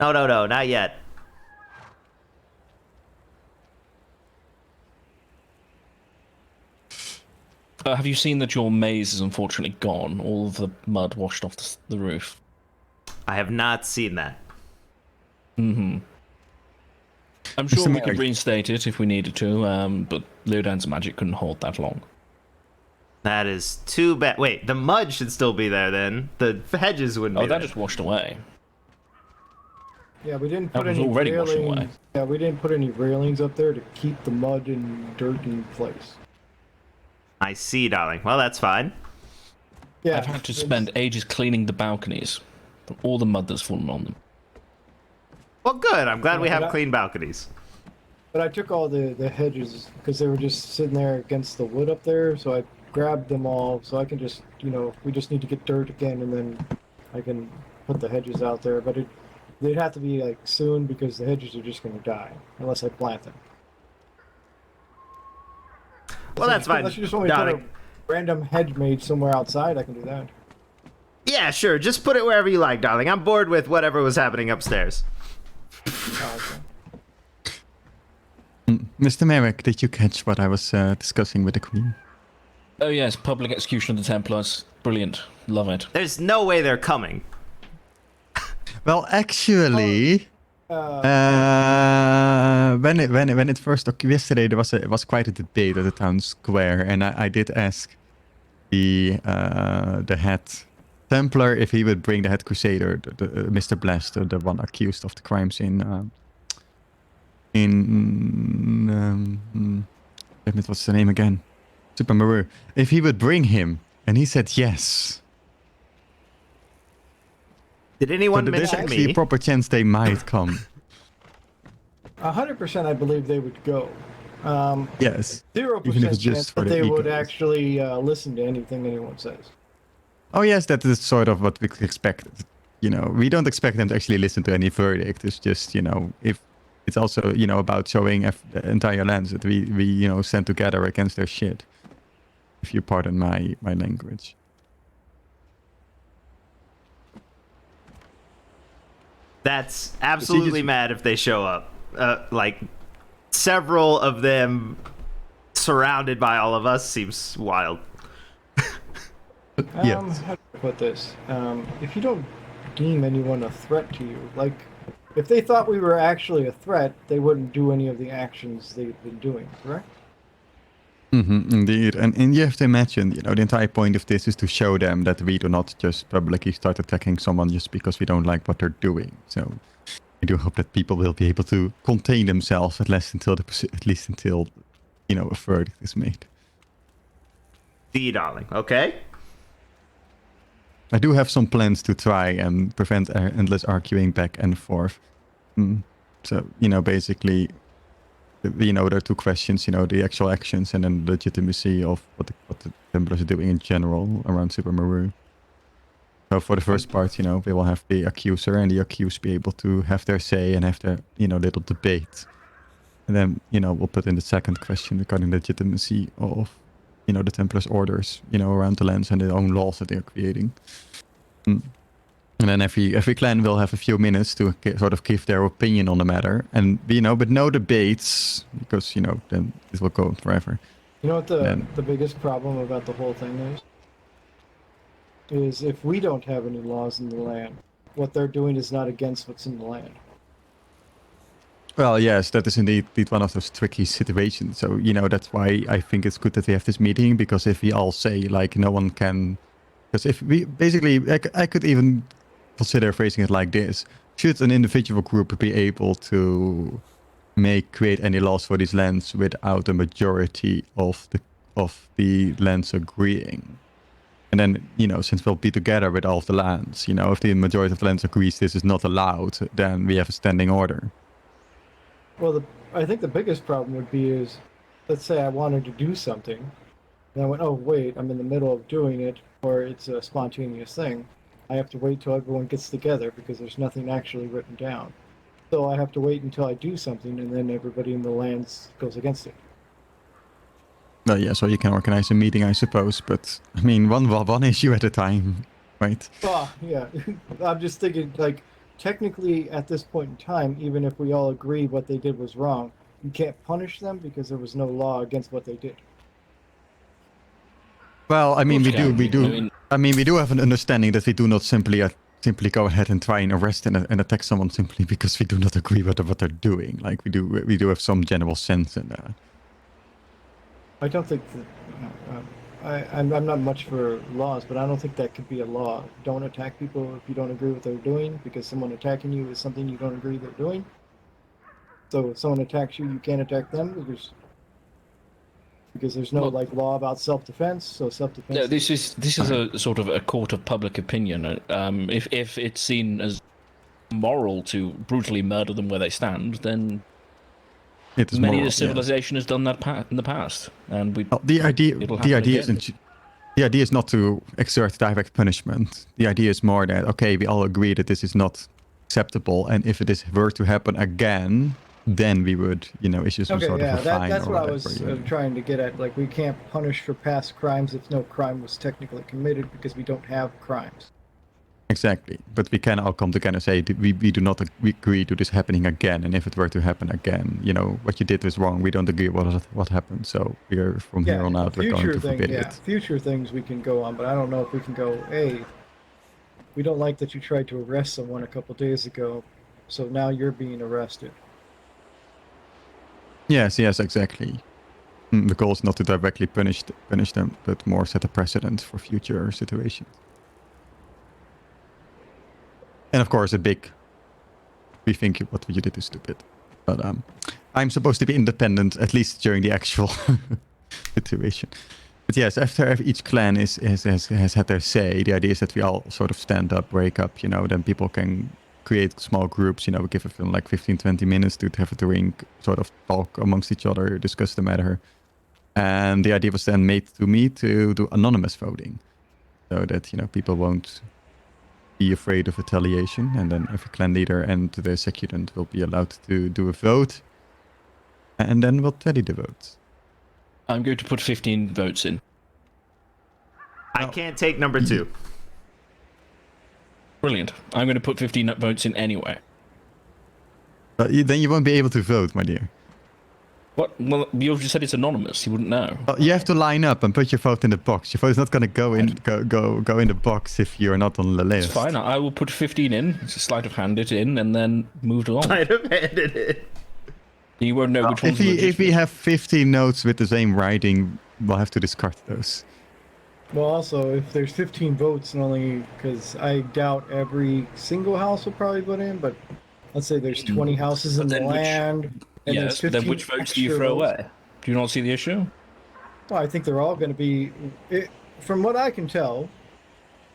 No, not yet. Have you seen that your maze is unfortunately gone? All of the mud washed off the roof. I have not seen that. Mm-hmm. I'm sure Mr. we could Merrick. reinstate it if we needed to, but Ludan's magic couldn't hold that long. That is too bad. Wait, the mud should still be there then. The hedges wouldn't Oh, be that there. just washed away. Yeah, we didn't put That was any already washing away. railings. Yeah, we didn't put any railings up there to keep the mud and dirt in place. I see, darling. Well, that's fine. Yeah, I've had to spend ages cleaning the balconies from all the mud that's fallen on them. Well, good. I'm glad we Yeah, have but clean balconies. But I took all the hedges because they were just sitting there against the wood up there, so I grabbed them all so I can just, we just need to get dirt again and then I can put the hedges out there. But they'd have to be like soon because the hedges are just going to die unless I plant them. Well, that's fine, Unless you just want me to put darling. a random hedge made somewhere outside, I can do that. Yeah, sure. Just put it wherever you like, darling. I'm bored with whatever was happening upstairs. Oh, okay. Mr. Merrick, did you catch what I was discussing with the Queen? Oh yes, public execution of the Templars. Brilliant. Love it. There's no way they're coming. Well, actually, when it first occurred yesterday, there was quite a debate at the town square, and I did ask the head Templar if he would bring the head Crusader, the Mr. Blessed, the one accused of the crimes what's the name again? Super Maru. If he would bring him, and he said yes. Did anyone So there's mention actually me? a proper chance they might come. 100% I believe they would go. Yes. 0% Even if it's just chance for that the they would egos. actually listen to anything anyone says. Oh yes, that is sort of what we expected. We don't expect them to actually listen to any verdict. It's just, if it's also, about showing the entire lands that we stand together against their shit. If you pardon my language. That's absolutely mad if they show up. Like, several of them surrounded by all of us seems wild. Yes. How do I put this? If you don't deem anyone a threat to you, like, if they thought we were actually a threat, they wouldn't do any of the actions they've been doing, correct? Indeed. And you have to imagine, the entire point of this is to show them that we do not just publicly start attacking someone just because we don't like what they're doing. So I do hope that people will be able to contain themselves at least until a verdict is made. See, darling. Okay? I do have some plans to try and prevent endless arguing back and forth. So, basically, there are two questions, the actual actions and then the legitimacy of what the Templars are doing in general around Super Maru. So for the first part, we will have the accuser and the accused be able to have their say and have their, little debate. And then, we'll put in the second question regarding the legitimacy of, the Templars' orders, around the lands and their own laws that they're creating. And then every clan will have a few minutes to sort of give their opinion on the matter. And, but no debates, because, then this will go forever. You know what the biggest problem about the whole thing is? Is if we don't have any laws in the land, what they're doing is not against what's in the land. Well, yes, that is indeed one of those tricky situations. So, that's why I think it's good that we have this meeting, because if we all say, like, no one can... Because if we... Basically, I could even consider phrasing it like this. Should an individual group be able to create any laws for these lands without a majority of the lands agreeing? And then, since we'll be together with all of the lands, if the majority of the lands agrees this is not allowed, then we have a standing order. Well, I think the biggest problem would be is, let's say I wanted to do something, and I went, oh wait, I'm in the middle of doing it, or it's a spontaneous thing. I have to wait till everyone gets together because there's nothing actually written down. So I have to wait until I do something, and then everybody in the lands goes against it. Well, yeah, so you can organize a meeting, I suppose, but I mean, one issue at a time, right? Oh, yeah. I'm just thinking, like, technically at this point in time, even if we all agree what they did was wrong, you can't punish them because there was no law against what they did. Well, I mean, we course do, can. I mean, we do have an understanding that we do not simply go ahead and try and arrest and attack someone simply because we do not agree with what they're doing. Like we do have some general sense in that. I don't think that. I'm not much for laws, but I don't think that could be a law. Don't attack people if you don't agree what they're doing, because someone attacking you is something you don't agree they're doing. So if someone attacks you, you can't attack them because there's no Well, law about self-defense. So self-defense. Yeah, this is a sort of a court of public opinion. If it's seen as moral to brutally murder them where they stand, then It is many moral, of the civilization has done that in the past, and we. Well, the idea again. The idea is not to exert direct punishment. The idea is more that, okay, we all agree that this is not acceptable, and if it were to happen again, then we would, issue some sort of a fine that's or what I whatever. was trying to get at. Like, we can't punish for past crimes if no crime was technically committed because we don't have crimes. Exactly, but we can all come together and say we do not agree to this happening again, and if it were to happen again, what you did was wrong. We don't agree with what happened, so we are from here on out. We're going to forbid it. Future things we can go on, but I don't know if we can go. Hey, we don't like that you tried to arrest someone a couple days ago, so now you're being arrested. Yes, exactly. The goal is not to directly punish them, but more set a precedent for future situations. And of course, we think what you did is stupid. But I'm supposed to be independent, at least during the actual situation. But yes, after each clan has had their say, the idea is that we all sort of stand up, break up, then people can create small groups, we give them like 15-20 minutes to have a drink, sort of talk amongst each other, discuss the matter. And the idea was then made to me to do anonymous voting, so that, people won't be afraid of retaliation, and then every clan leader and the executant will be allowed to do a vote, and then we'll tally the votes. I'm going to put 15 votes in. I can't take number 2. Brilliant. I'm going to put 15 votes in anyway. But then you won't be able to vote, my dear. What? Well, you just said it's anonymous. You wouldn't know. Well, you have to line up and put your vote in the box. Your vote's not going to go in the box if you're not on the list. It's fine. I will put 15 in. It's a sleight of hand it in, and then moved along. Might have handed it. You won't know which ones. If we have 15 notes with the same writing, we'll have to discard those. Well, also, if there's 15 votes, and only because I doubt every single house will probably vote in, but let's say there's 20 houses in the land, and there's 15 then which votes do you throw away? Do you not see the issue? Well, I think they're all going to be, from what I can tell,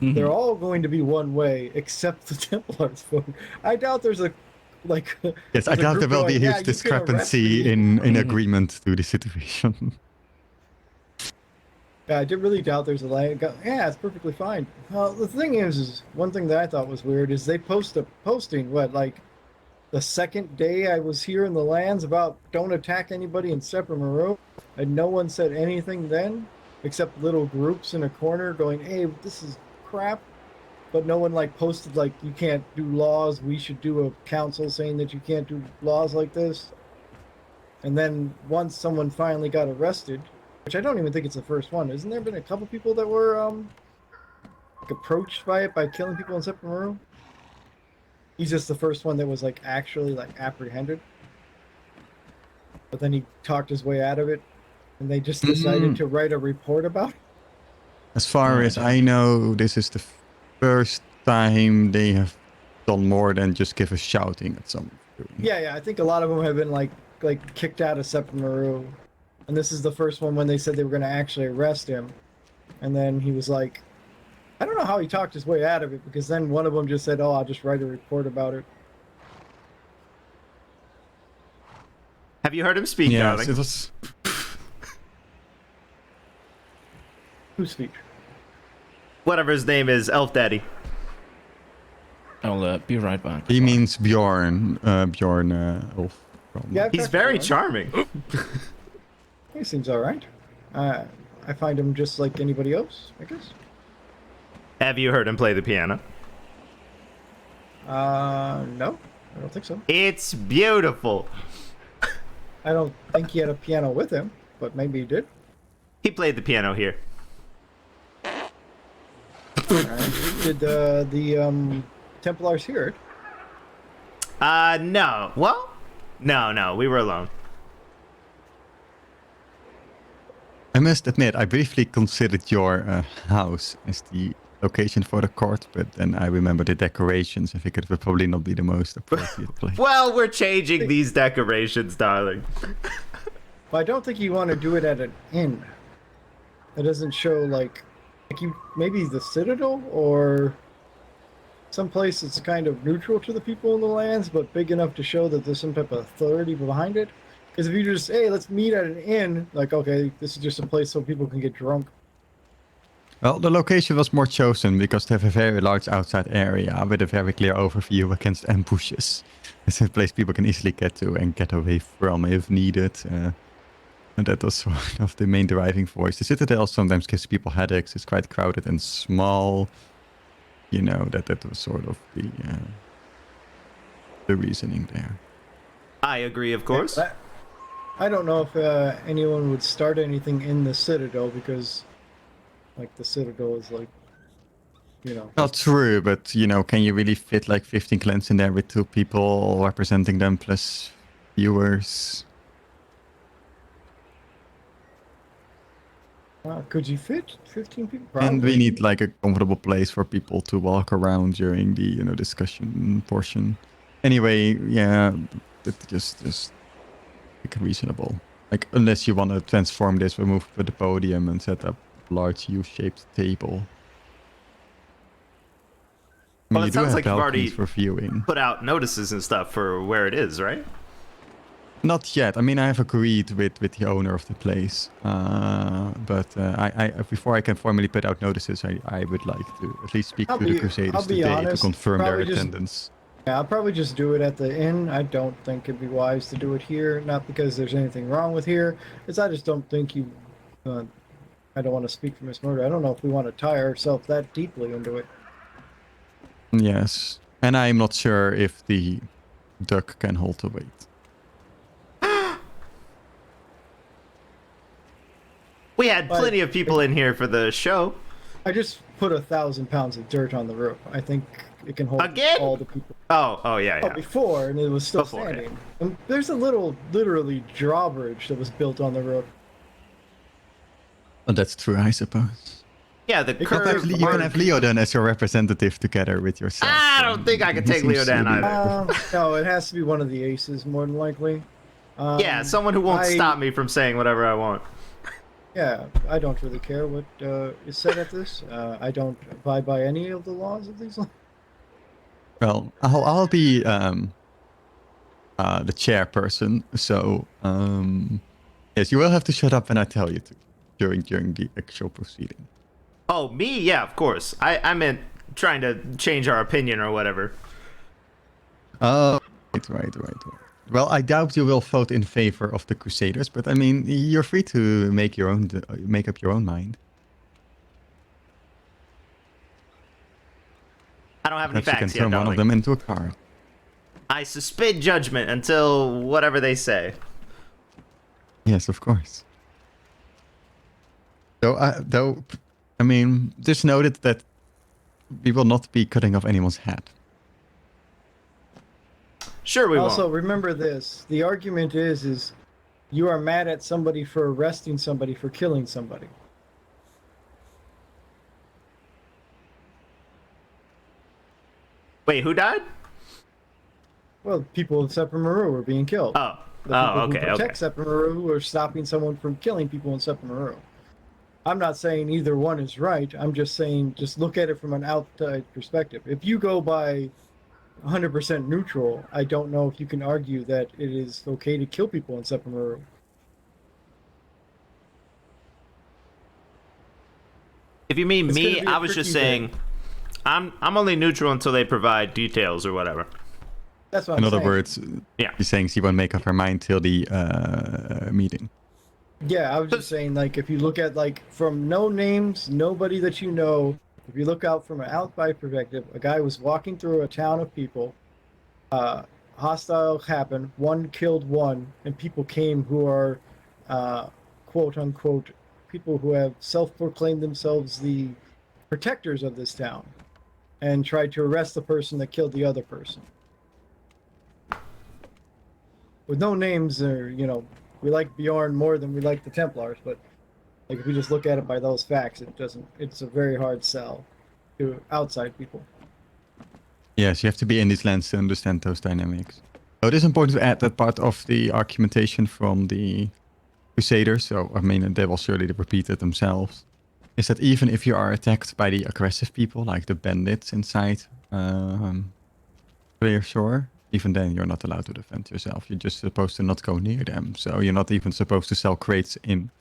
they're all going to be one way, except the Templars vote. I doubt there's a, like... Yes, I doubt there will be a huge discrepancy in agreement to the situation. Yeah, I did really doubt there's a line. Yeah, it's perfectly fine. Well, the thing is one thing that I thought was weird is they post a posting, like the second day I was here in the lands about don't attack anybody in Separate Moreau, and no one said anything then, except little groups in a corner going, hey, this is crap. But no one posted you can't do laws, we should do a council saying that you can't do laws like this. And then once someone finally got arrested, which I don't even think it's the first one. Isn't there been a couple people that were approached by it by killing people in Separate Moreau? He's just the first one that was actually apprehended. But then he talked his way out of it, and they just decided to write a report about it. As far as I know, this is the first time they have done more than just give a shouting at someone. Yeah, I think a lot of them have been kicked out of Separate Moreau. And this is the first one when they said they were going to actually arrest him. And then he was like, I don't know how he talked his way out of it, because then one of them just said, oh, I'll just write a report about it. Have you heard him speak, darling? It was... Whose speech? Whatever his name is, Elf Daddy. I'll be right back. He means Bjorn. Ulf. Yeah, He's very charming. He seems all right. I find him just like anybody else, I guess. Have you heard him play the piano? No, I don't think so. It's beautiful. I don't think he had a piano with him, but maybe he did. He played the piano here. Alright. Did the Templars hear it? No. Well, no, we were alone. I must admit, I briefly considered your house as the location for the court, but then I remember the decorations. I figured it would probably not be the most appropriate place. Well, we're changing these decorations, darling. But I don't think you want to do it at an inn. It doesn't show like you maybe the Citadel or someplace that's kind of neutral to the people in the lands, but big enough to show that there's some type of authority behind it. Because if you just, hey, let's meet at an inn, like, okay, this is just a place so people can get drunk. Well, the location was more chosen because they have a very large outside area with a very clear overview against ambushes. It's a place people can easily get to and get away from if needed. And that was one of the main driving force. The Citadel sometimes gives people headaches. It's quite crowded and small. You know, that was sort of the reasoning there. I agree, of course. I don't know if anyone would start anything in the Citadel because, like, the Citadel is like, you know. Not true, but, you know, can you really fit like 15 clans in there with 2 people representing them plus viewers? Could you fit 15 people? Probably. And we need like a comfortable place for people to walk around during the, you know, discussion portion. Anyway, yeah, it just like reasonable. Like unless you want to transform this, remove the podium and set up a large U-shaped table. I mean, Well, you it do sounds have like you've already balconies for viewing. put out notices and stuff for where it is, right? Not yet. I mean, I have agreed with the owner of the place, but I before I can formally put out notices, I would like to at least speak to the Crusaders today to confirm their attendance. Yeah, I'll probably just do it at the inn. I don't think it'd be wise to do it here. Not because there's anything wrong with here. It's I just don't think you. I don't want to speak for Miss Murder. I don't know if we want to tie ourselves that deeply into it. Yes, and I'm not sure if the duck can hold the weight. We had plenty of people in here for the show. I just put 1,000 pounds of dirt on the roof. I think it can hold Again? all the people. Oh, yeah. Oh, before, and it was still Before, standing. yeah. And there's a literally drawbridge that was built on the roof. Oh, that's true, I suppose. Yeah, the But curve. actually, you can have Leo then as your representative together with yourself. I don't think I can take Leo down either. No, it has to be one of the aces, more than likely. Yeah, someone who won't stop me from saying whatever I want. Yeah, I don't really care what is said at this. I don't abide by any of the laws of these laws. Well, I'll be the chairperson, so yes, you will have to shut up when I tell you to during the actual proceeding. Oh, me? Yeah, of course. I meant trying to change our opinion or whatever. Oh, right. Well, I doubt you will vote in favor of the Crusaders, but I mean, you're free to make up your own mind. I don't have any Perhaps you facts can turn yet, one of darling. them into a card. I suspend judgment until whatever they say. Yes, of course. Though, I mean, just noted that we will not be cutting off anyone's head. Sure, we Also, won't. remember this. The argument is you are mad at somebody for arresting somebody for killing somebody. Wait, who died? Well, people in Sepamaru were being killed. Oh. The people Okay, who protect okay. Sepamaru are stopping someone from killing people in Sepamaru. I'm not saying either one is right. I'm just saying just look at it from an outside perspective. If you go by 100% neutral, I don't know if you can argue that it is okay to kill people in Sepamaru. If you mean It's me, gonna be a I was just tricky saying I'm only neutral until they provide details or whatever. That's what In I'm other saying. words, Yeah. you're saying she won't make up her mind till the meeting. Yeah, I was just saying, like, if you look at, like, from no names, nobody that you know, If you look out from an outside perspective, a guy was walking through a town of people. Hostile happened. One killed one, and people came who are, quote unquote, people who have self-proclaimed themselves the protectors of this town, and tried to arrest the person that killed the other person. With no names, or we like Bjorn more than we like the Templars, but like if we just look at it by those facts, it doesn't. It's a very hard sell to outside people. Yes, you have to be in these lands to understand those dynamics. So it is important to add that part of the argumentation from the Crusaders, so I mean they will surely repeat it themselves, is that even if you are attacked by the aggressive people, like the bandits inside Clear Shore, even then you're not allowed to defend yourself. You're just supposed to not go near them. So you're not even supposed to sell crates in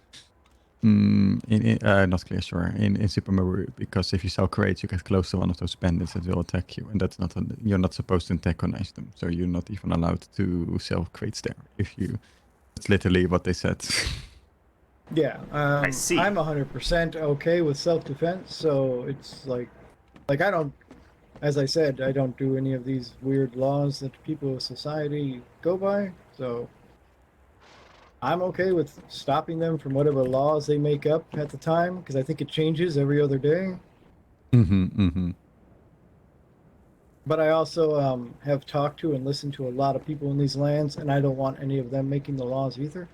not Clear Shore, in Super Maru, because if you sell crates, you get close to one of those bandits that will attack you, and that's not you're not supposed to antagonize them. So you're not even allowed to sell crates there. It's literally what they said. Yeah, I see. I'm 100% okay with self-defense, so it's like I don't, as I said, I don't do any of these weird laws that people of society go by, so I'm okay with stopping them from whatever laws they make up at the time, because I think it changes every other day. But I also have talked to and listened to a lot of people in these lands, and I don't want any of them making the laws either.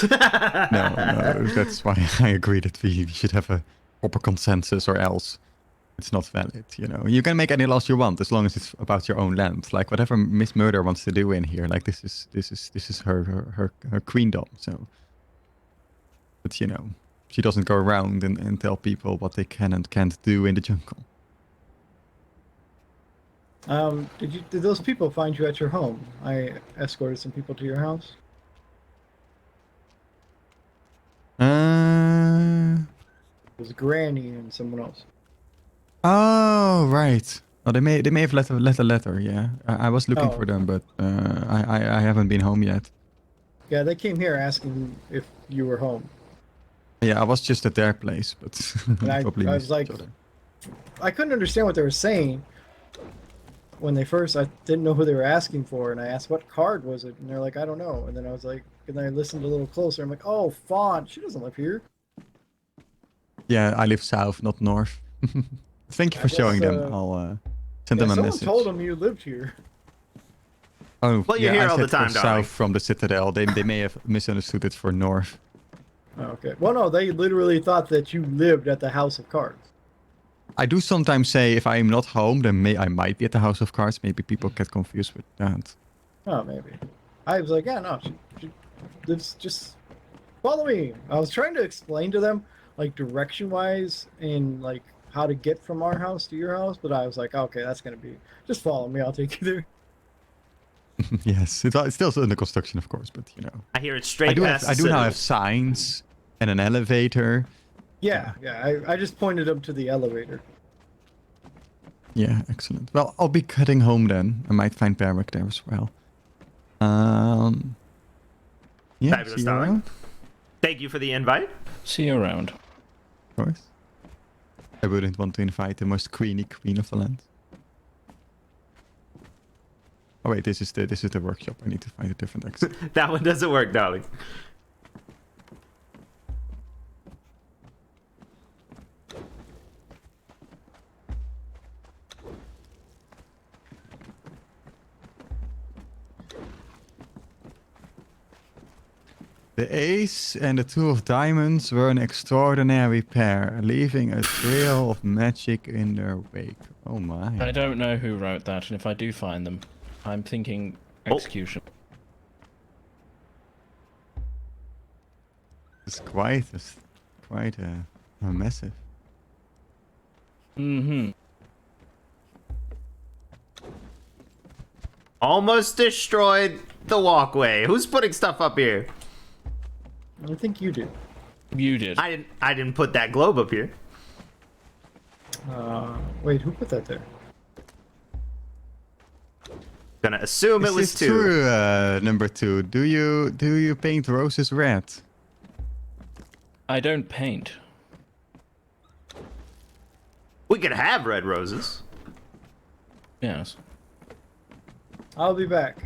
No, that's why I agree that we should have a proper consensus, or else it's not valid. You can make any laws you want as long as it's about your own land. Like whatever Miss Murder wants to do in here, like this is her queendom. So, but she doesn't go around and tell people what they can and can't do in the jungle. Did those people find you at your home? I escorted some people to your house. It was Granny and someone else. Oh, right. Oh, they may have left a letter. Yeah, I was looking for them, but I haven't been home yet. Yeah, they came here asking if you were home. Yeah, I was just at their place, but probably I was like, I couldn't understand what they were saying. When I didn't know who they were asking for, and I asked what card was it, and they're like, I don't know. And then I was like, and then I listened a little closer. I'm like, oh, Fawn, she doesn't live here. Yeah, I live south, not north. Thank you for showing them. I'll send them a message. Someone told them you lived here. Oh, well, you're here all the time, south from the Citadel. They may have misunderstood it for north. Oh, okay. Well, no, they literally thought that you lived at the House of Cards. I do sometimes say if I'm not home, then I might be at the House of Cards. Maybe people get confused with that. Oh, maybe. I was like, yeah, no, she lives, just follow me. I was trying to explain to them, like, direction-wise and, like, how to get from our house to your house, but I was like, okay, that's going to be, just follow me, I'll take you there. Yes, it's still under construction, of course, but I hear it straight past I do now have signs and an elevator. Yeah, I just pointed them to the elevator. Yeah, excellent. Well, I'll be heading home then. I might find Barrack there as well. Yeah, Fabulous, see you darling. around. Thank you for the invite. See you around. Of course. I wouldn't want to invite the most queen of the land. Oh wait, this is the workshop. I need to find a different exit. That one doesn't work, darling. The ace and the two of diamonds were an extraordinary pair, leaving a trail of magic in their wake. Oh my. I don't know who wrote that, and if I do find them, I'm thinking execution. It's quite a massive. Mm-hmm. Almost destroyed the walkway. Who's putting stuff up here? I think you did. You did. I didn't put that globe up here. Wait, who put that there? Gonna assume it was Is this two. true, number 2? Do you paint roses red? I don't paint. We could have red roses. Yes. I'll be back.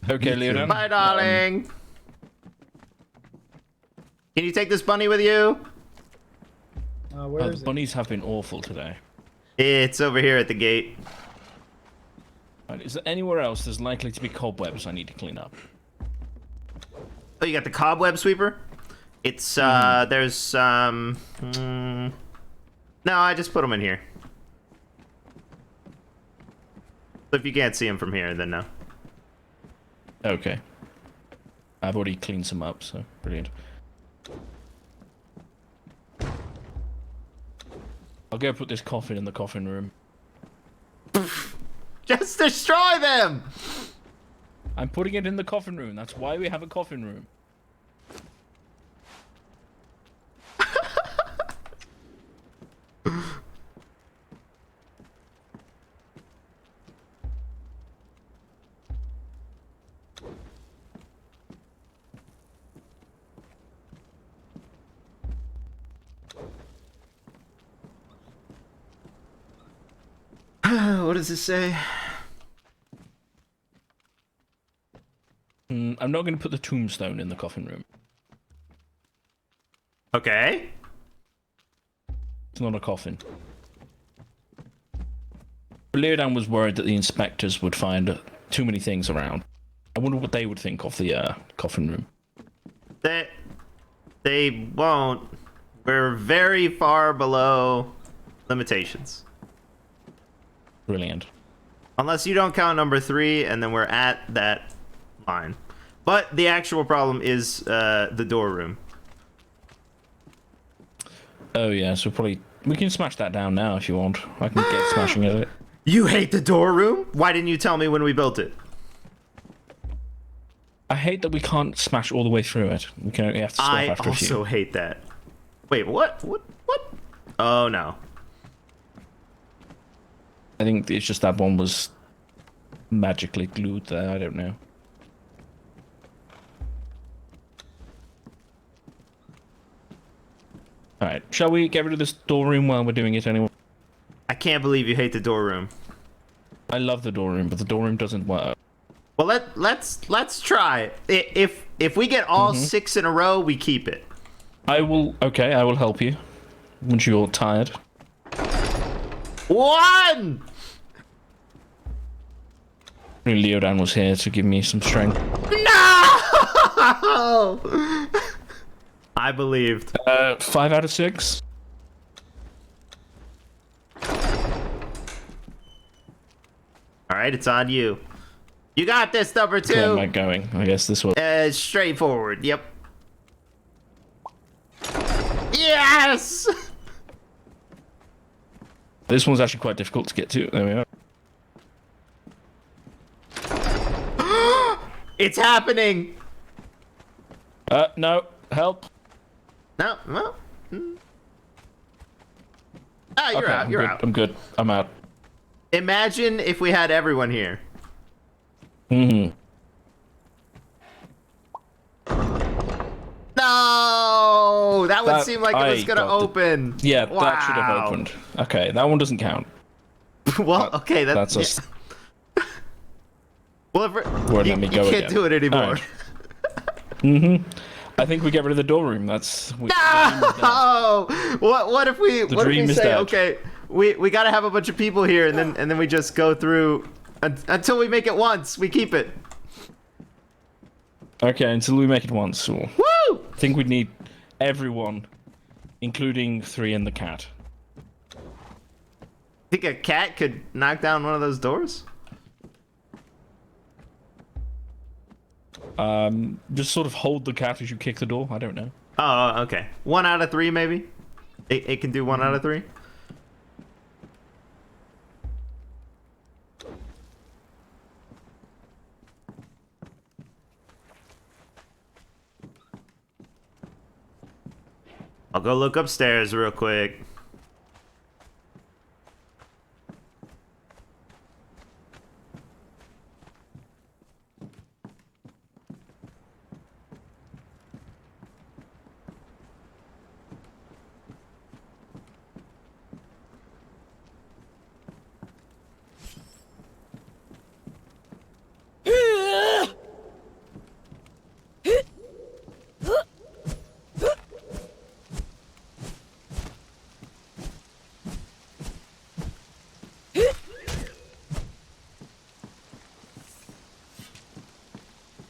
Okay, Me too. Leodon. Bye, darling. Can you take this bunny with you? Where The is it? bunnies have been awful today. It's over here at the gate. Right, is there anywhere else there's likely to be cobwebs I need to clean up? Oh, you got the cobweb sweeper? It's, there's, no, I just put them in here. So if you can't see them from here, then no. Okay. I've already cleaned some up, so brilliant. I'll go put this coffin in the coffin room. Just destroy them! I'm putting it in the coffin room. That's why we have a coffin room. What does it say? I'm not going to put the tombstone in the coffin room. Okay. It's not a coffin. Leodon was worried that the inspectors would find too many things around. I wonder what they would think of the coffin room. They won't. We're very far below limitations. Brilliant. Unless you don't count number 3, and then we're at that line. But the actual problem is the door room. Oh yeah, so we can smash that down now if you want. I can get smashing at it. You hate the door room? Why didn't you tell me when we built it? I hate that we can't smash all the way through it. We can only have to stop I after a few. also hate that. Wait, what? What? Oh no. I think it's just that one was magically glued there. I don't know. Alright, shall we get rid of this door room while we're doing it anyway? I can't believe you hate the door room. I love the door room, but the door room doesn't work. Well, let's try. If we get all 6 in a row, we keep it. I will help you. Once you're tired. 1! Leodon was here to give me some strength. No! I believed. 5 out of 6. All right, it's on you. You got this, number 2. Where am I going? I guess this was. Straightforward. Yep. Yes! This one's actually quite difficult to get to. There we are. It's happening. No, help. No, well. Ah, you're Okay, out. You're good. out. I'm good. I'm out. Imagine if we had everyone here. Mm-hmm. No, that would That- seem like it was I gonna got the- open. Yeah, that should have Wow. opened. Okay, that one doesn't count. Well, okay, That's yeah. us. Well, if Won't you, let me you go can't again. do it anymore. Alright. Mm-hmm. I think we get rid of the door room. That's. No! What if we dream is say, dead. okay, we gotta have a bunch of people here, and then we just go through until we make it once. We keep it. Okay, until we make it once. So Woo! I think we'd need everyone, including 3 and the cat. Think a cat could knock down one of those doors? Just sort of hold the cat as you kick the door. I don't know. Oh, okay. 1 out of 3, maybe. It can do 1 out of 3. I'll go look upstairs real quick.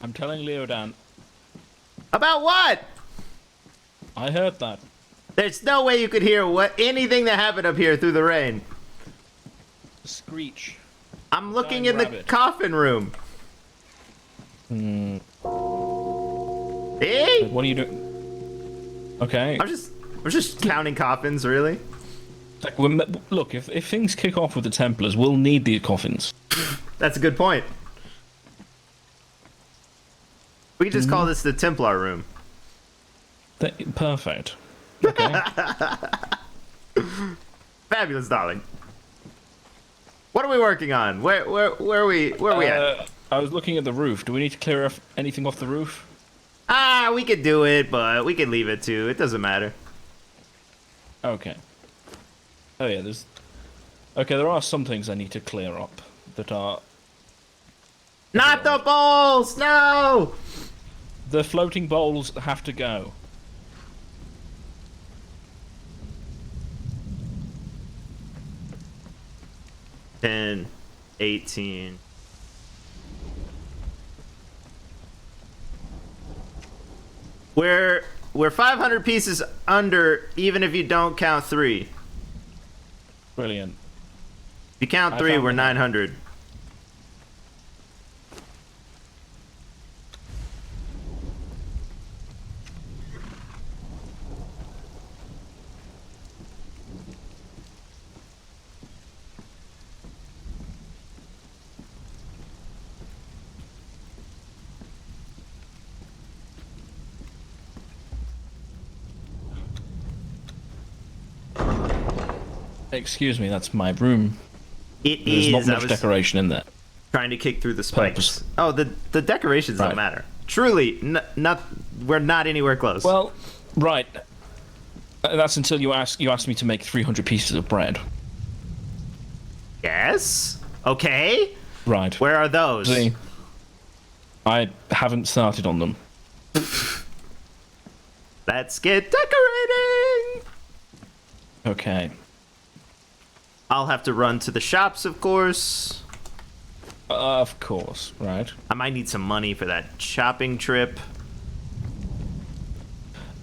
I'm telling Leodan. About what? I heard that. There's no way you could hear anything that happened up here through the rain. Screech. I'm looking Dying in the rabbit. coffin room. See? What are you doing? Okay. I'm just counting coffins, really. Like, look, if things kick off with the Templars, we'll need the coffins. That's a good point. We can just call this the Templar room. Perfect. Okay. Fabulous, darling. What are we working on? Where are we at? I was looking at the roof. Do we need to clear anything off the roof? We could do it, but we can leave it too. It doesn't matter. Okay. Oh yeah, there's... Okay, there are some things I need to clear up that are... Not the balls! No! The floating bowls have to go. $10, $18. We're 500 pieces under, even if you don't count 3. Brilliant. If you count I 3, found we're it. 900. Excuse me, that's my room. It There's is. not I much was decoration in there. trying to kick through the spikes. Purpose. Oh, the decorations Right. don't matter. Truly, we're not anywhere close. Well, right. That's until you asked me to make 300 pieces of bread. yes. Okay. Right. Where are those? See, I haven't started on them. Let's get decorating. Okay. I'll have to run to the shops, of course. Of course, right. I might need some money for that shopping trip.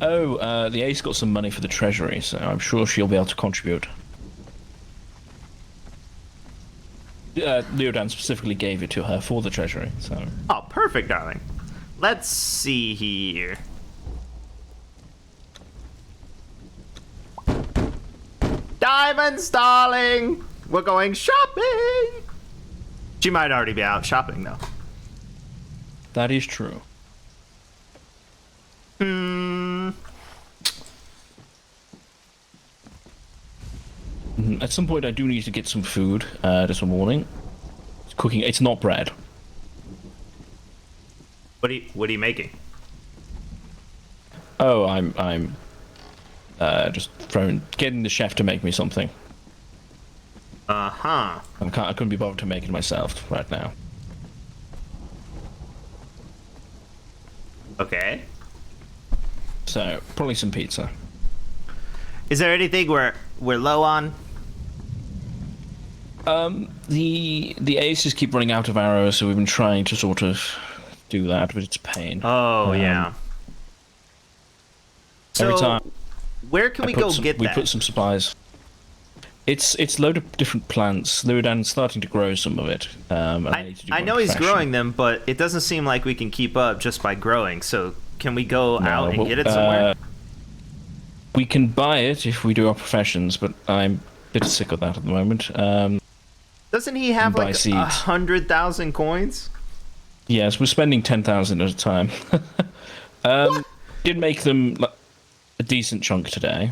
Oh, the Ace got some money for the treasury, so I'm sure she'll be able to contribute. Leodan specifically gave it to her for the treasury, so... Oh, perfect, darling. Let's see here. Diamonds, darling! We're going shopping! She might already be out shopping, though. That is true. At some point, I do need to get some food this morning. It's cooking. It's not bread. What are you making? Oh, I'm just getting the chef to make me something. Uh-huh. I couldn't be bothered to make it myself right now. Okay. So probably some pizza. Is there anything we're low on? The aces keep running out of arrows, so we've been trying to sort of do that, but it's a pain. Oh, yeah. Every So, time where can we go get we that? put some supplies. It's a load of different plants. Ludan's starting to grow some of it. And I need to do I more know he's professional. growing them, but it doesn't seem like we can keep up just by growing. So can we go out and well, get it somewhere? We can buy it if we do our professions, but I'm a bit sick of that at the moment. Doesn't he have buy like seeds. 100,000 coins? Yes, we're spending 10,000 at a time. Did make them a decent chunk today.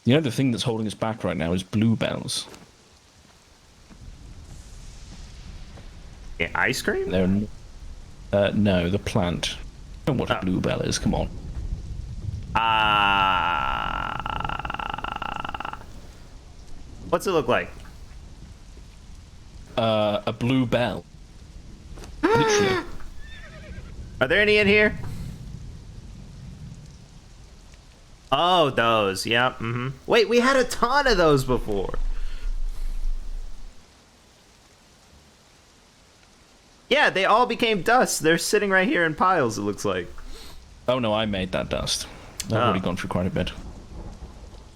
You know, the thing that's holding us back right now is bluebells. Yeah, ice cream? They're no, the plant. I don't know what a bluebell is. Come on. What's it look like? A bluebell. Literally. Are there any in here? Oh, those. Yeah. Mm-hmm. Wait, we had a ton of those before. Yeah, they all became dust. They're sitting right here in piles, it looks like. Oh no, I made that dust. I've already gone through quite a bit.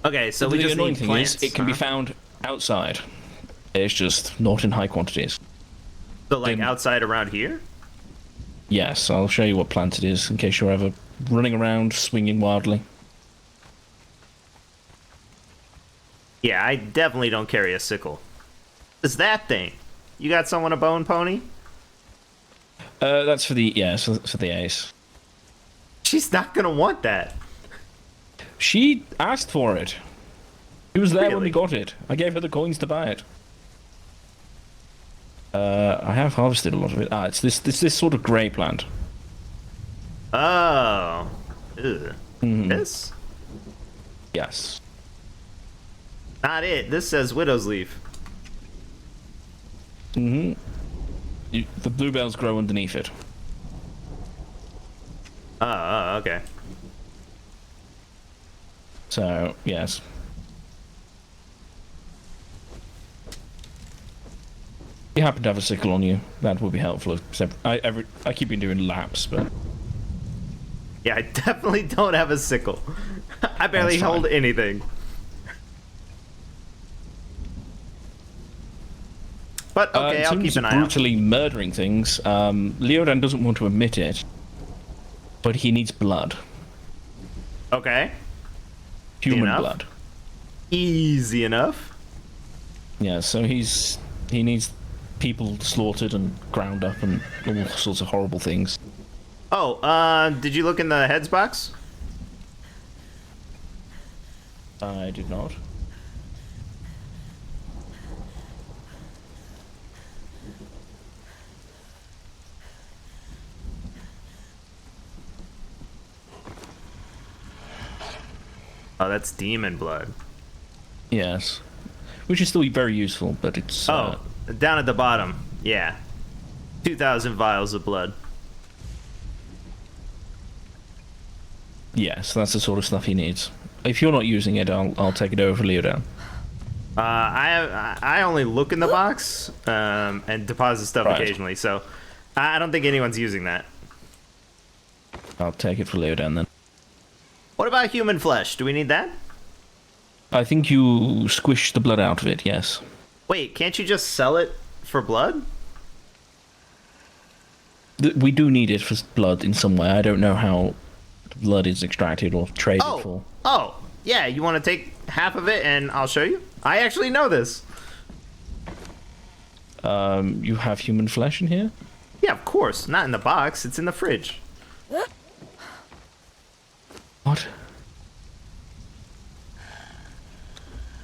Okay, so we the just annoying need thing plants. is, it can be found outside. It's just not in high quantities. So, like, outside around here? Yes, I'll show you what plant it is in case you're ever running around swinging wildly. Yeah, I definitely don't carry a sickle. What's that thing? You got someone a bone pony? That's for the for the ace. She's not gonna want that. She asked for it. She was there when Really? we got it. I gave her the coins to buy it. I have harvested a lot of it. It's this sort of grey plant. Oh. Ugh. This? Yes. Not it. This says widow's leaf. The bluebells grow underneath it. Oh, okay. So, yes. If you happen to have a sickle on you, that would be helpful. I keep on doing laps, but Yeah, I definitely don't have a sickle. I barely That's fine. hold anything. But okay, in I'll terms keep an of eye out. brutally murdering things, Leodan doesn't want to admit it, but he needs blood. Okay. Human Enough. blood. Easy enough. Yeah, so he needs people slaughtered and ground up and all sorts of horrible things. Oh, did you look in the heads box? I did not. Oh, that's demon blood. Yes. Which is still very useful, but it's... Oh, down at the bottom. Yeah. 2,000 vials of blood. Yes, that's the sort of stuff he needs. If you're not using it, I'll take it over for Leodan. I only look in the box and deposit stuff Right. occasionally, so I don't think anyone's using that. I'll take it for Leodan then. What about human flesh? Do we need that? I think you squish the blood out of it, yes. Wait, can't you just sell it for blood? We do need it for blood in some way. I don't know how blood is extracted or traded for. Oh, yeah, you want to take half of it and I'll show you? I actually know this. You have human flesh in here? Yeah, of course. Not in the box. It's in the fridge. What?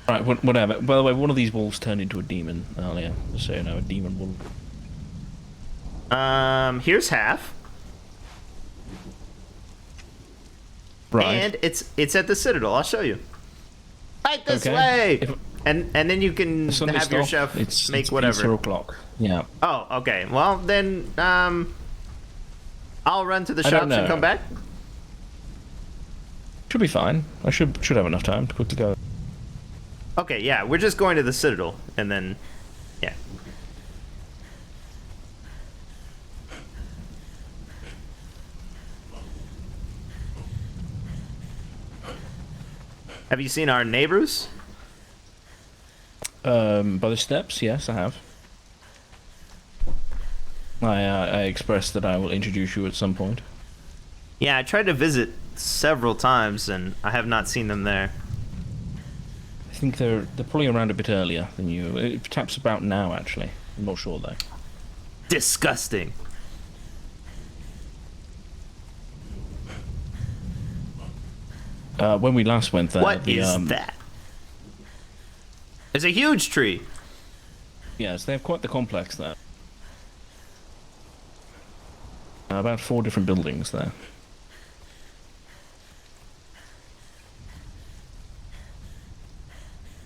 Right, whatever. By the way, one of these wolves turned into a demon earlier. Just so you know, a demon wolf. Here's half. Right. And it's at the Citadel. I'll show you. Right this Okay. way. If- And then you can The sun is have your off. chef make it's whatever. 0 o'clock. Yeah. Oh, okay. Well, then I'll run to the I don't shops and know. come back. Should be fine. I should have enough time to quickly go. Okay, yeah, we're just going to the Citadel and then yeah. Have you seen our neighbors? By the steps, yes, I have. I expressed that I will introduce you at some point. Yeah, I tried to visit several times and I have not seen them there. I think they're probably around a bit earlier than you. Perhaps about now, actually. I'm not sure though. Disgusting. When we last went there, What is that? It's a huge tree. Yes, they have quite the complex there. About 4 different buildings there.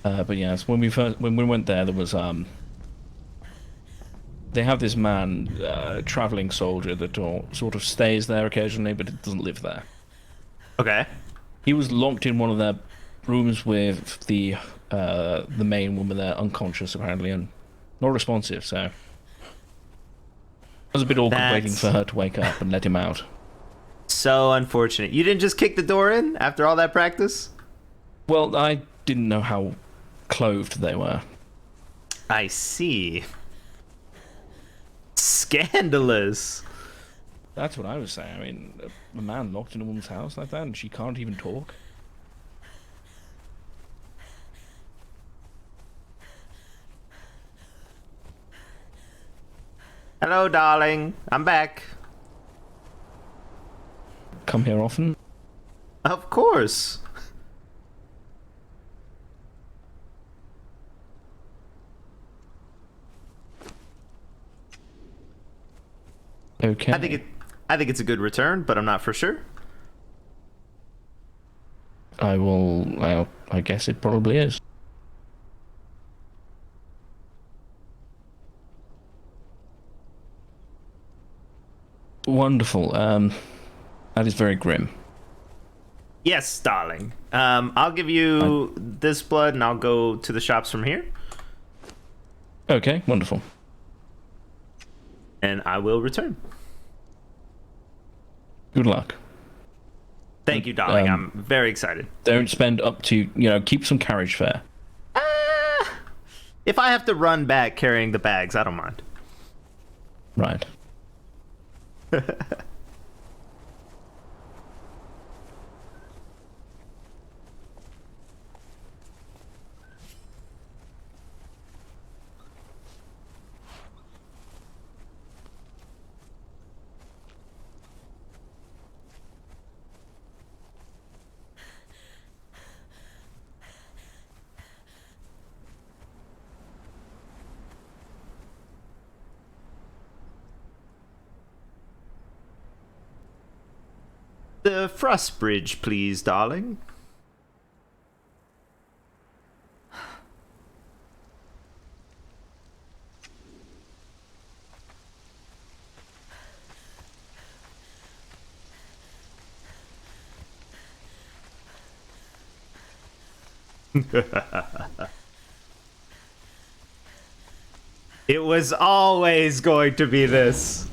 But yes, when we went there was they have this man, traveling soldier that sort of stays there occasionally, but it doesn't live there. Okay. He was locked in one of their rooms with the main woman there, unconscious apparently and not responsive. So was a bit awkward waiting That's for her to wake up and let him out. so unfortunate. You didn't just kick the door in after all that practice? Well, I didn't know how clothed they were. I see. Scandalous. That's what I was saying. I mean, a man locked in a woman's house like that and she can't even talk. Hello, darling. I'm back. Come here often? Of course. Okay. I think it's a good return, but I'm not for sure. I guess it probably is. Wonderful. That is very grim. Yes, darling. I'll give you this blood, and I'll go to the shops from here, Okay, wonderful. and I will return. Good luck. Thank you, darling. I'm very excited. Don't spend up to, keep some carriage fare. If I have to run back carrying the bags, I don't mind. Right. The Frost Bridge, please, darling. It was always going to be this.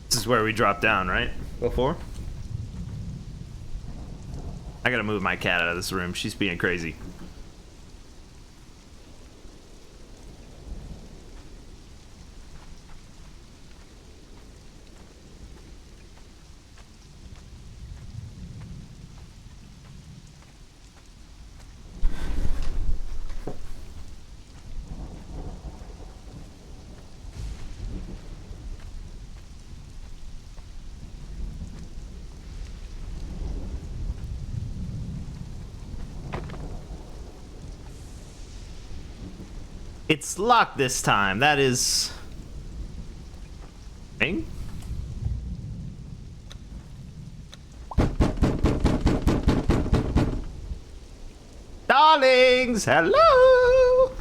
This is where we dropped down, right? Before? I gotta move my cat out of this room. She's being crazy. It's locked this time. That is... Thing? Darlings, hello!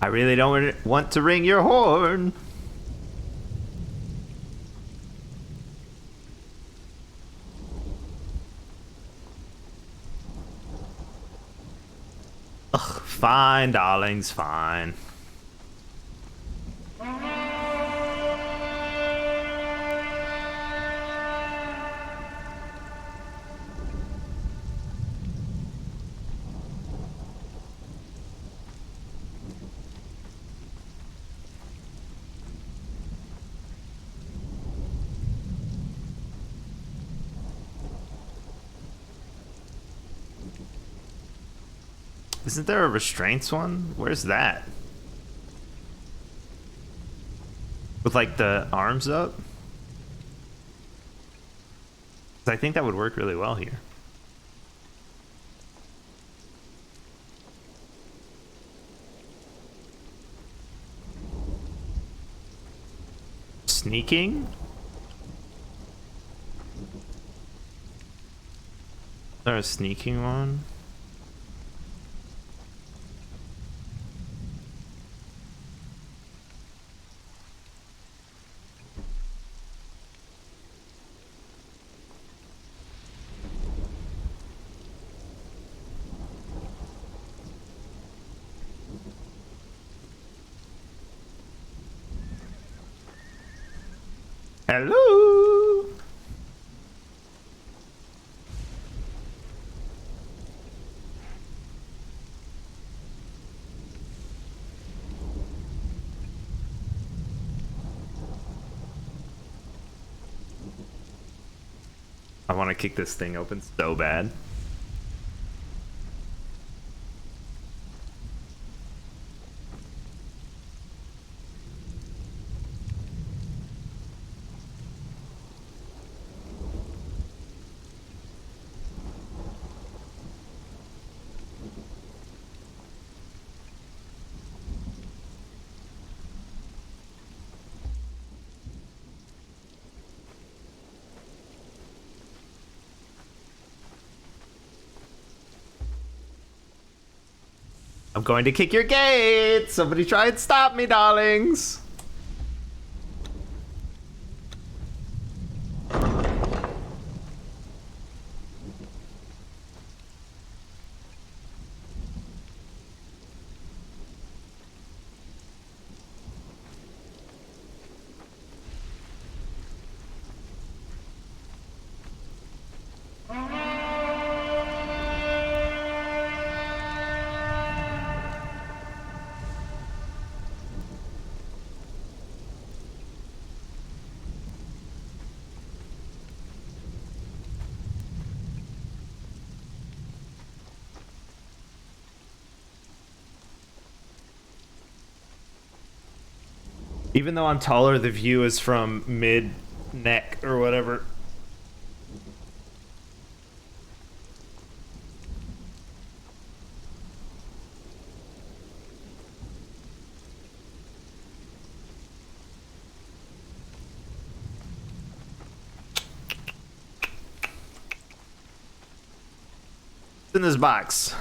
I really don't want to ring your horn. Ugh, fine, darlings, fine. Isn't there a restraints one? Where's that? With like the arms up? 'Cause I think that would work really well here. Sneaking? Is there a sneaking one? Hello? I want to kick this thing open so bad. I'm going to kick your gate! Somebody try and stop me, darlings! Even though I'm taller, the view is from mid-neck or whatever. What's in this box?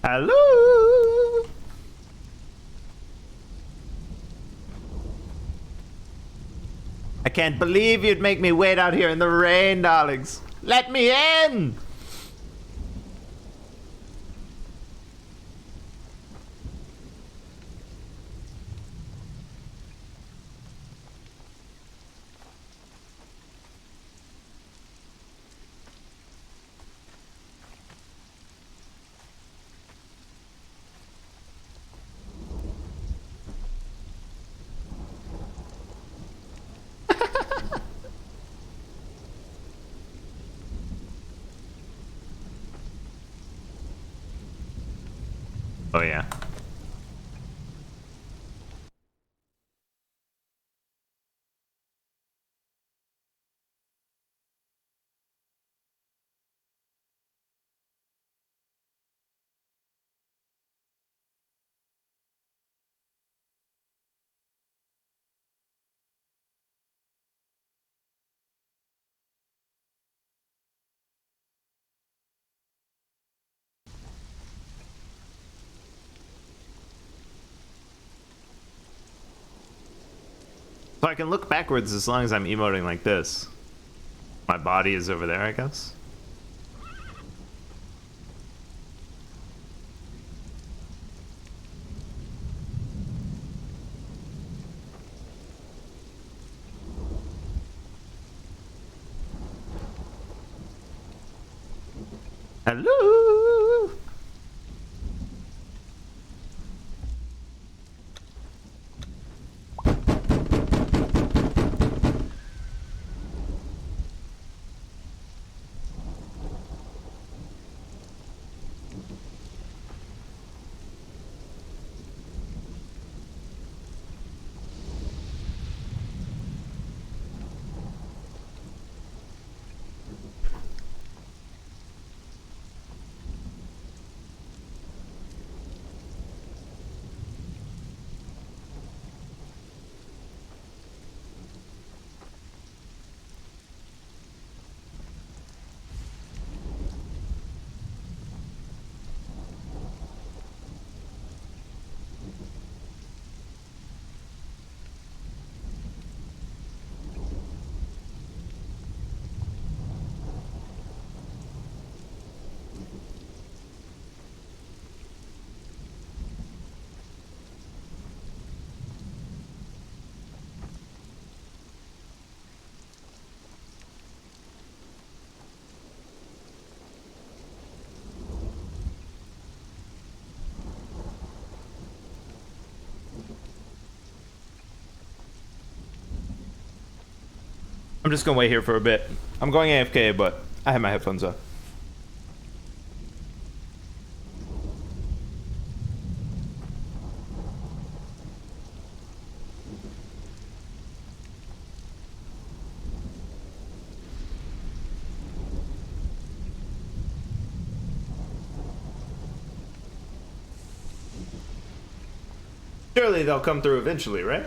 Hello? I can't believe you'd make me wait out here in the rain, darlings. Let me in! Oh, yeah. So I can look backwards as long as I'm emoting like this. My body is over there, I guess. Hello. I'm just gonna wait here for a bit. I'm going AFK, but I have my headphones on. Surely they'll come through eventually, right?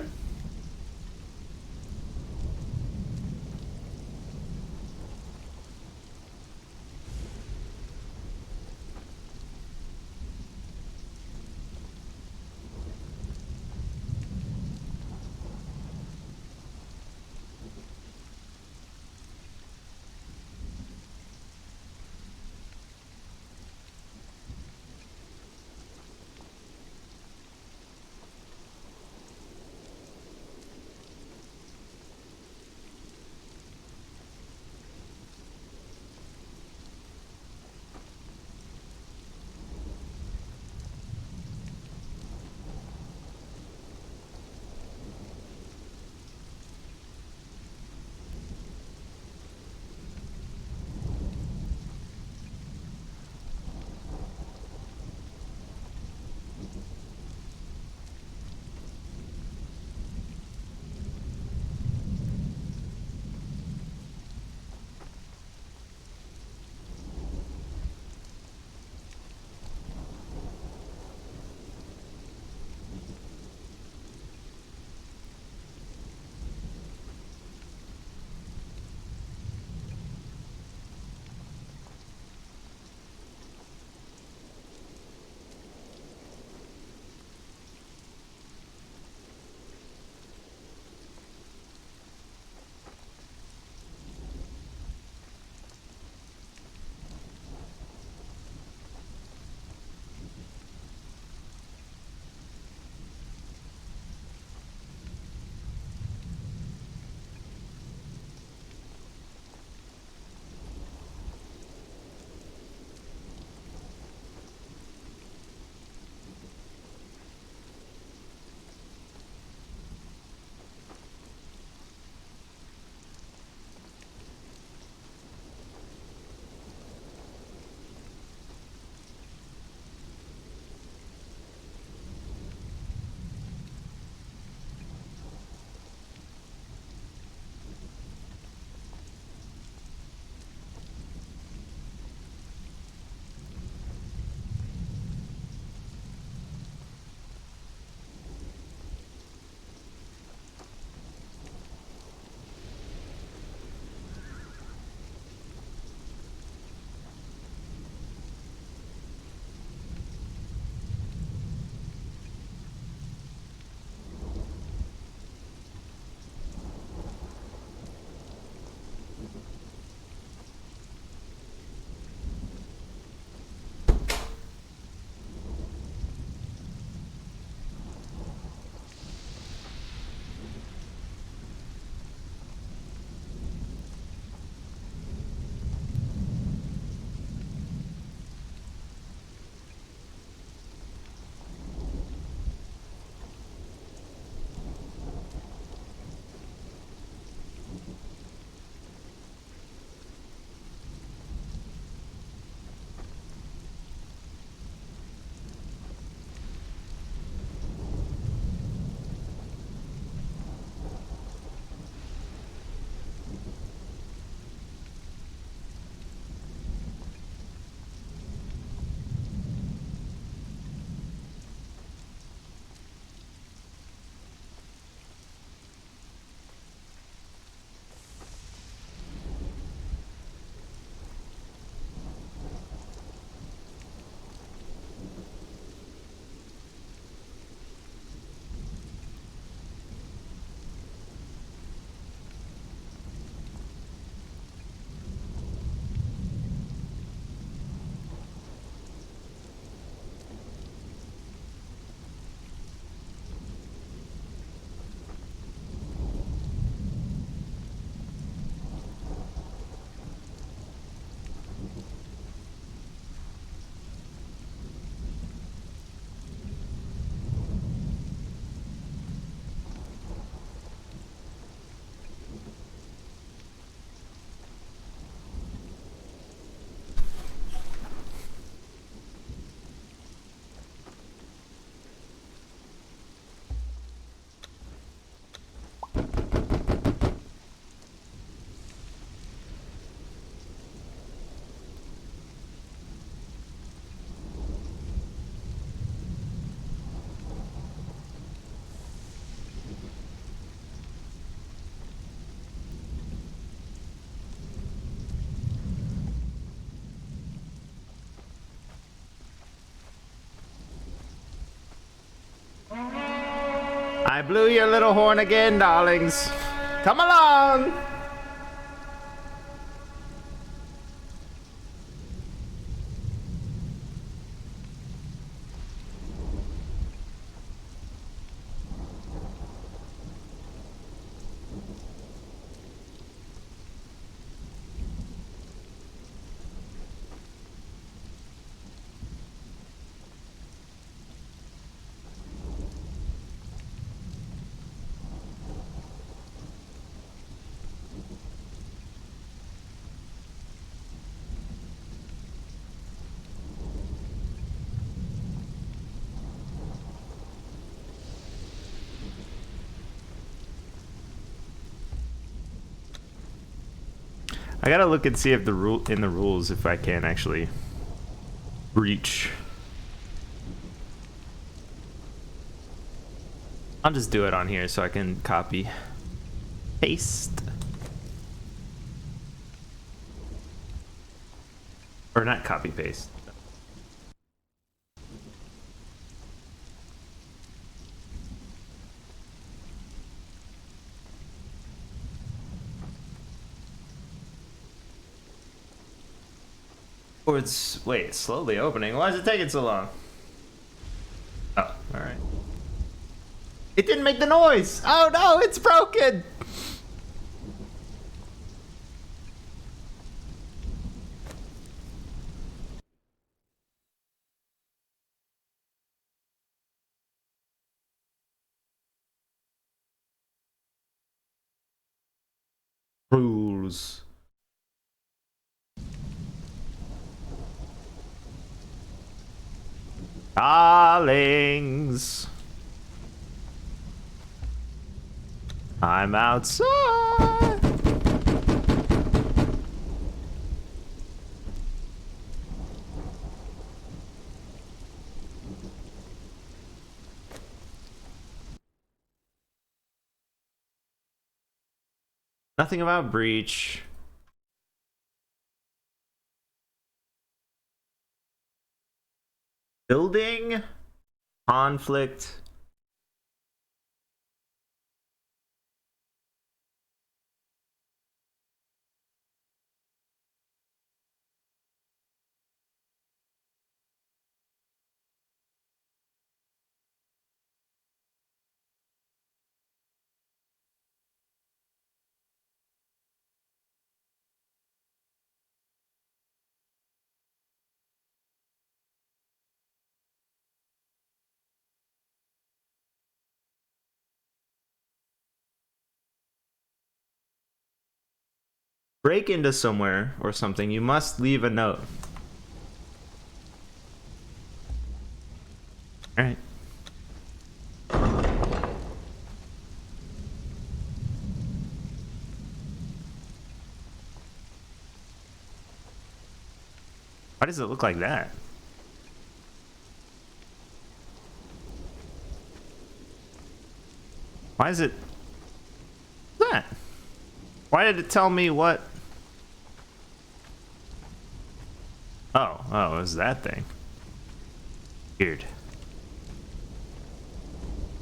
I blew your little horn again, darlings. Come along. I gotta look and see if the rules if I can actually breach. I'll just do it on here so I can copy, paste, or not copy paste. Or it's, wait, it's slowly opening. Why is it taking so long? Oh, alright. It didn't make the noise! Oh no, it's broken! Rules. Darlings. I'm outside. Nothing about breach. Building conflict. Break into somewhere or something. You must leave a note. All right. Why does it look like that? Why is it that? Why did it tell me what? Oh, it was that thing. Weird.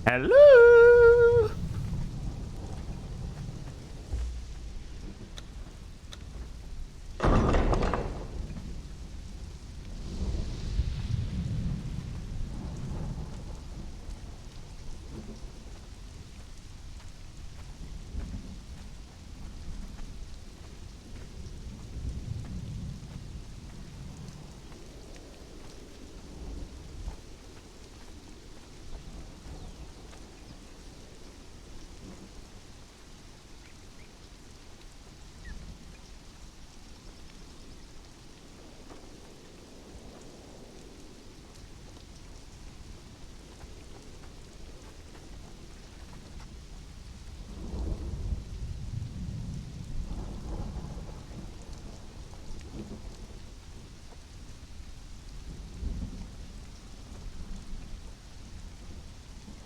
Hello?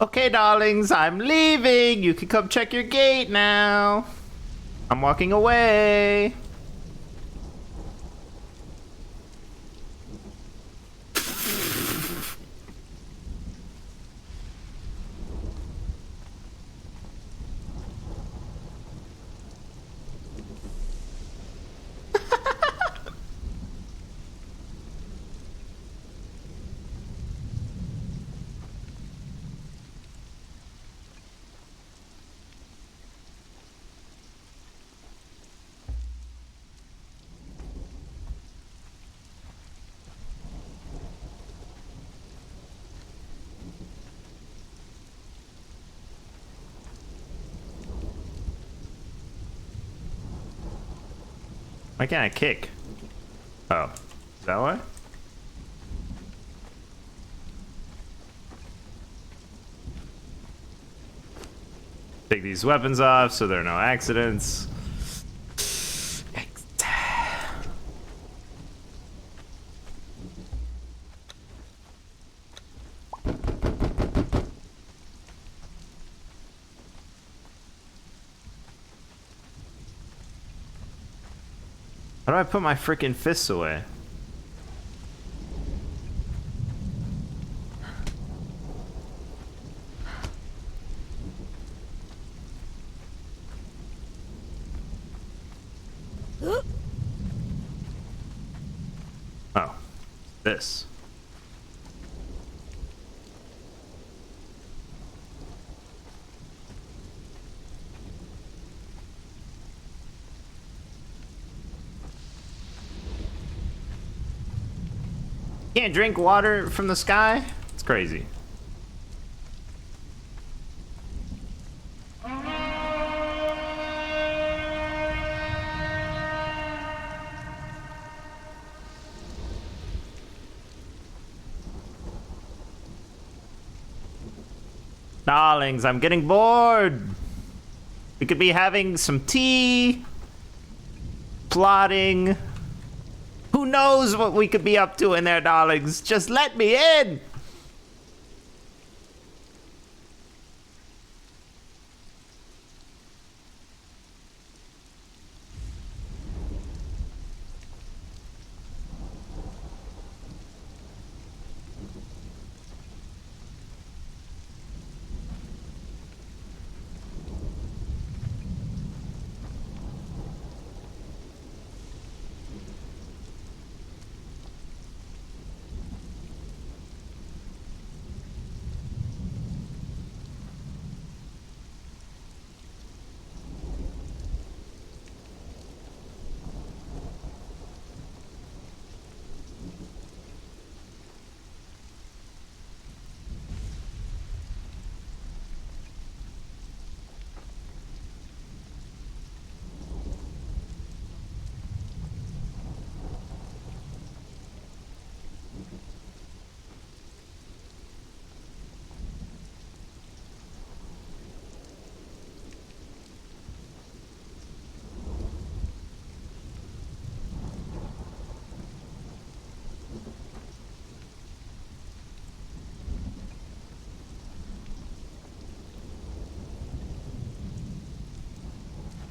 Okay, darlings, I'm leaving. You can come check your gate now. I'm walking away. Why can't I kick? Oh, is that why? Take these weapons off so there are no accidents. How do I put my freaking fists away? Oh, this. Can't drink water from the sky? It's crazy. Darlings, I'm getting bored. We could be having some tea, plotting. Who knows what we could be up to in there, darlings? Just let me in.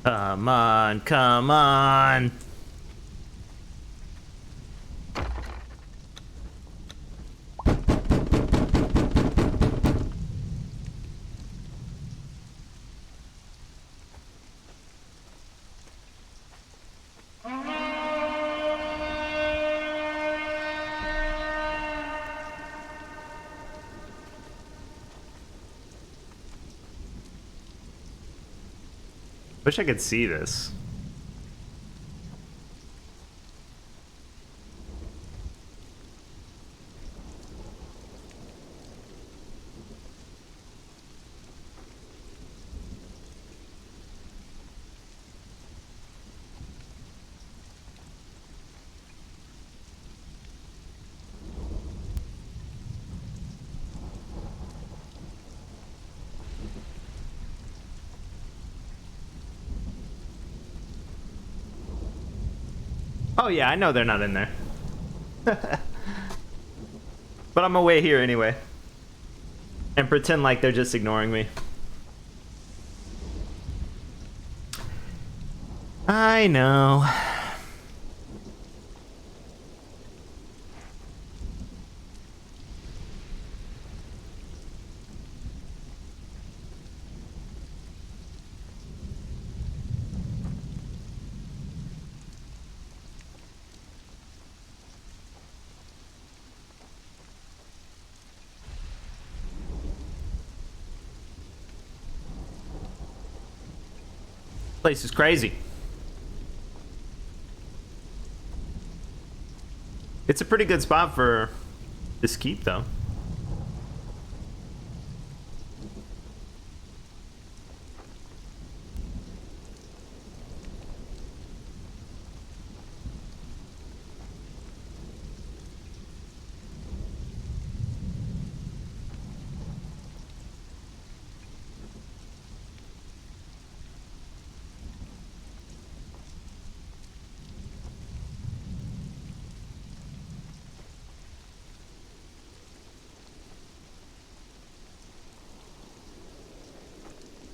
Come on, come on. Wish I could see this. Oh yeah, I know they're not in there. But I'm gonna wait here anyway. And pretend like they're just ignoring me. I know. Place is crazy. It's a pretty good spot for this keep, though.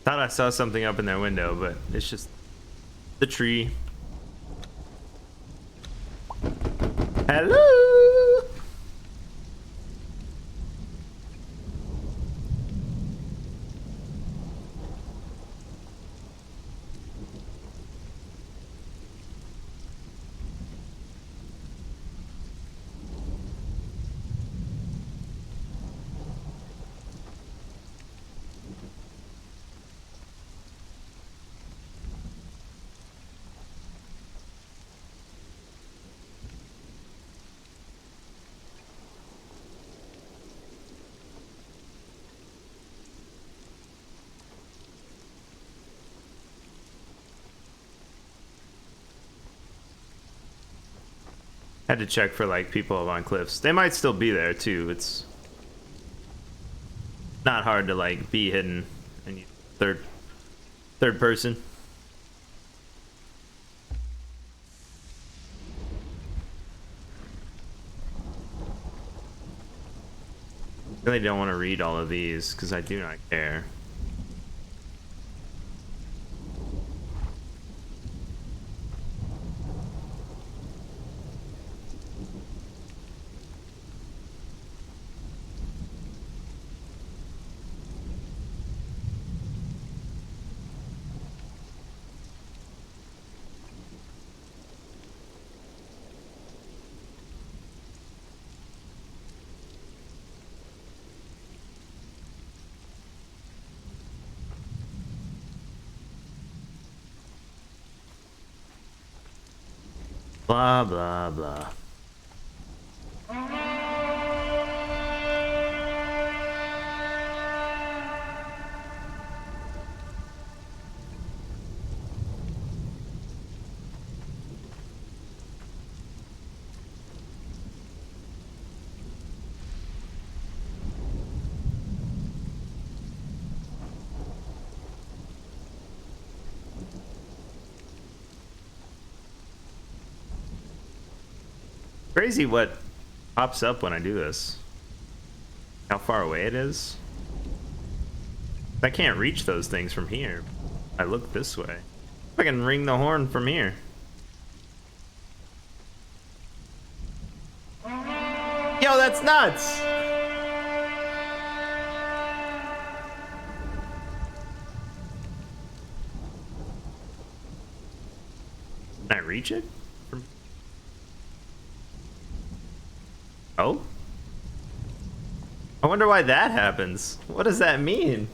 Thought I saw something up in their window, but it's just the tree. Hello. Had to check for like people up on cliffs. They might still be there too. It's not hard to like be hidden and you third person. Really don't want to read all of these because I do not care. Blah, blah, blah. Crazy what pops up when I do this. How far away it is. I can't reach those things from here. I look this way. I can ring the horn from here. Yo, that's nuts! Can I reach it? Oh? I wonder why that happens. What does that mean?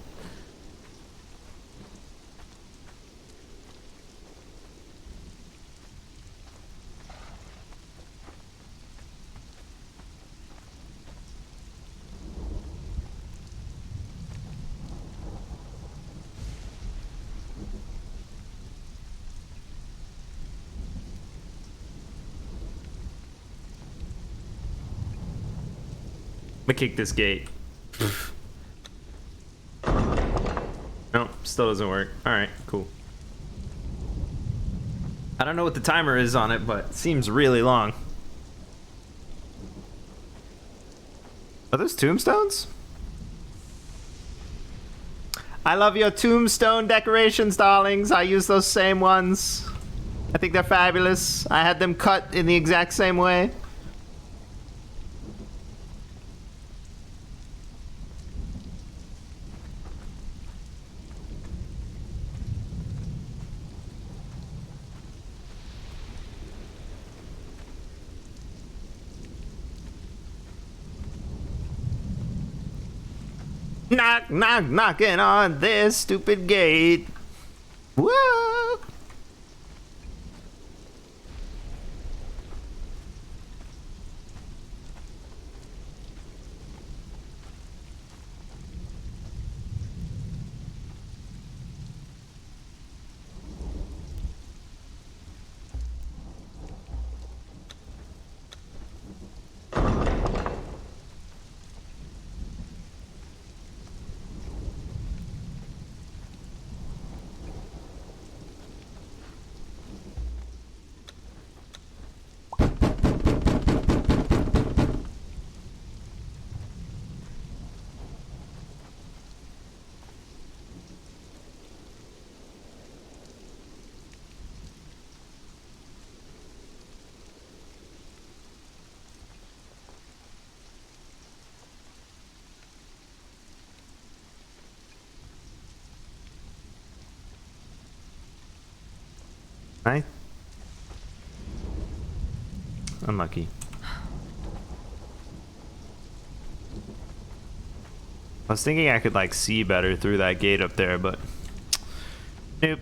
I'm gonna kick this gate. Nope, still doesn't work. Alright, cool. I don't know what the timer is on it, but it seems really long. Are those tombstones? I love your tombstone decorations, darlings. I use those same ones. I think they're fabulous. I had them cut in the exact same way. Knock, knock, knocking on this stupid gate. Whoa! I unlucky. I was thinking I could like see better through that gate up there, but nope.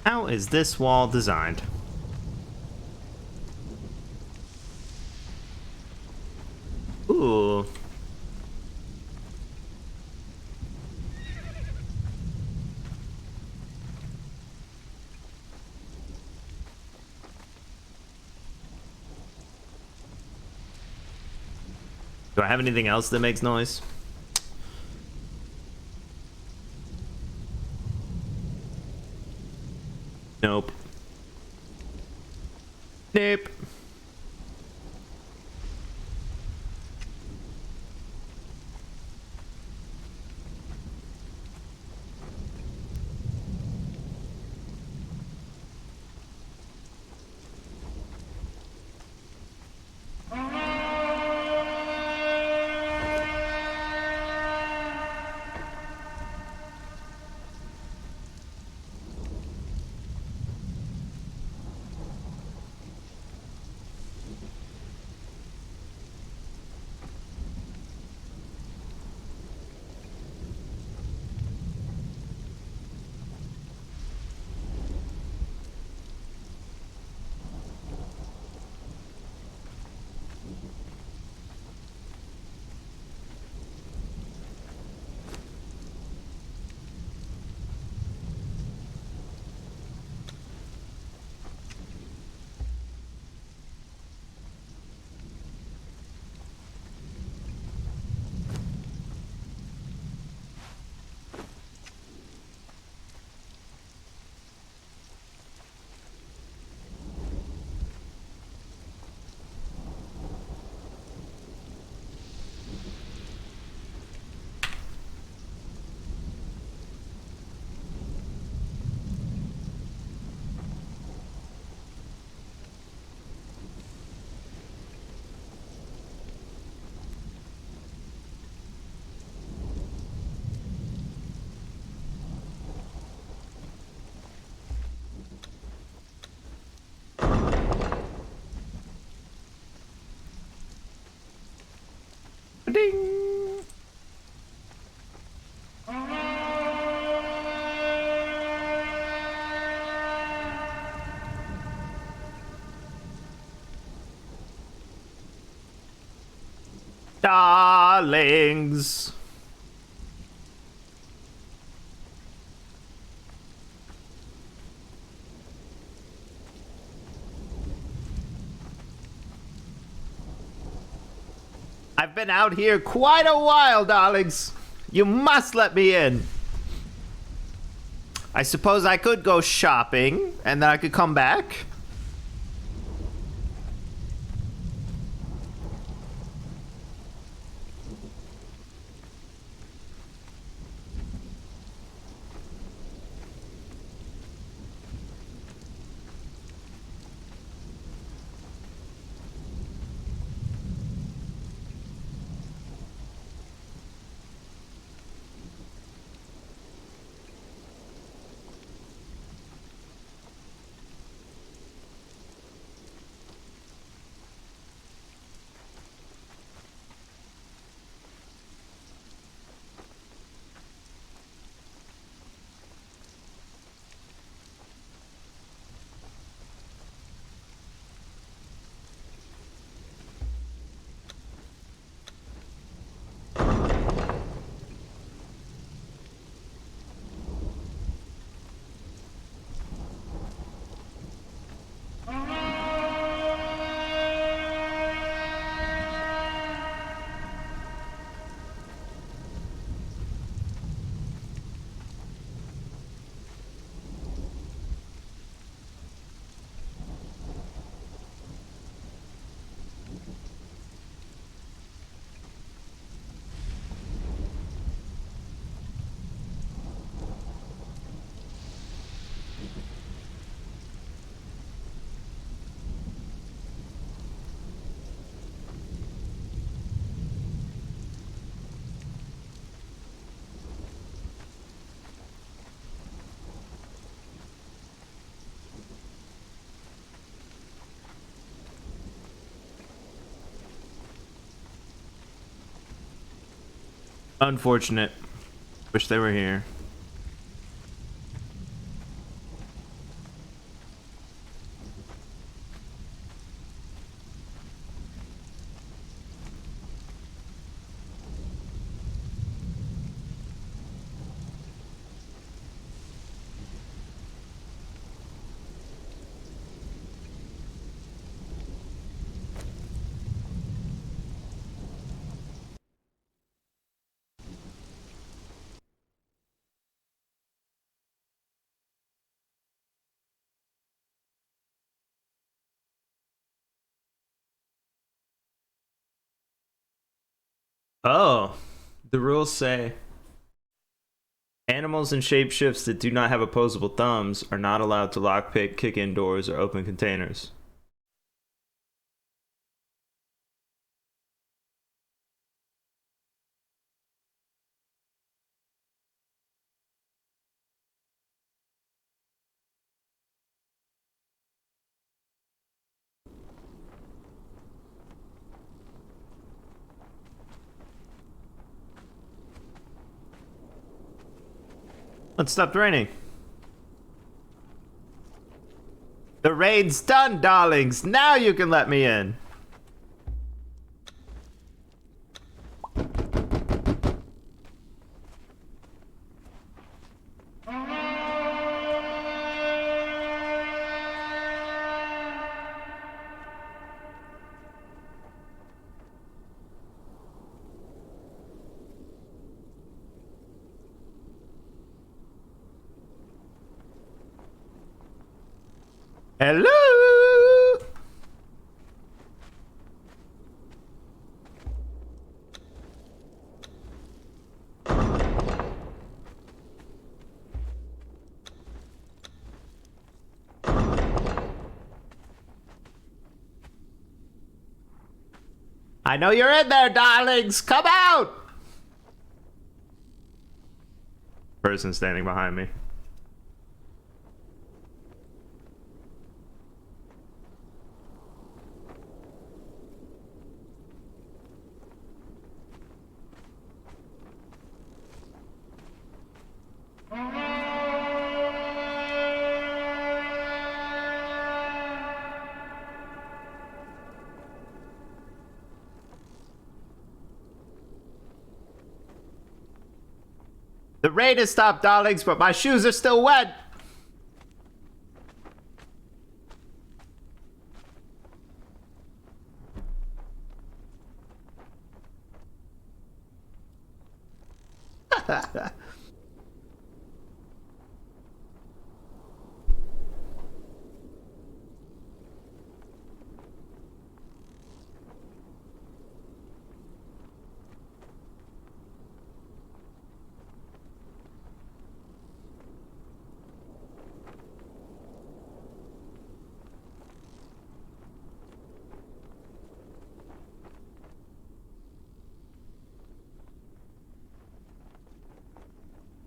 How is this wall designed? Ooh. Do I have anything else that makes noise? Nope. Nope. Ding. Darlings. I've been out here quite a while, darlings. You must let me in. I suppose I could go shopping and then I could come back. Unfortunate. Wish they were here. Oh, the rules say animals and shapeshifts that do not have opposable thumbs are not allowed to lockpick, kick in doors, or open containers. It stopped raining. The raid's done, darlings. Now you can let me in. Hello? I know you're in there, darlings. Come out! Person standing behind me. The rain has stopped, darlings, but my shoes are still wet.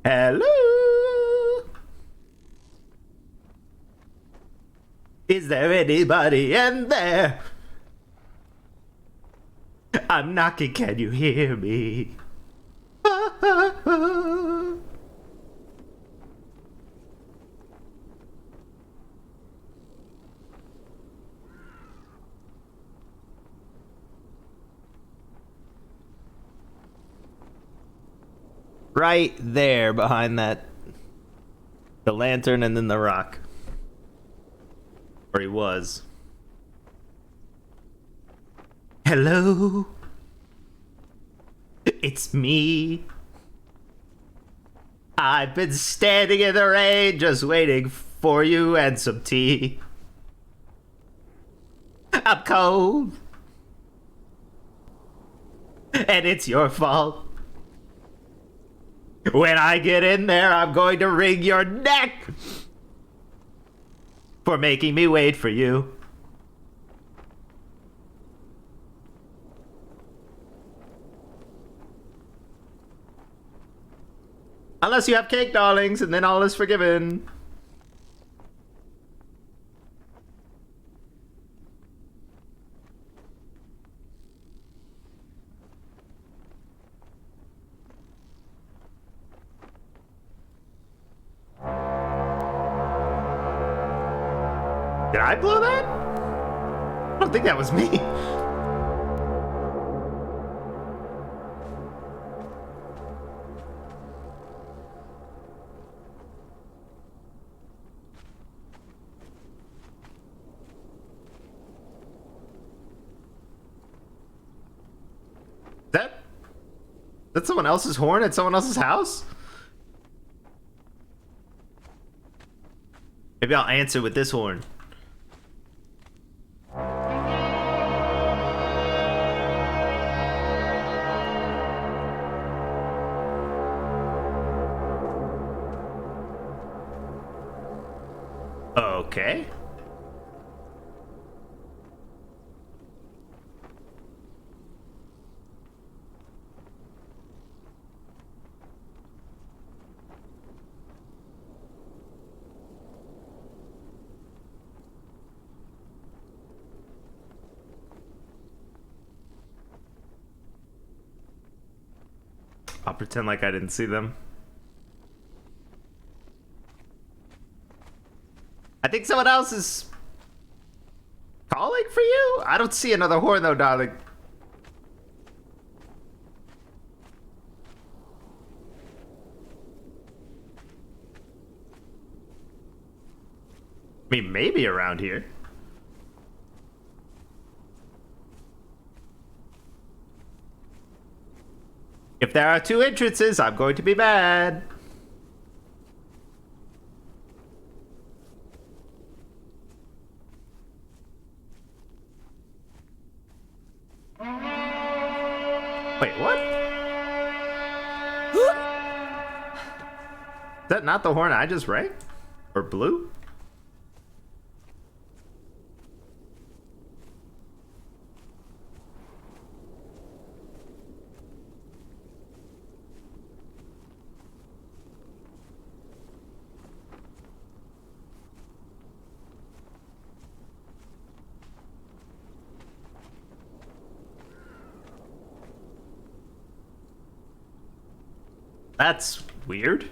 Hello? Is there anybody in there? I'm knocking, can you hear me? Right there behind that. The lantern and then the rock. Where he was. Hello? It's me. I've been standing in the rain just waiting for you and some tea. I'm cold. And it's your fault. When I get in there, I'm going to wring your neck for making me wait for you. Unless you have cake, darlings, and then all is forgiven. Did I blow that? I don't think that was me. That's someone else's horn at someone else's house? Maybe I'll answer with this horn. Okay. I'll pretend like I didn't see them. I think someone else is calling for you? I don't see another horn though, darling. I mean, maybe around here. If there are two entrances, I'm going to be mad. Wait, what? Is that not the horn I just rang? Or blew? That's weird.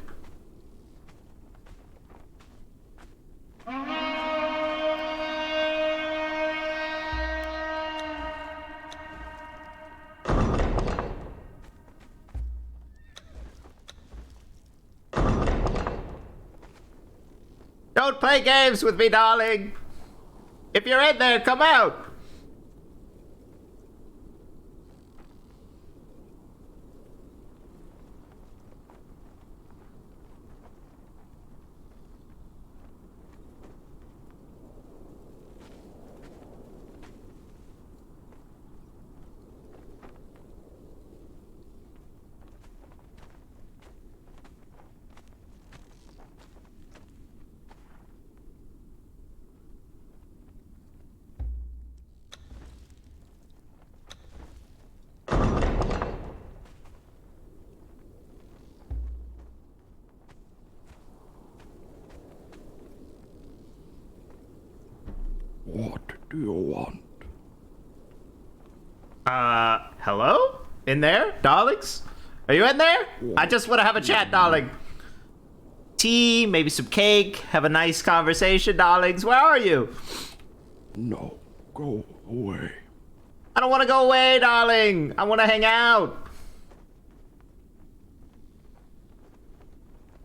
Don't play games with me, darling. If you're in there, come out. What do you want? Hello? In there, darlings? Are you in there? I just want to have a chat, darling. Tea, maybe some cake, have a nice conversation, darlings. Where are you? No, go away. I don't want to go away, darling. I want to hang out.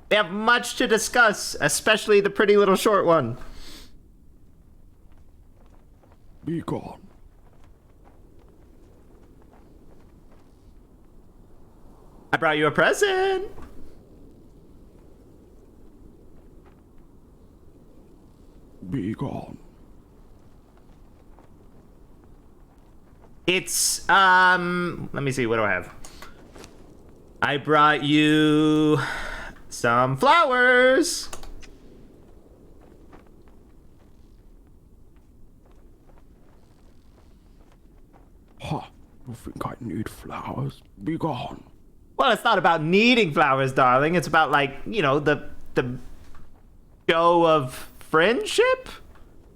We have much to discuss, especially the pretty little short one. Be gone. I brought you a present. Be gone. It's, let me see, what do I have? I brought you some flowers. Ha! You think I need flowers? Be gone. Well, it's not about needing flowers, darling. It's about, like, you know, the show of friendship,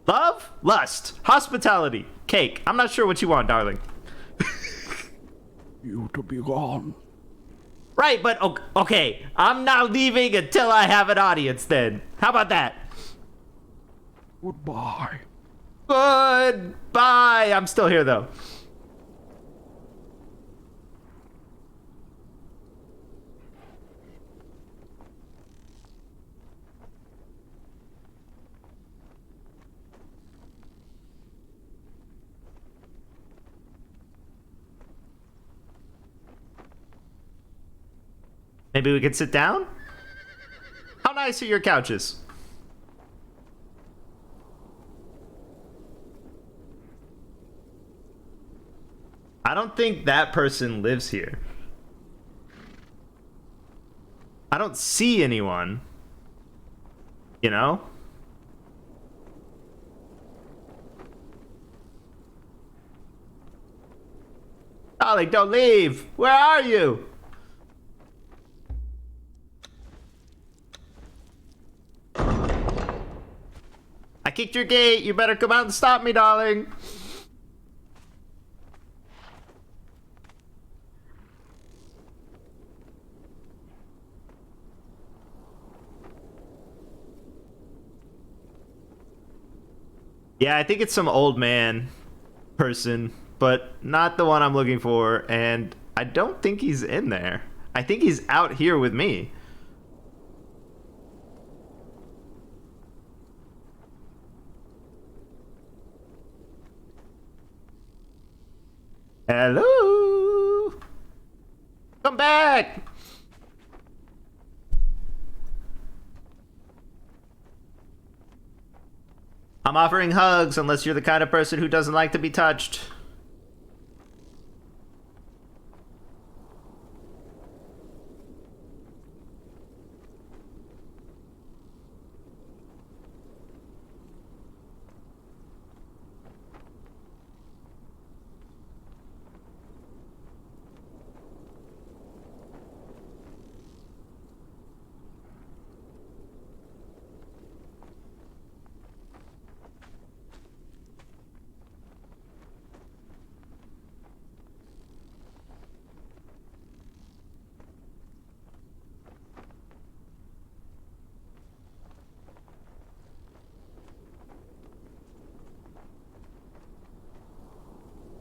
love, lust, hospitality, cake. I'm not sure what you want, darling. You to be gone. Right, but okay, I'm not leaving until I have an audience then. How about that? Goodbye. Goodbye. I'm still here though. Maybe we could sit down? How nice are your couches? I don't think that person lives here. I don't see anyone. You know? Darling, don't leave! Where are you? I kicked your gate. You better come out and stop me, darling. Yeah, I think it's some old man person, but not the one I'm looking for, and I don't think he's in there. I think he's out here with me. Hello? Come back! I'm offering hugs unless you're the kind of person who doesn't like to be touched.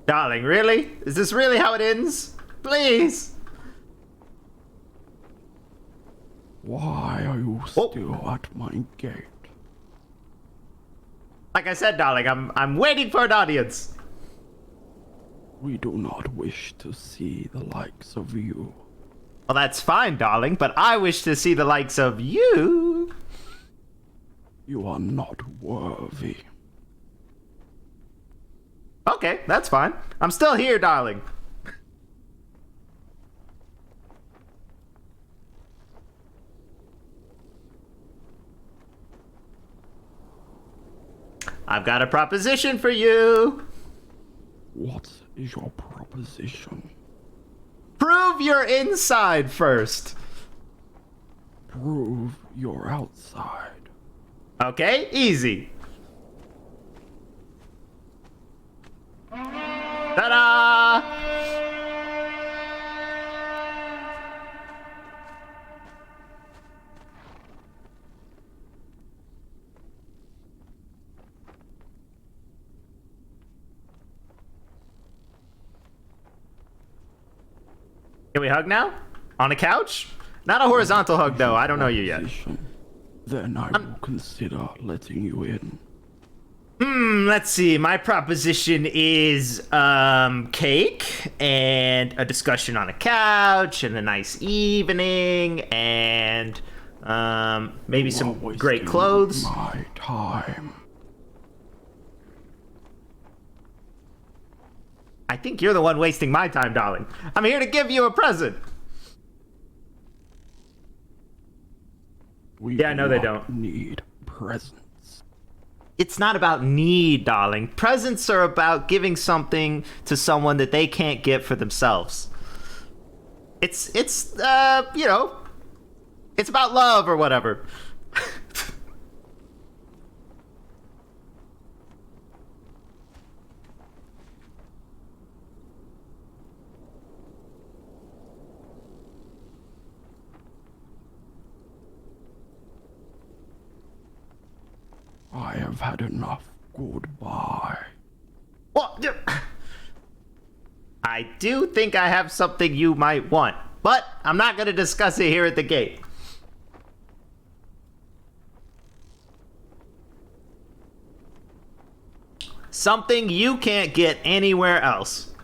Darling, really? Is this really how it ends? Please! Why are you still at my gate? Like I said, darling, I'm waiting for an audience. We do not wish to see the likes of you. Well, that's fine, darling, but I wish to see the likes of you. You are not worthy. Okay, that's fine. I'm still here, darling. I've got a proposition for you. What is your proposition? Prove you're inside first. Prove you're outside. Okay, easy. Ta-da! Can we hug now? On a couch? Not a horizontal hug, though. I don't know you yet. Then I will consider letting you in. Let's see. My proposition is cake and a discussion on a couch and a nice evening and maybe some great clothes. My time. I think you're the one wasting my time, darling. I'm here to give you a present. Yeah, I know they don't need presents. It's not about need, darling. Presents are about giving something to someone that they can't get for themselves. It's you know, it's about love or whatever. I have had enough. Goodbye. Well, I do think I have something you might want, but I'm not going to discuss it here at the gate. Something you can't get anywhere else.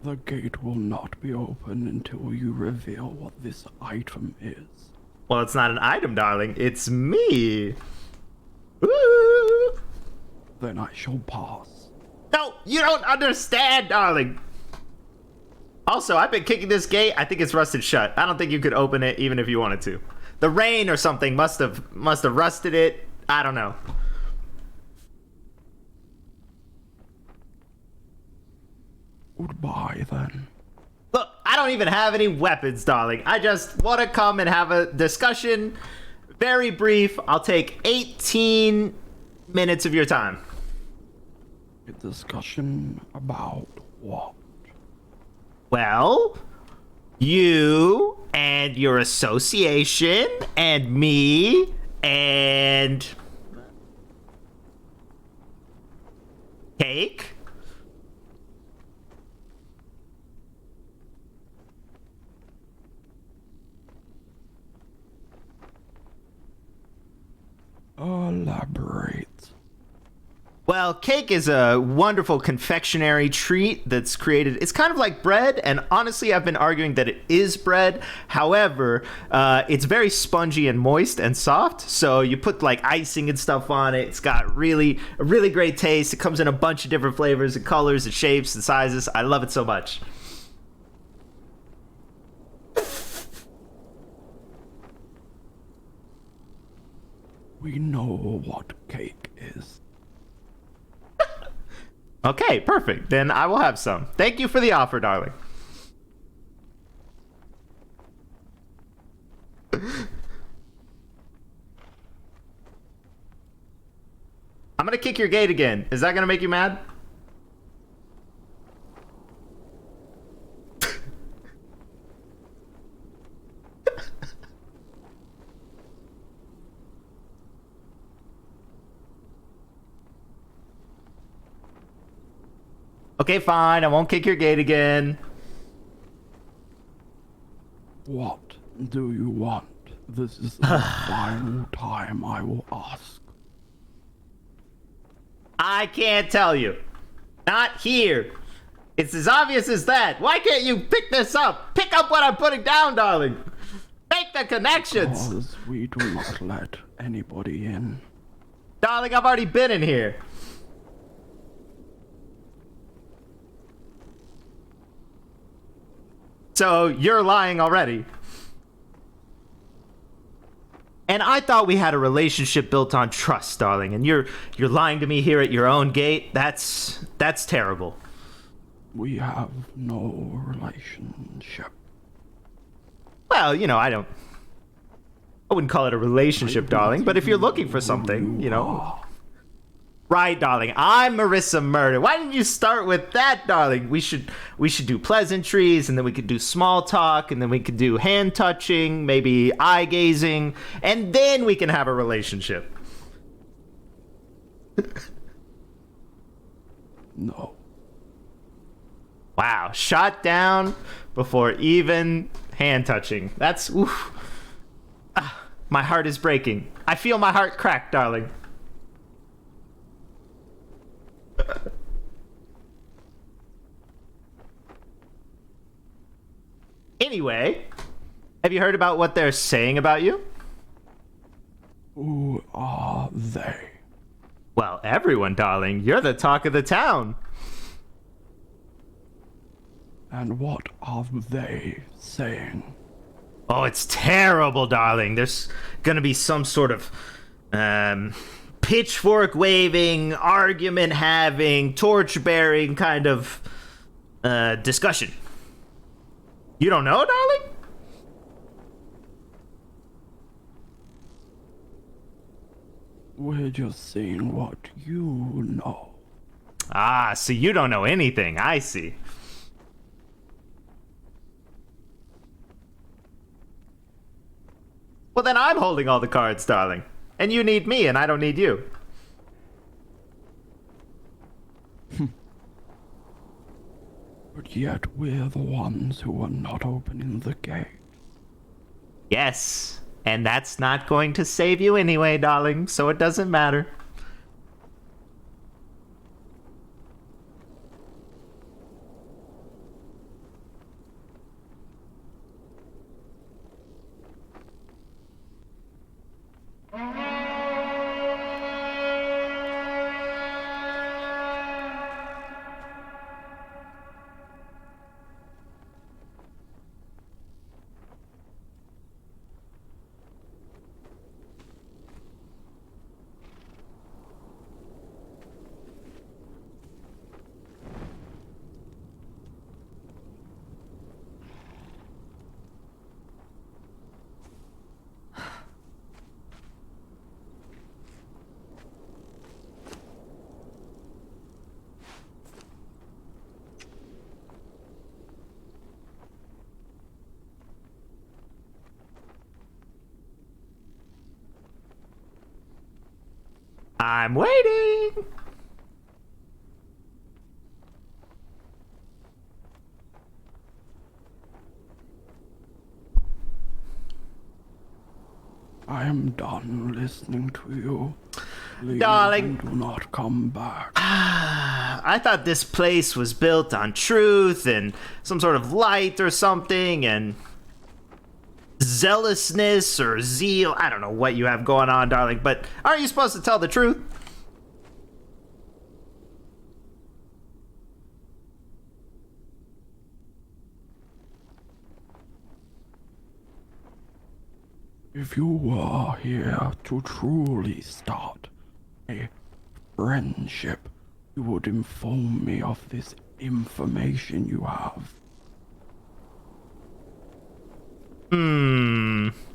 The gate will not be open until you reveal what this item is. Well, it's not an item, darling. It's me. Ooh. Then I shall pass. No, you don't understand, darling. Also, I've been kicking this gate. I think it's rusted shut. I don't think you could open it even if you wanted to. The rain or something must have rusted it. I don't know. Goodbye, then. Look, I don't even have any weapons, darling. I just want to come and have a discussion. Very brief. I'll take 18 minutes of your time. A discussion about what? Well, you and your association and me and Cake. Elaborate. Well, cake is a wonderful confectionery treat that's created. It's kind of like bread, and honestly, I've been arguing that it is bread. However, it's very spongy and moist and soft, so you put like icing and stuff on it. It's got a really great taste. It comes in a bunch of different flavors and colors and shapes and sizes. I love it so much. We know what cake is. Okay, perfect. Then I will have some. Thank you for the offer, darling. I'm gonna kick your gate again. Is that gonna make you mad? Okay, fine. I won't kick your gate again. What do you want? This is the final time I will ask. I can't tell you. Not here. It's as obvious as that. Why can't you pick this up? Pick up what I'm putting down, darling. Make the connections. Because we do not let anybody in. Darling, I've already been in here. So you're lying already. And I thought we had a relationship built on trust, darling, and you're lying to me here at your own gate. That's terrible. We have no relationship. Well, you know, I wouldn't call it a relationship, darling, but if you're looking for something, you know. Right, darling. I'm Marissa Murder. Why didn't you start with that, darling? We should do pleasantries, and then we could do small talk, and then we could do hand touching, maybe eye gazing, and then we can have a relationship. No. Wow, shot down before even hand touching. That's oof. Ah, my heart is breaking. I feel my heart crack, darling. Anyway, have you heard about what they're saying about you? Who are they? Well, everyone, darling. You're the talk of the town. And what are they saying? Oh, it's terrible, darling. There's gonna be some sort of pitchfork waving, argument having, torch bearing kind of discussion. You don't know, darling? We're just saying what you know. Ah, so you don't know anything. I see. Well, then I'm holding all the cards, darling. And you need me, and I don't need you. But yet we're the ones who are not opening the gate. Yes, and that's not going to save you anyway, darling, so it doesn't matter. I'm waiting. I am done listening to you. Please Darling. do not come back. I thought this place was built on truth and some sort of light or something and zealousness or zeal. I don't know what you have going on, darling, but aren't you supposed to tell the truth? If you were here to truly start a friendship, you would inform me of this information you have.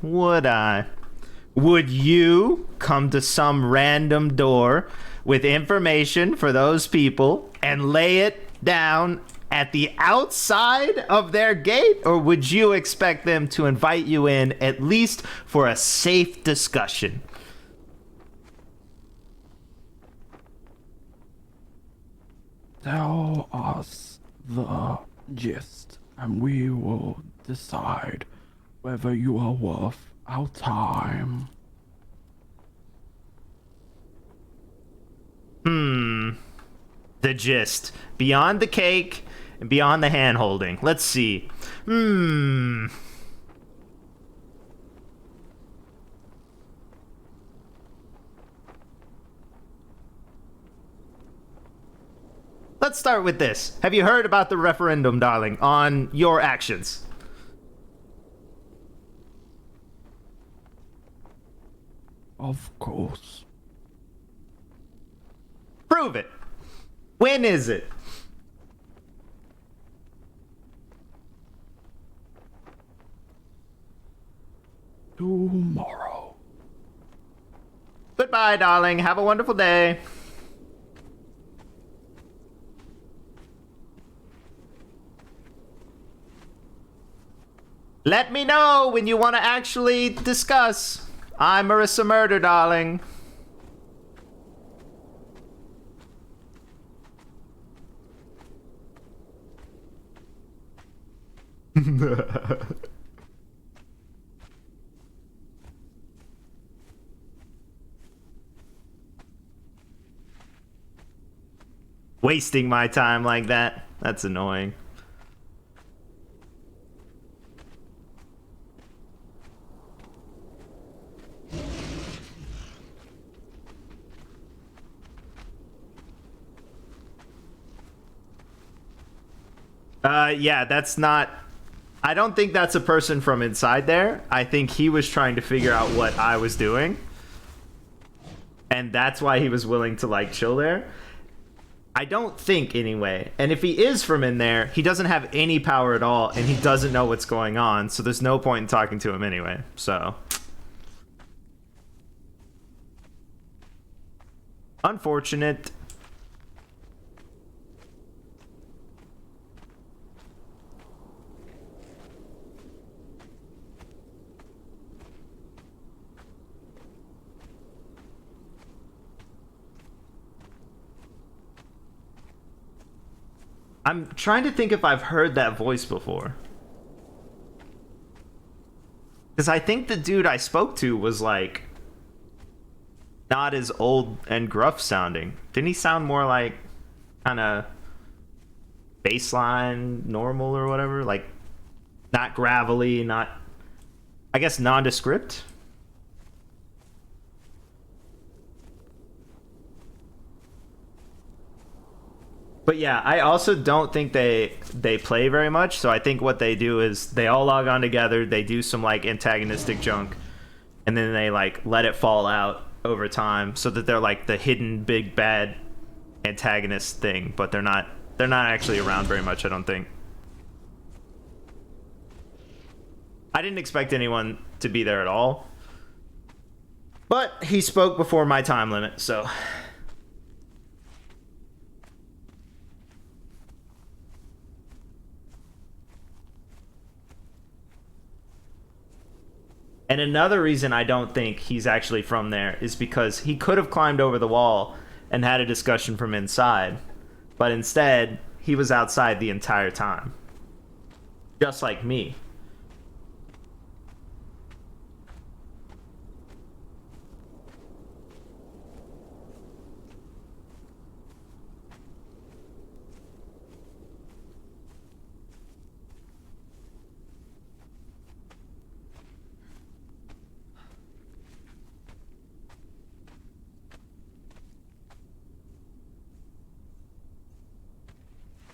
Would I? Would you come to some random door with information for those people and lay it down at the outside of their gate? Or would you expect them to invite you in at least for a safe discussion? Tell us the gist, and we will decide whether you are worth our time. The gist. Beyond the cake and beyond the hand holding. Let's see. Let's start with this. Have you heard about the referendum, darling, on your actions? Of course. Prove it. When is it? Tomorrow. Goodbye, darling. Have a wonderful day. Let me know when you want to actually discuss. I'm Marissa Murder, darling. Wasting my time like that. That's annoying. Yeah, that's not... I don't think that's a person from inside there. I think he was trying to figure out what I was doing. And that's why he was willing to, like, chill there. I don't think, anyway. And if he is from in there, he doesn't have any power at all, and he doesn't know what's going on, so there's no point in talking to him anyway. So... unfortunate. I'm trying to think if I've heard that voice before. Because I think the dude I spoke to was like not as old and gruff sounding. Didn't he sound more like kind of baseline normal or whatever? Like not gravelly, not, I guess, nondescript? But yeah, I also don't think they play very much. So I think what they do is they all log on together, they do some like antagonistic junk, and then they like let it fall out over time so that they're like the hidden big bad antagonist thing, but they're not actually around very much, I don't think. I didn't expect anyone to be there at all. But he spoke before my time limit, so and another reason I don't think he's actually from there is because he could have climbed over the wall and had a discussion from inside, but instead, he was outside the entire time. Just like me.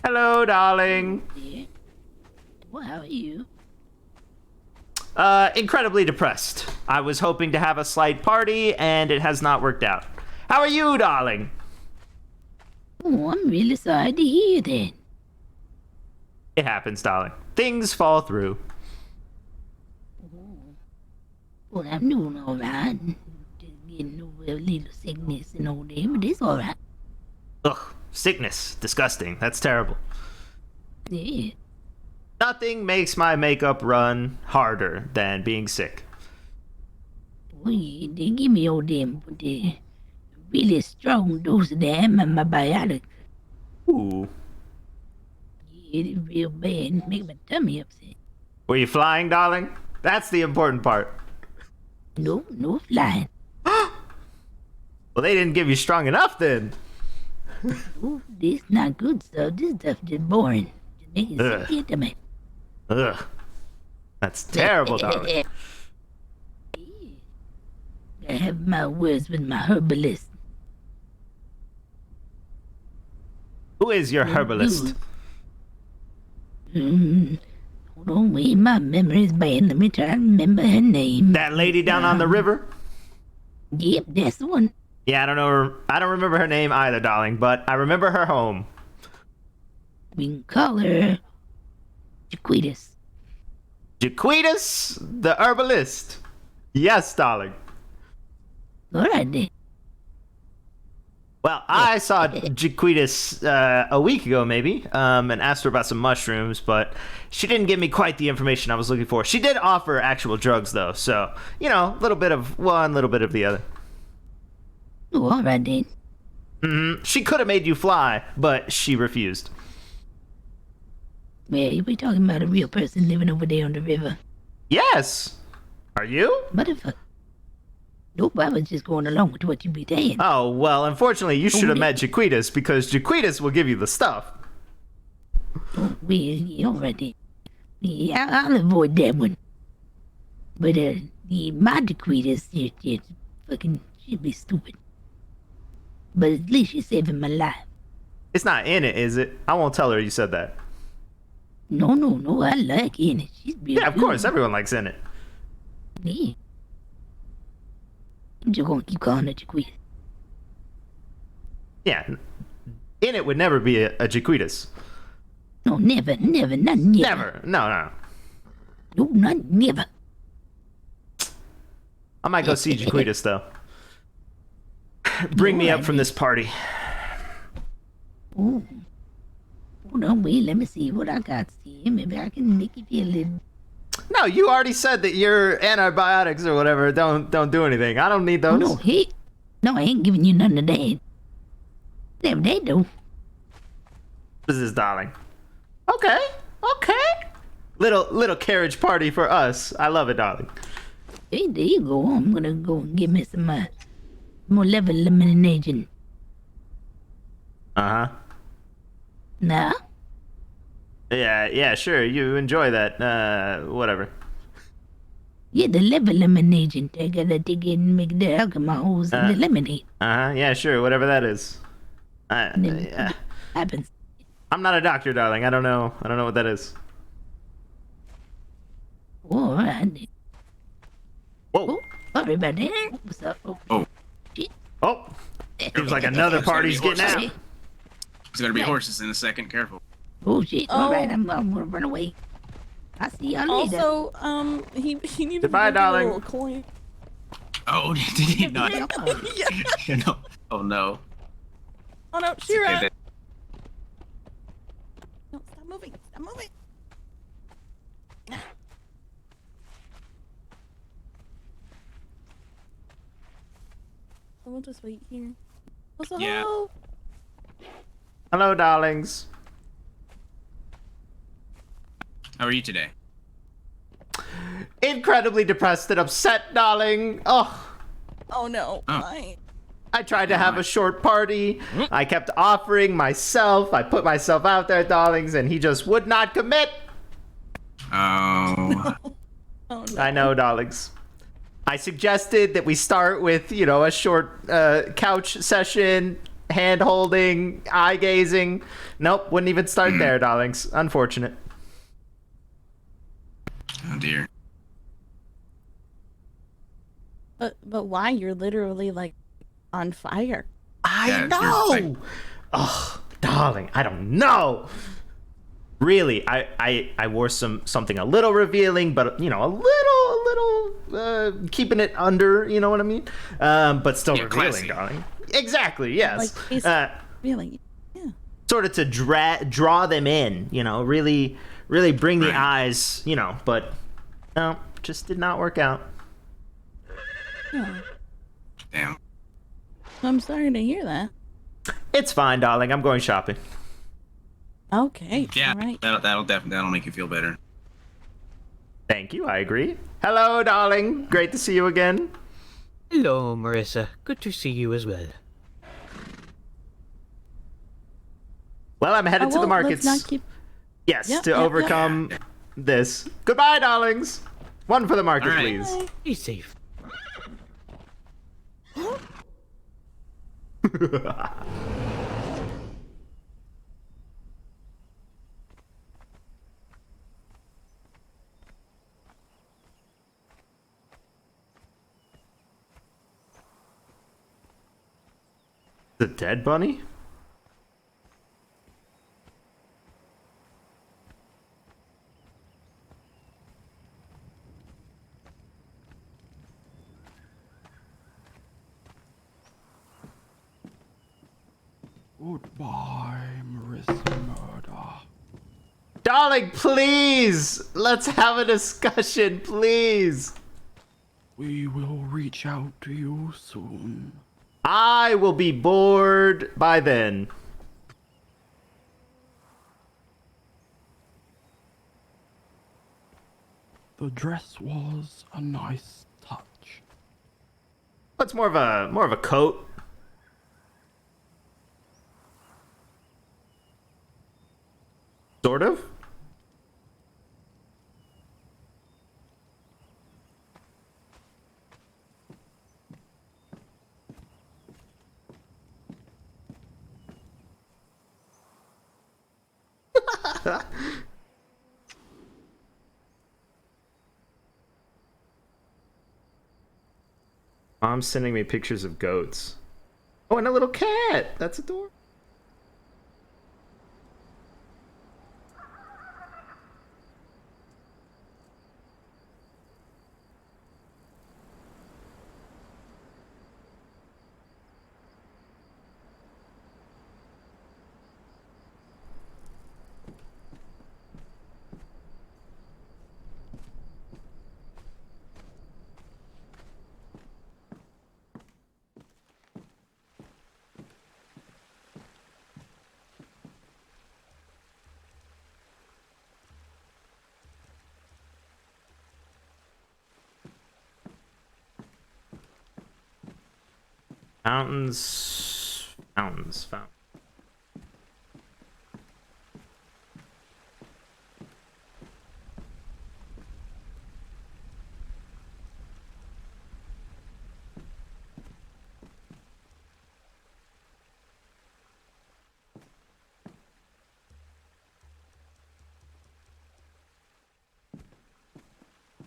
Hello, darling. Yeah. Well, how are you? Incredibly depressed. I was hoping to have a slight party, and it has not worked out. How are you, darling? Oh, I'm really sorry to hear that. It happens, darling. Things fall through. Well, I'm doing all right. Just getting over a little sickness and all that, but it's all right. Ugh, sickness. Disgusting. That's terrible. Yeah. Nothing makes my makeup run harder than being sick. Well, yeah, they give me all them, but really strong dose of them and my biotic. Ooh. Yeah, it's real bad. Make my tummy upset. Were you flying, darling? That's the important part. No flying. Well, they didn't give you strong enough then. Oh, this not good stuff. This stuff just boring. Just make it Ugh. sick to me. Ugh. That's terrible, darling. I have my words with my herbalist. Who is your herbalist? Hold on, wait, my memory's bad. Let me try to remember her name. That lady down on the river? Yep, that's the one. Yeah, I don't know her. I don't remember her name either, darling, but I remember her home. We can call her Jaquitas. Jaquitas, the herbalist. Yes, darling. All right then. Well, I saw Jaquitas a week ago, maybe, and asked her about some mushrooms, but she didn't give me quite the information I was looking for. She did offer actual drugs, though, so, you know, a little bit of one, little bit of the other. Oh, all right then. She could have made you fly, but she refused. Well, we talking about a real person living over there on the river. Yes. Are you? Motherfucker. Nope, I was just going along with what you be saying. Oh, well, unfortunately, you should have met Jaquitas, because Jaquitas will give you the stuff. Oh, well, yeah, all right then. Yeah, I'll avoid that one. But, my Jaquitas, just fucking, she'd be stupid. But at least she's saving my life. It's not in it, is it? I won't tell her you said that. No, I like it. She's real Yeah, of good. course, everyone likes in it. Yeah. I'm just gonna keep calling her Jaquita. Yeah. In it would never be a Jaquitas. No, never, not never. Never. No. No, not never. I might go see Jaquitas, though. Bring me up from this party. Ooh. Hold on, wait, let me see what I got to see. Maybe I can make you feel a little... No, you already said that your antibiotics or whatever don't do anything. I don't need those. No, hey. No, I ain't giving you none of that. Damn, they do. What is this, darling? Okay. Okay. Little carriage party for us. I love it, darling. Hey, there you go. I'm gonna go and get me some more lemonade. Uh-huh. Nah. Yeah, sure. You enjoy that. Whatever. Yeah, the lemonade. I gotta take it and make the alcohols in the lemonade. Uh-huh. Yeah, sure. Whatever that is. And then Yeah. what happens? I'm not a doctor, darling. I don't know what that is. Oh, alright. Whoa. Oh, sorry about that. What's up? Oh. Shit. Oh. Seems like another party's getting out. Hey. There's gonna be horses in a second. Careful. Oh shit! Oh. All right, I'm gonna run away. I'll see y'all later. Also, he needed Goodbye, to give darling. a little coin. Oh, did he not? Yeah. No. Oh no. Oh no, Shira! Okay, No, stop moving! Stop moving! We'll just wait here. Also, Yeah. hello. Hello, darlings. How are you today? Incredibly depressed and upset, darling. Oh. Oh no, Oh. why? I tried to have a short party. I kept offering myself. I put myself out there, darlings, and he just would not commit. Oh. Oh no. I know, darlings. I suggested that we start with, a short couch session, hand holding, eye gazing. Nope, wouldn't even start there, darlings. Unfortunate. Oh dear. But why? You're literally like on fire. I Yeah, you're know. like- Oh, darling, I don't know. Really, I wore something a little revealing, but a little keeping it under. You know what I mean? But still Yeah, revealing, classy. darling. Exactly. Yes. Like, it's really. Yeah. Sort of to draw them in. Really bring the Right. eyes. But no, just did not work out. Oh. Damn. I'm sorry to hear that. It's fine, darling. I'm going shopping. Okay. Yeah. All right. That'll make you feel better. Thank you. I agree. Hello, darling. Great to see you again. Hello, Marissa. Good to see you as well. Well, I'm headed to the Let's markets. not keep. Yes, Yep, to yep, overcome this. Goodbye, darlings. One for the market, All right. please. Be safe. The dead bunny? Goodbye, Marissa Murder. Darling, please! Let's have a discussion, please! We will reach out to you soon. I will be bored by then. The dress was a nice touch. What's more of a coat? Sort of? Mom's sending me pictures of goats. Oh, and a little cat. That's adorable. Fountains. Fountains. Fountains.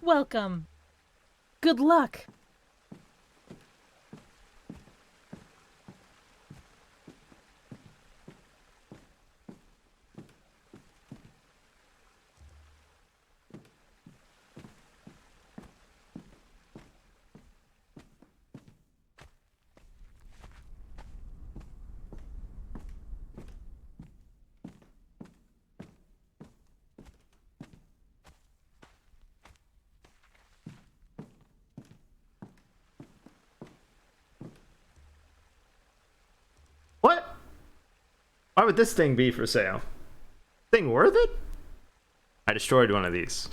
Welcome. Good luck. What? Why would this thing be for sale? Thing worth it? I destroyed one of these.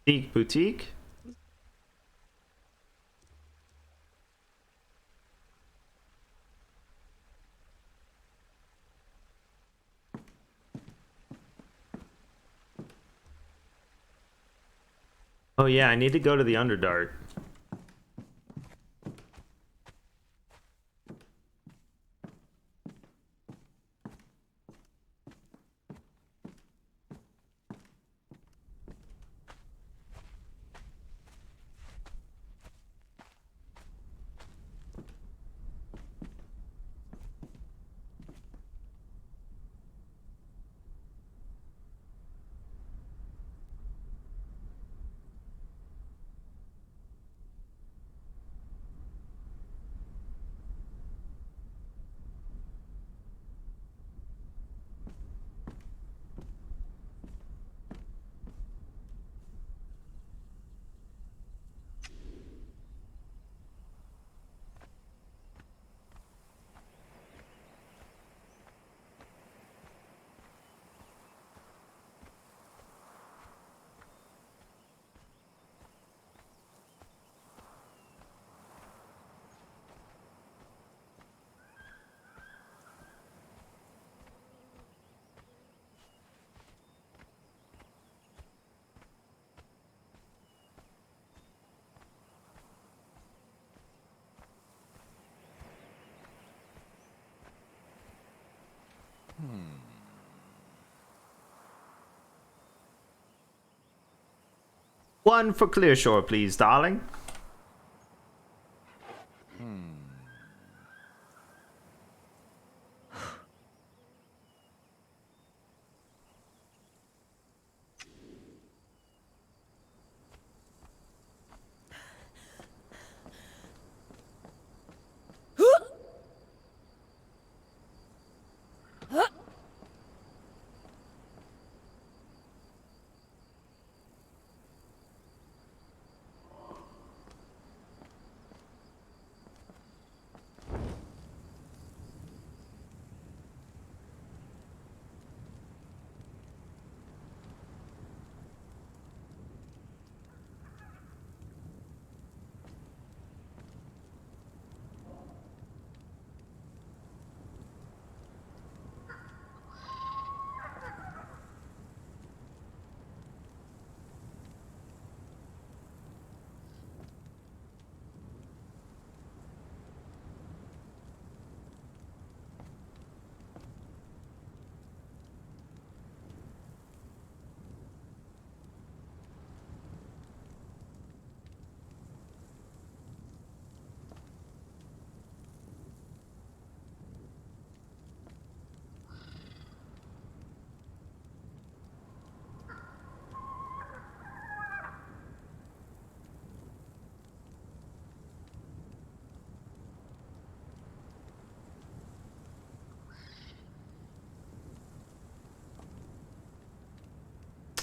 Boutique? Oh yeah, I need to go to the Underdark. One for Clearshore, please, darling.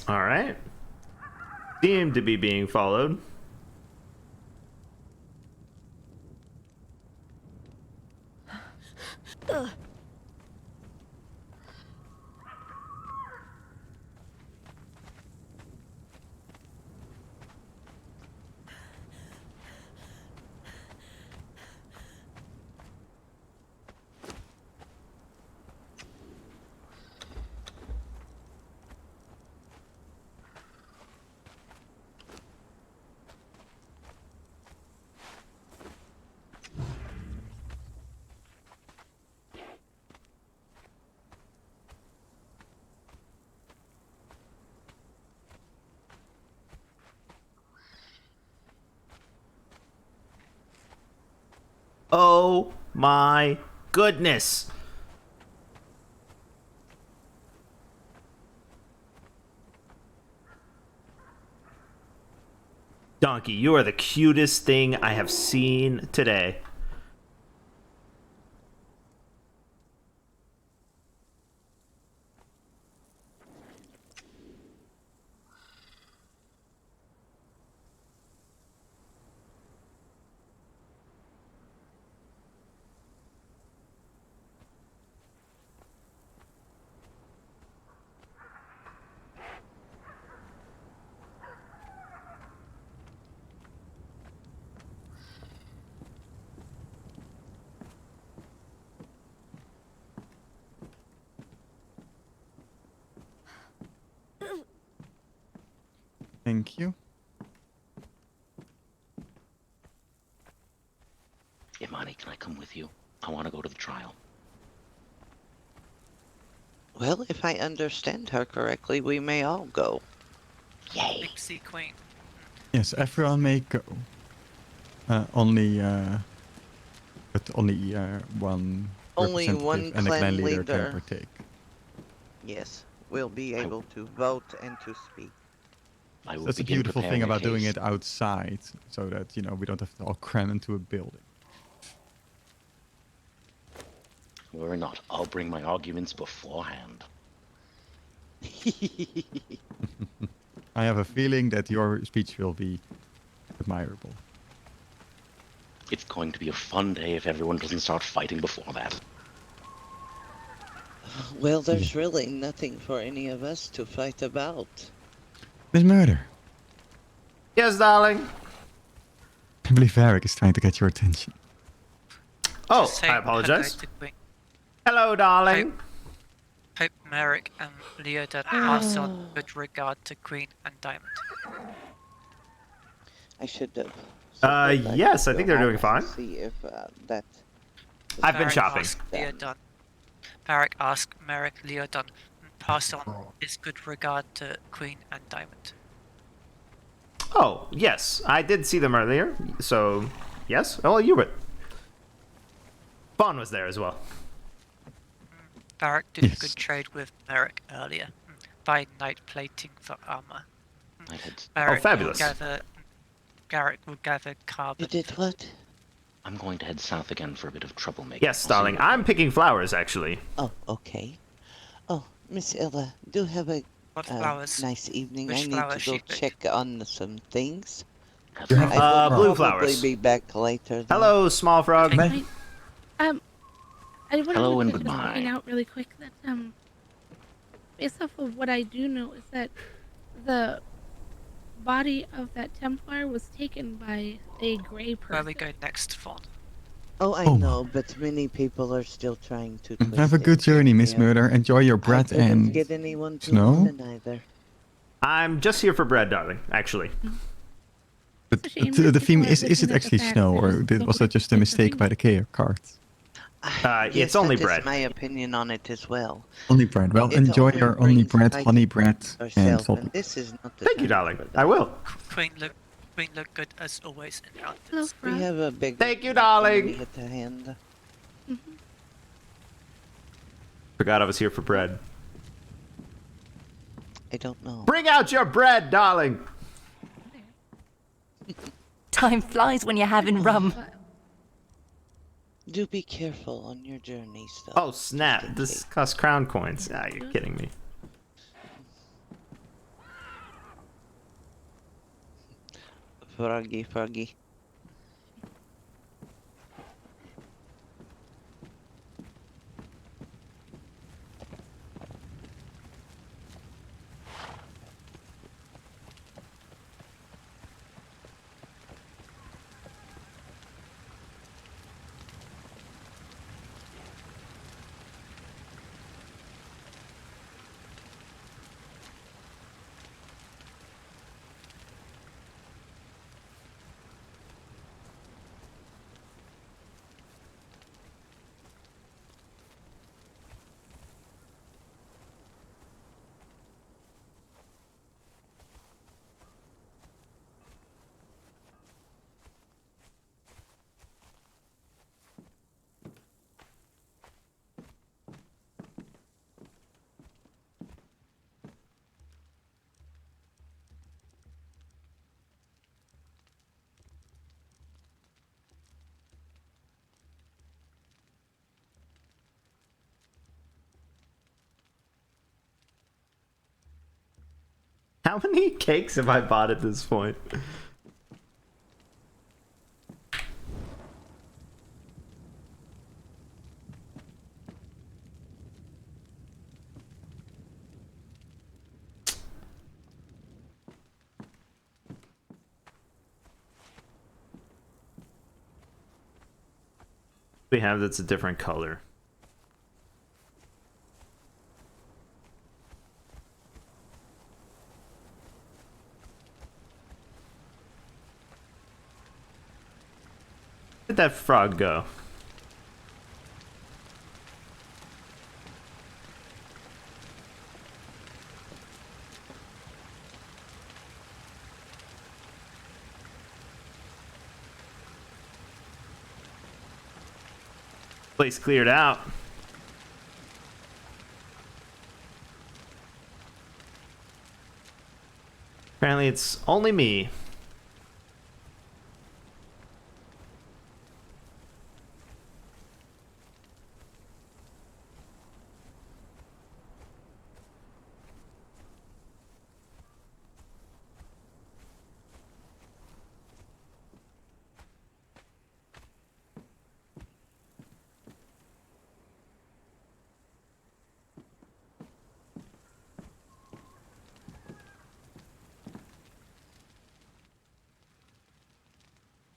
All right. Seem to be being followed. Oh my goodness. Donkey, you are the cutest thing I have seen today. Thank you. Imani, can I come with you? I want to go to the trial. Well, if I understand her correctly, we may all go. Yay! Pixie Queen. Yes, everyone may go. Only one Only representative one and a clan clan leader can leader. partake. Yes, we'll be able to vote and to speak. I will That's a begin beautiful thing preparing a about doing case. it outside, so that we don't have to all cram into a building. Worry not. I'll bring my arguments beforehand. I have a feeling that your speech will be admirable. It's going to be a fun day if everyone doesn't start fighting before that. Well, there's really nothing for any of us to fight about. Miss Murder, Yes, darling. I believe Varric is trying to get your attention. Oh, Just say I apologize. hello to Queen. Hello, darling. Hope Merrick and Leodan pass on good regard to Queen and Diamond. I should have. Yes, I think they're doing fine. See if that. I've been Varric shopping. asked Leodan. Varric asked Merrick Leodan and pass on his good regard to Queen and Diamond. Oh, yes. I did see them earlier. So, yes. Oh, you were. Vaughn was there as well. Varric did Yes. a good trade with Merrick earlier, buying knight plating for armor. I had. Merrick fabulous. Garrick will gather carbon. You did what? I'm going to head south again for a bit of troublemaking. Yes, darling. I'm picking flowers, actually. Oh, okay. Oh, Miss Ella, do have a What flowers? nice evening. Which I need flowers to she go picked? check on some things. Have fun. I will blue probably flowers. be back later. Though. Hello, small frog. Take- I wanted Hello and to just goodbye. point out really quick that based off of what I do know is that the body of that Templar was taken by a gray person. Where we go next, Fawn? Oh, I Oh. know, but many people are still trying to. Have a twist good it. journey, Miss Yeah. Murder. Enjoy your I bread didn't and get anyone to snow? listen either. I'm just here for bread, darling, actually. But It's a shame the that theme people is aren't it looking at the actually fact snow, that or it's was that just a it's mistake by the cards? It's Yes, only that is bread. my opinion on it as well. Only bread. Well, It enjoy only your only brings bread, fight honey bread, and Ourselves, salt. and this is not the Thank you, time darling. for I that. will. Queen look good as always in Hello, outfits. We Frog. have a big. Thank you, darling. At the hand. Forgot I was here for bread. I don't know. Bring out your bread, darling. Time flies when you're having rum. Do be careful on your journeys, though. Oh, snap. This costs crown coins. Ah, you're kidding me. Froggy. How many cakes have I bought at this point? We have that's a different color. Where'd that frog go? Place cleared out. Apparently it's only me.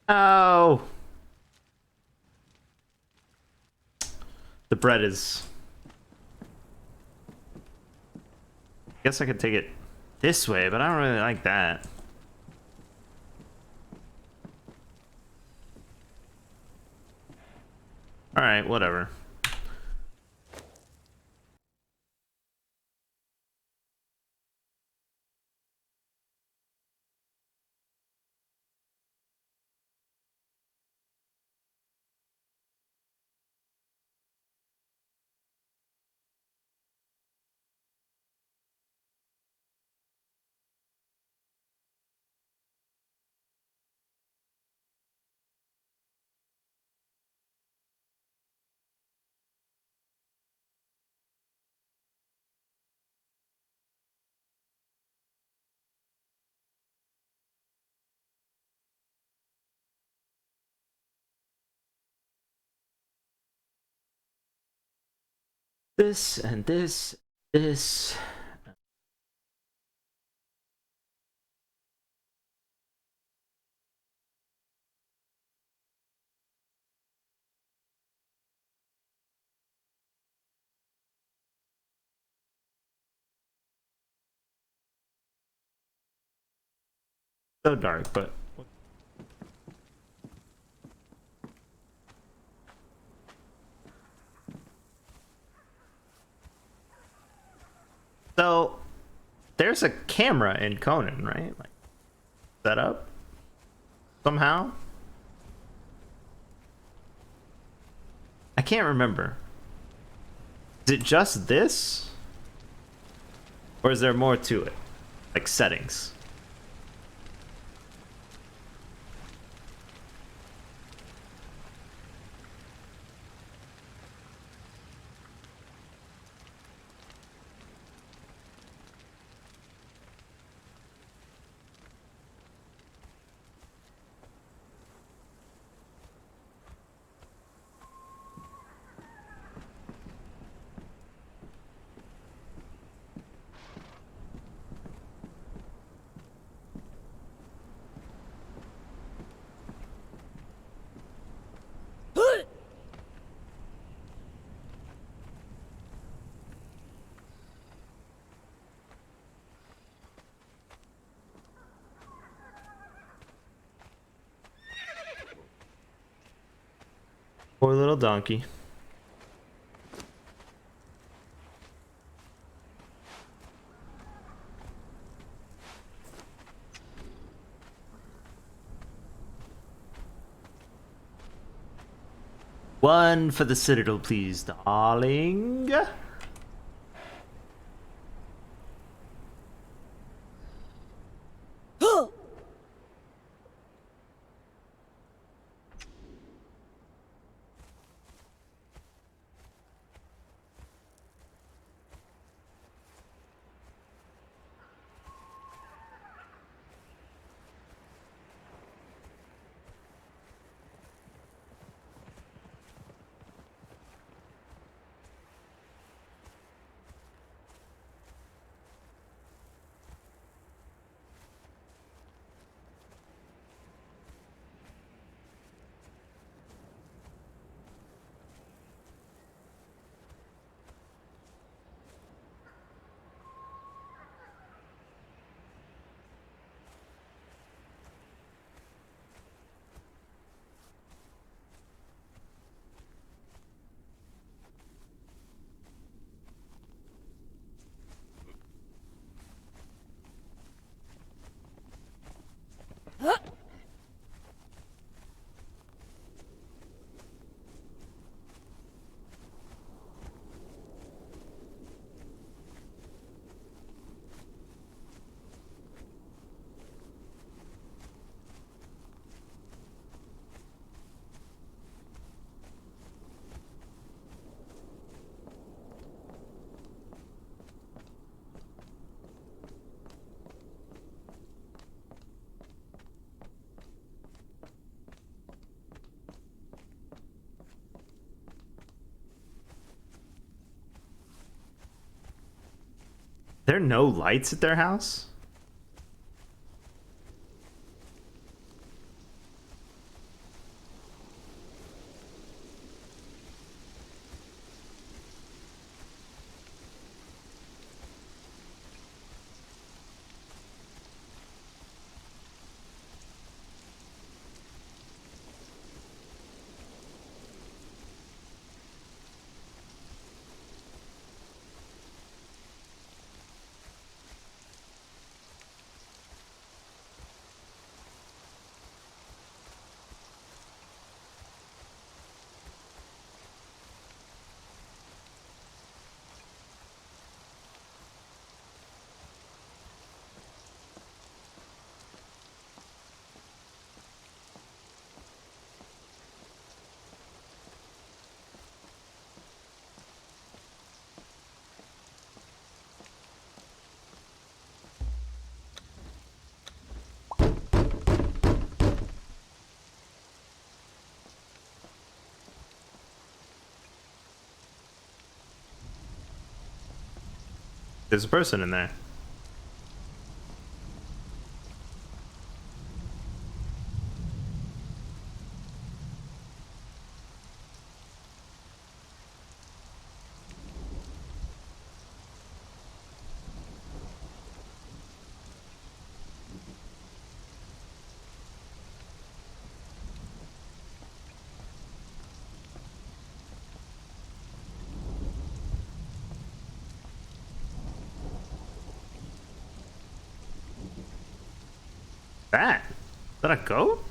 Oh. The bread is... I guess I could take it this way, but I don't really like that. Alright, whatever. This and this, this. So dark, but... So, there's a camera in Conan, right? Like, set up? Somehow? I can't remember. Is it just this? Or is there more to it? Like settings? Poor little donkey. One for the Citadel, please, darling. There are no lights at their house? There's a person in there. That? Is that a goat?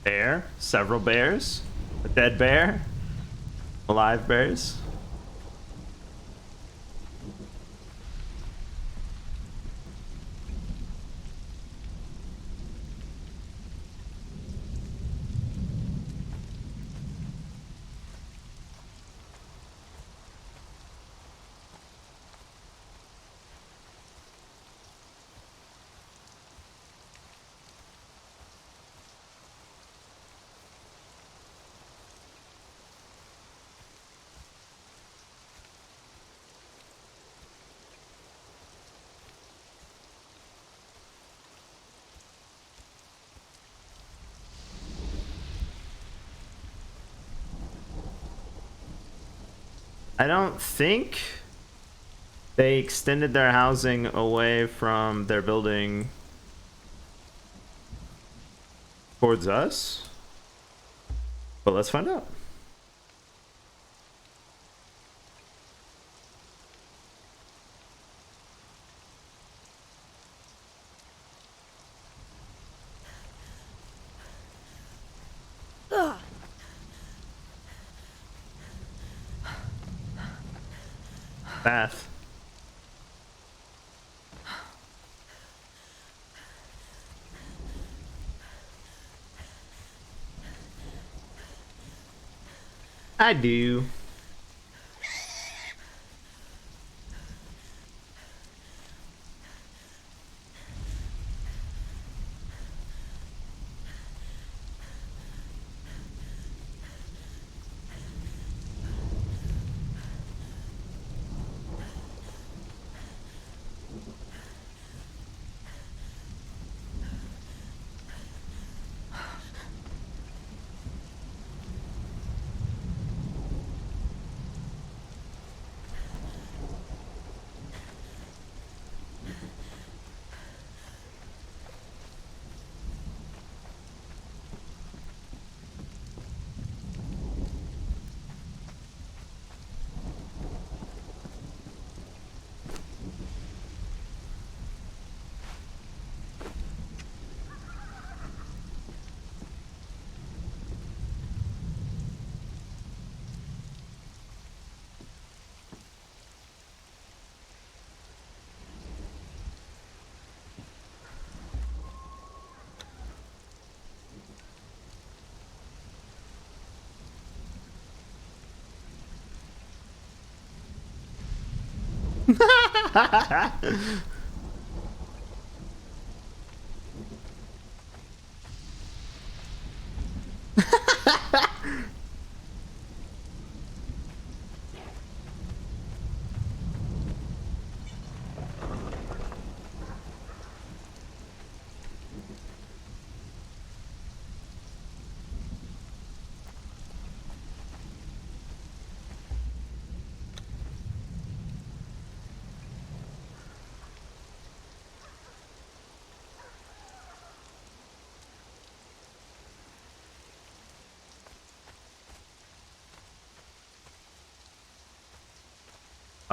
Bear? Several bears? A dead bear? Alive bears? I don't think they extended their housing away from their building towards us, but let's find out. Bath. I do.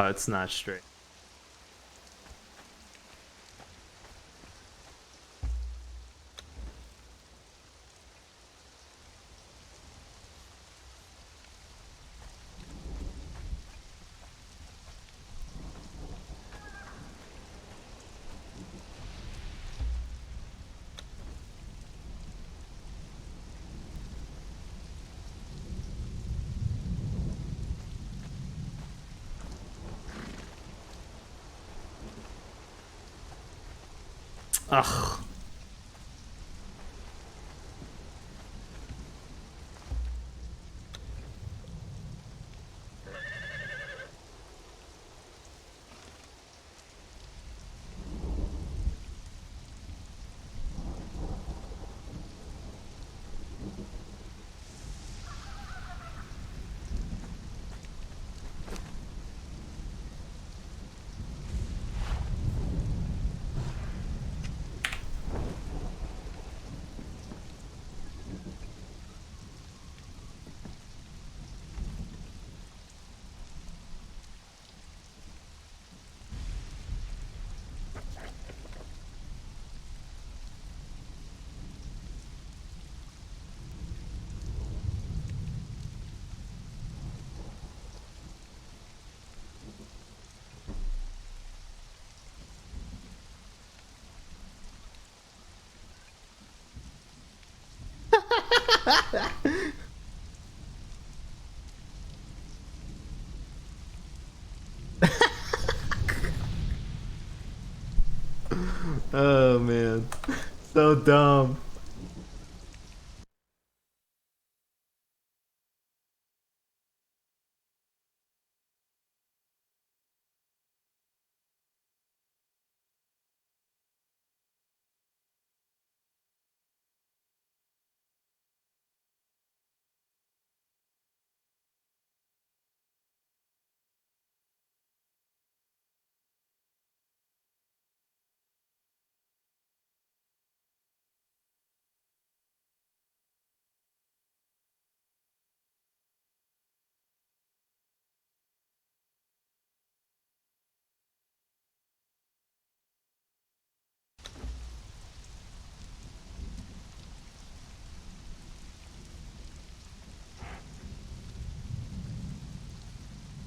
Oh, it's not straight. Ugh. Oh man, so dumb.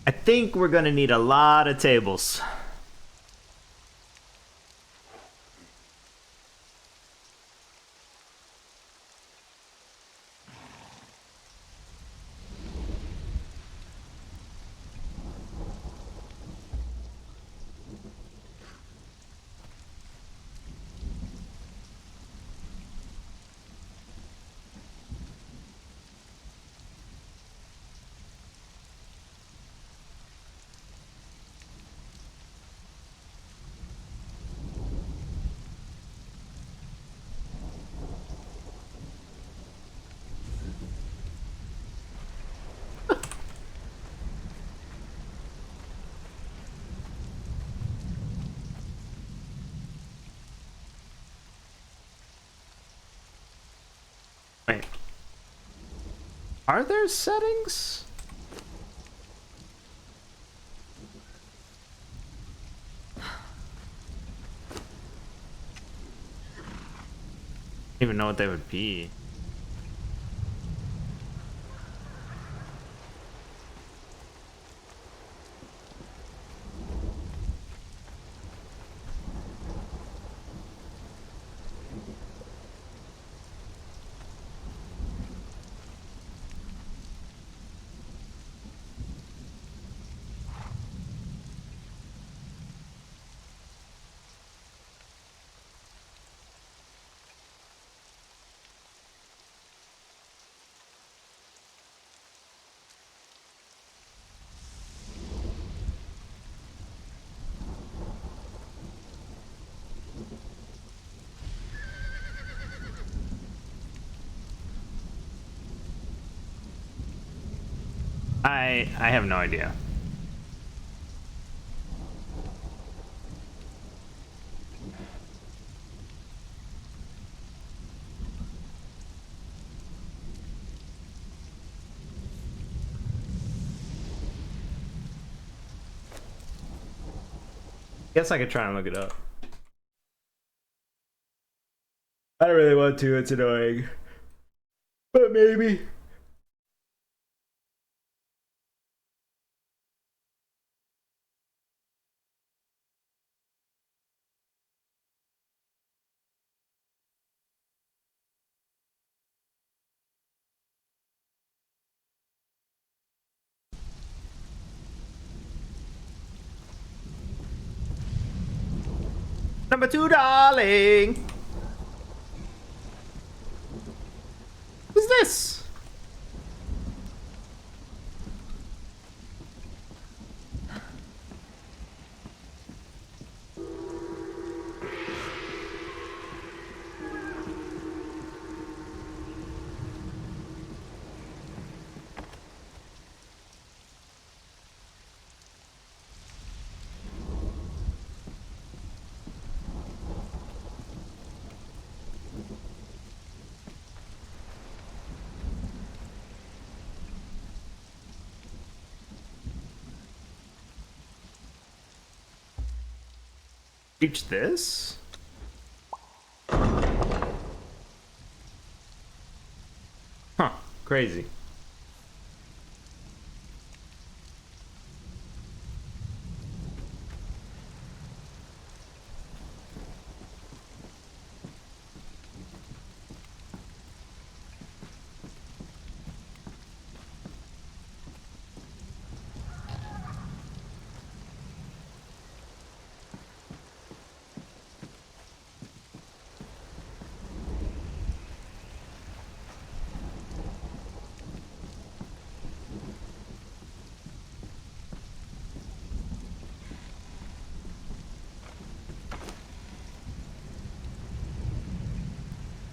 I think we're gonna need a lot of tables. Wait. Are there settings? I don't even know what they would be. I have no idea. Guess I could try and look it up. I don't really want to, it's annoying. But maybe. Number 2, darling. Who's this? Reach this? Huh, crazy.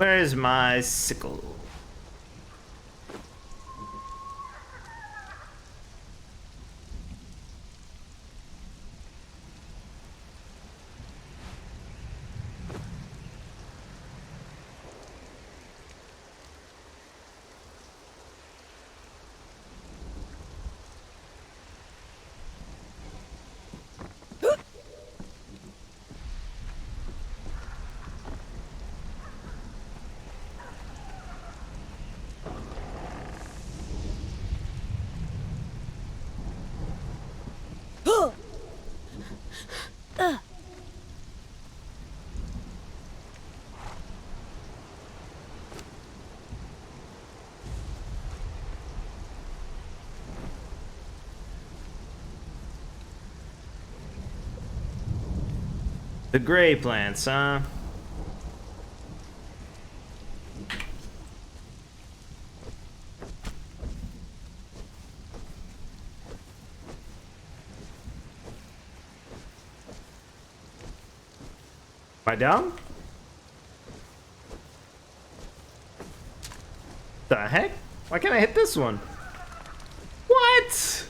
Where's my sickle? The gray plants, huh? Am I down? The heck? Why can't I hit this one? What?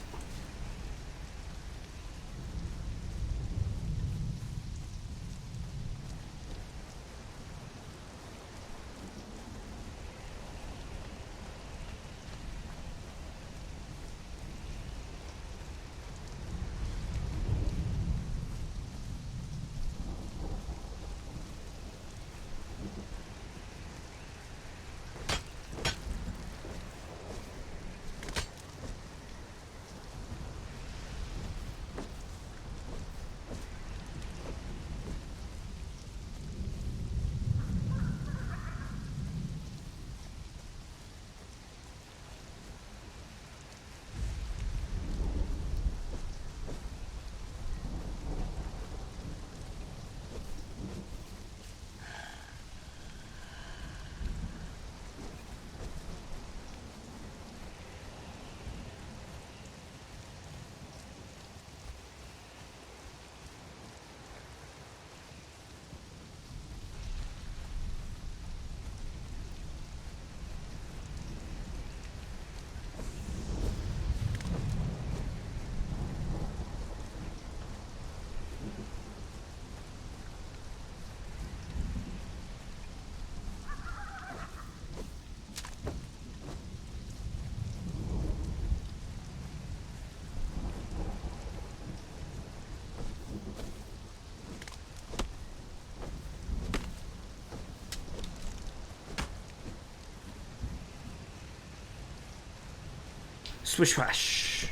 Swish swash.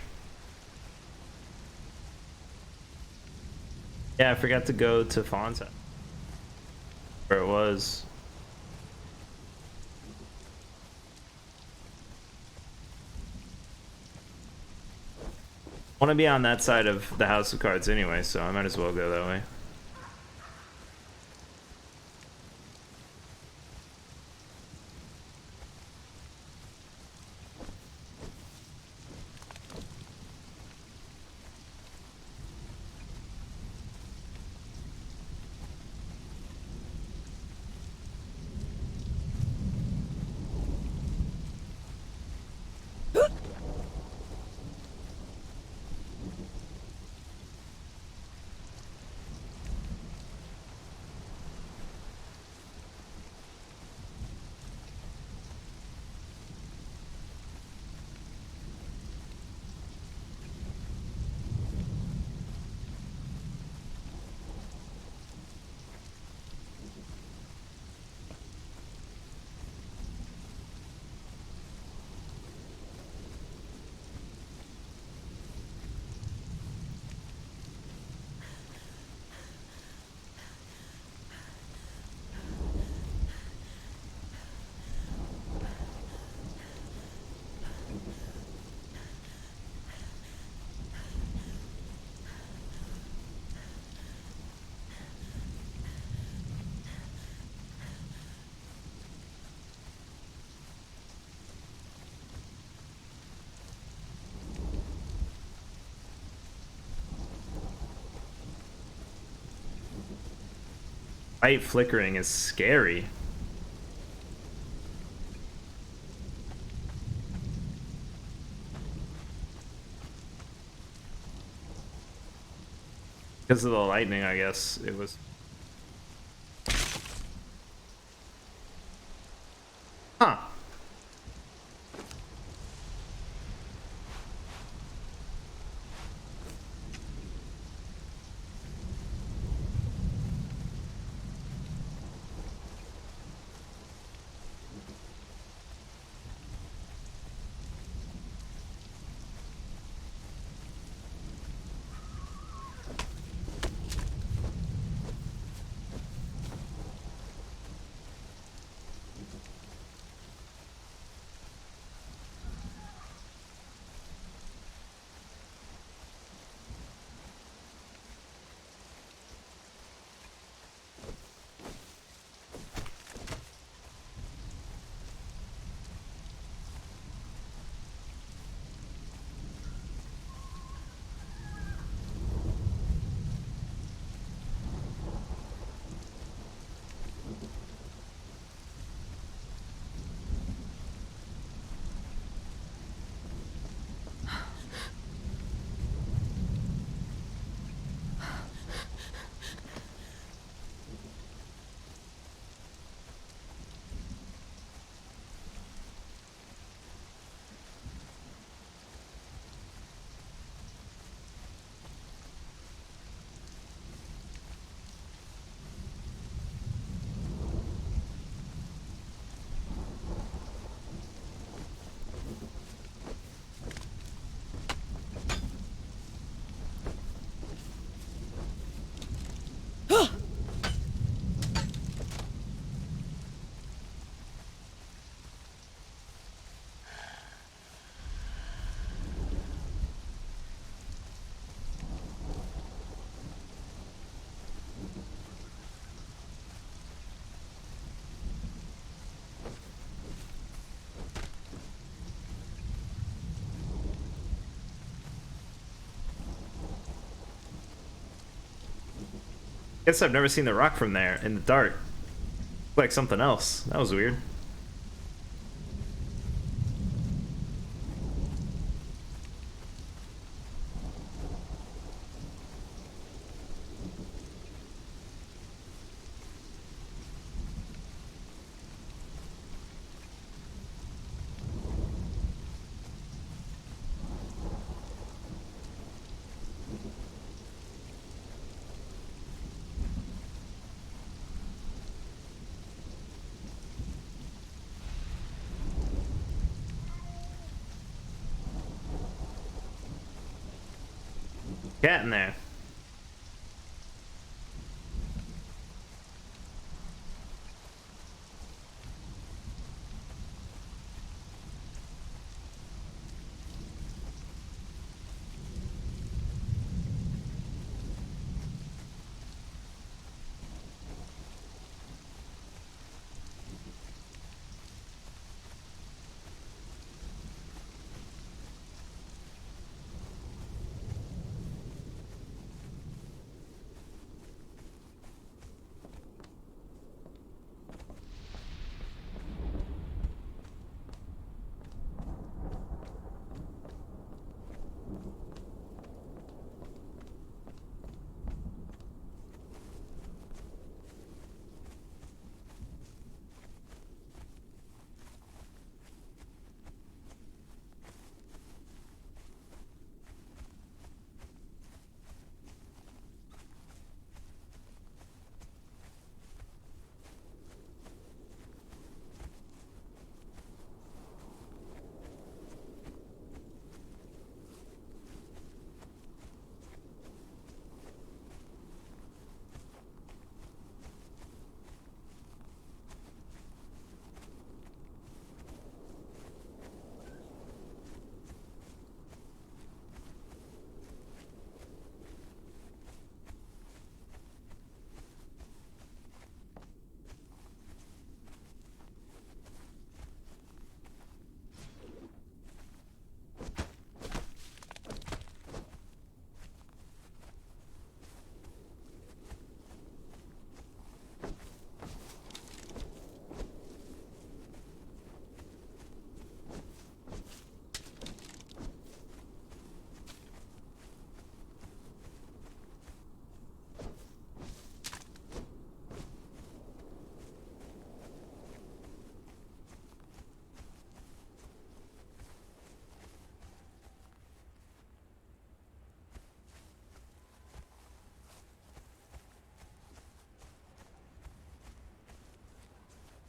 Yeah, I forgot to go to Fawn's house. Where it was. I want to be on that side of the house of cards anyway, so I might as well go that way. Light flickering is scary. Because of the lightning, I guess it was. Huh. Guess I've never seen the rock from there in the dark. Like something else. That was weird. Cat in there.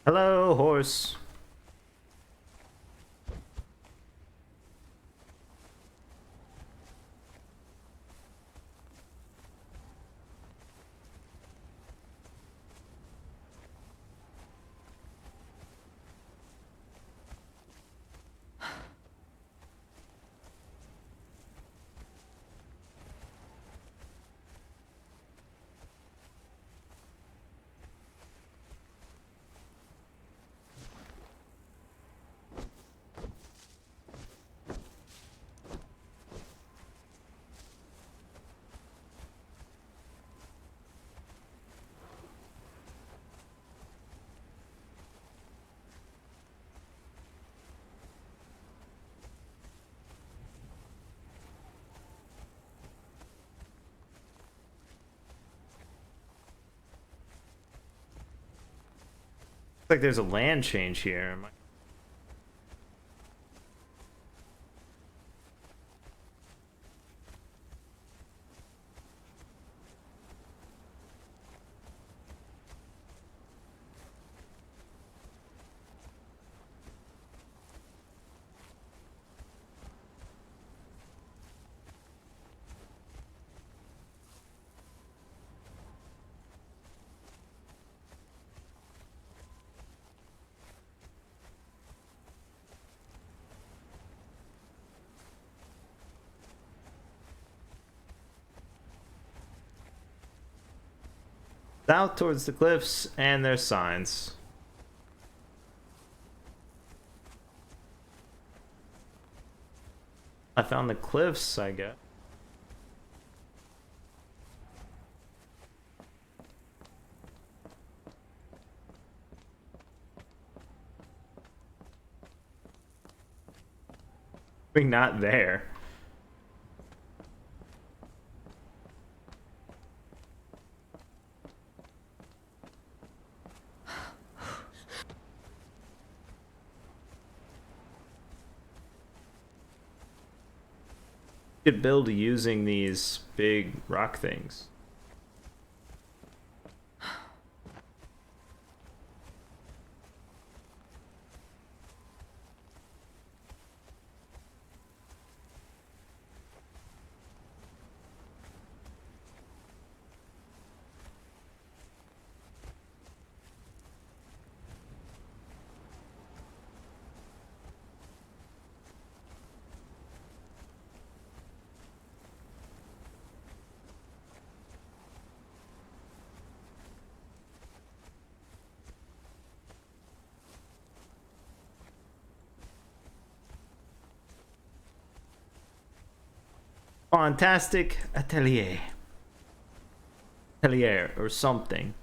Hello, horse. Looks like there's a land change here. South towards the cliffs, and there's signs. I found the cliffs, I guess. We're not there. Could build using these big rock things. Fantastic atelier. Atelier or something.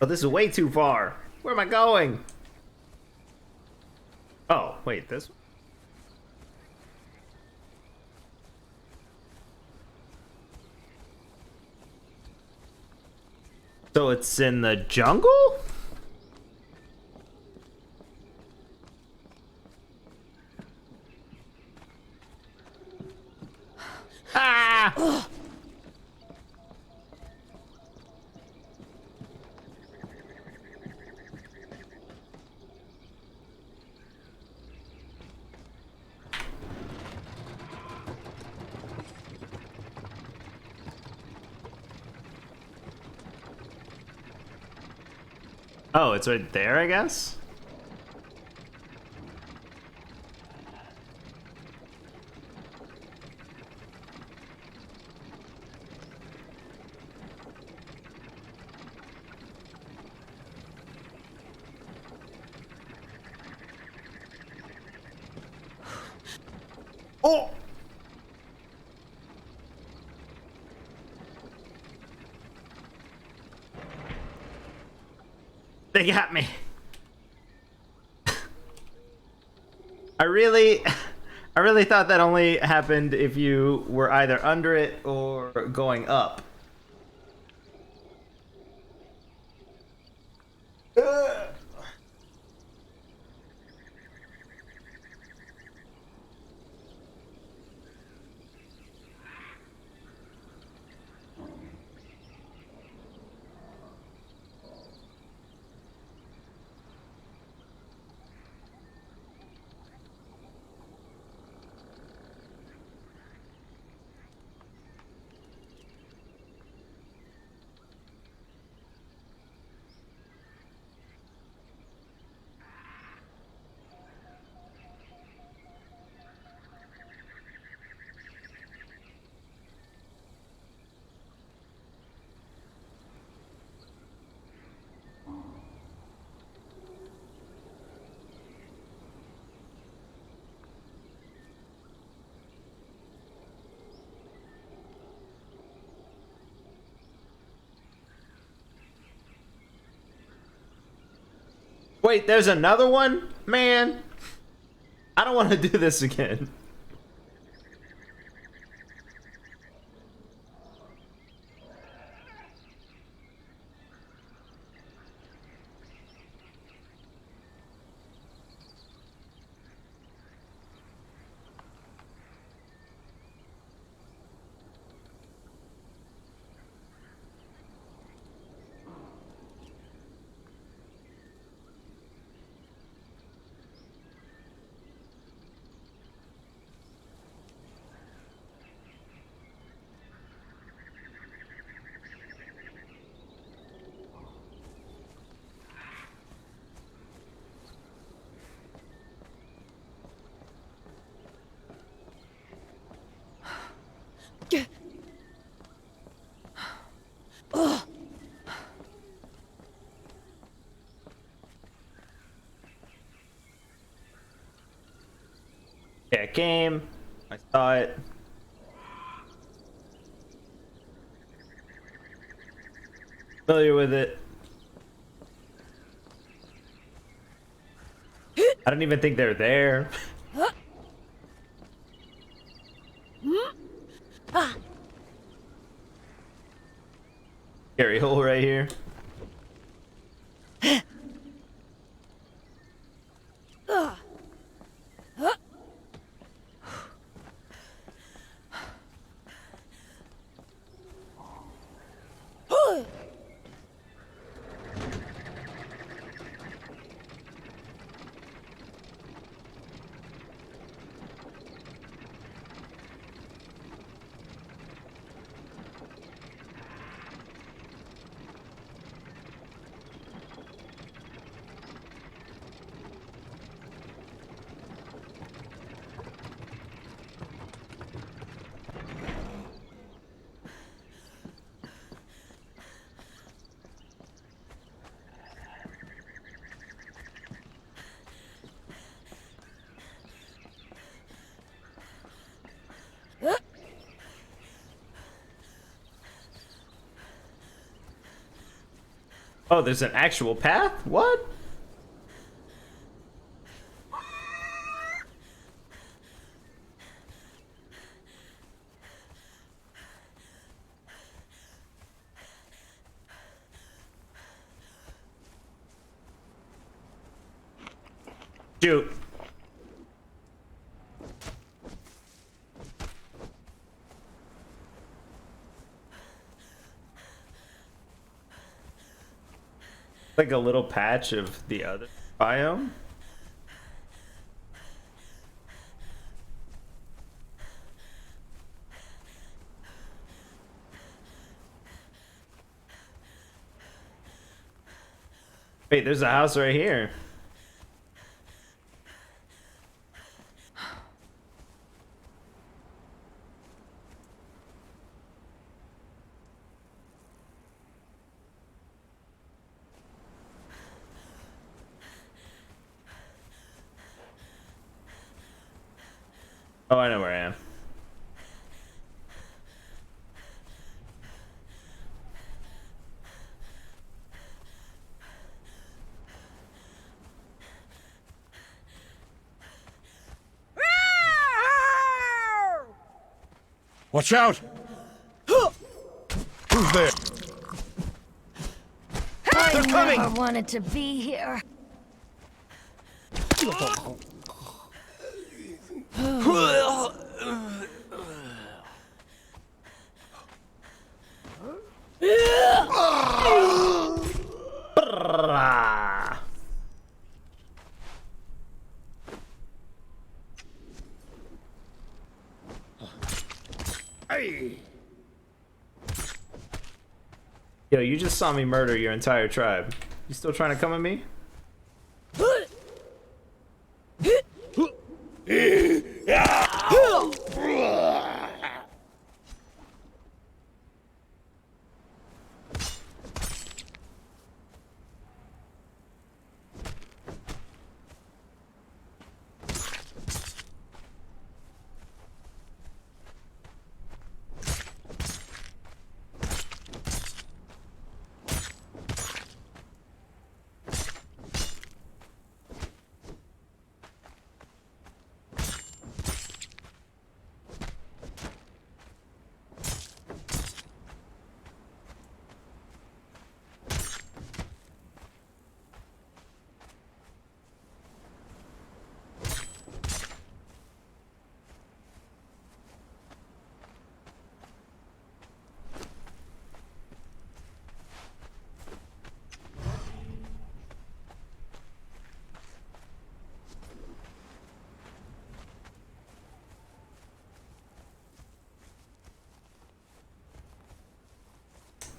Oh, this is way too far. Where am I going? Oh, wait, this one? So it's in the jungle? Ah! Oh, it's right there, I guess? Oh! They got me. I really thought that only happened if you were either under it or going up. Wait, there's another one? Man, I don't want to do this again. Yeah, it came. I saw it. Familiar with it. I don't even think they're there. Scary hole right here. Oh, there's an actual path? What? Shoot. Like a little patch of the other biome. Wait, there's a house right here. Oh, I know where I am. Watch out! Who's there? They're coming! I wanted to be here. Hey! Yo, you just saw me murder your entire tribe. You still trying to come at me?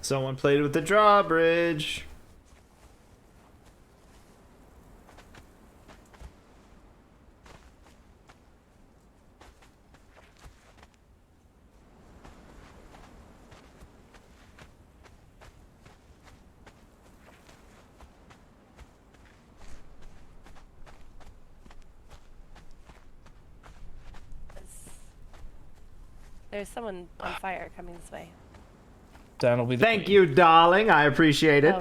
Someone played with the drawbridge. There's someone on fire coming this way. Dan will be the Thank you, darling. I appreciate it.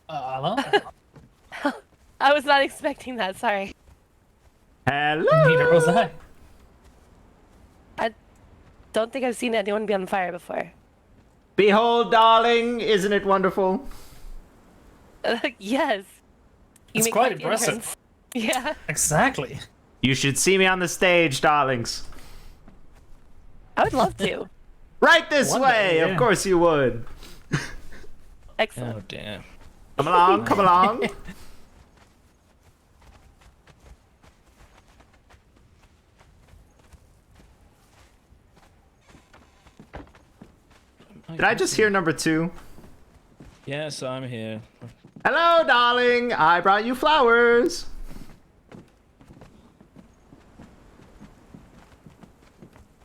Hello? I was not expecting that, sorry. Hello. Neither was I. I don't think I've seen anyone be on fire before. Behold, darling, isn't it wonderful? Yes. You It's make quite the impressive. entrance. Yeah. Exactly. You should see me on the stage, darlings. I would love to. Right this One way. day, yeah. Of course you would. Excellent. Oh damn. Come along, come along. Did I just hear number 2? Yes, I'm here. Hello, darling. I brought you flowers.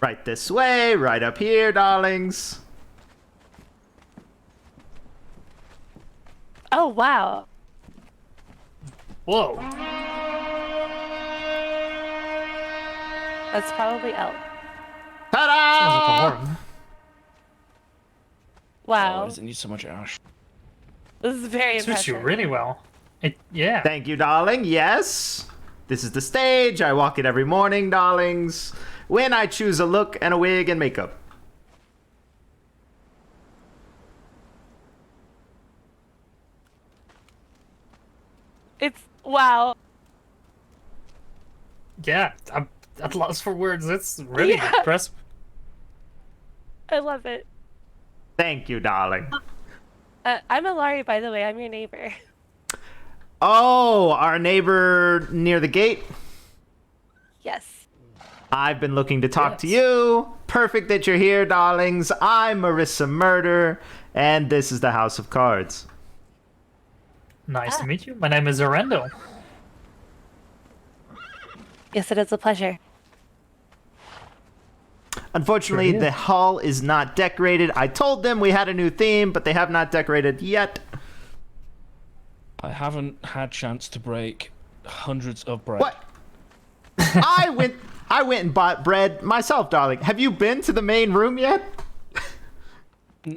Right this way, right up here, darlings. Oh, wow. Whoa. That's probably elk. Ta-da! Sounds like a horn. Oh, why Wow. does it need so much ash? This is very Suits you impressive. really well. Yeah. Thank you, darling. Yes. This is the stage. I walk it every morning, darlings. When I choose a look and a wig and makeup. It's wow. Yeah, I'm at loss for words. It's really impressive. I love it. Thank you, darling. I'm Alari, by the way. I'm your neighbor. Oh, our neighbor near the gate? Yes. I've been looking to talk to you. Perfect that you're here, darlings. I'm Marissa Murder, and this is the House of Cards. Nice to meet you. My name is Arendo. Yes, it is a pleasure. Unfortunately, Sure is. the hall is not decorated. I told them we had a new theme, but they have not decorated yet. I haven't had chance to break hundreds of bread. What? I went and bought bread myself, darling. Have you been to the main room yet?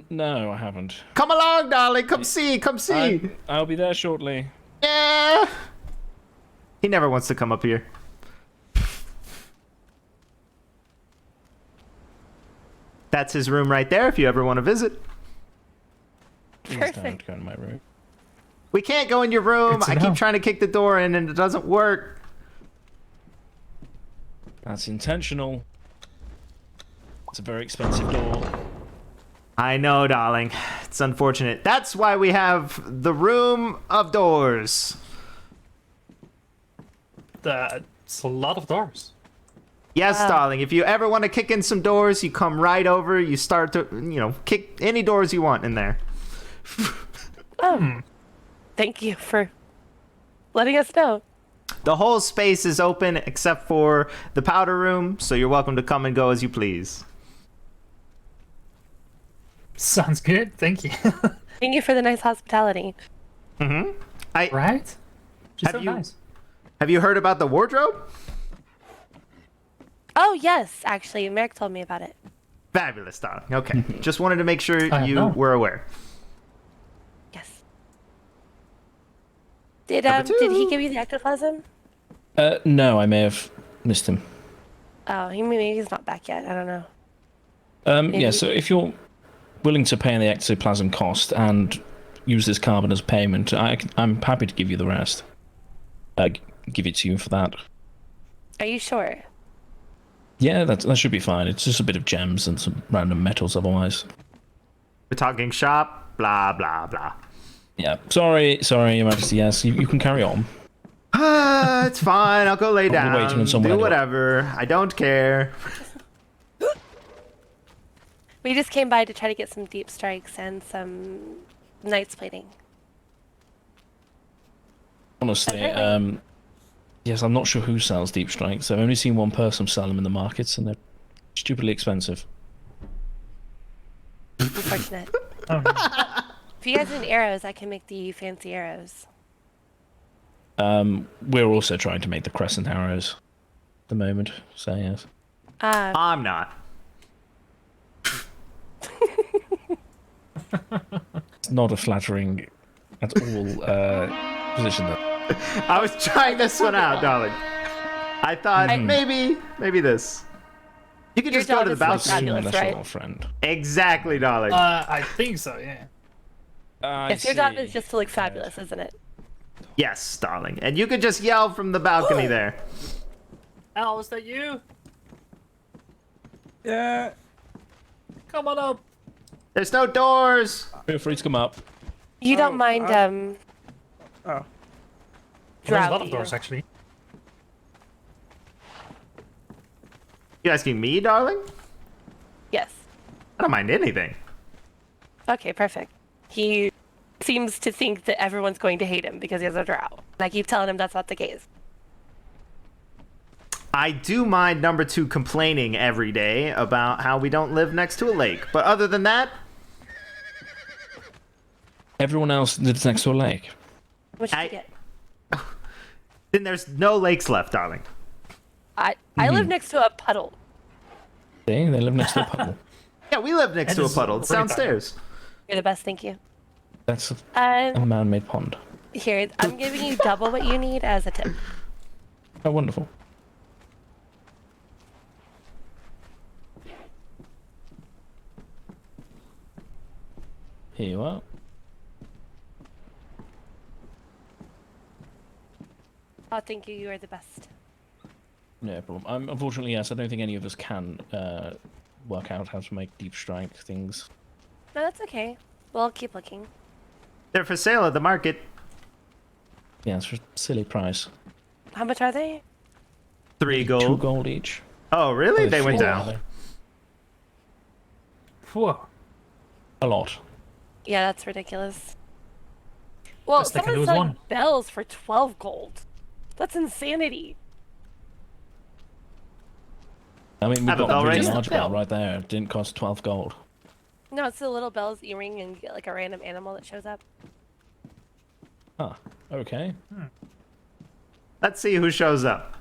No, I haven't. Come along, darling. Come see. Come see. I'll be there shortly. Yeah. He never wants to come up here. That's his room right there if you ever want to visit. Please don't go in my room. We can't go in your room. It's I a keep no. trying to kick the door in and it doesn't work. That's intentional. It's a very expensive door. I know, darling. It's unfortunate. That's why we have the room of doors. That's a lot of doors. Yes, darling. If you ever want to kick in some doors, you come right over. You start to, kick any doors you want in there. Thank you for letting us know. The whole space is open except for the powder room, so you're welcome to come and go as you please. Sounds good. Thank you. Thank you for the nice hospitality. Mm-hmm. Right? She's so Have you nice. have you heard about the wardrobe? Oh, yes, actually. Merrick told me about it. Fabulous, darling. Okay. Just wanted to make sure I you know. were aware. Yes. Did Number he two. give you the ectoplasm? No, I may have missed him. Oh, maybe he's not back yet. I don't know. Yeah, so if you're willing to pay the ectoplasm cost and use this carbon as payment, I'm happy to give you the rest. Give it to you for that. Are you sure? Yeah, that should be fine. It's just a bit of gems and some random metals otherwise. We're talking shop, blah, blah, blah. Yeah, sorry, Your Majesty, yes, you can carry on. It's fine. I'll go lay I'll be down. waiting on someone Do anyway. whatever. I don't care. We just came by to try to get some deep strikes and some knights plating. Honestly, Apparently. yes, I'm not sure who sells deep strikes. I've only seen one person sell them in the markets, and they're stupidly expensive. Unfortunate. Oh, no. If you guys need arrows, I can make the fancy arrows. We're also trying to make the crescent arrows at the moment, so yes. I'm not. It's not a flattering at all position though. I was trying this one out, darling. I thought maybe this. You could Your just go dog to the is so balcony. fabulous, right? Little friend. Exactly, darling. I think so, yeah. Yes, your job is just to look fabulous, isn't it? Yes, darling. And you could just yell from the balcony there. Al, is that you? Yeah. Come on up. There's no doors. Feel free to come up. You don't mind, There's a lot Drow, of doors, actually. You asking me, darling? Yes. I don't mind anything. Okay, perfect. He seems to think that everyone's going to hate him because he has a drow. And I keep telling him that's not the case. I do mind number 2 complaining every day about how we don't live next to a lake. But other than that, Everyone else lives next to a lake. What should you get? then there's no lakes left, darling. I live next to a puddle. See, they live next to a puddle. Yeah, we live next That to a is puddle. It's pretty downstairs. You're the best, thank you. That's a man-made pond. Here, I'm giving you double what you need as a tip. Oh, wonderful. Here you are. Oh, thank you. You are the best. No problem. Unfortunately, yes, I don't think any of us can work out how to make deep strike things. No, that's okay. We'll keep looking. They're for sale at the market. Yeah, it's for a silly price. How much are they? 3 gold. 2 gold each. Oh, really? Oh, They went 4, down. rather. Whoa. A lot. Yeah, that's ridiculous. Well, Best they can do someone is selling one. bells for 12 gold. That's insanity. I mean, we've Have a got bell a really raised? large bell right there. It didn't cost 12 gold. No, it's the little bells you ring and get like a random animal that shows up. Huh. Okay. Let's see who shows up.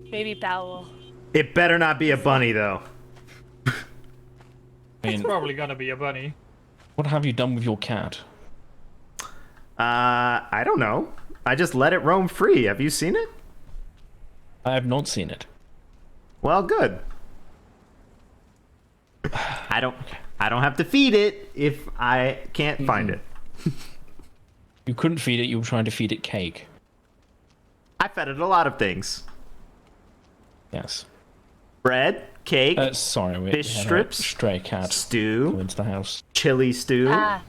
Maybe Bowel. It better not be a bunny, though. I It's mean, probably gonna be a bunny. what have you done with your cat? I don't know. I just let it roam free. Have you seen it? I have not seen it. Well, good. I don't have to feed it if I can't find it. You couldn't feed it, you were trying to feed it cake. I fed it a lot of things. Yes. Bread, cake, Sorry, we fish had a strips, stray cat go stew, into the house. chili stew. Ah.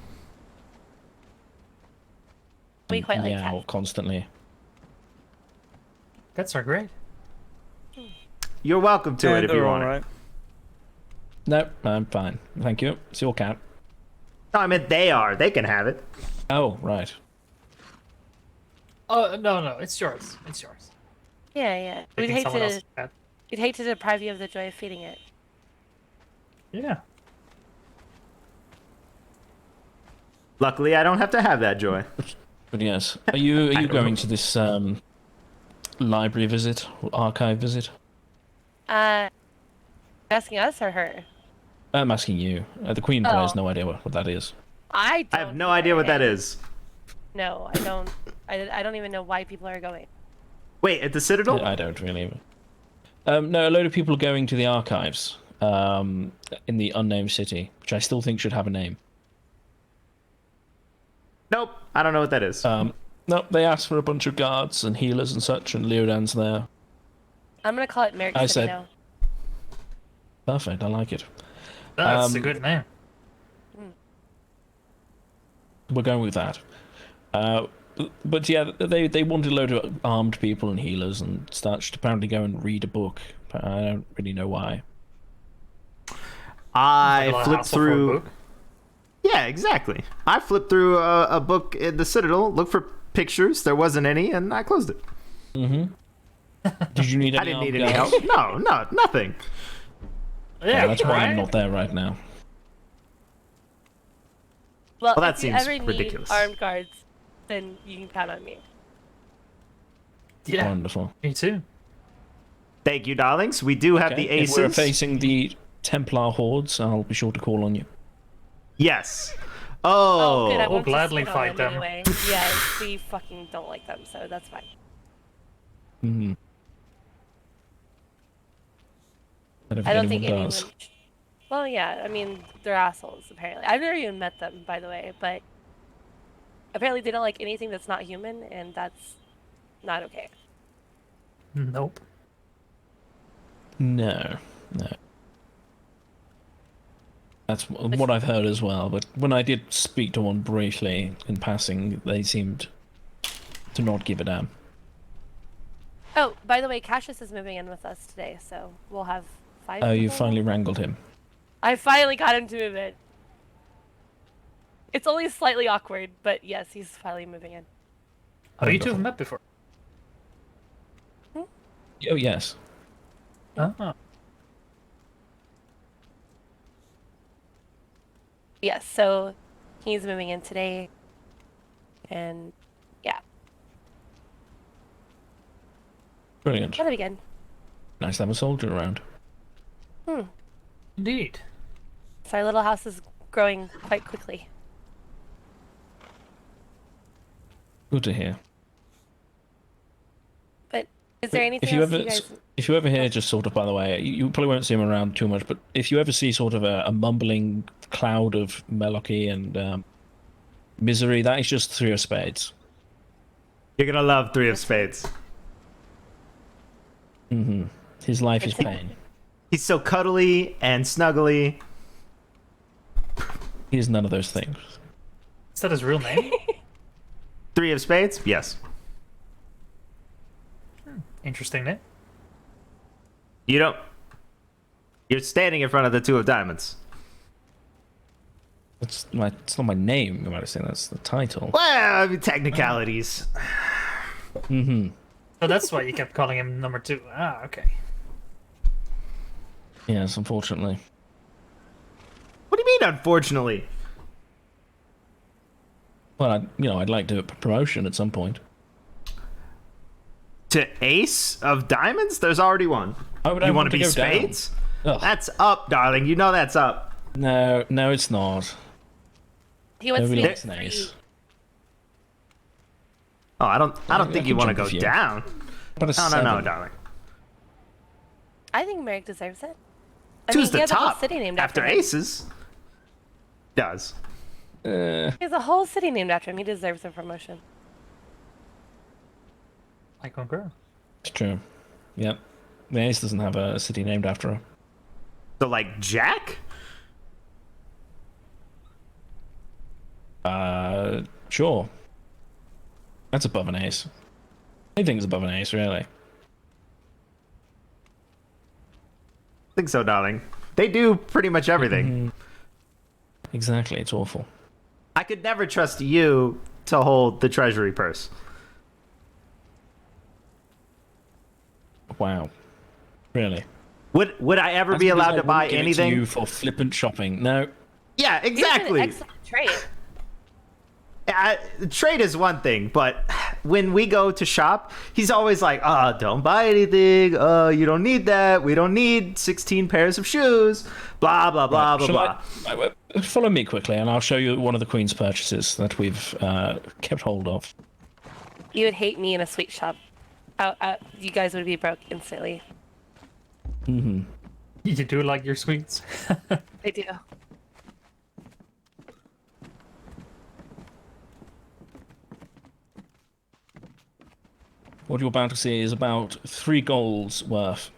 We quite like Meow cats. constantly. Cats are great. You're welcome to it if you want it. No, I'm fine. Thank you. It's your cat. No, I meant they are. They can have it. Oh, right. Oh no, it's yours. It's yours. Yeah, yeah. Taking someone else's cat. We'd hate to deprive you of the joy of feeding it. Yeah. Luckily, I don't have to have that joy. But yes, are you going to this library visit or archive visit? Asking us or her? I'm asking you. The Queen probably has Oh. no idea what that is. I have no idea what that is. No, I don't. I don't even know why people are going. Wait, at the Citadel? I don't really. No, a load of people are going to the archives in the unnamed city, which I still think should have a name. Nope, I don't know what that is. No, they asked for a bunch of guards and healers and such, and Leodan's there. I'm gonna call it Merrick I City said- now. Perfect, I like it. That's a good name. We're going with that. But yeah, they wanted a load of armed people and healers and such to apparently go and read a book. But I don't really know why. I Like a flipped hassle for a through. book? Yeah, exactly. I flipped through a book in the Citadel, looked for pictures. There wasn't any, and I closed it. Mm-hmm. Did you need any I didn't need armed any guards? help. No, nothing. Yeah, that's why right? I'm not there right now. Well, Well, that if you seems ever need ridiculous. armed guards, then you can count on me. Yeah. Wonderful. Me too. Thank you, darlings. We do have the If we're aces. facing the Templar hordes, I'll be sure to call on you. Yes. Oh, good. I Oh. won't gladly just fight them. Anyway. Yeah, we fucking don't like them, so that's fine. Mm-hmm. I don't think anyone anyone. does. Well, yeah. I mean, they're assholes. Apparently, I've never even met them, by the way. But apparently, they don't like anything that's not human, and that's not okay. Nope. No. That's what I've heard as well, but when I did speak to one briefly in passing, they seemed to not give a damn. Oh, by the way, Cassius is moving in with us today, so we'll have 5 Oh, you people. finally wrangled him. I finally got him to move in. It's only slightly awkward, but yes, he's finally moving in. Oh, you two have met before. Oh, yes. Oh. Yes, so he's moving in today, and yeah, Brilliant. that'll be good. Nice to have a soldier around. Indeed. So our little house is growing quite quickly. Good to hear. But is there anything If you else ever, you guys... if you ever hear, just sort of, by the way, you probably won't see him around too much, but if you ever see sort of a mumbling cloud of melancholy and misery, that is just 3 of spades. You're gonna love 3 of spades. Mm-hmm. His life is pain. He's so cuddly and snuggly. He is none of those things. Is that his real name? 3 of spades? Yes. Interesting name. You don't... You're standing in front of the 2 of diamonds. It's not my name, you might have said. That's the title. Well, I mean, technicalities. Mm-hmm. So that's why you kept calling him number 2. Ah, okay. Yes, unfortunately. What do you mean, unfortunately? Well, I'd like to promotion at some point. To ace of diamonds? There's already one. You want to be spades? That's up, darling. You know that's up. No, it's not. He wants Nobody to likes an ace. Oh, I don't think you want to go down. But No, darling. I think Merrick deserves it. I Two's mean, he the has a whole top city named after after him. aces. Does. He has a whole city named after him. He deserves a promotion. I concur. It's true. Yep. The ace doesn't have a city named after her. So, like, Jack? Sure. That's above an ace. Anything's above an ace, really. I think so, darling. They do pretty much everything. Exactly, it's awful. I could never trust you to hold the treasury purse. Wow. Really? Would I ever be allowed to buy anything? You for flippant shopping? No. Yeah, exactly. He's an excellent trade. Trade is one thing, but when we go to shop, he's always like, "Oh, don't buy anything. You don't need that. We don't need 16 pairs of shoes." Blah blah blah blah blah. Follow me quickly, and I'll show you one of the Queen's purchases that we've kept hold of. You would hate me in a sweet shop. You guys would be broke instantly. Mm-hmm. You do like your sweets. I do. What you're about to see is about 3 golds worth.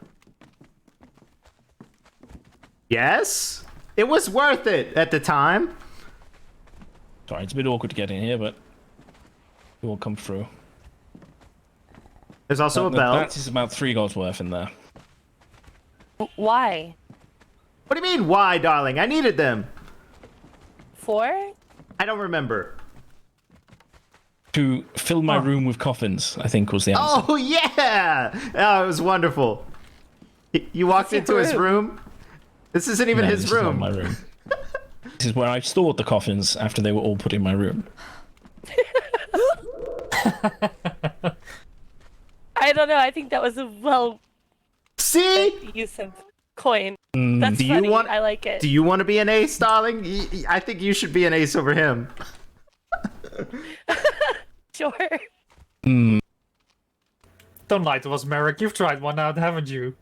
Yes, it was worth it at the time. Sorry, it's a bit awkward to get in here, but it will come through. There's also a belt. That is about 3 golds worth in there. Why? What do you mean, why, darling? I needed them. 4? I don't remember. To fill my room with coffins, I think was the answer. Oh, yeah! Oh, it was wonderful. You walked into his room? This isn't even his this room. Is not my room. This is where I stored the coffins after they were all put in my room. I don't know. I think that was a use of coin. That's do funny. you want? I like it. Do you want to be an ace, darling? I think you should be an ace over him. Sure. Mm. Don't lie to us, Merrick. You've tried one out, haven't you?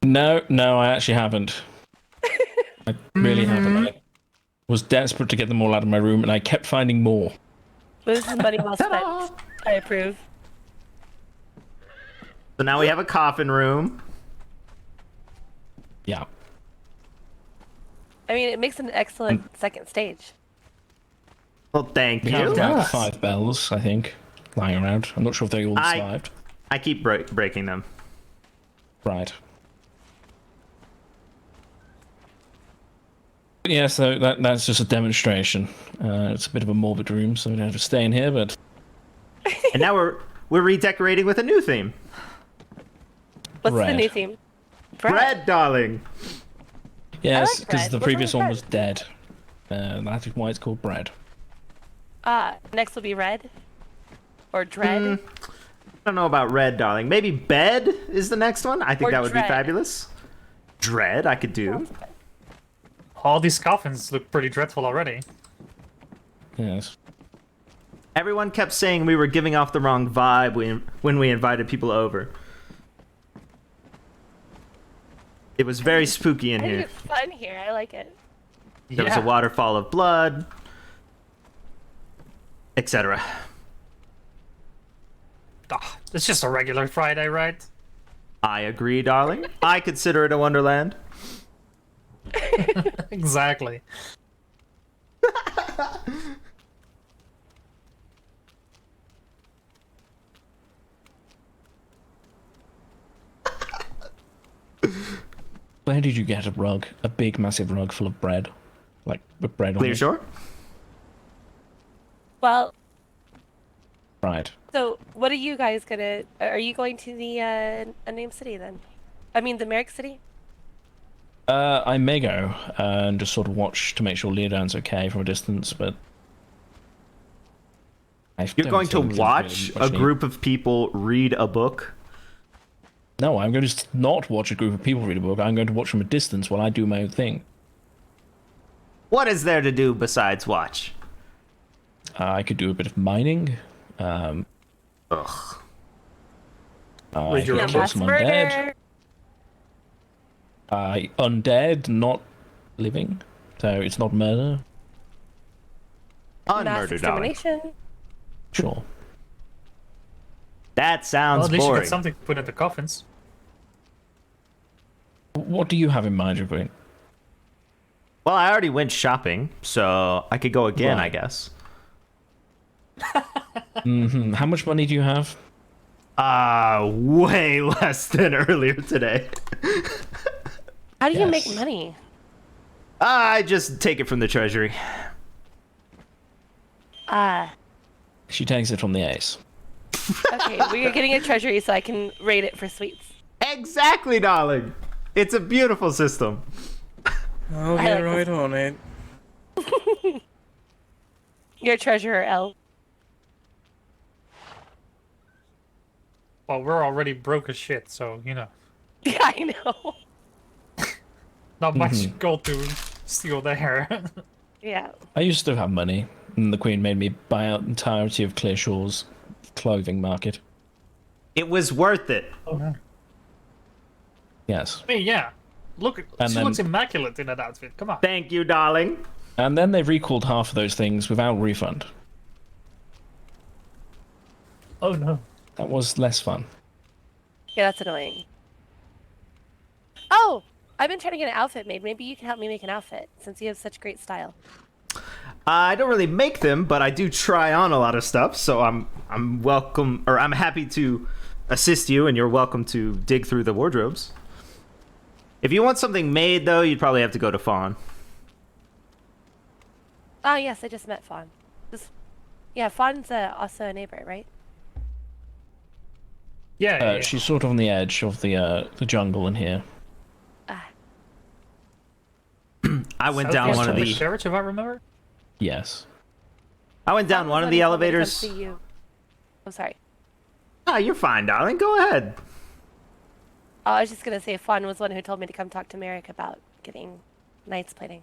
No, I actually haven't. I really haven't. I was desperate to get them all out of my room, and I kept finding more. But this is money well spent. I approve. So now we have a coffin room. Yeah. I mean, it makes an excellent second stage. Well, thank We you. have about 5 bells, I think, lying around. I'm not sure if they all survived. I keep breaking them. Right. Yeah, so that's just a demonstration. It's a bit of a morbid room, so we don't have to stay in here, but... And now we're redecorating with a new theme. What's the new theme? Bread, darling. Yes, like because bread. the What's previous wrong one with was dead. That is why it's called bread. Next will be red? Or dread? I don't know about red, darling. Maybe bed is the next one. I think Or that would dread. be fabulous. dread I could do. All these coffins look pretty dreadful already. Yes. Everyone kept saying we were giving off the wrong vibe when we invited people over. It was very spooky in I think here. it's fun here. I like it. There was a waterfall of blood, etc. Oh, it's just a regular Friday, right? I agree, darling. I consider it a wonderland. Exactly. Where did you get a rug? A big, massive rug full of bread? Like, with bread on Clear it? shore? Well, Right. so what are you guys gonna? Are you going to the unnamed city then? I mean, the Merrick city. I may go and just sort of watch to make sure Leodon's okay from a distance, but... You're going to watch a group of people read a book? No, I'm going to not watch a group of people read a book. I'm going to watch from a distance while I do my own thing. What is there to do besides watch? I could do a bit of mining. Ugh. I could kill some undead. Undead, not living. So it's not murder. Mass Unmurdered, darling. extermination. Sure. That sounds Well, at least you boring. got something to put in the coffins. What do you have in mind, Jabrin? Well, I already went shopping, so I could go again, I guess. How much money do you have? Way less than earlier today. How do you make money? I just take it from the treasury. She takes it from the ace. Okay, well, you're getting a treasury so I can raid it for sweets. Exactly, darling. It's a beautiful system. I'll get right on it. You're a treasurer, L. Well, we're already broke as shit, so, you know. Yeah, I know. Not much gold to steal there. Yeah. I used to have money, and the Queen made me buy out the entirety of Clear Shore's clothing market. It was worth it. Oh, no. Yes. I mean, yeah. Look, And she then- looks immaculate in that outfit. Come on. Thank you, darling. And then they recalled half of those things without refund. Oh, no. That was less fun. Yeah, that's annoying. Oh! I've been trying to get an outfit made. Maybe you can help me make an outfit, since you have such great style. I don't really make them, but I do try on a lot of stuff, so I'm welcome, or I'm happy to assist you, and you're welcome to dig through the wardrobes. If you want something made, though, you'd probably have to go to Fawn. Ah, yes, I just met Fawn. Yeah, Fawn's also a neighbor, right? Yeah, She's sort of on the edge of the jungle in here. I went down one of the... Church, if I remember? Yes. I went down one of the elevators. See you. I'm sorry. Ah, you're fine, darling. Go ahead. Oh, I was just gonna say Fawn was one who told me to come talk to Merrick about getting Knight's plating.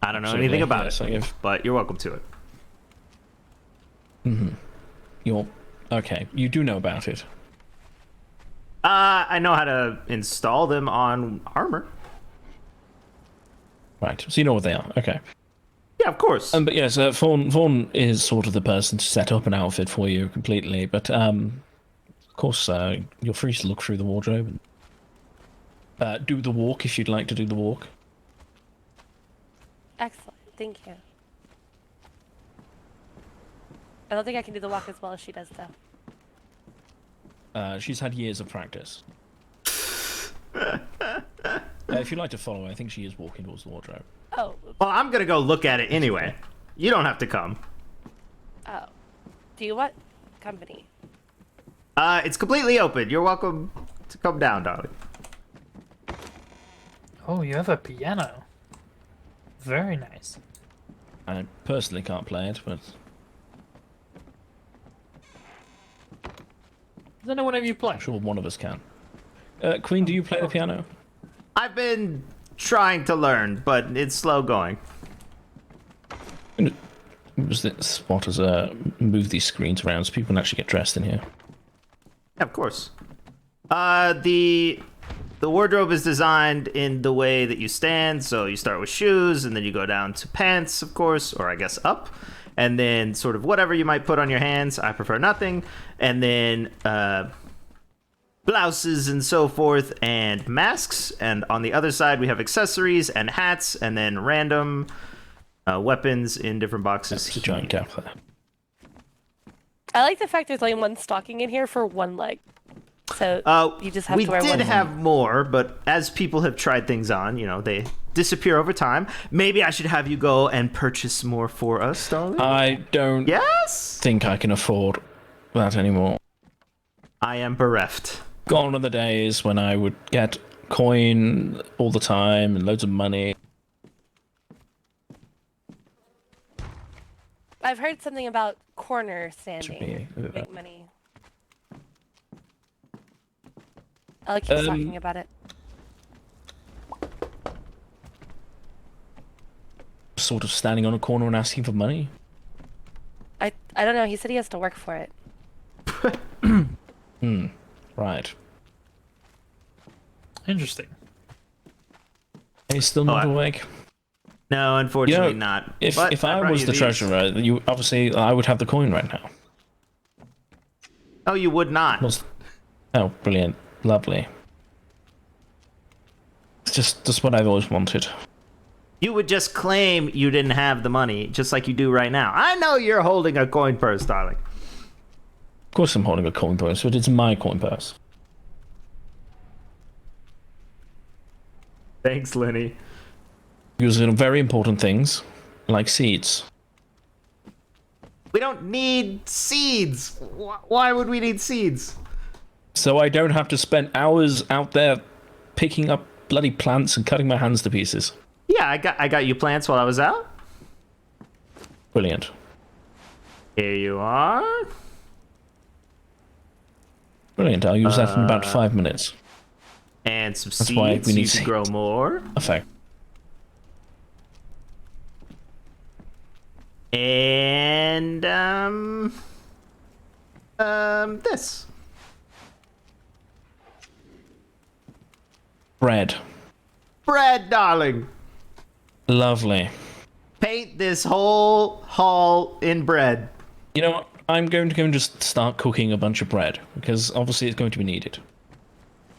I don't know Absolutely, anything about yes, it, but you're welcome to it. You're... Okay, you do know about it. I know how to install them on armor. Right, so you know what they are. Okay. Yeah, of course. But yes, Fawn is sort of the person to set up an outfit for you completely. But of course, you're free to look through the wardrobe and do the walk if you'd like to do the walk. Excellent, thank you. I don't think I can do the walk as well as she does, though. She's had years of practice. If you'd like to follow, I think she is walking towards the wardrobe. Oh. Well, I'm gonna go look at it anyway. You don't have to come. Oh. Do you want company? It's completely open. You're welcome to come down, darling. Oh, you have a piano. Very nice. I personally can't play it, but... Does anyone of you play? I'm sure one of us can. Queen, do you play the piano? I've been trying to learn, but it's slow going. Was this spot as move these screens around so people can actually get dressed in here? Yeah, of course. The wardrobe is designed in the way that you stand, so you start with shoes, and then you go down to pants, of course, or I guess up, and then sort of whatever you might put on your hands. I prefer nothing, and then blouses and so forth, and masks, and on the other side we have accessories and hats, and then random weapons in different boxes. That's a giant gap there. I like the fact there's only one stocking in here for one leg. So you just have to wear one. We did have more, but as people have tried things on, you know, they disappear over time. Maybe I should have you go and purchase more for us, darling. I don't think I can afford that anymore. I am bereft. Gone are the days when I would get coin all the time and loads of money. I've heard something about corner standing make money. I'll keep talking about it. Sort of standing on a corner and asking for money. I don't know. He said he has to work for it. Right. Interesting. He's still not awake. No, unfortunately not. If But if I I brought was you the these. treasurer, you obviously I would have the coin right now. Oh, you would not. Oh, brilliant, lovely. It's just what I've always wanted. You would just claim you didn't have the money, just like you do right now. I know you're holding a coin purse, darling. Of course, I'm holding a coin purse, but it's my coin purse. Thanks, Lenny. Use it on very important things, like seeds. We don't need seeds. Why would we need seeds? So I don't have to spend hours out there picking up bloody plants and cutting my hands to pieces. Yeah, I got you plants while I was out. Brilliant. Here you are. Brilliant. I'll use that in about 5 minutes. And some That's seeds why we need so you can grow more. Effect. And this. Bread. Bread, darling. Lovely. Paint this whole hall in bread. You know what? I'm going to go and just start cooking a bunch of bread, because obviously it's going to be needed.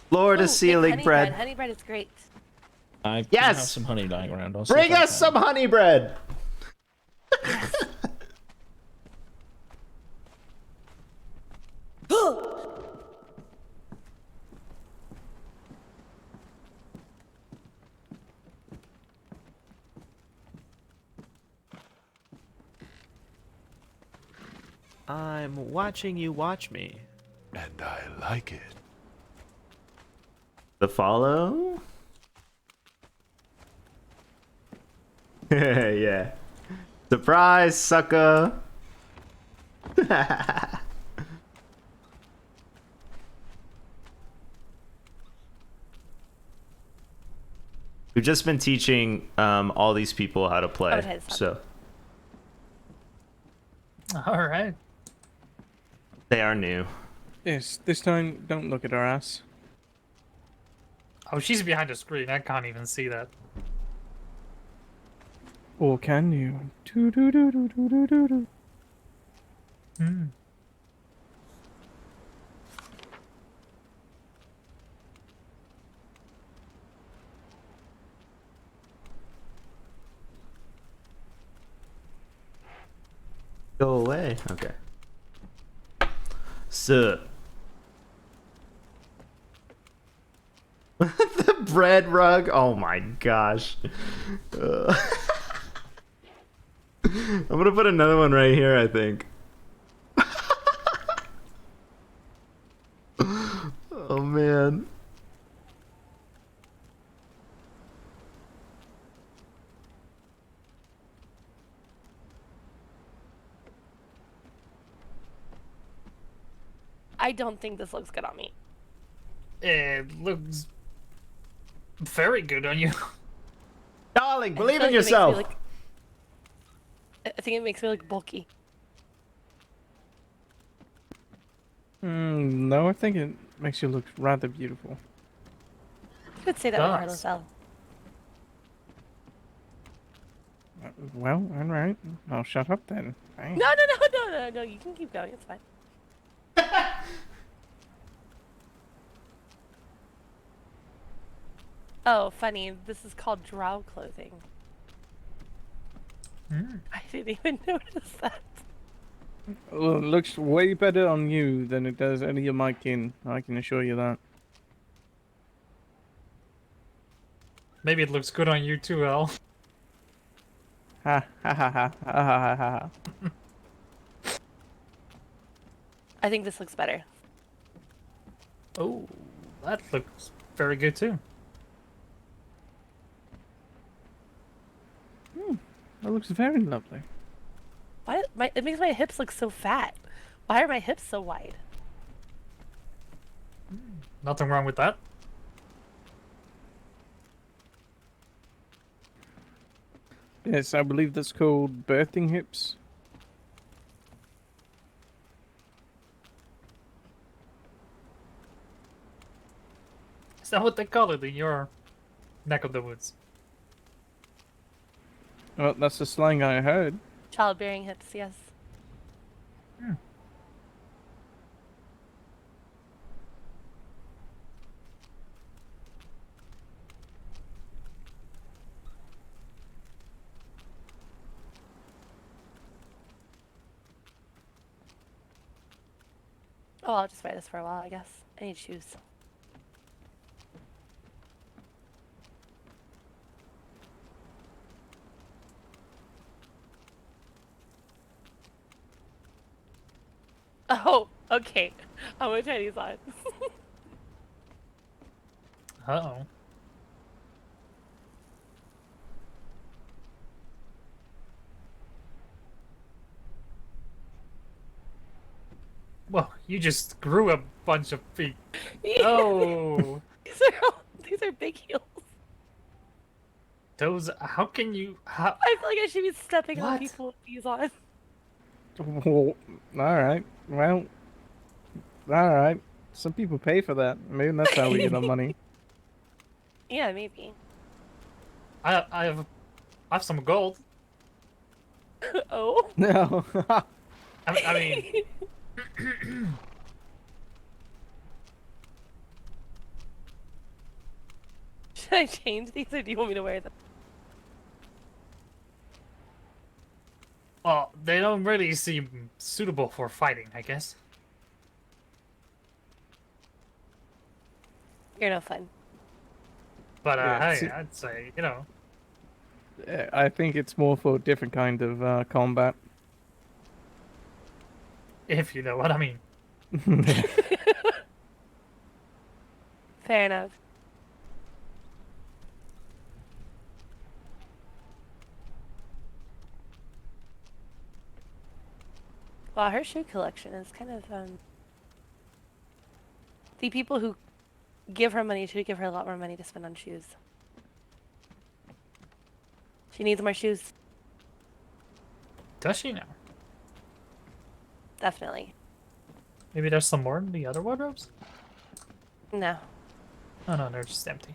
Floor to Ooh, ceiling honey bread. Honey bread is great. I do Yes! have some honey lying around. I'll see Bring if I us can. some honey bread. I'm watching you watch me. And I like it. The follow? Yeah. Surprise, sucker. We've just been teaching all these people how to play. Okay, So All right. they are new. Yes, this time don't look at our ass. Oh, she's behind the screen. I can't even see that. Or can you? Do-do-do-do-do-do-do. Hmm. Go away. Okay. So the bread rug. Oh my gosh. I'm gonna put another one right here, I think. Oh man. I don't think this looks good on me. It looks very good on you. Darling, I believe feel in like it makes me yourself. look- I think it makes me look bulky. No, I think it makes you look rather beautiful. You could say that with Carlos L. Well, alright. I'll shut up then. Thanks. No, you can keep going, it's fine. Oh, funny, this is called drow clothing. I didn't even notice that. Well, it looks way better on you than it does any of my kin. I can assure you that. Maybe it looks good on you too, Al. Ha ha ha ha ha ha ha ha. I think this looks better. Oh, that looks very good too. That looks very lovely. Why? It makes my hips look so fat. Why are my hips so wide? Nothing wrong with that. Yes, I believe that's called birthing hips. Is that what they call it in your neck of the woods? Well, that's the slang I heard. Childbearing hips, yes. Oh, I'll just wear this for a while, I guess. I need shoes. Oh, okay. I'm gonna try these on. Uh-oh. Well, you just grew a bunch of feet. Oh, These are big heels. those. How can you? How? I feel like I should be stepping on What? people with these on. Alright. Well, alright. Some people pay for that. Maybe that's how we get our money. Yeah, maybe. I have some gold. Oh. No. I mean. Should I change these or do you want me to wear them? Well, they don't really seem suitable for fighting, I guess. You're no fun. But Yeah, hey, see- I'd say, you know. I think it's more for a different kind of combat. If you know what I mean. Fair enough. Wow, her shoe collection is kind of, The people who give her money should give her a lot more money to spend on shoes. She needs more shoes. Does she now? Definitely. Maybe there's some more in the other wardrobes? No. Oh no, they're just empty.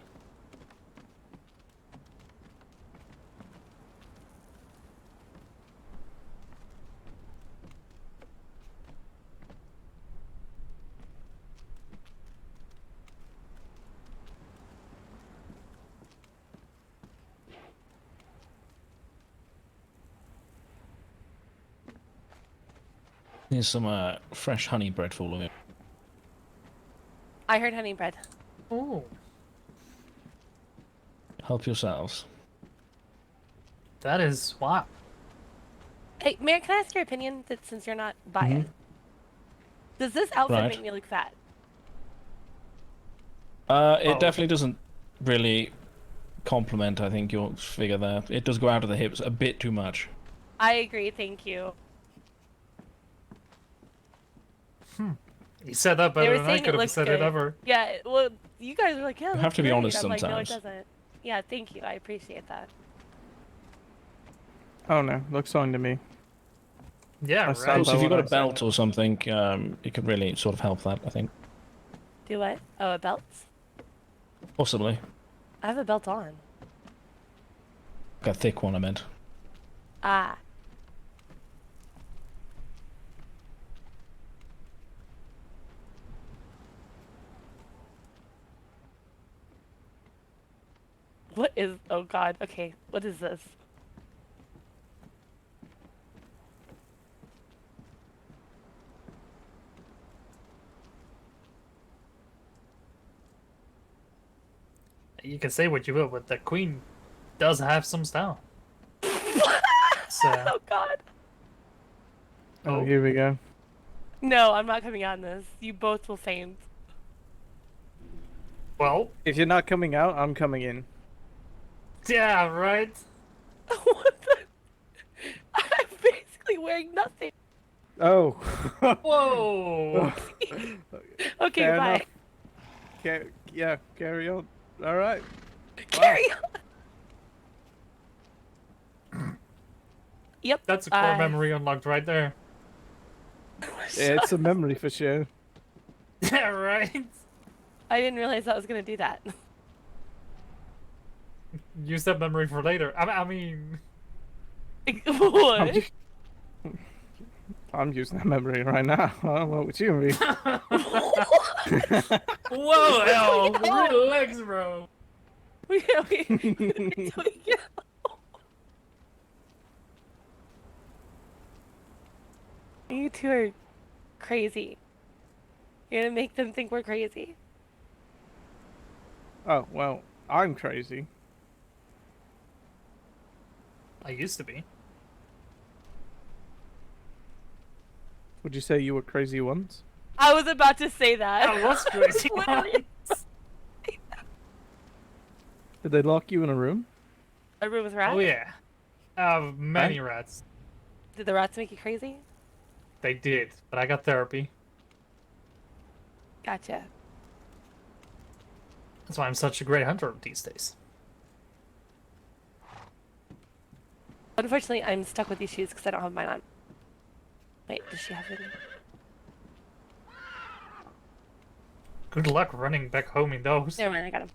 Here's some fresh honey bread for all of you. I heard honey bread. Oh. Help yourselves. That is wow. Hey, Mary, can I ask your opinion that since you're not biased? Does this outfit Right. make me look fat? It definitely doesn't really complement, I think, your figure there. It does go out of the hips a bit too much. I agree, thank you. You said that They better were than I saying could it have looks said good. it ever. Yeah, well, you guys were like, yeah, You that's have to be great. honest I'm like, no, it sometimes. doesn't. Yeah, thank you. I appreciate that. Oh no, looks fine to me. Yeah, I right. stand Also, by if you've what got I a said. belt or something, it could really sort of help that, I think. Do what? Oh, a belt? Possibly. I have a belt on. Like a thick one, I meant. Ah. What is... Oh god, okay. What is this? You can say what you will, but the queen does have some style. So, Oh god. Oh, here we go. No, I'm not coming on this. You both will faint. well, If you're not coming out, I'm coming in. yeah, right. What the... I'm basically wearing nothing. Oh. Whoa. Okay, Fair bye. enough. Yeah, carry on. All right. Carry on. Yep. That's a core memory unlocked right there. Yeah, it's a memory for sure. Yeah, right. I didn't realize I was gonna do that. Use that memory for later. I mean, What? I'm using that memory right now. What would you mean? whoa, hell, relax, bro. You two are crazy. You're gonna make them think we're crazy. Oh, well, I'm crazy. I used to be. Would you say you were crazy once? I was about to say that. I was crazy. Literally. Did they lock you in a room? A room with rats? Oh yeah. Many rats. Did the rats make you crazy? They did, but I got therapy. Gotcha. That's why I'm such a great hunter these days. Unfortunately, I'm stuck with these shoes because I don't have mine on. Wait, does she have it? Good luck running back home in those. Never mind, I got them.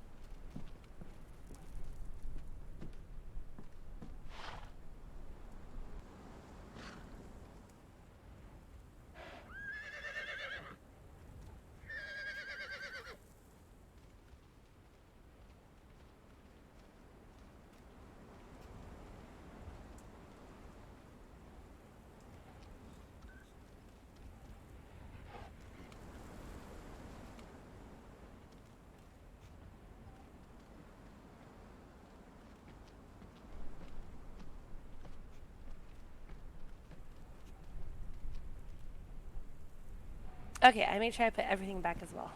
Okay, I made sure I put everything back as well.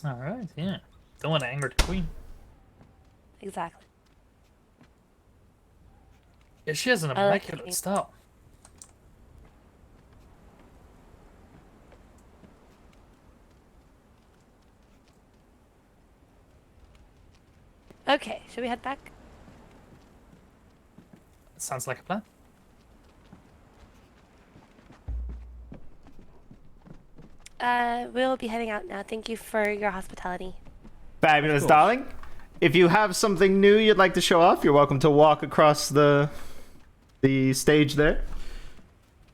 Alright, yeah. Don't want to anger the queen. Exactly. Yeah, she has an I like immaculate it. style. Okay, should we head back? Sounds like a plan. We'll be heading out now. Thank you for your hospitality. Fabulous, darling. If you have something new you'd like to show off, you're welcome to walk across the stage there.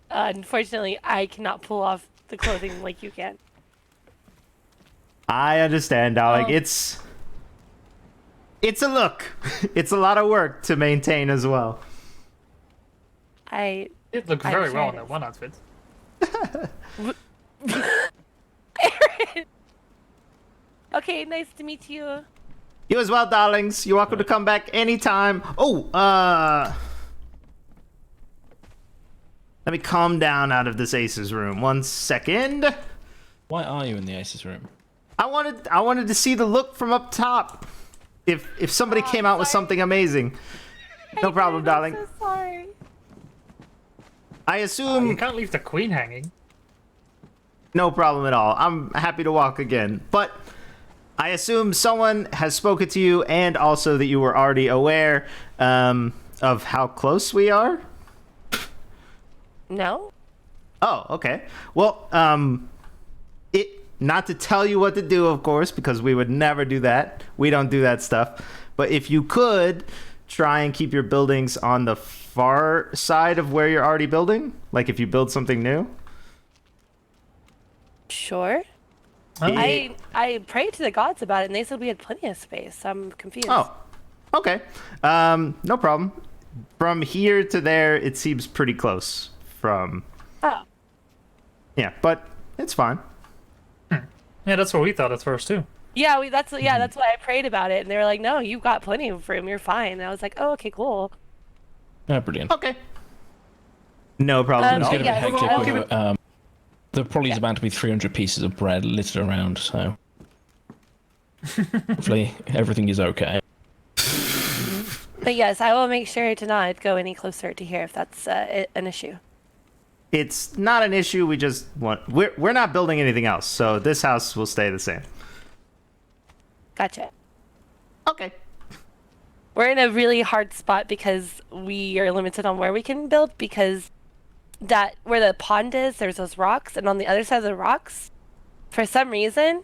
Unfortunately, I cannot pull off the clothing like you can. I understand, darling. It's a look. It's a lot of work to maintain as well. It looked I'm very sure well it in that is. one outfit. Aaron! Okay, nice to meet you. You as well, darlings. You're welcome to come back anytime. Oh, let me calm down out of this Aces room. 1 second. Why are you in the Aces room? I wanted to see the look from up top. If somebody came out with something amazing. No problem, darling. I'm so sorry. I assume you can't leave the queen hanging. No problem at all. I'm happy to walk again. But I assume someone has spoken to you and also that you were already aware of how close we are? No? Oh, okay. Well, not to tell you what to do, of course, because we would never do that. We don't do that stuff. But if you could try and keep your buildings on the far side of where you're already building, like if you build something new. Sure. It- I prayed to the gods about it, and they said we had plenty of space. I'm confused. Oh, okay. No problem. From here to there, it seems pretty close. Oh. Yeah, but it's fine. Yeah, that's what we thought at first too. Yeah, that's why I prayed about it, and they were like, "No, you've got plenty of room. You're fine." And I was like, "Oh, okay, cool." Brilliant. Okay. No problem It's at all. going to be hectic. There probably is about to be 300 pieces of bread littered around, so hopefully everything is okay. But yes, I will make sure to not go any closer to here if that's an issue. It's not an issue. We just want we're not building anything else, so this house will stay the same. Gotcha. Okay. We're in a really hard spot because we are limited on where we can build because that where the pond is, there's those rocks, and on the other side of the rocks, for some reason,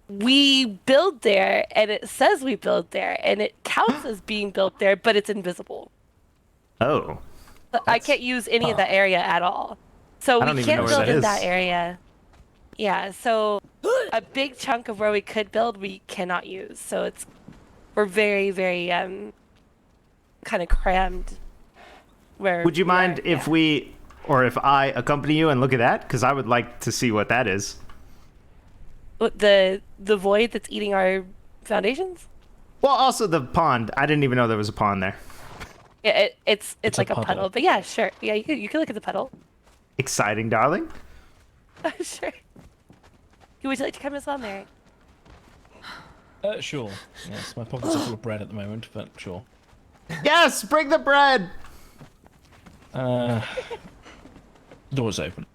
we build there, and it says we build there, and it counts as being built there, but it's invisible. Oh. I can't use any of that area at all. So I don't we even can't know where build that in is. that area. Yeah, so a big chunk of where we could build, we cannot use. So we're very, very kind of crammed. Would you mind if if I accompany you and look at that? Because I would like to see what that is. The void that's eating our foundations? Well, also the pond. I didn't even know there was a pond there. Yeah, it's like a a puddle. But yeah, sure. Yeah, you can look at the puddle. Exciting, darling. Sure. Would you like to come as well, Mary? Sure. Yes, my pockets are full of bread at the moment, but sure. Yes, bring the bread. Door's open.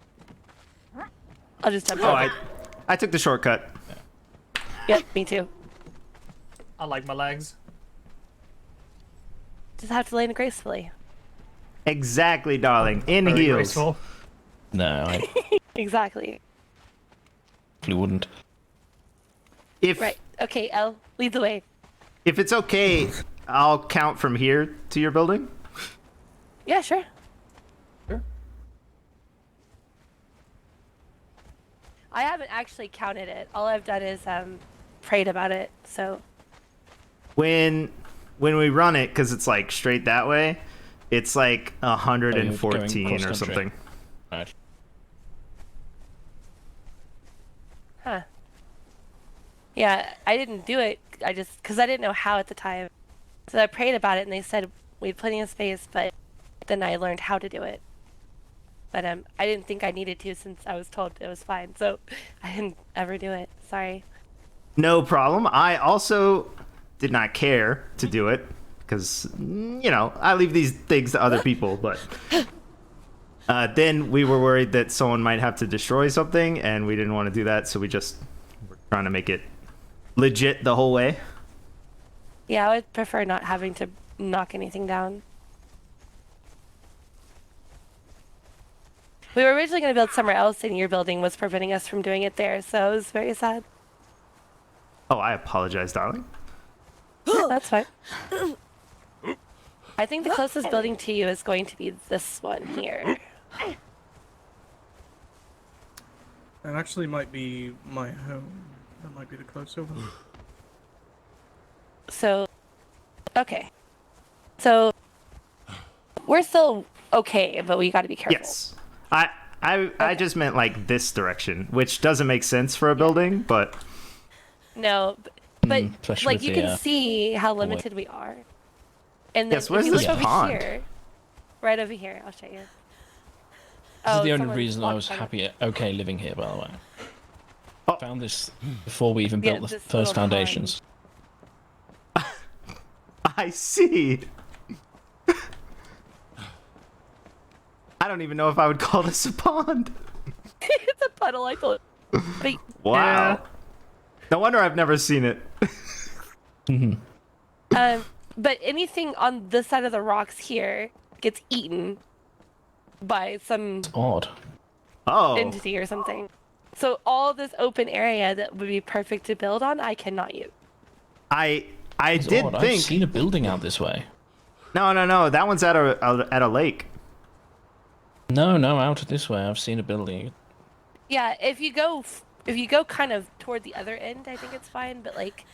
I'll just jump Oh, over. I took the shortcut. Yep, me too. I like my legs. Just have to land gracefully. Exactly, darling. In Very heels. graceful. No, I Exactly. probably wouldn't. Right. Okay, Elle, lead the way. If it's okay, I'll count from here to your building. Yeah, sure. I haven't actually counted it. All I've done is prayed about it. So When we run it, because it's like straight that way, it's like 114 or something. Right. Huh. Yeah, I didn't do it. Because I didn't know how at the time. So I prayed about it, and they said we had plenty of space, but then I learned how to do it. But I didn't think I needed to since I was told it was fine. So I didn't ever do it. Sorry. No problem. I also did not care to do it because, I leave these things to other people. But then we were worried that someone might have to destroy something, and we didn't want to do that. So we just were trying to make it legit the whole way. Yeah, I would prefer not having to knock anything down. We were originally going to build somewhere else, and your building was preventing us from doing it there, so it was very sad. Oh, I apologize, darling. That's fine. I think the closest building to you is going to be this one here. That actually might be my home. That might be the closer one. So, okay. So, we're still okay, but we got to be careful. Yes. I just meant like this direction, which doesn't make sense for a building, but No, but especially like with you the, can see how limited we are. And then Yes, where's if you this look over pond? here, right over here, I'll show you. This is the only someone reason I walked was by. okay living here, by the way. Found this before we even Yeah, built the this first little pond. foundations. I see. I don't even know if I would call this a pond. tunnel. I told. But Wow. No wonder I've never seen it. but anything on this side of the rocks here gets eaten by some Odd. entity or something. So all this open area that would be perfect to build on, I cannot use. I It's did odd. I've think. seen a building out this way. No. That one's at a lake. No, out this way. I've seen a building. Yeah, if you go kind of toward the other end, I think it's fine. But like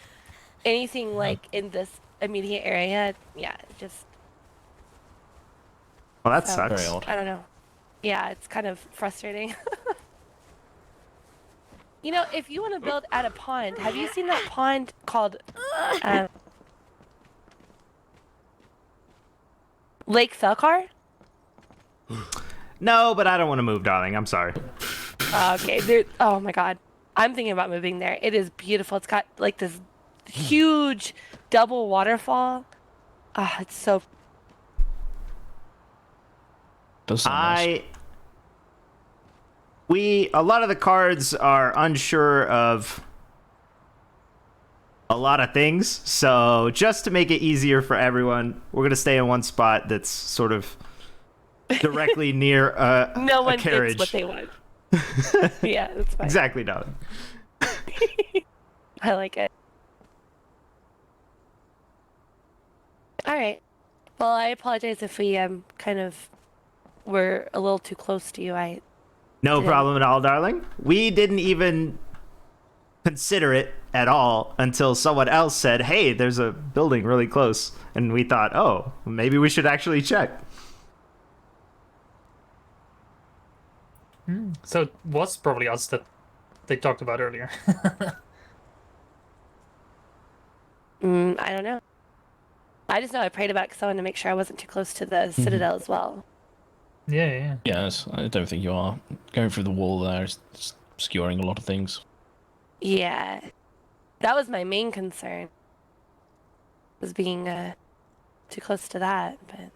anything like in this immediate area, yeah, just. Well, that sucks. Very odd. I don't know. Yeah, it's kind of frustrating. You know, if you want to build at a pond, have you seen that pond called Lake Thalkar? No, but I don't want to move, darling. I'm sorry. Okay. Oh my God, I'm thinking about moving there. It is beautiful. It's got like this huge double waterfall. Ah, it's so. Does sound nice. A lot of the cards are unsure of a lot of things, so just to make it easier for everyone, we're gonna stay in one spot that's sort of directly near No a one carriage. gets what they want. Yeah, that's fine. Exactly, darling. I like it. All right. Well, I apologize if we kind of were a little too close to you. No problem at all, darling. We didn't even consider it at all until someone else said, hey, there's a building really close. And we thought, oh, maybe we should actually check. So it was probably us that they talked about earlier. I don't know. I just know I prayed about it because I wanted to make sure I wasn't too close to the citadel as well. Yeah. Yes, I don't think you are. Going through the wall there is obscuring a lot of things. Yeah. That was my main concern. Was being too close to that, but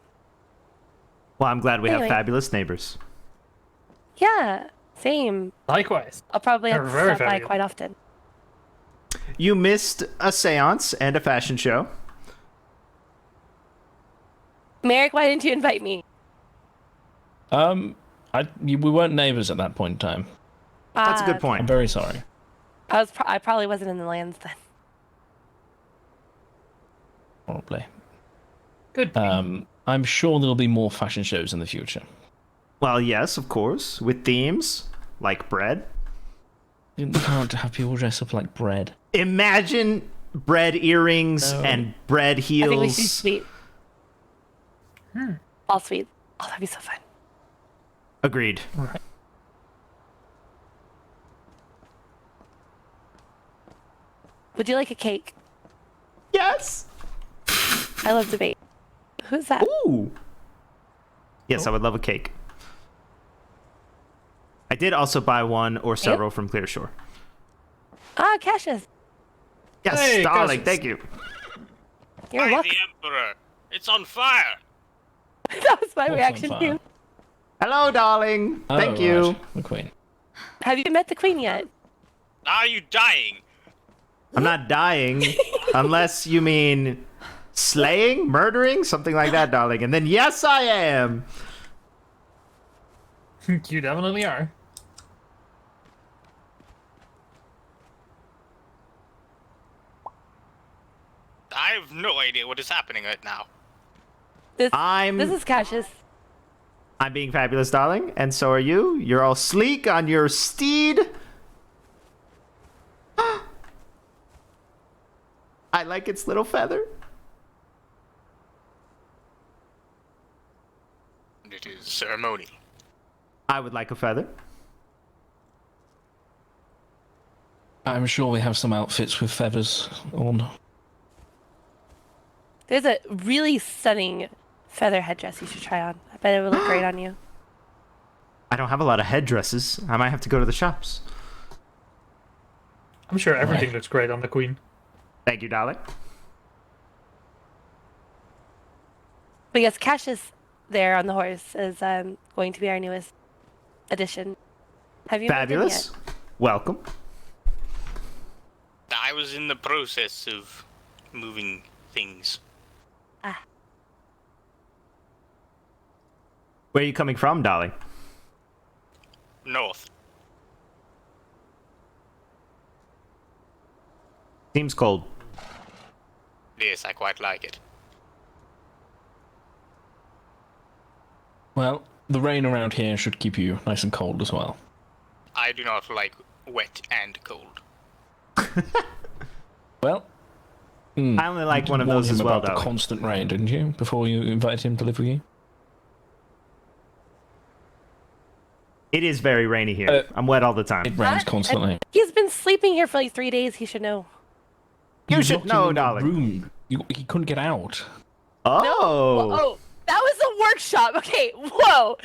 Well, I'm glad we have Anyway. fabulous neighbors. yeah, same. Likewise. I'll probably have They're to very stop by valuable. quite often. You missed a seance and a fashion show. Merrick, why didn't you invite me? We weren't neighbors at that point in time. That's a good Ah, point. I'm very sorry. I probably wasn't in the lands then. Probably. Good. I'm sure there'll be more fashion shows in the future. Well, yes, of course, with themes like bread. You can't have people dress up like bread. Imagine bread earrings and bread I think we should do heels. sweet. All sweet. Oh, that'd be so fun. Agreed. Right. Would you like a cake? Yes. I love to bake. Who's that? Ooh. Yes, I would love a cake. I did also buy one or several from Clearshore. Ah, Cassius. Yes, Hey, darling, Cassius. thank you. You're By welcome. the Emperor! It's on fire! That was my What's reaction on fire? too. Hello, darling. Oh, Thank you. right, the Queen. Have you met the queen yet? Are you dying? I'm not dying unless you mean slaying, murdering, something like that, darling. And then yes, I am. You definitely are. I have no idea what is happening right now. This I'm is Cassius. I'm being fabulous, darling, and so are you. You're all sleek on your steed. I like its little feather. It is ceremonial. I would like a feather. I'm sure we have some outfits with feathers on. There's a really stunning feather headdress you should try on. I bet it would look great on you. I don't have a lot of headdresses. I might have to go to the shops. I'm sure everything looks great on the queen. Thank you, darling. But yes, Cassius there on the horse is going to be our newest addition. Have you moved in Fabulous. yet? Welcome. I was in the process of moving things. Ah. Where are you coming from, Dolly? North. Seems cold. Yes, I quite like it. Well, the rain around here should keep you nice and cold as well. I do not like wet and cold. Well, I only like you one of did warn those him as well, about the Dolly. constant rain, didn't you? Before you invited him to live with you. It is very rainy here. I'm wet all the time. It rains constantly. He's been sleeping here for like 3 days. He should know. You was should locked know, in a Dolly. Room. He couldn't get out. Oh. Oh, that was a workshop. Okay, whoa.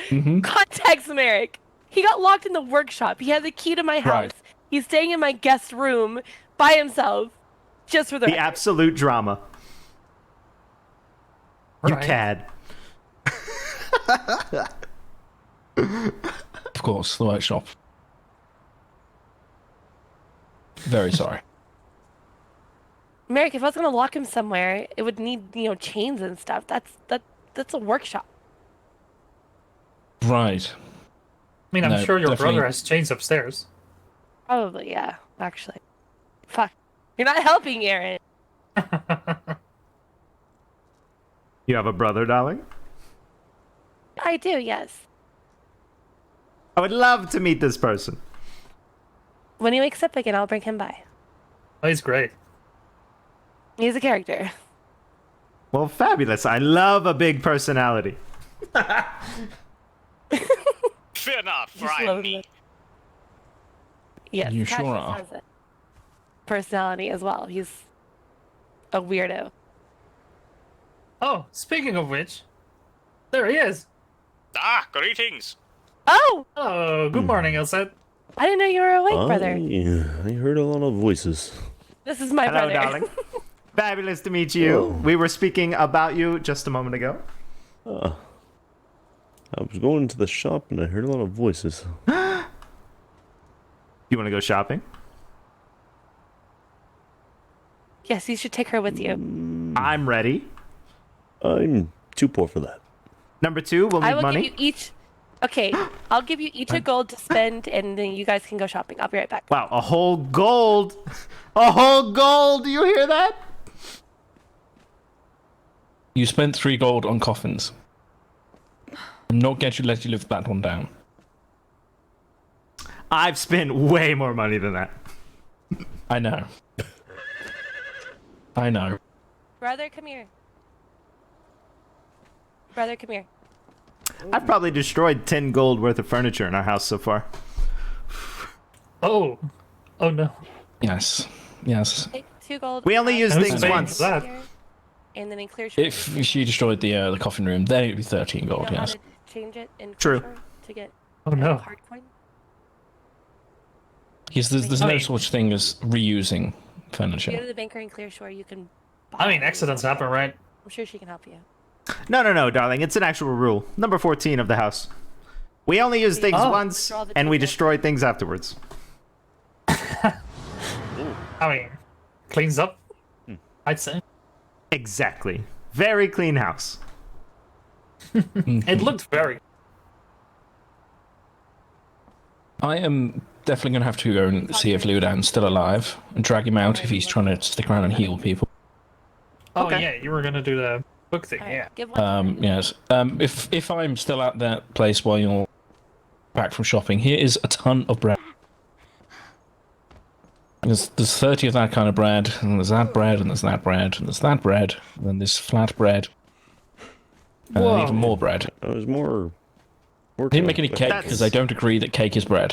Context, Merrick. He got locked in the workshop. He had the key to my house. Right. He's staying in my guest room by himself. Just for the The record. absolute drama. You cad. Of course, the workshop. Very sorry. Merrick, if I was gonna lock him somewhere, it would need, chains and stuff. That's a workshop. Right. I mean, I'm No, sure your definitely- brother has chains upstairs. Probably, yeah, actually. Fuck. You're not helping, Aaron. You have a brother, darling? I do, yes. I would love to meet this person. When he wakes up again, I'll bring him by. Oh, he's great. He's a character. Well, fabulous. I love a big personality. Fear not, for Just I love am me. it. Yes, You Cassius sure are. has a personality as well. He's a weirdo. Oh, speaking of which, there he is. Ah, greetings. Oh! Oh, good morning, Elsa. I didn't know you were awake, brother. I heard a lot of voices. This is my Hello, brother. darling. Fabulous to meet you. Oh. We were speaking about you just a moment ago. I was going to the shop and I heard a lot of voices. You want to go shopping? Yes, you should take her with you. I'm ready. I'm too poor for that. Number 2, we'll I need will money. give you each. Okay, I'll give you each a gold to spend, and then you guys can go shopping. I'll be right back. Wow, a whole gold. A whole gold. Do you hear that? You spent 3 gold on coffins. I'm not going to let you live that one down. I've spent way more money than that. I know. I know. Brother, come here. Brother, come here. I've probably destroyed 10 gold worth of furniture in our house so far. Oh. Oh no. Yes. Yes. Take 2 gold. We only use Who's things paying once. for that? And then in clear. If she destroyed the coffin room, then it'd be 13 you gold, know how yes. to change it in True. Clear to get Oh no. hard coin. Yes, there's no such thing as reusing If you go furniture. to the banker in Clear Shore, you can. I mean, accidents happen, right? I'm sure she can help you. No, darling. It's an actual rule. Number 14 of the house. We only use things Oh. once, Draw the and we tables. destroy things afterwards. I mean, cleans up. I'd say. Exactly. Very clean house. It looked very. I am definitely going to have to go and see if Ludan's still alive and drag him out if he's trying to stick around and heal people. Oh Okay. yeah, you were gonna do the book thing, Alright, yeah. Give one. Yes. If I'm still at that place while you're back from shopping, here is a ton of bread. There's 30 of that kind of bread, and there's that bread, and there's that bread, and there's that bread, and then this flat bread, and Whoa. even more bread. I was more. I didn't make any cake because I don't agree that cake is bread.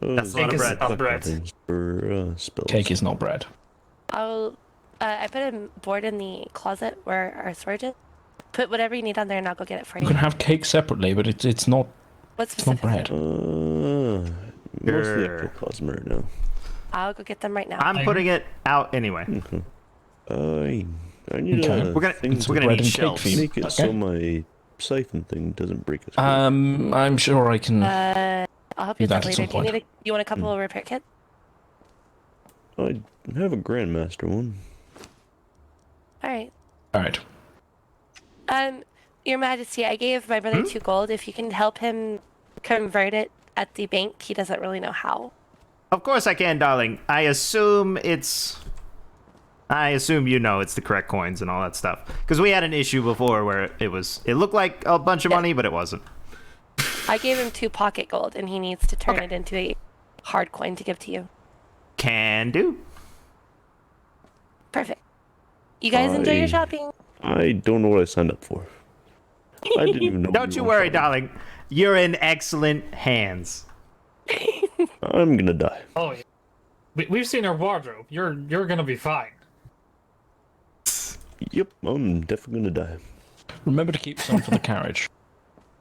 That's a lot of bread. Not bread. For spills. Cake is not bread. I put a board in the closet where our storage is. Put whatever you need on there, and I'll go get it for You you. can have cake separately, but it's not What's it's not specific? bread. Mostly Sure. ectoplasm right now. I'll go get them right now. I'm putting it out anyway. Okay. I need Okay. a We're gonna- thing we're gonna to need bread and cake shelves. for you. make it Okay. so my siphon thing doesn't break as quick. I'm sure I can. I'll help you with Do that that at later. some Do point. you want a couple of repair kits? I have a Grandmaster one. All right. All right. Your Majesty, I gave my brother 2 gold. If you can help him convert it at the bank, he doesn't really know how. Of course I can, darling. I assume you know it's the correct coins and all that stuff. Because we had an issue before where it looked like a bunch of money, but it wasn't. I gave him 2 pocket gold, and he needs to turn it into a hard coin to give to you. Can do. Perfect. You guys enjoy your shopping. I don't know what I signed up for. I didn't even know. Don't you worry, darling. You're in excellent hands. I'm gonna die. Oh, yeah. We've seen her wardrobe. You're gonna be fine. Yep, I'm definitely gonna die. Remember to keep some for the carriage.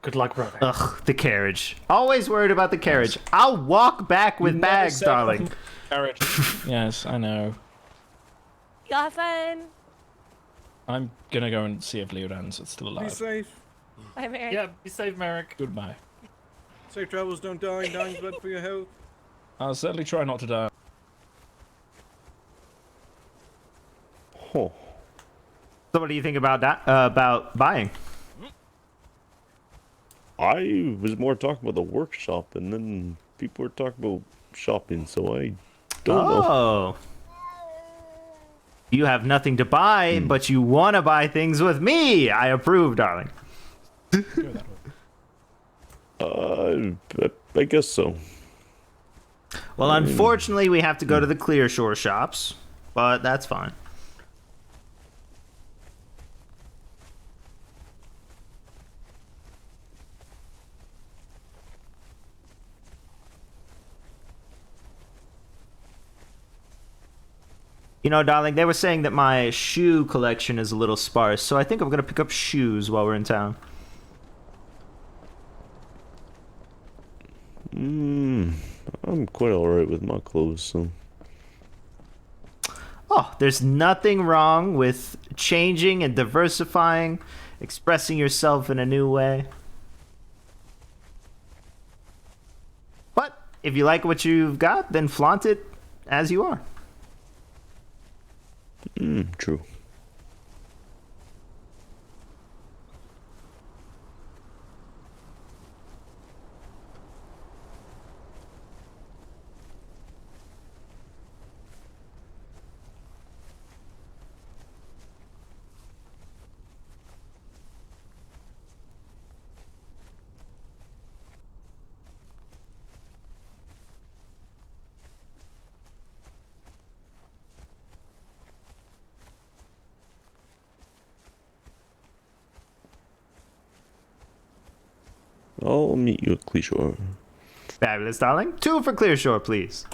Good luck, brother. Ugh, the carriage. Always worried about the carriage. I'll walk back with bags, darling. Carriage. Yes, I know. You have fun. I'm gonna go and see if Leodan's still alive. Be safe. Bye, Merrick. Yeah, be safe, Merrick. Goodbye. Safe travels, don't die. Dying's bad for your health. I'll certainly try not to die. Oh. So what do you think about that? About buying? I was more talking about the workshop, and then people were talking about shopping, so I don't know. Oh. You have nothing to buy, but you want to buy things with me. I approve, darling. I guess so. Well, unfortunately, we have to go to the Clear Shore shops, but that's fine. You know, darling, they were saying that my shoe collection is a little sparse, so I think I'm going to pick up shoes while we're in town. I'm quite alright with my clothes, so... Oh, there's nothing wrong with changing and diversifying, expressing yourself in a new way. But if you like what you've got, then flaunt it as you are. True. I'll meet you at Clearshore. Fabulous, darling. 2 for Clearshore, please.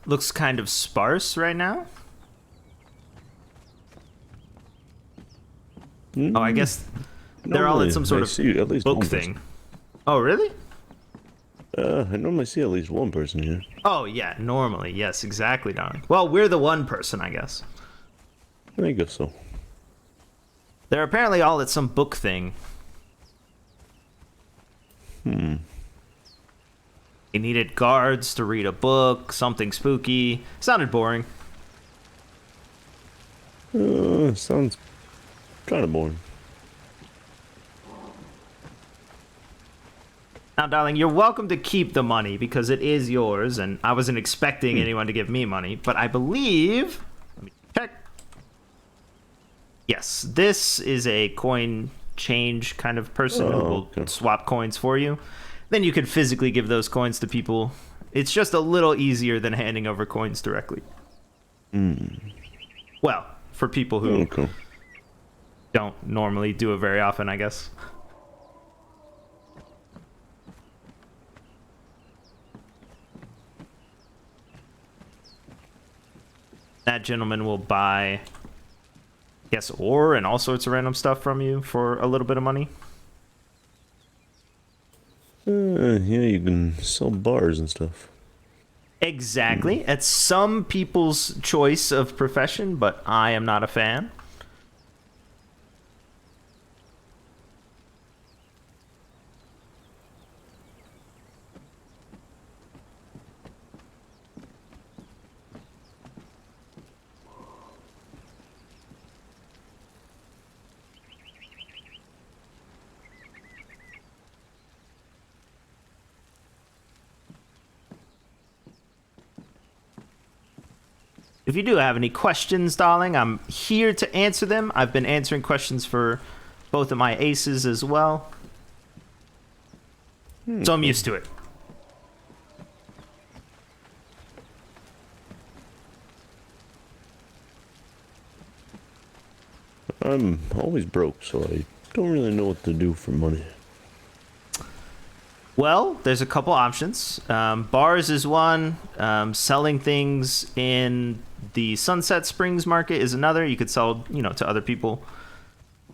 Looks kind of sparse right now. Oh, I guess they're all in some sort of book thing. Oh, really? I normally see at least one person here. Oh, yeah, normally. Yes, exactly, darling. Well, we're the one person, I guess. I guess so. They're apparently all at some book thing. He needed guards to read a book, something spooky. Sounded boring. Sounds kind of boring. Now, darling, you're welcome to keep the money because it is yours, and I wasn't expecting anyone to give me money, but I believe... Let me check. Yes, this is a coin change kind of person who will swap coins for you. Then you could physically give those coins to people. It's just a little easier than handing over coins directly. Well, for people who don't normally do it very often, I guess. That gentleman will buy, I guess, ore and all sorts of random stuff from you for a little bit of money. Yeah, you can sell bars and stuff. Exactly. It's some people's choice of profession, but I am not a fan. If you do have any questions, darling, I'm here to answer them. I've been answering questions for both of my aces as well. So I'm used to it. I'm always broke, so I don't really know what to do for money. Well, there's a couple options. Bars is one. Selling things in the Sunset Springs market is another. You could sell, to other people.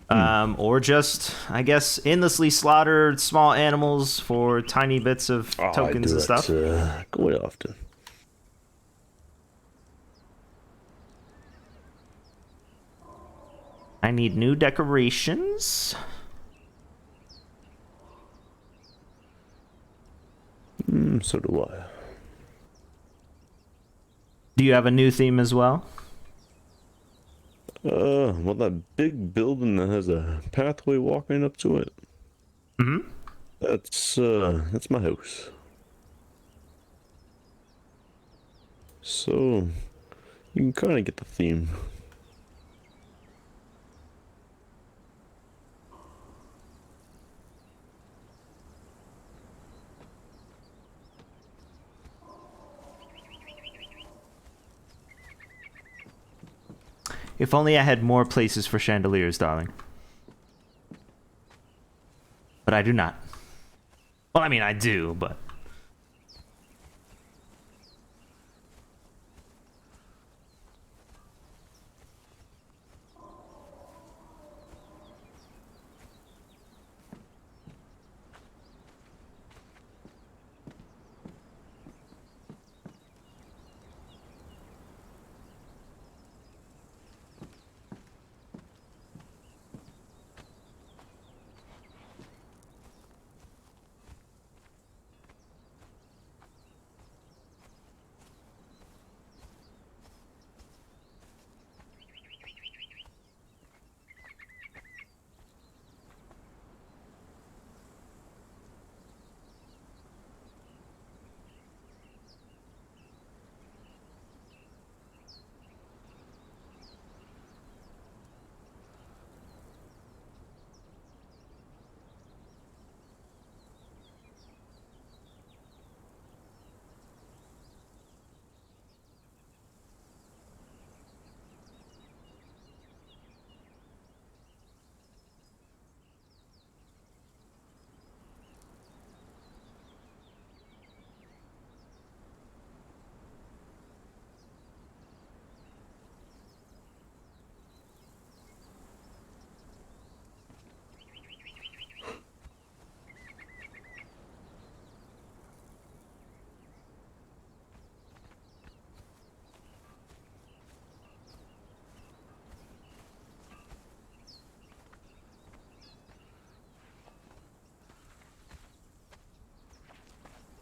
Or just, I guess, endlessly slaughter small animals for tiny bits of tokens and stuff. Quite often. I need new decorations. So do I. Do you have a new theme as well? Well, that big building that has a pathway walking up to it. Mm-hmm. That's my house. So, you can kind of get the theme. If only I had more places for chandeliers, darling. But I do not. Well, I mean, I do, but...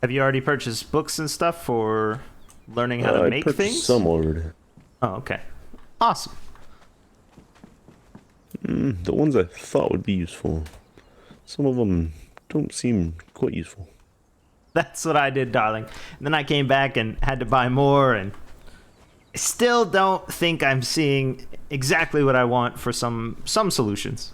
Have you already purchased books and stuff for learning how to make things? Some already. Oh, okay. Awesome. The ones I thought would be useful. Some of them don't seem quite useful. That's what I did, darling. And then I came back and had to buy more, and still don't think I'm seeing exactly what I want for some solutions.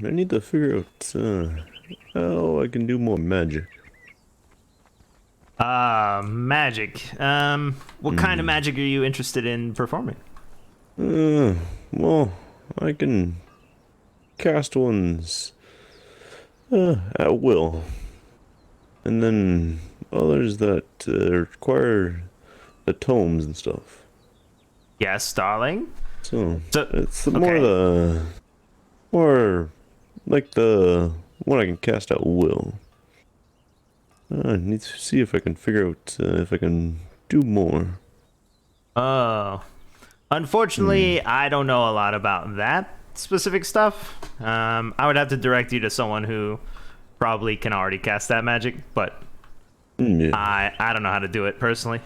I need to figure out how I can do more magic. Magic. What kind of magic are you interested in performing? Well, I can cast ones at will, and then others that require the tomes and stuff. Yes, darling. So it's more like the one I can cast at will. I need to see if I can figure out if I can do more. Oh. Unfortunately, I don't know a lot about that specific stuff. I would have to direct you to someone who probably can already cast that magic, but I don't know how to do it personally.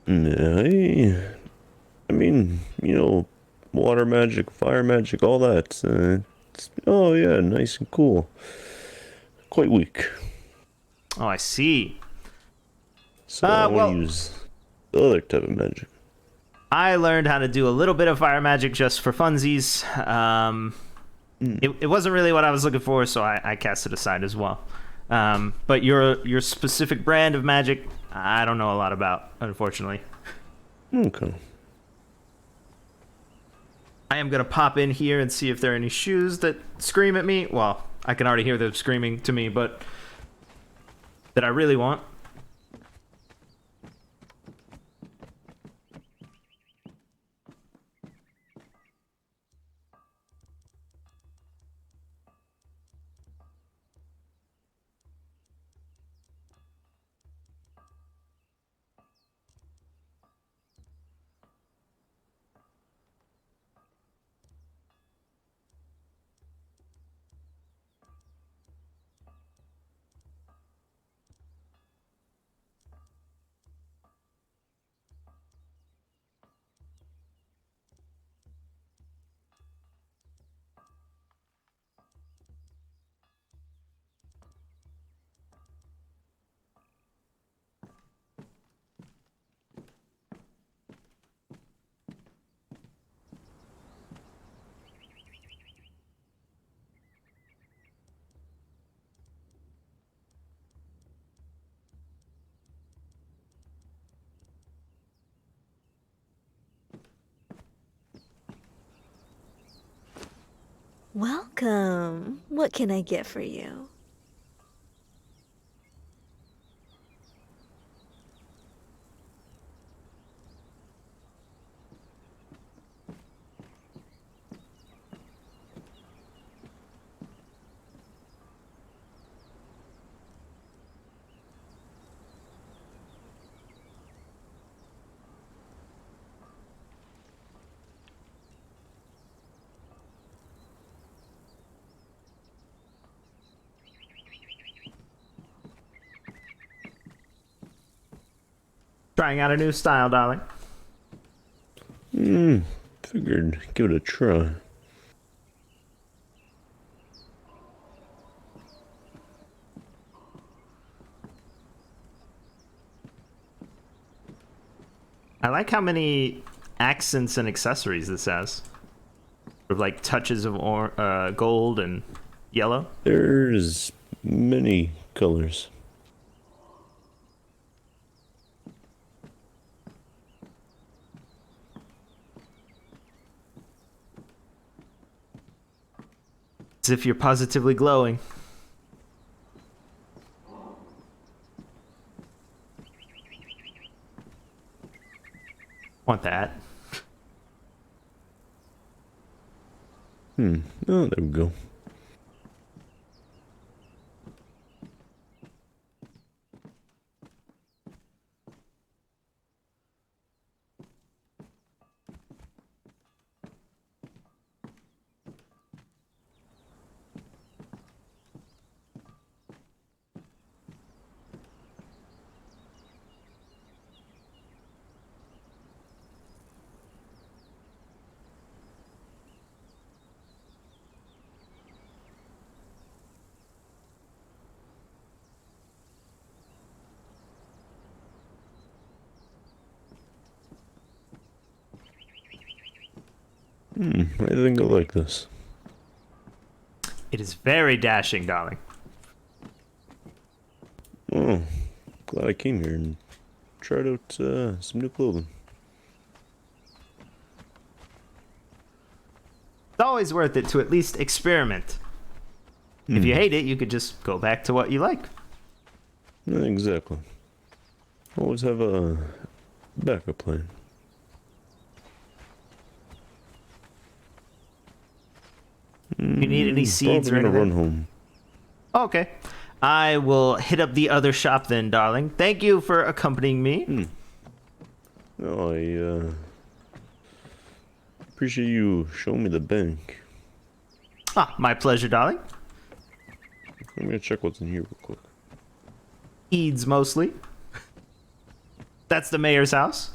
Yeah, I mean, water magic, fire magic, all that. Oh yeah, nice and cool. Quite weak. Oh, I see. So I want to use the other type of magic. I learned how to do a little bit of fire magic just for funsies. It wasn't really what I was looking for, so I cast it aside as well. But your specific brand of magic, I don't know a lot about, unfortunately. Okay. I am gonna pop in here and see if there are any shoes that scream at me. Well, I can already hear them screaming to me, but that I really want. Welcome. What can I get for you? Trying out a new style, darling. Figured give it a try. I like how many accents and accessories this has. Sort of like touches of gold and yellow. There's many colors. As if you're positively glowing. want that. Oh, there we go. I think I like this. It is very dashing, darling. Oh, glad I came here and tried out some new clothing. It's always worth it to at least experiment. If you hate it, you could just go back to what you like. Exactly. Always have a backup plan. You need any seeds or Probably gonna anything? run home. Okay. I will hit up the other shop then, darling. Thank you for accompanying me. No, I appreciate you showing me the bank. Ah, my pleasure, darling. I'm gonna check what's in here real quick. Eads mostly. That's the mayor's house.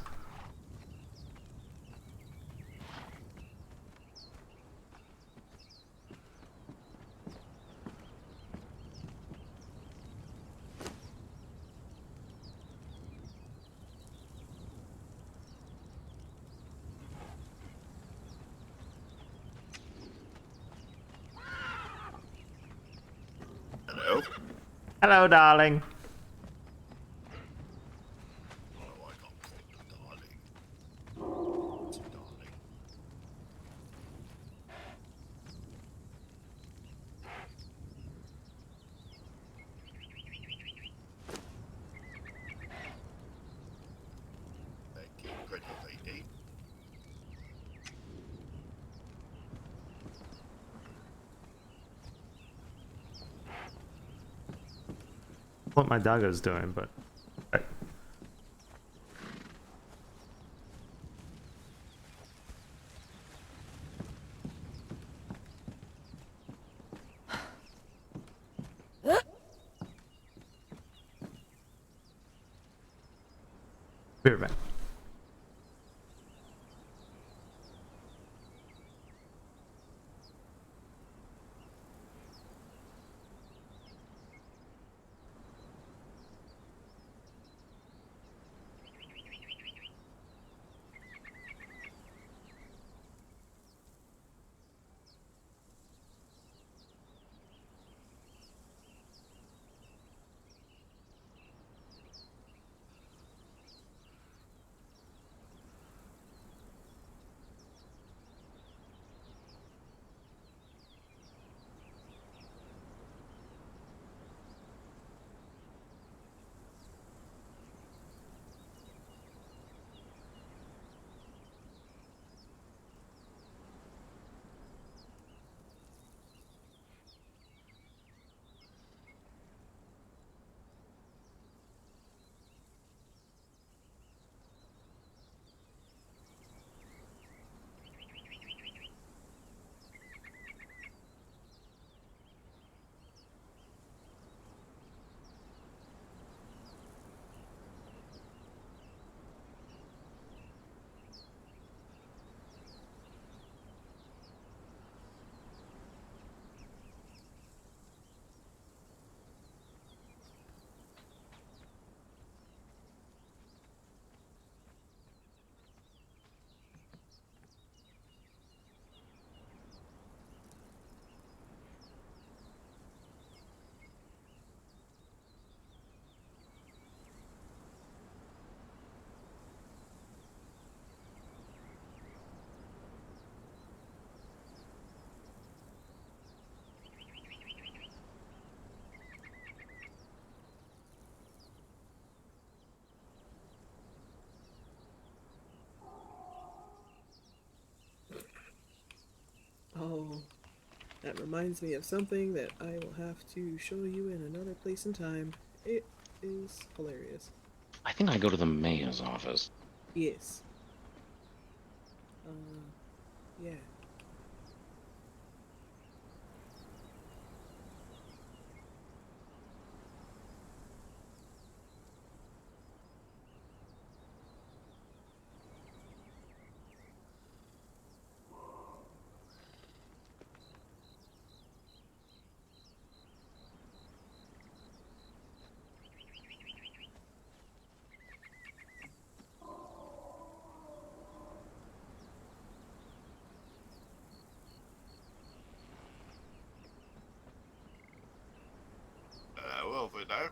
Hello? Hello, darling. What my doggo's doing, but be right back. That reminds me of something that I will have to show you in another place and time. It is hilarious. I think I go to the mayor's office. Yes. Yeah. Over there.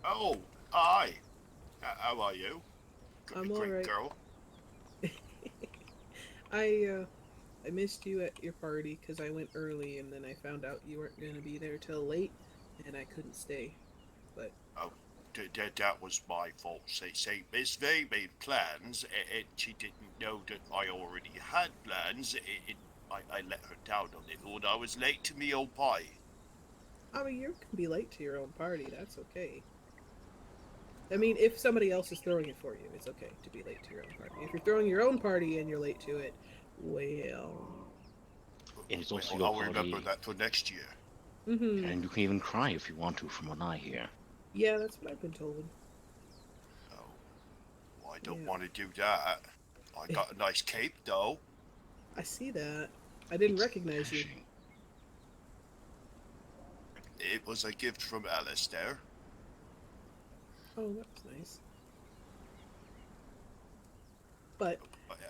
Oh, hi. How are you? I'm Great alright. girl. I missed you at your party because I went early and then I found out you weren't going to be there till late and I couldn't stay. But Oh, that was my fault. Say, Miss Vay made plans, and she didn't know that I already had plans. I let her down a little, and I was late to me old pie. I mean, you can be late to your own party. That's okay. I mean, if somebody else is throwing it for you, it's okay to be late to your own party. If you're throwing your own party and you're late to it, well. And it's also Well, your I'll party. remember that for next year. Mm-hmm. And you can even cry if you want to, from what I hear. Yeah, that's what I've been told. Well, I don't want to do that. I got a nice cape, though. I see that. I didn't recognize you. It was a gift from Alistair. Oh, that's nice. But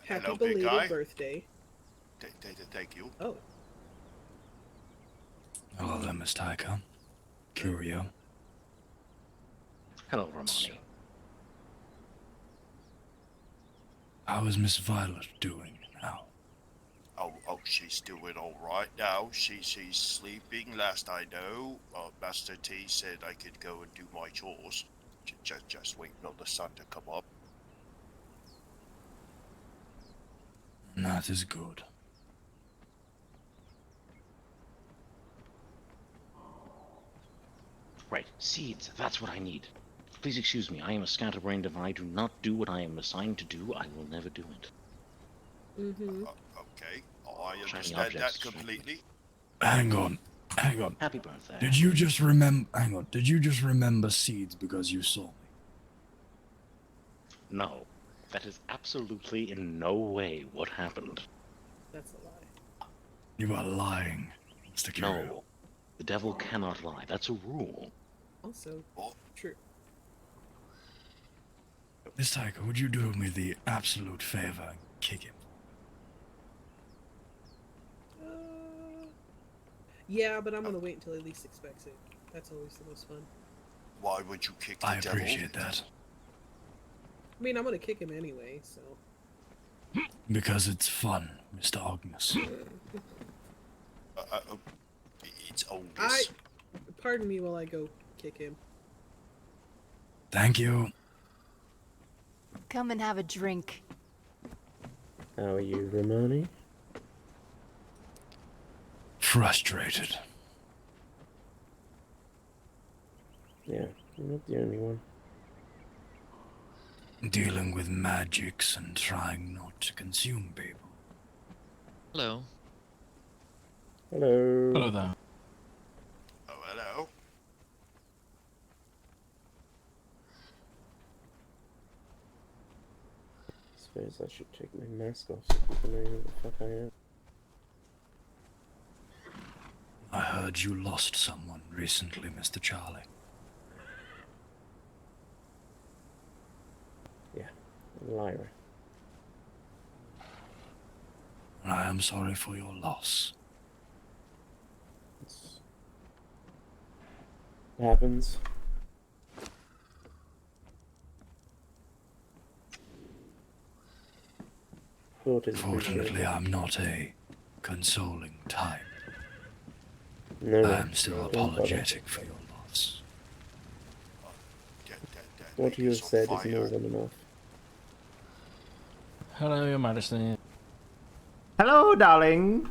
happy Hello, big belated guy. birthday. Thank you. Oh. Hello there, Miss Tiger. Curio. Hello, Romani. How is Miss Violet doing now? Oh, she's doing all right now. She's sleeping. Last I know, Master T said I could go and do my chores. Just waiting on the sun to come up. That is good. Right, seeds. That's what I need. Please excuse me. I am a scatterbrained. If I do not do what I am assigned to do, I will never do it. Mm-hmm. Okay, I Shiny understand objects, that completely. Hang on. Happy birthday. Did you just remember? Hang on. Did you just remember seeds because you saw me? No, that is absolutely in no way what happened. That's a lie. You are lying, Mr. Curio. No, the devil cannot lie. That's a rule. Also, true. Miss Tiger, would you do me the absolute favor and kick him? Yeah, but I'm gonna wait until he least expects it. That's always the most fun. Why would you kick the I devil? appreciate that. I mean, I'm gonna kick him anyway, so. Because it's fun, Mr. Agnes. It's August. Pardon me while I go kick him. Thank you. Come and have a drink. How are you, Romani? Frustrated. Yeah, you're not the only one. Dealing with magics and trying not to consume people. Hello. Hello. Hello there. Oh, hello. I suppose I should take my mask off so people know who the fuck I am. I heard you lost someone recently, Mr. Charlie. Yeah, Lyra. I am sorry for your loss. It happens. Fortunately, I'm not a consoling type. No, I am still don't bother. apologetic for your loss. What you have said is more than enough. Hello, Your Majesty. Hello, darling.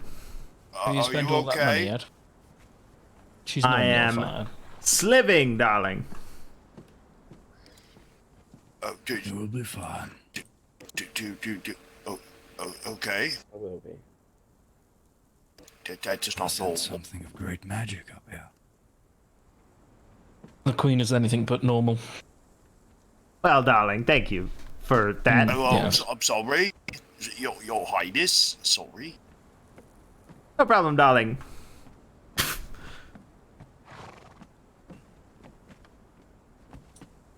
Have you spent all that money yet? She's not I am fire. sliving, darling. You will be fine. Okay. I will be. That's just not normal. Something of great magic up here. The Queen is anything but normal. Well, darling, thank you for that. I'm sorry. Your Highness, sorry. No problem, darling.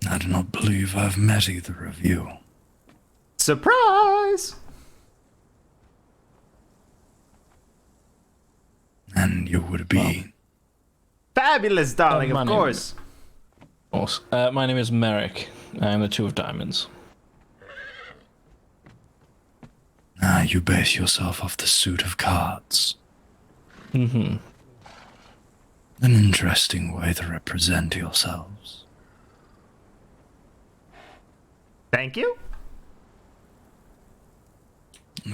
I do not believe I've met either of you. Surprise! And you would be... Fabulous, darling, of course. Of course. My name is Merrick. I am the Two of Diamonds. Ah, you base yourself off the suit of cards. Mm-hmm. An interesting way to represent yourselves. Thank you.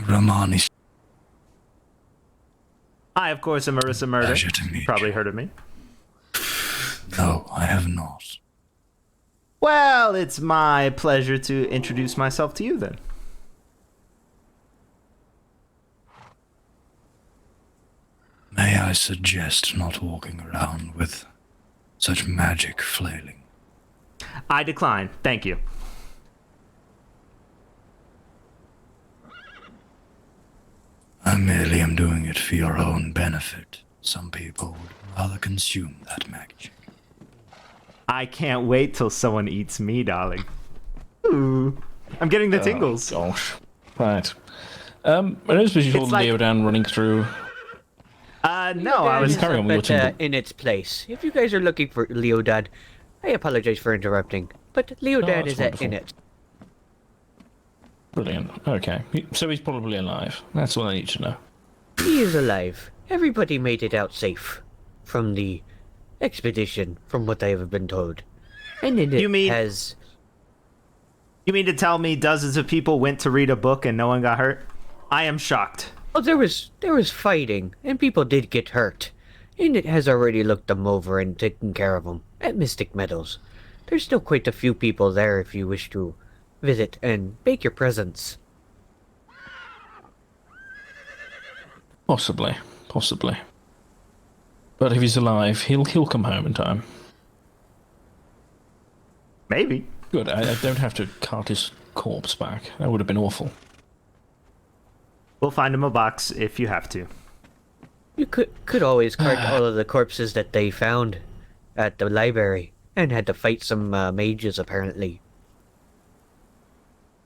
Romani. I, of course, am Marissa Murder. Pleasure to meet Probably heard of me. No, I have not. Well, it's my pleasure to introduce myself to you, then. May I suggest not walking around with such magic flailing? I decline. Thank you. I merely am doing it for your own benefit. Some people would rather consume that magic. I can't wait till someone eats me, darling. Ooh. I'm getting the tingles. Oh, gosh. Right. I don't suppose you saw Leodan running through. No, I was carrying on with your tingle. in its place. If you guys are looking for Leodad, I apologize for interrupting, but Leodad is in it. Brilliant. Okay. So he's probably alive. That's all I need to know. He is alive. Everybody made it out safe from the expedition, from what I have been told. And it You mean to tell me dozens of people went to read a book and no one got hurt? I am shocked. Oh, there was fighting, and people did get hurt. And it has already looked them over and taken care of them at Mystic Meadows. There's still quite a few people there if you wish to visit and bake your presents. Possibly. But if he's alive, he'll come home in time. Maybe. Good. I don't have to cart his corpse back. That would have been awful. We'll find him a box if you have to. You could always cart all of the corpses that they found at the library and had to fight some mages apparently.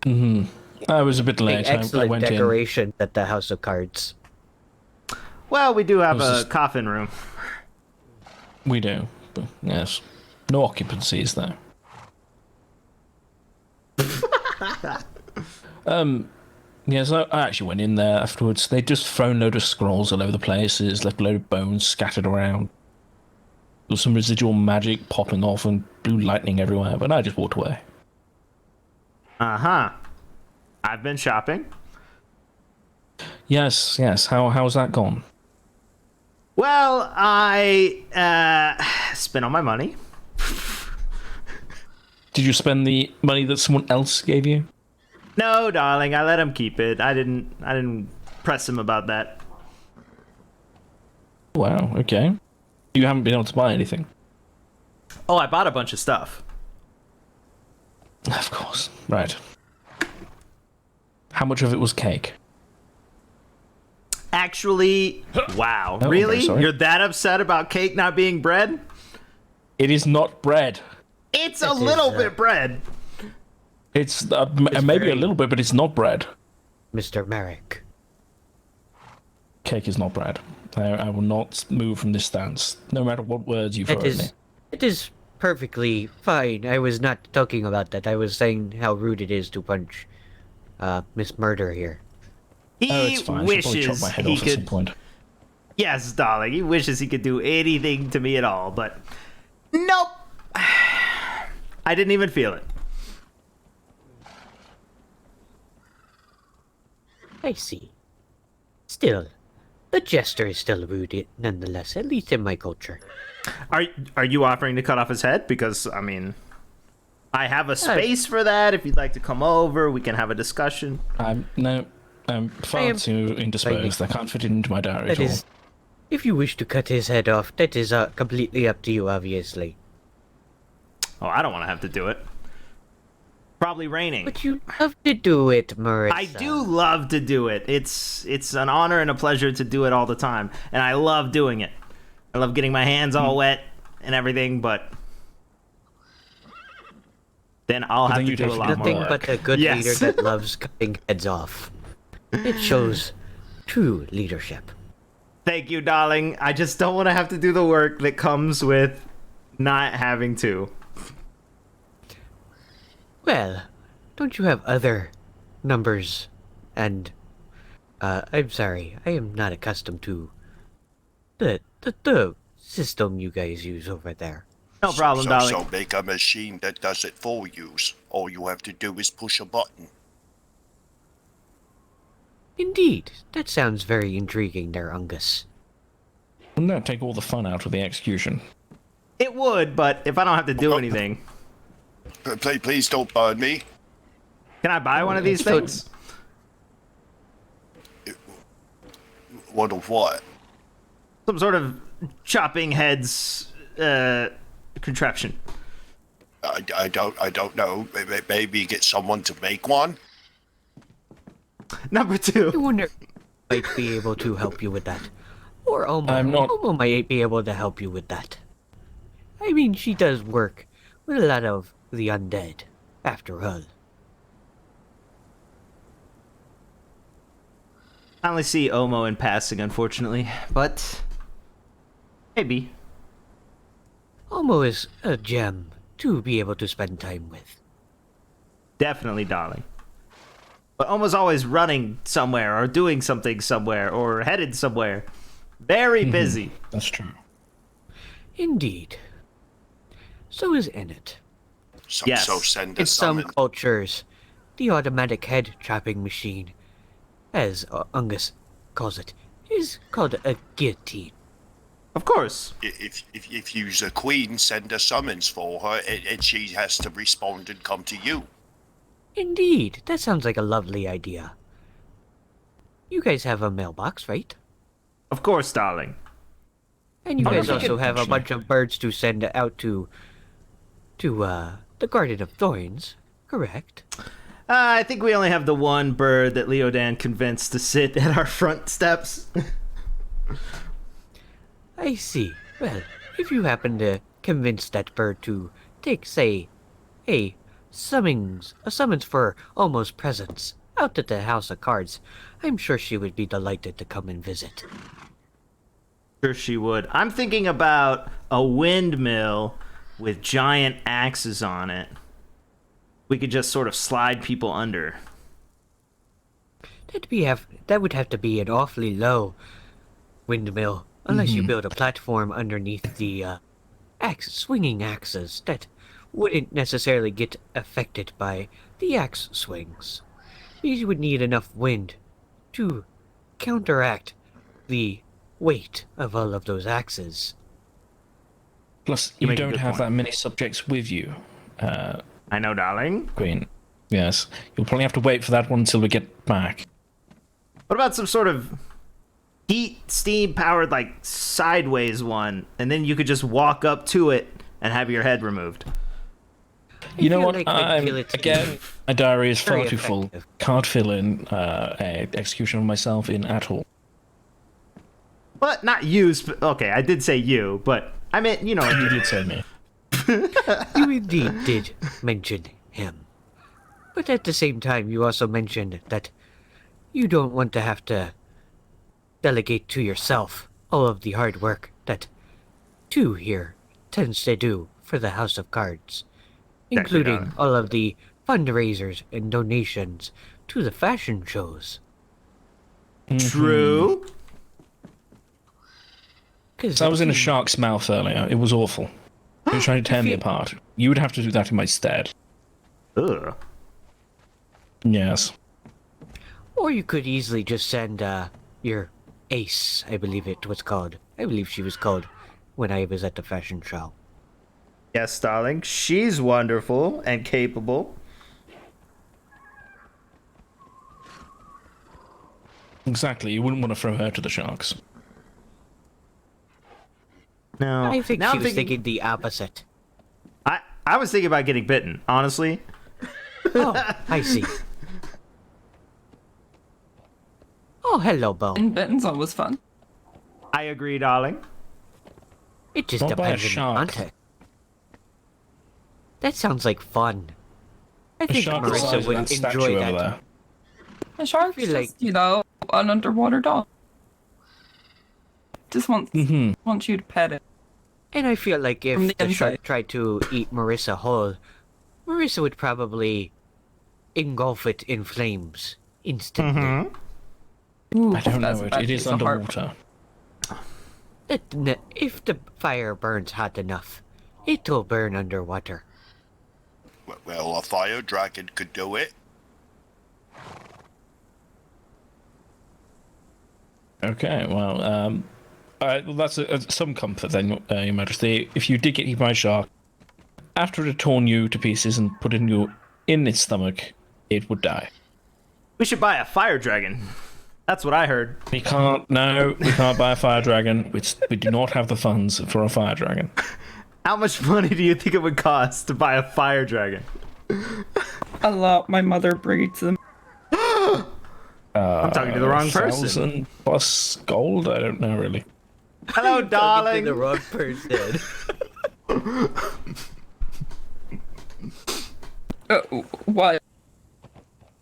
Mm-hmm. I was a bit late. Excellent I went decoration at the House of Cards. Well, we do have a coffin room. We do. But yes. No occupancies though. Yes, I actually went in there afterwards. They'd just thrown a load of scrolls all over the places, left a load of bones scattered around. There was some residual magic popping off and blue lightning everywhere, but I just walked away. Uh-huh. I've been shopping. Yes. How's that gone? Well, I spent all my money. Did you spend the money that someone else gave you? No, darling, I let him keep it. I didn't press him about that. Wow, okay. You haven't been able to buy anything? Oh, I bought a bunch of stuff. Of course. Right. How much of it was cake? Actually, wow. Oh, really? sorry. You're that upset about cake not being bread? It is not bread. It's a little bit bread. It's maybe a little bit, but it's not bread. Mr. Merrick. Cake is not bread. I will not move from this stance, no matter what words you throw at me. It is perfectly fine. I was not talking about that. I was saying how rude it is to punch Miss Murder here. He it's fine. wishes She'll probably chop my head he off could. at some point. Yes, darling. He wishes he could do anything to me at all, but nope. I didn't even feel it. I see. Still, the jester is still rude nonetheless, at least in my culture. Are you offering to cut off his head? Because I mean, I have a space for that. If you'd like to come over, we can have a discussion. No, I'm far too indisposed. I can't fit it into my diary at all. If you wish to cut his head off, that is completely up to you, obviously. Oh, I don't want to have to do it. Probably raining. But you love to do it, Marissa. I do love to do it. It's an honor and a pleasure to do it all the time, and I love doing it. I love getting my hands all wet and everything, but then I'll have to do a lot more nothing work. but a good leader that loves cutting heads off. It shows true leadership. Thank you, darling. I just don't want to have to do the work that comes with not having to. Well, don't you have other numbers? And I'm sorry, I am not accustomed to the system you guys use over there. No problem, darling. So make a machine that does it for you. All you have to do is push a button. Indeed, that sounds very intriguing there, Ungus. Wouldn't that take all the fun out of the execution? It would, but if I don't have to do anything. Please don't burn me. Can I buy one of these things? One of what? Some sort of chopping heads contraption. I don't know. Maybe get someone to make one. Number 2. I wonder if I might be able to help you with that. Or Omo. I'm not... Omo might be able to help you with that. I mean, she does work with a lot of the undead, after all. I only see Omo in passing, unfortunately, but maybe. Omo is a gem to be able to spend time with. Definitely, darling. But Omo's always running somewhere, or doing something somewhere, or headed somewhere. Very busy. That's true. Indeed. So is Enid. Yes. So send a In some summon. cultures, the automatic head chopping machine, as Ungus calls it, is called a guillotine. Of course. If you's a queen, send a summons for her, and she has to respond and come to you. Indeed, that sounds like a lovely idea. You guys have a mailbox, right? Of course, darling. And you guys also have a bunch of birds to send out to the Garden of Thorns, correct? I think we only have the one bird that Leodan convinced to sit at our front steps. I see. Well, if you happen to convince that bird to take, say, a summons for Omo's presence out at the House of Cards, I'm sure she would be delighted to come and visit. Sure she would. I'm thinking about a windmill with giant axes on it. We could just sort of slide people under. That would have to be an awfully low windmill, unless you build a platform underneath the swinging axes that wouldn't necessarily get affected by the axe swings. These would need enough wind to counteract the weight of all of those axes. Plus, you don't have that many subjects with you. I know, darling. Queen. Yes. You'll probably have to wait for that one until we get back. What about some sort of heat, steam powered, like, sideways one, and then you could just walk up to it and have your head removed? You know what? Again, my diary is far too full. Can't fill in a execution of myself in at all. But not you. Okay, I did say you, but I meant, you know. You did say me. You indeed did mention him. But at the same time, you also mentioned that you don't want to have to delegate to yourself all of the hard work that two here tends to do for the House of Cards, including all of the fundraisers and donations to the fashion shows. True. I was in a shark's mouth earlier. It was awful. He was trying to tear me apart. You would have to do that in my stead. Ugh. Yes. Or you could easily just send your ace, I believe it was called. I believe she was called when I was at the fashion show. Yes, darling. She's wonderful and capable. Exactly. You wouldn't want to throw her to the sharks. No. I think now she I'm was thinking the opposite. I was thinking about getting bitten, honestly. Oh, I see. Oh, hello, Bo. And Benton's always fun. I agree, darling. It just Not by a depends on the shark. context. That sounds like fun. I A think shark the size Marissa of would that statue enjoy over that. there. A shark's feel just, like- you know, an underwater dog. Just wants you to pet it. And I feel like From the if the shark inside. tried to eat Marissa whole, Marissa would probably engulf it in flames instantly. Ooh, I don't that's know. a bad It is piece of heart. underwater. If the fire burns hot enough, it'll burn underwater. Well, a fire dragon could do it. Okay, well, that's some comfort then, Your Majesty. If you did get eaten by a shark, after it had torn you to pieces and put in its stomach, it would die. We should buy a fire dragon. That's what I heard. We can't buy a fire dragon. We do not have the funds for a fire dragon. How much money do you think it would cost to buy a fire dragon? A lot. My mother breeds them. I'm talking to the wrong person. 1,000 plus gold? I don't know, really. Hello, darling. The wrong person. What?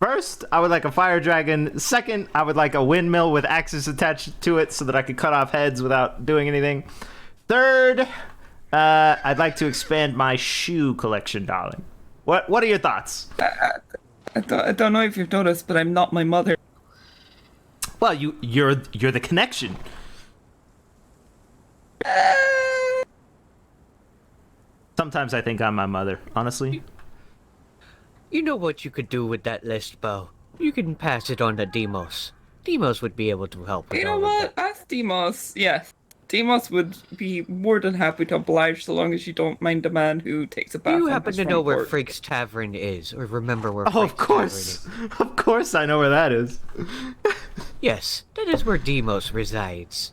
First, I would like a fire dragon. Second, I would like a windmill with axes attached to it so that I could cut off heads without doing anything. Third, I'd like to expand my shoe collection, darling. What are your thoughts? I don't know if you've noticed, but I'm not my mother. Well, you're the connection. Sometimes I think I'm my mother, honestly. You know what you could do with that list, Bo? You can pass it on to Demos. Demos would be able to help with You know all of what? Ask Demos. Yes. Demos would be more than happy to oblige so long as you don't mind a man who takes a that. bath. Do you on happen his to front know where porch. Frake's Tavern is, or remember where Oh, of Frake's course. Tavern is? Of course I know where that is. Yes, that is where Demos resides.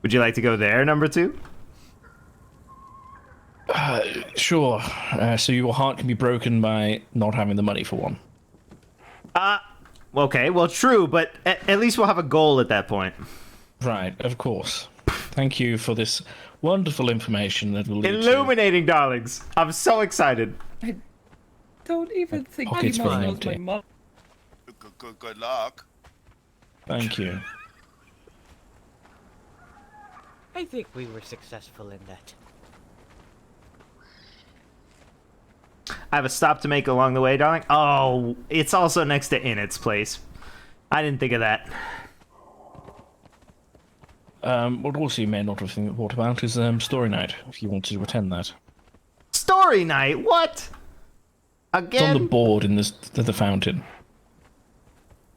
Would you like to go there, number 2? Sure. So your heart can be broken by not having the money for one. Okay, well, true, but at least we'll have a goal at that point. Right, of course. Thank you for this wonderful information that will lead Illuminating, darlings. I'm so excited. I don't even think pockets Demos being knows my empty. mom. Good luck. Thank you. I think we were successful in that. I have a stop to make along the way, darling. Oh, it's also next to Inet's place. I didn't think of that. What also you may not have thought about is story night, if you wanted to attend that. Story night? What? It's on the Again? board in the fountain.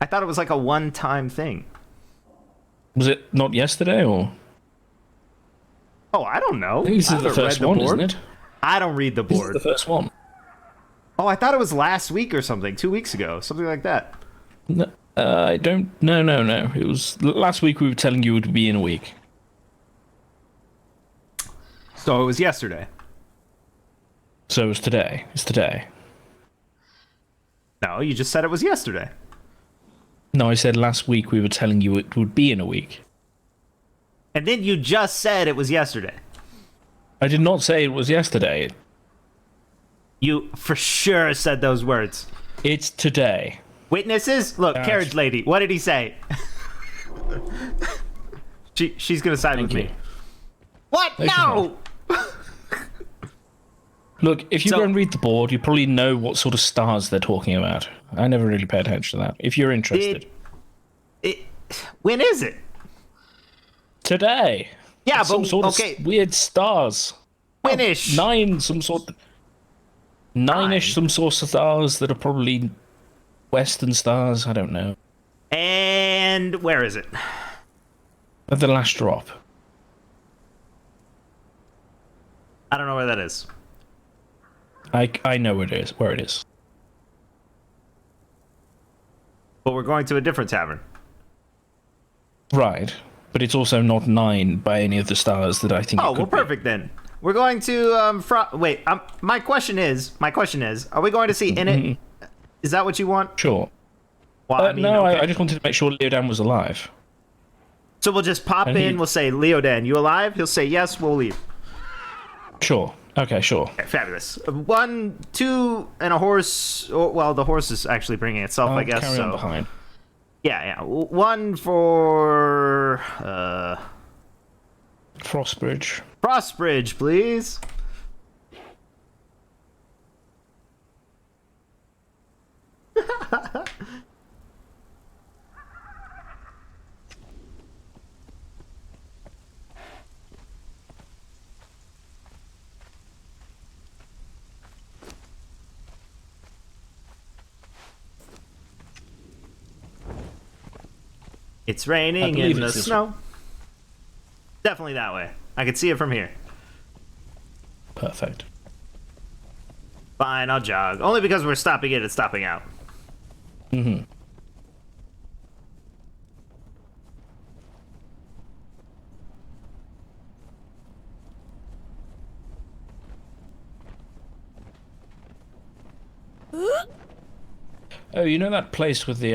I thought it was like a one-time thing. Was it not yesterday, or? Oh, I don't know. I think this is the haven't first read one, board. isn't it? I don't read the This is board. the first one. Oh, I thought it was last week or something. 2 weeks ago. Something like that. No, I don't. No. It was last week. We were telling you it would be in a week. So it was yesterday. So it's today. It's today. No, you just said it was yesterday. No, I said last week we were telling you it would be in a week. And then you just said it was yesterday. I did not say it was yesterday. You for sure said those words. It's today. Witnesses? Look, Gosh. carriage lady, what did he say? She's gonna side with me. What? Thank you, No! Look, if you So- go and read the board, you probably know what sort of stars they're talking about. I never really pay attention to that. If you're interested. When is it? Today. Yeah, It's some but sort okay. of weird stars. When-ish. Nine-ish, some sort of stars that are probably Western stars. I don't know. And where is it? At the last drop. I don't know where that is. I know where it is. Where it is. But we're going to a different tavern. Right, but it's also not 9 by any of the stars that I think. Oh, well, perfect then. We're going to wait. My question is, are we going to see in it? Is that what you want? Sure. Well, I mean, no, okay. I just wanted to make sure Leodan was alive. So we'll just pop And in. We'll say, Leodan, you alive? He'll say yes. We'll leave. Sure. Okay, sure. Okay, fabulous. 1, 2, and a horse. Well, the horse is actually bringing itself, I guess. Carry on behind. Yeah. 1 for Frostbridge. Frostbridge, please. It's raining in the snow. Definitely that way. I can see it from here. Perfect. Fine, I'll jog. Only because we're stopping in and stopping out. Mm-hmm. Oh, you know that place with the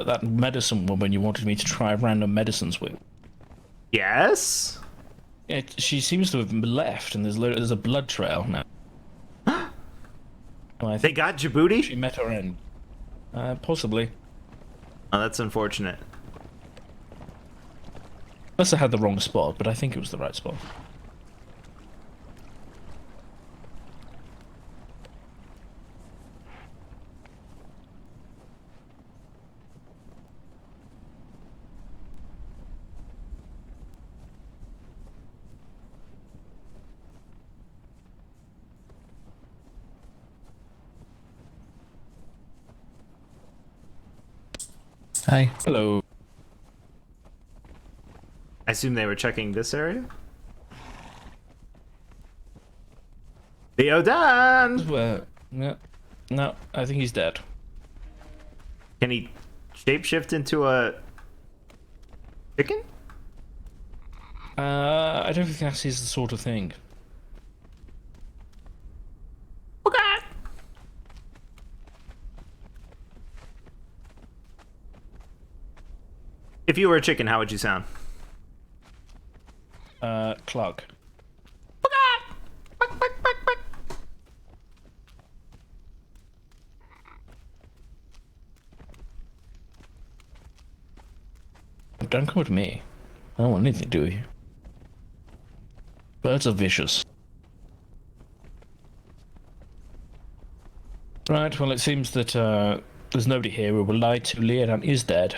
that medicine woman you wanted me to try random medicines with? Yes. She seems to have left, and there's a blood trail now. They got Djibouti? She met her end. Possibly. Oh, that's unfortunate. Must have had the wrong spot, but I think it was the right spot. Hi. Hello. I assume they were checking this area? Leodan! Well, yeah. No, I think he's dead. Can he shapeshift into a chicken? I don't think that's his sort of thing. If you were a chicken, how would you sound? Clug. Don't come with me. I don't want anything to do with you. Birds are vicious. Right, well, it seems that there's nobody here who will lie to. Leodan is dead.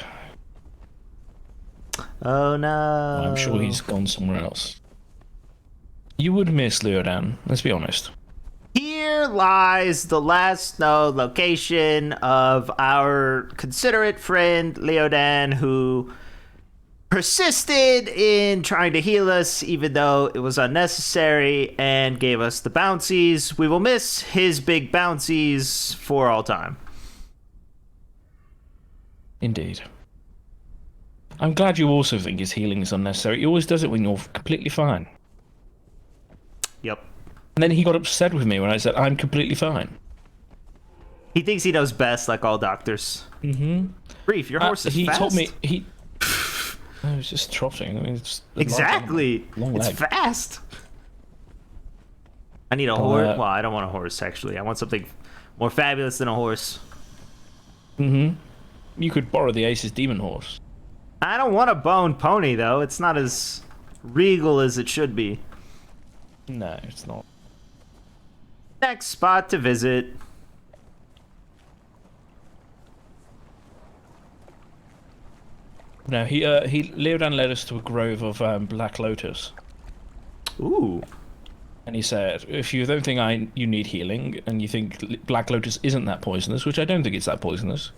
Oh no. I'm sure he's gone somewhere else. You would miss Leodan, let's be honest. Here lies the last known location of our considerate friend Leodan, who persisted in trying to heal us even though it was unnecessary and gave us the bouncies. We will miss his big bouncies for all time. Indeed. I'm glad you also think his healing is unnecessary. He always does it when you're completely fine. Yep. And then he got upset with me when I said I'm completely fine. He thinks he knows best, like all doctors. Mm-hmm. Brief, your horse is he fast. told me he. I was just trotting. I mean, it's exactly. Long it's leg. fast. I need a horse. Well, I don't want a horse actually. I want something more fabulous than a horse. Mm-hmm. You could borrow the Ace's demon horse. I don't want a bone pony though. It's not as regal as it should be. No, it's not. Next spot to visit. No, Leodan led us to a grove of black lotus. Ooh. And he said, if you don't think you need healing, and you think black lotus isn't that poisonous, which I don't think it's that poisonous,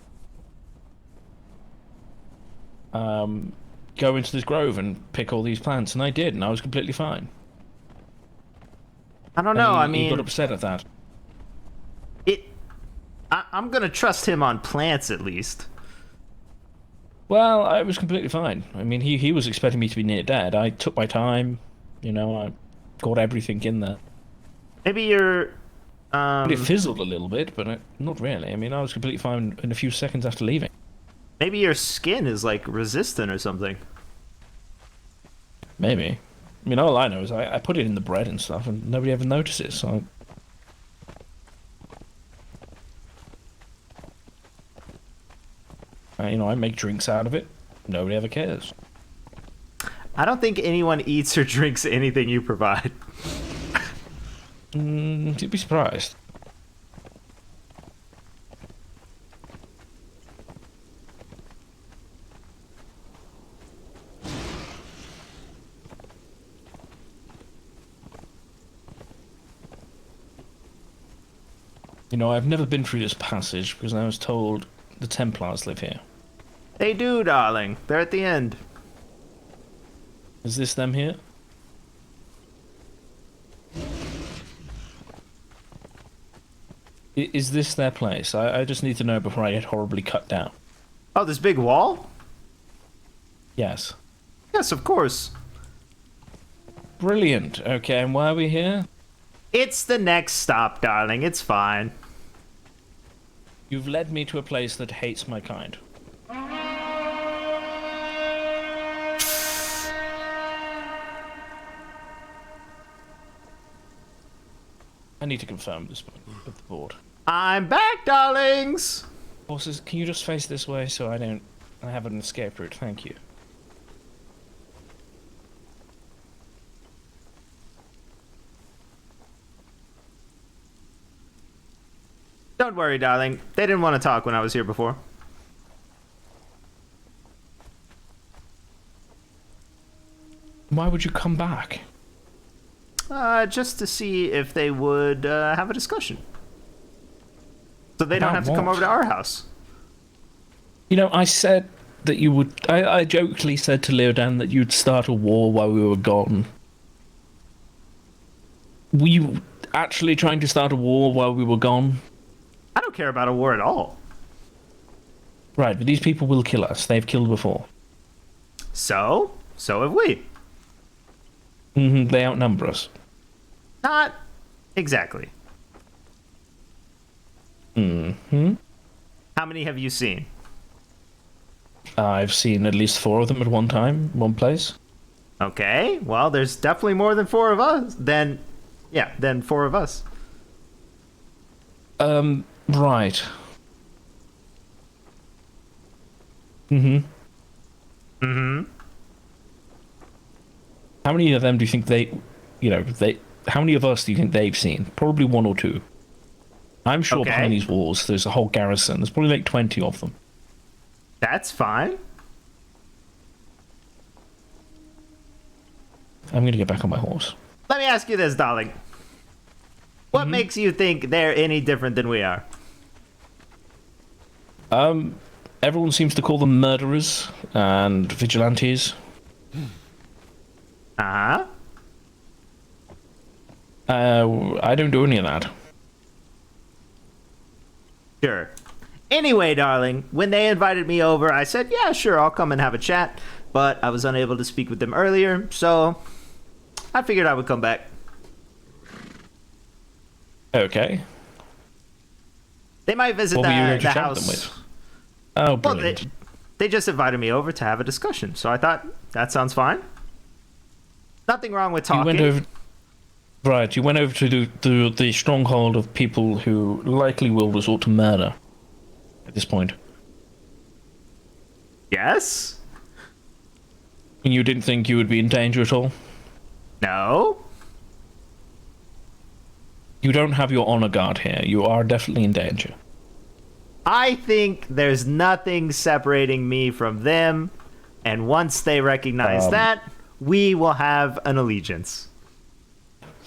go into this grove and pick all these plants, and I did, and I was completely fine. I don't know. I He mean, got upset at that. I'm gonna trust him on plants at least. Well, I was completely fine. I mean, he was expecting me to be near dead. I took my time, I got everything in there. Maybe you're. It fizzled a little bit, but not really. I mean, I was completely fine in a few seconds after leaving. Maybe your skin is like resistant or something. Maybe. I mean, all I know is I put it in the bread and stuff, and nobody ever notices. So. I make drinks out of it. Nobody ever cares. I don't think anyone eats or drinks anything you provide. You'd be surprised. I've never been through this passage because I was told the Templars live here. They do, darling. They're at the end. Is this them here? Is this their place? I just need to know before I get horribly cut down. Oh, this big wall? Yes. Yes, of course. Brilliant. Okay, and why are we here? It's the next stop, darling. It's fine. You've led me to a place that hates my kind. I need to confirm this with the board. I'm back, darlings! Horses, can you just face this way so I have an escape route? Thank you. Don't worry, darling. They didn't want to talk when I was here before. Why would you come back? Just to see if they would have a discussion. So they don't have to come over to our house. I said that you would... I jokingly said to Leodan that you'd start a war while we were gone. Were you actually trying to start a war while we were gone? I don't care about a war at all. Right, but these people will kill us. They've killed before. So have we. They outnumber us. Not exactly. How many have you seen? I've seen at least 4 of them at one time, one place. Okay, well, there's definitely more than 4 of us. Than 4 of us. Right. How many of them do you think how many of us do you think they've seen? Probably 1 or 2. I'm sure behind these walls there's a whole garrison. There's probably like 20 of them. That's fine. I'm going to get back on my horse. Let me ask you this, darling. What makes you think they're any different than we are? Everyone seems to call them murderers and vigilantes. Uh-huh. I don't do any of that. Sure. Anyway, darling, when they invited me over, I said, yeah, sure, I'll come and have a chat. But I was unable to speak with them earlier, so I figured I would come back. Okay. They might visit what were you going the to chat house. them with? Oh, brilliant. Well, they just invited me over to have a discussion, so I thought that sounds fine. Nothing wrong with talking. You went over to the stronghold of people who likely will resort to murder at this point. Yes? And you didn't think you would be in danger at all? No. You don't have your honor guard here. You are definitely in danger. I think there's nothing separating me from them, and once they recognize that, we will have an allegiance.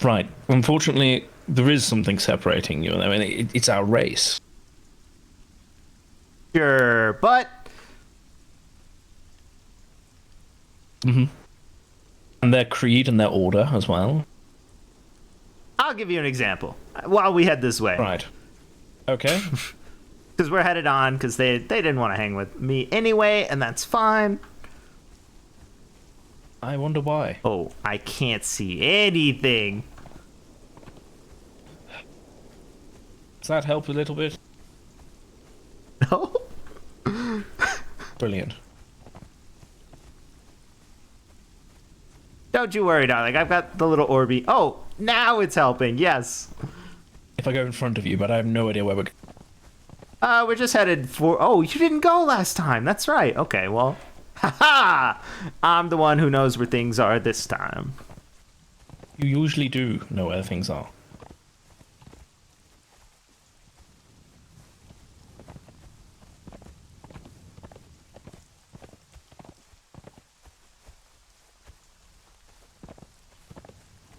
Right. Unfortunately, there is something separating you. I mean, it's our race. Sure, but Mm-hmm. And their creed and their order as well. I'll give you an example. While we head this way. Right. Okay. Because we're headed on, because they didn't want to hang with me anyway, and that's fine. I wonder why. Oh, I can't see anything. Does that help a little bit? No. Brilliant. Don't you worry, darling. I've got the little Orby. Oh, now it's helping. Yes. If I go in front of you, but I have no idea where we're... We're just headed for... Oh, you didn't go last time. That's right. Okay, well... Ha-ha! I'm the one who knows where things are this time. You usually do know where things are.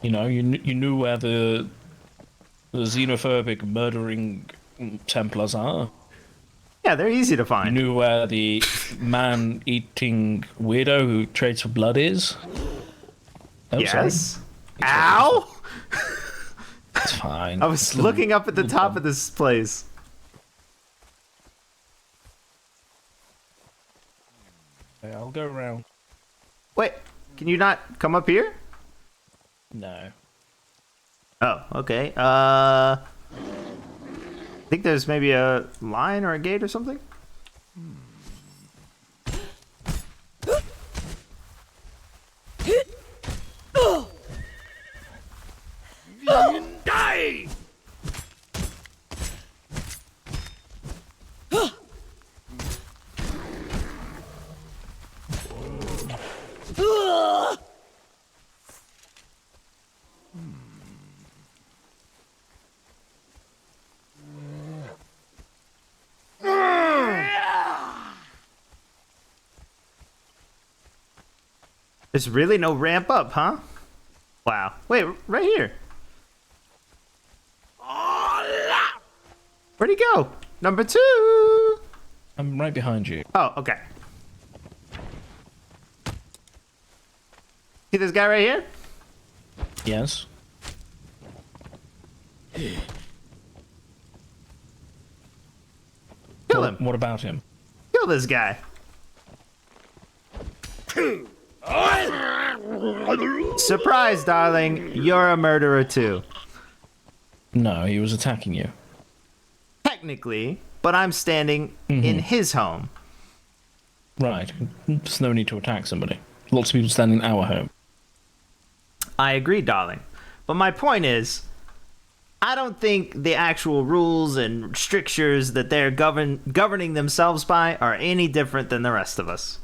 You know, you knew where the xenophobic, murdering Templars are. Yeah, they're easy to find. You knew where the man-eating weirdo who trades for blood is. Oh, yes. Sorry. Ow! It's fine. I was looking up at the top of this place. Okay, I'll go around. Wait, can you not come up here? No. Oh, okay. I think there's maybe a line or a gate or something. Die! There's really no ramp up, huh? Wow. Wait, right here. Where'd he go? Number 2. I'm right behind you. Oh, okay. See this guy right here? Yes. Kill him. What about him? Kill this guy. Surprise, darling. You're a murderer too. No, he was attacking you. Technically, but I'm standing in his home. Right. There's no need to attack somebody. Lots of people stand in our home. I agree, darling. But my point is, I don't think the actual rules and strictures that they're governing themselves by are any different than the rest of us.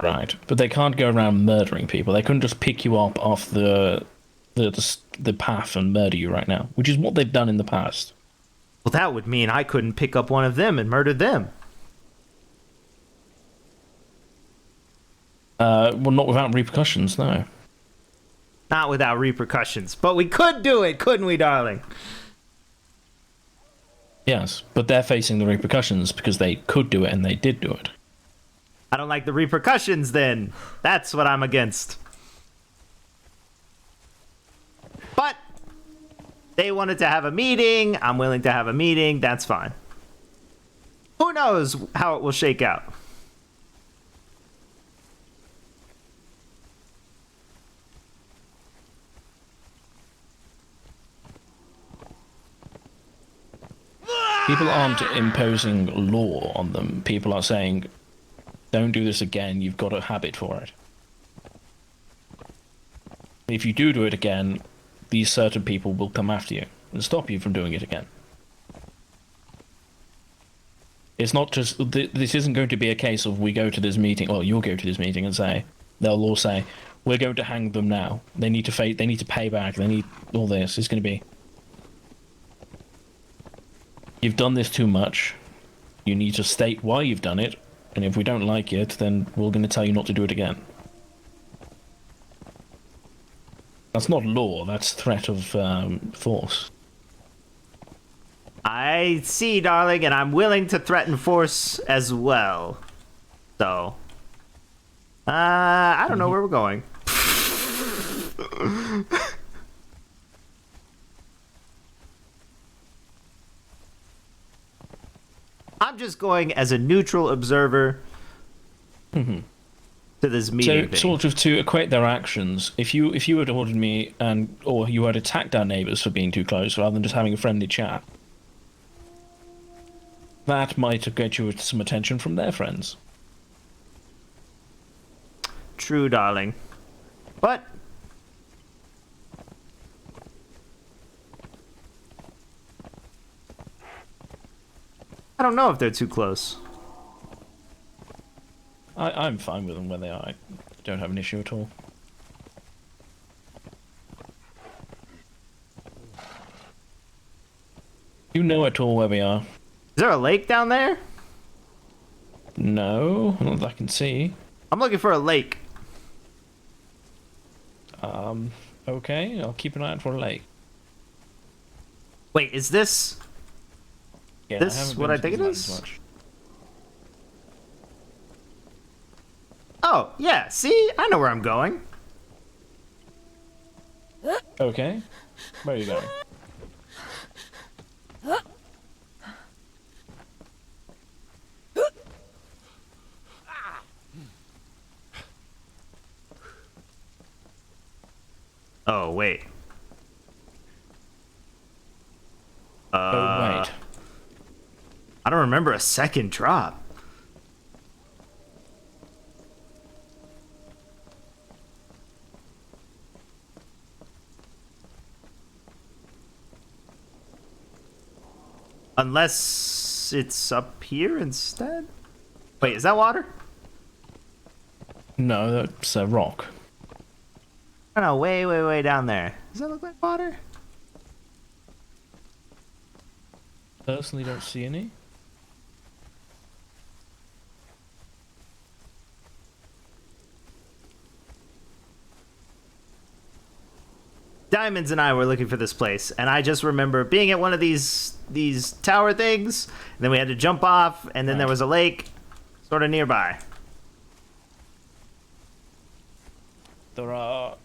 Right. But they can't go around murdering people. They couldn't just pick you up off the path and murder you right now, which is what they've done in the past. Well, that would mean I couldn't pick up one of them and murder them. Well, not without repercussions, no. Not without repercussions. But we could do it, couldn't we, darling? Yes, but they're facing the repercussions because they could do it and they did do it. I don't like the repercussions, then. That's what I'm against. But they wanted to have a meeting. I'm willing to have a meeting. That's fine. Who knows how it will shake out? People aren't imposing law on them. People are saying, don't do this again, you've got a habit for it. If you do it again, these certain people will come after you and stop you from doing it again. It's not just... This isn't going to be a case of we go to this meeting, or you'll go to this meeting and say... They'll all say, we're going to hang them now. They need to they need to pay back, they need all this. It's going to be... You've done this too much. You need to state why you've done it, and if we don't like it, then we're going to tell you not to do it again. That's not law, that's threat of force. I see, darling, and I'm willing to threaten force as well. So, I don't know where we're going. I'm just going as a neutral observer to this meeting thing. Sort of to equate their actions, if you had ordered me or you had attacked our neighbours for being too close rather than just having a friendly chat, that might get you some attention from their friends. True, darling. But I don't know if they're too close. I'm fine with them where they are. I don't have an issue at all. You know at all where we are? Is there a lake down there? No, not that I can see. I'm looking for a lake. Okay, I'll keep an eye out for a lake. Wait, is this... Yeah, this what I think it is? Much. Oh, yeah, see? I know where I'm going. Okay, where are you going? Oh, wait. Oh, wait. I don't remember a second drop. Unless it's up here instead? Wait, is that water? No, that's a rock. I don't know, way down there. Does that look like water? Personally, don't see any. Diamonds and I were looking for this place, and I just remember being at one of these tower things, and then we had to jump off, and then there was a lake sort of nearby. There are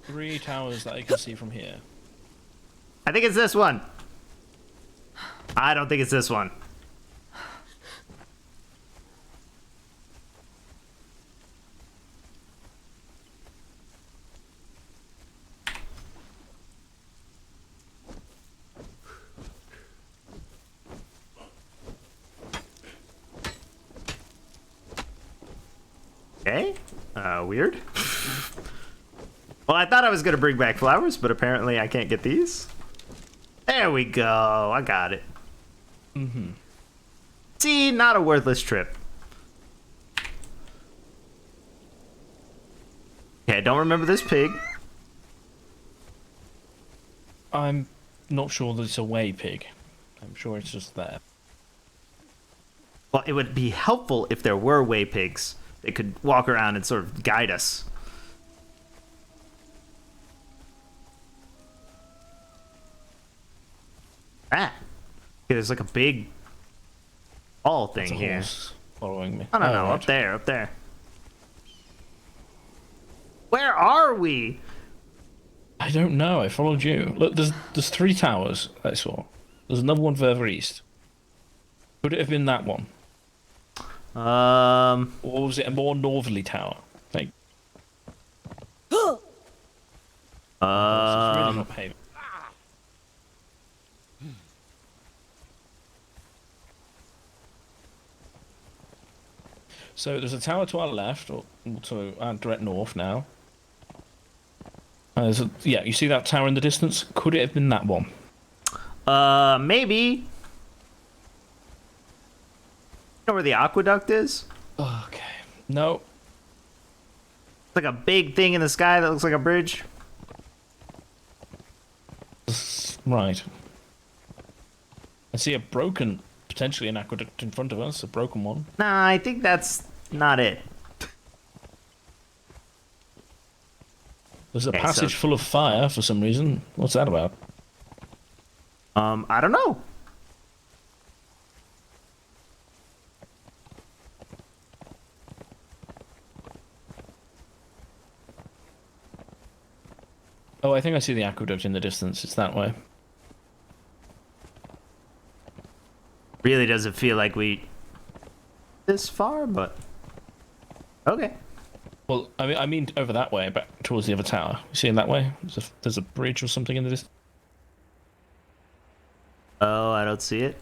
3 towers that I can see from here. I think it's this one. I don't think it's this one. Okay. Weird. Well, I thought I was gonna bring back flowers, but apparently I can't get these. There we go. I got it. Mm-hmm. See, not a worthless trip. Okay, I don't remember this pig. I'm not sure that it's a way pig. I'm sure it's just there. Well, it would be helpful if there were way pigs. They could walk around and sort of guide us. Ah, okay, there's like a big ball thing here. Following me. I don't know. Right. Up there. Where are we? I don't know. I followed you. Look, there's 3 towers I saw. There's another one further east. Could it have been that one? Or was it a more northerly tower? Like. It's really not paved. So there's a tower to our left, or to our direct north now. Yeah, you see that tower in the distance? Could it have been that one? Maybe. You know where the aqueduct is? Okay. No. It's like a big thing in the sky that looks like a bridge. Right. I see a broken, potentially an aqueduct in front of us, a broken one. Nah, I think that's not it. There's a passage full of fire for some reason. What's that about? I don't know. Oh, I think I see the aqueduct in the distance. It's that way. Really doesn't feel like we this far, but okay. Well, I mean over that way, back towards the other tower. You see in that way? There's a bridge or something in the distance. Oh, I don't see it.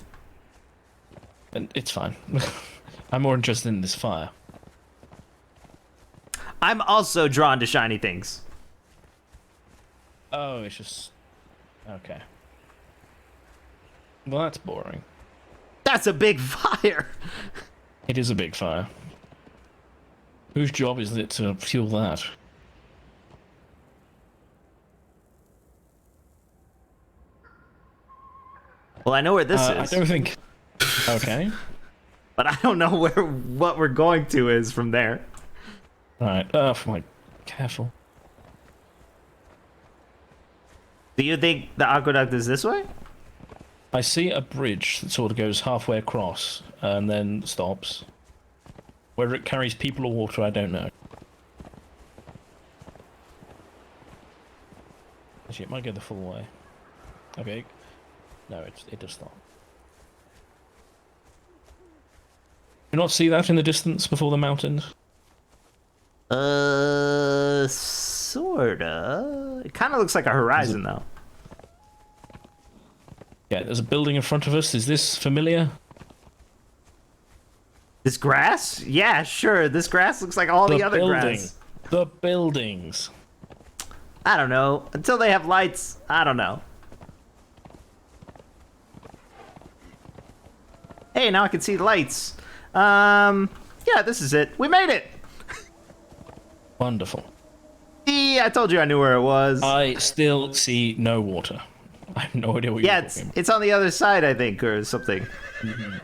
And it's fine. I'm more interested in this fire. I'm also drawn to shiny things. Oh, it's just... Okay. Well, that's boring. That's a big fire! It is a big fire. Whose job is it to fuel that? Well, I know where this is. I don't think... Okay. But I don't know what we're going to is from there. Right. Oh, my... Careful. Do you think the aqueduct is this way? I see a bridge that sort of goes halfway across and then stops. Whether it carries people or water, I don't know. Actually, it might go the full way. Okay. No, it does stop. Do you not see that in the distance before the mountains? Sorta. It kind of looks like a horizon, though. Yeah, there's a building in front of us. Is this familiar? This grass? Yeah, sure. This grass looks like all the other grass. The buildings. I don't know. Until they have lights, I don't know. Hey, now I can see the lights. Yeah, this is it. We made it! Wonderful. See, I told you I knew where it was. I still see no water. I have no idea what you're talking about. It's on the other side, I think, or something. Mm-hmm.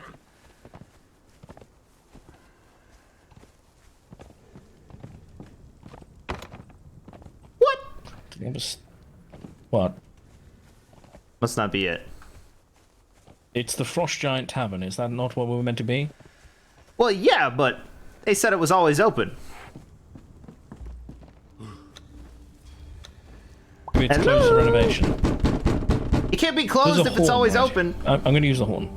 What? Must not be it. It's the Frost Giant Tavern. Is that not what we were meant to be? Well, yeah, but they said it was always open. It's closed for renovation. It can't be closed if it's always open. I'm going to use the horn.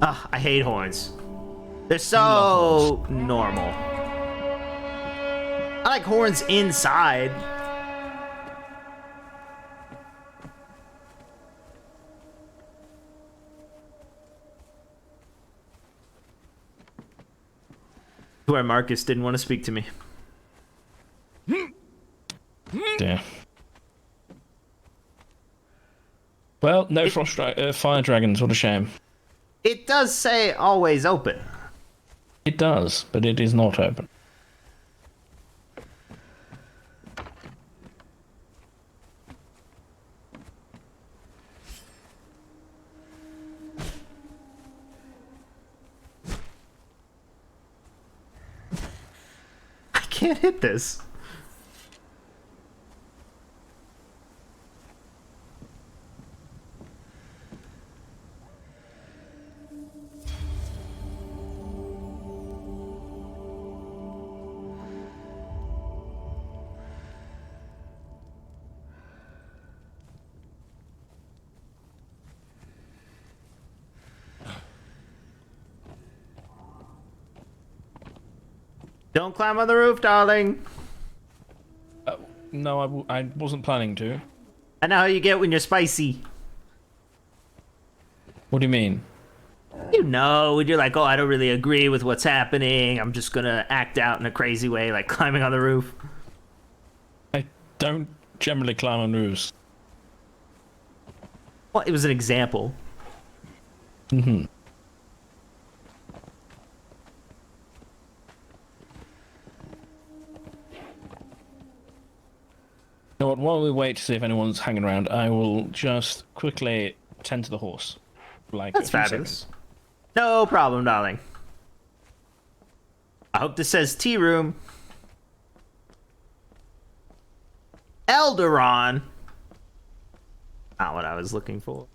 Ugh, I hate horns. They're so normal. I like horns inside. Where Marcus didn't want to speak to me. Yeah. Well, no fire dragons. What a shame. It does say always open. It does, but it is not open. I can't hit this. Don't climb on the roof, darling. No, I wasn't planning to. I know how you get when you're spicy. What do you mean? You know, when you're like, oh, I don't really agree with what's happening. I'm just gonna act out in a crazy way, like climbing on the roof. I don't generally climb on roofs. Well, it was an example. Mm-hmm. You know what, while we wait to see if anyone's hanging around, I will just quickly tend to the horse. Like That's fabulous. No problem, darling. I hope this says tea room. Elderon. Not what I was looking for.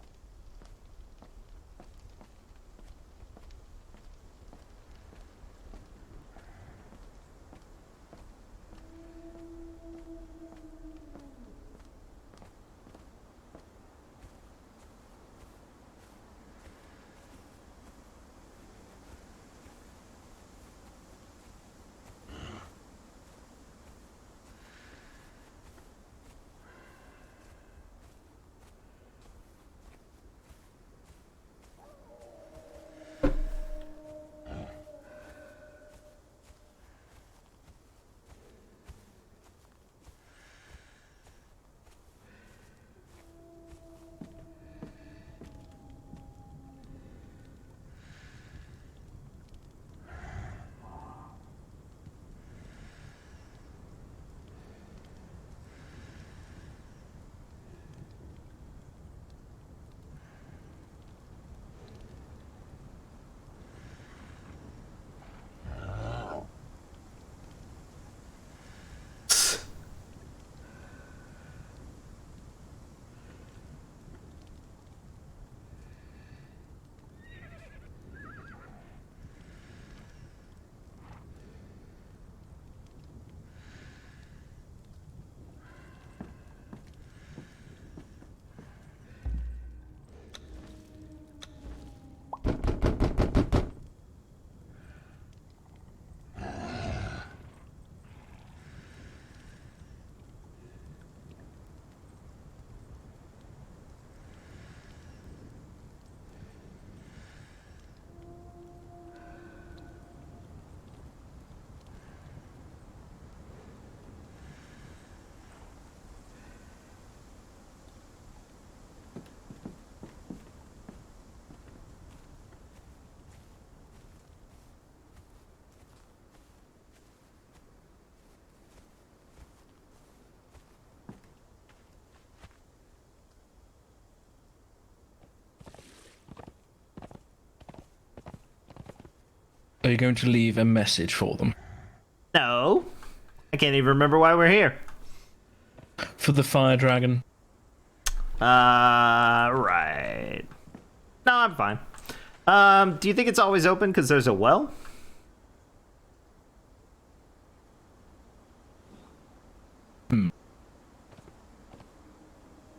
Are you going to leave a message for them? No. I can't even remember why we're here. For the fire dragon? Right. No, I'm fine. Do you think it's always open because there's a well?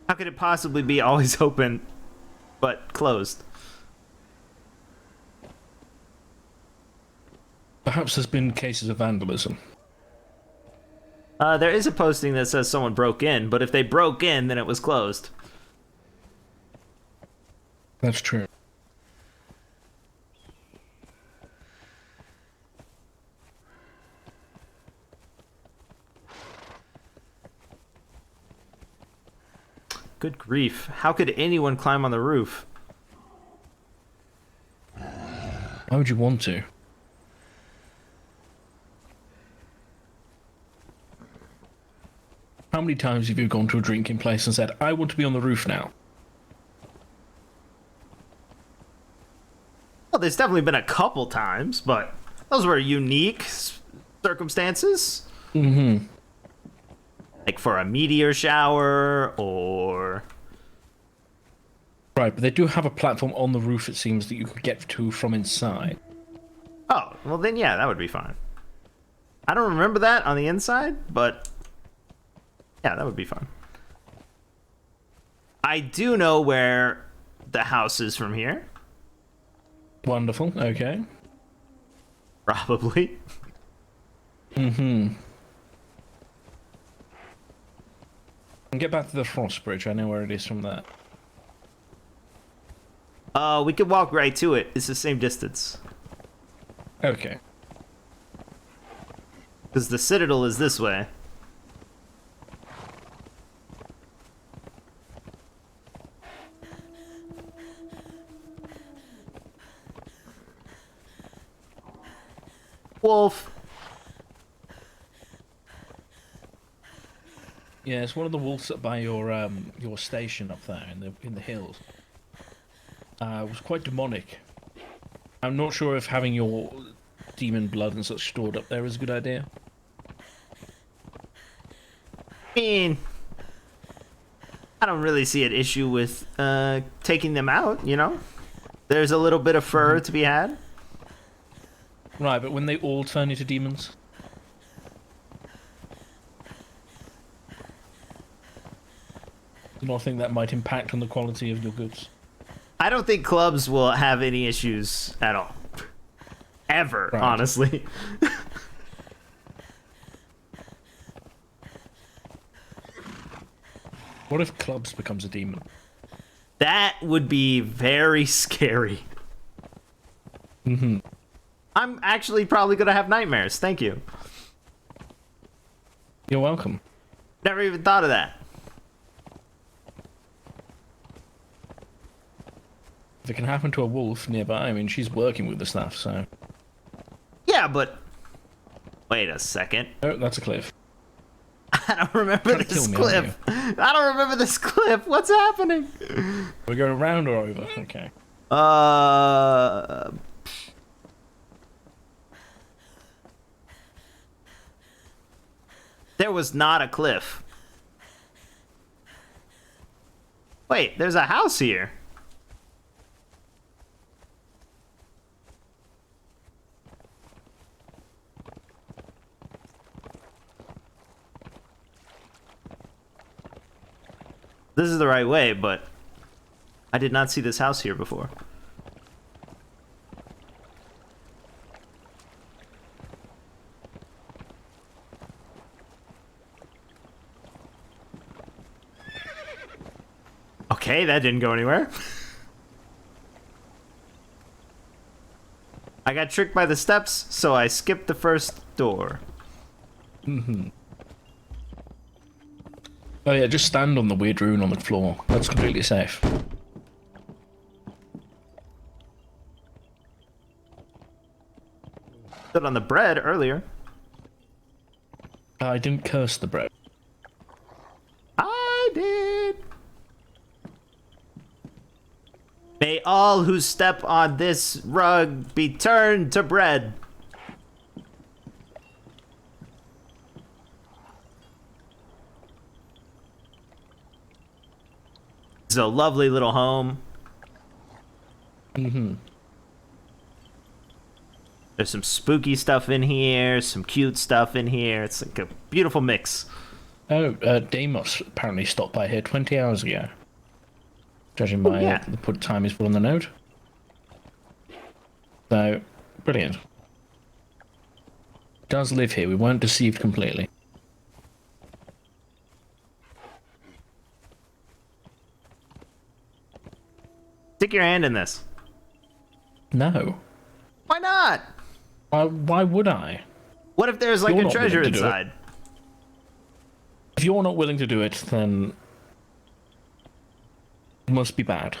How could it possibly be always open, but closed? Perhaps there's been cases of vandalism. There is a posting that says someone broke in, but if they broke in, then it was closed. That's true. Good grief. How could anyone climb on the roof? Why would you want to? How many times have you gone to a drinking place and said, I want to be on the roof now? Well, there's definitely been a couple times, but those were unique circumstances. Mm-hmm. Like for a meteor shower, or... Right, but they do have a platform on the roof, it seems, that you could get to from inside. Oh, well then yeah, that would be fine. I don't remember that on the inside, but... yeah, that would be fun. I do know where the house is from here. Wonderful, okay. Probably. Mm-hmm. And get back to the frost bridge, I know where it is from there. We could walk right to it. It's the same distance. Okay. Because the citadel is this way. Wolf. Yeah, it's one of the wolves up by your station up there in the hills. It was quite demonic. I'm not sure if having your demon blood and such stored up there is a good idea. I mean, I don't really see an issue with taking them out, you know? There's a little bit of fur to be had. Right, but when they all turn into demons? Do you not think that might impact on the quality of your goods? I don't think clubs will have any issues at all. Ever, Right. honestly. What if clubs becomes a demon? That would be very scary. Mm-hmm. I'm actually probably gonna have nightmares. Thank you. You're welcome. Never even thought of that. If it can happen to a wolf nearby, I mean, she's working with the stuff, so... Yeah, but... wait a second. Oh, that's a cliff. I don't remember Trying to this kill me, aren't cliff. I don't remember this cliff. What's happening? We're going round or over? Okay. There was not a cliff. Wait, there's a house here. This is the right way, but I did not see this house here before. Okay, that didn't go anywhere. I got tricked by the steps, so I skipped the first door. Mm-hmm. Oh yeah, just stand on the weird rune on the floor. That's completely safe. Stood on the bread earlier. I didn't curse the bread. I did. May all who step on this rug be turned to bread. It's a lovely little home. Mm-hmm. There's some spooky stuff in here, some cute stuff in here. It's like a beautiful mix. Oh, Deimos apparently stopped by here 20 hours ago. Judging by the put time he's put on the note. So, brilliant. Does live here. We weren't deceived completely. Stick your hand in this. No. Why not? Why would I? What if there's like You're a not treasure willing to do it. inside? If you're not willing to do it, then it must be bad.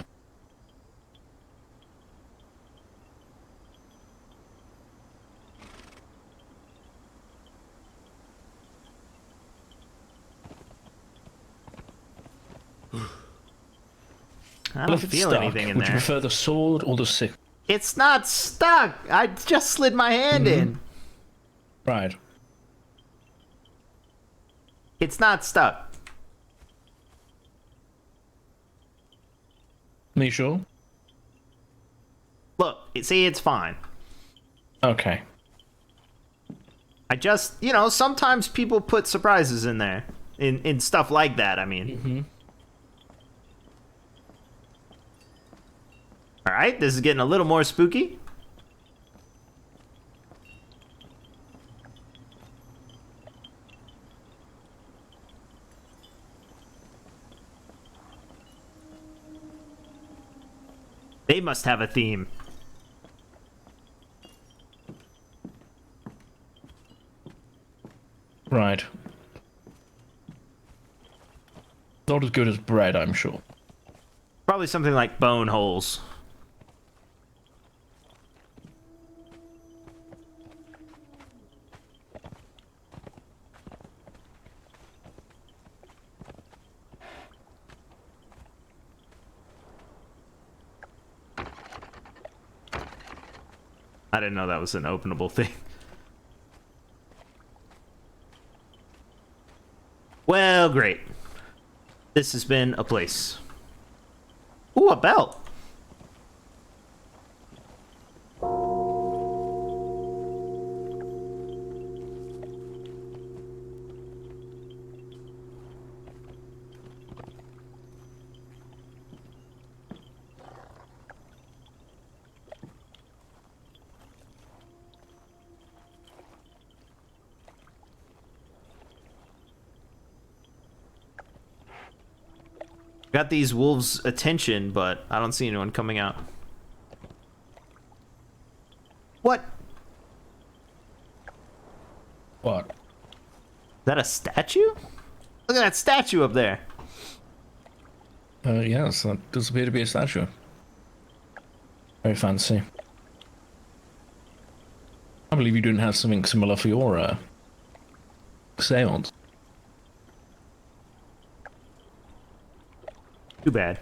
I Well, don't if it's feel stuck, anything in would there. you prefer the sword or the sickle? It's not stuck. I just slid my hand in. Right. It's not stuck. Are you sure? Look, see, it's fine. Okay. I just, sometimes people put surprises in there. In stuff like that, I mean. Mm-hmm. Alright, this is getting a little more spooky. They must have a theme. Right. Not as good as bread, I'm sure. Probably something like bone holes. I didn't know that was an openable thing. Well, great. This has been a place. Ooh, a belt. Got these wolves' attention, but I don't see anyone coming out. What? What? Is that a statue? Look at that statue up there. Yes, that does appear to be a statue. Very fancy. I believe you didn't have something similar for your seance. Too bad.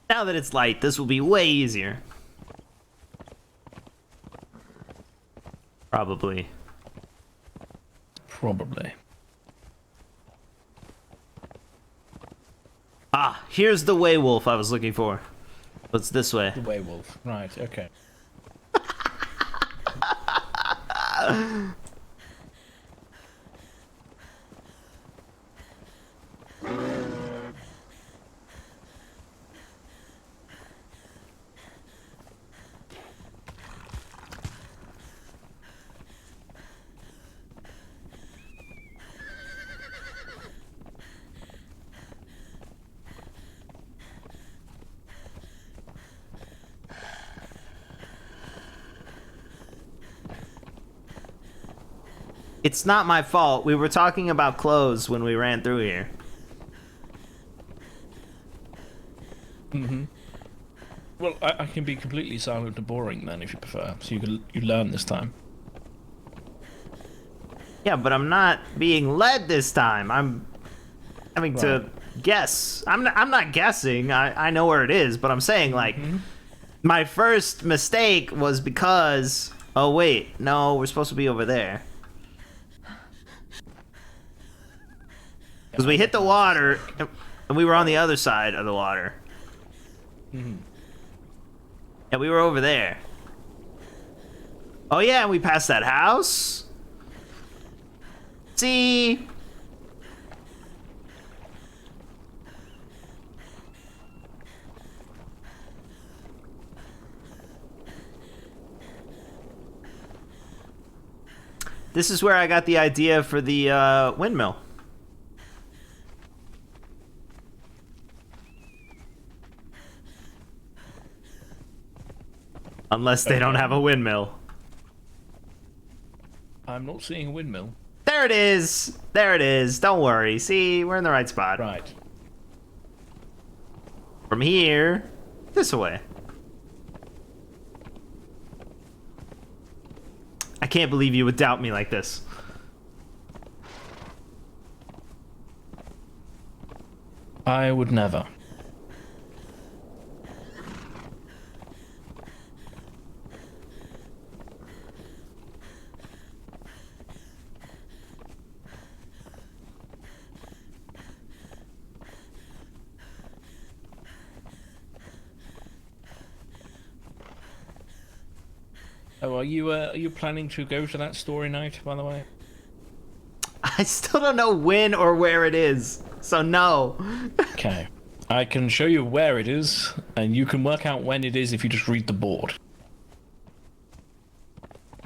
Now that it's light, this will be way easier. Probably. Probably. Ah, here's the waywolf I was looking for. It's this way. The waywolf. Right, okay. It's not my fault. We were talking about clothes when we ran through here. Mm-hmm. Well, I can be completely silent and boring then, if you prefer. So you learn this time. Yeah, but I'm not being led this time. I'm having to guess. I'm not guessing. I know where it is, but I'm saying like my first mistake was because oh wait, no, we're supposed to be over there. Because we hit the water and we were on the other side of the water. And we were over there. Oh yeah, and we passed that house. See? This is where I got the idea for the windmill. Unless they don't have a windmill. I'm not seeing a windmill. There it is. There it is. Don't worry. See, we're in the right spot. Right. From here, this way. I can't believe you would doubt me like this. I would never. Oh, are you planning to go to that story night, by the way? I still don't know when or where it is, so no. Okay. I can show you where it is, and you can work out when it is if you just read the board.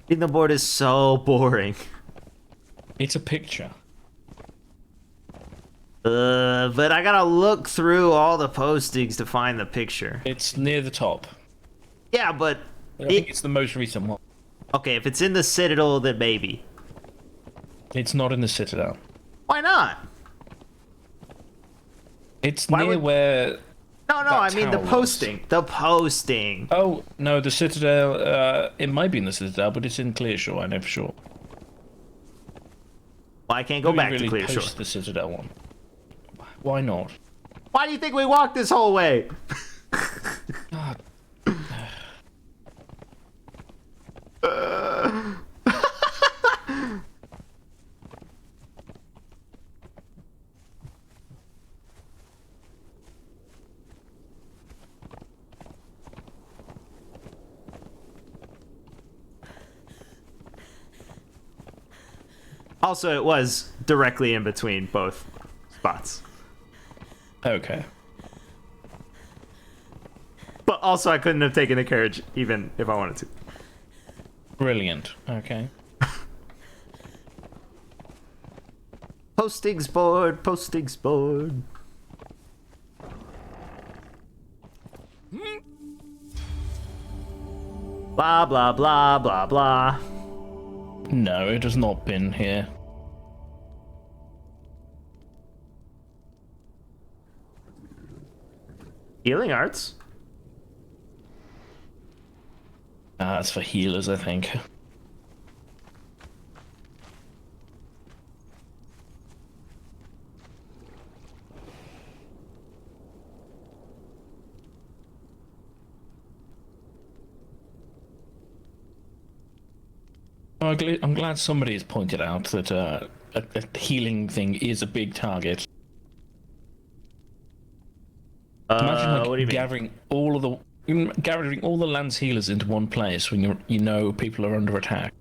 Reading the board is so boring. It's a picture. But I gotta look through all the postings to find the picture. It's near the top. Yeah, but... I think it's the most recent one. Okay, if it's in the Citadel, then maybe. It's not in the Citadel. Why not? It's near where... No, I mean the posting. The posting. Oh, no, the Citadel, it might be in the Citadel, but it's in Clearshore, I know for sure. Well, I can't go back really to Clearshore. Post the Citadel one. Why not? Why do you think we walked this whole way? God. Also, it was directly in between both spots. Okay. But also, I couldn't have taken the carriage even if I wanted to. Brilliant. Okay. Postings board, postings board. Blah, blah, blah, blah, blah. No, it has not been here. Healing arts? That's for healers, I think. I'm glad somebody has pointed out that a healing thing is a big target. Imagine what do you mean? gathering all the Lance healers into one place when you know people are under attack.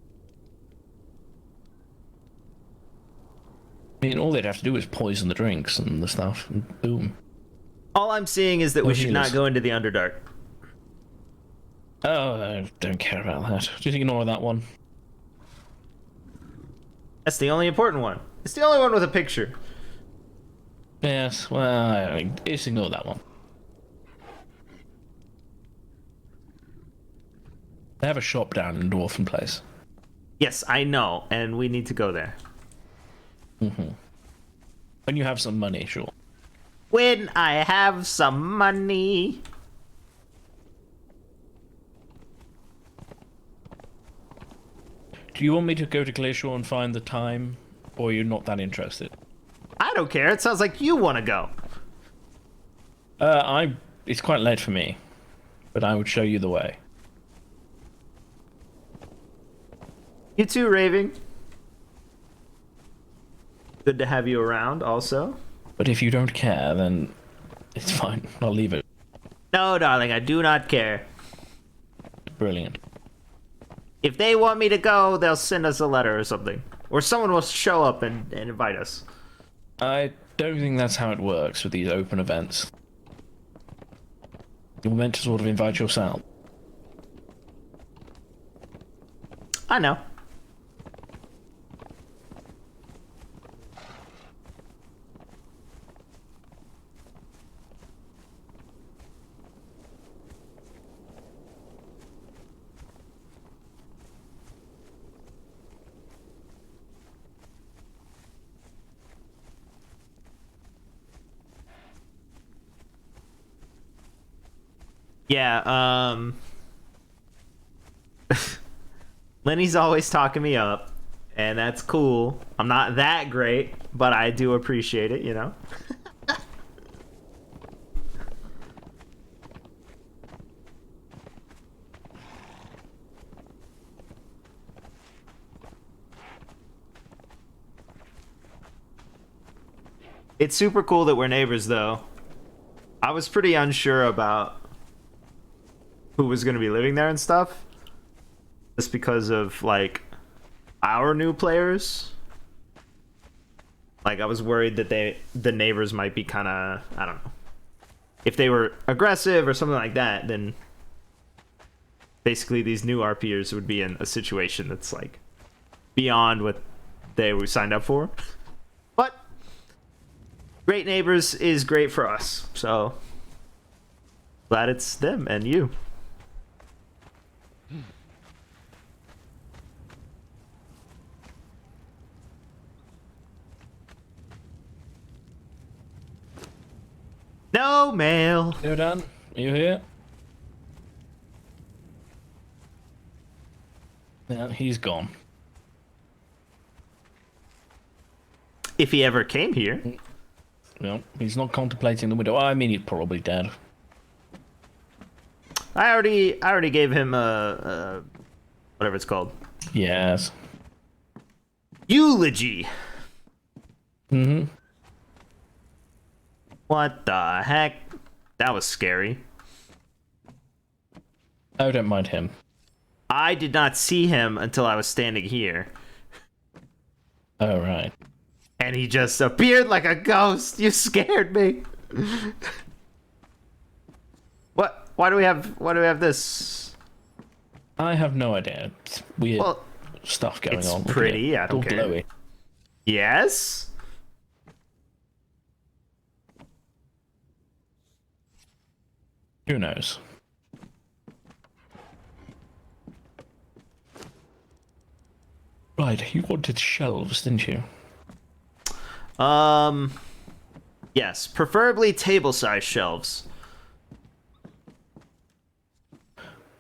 I mean, all they'd have to do is poison the drinks and the stuff, and boom. All I'm seeing is that we should not go into the Underdark. Oh, I don't care about that. Just ignore that one. That's the only important one. It's the only one with a picture. Yes, well, just ignore that one. They have a shop down in Dwarfen Place. Yes, I know, and we need to go there. Mm-hmm. When you have some money, sure. When I have some money. Do you want me to go to Glacier and find the time, or you're not that interested? I don't care. It sounds like you want to go. It's quite late for me, but I would show you the way. You too, Raving. Good to have you around, also. But if you don't care, then it's fine. I'll leave it. No, darling, I do not care. Brilliant. If they want me to go, they'll send us a letter or something. Or someone will show up and invite us. I don't think that's how it works with these open events. You're meant to sort of invite yourself. I know. Yeah, Lenny's always talking me up, and that's cool. I'm not that great, but I do appreciate it, you know? It's super cool that we're neighbors, though. I was pretty unsure about who was going to be living there and stuff, just because of like our new players. Like I was worried that the neighbors might be kind of, I don't know, if they were aggressive or something like that, then basically these new RPers would be in a situation that's like beyond what they were signed up for. But great neighbors is great for us, so glad it's them and you. No mail. You done? Are you here? Yeah, he's gone. If he ever came here. No, he's not contemplating the window. I mean, he's probably dead. I already gave him a whatever it's called. Yes. Eulogy. Mm-hmm. What the heck? That was scary. I don't mind him. I did not see him until I was standing here. Oh, right. And he just appeared like a ghost. You scared me. What? Why do we have this? I have no idea. It's weird stuff going it's on. It's pretty. I don't all care. Glowy. Yes? Who knows? Right, you wanted shelves, didn't you? Yes, preferably table-sized shelves.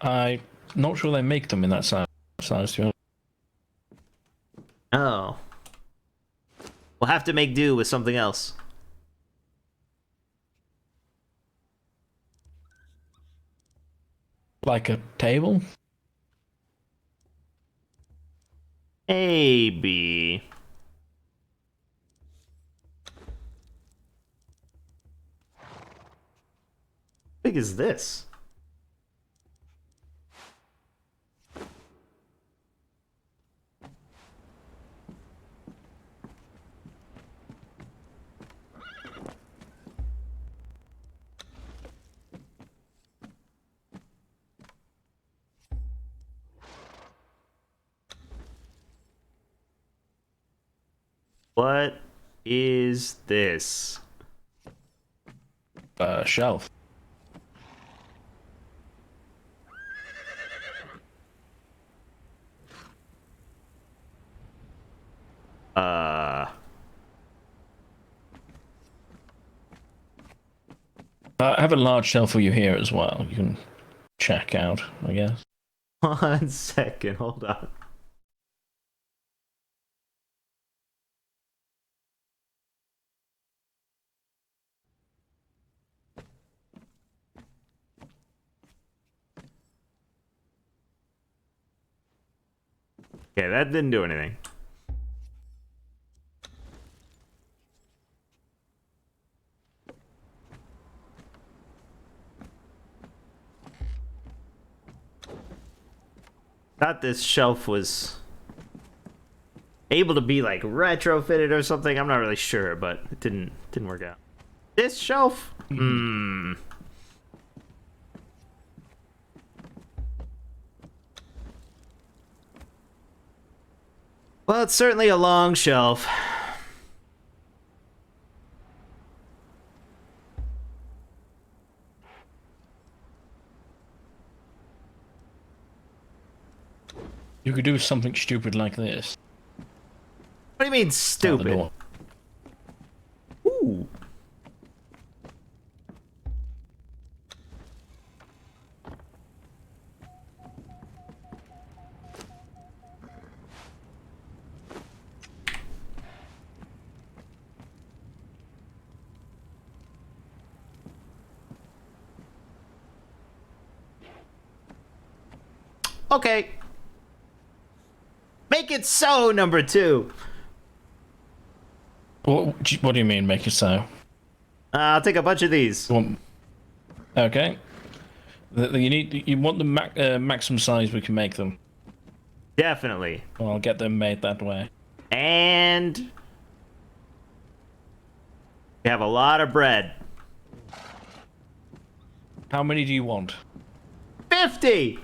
I'm not sure they make them in that size. To be honest. Oh. We'll have to make do with something else. Like a table? Maybe. How big is this? What is this? Shelf. I have a large shelf for you here as well. You can check out, I guess. 1 second, hold on. Okay, that didn't do anything. Thought this shelf was able to be like retrofitted or something. I'm not really sure, but it didn't work out. This shelf? Hmm. Well, it's certainly a long shelf. You could do something stupid like this. What do you mean stupid? Ooh. Okay. Make it so, number 2. What do you mean, make it so? I'll take a bunch of these. Okay. You want the maximum size we can make them. Definitely. Well, I'll get them made that way. And we have a lot of bread. How many do you want? 50.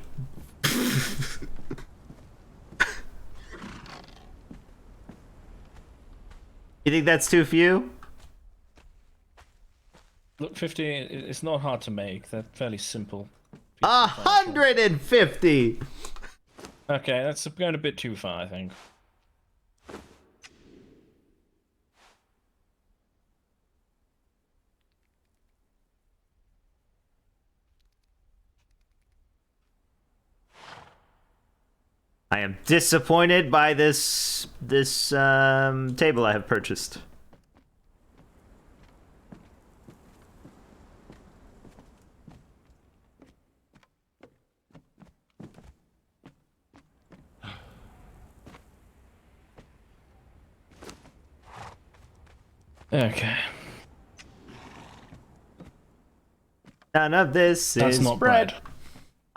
You think that's too few? Look, 50, it's not hard to make. They're fairly simple. 150. Okay, that's going a bit too far, I think. I am disappointed by this table I have purchased. Okay. None of this That's is not bread. bread.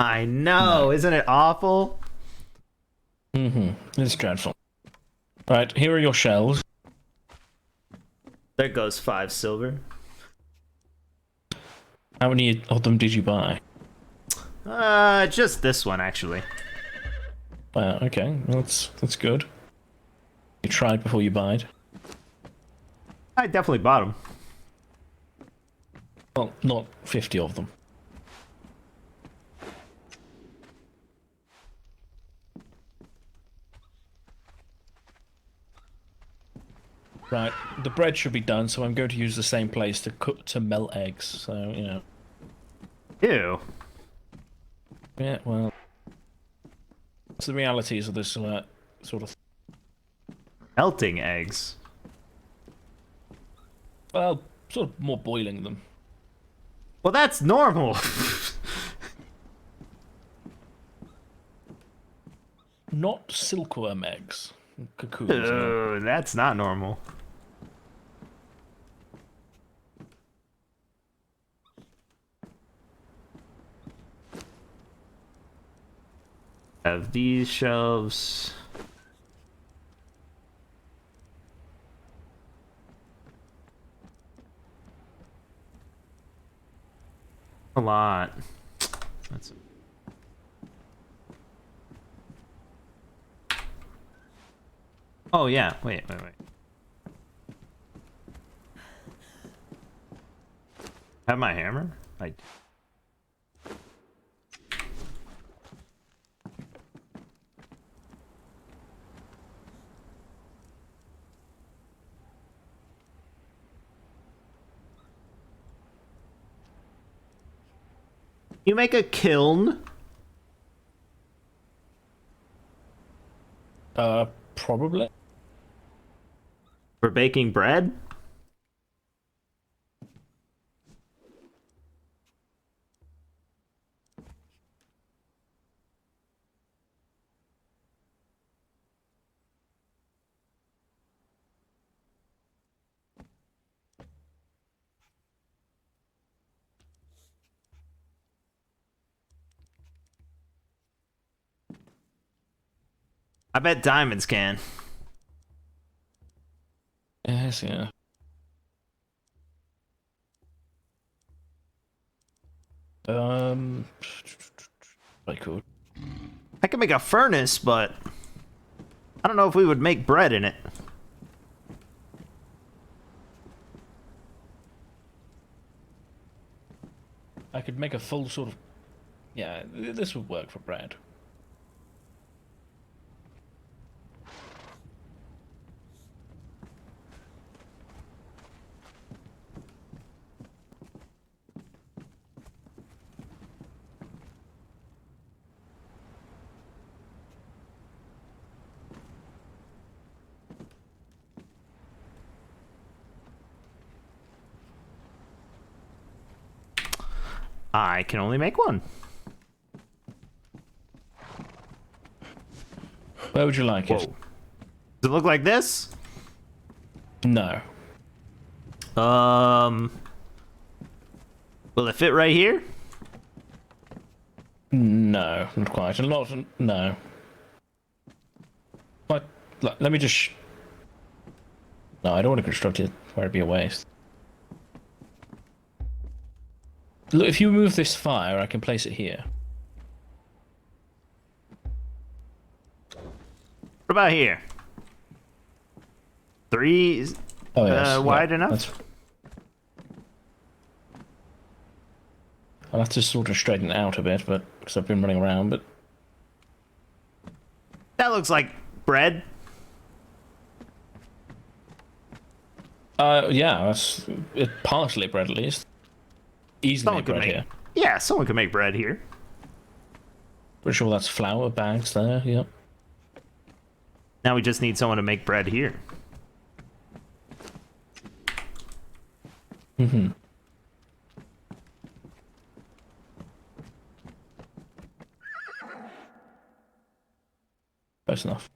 I know, isn't it awful? It's dreadful. Right, here are your shells. There goes 5 silver. How many of them did you buy? Just this one, actually. Okay, well, that's good. You tried before you buyed. I definitely bought them. Well, not 50 of them. Right, the bread should be done, so I'm going to use the same place to melt eggs. So you know. Ew. Yeah, well, it's the realities of this sort of. Melting eggs. Well, sort of more boiling them. Well, that's normal. Not silkworm eggs. Cocoons. Oh, that's not normal. Have these shelves. A lot. That's. Oh yeah. Wait. Have my hammer? You make a kiln? Probably. For baking bread? I bet diamonds can. Yes, yeah. I could. I could make a furnace, but I don't know if we would make bread in it. I could make a full sort of. Yeah, this would work for bread. I can only make one. Where would you like it? Does it look like this? No. Will it fit right here? No, not quite. A lot. No. But let me just. No, I don't want to construct it where it'd be a waste. Look, if you move this fire, I can place it here. What about here? 3 wide enough? I'll have to sort of straighten it out a bit, but because I've been running around, but that looks like bread. Yeah, that's it, partially bread at least. Easily made bread here. Yeah, someone can make bread here. Pretty sure that's flour bags there. Yep. Now we just need someone to make bread here. Mm-hmm. Close enough.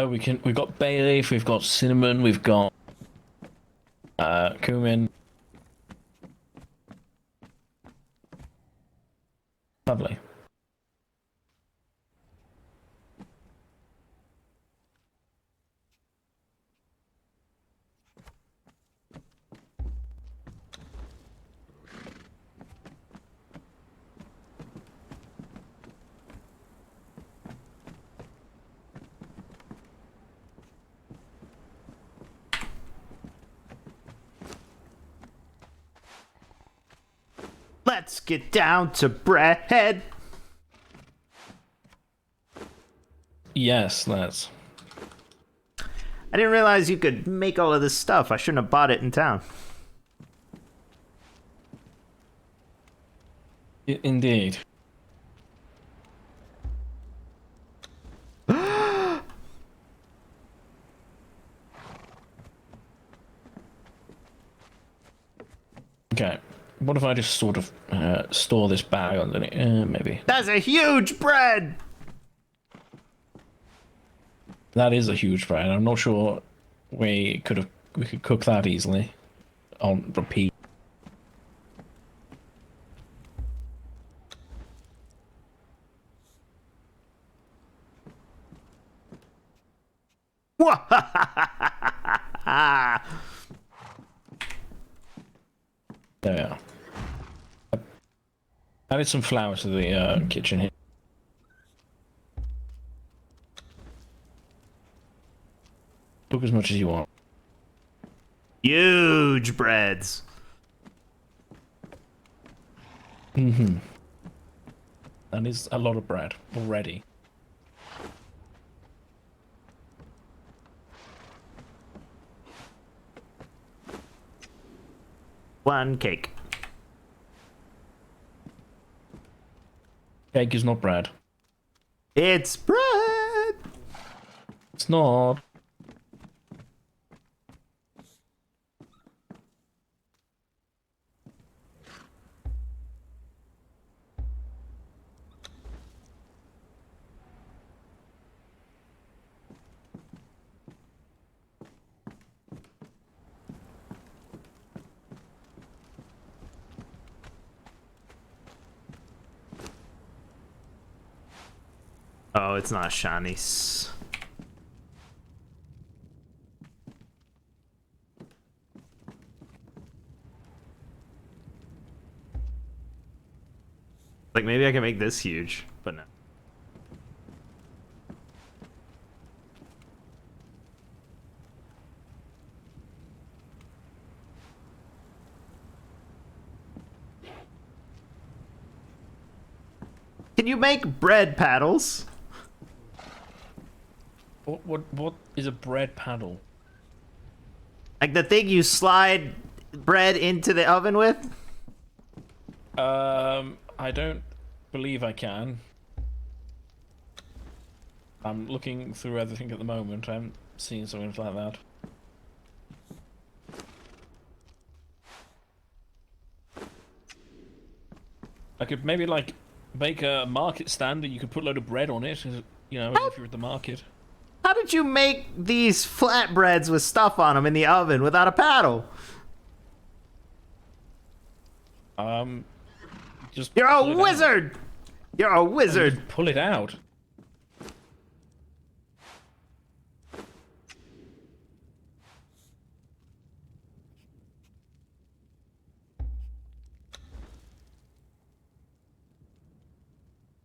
Oh, we've got bay leaf, we've got cinnamon, we've got cumin. Lovely. Let's get down to bread. Yes, let's. I didn't realize you could make all of this stuff. I shouldn't have bought it in town. Indeed. Okay. What if I just sort of store this bag underneath? Maybe. That's a huge bread! That is a huge bread. I'm not sure we could cook that easily on repeat. There we are. Added some flour to the kitchen here. Cook as much as you want. Huge breads. Mm-hmm. That is a lot of bread already. One cake. Cake is not bread. It's bread. It's not. Oh, it's not Shanice. Like, maybe I can make this huge, but no. Can you make bread paddles? What is a bread paddle? Like the thing you slide bread into the oven with? I don't believe I can. I'm looking through everything at the moment. I'm seeing something like that. I could maybe like make a market stand and you could put a load of bread on it, you know, if you're at the market. How did you make these flatbreads with stuff on them in the oven without a paddle? Just You're a wizard! You're a wizard! Just pull it out.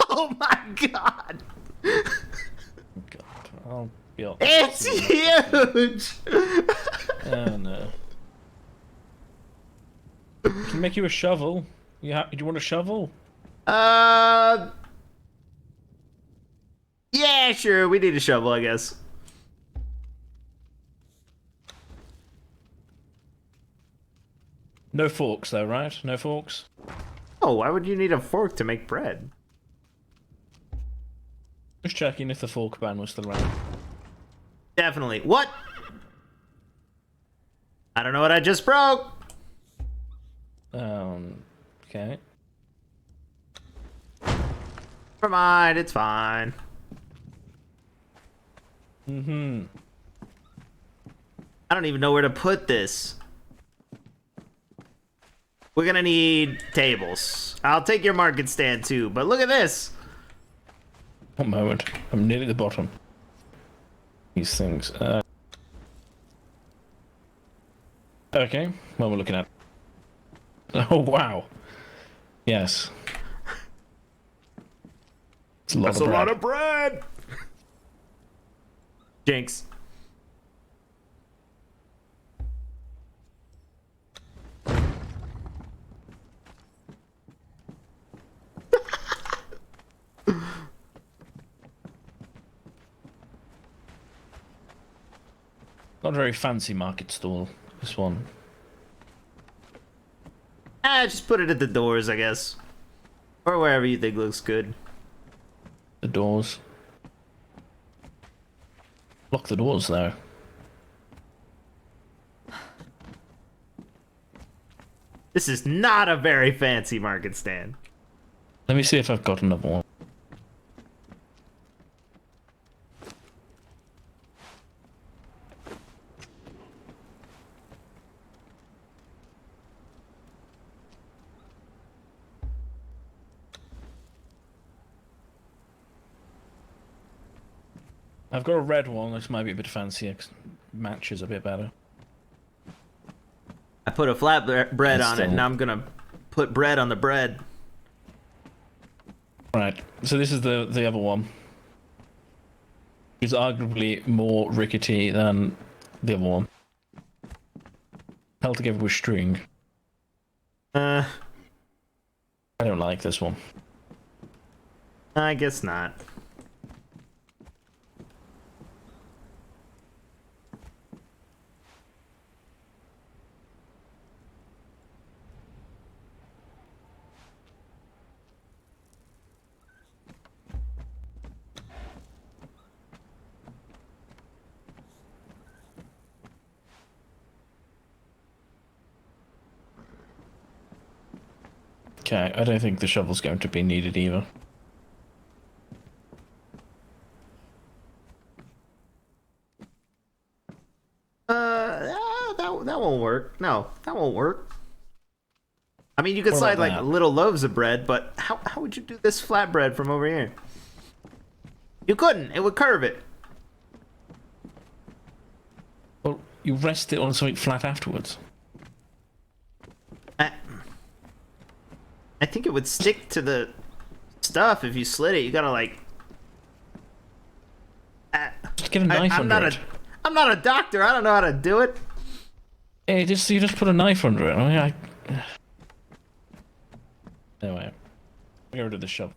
Oh my god! I'll be up. It's huge! Oh no. Can make you a shovel. Do you want a shovel? Yeah, sure. We need a shovel, I guess. No forks though, right? No forks? Oh, why would you need a fork to make bread? Just checking if the fork ban was still around. Definitely. What? I don't know what I just broke. Okay. Never mind, it's fine. Mm-hmm. I don't even know where to put this. We're gonna need tables. I'll take your market stand too, but look at this. One moment. I'm nearly at the bottom. These things. Okay, what we're looking at. Oh, wow. Yes. It's a lot That's of a bread. lot of bread! Jinx. Not a very fancy market stall, this one. Just put it at the doors, I guess. Or wherever you think looks good. The doors. Lock the doors, though. This is not a very fancy market stand. Let me see if I've got another one. I've got a red one, this might be a bit fancier, 'cause matches a bit better. I put a flat bread on it, and now I'm gonna put bread on the bread. Right, so this is the other one. It's arguably more rickety than the other one. Held together with string. I don't like this one. I guess not. Okay, I don't think the shovel's going to be needed either. That won't work. No, that won't work. I mean, you could What slide about like that? little loaves of bread, but how would you do this flatbread from over here? You couldn't. It would curve it. Well, you rest it on something flat afterwards. I think it would stick to the stuff if you slit it. You gotta like. Just get a knife under it. I'm not a doctor. I don't know how to do it. Hey, you just put a knife under it. I mean, Anyway, get rid of the shovel.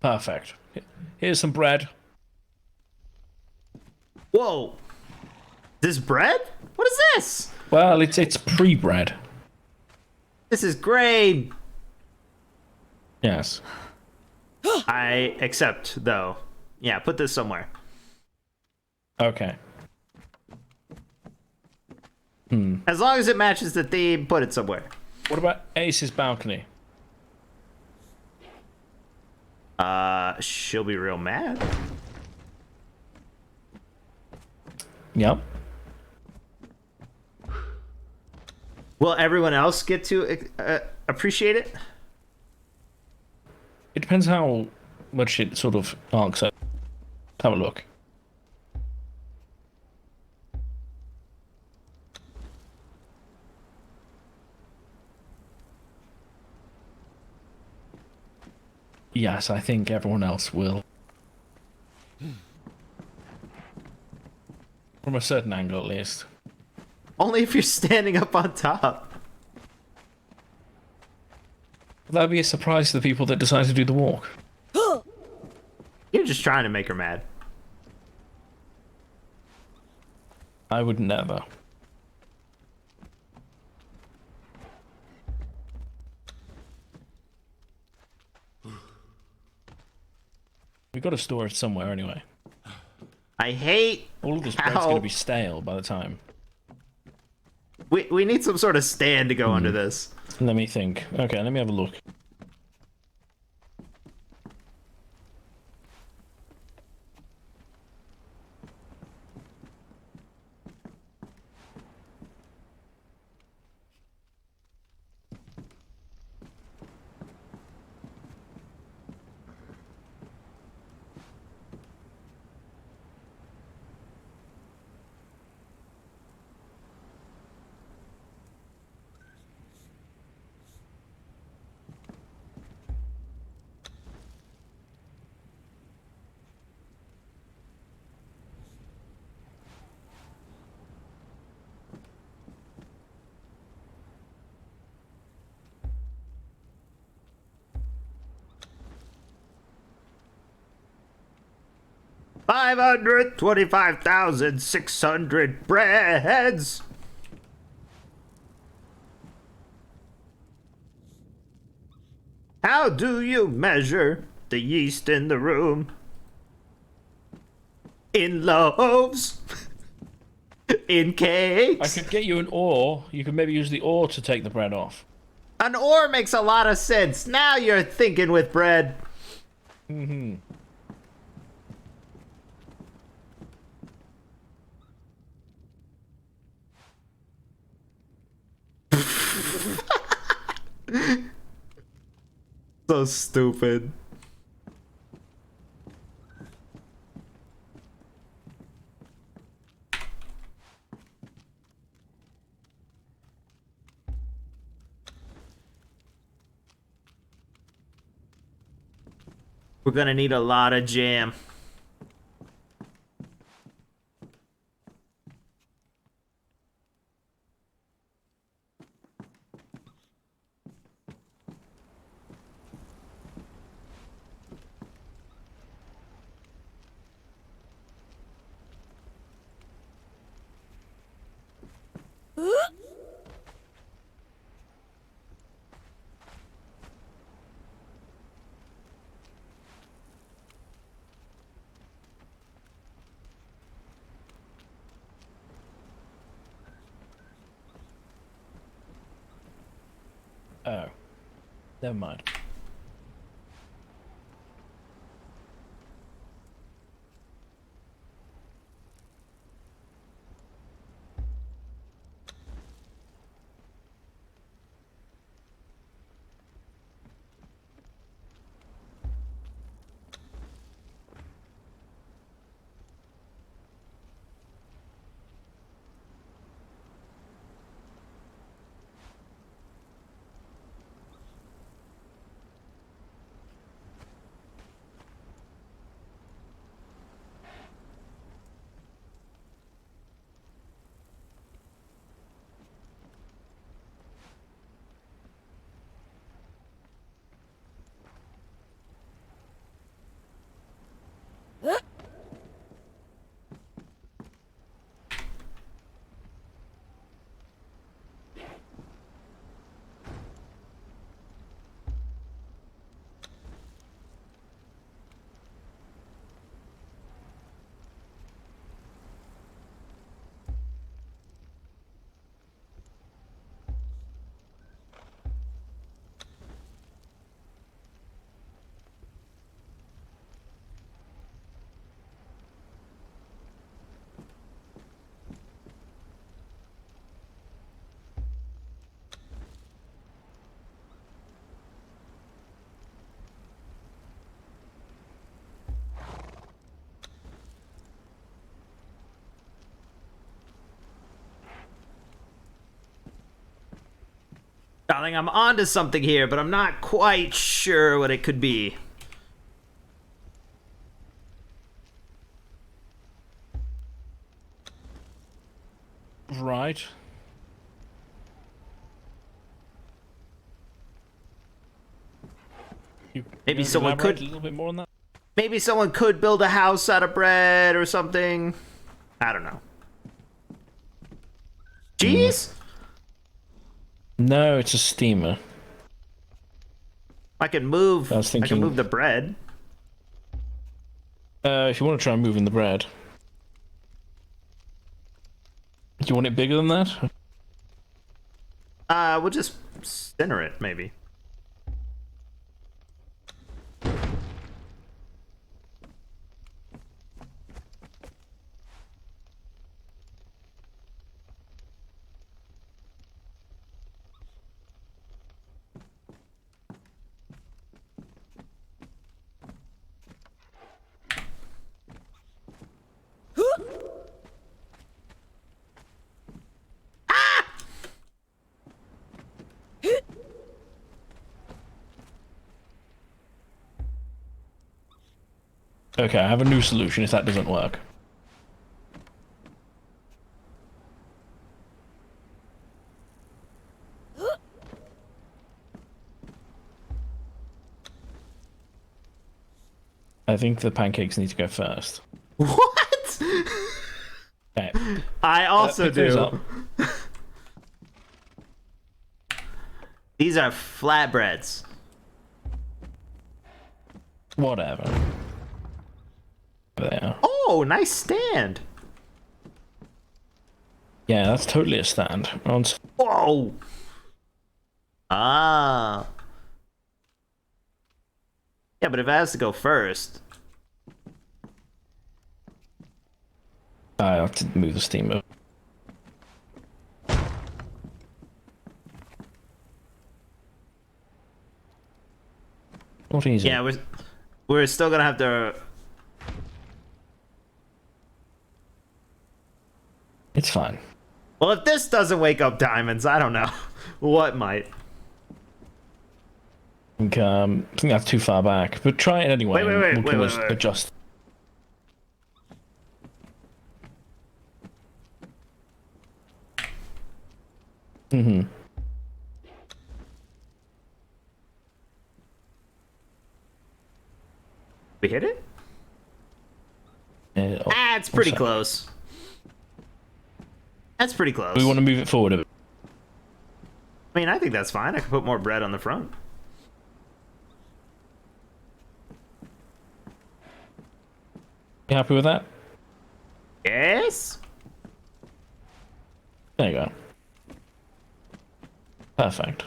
Perfect. Here's some bread. Whoa. This bread? What is this? Well, it's pre-bread. This is great. Yes. I accept, though. Yeah, put this somewhere. Okay. As long as it matches the theme, put it somewhere. What about Ace's balcony? She'll be real mad. Yep. Will everyone else get to appreciate it? It depends how much it sort of arcs up. Have a look. Yes, I think everyone else will. From a certain angle, at least. Only if you're standing up on top. That'd be a surprise to the people that decide to do the walk. You're just trying to make her mad. I would never. We got to store it somewhere anyway. I hate all of this bread's going to be stale by the time. We need some sort of stand to go under this. Let me think. Okay, let me have a look. $525,600 breads. How do you measure the yeast in the room? In loaves? In cakes? I could get you an oar. You could maybe use the oar to take the bread off. An oar makes a lot of sense. Now you're thinking with bread. Mm-hmm. So stupid. We're gonna need a lot of jam. Oh. Never mind. Darling, I'm onto something here, but I'm not quite sure what it could be. Right. Maybe someone could. A little bit more on that. Maybe someone could build a house out of bread or something. I don't know. Cheese? No, it's a steamer. I can move. I can move the bread. If you want to try moving the bread. Do you want it bigger than that? We'll just center it, maybe. Okay, I have a new solution if that doesn't work. I think the pancakes need to go first. What? Okay. I also pick those do. up. These are flatbreads. Whatever. There. Oh, nice stand. Yeah, that's totally a stand. Whoa. Ah. Yeah, but if it has to go first. I have to move the steamer. Not easy. Yeah, we're still gonna have to. It's fine. Well, if this doesn't wake up diamonds, I don't know what might. I think that's too far back, but try it anyway. Wait, we can always adjust. Mm-hmm. We hit it? Oh, it's pretty close. That's pretty close. We want to move it forward a bit. I mean, I think that's fine. I can put more bread on the front. You happy with that? Yes. There you go. Perfect.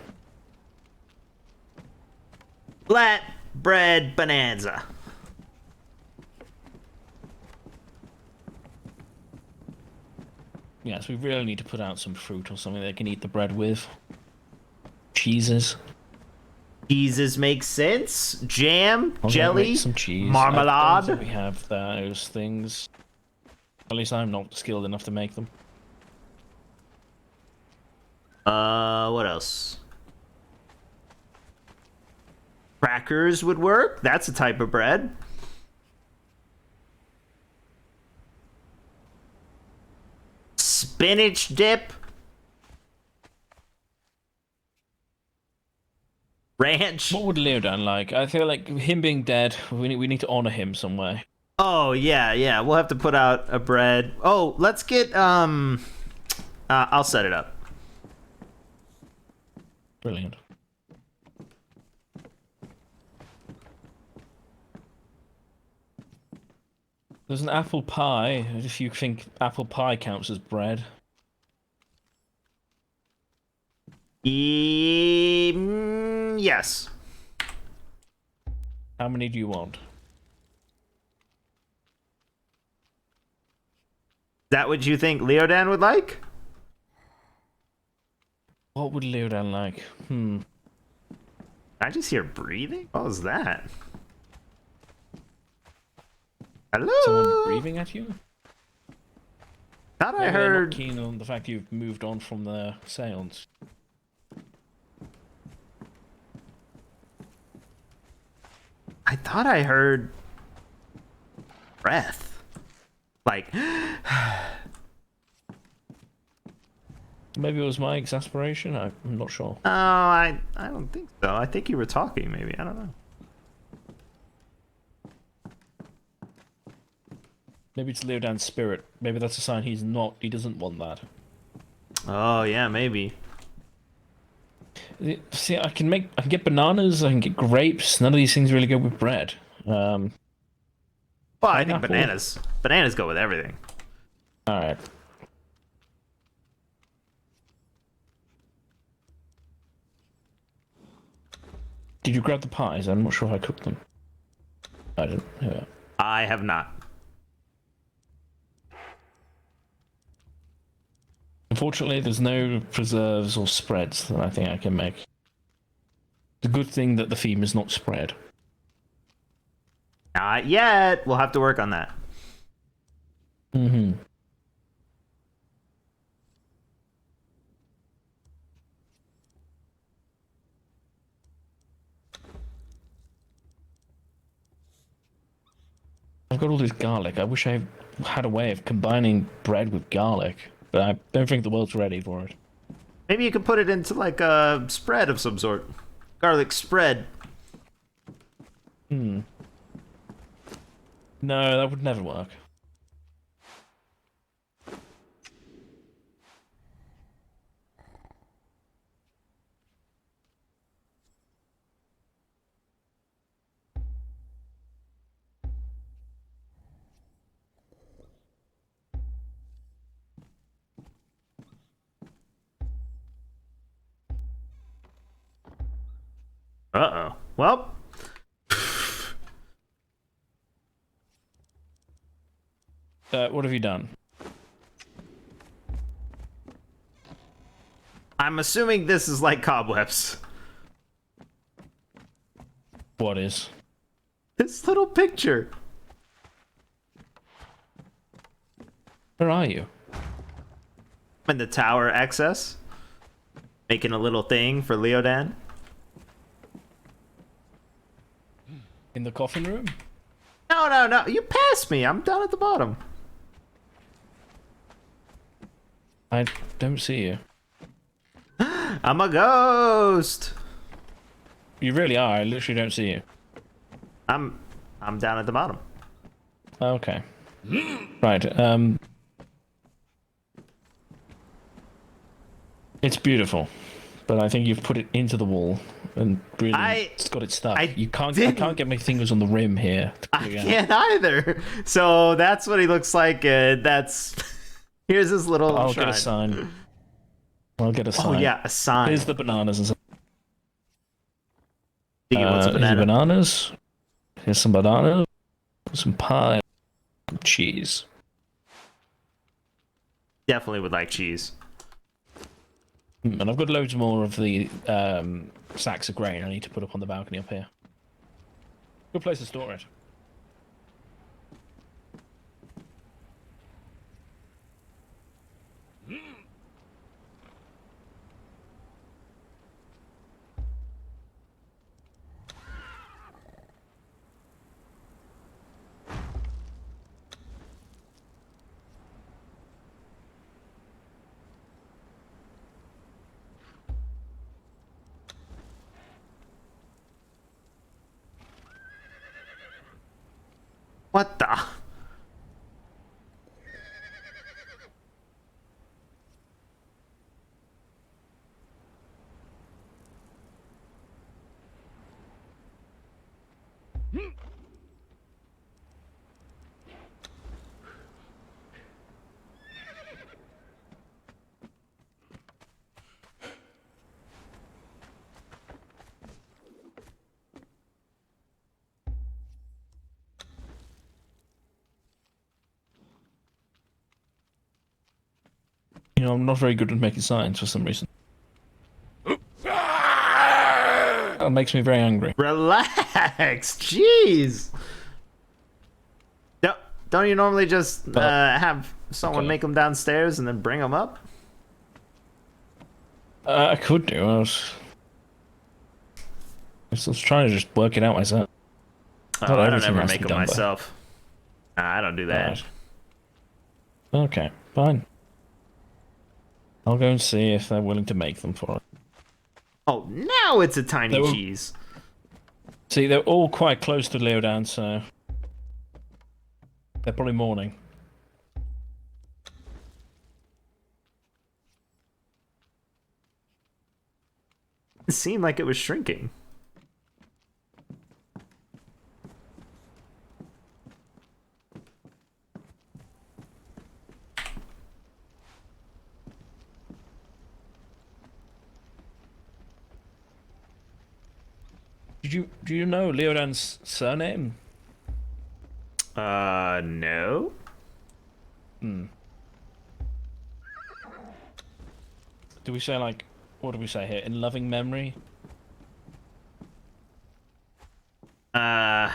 Flatbread bonanza. Yes, we really need to put out some fruit or something they can eat the bread with. Cheeses. Cheeses make sense. Jam, I'm gonna jelly, make some cheese. I don't marmalade. think we have those things. At least I'm not skilled enough to make them. What else? Crackers would work. That's a type of bread. Spinach dip. Ranch. What would Leodan like? I feel like him being dead, we need to honor him some way. Oh yeah. We'll have to put out a bread. Oh, let's get I'll set it up. Brilliant. There's an apple pie, if you think apple pie counts as bread. Yes. How many do you want? Is that what you think Leodan would like? What would Leodan like? I just hear breathing? What was that? Hello? Someone breathing at you? Thought I Maybe they're heard. not keen on the fact you've moved on from the seance. I thought I heard breath. Like Maybe it was my exasperation. I'm not sure. Oh, I don't think so. I think you were talking, maybe. I don't know. Maybe it's Leodan's spirit. Maybe that's a sign he doesn't want that. Oh, yeah, maybe. See, I can get bananas, I can get grapes. None of these things really go with bread. Well, I think pineapple. bananas go with everything. Alright. Did you grab the pies? I'm not sure if I cooked them. I didn't. Yeah. I have not. Unfortunately, there's no preserves or spreads that I think I can make. It's a good thing that the theme is not spread. Not yet. We'll have to work on that. Mm-hmm. I've got all this garlic. I wish I had a way of combining bread with garlic, but I don't think the world's ready for it. Maybe you could put it into like a spread of some sort. Garlic spread. No, that would never work. Uh-oh. Well. What have you done? I'm assuming this is like cobwebs. What is? This little picture. Where are you? I'm in the tower excess. Making a little thing for Leodan. In the coffin room? No. You passed me. I'm down at the bottom. I don't see you. I'm a ghost. You really are. I literally don't see you. I'm down at the bottom. Okay. Right. It's beautiful, but I think you've put it into the wall and really it's got it stuck. I can't get my fingers on the rim here. I can't either. So that's what he looks like. That's here's his little. I'll shrine. get a sign. I'll get a sign. Oh yeah, a sign. Here's the bananas and stuff. Deacon wants a Here's banana. bananas. Here's some bananas. Some pie. Some cheese. Definitely would like cheese. And I've got loads more of the sacks of grain I need to put up on the balcony up here. Good place to store it. What the? You know, I'm not very good at making signs for some reason. That makes me very angry. Relax. Jeez. Don't you normally just have someone make them downstairs and then bring them up? I could do. I was trying to just work it out myself. Oh, Not I don't everything ever has to make be them done by- myself. Nah, I don't do that. Right. Okay, fine. I'll go and see if they're willing to make them for us. Oh, now it's a tiny cheese. See, they're all quite close to Leodan, so they're probably mourning. It seemed like it was shrinking. Do you know Leodan's surname? No. Hmm. Do we say like, what do we say here? In loving memory? Oh.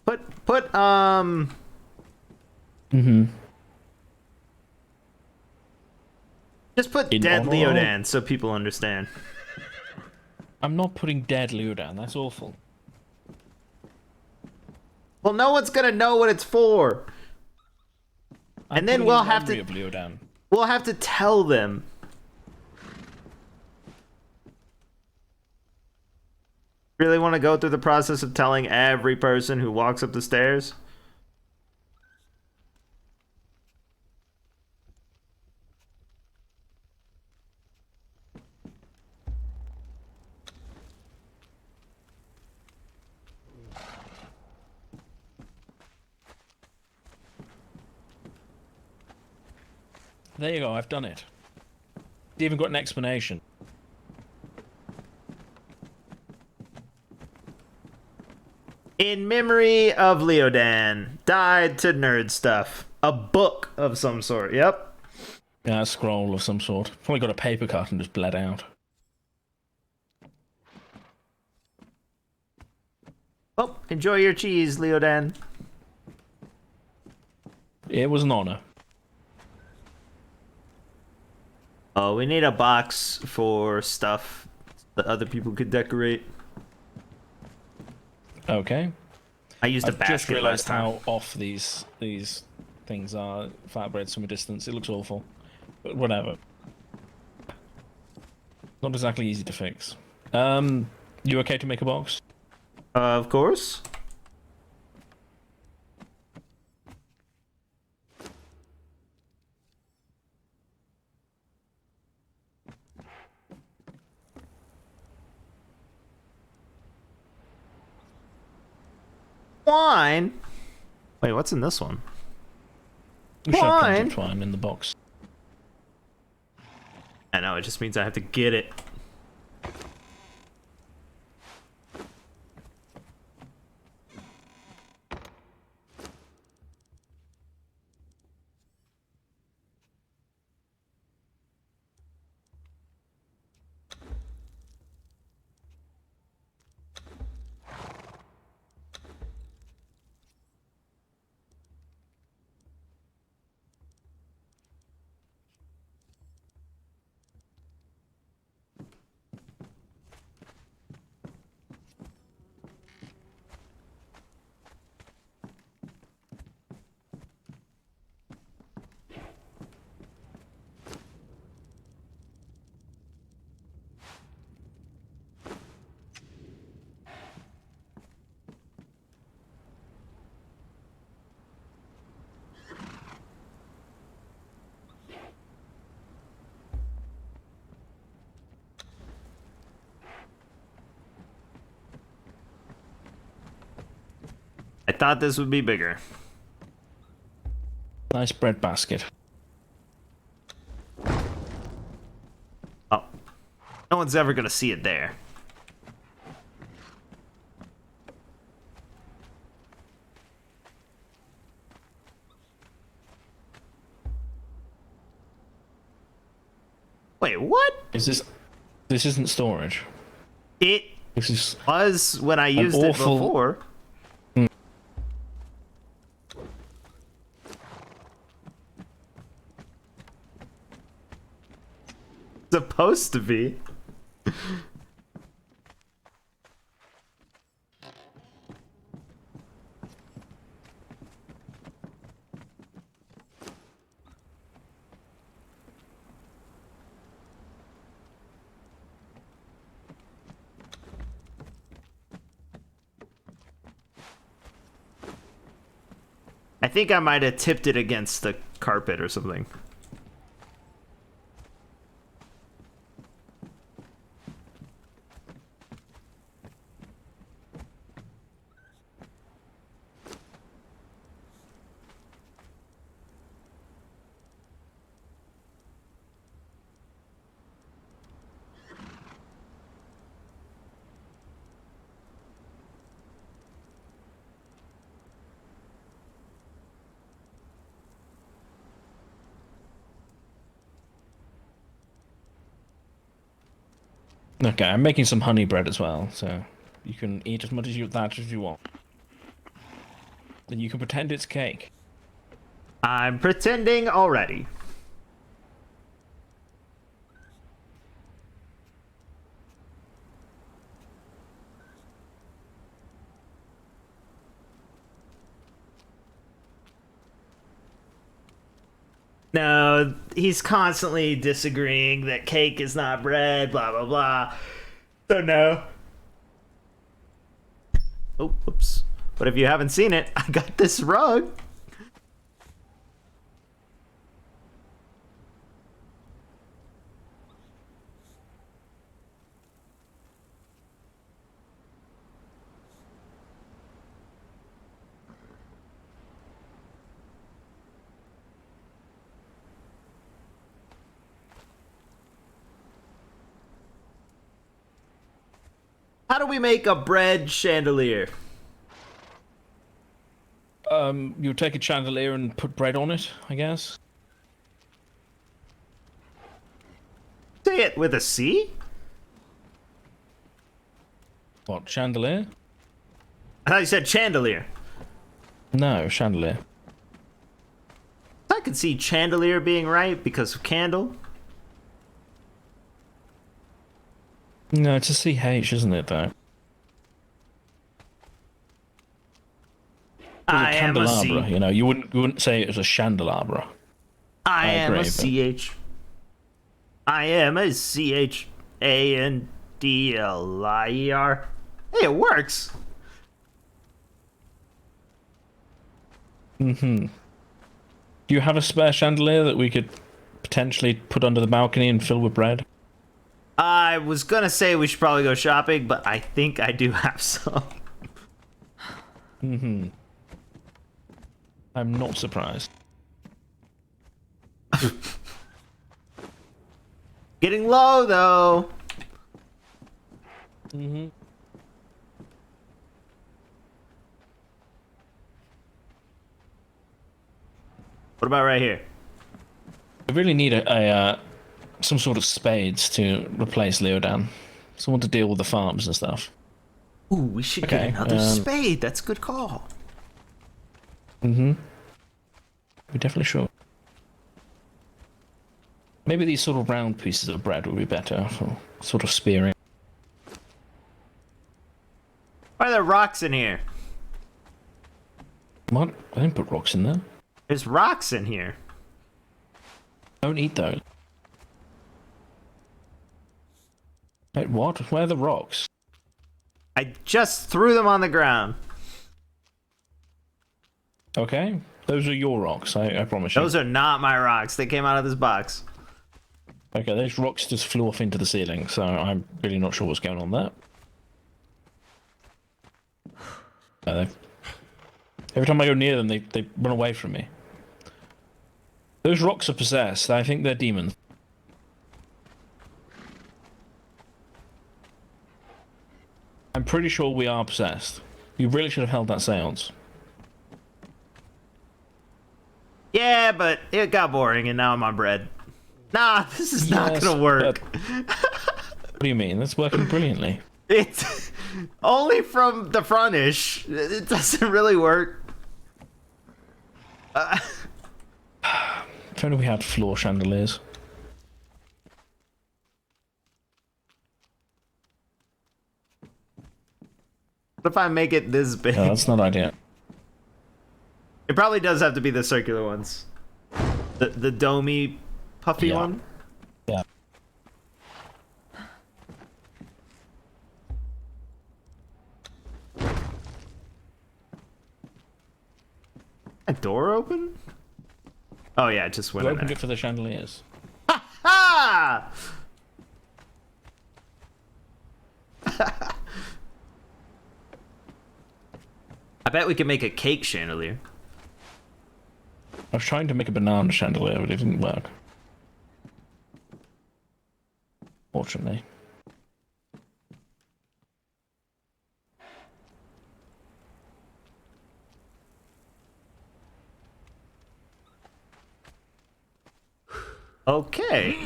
Put Mm-hmm. Just put In dead honor Leodan so people understand. I'm not putting dead Leodan. That's awful. Well, no one's gonna know what it's for. I'm And then putting we'll in have to memory of Leodan. we'll have to tell them. Really want to go through the process of telling every person who walks up the stairs? There you go. I've done it. It's even got an explanation. In memory of Leodan, died to nerd stuff. A book of some sort, yep. Yeah, a scroll of some sort. Probably got a paper cut and just bled out. Oh, enjoy your cheese, Leodan. It was an honor. Oh, we need a box for stuff that other people could decorate. Okay. I used a I've just basket realised last time. how off these things are. Fat breads from a distance. It looks awful. But whatever. Not exactly easy to fix. You okay to make a box? Of course. Wine. Wait, what's in this one? We should have plenty Wine. of twine in the box. I know, it just means I have to get it. thought this would be bigger. Nice bread basket. Oh. No one's ever gonna see it there. Wait, what? Is this? This isn't storage. It This is was when I used it awful- before. Supposed to be. I think I might have tipped it against the carpet or something. Okay, I'm making some honey bread as well, so you can eat as much as you want. Then you can pretend it's cake. I'm pretending already. No, he's constantly disagreeing that cake is not bread, blah, blah, blah. So no. Oh, whoops. But if you haven't seen it, I got this rug. How do we make a bread chandelier? You take a chandelier and put bread on it, I guess. Say it with a C? What, chandelier? I thought you said chandelier. No, chandelier. I could see chandelier being right because of candle. No, it's a CH, isn't it, though? It's a I am a candelabra, C. you know. You wouldn't say it was a chandelabra. I am agree, a but- CH. I am a CHANDLIER. Hey, it works. Mm-hmm. Do you have a spare chandelier that we could potentially put under the balcony and fill with bread? I was gonna say we should probably go shopping, but I think I do have some. Mm-hmm. I'm not surprised. Getting low, though. Mm-hmm. What about right here? I really need some sort of spades to replace Leodan. Someone to deal with the farms and stuff. Ooh, we should Okay, get another spade. That's a good call. Mm-hmm. We definitely should. Maybe these sort of round pieces of bread would be better for sort of spearing. Why are there rocks in here? What? I didn't put rocks in there. There's rocks in here. Don't eat those. Wait, what? Where are the rocks? I just threw them on the ground. Okay, those are your rocks, I promise you. Those are not my rocks. They came out of this box. Okay, those rocks just flew off into the ceiling, so I'm really not sure what's going on there. Every time I go near them, they run away from me. Those rocks are possessed. I think they're demons. I'm pretty sure we are possessed. You really should have held that seance. Yeah, but it got boring and now I'm on bread. Nah, this is not gonna work. What do you mean? That's working brilliantly. It's only from the front-ish. It doesn't really work. If only we had floor chandeliers. What if I make it this big? No, that's not ideal. It probably does have to be the circular ones. The domey, puffy one. Yeah. A door open? Oh yeah, it just went We in opened there. it for the chandeliers. Ah! I bet we can make a cake chandelier. I was trying to make a banana chandelier, but it didn't work. Fortunately. Okay.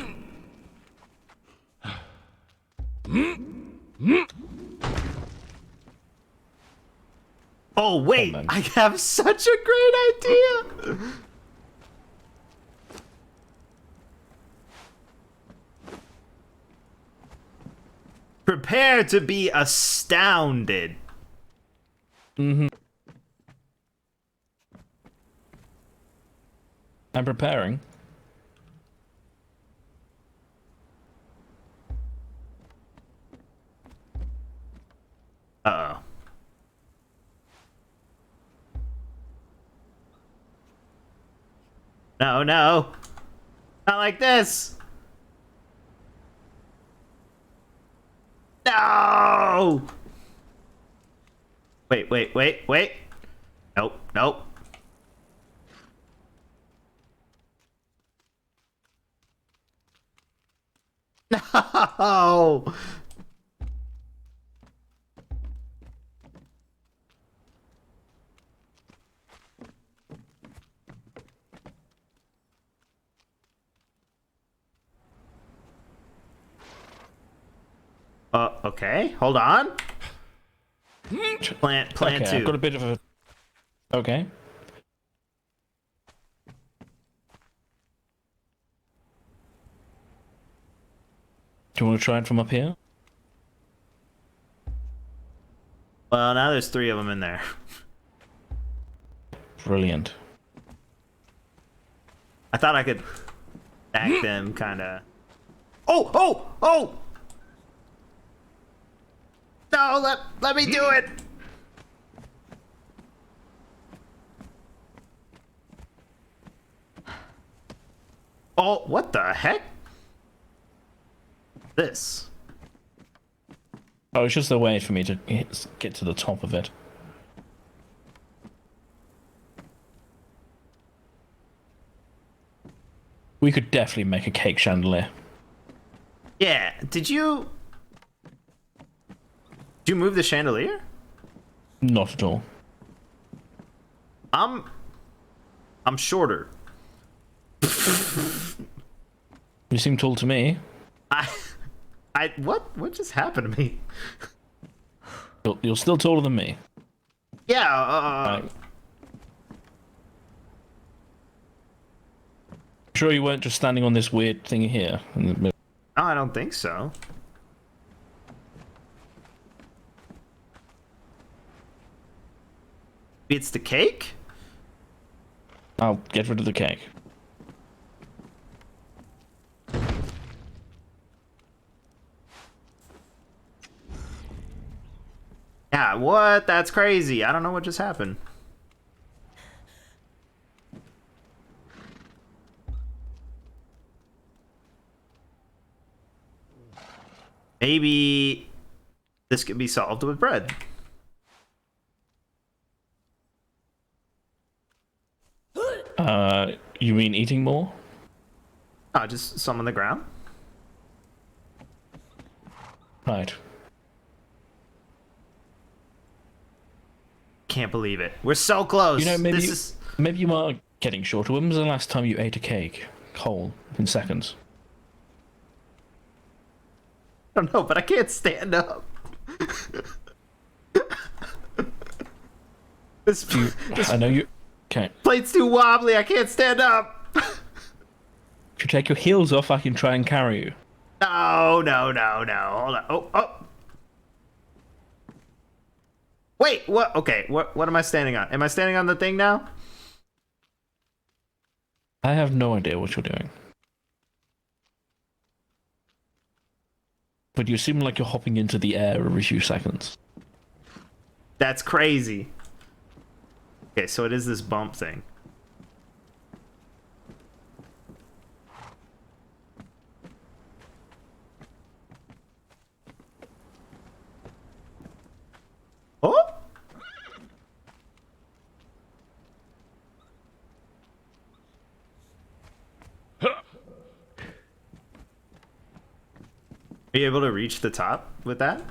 Oh wait, I have such a great idea. Prepare to be astounded. Mm-hmm. I'm preparing. Uh-oh. No, no. Not like this. No! Wait. Nope. No! Okay. Hold on. Plant okay, two. I've got a bit of a... Okay. Do you want to try it from up here? Well, now there's 3 of them in there. Brilliant. I thought I could stack them, kind of. Oh! No, let me do it. Oh, what the heck? This. Oh, it's just a way for me to get to the top of it. We could definitely make a cake chandelier. Yeah, did you move the chandelier? Not at all. I'm shorter. You seem tall to me. What just happened to me? You're still taller than me. Yeah, Sure you weren't just standing on this weird thing here in the middle? No, I don't think so. It's the cake? I'll get rid of the cake. Yeah, what? That's crazy. I don't know what just happened. Maybe this could be solved with bread. You mean eating more? Just some on the ground. Right. Can't believe it. We're so close. You know, maybe this maybe you are getting shorter. When was the last time you ate a cake whole in seconds? I don't know, but I can't stand up. this I know you. Okay. Plate's too wobbly. I can't stand up. If you take your heels off, I can try and carry you. No. Hold on. Oh. Wait, what? Okay, what am I standing on? Am I standing on the thing now? I have no idea what you're doing. But you seem like you're hopping into the air every few seconds. That's crazy. Okay, so it is this bump thing. Oh! Are you able to reach the top with that?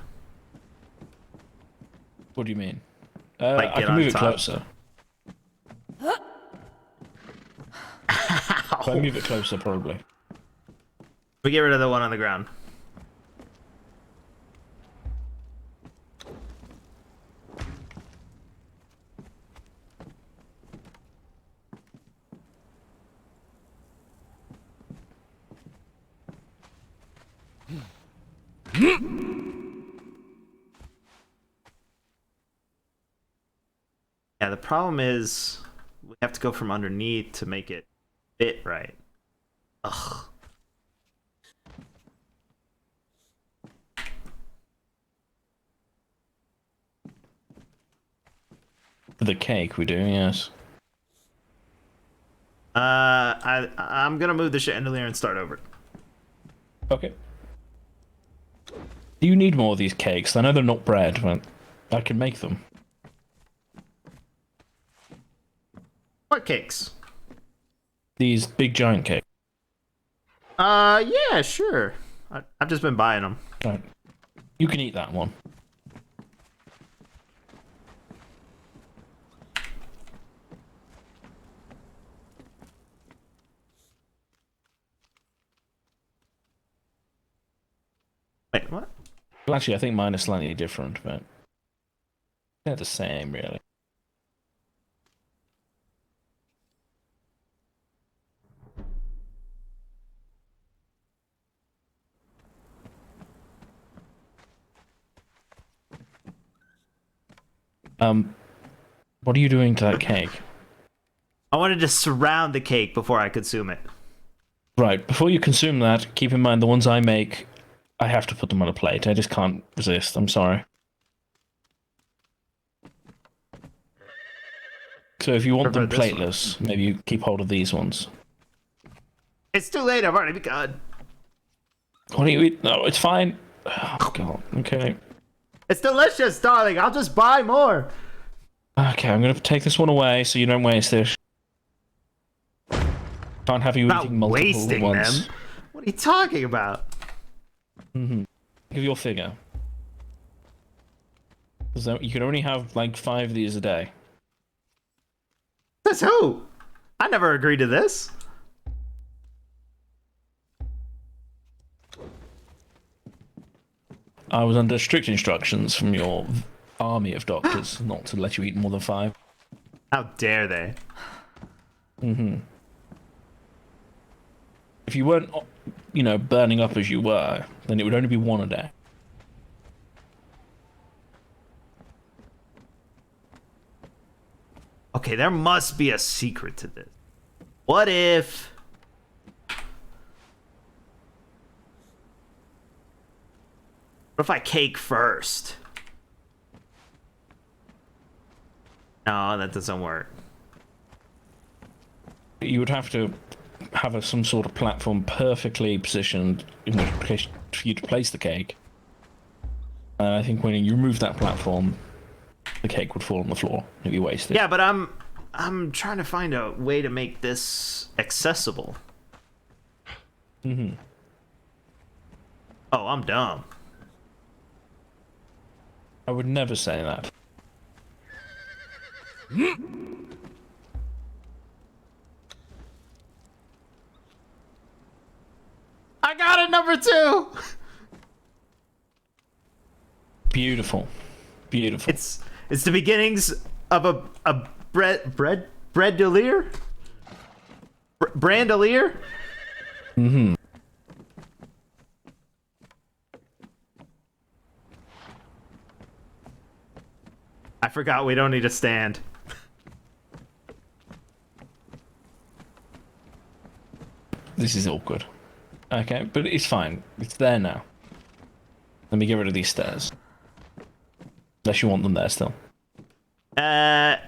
What do you mean? Like, I get can on move it top. closer. If I move it closer, probably. We get rid of the one on the ground. Yeah, the problem is we have to go from underneath to make it fit right. Ugh. For the cake, we do, yes. I'm gonna move the chandelier and start over. Okay. Do you need more of these cakes? I know they're not bread, but I can make them. What cakes? These big giant cakes. Yeah, sure. I've just been buying them. Right. You can eat that one. Wait, what? Well, actually, I think mine is slightly different, but they're the same, really. What are you doing to that cake? I wanted to surround the cake before I consume it. Right, before you consume that, keep in mind the ones I make, I have to put them on a plate. I just can't resist. I'm sorry. So if you want them plateless, maybe you keep hold of these ones. It's too late. I've already begun. What do you eat? No, it's fine. Oh, God. Okay. It's delicious, darling. I'll just buy more. Okay, I'm going to take this one away so you don't waste this. Can't have you Not eating multiple wasting ones. them. What are you talking about? Give your figure. So you can only have like 5 of these a day. Says who? I never agreed to this. I was under strict instructions from your army of doctors not to let you eat more than 5. How dare they? If you weren't, you know, burning up as you were, then it would only be 1 a day. Okay, there must be a secret to this. What if... What if I cake first? No, that doesn't work. You would have to have some sort of platform perfectly positioned in which case for you to place the cake. And I think when you remove that platform, the cake would fall on the floor. It'd be wasted. Yeah, but I'm I'm trying to find a way to make this accessible. Mm-hmm. Oh, I'm dumb. I would never say that. I got it, number 2. Beautiful, beautiful. It's the beginnings of a breadelier? Brandelier? Mm-hmm. I forgot we don't need a stand. This is awkward. Okay, but it's fine. It's there now. Let me get rid of these stairs. Unless you want them there still. Do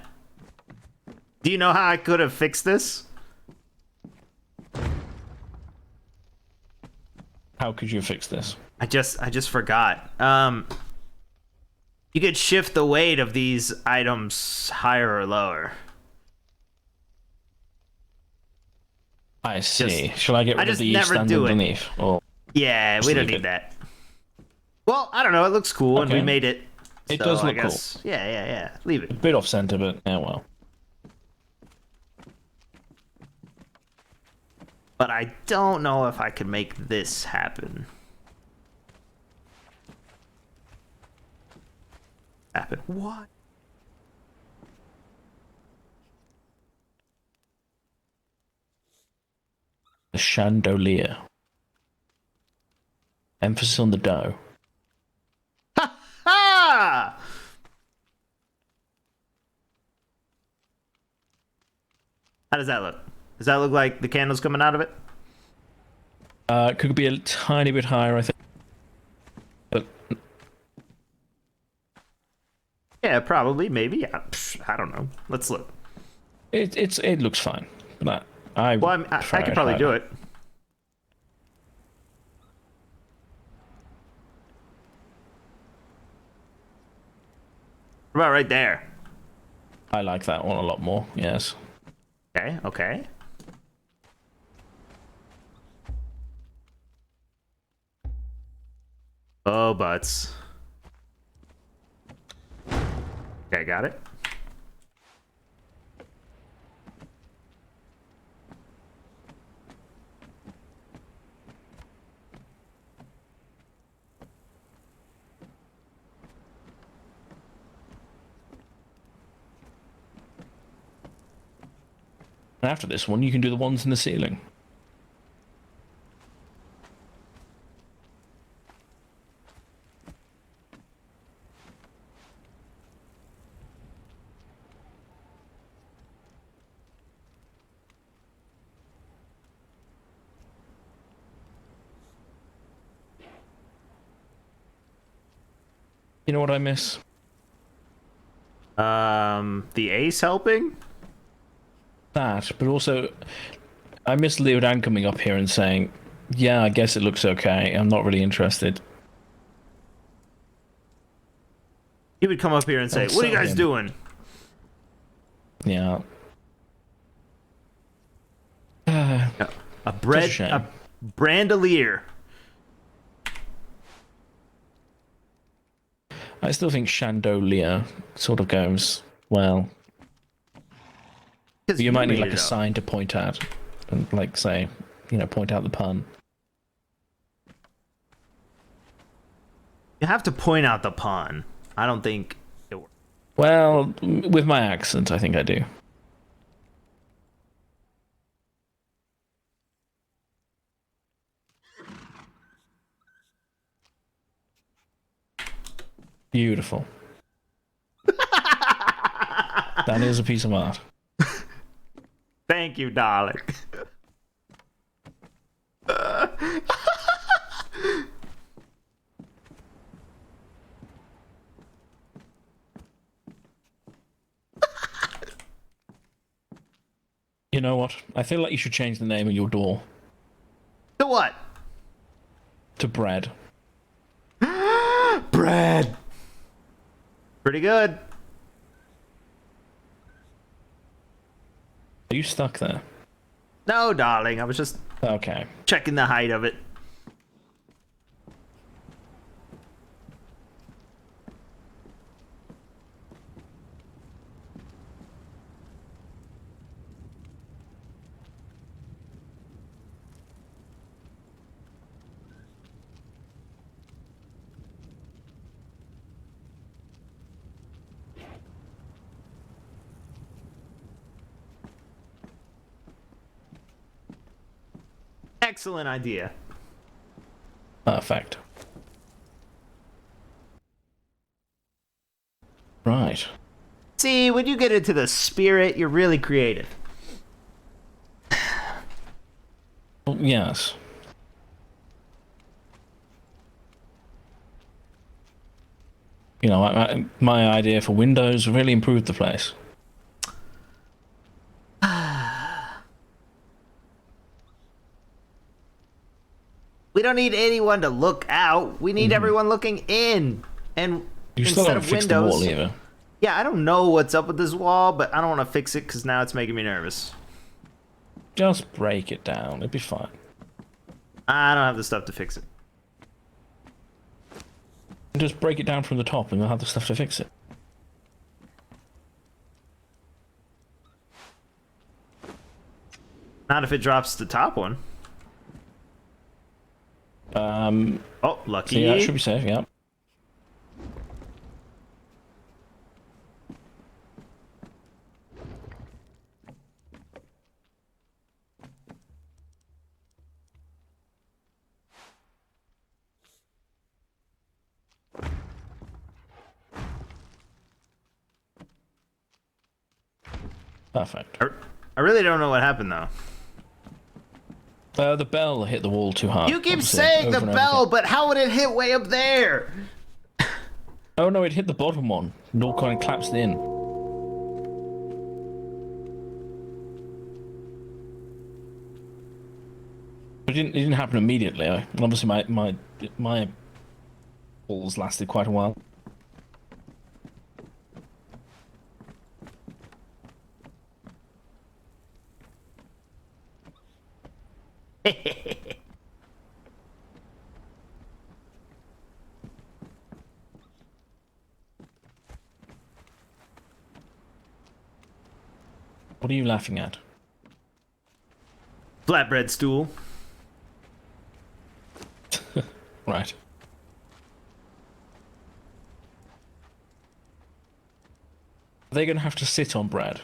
you know how I could have fixed this? How could you fix this? I just forgot. You could shift the weight of these items higher or lower. I see. Shall I get rid of the stand underneath? Or yeah, we don't need that. Well, I don't know. It looks cool, and we made it. It so does I look cool. guess, Yeah. Leave it. A bit off center, but yeah, well. But I don't know if I can make this happen. What? The chandelier. Emphasis on the dough. Ah! How does that look? Does that look like the candle's coming out of it? It could be a tiny bit higher, I think. But yeah, probably, maybe. I don't know. Let's look. It looks fine. But I could probably do it. What about right there? I like that one a lot more, yes. Okay. Oh, butts. Okay, got it. And after this one, you can do the ones in the ceiling. You know what I miss? The ace helping? That, but also, I miss Leodan coming up here and saying, yeah, I guess it looks okay. I'm not really interested. He would come up here and say, what are you guys doing? Yeah. A brandelier. I still think chandelier sort of goes well. You might need like a sign to point at, and like say, point out the pun. You have to point out the pun. I don't think it works. Well, with my accent, I think I do. Beautiful. That is a piece of art. Thank you, darling. You know what? I feel like you should change the name of your door. To what? To Bread. Bread. Pretty good. Are you stuck there? No, darling. I was just okay checking the height of it. Excellent idea. Perfect. Right. See, when you get into the spirit, you're really creative. Well, yes. You know, my idea for windows really improved the place. We don't need anyone to look out. We need everyone looking in. And You still instead haven't of fixed the windows. wall either. Yeah, I don't know what's up with this wall, but I don't want to fix it because now it's making me nervous. Just break it down. It'd be fine. I don't have the stuff to fix it. Just break it down from the top and you'll have the stuff to fix it. Not if it drops the top one. Oh, lucky. Yeah, that should be safe, yeah. Perfect. I really don't know what happened, though. The bell hit the wall too hard. You keep obviously, saying over the and over bell, again. but how would it hit way up there? Oh no, it hit the bottom one. It all kind of collapsed in. It didn't happen immediately. Obviously, my balls lasted quite a while. What are you laughing at? Flatbread stool. Right. Are they going to have to sit on bread?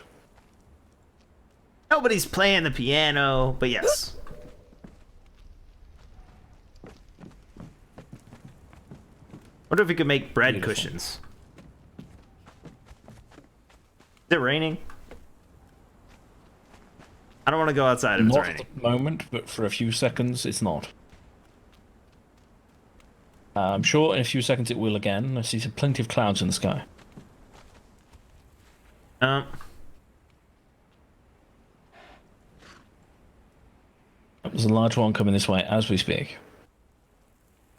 Nobody's playing the piano, but yes. Wonder if we could make bread cushions. Is it raining? I don't want to go outside if it's Not raining. at the moment, but for a few seconds, it's not. I'm sure in a few seconds it will again. I see plenty of clouds in the sky. There's a large one coming this way as we speak.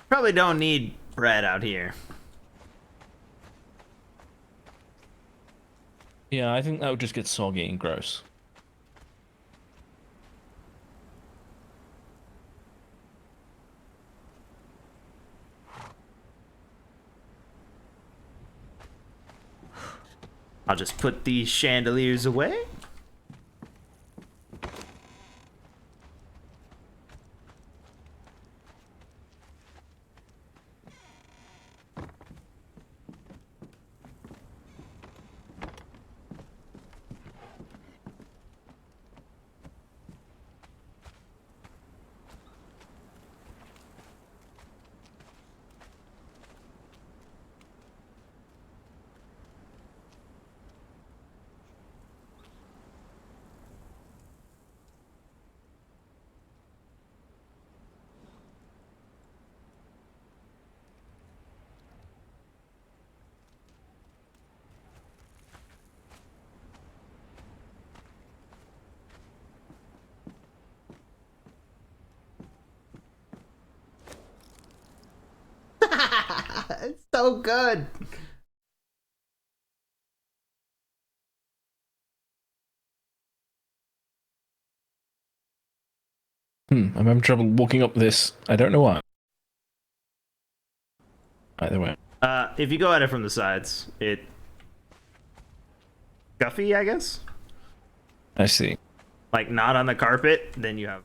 Probably don't need bread out here. Yeah, I think that would just get soggy and gross. I'll just put these chandeliers away. It's so good. I'm having trouble walking up this. I don't know why. Either way. If you go at it from the sides, it... Guffy, I guess? I see. Like, not on the carpet, then you have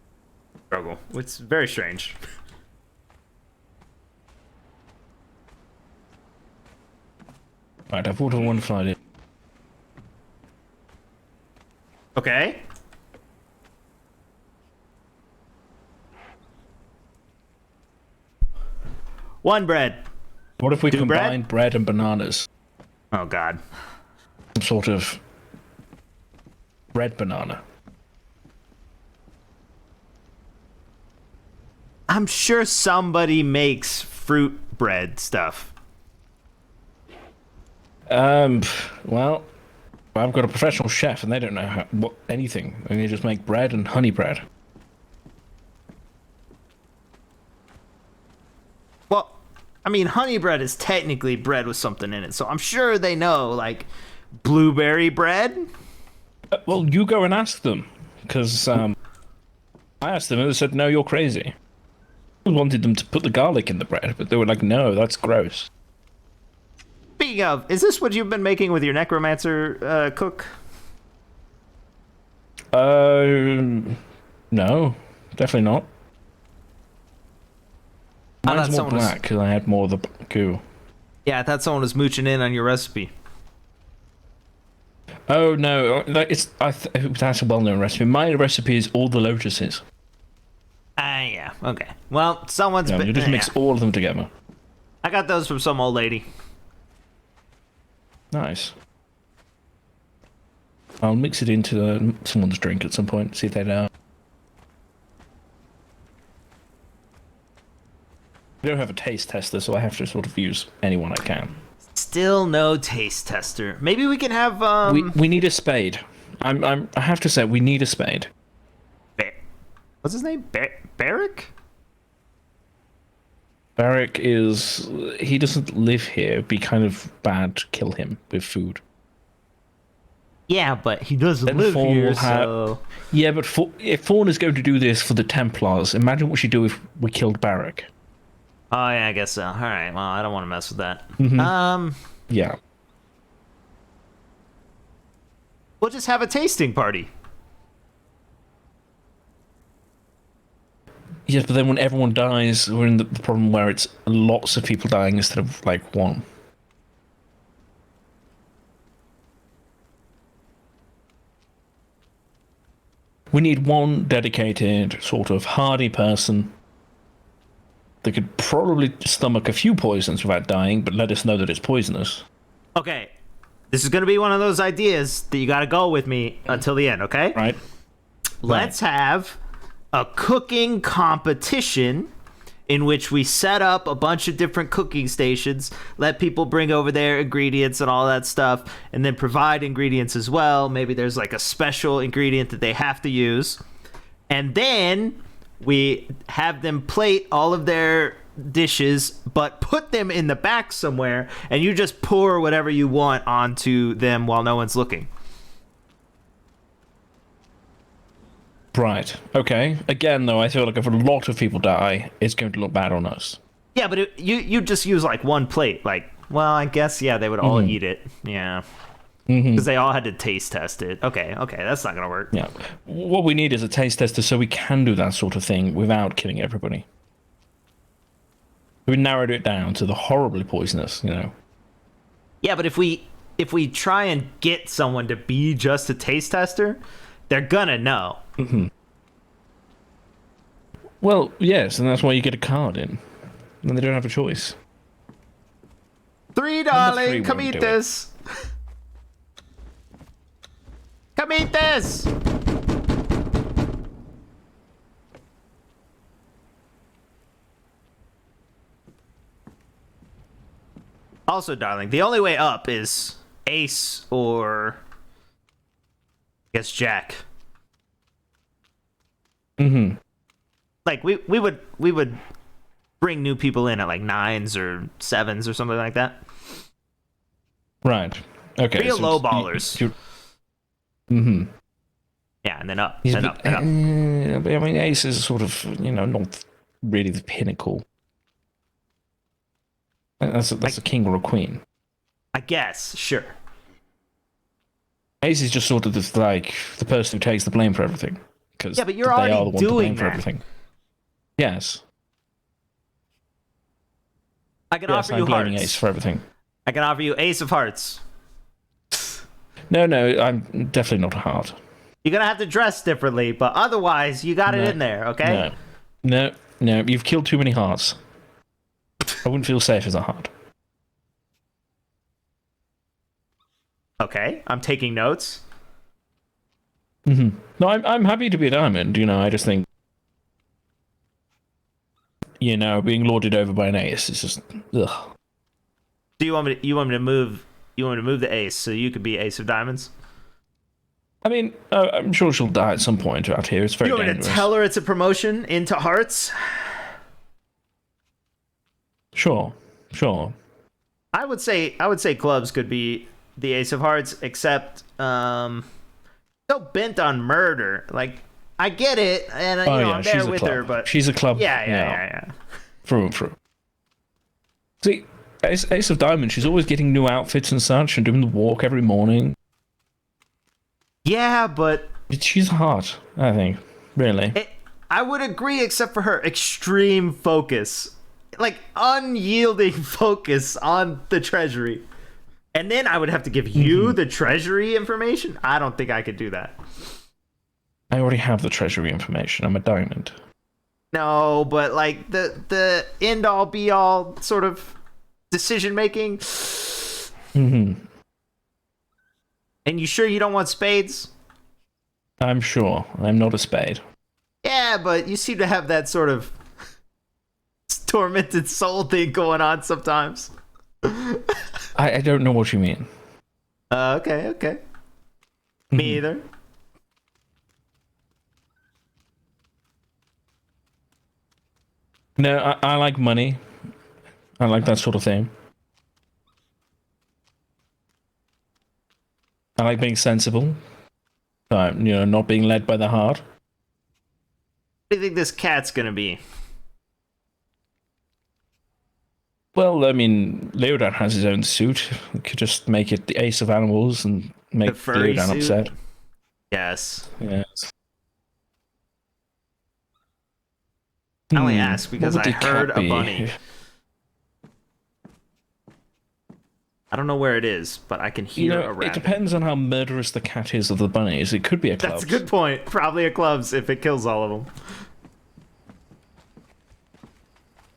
struggle. It's very strange. Right, I've ordered one flight in. Okay. One bread. What if we Two combine bread and bananas? Oh, God. Some sort of bread banana. I'm sure somebody makes fruit bread stuff. Well, I've got a professional chef and they don't know anything. And they just make bread and honey bread. Well, I mean, honey bread is technically bread with something in it, so I'm sure they know, like, blueberry bread? Well, you go and ask them, because I asked them and they said, no, you're crazy. I wanted them to put the garlic in the bread, but they were like, no, that's gross. Speaking of, is this what you've been making with your necromancer cook? No, definitely not. Mine's more someone was- black, because I had more of the goo. Yeah, I thought someone was mooching in on your recipe. Oh no, that's a well-known recipe. My recipe is all the lotuses. Yeah, okay. Well, someone's You just mix all of them together. I got those from some old lady. Nice. I'll mix it into someone's drink at some point, see if they know. I don't have a taste tester, so I have to sort of use anyone I can. Still no taste tester. Maybe we can have We need a spade. I have to say we need a spade. What's his name? Barrick? Barrick he doesn't live here. It'd be kind of bad to kill him with food. Yeah, but he doesn't Then live Fawn here, will so... Yeah, but if Fawn is going to do this for the Templars, imagine what she'd do if we killed Barrick. Oh, yeah, I guess so. Alright, well, I don't want to mess with that. Yeah. We'll just have a tasting party. Yes, but then when everyone dies, we're in the problem where it's lots of people dying instead of, like, one. We need one dedicated, sort of hardy person that could probably stomach a few poisons without dying, but let us know that it's poisonous. Okay, this is going to be one of those ideas that you got to go with me until the end, okay? Right. Let's have a cooking competition in which we set up a bunch of different cooking stations, let people bring over their ingredients and all that stuff, and then provide ingredients as well. Maybe there's like a special ingredient that they have to use. And then we have them plate all of their dishes, but put them in the back somewhere, and you just pour whatever you want onto them while no one's looking. Right. Okay. Again, though, I feel like if a lot of people die, it's going to look bad on us. Yeah, but you just use like one plate. Like, well, I guess, yeah, they would all eat it. Yeah. Because they all had to taste test it. Okay, that's not going to work. Yeah. What we need is a taste tester so we can do that sort of thing without killing everybody. We narrowed it down to the horribly poisonous, you know. Yeah, but if we try and get someone to be just a taste tester, they're gonna know. Well, yes, and that's why you get a card in. And they don't have a choice. 3, darling, come eat this. Come eat this. Also, darling, the only way up is Ace or I guess Jack. Like we would bring new people in at like 9s or 7s or something like that. Right. Okay. Real low ballers. Yeah, and then up, He's then a up, bit, then up. but I mean, ace is sort of, not really the pinnacle. That's a king or a queen. I guess, sure. Ace is just sort of the person who takes the blame for everything. Because Yeah, but you're they already are the one to doing blame for that. everything. Yes. I can Yes, offer I'm you blaming hearts. Ace for everything. I can offer you ace of hearts. No, I'm definitely not a heart. You're gonna have to dress differently, but otherwise, you got it in there, okay? No, you've killed too many hearts. I wouldn't feel safe as a heart. Okay, I'm taking notes. No, I'm happy to be a diamond. I just think, being lorded over by an ace is just ugh. Do you want me to move? You want me to move the ace so you could be ace of diamonds? I mean, I'm sure she'll die at some point out here. It's very You want me dangerous. to tell her it's a promotion into hearts? Sure. I would say clubs could be the ace of hearts, except so bent on murder. Like, I get it, and I'm she's there a with club. her, but She's a club. Yeah. Through and through. See, Ace of Diamonds, she's always getting new outfits and such, and doing the walk every morning. Yeah, but she's hot, I think. Really. I would agree, except for her extreme focus, like unyielding focus on the treasury. And then I would have to give you the treasury information. I don't think I could do that. I already have the treasury information. I'm a diamond. No, but like the end all be all sort of decision making. And you sure you don't want spades? I'm sure. I'm not a spade. Yeah, but you seem to have that sort of tormented soul thing going on sometimes. I don't know what you mean. Okay. Me either. No, I like money. I like that sort of thing. I like being sensible. Not being led by the heart. What do you think this cat's gonna be? Well, I mean, Leodan has his own suit. We could just make it the ace of animals and make Leodan upset. Yes. I only ask because I heard a bunny. I don't know where it is, but I can hear a rabbit. It depends on how murderous the cat is of the bunnies. It could be a club. That's a good point. Probably a clubs if it kills all of them.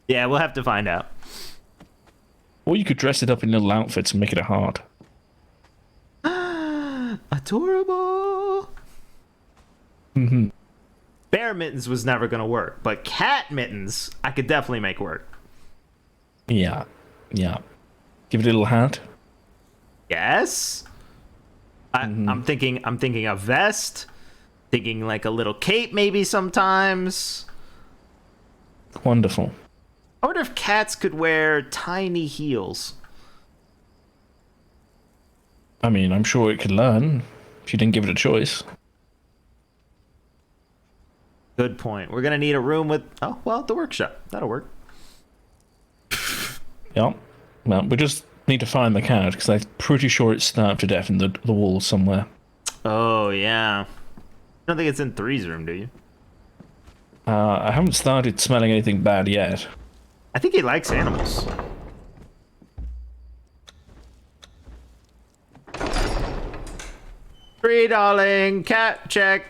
Yeah, we'll have to find out. Or you could dress it up in little outfits and make it a heart. Adorable. Bear mittens was never gonna work, but cat mittens I could definitely make work. Yeah. Give it a little hat. Yes. I'm thinking a vest. Thinking like a little cape maybe sometimes. Wonderful. I wonder if cats could wear tiny heels. I mean, I'm sure it could learn if you didn't give it a choice. Good point. We're gonna need a room with the workshop. That'll work. Yeah. Well, we just need to find the cat because I'm pretty sure it's starved to death in the wall somewhere. Oh yeah. I don't think it's in 3's room, do you? I haven't started smelling anything bad yet. I think he likes animals. Free darling, cat check.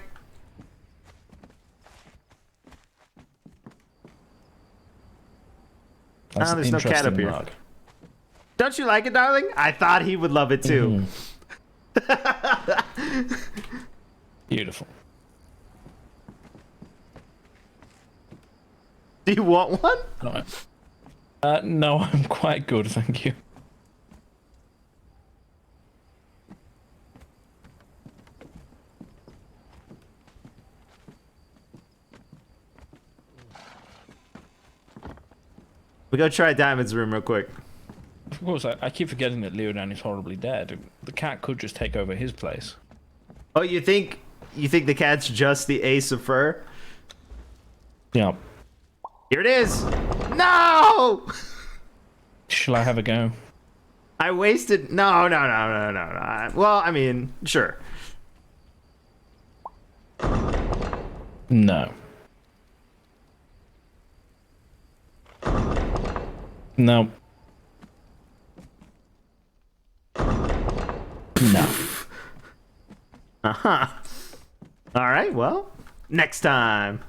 That's there's no cat up here. Mark. Don't you like it, darling? I thought he would love it too. Beautiful. Do you want one? No, I'm quite good, thank you. We go try Diamond's room real quick. Of course, I keep forgetting that Leodan is horribly dead. The cat could just take over his place. Oh, you think You think the cat's just the ace of fur? Yeah. Here it is. No! Shall I have a go? I wasted. No. Well, I mean, sure. No. No. No. Uh-huh. All right, well, next time.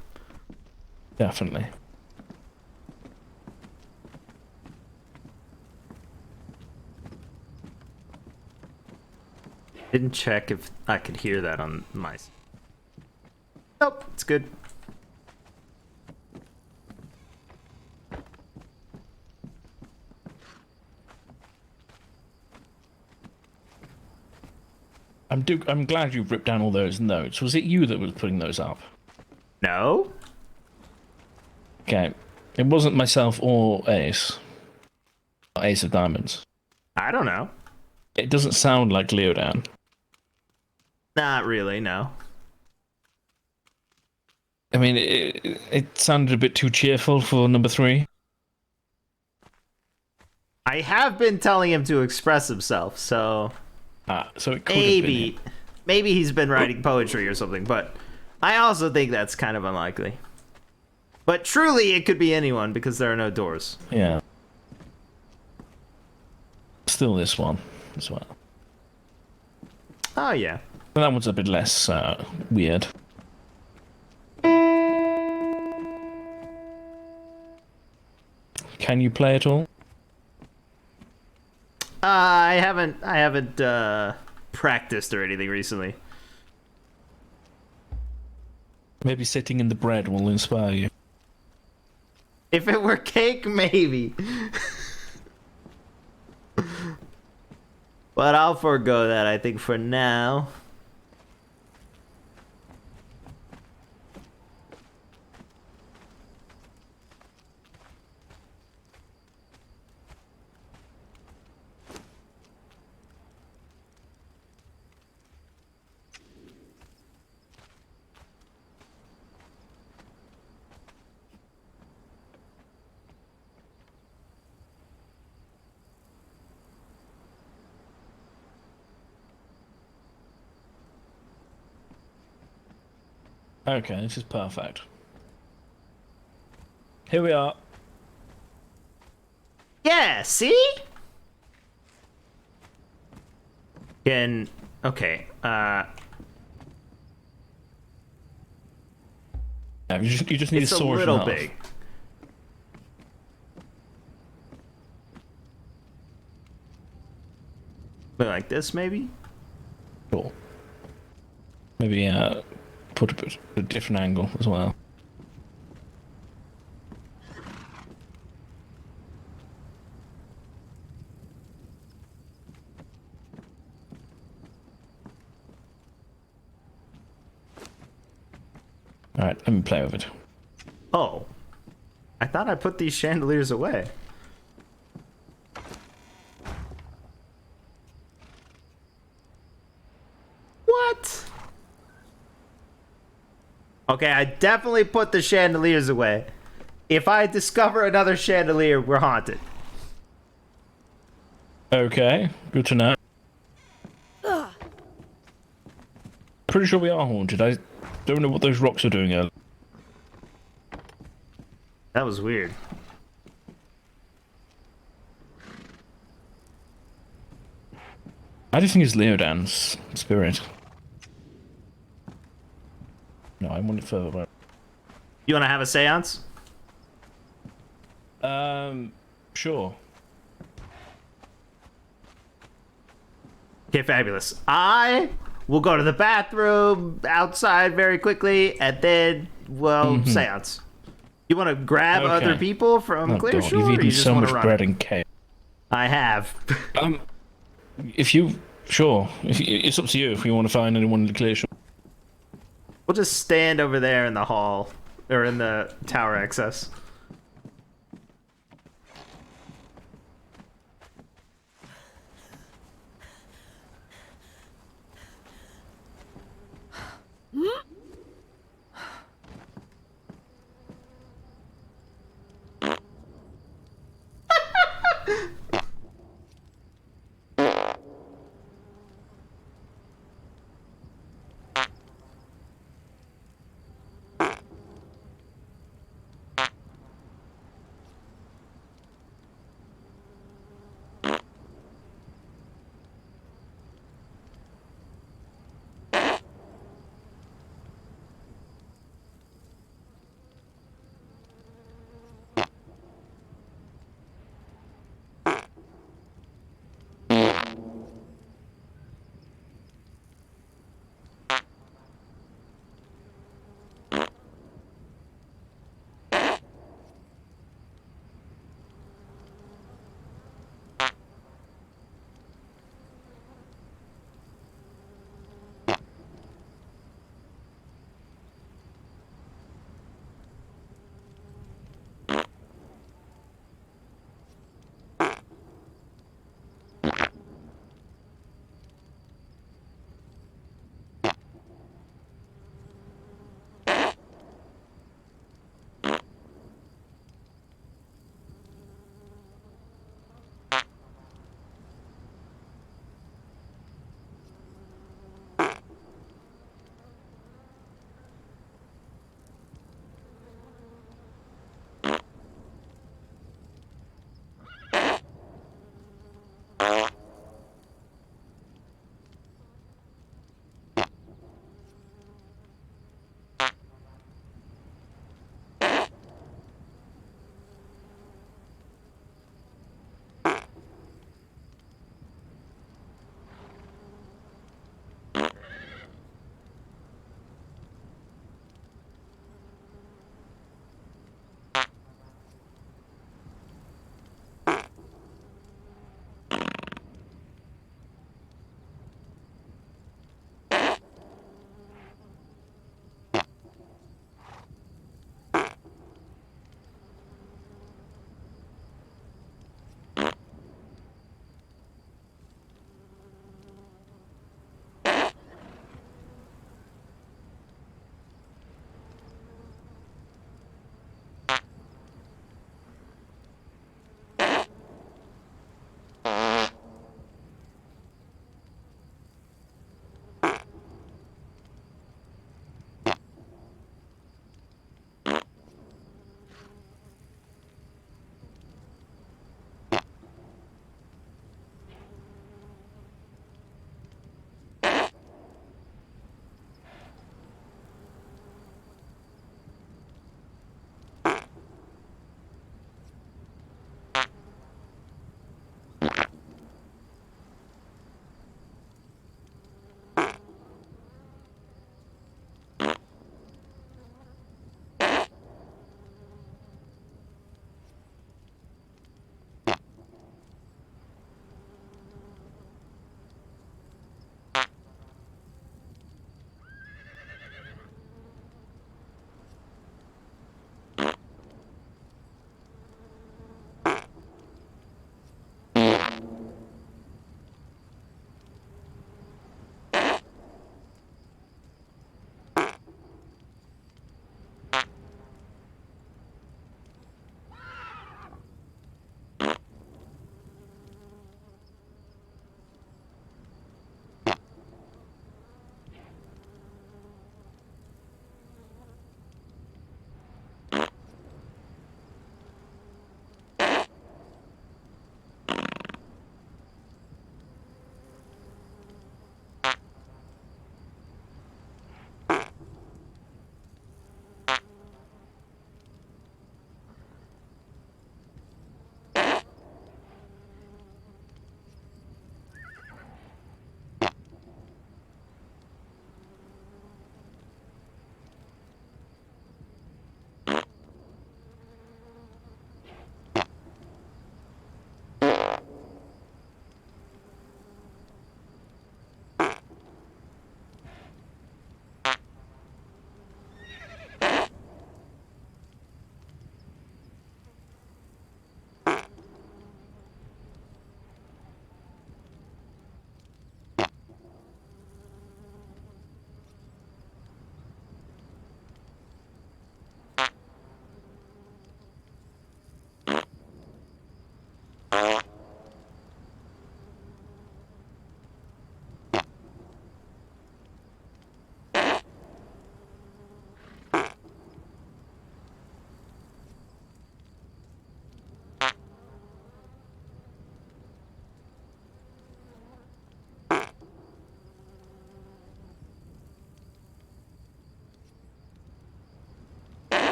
Definitely. Didn't check if I could hear that on my... Nope, it's good. I'm glad you ripped down all those notes. Was it you that was putting those up? No. Okay. It wasn't myself or Ace. Or Ace of Diamonds. I don't know. It doesn't sound like Leodan. Not really, no. I mean, it sounded a bit too cheerful for number 3. I have been telling him to express himself, so... so it could have been him. Maybe he's been writing poetry or something, but I also think that's kind of unlikely. But truly, it could be anyone, because there are no doors. Yeah. Still this one as well. Oh, yeah. But that one's a bit less weird. Can you play at all? I haven't practiced or anything recently. Maybe sitting in the bread will inspire you. If it were cake, maybe. But I'll forego that, I think, for now. Okay, this is perfect. Here we are. Yeah, see? Okay, Yeah, you just need it's a a sword. little and a half. big. Like this, maybe? Sure. Maybe put a different angle as well. Alright, let me play with it. Oh. I thought I put these chandeliers away. What? Okay, I definitely put the chandeliers away. If I discover another chandelier, we're haunted. Okay, good to know. Pretty sure we are haunted. I don't know what those rocks are doing earlier. That was weird. I just think it's Leodan's spirit. No, I want it further away. You want to have a seance? Sure. Okay, fabulous. I will go to the bathroom outside very quickly, and then we'll seance. You want to grab other people from Clear Shore? You've Or eaten you just so want much to run bread it? and cake. I have. If you... Sure. It's up to you if you want to find anyone in the Clear Shore. We'll just stand over there in the hall, or in the tower access.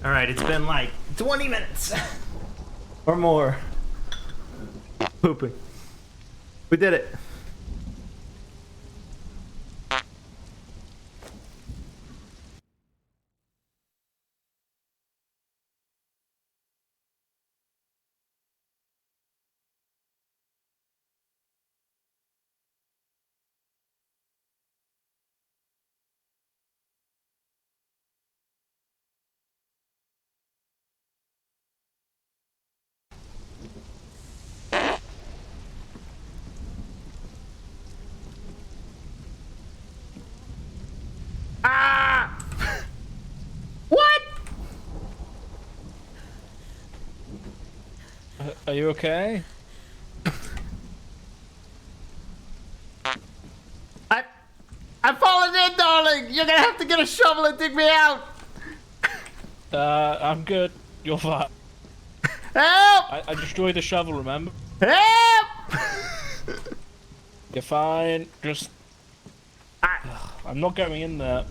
All right, it's been like 20 minutes or more. Pooping. We did it. Ah! What? Are you okay? You're gonna have to get a shovel and dig me out. I'm good. You're fine. Help! I destroyed the shovel, remember? Help! You're fine. Just... I'm not going in there.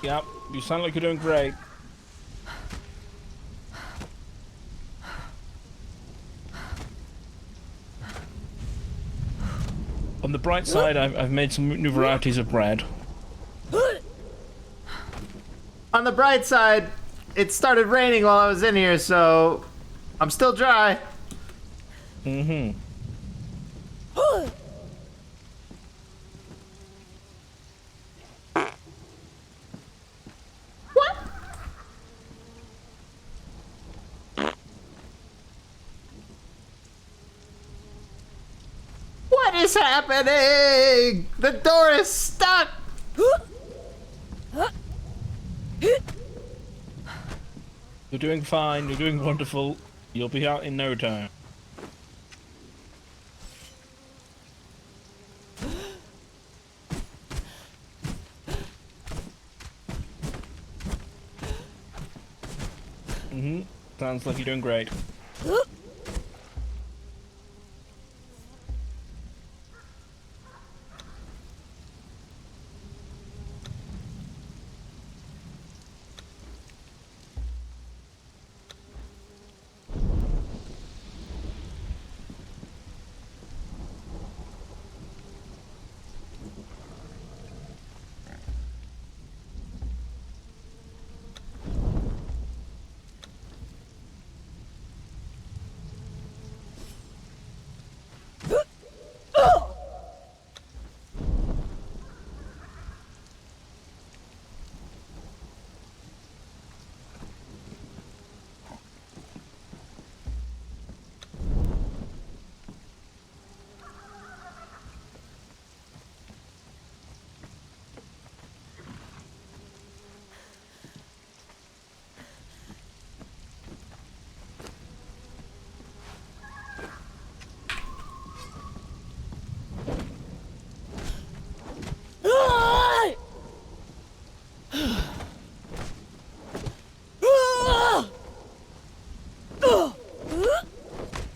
Yep, you sound like you're doing great. On the bright side, I've made some new varieties of bread. On the bright side, it started raining while I was in here, so I'm still dry. Mm-hmm. What is happening? The door is stuck. You're doing fine. You're doing wonderful. You'll be out in no time. Mm-hmm. Sounds like you're doing great.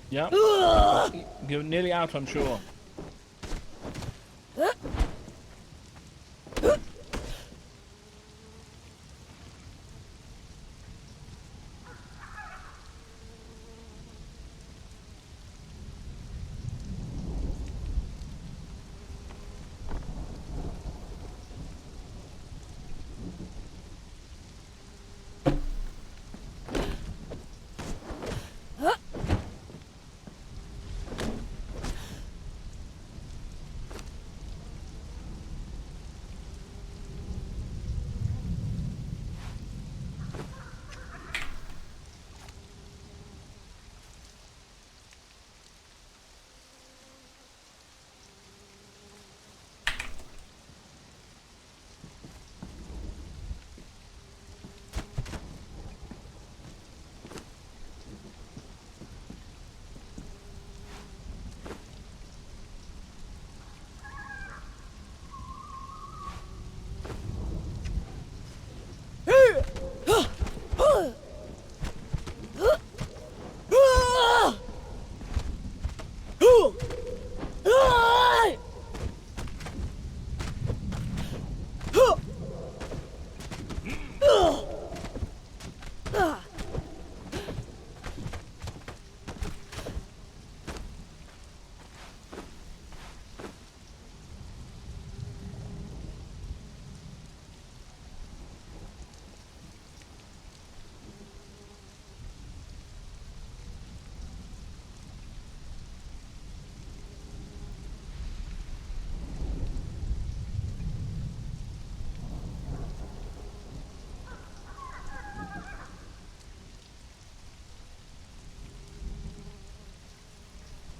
Yep. You're nearly out, I'm sure.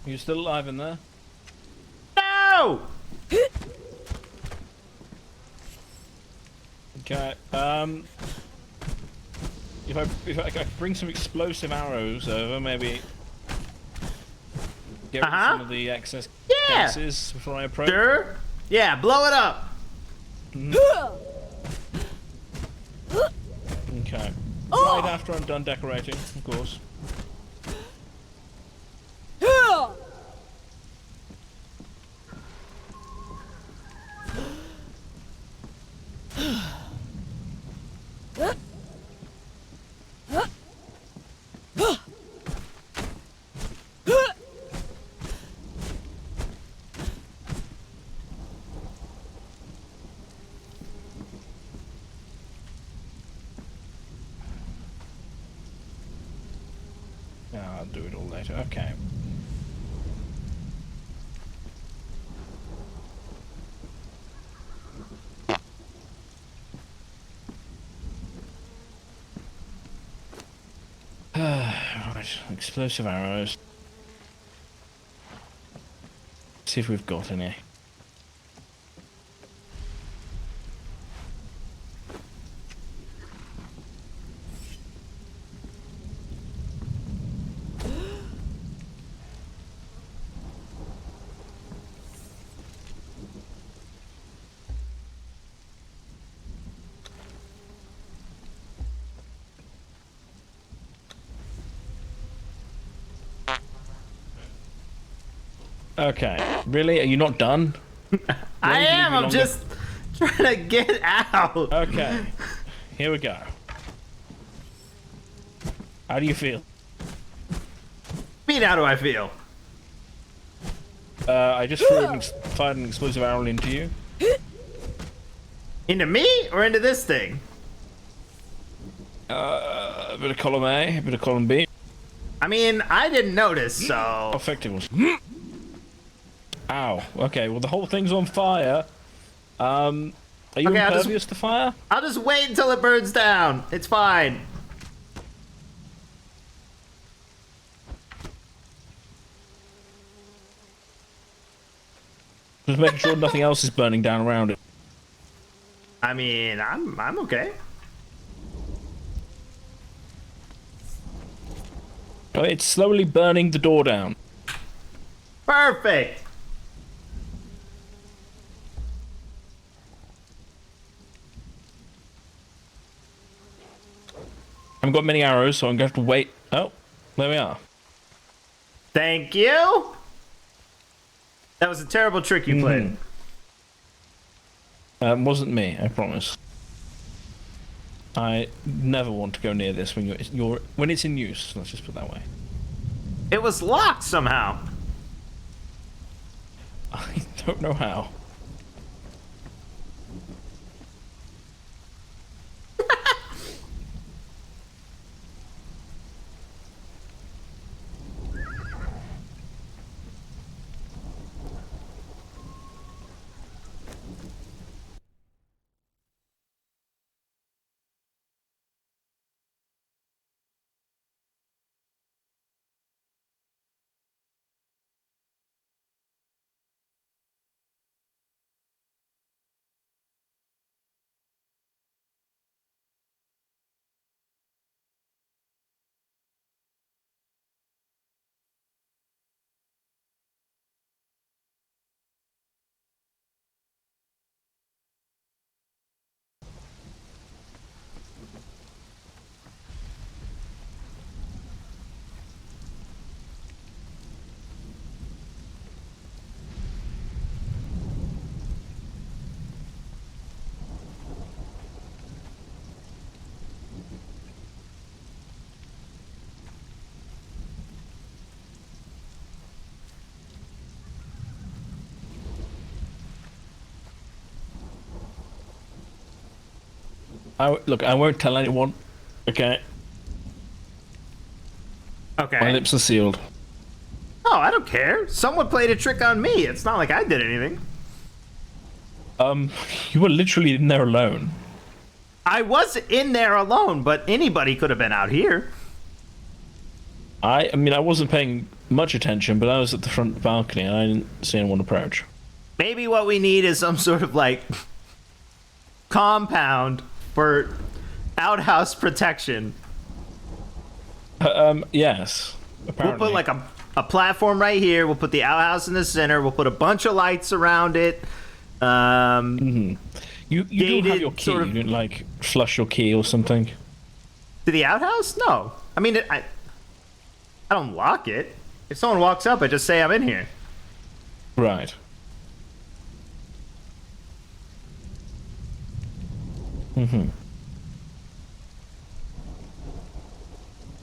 Are you still alive in there? No! Okay, if I bring some explosive arrows over, maybe get rid of some of the excess gases before I approach. Sure. Yeah, blow it up. Okay. Right after I'm done decorating, of course. I'll do it all later. Okay. Right, explosive arrows. See if we've got any. Okay, really? Are you not done? I am. I'm just trying to get out. Okay, here we go. How do you feel? How do I feel? I just fired an explosive arrow into you. Into me or into this thing? A bit of column A, a bit of column B. I mean, I didn't notice, so. How effective was. Ow. Okay, well the whole thing's on fire. Are you impervious to fire? I'll just wait until it burns down. It's fine. Just making sure nothing else is burning down around it. I mean, I'm okay. Oh, it's slowly burning the door down. Perfect. I haven't got many arrows, so I'm going to have to wait. Oh, there we are. Thank you. That was a terrible trick you played. Wasn't me, I promise. I never want to go near this when when it's in use. Let's just put it that way. It was locked somehow. I don't know how. Look, I won't tell anyone. Okay. Okay. My lips are sealed. Oh, I don't care. Someone played a trick on me. It's not like I did anything. You were literally in there alone. I was in there alone, but anybody could have been out here. I mean, I wasn't paying much attention, but I was at the front balcony and I didn't see anyone approach. Maybe what we need is some sort of, like, compound for outhouse protection. Yes. Apparently. We'll put like a platform right here. We'll put the outhouse in the center. We'll put a bunch of lights around it. You do have your key. Sort of, you didn't like flush your key or something. To the outhouse? No. I mean, I don't lock it. If someone walks up, I just say I'm in here. Right.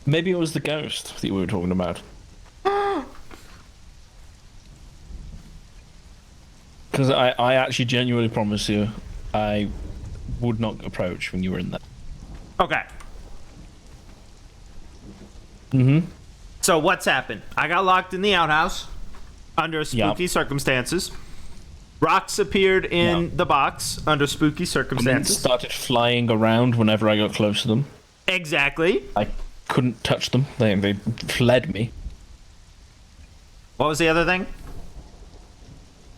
Maybe it was the ghost that we were talking about. Because I actually genuinely promise you, I would not approach when you were in there. Okay. So what's happened? I got locked in the outhouse under spooky circumstances. Rocks appeared in the box under spooky circumstances. And then started flying around whenever I got close to them. Exactly. I couldn't touch them. They fled me. What was the other thing?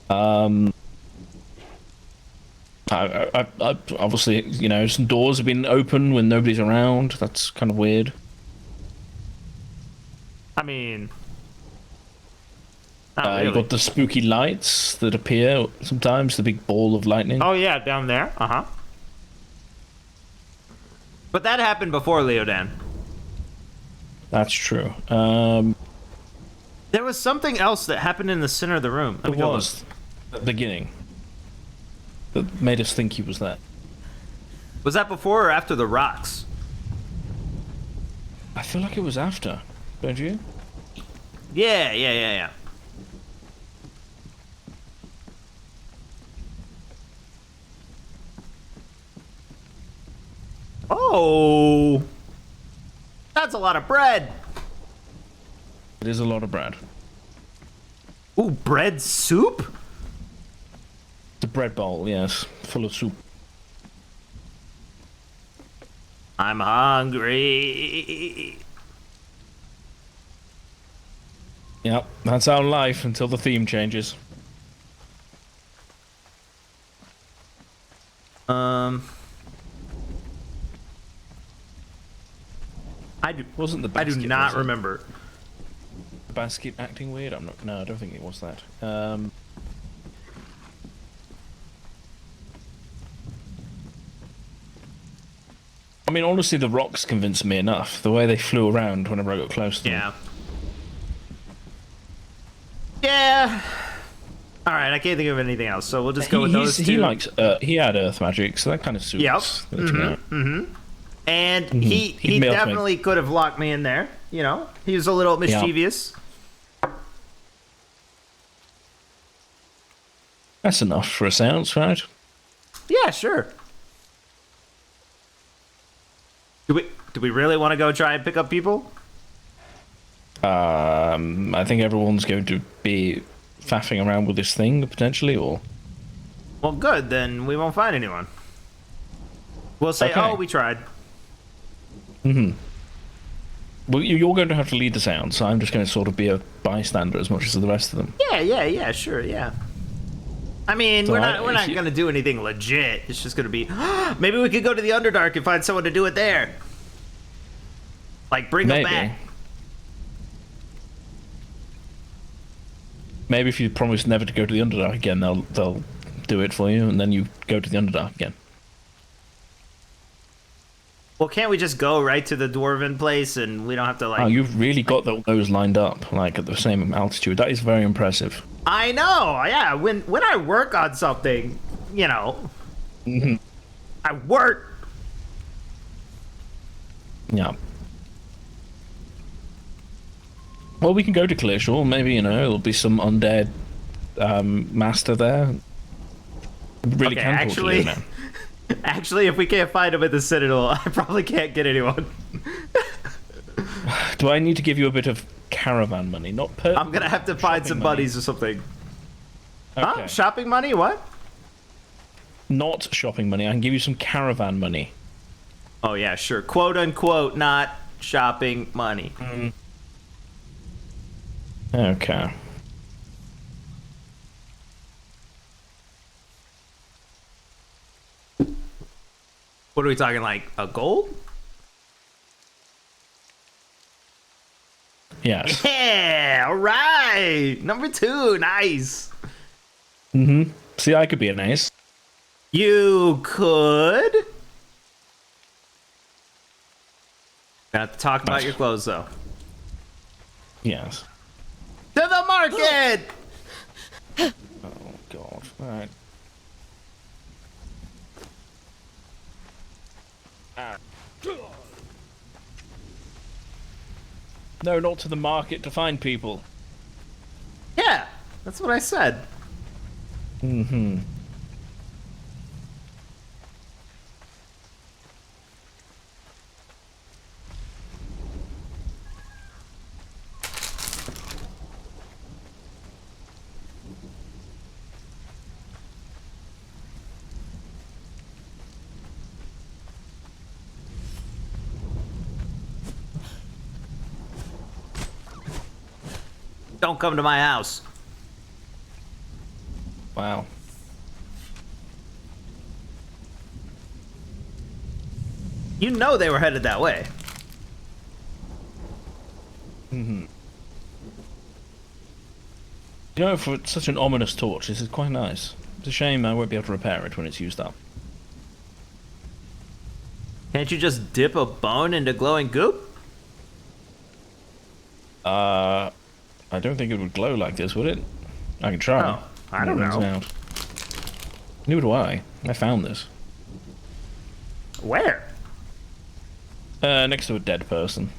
I obviously, you know, some doors have been open when nobody's around. That's kind of weird. I mean, you got the spooky lights that appear sometimes, the big ball of lightning. Oh yeah, down there. But that happened before Leodan. That's true. There was something else that happened in the center of the room. It was at the beginning that made us think he was there. Was that before or after the rocks? I feel like it was after, don't you? Yeah. Oh, that's a lot of bread. It is a lot of bread. Ooh, bread soup? The bread bowl, yes, full of soup. I'm hungry. Yep, that's our life until the theme changes. Wasn't the basket, I do not was it? remember. The basket acting weird? No, I don't think it was that. I mean, honestly, the rocks convinced me enough. The way they flew around whenever I got close to them. Yeah. All right, I can't think of anything else, so we'll just go with those two. He had earth magic, so that kind of suits. Yep. And he definitely could have locked me in there. You know, he was a little mischievous. That's enough for a seance, right? Yeah, sure. Do we really want to go try and pick up people? I think everyone's going to be faffing around with this thing potentially, or. Well, good. Then we won't find anyone. We'll say, Okay. "Oh, we tried." Well, you're going to have to lead the sound, so I'm just going to sort of be a bystander as much as the rest of them. Yeah, sure, yeah. I mean, So we're not gonna do anything legit. It's just gonna be. Maybe we could go to the Underdark and find someone to do it there. Like bring them back. Maybe if you promise never to go to the Underdark again, they'll do it for you, and then you go to the Underdark again. Well, can't we just go right to the Dwarven place and we don't have to like? Oh, you've really got those lined up, like at the same altitude. That is very impressive. I know, yeah. When I work on something, you know, I work. Yeah. Well, we can go to Clearshore. Maybe, you know, there'll be some undead master there. Really Okay, can actually, actually, if we can't find him at the Citadel, I probably can't get anyone. Do I need to give you a bit of caravan money? Not per. I'm gonna have to find some buddies or something. Huh? Okay. Shopping money? What? Not shopping money. I can give you some caravan money. Oh yeah, sure. Quote unquote, not shopping money. Okay. What are we talking, like a gold? Yes. Yeah, all right. Number 2, nice. Mm-hmm. See, I could be an ace. You could. Got to talk about your clothes, though. Yes. To the market! Oh, God. All right. No, not to the market to find people. Yeah, that's what I said. Mm-hmm. Don't come to my house. Wow. You know they were headed that way. Mm-hmm. You know, for such an ominous torch, this is quite nice. It's a shame I won't be able to repair it when it's used up. Can't you just dip a bone into glowing goop? I don't think it would glow like this, would it? I can try. Oh, I don't know. Out. Neither do I. I found this. Where? Next to a dead person.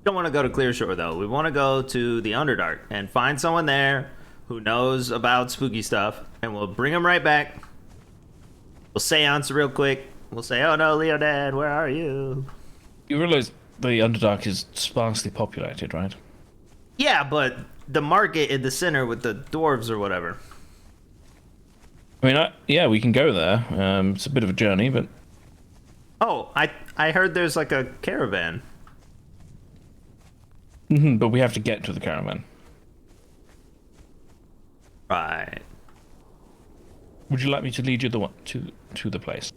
Don't want to go to Clearshore, though. We want to go to the Underdark and find someone there who knows about spooky stuff, and we'll bring them right back. We'll seance real quick. We'll say, oh no, Leo Dad, where are you? You realize the Underdark is sparsely populated, right? Yeah, but the market in the center with the dwarves or whatever. I mean, yeah, we can go there. It's a bit of a journey, but... Oh, I heard there's like a caravan. Mm-hmm, but we have to get to the caravan. Right. Would you like me to lead you to the place?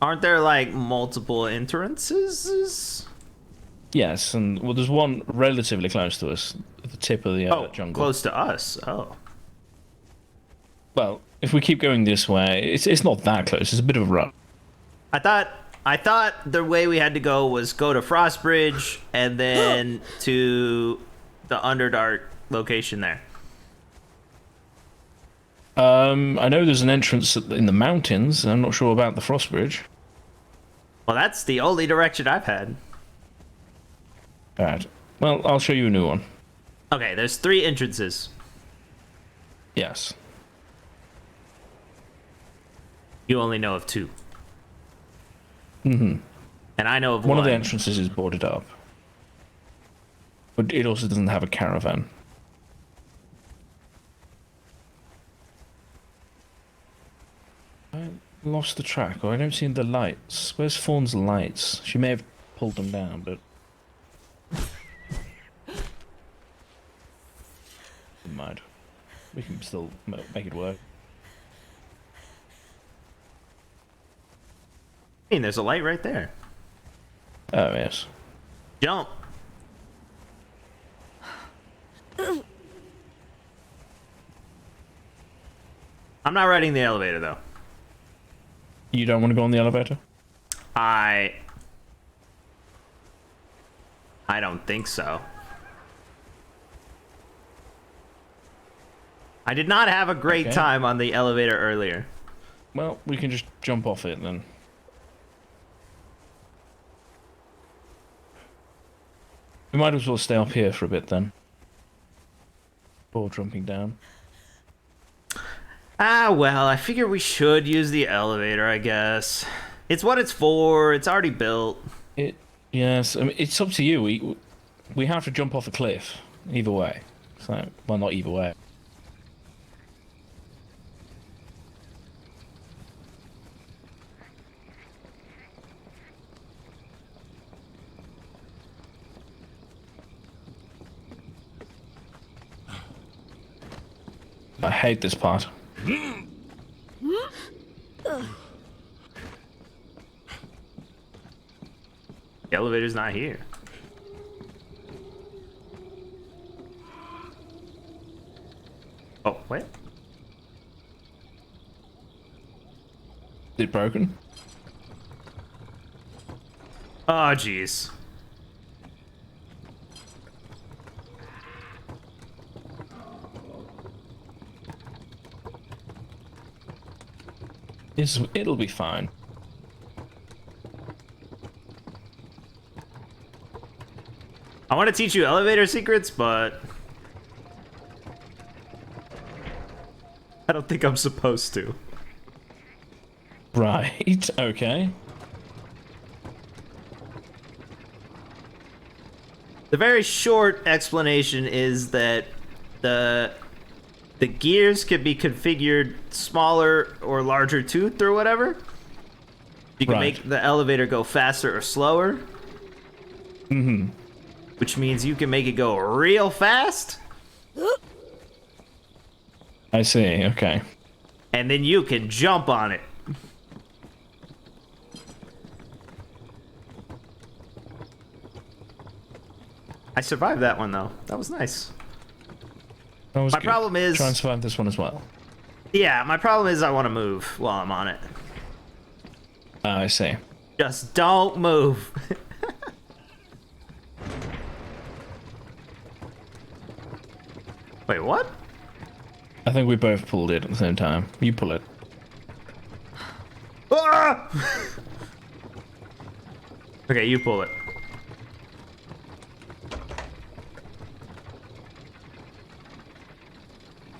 Aren't there like multiple entrances? Yes, and well, there's one relatively close to us, at the tip of the jungle. Close to us. Oh. Well, if we keep going this way, it's not that close. It's a bit of a run. I thought the way we had to go was go to Frostbridge and then to the Underdark location there. I know there's an entrance in the mountains. I'm not sure about the Frostbridge. Well, that's the only direction I've had. Alright. Well, I'll show you a new one. Okay, there's 3 entrances. Yes. You only know of 2. Mm-hmm. And I know of one of the entrances is boarded up. But it also doesn't have a caravan. I lost the track, or I don't see the lights. Where's Fawn's lights? She may have pulled them down, but... Never mind. We can still make it work. I mean, there's a light right there. Oh, yes. Jump. I'm not riding the elevator, though. You don't want to go on the elevator? I don't think so. I did not have a great time on the elevator earlier. Well, we can just jump off it then. We might as well stay up here for a bit then. Before jumping down. Ah, well, I figure we should use the elevator, I guess. It's what it's for. It's already built. Yes, I mean, it's up to you. We have to jump off a cliff. Either way. So, well, not either way. I hate this part. The elevator's not here. Oh, wait. Is it broken? Oh, jeez. It'll be fine. I want to teach you elevator secrets, but I don't think I'm supposed to. Right, okay. The very short explanation is that the gears can be configured smaller or larger toothed or whatever. You can make the elevator go faster or slower. Mm-hmm. Which means you can make it go real fast. I see, okay. And then you can jump on it. I survived that one though. That was nice. That was My good. problem is... Try and survive this one as well. Yeah, my problem is I want to move while I'm on it. I see. Just don't move. Wait, what? I think we both pulled it at the same time. You pull it. Ah! Okay, you pull it.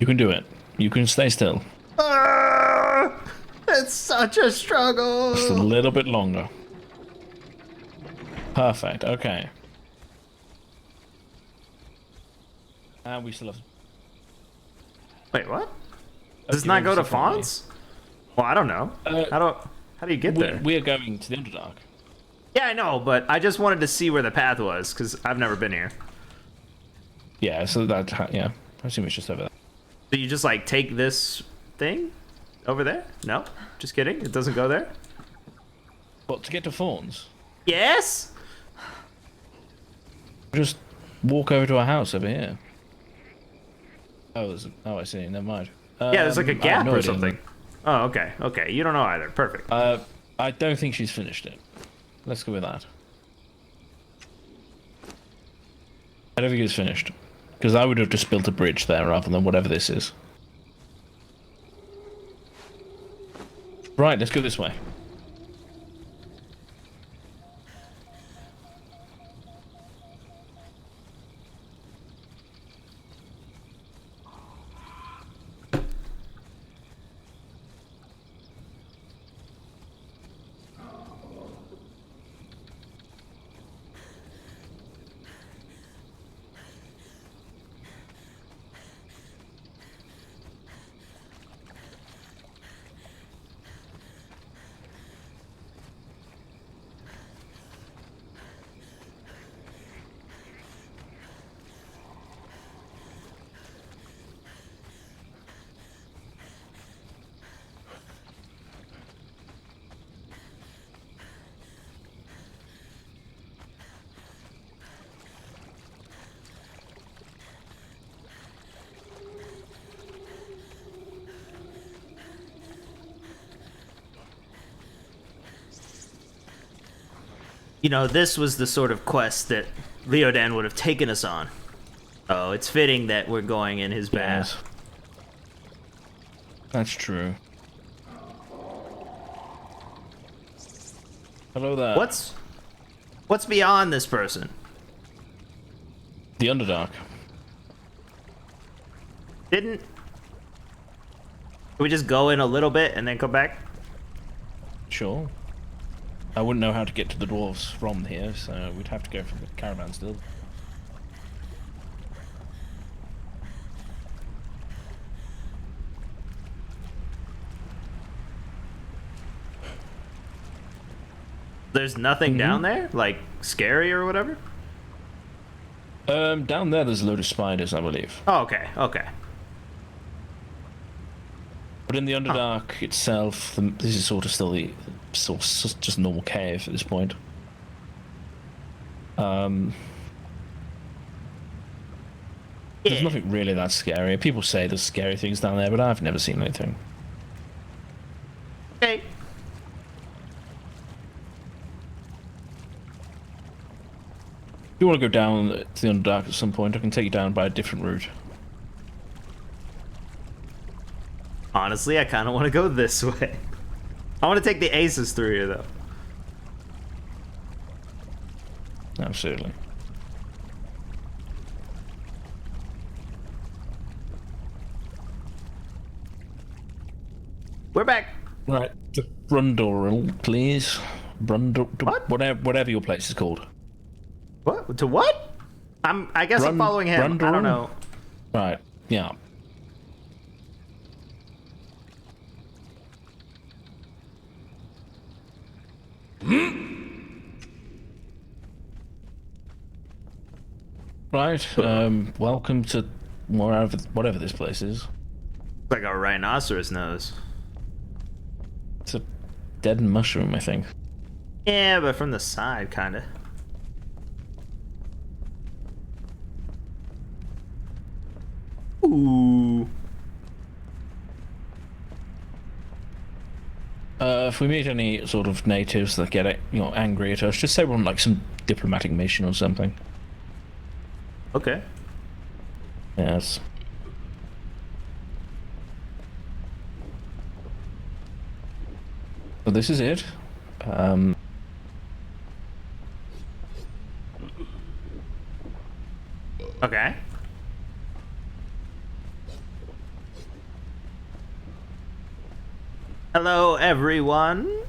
You can do it. You can stay still. Ah! It's such a struggle. Just a little bit longer. Perfect, okay. And we still have... Wait, what? Does this not go to Fawns? Well, I don't know. How do you get there? We are going to the Underdark. Yeah, I know, but I just wanted to see where the path was, because I've never been here. Yeah, so that, yeah. I assume it's just over there. So you just, like, take this thing over there? No? Just kidding? It doesn't go there? What, to get to Fawns? Yes? Just walk over to our house over here. Oh, I see. Never mind. Yeah, there's like a gap or something. Oh, okay. Okay, you don't know either. Perfect. I don't think she's finished it. Let's go with that. I don't think it's finished. Because I would have just built a bridge there rather than whatever this is. Right, let's go this way. You know, this was the sort of quest that Leodan would have taken us on. Oh, it's fitting that we're going in his path. That's true. Hello there. What's beyond this person? The Underdark. Can we just go in a little bit and then come back? Sure. I wouldn't know how to get to the dwarves from here, so we'd have to go from the caravan still. There's nothing down there? Like, scary or whatever? Down there's a load of spiders, I believe. Oh, okay, okay. But in the Underdark itself, this is sort of still the just a normal cave at this point. There's nothing really that scary. People say there's scary things down there, but I've never seen anything. Okay. If you want to go down to the Underdark at some point, I can take you down by a different route. Honestly, I kind of want to go this way. I want to take the aces through here, though. Absolutely. We're back. Right, the Brundle, please. Brundle, whatever your place is called. What? To what? I guess I'm following him. I don't know. Right. Yeah. Right. Welcome to whatever this place is. It's like a rhinoceros nose. It's a dead mushroom, I think. Yeah, but from the side, kind of. Ooh. If we meet any sort of natives that get angry at us, just say we're on like some diplomatic mission or something. Okay. Yes. So this is it. Okay. Hello, everyone.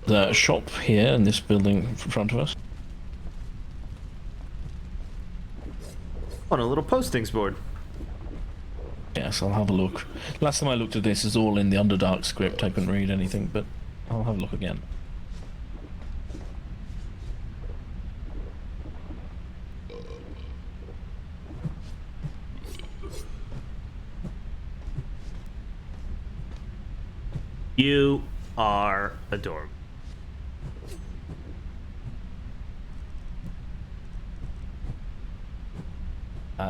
The shop here in this building in front of us. On a little postings board. Yes, I'll have a look. Last time I looked at this, it's all in the Underdark script. I couldn't read anything, but I'll have a look again. You are adorable.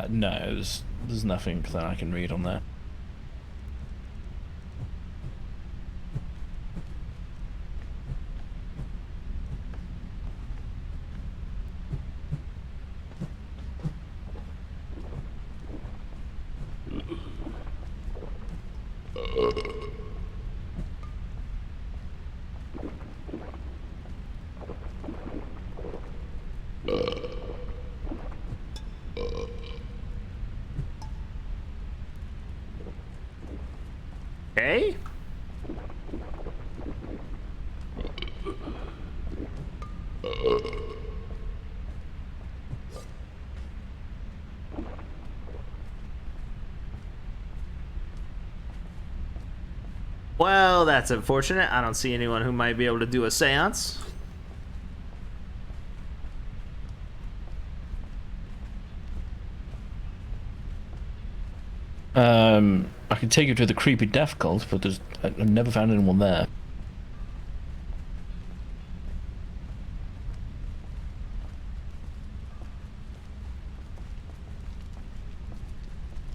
No, there's nothing that I can read on that. Okay. Well, that's unfortunate. I don't see anyone who might be able to do a seance. I can take you to the creepy death cult, but I've never found anyone there.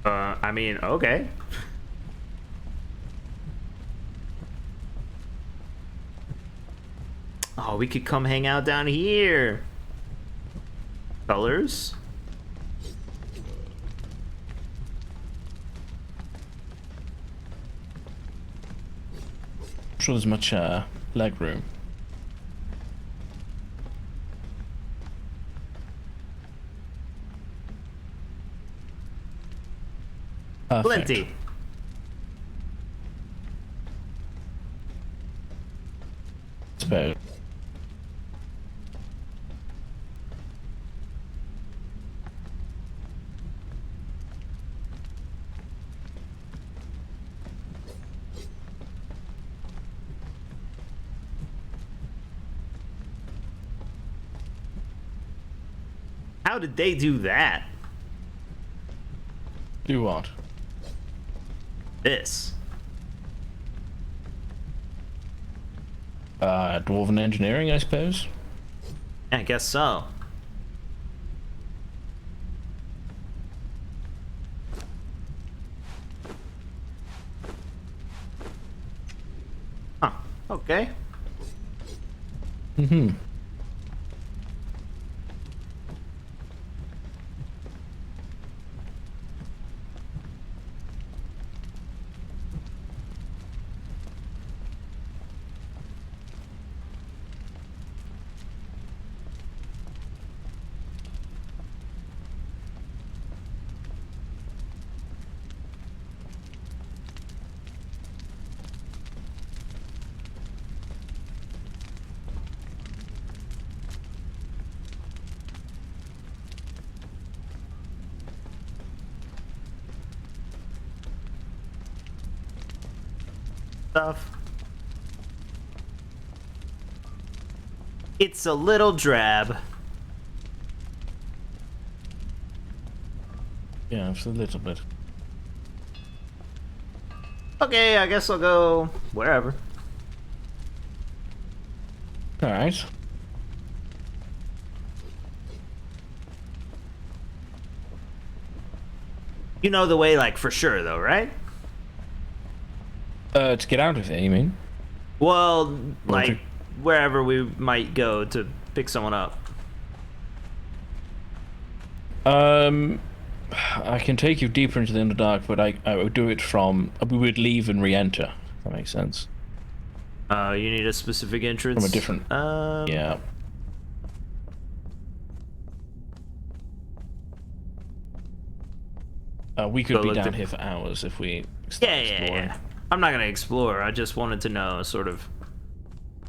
I mean, okay. Oh, we could come hang out down here. Colors? I'm sure there's much leg room. Perfect. Plenty. Suppose. How did they do that? Do what? This. Dwarven engineering, I suppose. Yeah, I guess so. Huh. Okay. Mm-hmm. Stuff. It's a little drab. Yeah, it's a little bit. Okay, I guess I'll go wherever. Alright. You know the way, like, for sure, though, right? To get out of here, you mean? Well, like, wherever we might go to pick someone up. I can take you deeper into the Underdark, but I would do it from... We would leave and re-enter, if that makes sense. You need a specific entrance? From a different... yeah. We could be down here for hours if we start exploring. Yeah. I'm not gonna explore. I just wanted to know sort of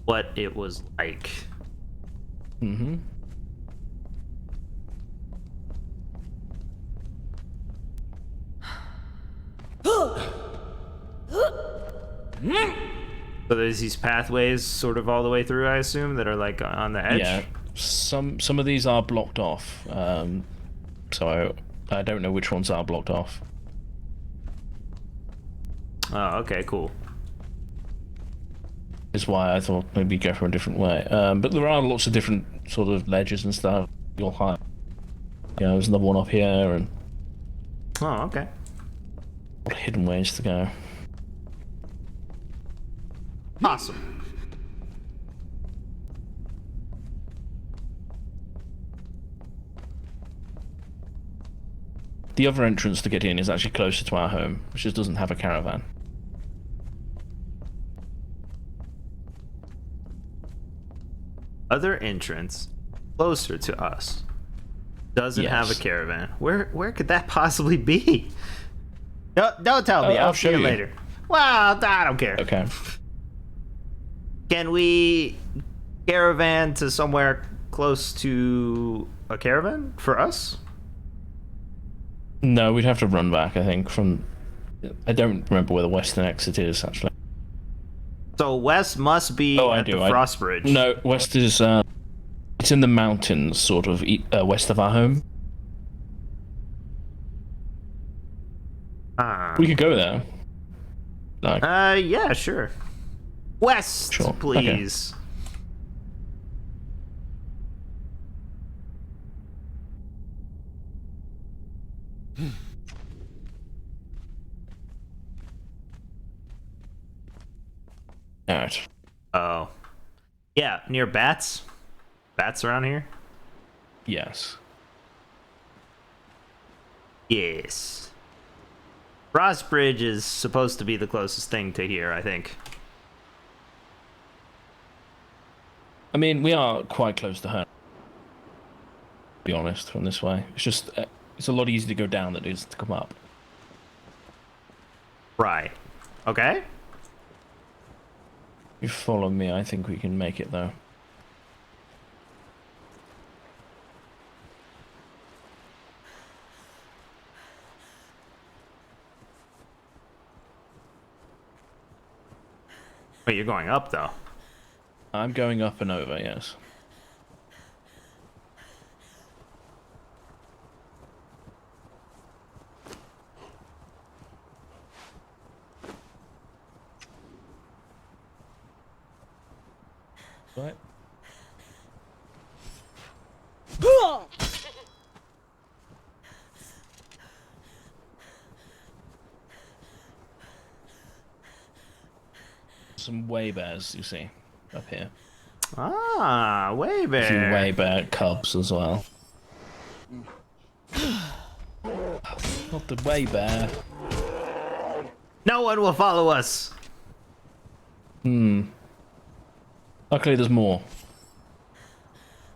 what it was like. Mm-hmm. So there's these pathways sort of all the way through, I assume, that are like on the edge? Yeah. Some of these are blocked off. So I don't know which ones are blocked off. Oh, okay, cool. Is why I thought maybe go for a different way. But there are lots of different sort of ledges and stuff you'll find. You know, there's another one up here and... Oh, okay. Hidden ways to go. Awesome. The other entrance to get in is actually closer to our home, which just doesn't have a caravan. Other entrance closer to us doesn't have a caravan. Where could that possibly be? Don't tell me. I'll see you later. Well, I don't care. Okay. Can we caravan to somewhere close to a caravan for us? No, we'd have to run back, I think, from... I don't remember where the western exit is, actually. So west must be at the Frost Bridge. No, west is... it's in the mountains, sort of, west of our home. We could go there. Like, yeah, sure. West, please. Okay. Alright. Oh. Yeah, near bats? Bats around here? Yes. Yes. Frost Bridge is supposed to be the closest thing to here, I think. I mean, we are quite close to her. To be honest, from this way. It's just... it's a lot easier to go down than it is to come up. Right. Okay. If you follow me, I think we can make it, though. Wait, you're going up, though? I'm going up and over, yes. Right. Some way bears, you see, up here. Ah, way A few bear. way bear cubs as well. Not the way bear. No one will follow us. Hmm. Luckily, there's more.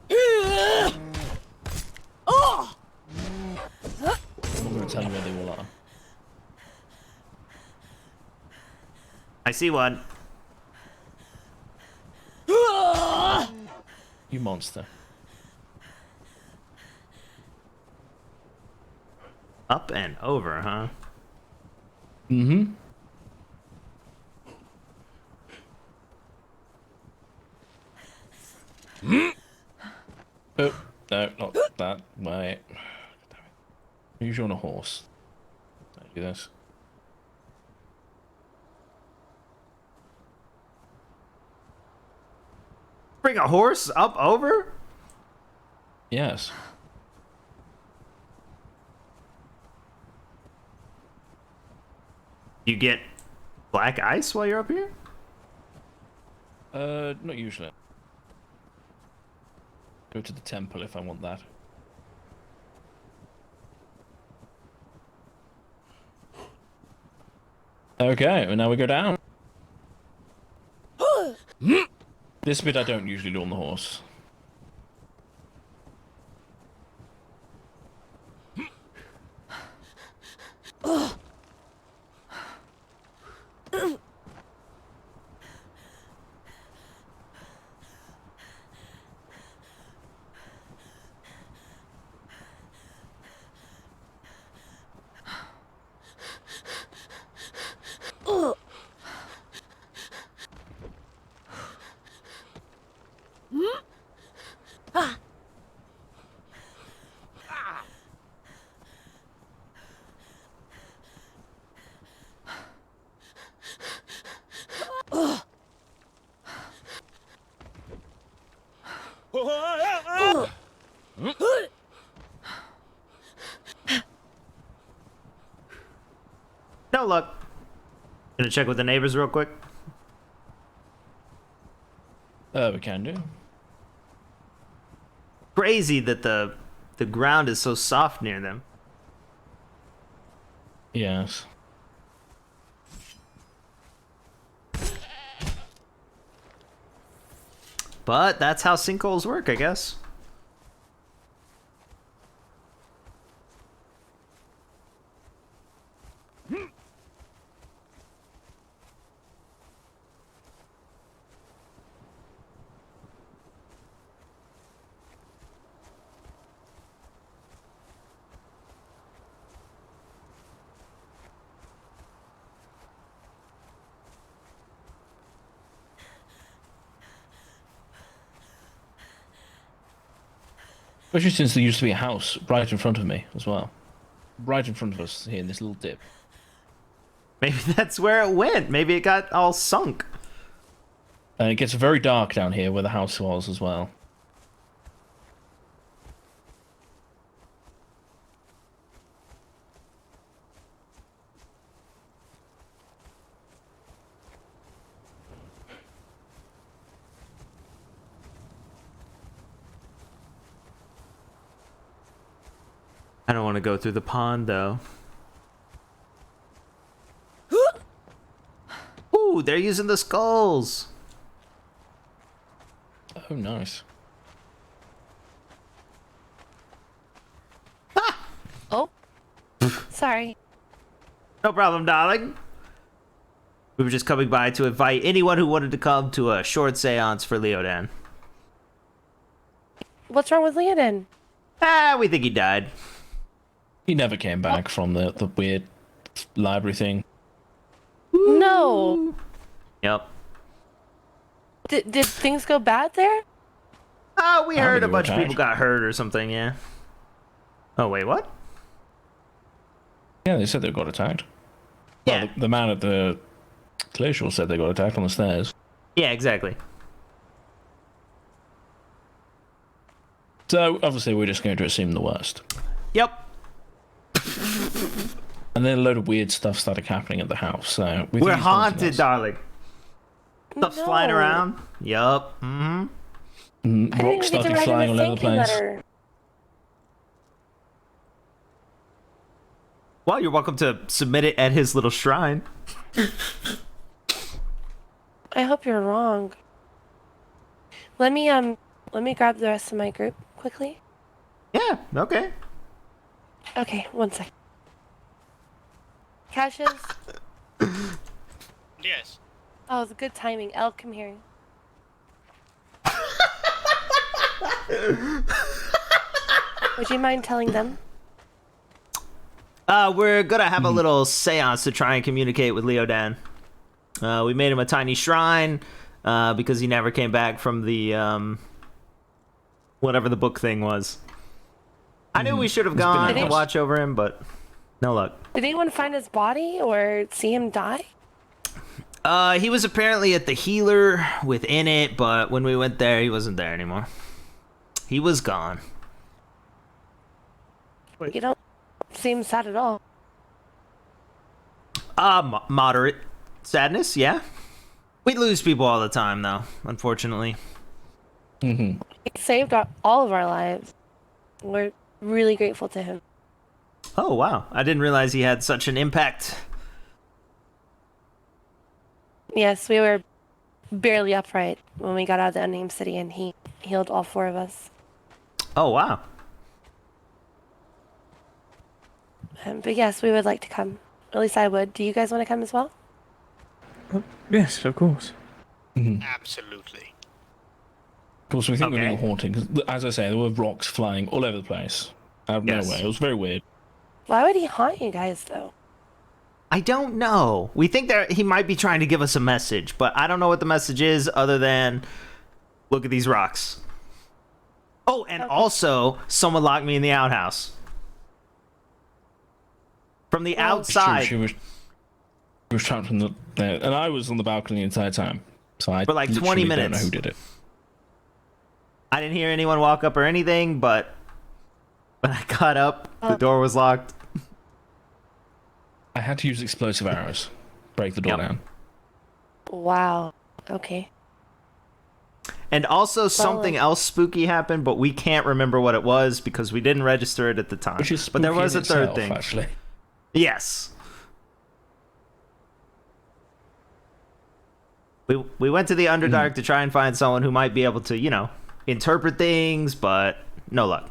I'm not going to tell you where they all are. I see one. You monster. Up and over, huh? Mm-hmm. Oh, no, not that way. Usually on a horse. I do this. Bring a horse up over? Yes. You get black ice while you're up here? Not usually. Go to the temple if I want that. Okay, and now we go down. This bit I don't usually do on the horse. No luck. Gonna check with the neighbors real quick. We can do. Crazy that the ground is so soft near them. Yes. But that's how sinkholes work, I guess. Especially since there used to be a house right in front of me as well. Right in front of us here in this little dip. Maybe that's where it went. Maybe it got all sunk. It gets very dark down here where the house was as well. I don't want to go through the pond, though. Ooh, they're using the skulls. Oh, nice. Oh. Sorry. No problem, darling. We were just coming by to invite anyone who wanted to come to a short seance for Leodan. What's wrong with Leonin? We think he died. He never came back from the weird library thing. No. Yep. Did things go bad there? Oh, we I heard a think we were bunch of people attacked. got hurt or something, yeah. Oh, wait, what? Yeah, they said they got attacked. Yeah. Well, the man at the glacial said they got attacked on the stairs. Yeah, exactly. So obviously we're just going to assume the worst. Yep. And then a load of weird stuff started happening at the house. So we're haunted, darling. Stuff's flying No. around. Yup. Mm-hmm. I didn't Rocks even get to started write him flying a all over the thank you place. letter. Well, you're welcome to submit it at his little shrine. I hope you're wrong. Let me grab the rest of my group quickly. Yeah, okay. Okay, one sec. Cassius? Yes. Oh, it's good timing. Elle, come here. Would you mind telling them? We're gonna have a little seance to try and communicate with Leodan. We made him a tiny shrine, because he never came back from the, whatever the book thing was. I knew we should have gone to watch over him, but no luck. Did anyone find his body or see him die? He was apparently at the healer within it, but when we went there, he wasn't there anymore. He was gone. You don't seem sad at all. Moderate sadness, yeah. We lose people all the time, though, unfortunately. He saved all of our lives. We're really grateful to him. Oh, wow. I didn't realize he had such an impact. Yes, we were barely upright when we got out of the unnamed city, and he healed all 4 of us. Oh, wow. But yes, we would like to come. At least I would. Do you guys want to come as well? Yes, of course. Absolutely. Of course, we think we're being haunted, because, as I say, there were rocks flying all over the place. Out of nowhere. It was very weird. Why would he haunt you guys, though? I don't know. We think that he might be trying to give us a message, but I don't know what the message is other than, look at these rocks. Oh, and also, someone locked me in the outhouse. From the outside. She was trapped in there, and I was on the balcony the entire time. So I For like 20 literally minutes. don't know who did it. I didn't hear anyone walk up or anything, but when I got up, the door was locked. I had to use explosive arrows. Break the door down. Wow. Okay. And also something else spooky happened, but we can't remember what it was because we didn't register it at the time. Which is but there spooky was in a third itself, thing. actually. Yes. We went to the Underdark to try and find someone who might be able to, you know, interpret things, but no luck.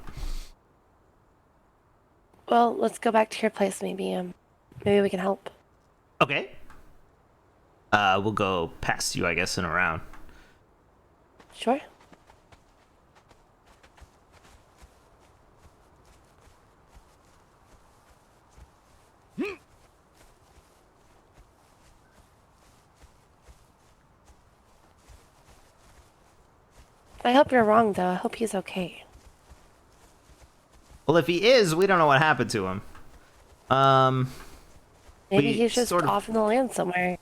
Well, let's go back to your place, maybe. Maybe we can help. Okay. We'll go past you, I guess, and around. Sure. I hope you're wrong, though. I hope he's okay. Well, if he is, we don't know what happened to him. Maybe he's just off in the land somewhere.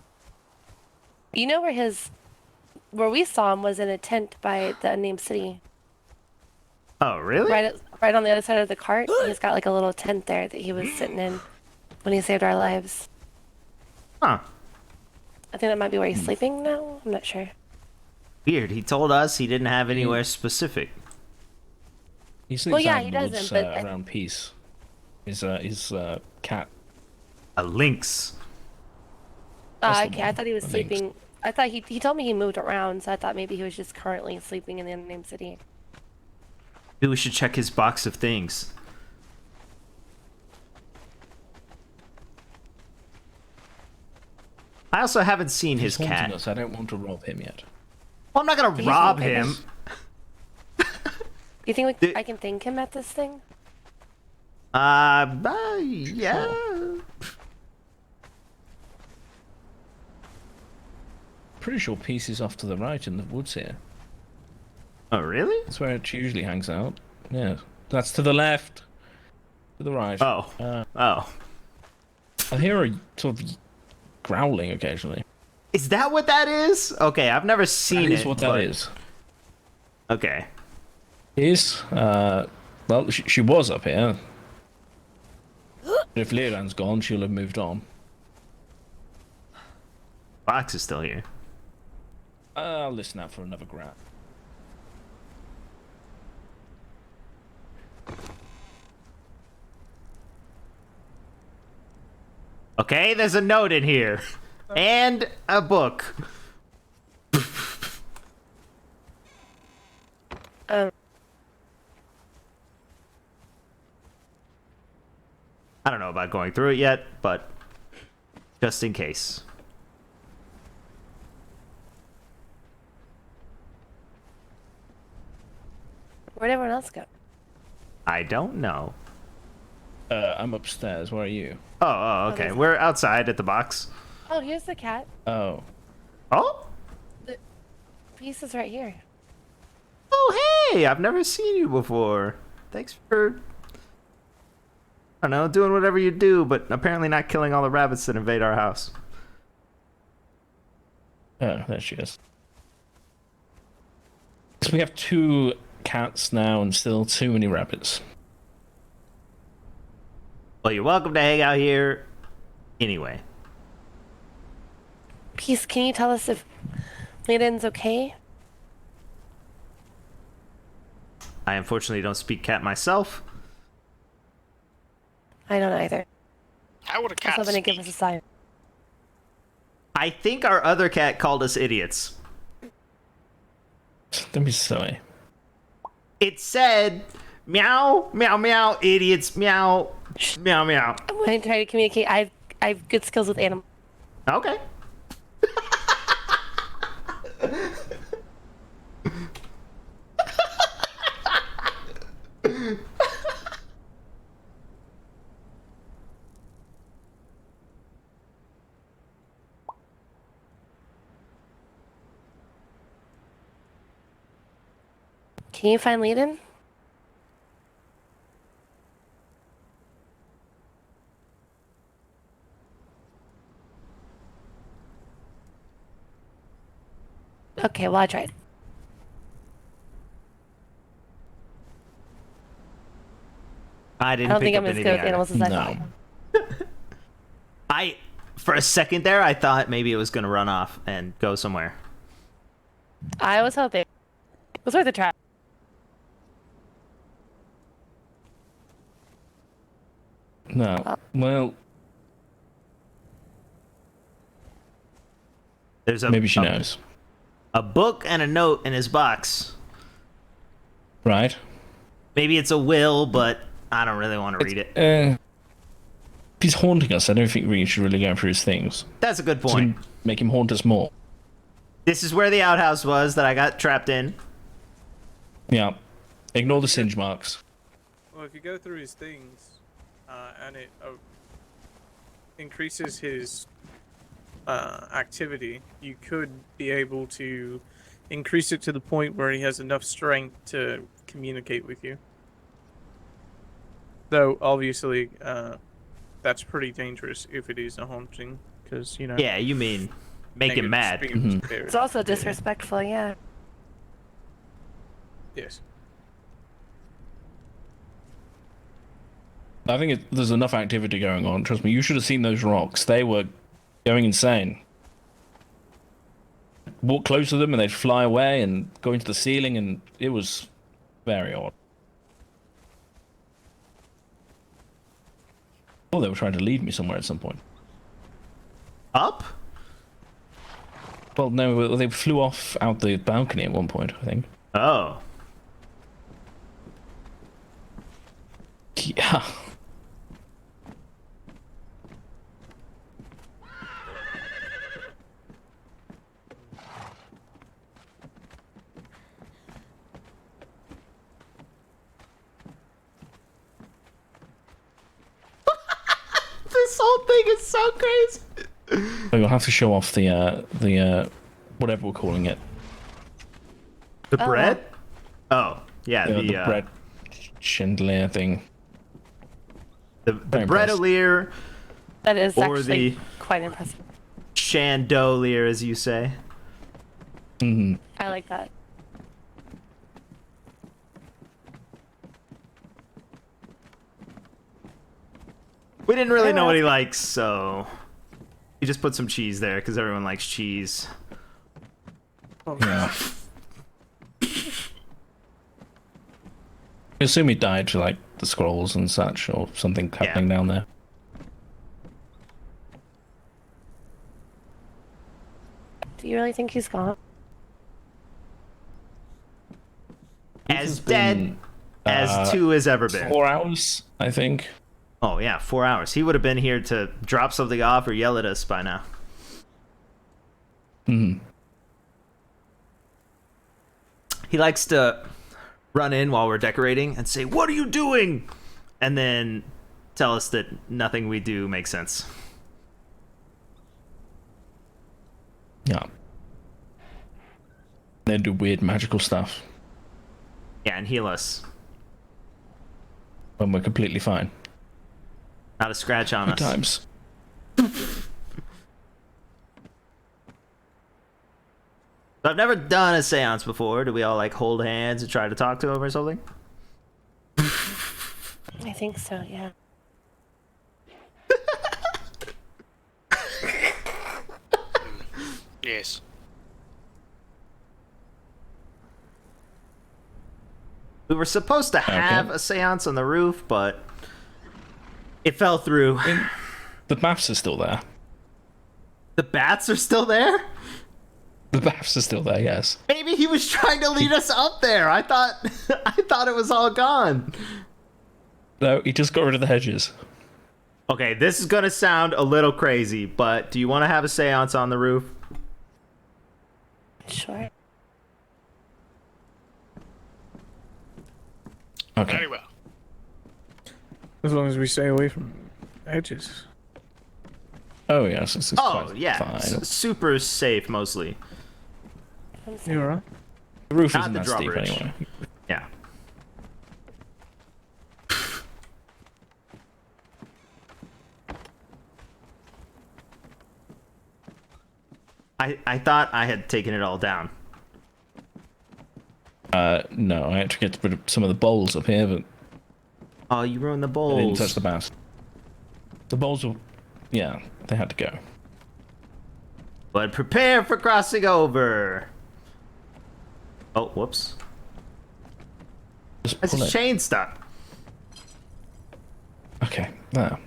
You know where we saw him was in a tent by the unnamed city. Oh, really? Right on the other side of the cart. He's got like a little tent there that he was sitting in when he saved our lives. Huh. I think that might be where he's sleeping now. I'm not sure. Weird. He told us he didn't have anywhere specific. He sleeps Well, yeah, out he in the doesn't, woods, but around Peace. His cat. A lynx. Okay, I thought he was sleeping. I thought he told me he moved around, so I thought maybe he was just currently sleeping in the unnamed city. Maybe we should check his box of things. I also haven't seen his He's haunting cat. us. I don't want to rob him yet. Well, I'm not gonna He's rob haunting him. us. You think I can thank him at this thing? Yeah. Pretty sure Peace is off to the right in the woods here. Oh, really? That's where it usually hangs out. Yeah. That's to the left. To the right. Oh. Oh. I hear a sort of growling occasionally. Is that what that is? Okay, I've never seen it. That is what that but- is. Okay. Is well, she was up here. If Leland's gone, she'll have moved on. Box is still here. I'll listen out for another grab. Okay, there's a note in here. And a book. I don't know about going through it yet, but just in case. Where'd everyone else go? I don't know. I'm upstairs. Where are you? Oh, okay. We're outside at the box. Oh, here's the cat. Oh. Oh? The piece is right here. Oh, hey! I've never seen you before. Thanks for, I don't know, doing whatever you do, but apparently not killing all the rabbits that invade our house. Oh, there she is. So we have 2 cats now and still too many rabbits. Well, you're welcome to hang out here anyway. Peace, can you tell us if Leiden's okay? I unfortunately don't speak cat myself. I don't either. How would a I cat was hoping to speak? give us a sign. I think our other cat called us idiots. Don't be silly. It said, meow, meow, meow, idiots, meow, meow, meow. I'm going to try to communicate. I have good skills with animals. Okay. Can you find Leiden? Okay, well, I tried. I didn't I don't pick think up I'm as anything good with either. animals as I thought. For a second there, I thought maybe it was going to run off and go somewhere. I was hoping. It was worth a try. No. Well, There's a maybe she knows. A book and a note in his box. Right. Maybe it's a will, but I don't really want to read it. If he's haunting us, I don't think we should really go through his things. That's a good point. To make him haunt us more. This is where the outhouse was that I got trapped in. Yeah. Ignore the singe marks. Well, if you go through his things, and it increases his activity, you could be able to increase it to the point where he has enough strength to communicate with you. Though, obviously, that's pretty dangerous if it is a haunting, because, you know... Yeah, you mean make him mad. It's also disrespectful, yeah. Yes. I think there's enough activity going on. Trust me, you should have seen those rocks. They were going insane. Walk close to them and they'd fly away and go into the ceiling, and it was very odd. Oh, they were trying to lead me somewhere at some point. Up? Well, no, they flew off out the balcony at one point, I think. Oh. Yeah. This whole thing is so crazy. So you'll have to show off the whatever we're calling it. The bread? Oh, yeah, the bread chandelier thing. The breadolier. That is or actually the quite impressive. chandelier, as you say. Mm-hmm. I like that. We didn't really know what he likes, so we just put some cheese there because everyone likes cheese. Yeah. I assume he died to like the scrolls and such, or something happening down there. Do you really think he's gone? As dead as 2 has ever been. 4 hours, I think. Oh yeah, 4 hours. He would have been here to drop something off or yell at us by now. Hmm. He likes to run in while we're decorating and say, "What are you doing?" And then tell us that nothing we do makes sense. Yeah. They do weird magical stuff. Yeah, and heal us. When we're completely fine. Not a scratch on Good us. times. So I've never done a seance before. Do we all like hold hands and try to talk to him or something? I think so, yeah. Yes. We were supposed to have a seance on the roof, but it fell through. The maps are still there. The bats are still there? The maps are still there, yes. Maybe he was trying to lead us up there. I thought it was all gone. No, he just got rid of the hedges. Okay, this is gonna sound a little crazy, but do you want to have a seance on the roof? Sure. Okay. Very well. As long as we stay away from edges. Oh yes, this is quite yeah, fine. super safe mostly. You alright? The roof Not isn't the that steep drawbridge. anyway. Yeah. I thought I had taken it all down. No, I had to get rid of some of the bowls up here, but Oh, you ruined the I bowls. didn't touch the bats. The bowls were, yeah, they had to go. But prepare for crossing over. Oh, whoops. Just That's pull his it. chain stuck. Okay, there.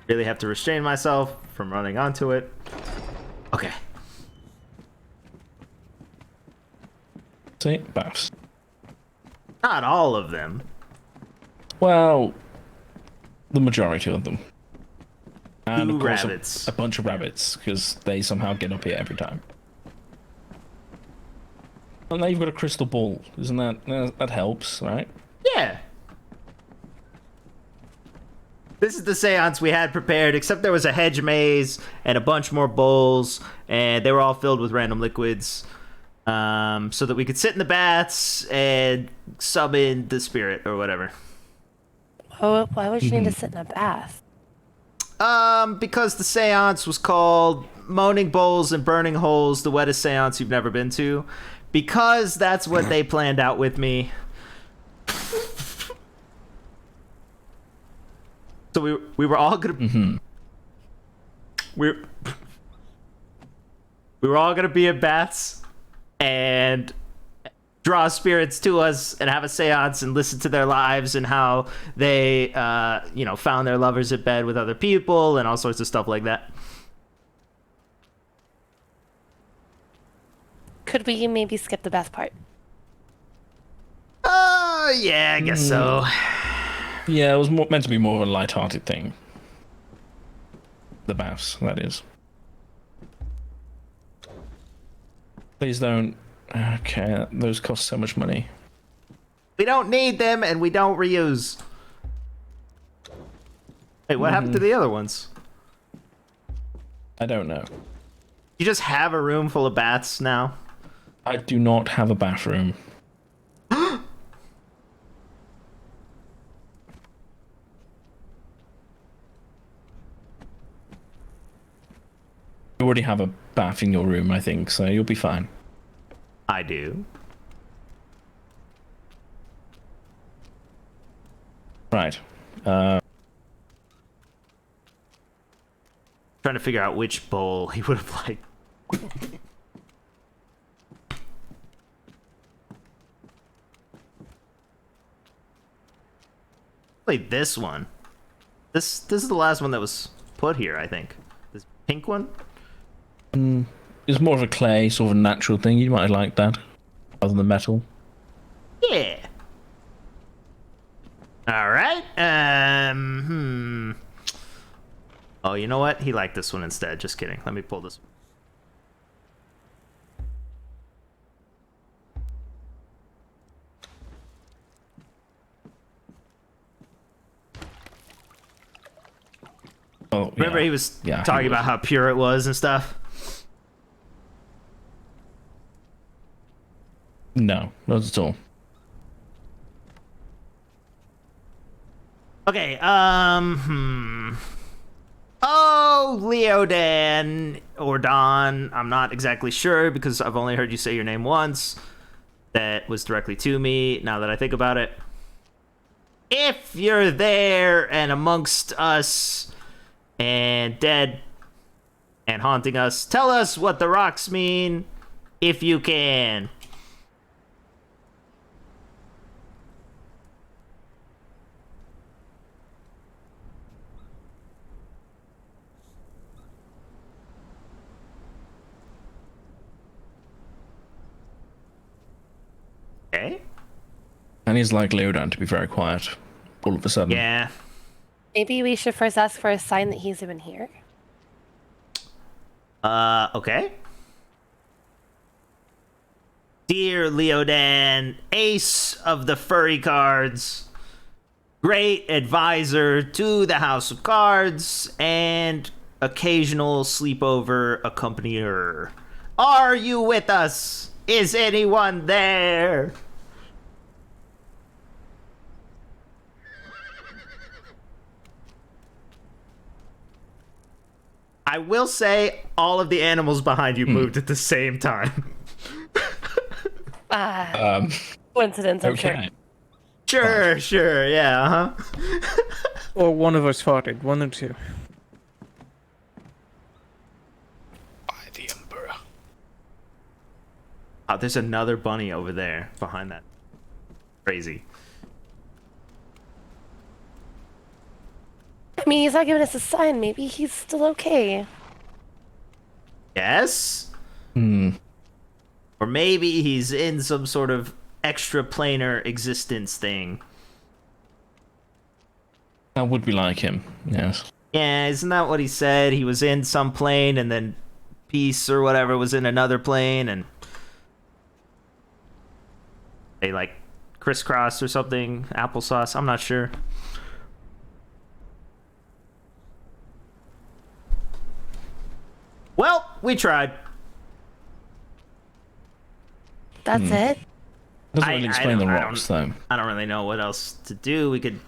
Really have to restrain myself from running onto it. Okay. See, bats. Not all of them. Well, the majority of them. And Two of course, rabbits. a bunch of rabbits, because they somehow get up here every time. And now you've got a crystal ball. Isn't that helps, right? Yeah. This is the seance we had prepared, except there was a hedge maze and a bunch more bowls, and they were all filled with random liquids, so that we could sit in the baths and summon the spirit or whatever. Oh, why would you need to sit in a bath? Because the seance was called Moaning Bowls and Burning Holes, the wettest seance you've never been to. Because that's what they planned out with me. So we were all gonna we were all gonna be in baths and draw spirits to us and have a seance and listen to their lives and how they found their lovers in bed with other people and all sorts of stuff like that. Could we maybe skip the bath part? Yeah, I guess so. Yeah, it was meant to be more of a light-hearted thing. The baths, that is. Please don't. Okay, those cost so much money. We don't need them and we don't reuse. Hey, what happened to the other ones? I don't know. You just have a room full of baths now? I do not have a bathroom. You already have a bath in your room, I think, so you'll be fine. I do. Right. Trying to figure out which bowl he would have liked. Played this one. This is the last one that was put here, I think. This pink one? It's more of a clay, sort of a natural thing. You might like that, rather than metal. Yeah. All right. Oh, you know what? He liked this one instead. Just kidding. Let me pull this. Oh, remember he was talking about how pure it was and stuff? No, not at all. Okay, Oh, Leodan or Don, I'm not exactly sure because I've only heard you say your name once. That was directly to me, now that I think about it. If you're there and amongst us and dead and haunting us, tell us what the rocks mean, if you can. Okay. And he's like Leodan to be very quiet all of a sudden. Yeah. Maybe we should first ask for a sign that he's even here. Okay. Dear Leodan, ace of the furry cards, great advisor to the House of Cards, and occasional sleepover accompanier. Are you with us? Is anyone there? I will say all of the animals behind you moved at the same time. Coincidence, I'm sure. Sure, yeah, uh-huh. Or one of us farted, one or two. Oh, there's another bunny over there behind that. Crazy. I mean, he's not giving us a sign. Maybe he's still okay. Yes? Or maybe he's in some sort of extraplanar existence thing. That would be like him, yes. Yeah, isn't that what he said? He was in some plane and then Peace or whatever was in another plane and they like crisscross or something, applesauce, I'm not sure. Well, we tried. That's it? Doesn't really explain the rocks, though. I don't really know what else to do. We could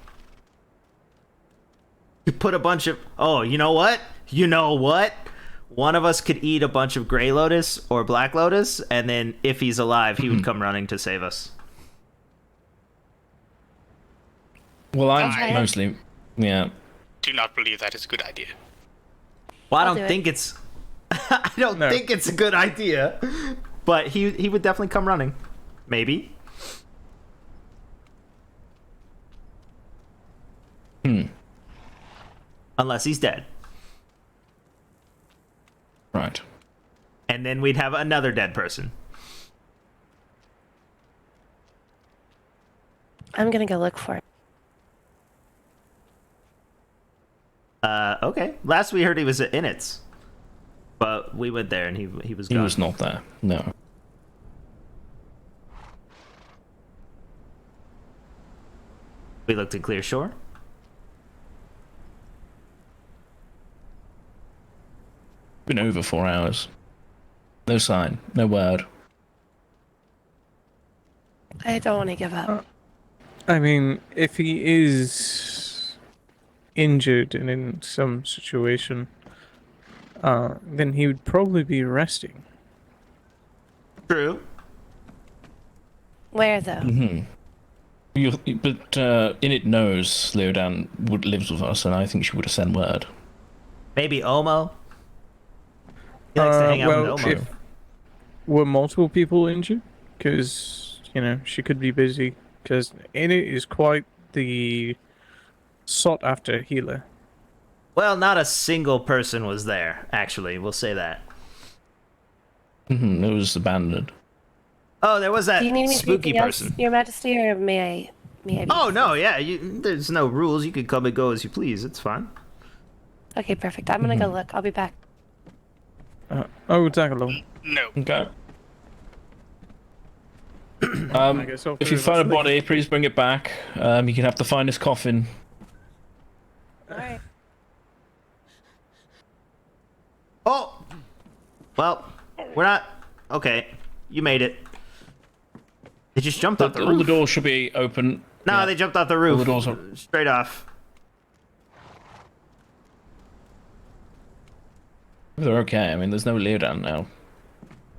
put a bunch of... Oh, you know what? You know what? One of us could eat a bunch of Grey Lotus or Black Lotus, and then if he's alive, he would come running to save us. Well, I'm mostly... Yeah. Do not believe that is a good idea. Well, I don't think it's... I don't think it's a good idea. But he would definitely come running. Maybe. Unless he's dead. Right. And then we'd have another dead person. I'm gonna go look for it. Okay. Last we heard he was at Init's. But we went there and he was gone. He was not there, no. We looked at Clear Shore. Been over 4 hours. No sign, no word. I don't want to give up. I mean, if he is injured and in some situation, then he would probably be resting. True. Where, though? But Init knows Leodan lives with us, and I think she would have sent word. Maybe Omo? He likes to hang out well, with Omo. if were multiple people injured, because she could be busy. Because Init is quite the sought-after healer. Well, not a single person was there, actually. We'll say that. It was abandoned. Oh, there was that Do you need me spooky for anything person. else, Your Majesty, or may I? Be Oh, no, yeah. There's no rules. You can come and go as you please. It's fine. Okay, perfect. I'm gonna go look. I'll be back. I will tag along. No. Okay. I guess I'll If put you it find a last body, please bring it back. You can have the finest coffin. Alright. Oh! Well, we're not... Okay, you made it. They just jumped off the All roof. the doors should be open. No, Yeah. they jumped off the roof. All the doors are... Straight off. They're okay. I mean, there's no Leodan now.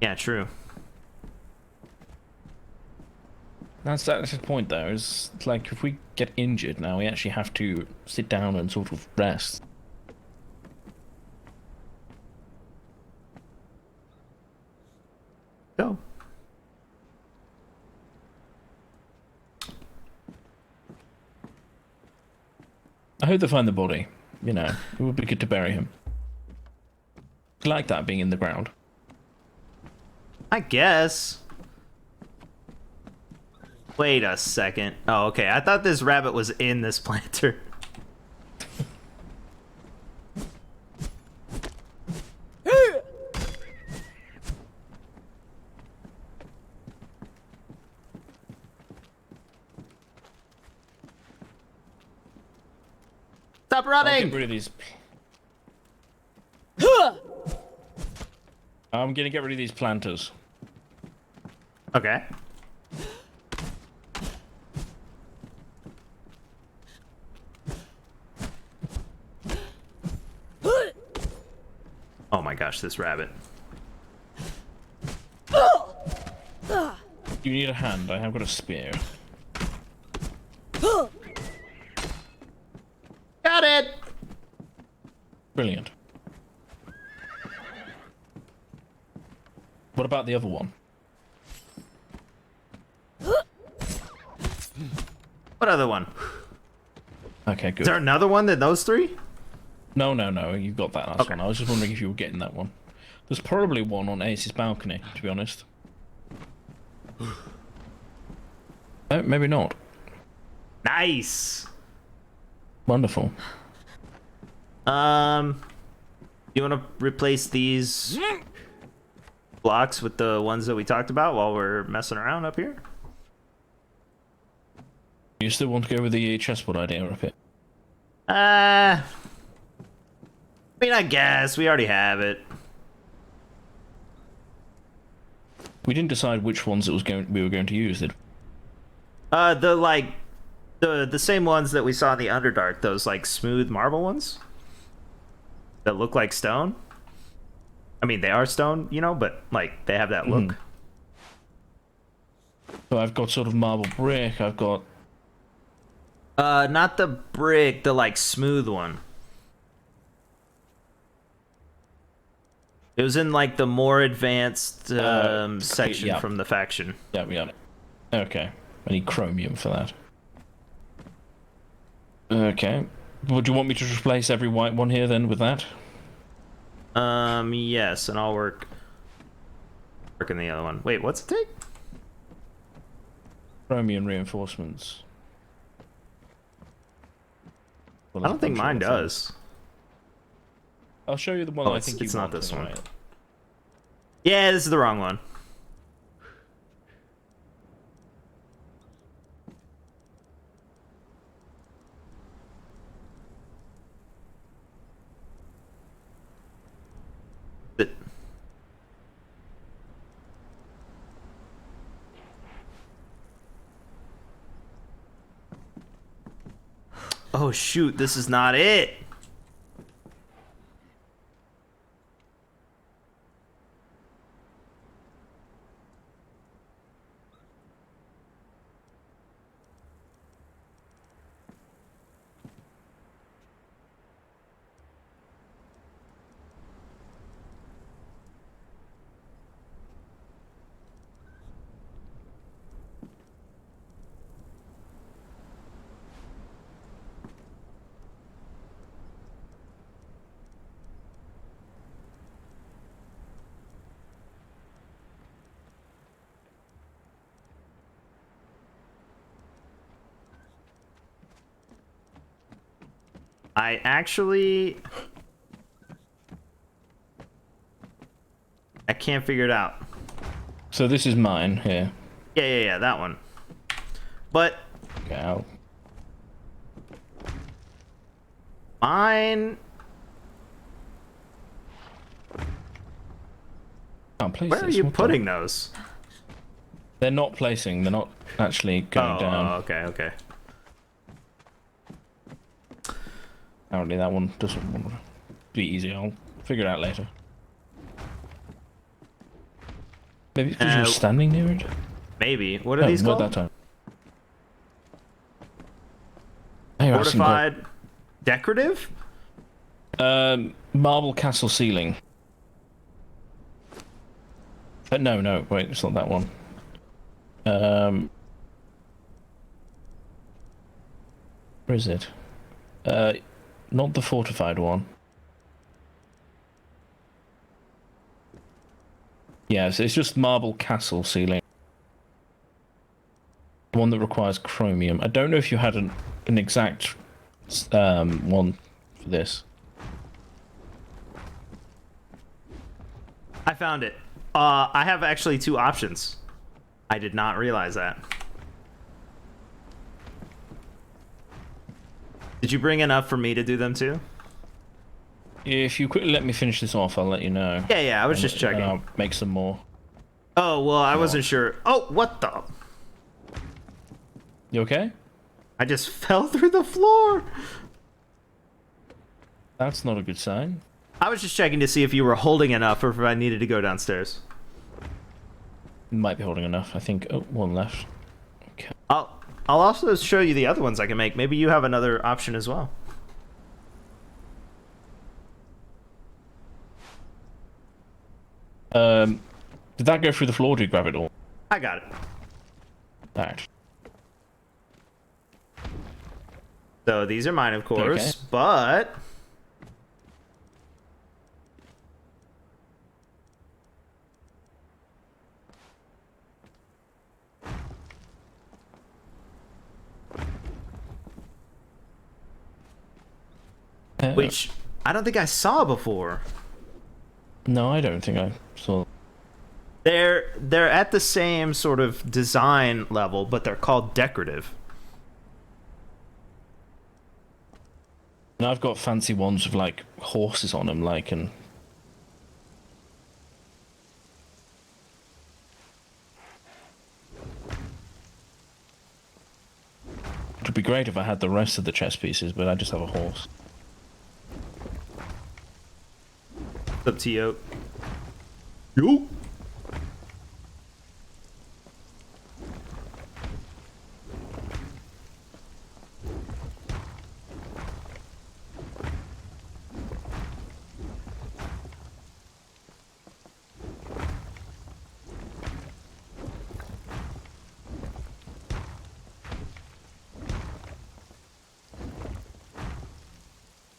Yeah, true. That's the point, though. Is like if we get injured now, we actually have to sit down and sort of rest. Go. I hope they find the body. It would be good to bury him. I like that being in the ground. I guess. Wait a second. Oh, okay. I thought this rabbit was in this planter. Stop I'll running! get rid of these. I'm gonna get rid of these planters. Okay. Oh my gosh, this rabbit. You need a hand. I have got a spear. Got it! Brilliant. What about the other one? What other one? Okay, good. Is there another one than those three? No, you got that last one. I was just wondering if you were getting that one. There's probably one on Ace's balcony, to be honest. Maybe not. Nice. Wonderful. You want to replace these blocks with the ones that we talked about while we're messing around up here? You still want to go with the chessboard idea up it? I mean, I guess we already have it. We didn't decide which ones we were going to use, did we? The same ones that we saw in the Underdark, those like smooth marble ones that look like stone. I mean, they are stone, but like they have that look. So I've got sort of marble brick. I've got not the brick, the like smooth one. It was in like the more advanced section yeah. from the faction. Yeah, we got it. Okay, I need chromium for that. Okay, would you want me to replace every white one here then with that? Yes, and I'll work in the other one. Wait, what's it take? Chromium reinforcements. Well, I don't think mine does. I'll show you the one I think it's you not want this anyway. one. Yeah, this is the wrong one. Oh shoot, this is not it. I actually... I can't figure it out. So this is mine here. Yeah, that one. But... Okay, mine... Where are you putting those? They're not placing. They're not actually going down. Oh, okay. Apparently that one doesn't want to be easy. I'll figure it out later. Maybe because you're standing near it? Maybe. What are these called? That time. Hey, fortified... decorative? Marble castle ceiling. No, wait, it's not that one. Where is it? Not the fortified one. Yes, it's just marble castle ceiling. One that requires chromium. I don't know if you had an exact one for this. I found it. I have actually 2 options. I did not realize that. Did you bring enough for me to do them too? If you quickly let me finish this off, I'll let you know. Yeah, I was just checking. I'll make some more. Oh, well, I wasn't sure. Oh, what the? You okay? I just fell through the floor. That's not a good sign. I was just checking to see if you were holding enough or if I needed to go downstairs. Might be holding enough. I think. Oh, one left. Okay. I'll also show you the other ones I can make. Maybe you have another option as well. Did that go through the floor? Or did you grab it all? I got it. Alright. So these are mine, of course, Okay. but... which I don't think I saw before. No, I don't think I saw. They're at the same sort of design level, but they're called decorative. And I've got fancy ones with like horses on them, like, and it would be great if I had the rest of the chess pieces, but I just have a horse. What's up, T.O.? Yo!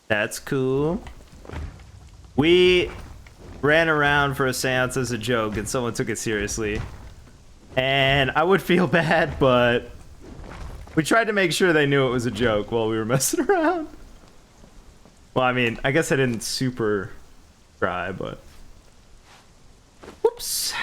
That's cool. We ran around for a seance as a joke and someone took it seriously. And I would feel bad, but we tried to make sure they knew it was a joke while we were messing around. Well, I mean, I guess I didn't super try, but... Whoops.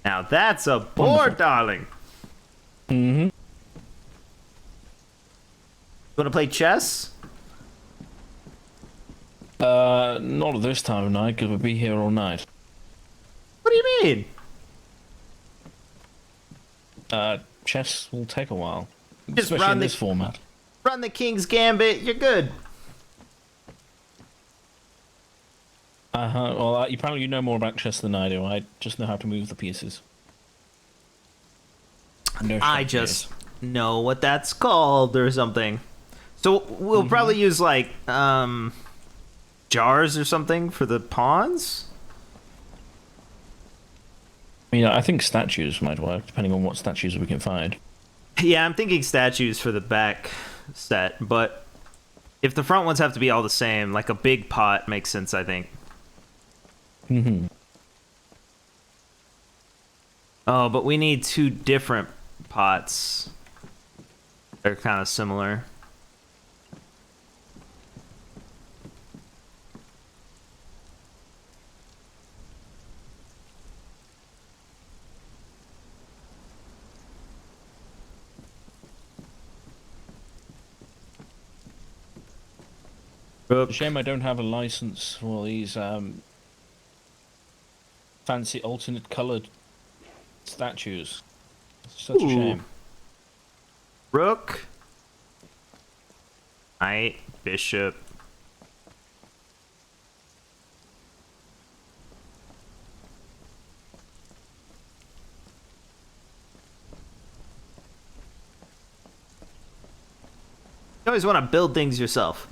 Now that's a board, darling. Mm-hmm. You want to play chess? Not at this time of night, because we'll be here all night. What do you mean? Chess will take a while. Just Especially run in the this format. Run the King's Gambit, you're good. Well, apparently you know more about chess than I do. I just know how to move the pieces. No I just know what that's called or something. So we'll probably use like jars or something for the pawns. I mean, I think statues might work, depending on what statues we can find. Yeah, I'm thinking statues for the back set, but if the front ones have to be all the same, like a big pot makes sense, I think. Mm-hmm. Oh, but we need 2 different pots. They're kind of similar. It's a shame I don't have a license for these fancy alternate coloured statues. It's such a shame. Rook. Knight. Bishop. You always want to build things yourself.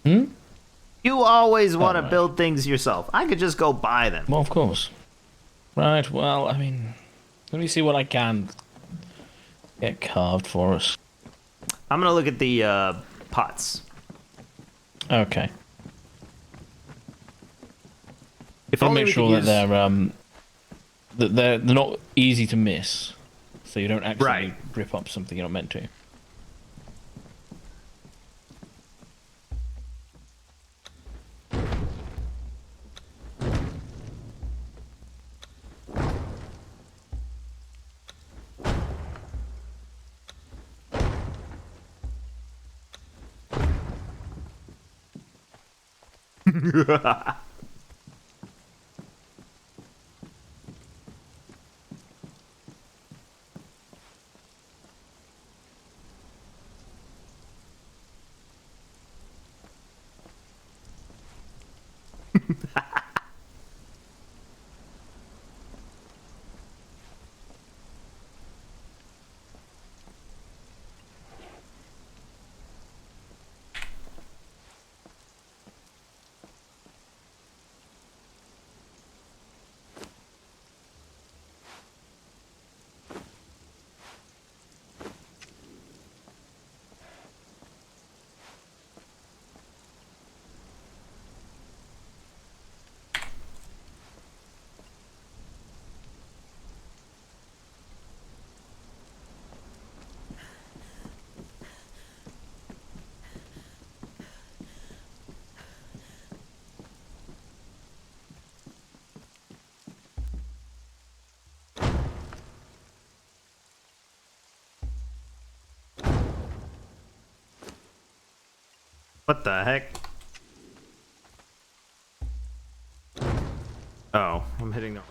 Hmm? You always want to build things yourself. I could just go buy them. Well, of course. Right, well, I mean, let me see what I can get carved for us. I'm going to look at the pots. Okay. If I'll only make we sure could that use... they're not easy to miss, so you don't accidentally rip up something you're not meant to. What the heck? Oh, I'm hitting the...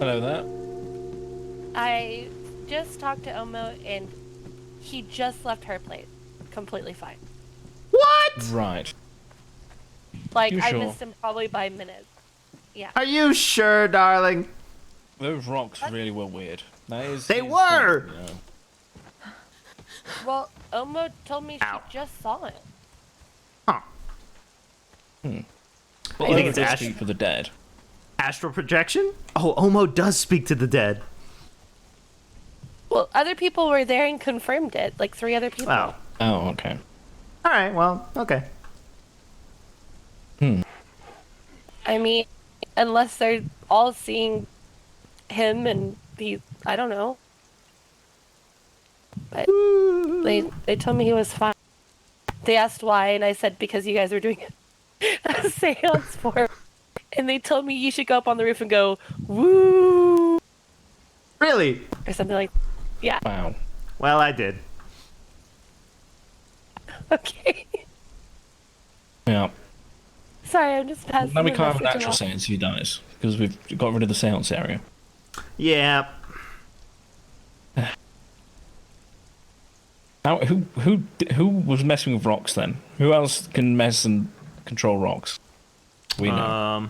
Hello there. I just talked to Omo and he just left her place. Completely fine. What? Right. Like, You I sure? missed him probably by minutes. Yeah. Are you sure, darling? Those rocks really were weird. They were! You know. Well, Omo told me she just saw it. Huh. Hmm. Well, you think it's speak for the dead? Astral projection? Oh, Omo does speak to the dead. Well, other people were there and confirmed it. Like 3 other people. Oh. Oh, okay. Alright, well, okay. Hmm. I mean, unless they're all seeing him and I don't know. But they told me he was fine. They asked why, and I said because you guys were doing a seance for him. And they told me you should go up on the roof and go, woo! Really? Or something like yeah. Wow. Well, I did. Okay. Yeah. Sorry, I'm just passing Now we the can't have a message natural along. seance if he dies, because we've got rid of the seance area. Yeah. Now, who was messing with rocks then? Who else can mess and control rocks? We know.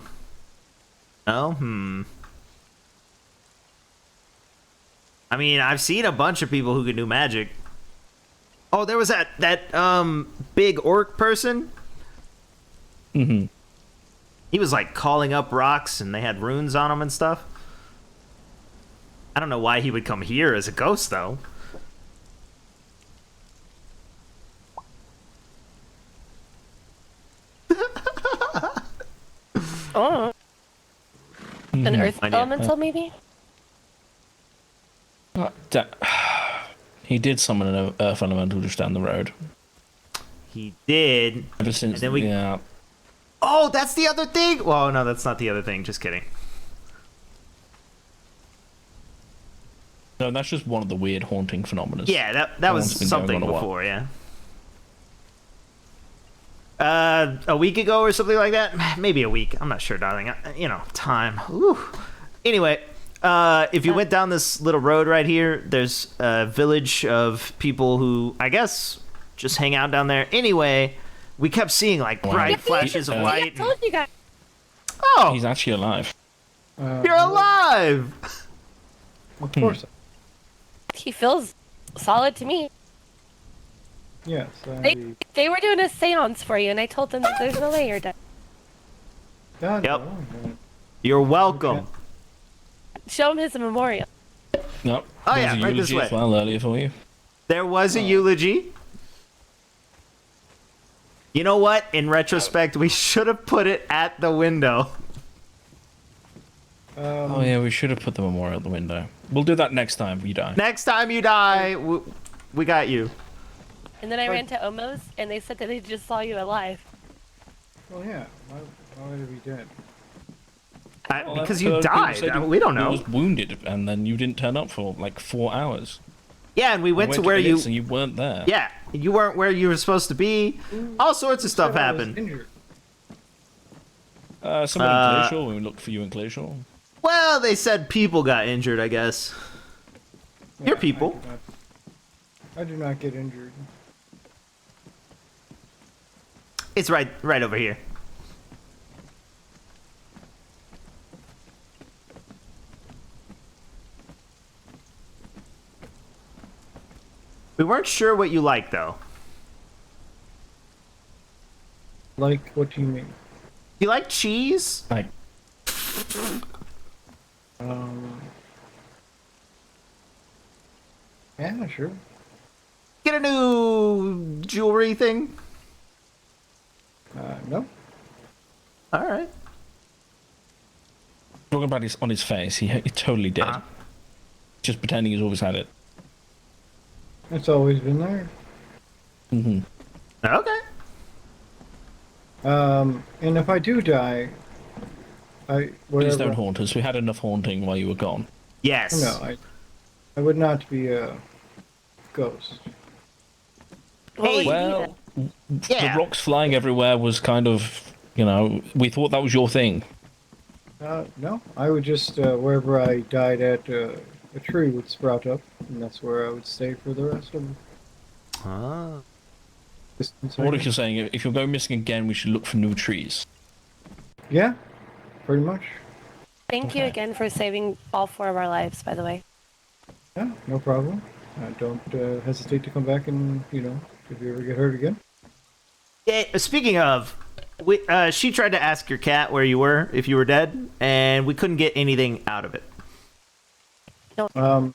I mean, I've seen a bunch of people who can do magic. Oh, there was that big orc person. Mm-hmm. He was like calling up rocks, and they had runes on them and stuff. I don't know why he would come here as a ghost, though. Oh. An earth Idea. elemental, maybe? He did summon an earth elemental just down the road. He did. Ever since, and then yeah. Oh, that's the other thing. Well, no, that's not the other thing. Just kidding. No, that's just one of the weird haunting phenomena. Yeah, that was something before. Yeah. A week ago or something like that. Maybe a week. I'm not sure, darling. Time. Ooh. Anyway, if you went down this little road right here, there's a village of people who, I guess, just hang out down there. Anyway, we kept seeing like bright flashes of light. I told you guys. Oh, he's actually alive. You're alive. Of course. He feels solid to me. Yes. They were doing a seance for you, and I told them that there's no way you're dead. Yep. You're welcome. Show him his memorial. Nope. Oh, There yeah, was a right this eulogy way. as well earlier for you. There was a eulogy. You know what? In retrospect, we should have put it at the window. Oh yeah, we should have put the memorial at the window. We'll do that next time you die. Next time you die, we got you. And then I ran to Omos, and they said that they just saw you alive. Well, yeah. Why would he be dead? Because you died. We don't know. You was wounded, and then you didn't turn up for like 4 hours. Yeah, and we went to where you. And you weren't there. Yeah, you weren't where you were supposed to be. All sorts of stuff happened. Somebody in Glacial, when we looked for you in Glacial. Well, they said people got injured, I guess. You're people. I do not get injured. It's right over here. We weren't sure what you like, though. Like, what do you mean? You like cheese? Like. Yeah, sure. Get a new jewelry thing? No. All right. Talking about on his face, he totally did. Just pretending he's always had it. It's always been there. Mm-hmm. Okay. And if I do die, Please whatever. don't haunt us. We had enough haunting while you were gone. Yes. No, I would not be a ghost. Well, the rocks flying everywhere was kind of, we thought that was your thing. No, I would just wherever I died at, a tree would sprout up, and that's where I would stay for the rest of. What if you're saying if you're going missing again, we should look for new trees? Yeah, pretty much. Thank you again for saving all 4 of our lives, by the way. Yeah, no problem. Don't hesitate to come back and, if you ever get hurt again. Yeah, speaking of, she tried to ask your cat where you were, if you were dead, and we couldn't get anything out of it. And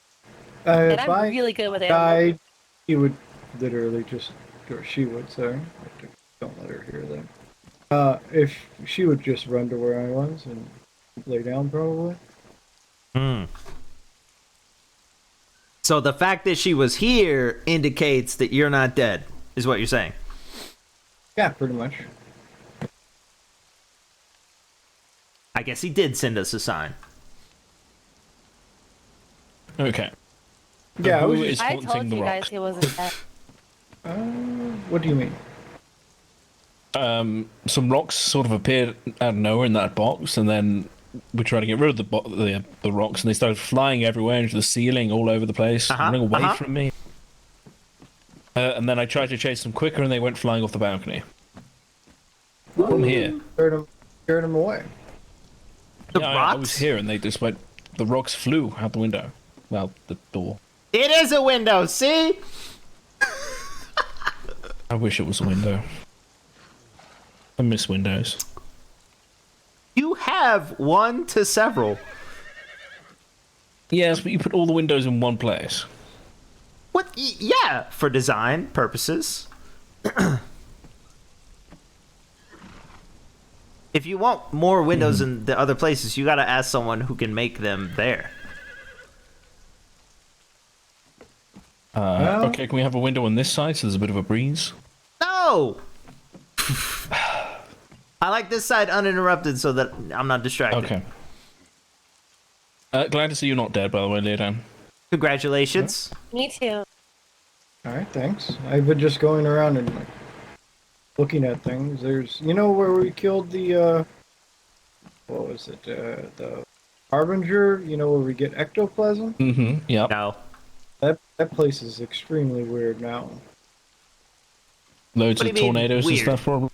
If I'm I really good with died, animals. he would literally just, or she would, sorry. Don't let her hear that. If she would just run to where I was and lay down, probably. So the fact that she was here indicates that you're not dead, is what you're saying? Yeah, pretty much. I guess he did send us a sign. Okay. Yeah, Who I is I haunting told the you rock? guys he wasn't dead. What do you mean? Some rocks sort of appeared out of nowhere in that box, and then we tried to get rid of the rocks, and they started flying everywhere into the ceiling, all over the place, running away from me. And then I tried to chase them quicker, and they went flying off the balcony. From here. Scared them away. I was here, and they just went. The rocks flew out the window. Well, the door. It is a window, see? I wish it was a window. I miss windows. You have one to several. Yes, but you put all the windows in one place. What? Yeah, for design purposes. If you want more windows in the other places, you gotta ask someone who can make them there. Okay, can we have a window on this side so there's a bit of a breeze? No! I like this side uninterrupted so that I'm not distracted. Okay. Glad to see you're not dead, by the way, Leodan. Congratulations. Me too. Alright, thanks. I've been just going around and like, looking at things. There's, you know where we killed the, what was it, the Harbinger, you know where we get ectoplasm? Mm-hmm, yep. No. That place is extremely weird now. Loads of tornadoes and stuff, probably?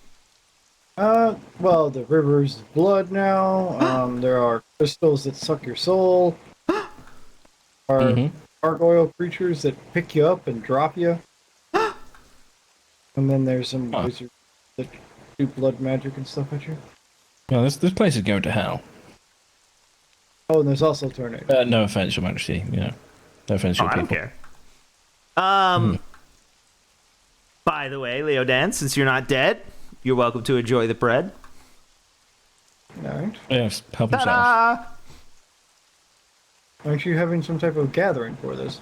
Well, the river's blood now, there are crystals that suck your soul, gargoyle creatures that pick you up and drop you, and then there's some wizards that do blood magic and stuff at you. Yeah, this place is going to hell. Oh, and there's also tornadoes. No offense, Your Majesty, you know. No offense to your people. I don't care. By the way, Leodan, since you're not dead, you're welcome to enjoy the bread. Alright. Yes, help himself. Ta-da! Aren't you having some type of gathering for this?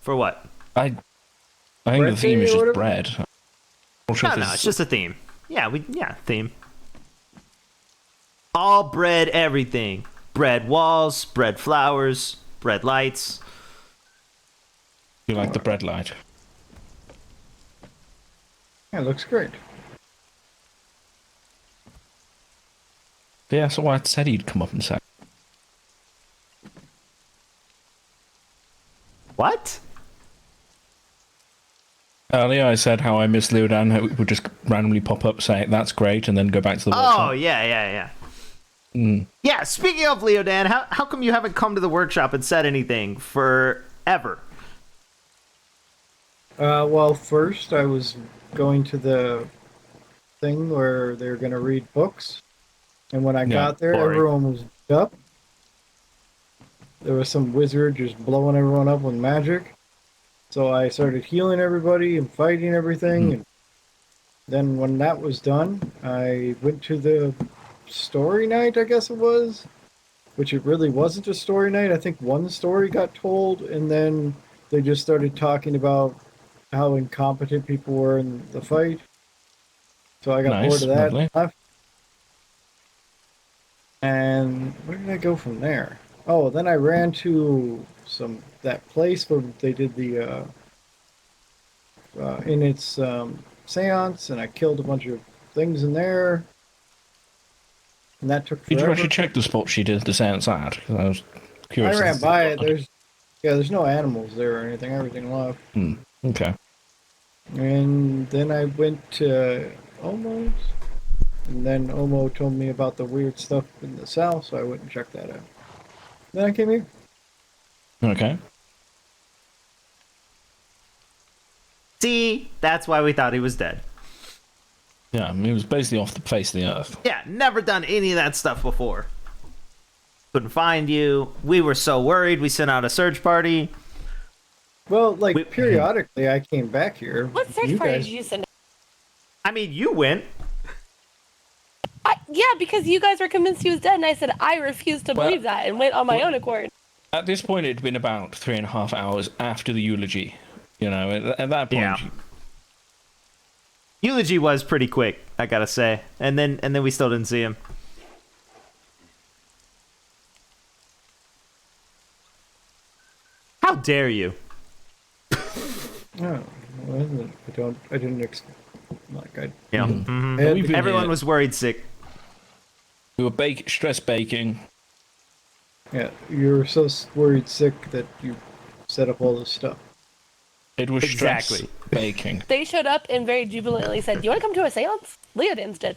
For what? I think the theme is just bread. No, it's just a theme. Yeah, theme. All bread, everything. Bread walls, bread flowers, bread lights. You like the bread light? Yeah, it looks great. Yeah, so I said he'd come up and say. What? Earlier I said how I miss Leodan, how it would just randomly pop up saying that's great and then go back to the workshop. Oh, yeah. Mm. Yeah, speaking of Leodan, how come you haven't come to the workshop and said anything forever? Well, first I was going to the thing where they're going to read books. And when I got there, everyone was up. There was some wizard just blowing everyone up with magic. So I started healing everybody and fighting everything. And then when that was done, I went to the story night, I guess it was. Which it really wasn't a story night. I think one story got told, and then they just started talking about how incompetent people were in the fight. So I got bored of that and left. And where did I go from there? Oh, then I ran to that place where they did the in its seance, and I killed a bunch of things in there. And that took forever. Did you actually check the spot she did the seance at? Because I was curious. I ran by it. There's no animals there or anything. Everything left. Okay. And then I went to Omo's. And then Omo told me about the weird stuff in the south, so I went and checked that out. Then I came here. Okay. See, that's why we thought he was dead. Yeah, I mean, he was basically off the face of the earth. Yeah, never done any of that stuff before. Couldn't find you. We were so worried, we sent out a search party. Well, like, periodically I came back here. What search party did you send? I mean, you went. Yeah, because you guys were convinced he was dead, and I said I refuse to believe that, and went on my own accord. At this point, it'd been about 3.5 hours after the eulogy. You know, at that point. Yeah. Eulogy was pretty quick, I gotta say. And then we still didn't see him. How dare you? Oh, Well, I didn't expect. Like I. Yeah. We've Everyone been was worried sick. We were stress baking. Yeah, you were so worried sick that you set up all this stuff. It was Exactly. stress baking. They showed up and very jubilantly said, "Do you want to come to a séance?" Leodins did.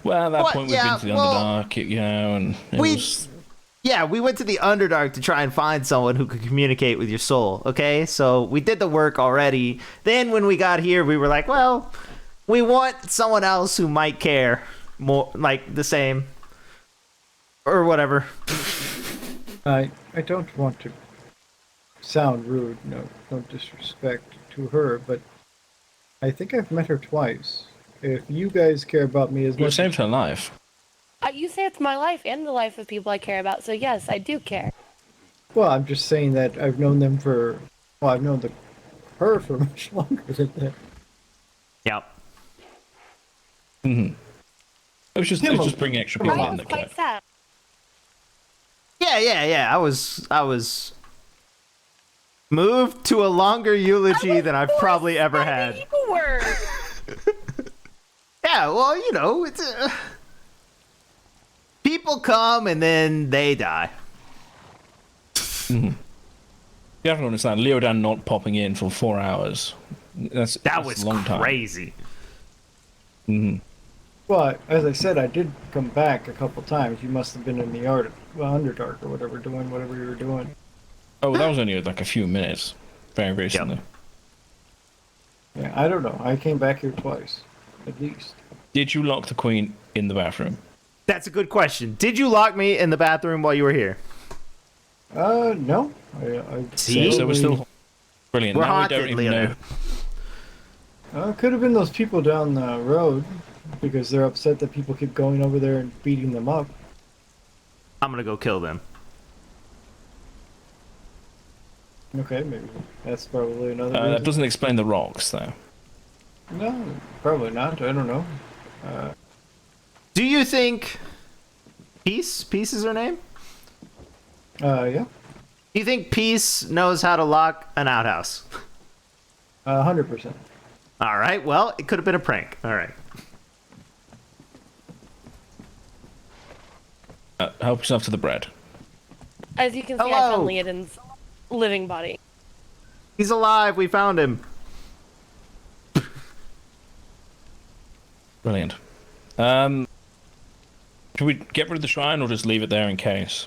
Well, at that What? point, we've Yeah, been to the well, Underdark, you know, and it was... Yeah, we went to the Underdark to try and find someone who could communicate with your soul, okay? So we did the work already. Then when we got here, we were like, well, we want someone else who might care more, like the same. Or whatever. I don't want to sound rude, no disrespect to her, but I think I've met her twice. If you guys care about me as You much, saved her life. You say it's my life and the life of people I care about, so yes, I do care. well, I'm just saying that I've known them for. Well, I've known her for much longer than that. Yep. Mm-hmm. It was just bringing extra people in the quite sad. Yeah. I was moved to a longer eulogy than I've probably ever had. You were. Yeah, well, you know, it's people come and then they die. Mm-hmm. You have to understand, Leodan not popping in for 4 hours. That's was a long time. crazy. Mm-hmm. Well, as I said, I did come back a couple times. You must have been in the Underdark or whatever, doing whatever you were doing. Oh, that was only like a few minutes. Very recently. Yep. Yeah, I don't know. I came back here twice, at least. Did you lock the queen in the bathroom? That's a good question. Did you lock me in the bathroom while you were here? No. See? So we're still... Brilliant. We're Now haunted, we don't even know. Could have been those people down the road, because they're upset that people keep going over there and beating them up. I'm gonna go kill them. Okay, maybe that's probably another It reason. doesn't explain the rocks, though. No, probably not. I don't know. Do you think Peace is her name? Yeah. Do you think Peace knows how to lock an outhouse? 100%. All right. Well, it could have been a prank. All right. Help yourself to the bread. As you can see, I found Leodin's living body. He's alive. We found him. Brilliant. Should we get rid of the shrine or just leave it there in case?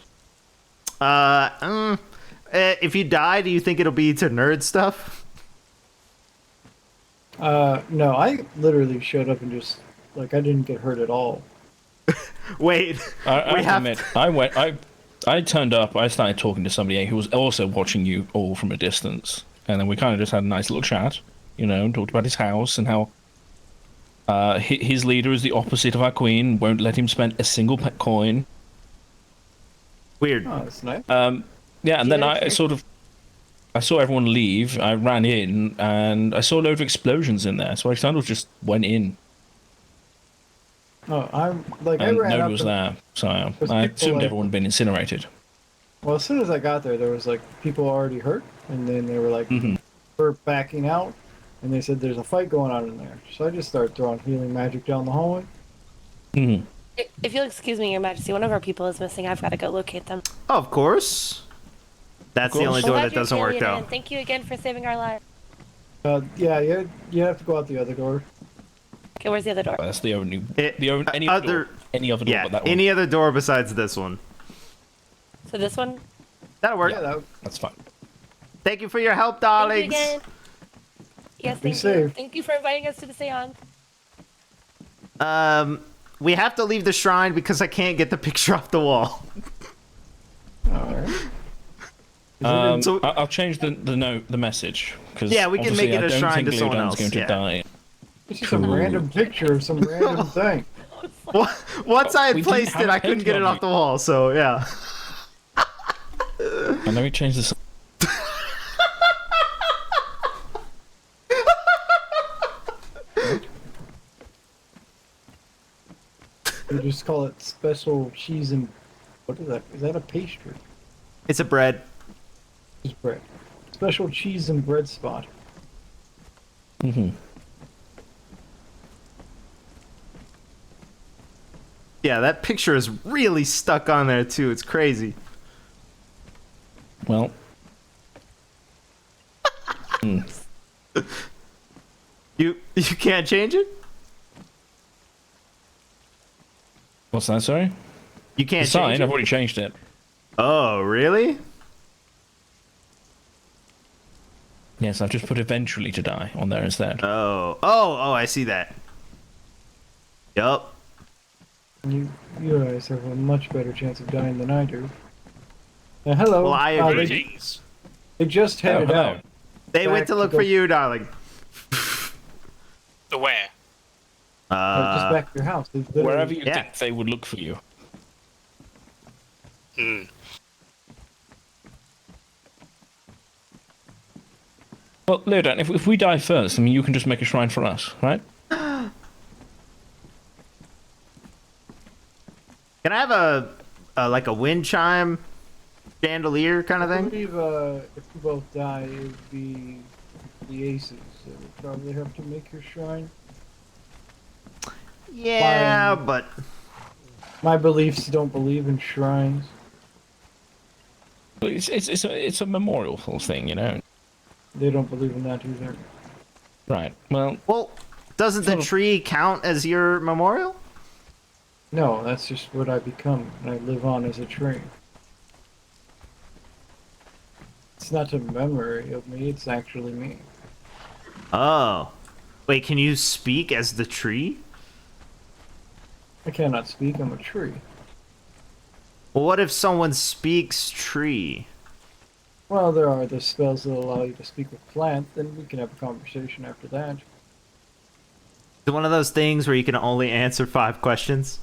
If you die, do you think it'll be to nerd stuff? No, I literally showed up and just, I didn't get hurt at all. Wait, I have to admit, I turned up, I started talking to somebody who was also watching you all from a distance, and then we kind of just had a nice little chat, you know, and talked about his house and how his leader is the opposite of our queen, won't let him spend a single coin. Weird. Oh, that's nice. Yeah, and then I saw everyone leave, I ran in, and I saw a load of explosions in there, so I kind of just went in. Oh, I ran nobody up was to- there, so I people, assumed everyone had been incinerated. Well, as soon as I got there was people already hurt, and then they were like, Mm-hmm. we're backing out, and they said there's a fight going on in there. So I just started throwing healing magic down the hallway. Mm-hmm. If you'll excuse me, Your Majesty, one of our people is missing. I've got to go locate them. Of course. That's the only door that doesn't work, though. And thank you again for saving our lives. Yeah, you have to go out the other door. Okay, where's the other door? That's the only Any other door yeah, but that one. any other door besides this one. So this one? That'll work. Yeah, That's fine. Thank you for your help, Thank you darlings. again. Yes, Be thank you. safe. Thank you for inviting us to the seance. We have to leave the shrine because I can't get the picture off the wall. Alright. I'll change the message. Cause Yeah, we can make it a I don't shrine think to someone Leodan's else, going to yeah. die. It's just some random picture of some random thing. Once I had We didn't placed have it, a I couldn't get it painting off the wall, so yeah. And let me change this. They just call it special cheese and... What is that? Is that a pastry? It's a bread. It's bread. Special cheese and bread spot. Mm-hmm. Yeah, that picture is really stuck on there too. It's crazy. Well. You can't change it? What's that, sorry? You can't the sign, change it? I've already changed it. Oh, really? Yes, I've just put eventually to die on there instead. Oh, I see that. Yup. You guys have a much better chance of dying than I do. Hello. Well, I agree. They just headed hello. out. They went to look for you, darling. The where? Just back to your house. Wherever you think they would look for you. Hmm. Well, Leodan, if we die first, I mean, you can just make a shrine for us, right? Can I have a like a wind chime chandelier kind of I thing? believe if you both die, it would be the aces that would probably have to make your shrine. Yeah, but my beliefs don't believe in shrines. But it's a memorial thing, you know. They don't believe in that either. Right. Well, doesn't the tree count as your memorial? No, that's just what I become, and I live on as a tree. It's not a memory of me, it's actually me. Oh. Wait, can you speak as the tree? I cannot speak, I'm a tree. Well, what if someone speaks tree? Well, there are the spells that allow you to speak with plant, then we can have a conversation after that. Is it one of those things where you can only answer 5 questions?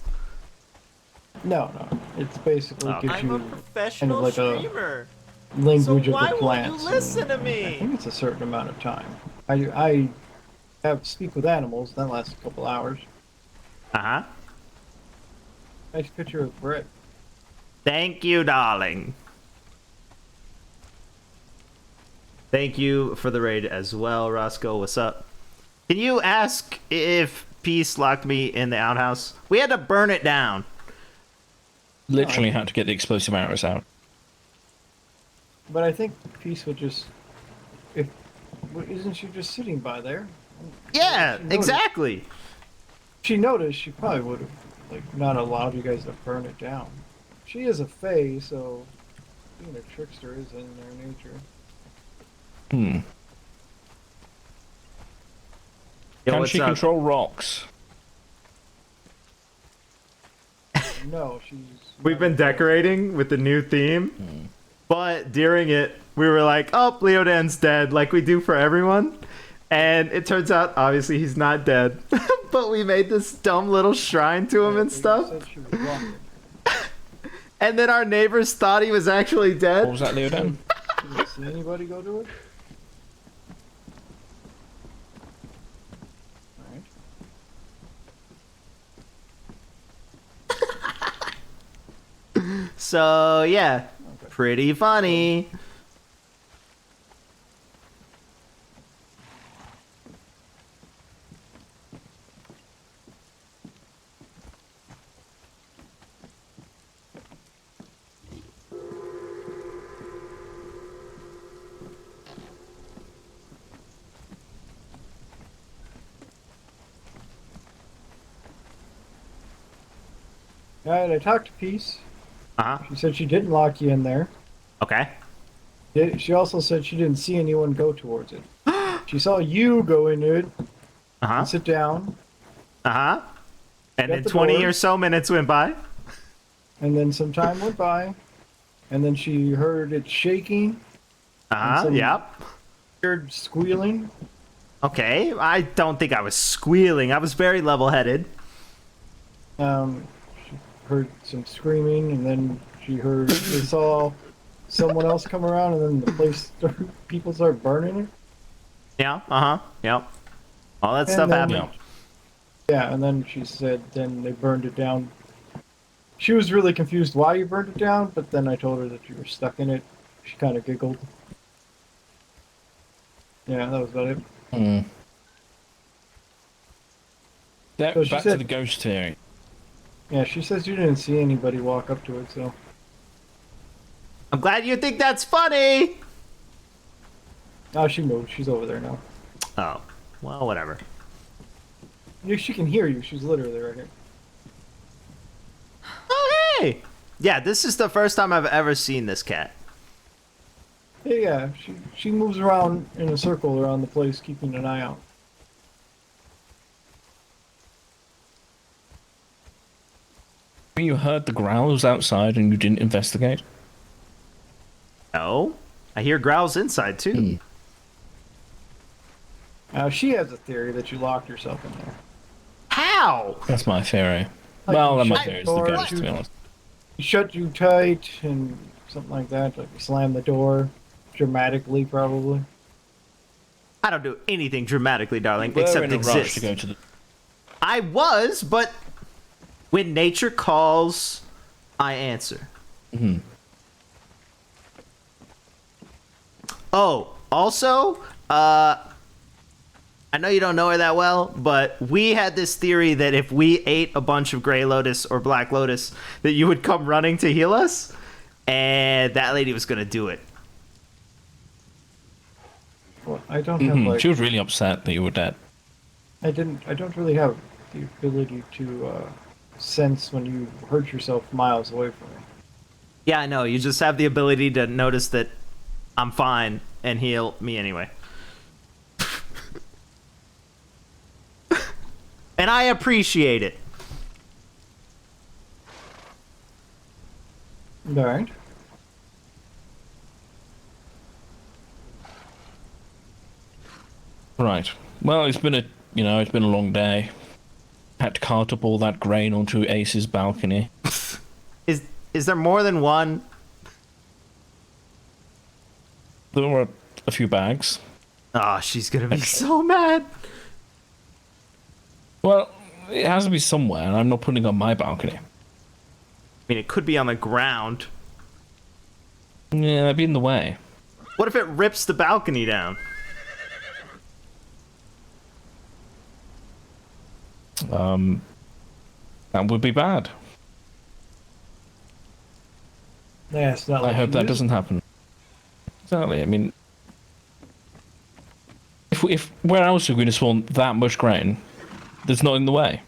No, it's basically gives I'm you a professional kind of like streamer. a language So of the why won't plants. you listen to I me? think it's a certain amount of time. I have speak with animals, that lasts a couple hours. Uh-huh. Nice picture of Brett. Thank you, darling. Thank you for the raid as well, Roscoe. What's up? Can you ask if Peace locked me in the outhouse? We had to burn it down. Literally had to get the explosive arrows out. But I think Peace would just... Isn't she just sitting by there? Yeah, exactly. If she noticed, she probably would have not allowed you guys to burn it down. She is a fae, so being a trickster is in their nature. Can she control rocks? No, she's... We've been decorating with the new theme, but during it, we were like, oh, Leodan's dead, like we do for everyone. And it turns out, obviously, he's not dead. But we made this dumb little shrine to him and stuff. And then our neighbors thought he was actually dead. What was that, Leodan? Did you see anybody go to it? So, yeah, pretty funny. Alright, I talked to Peace. Uh-huh. She said she didn't lock you in there. Okay. She also said she didn't see anyone go towards it. She saw you go into it. Uh-huh. Sit down. Uh-huh. And Shut then the 20 door. or so minutes went by. And then some time went by. And then she heard it shaking. Uh-huh, yep. Weird squealing. Okay, I don't think I was squealing. I was very level-headed. She heard some screaming, and then they saw someone else come around, and then the place people start burning it. Yeah, uh-huh, yep. All that And stuff then- happened. Yeah, and then she said then they burned it down. She was really confused why you burned it down, but then I told her that you were stuck in it. She kind of giggled. Yeah, that was about it. Back So she to said- the ghost theory. Yeah, she says you didn't see anybody walk up to it, so. I'm glad you think that's funny. Oh, she moved. She's over there now. Oh, well, whatever. Yeah, she can hear you. She's literally right here. Oh, hey. Yeah, this is the first time I've ever seen this cat. Yeah, she moves around in a circle around the place, keeping an eye out. You heard the growls outside and you didn't investigate? No. I hear growls inside, too. She has a theory that you locked yourself in there. How? That's my theory. Like Well, you my shut theory is the the door, ghost, to be honest. You shut you tight and something like that. Like you slam the door dramatically, probably. I don't do anything dramatically, darling, You were except in a rush exist. to go to the... I was, but when nature calls, I answer. Mhm. Oh, also, I know you don't know her that well, but we had this theory that if we ate a bunch of Grey Lotus or Black Lotus, that you would come running to heal us, and that lady was gonna do it. Well, I don't have like. She was really upset that you were dead. I don't really have the ability to sense when you hurt yourself miles away from me. Yeah, I know. You just have the ability to notice that I'm fine and heal me anyway. And I appreciate it. All right. Right. Well, it's been a long day. Had to cart up all that grain onto Ace's balcony. Is there more than one? There were a few bags. Oh, she's gonna be so mad. Well, it has to be somewhere, and I'm not putting it on my balcony. I mean, it could be on the ground. Yeah, that'd be in the way. What if it rips the balcony down? That would be bad. Yeah, it's not I like hope you that use- doesn't happen. Exactly. I mean, if where else are we going to spawn that much grain that's not in the way?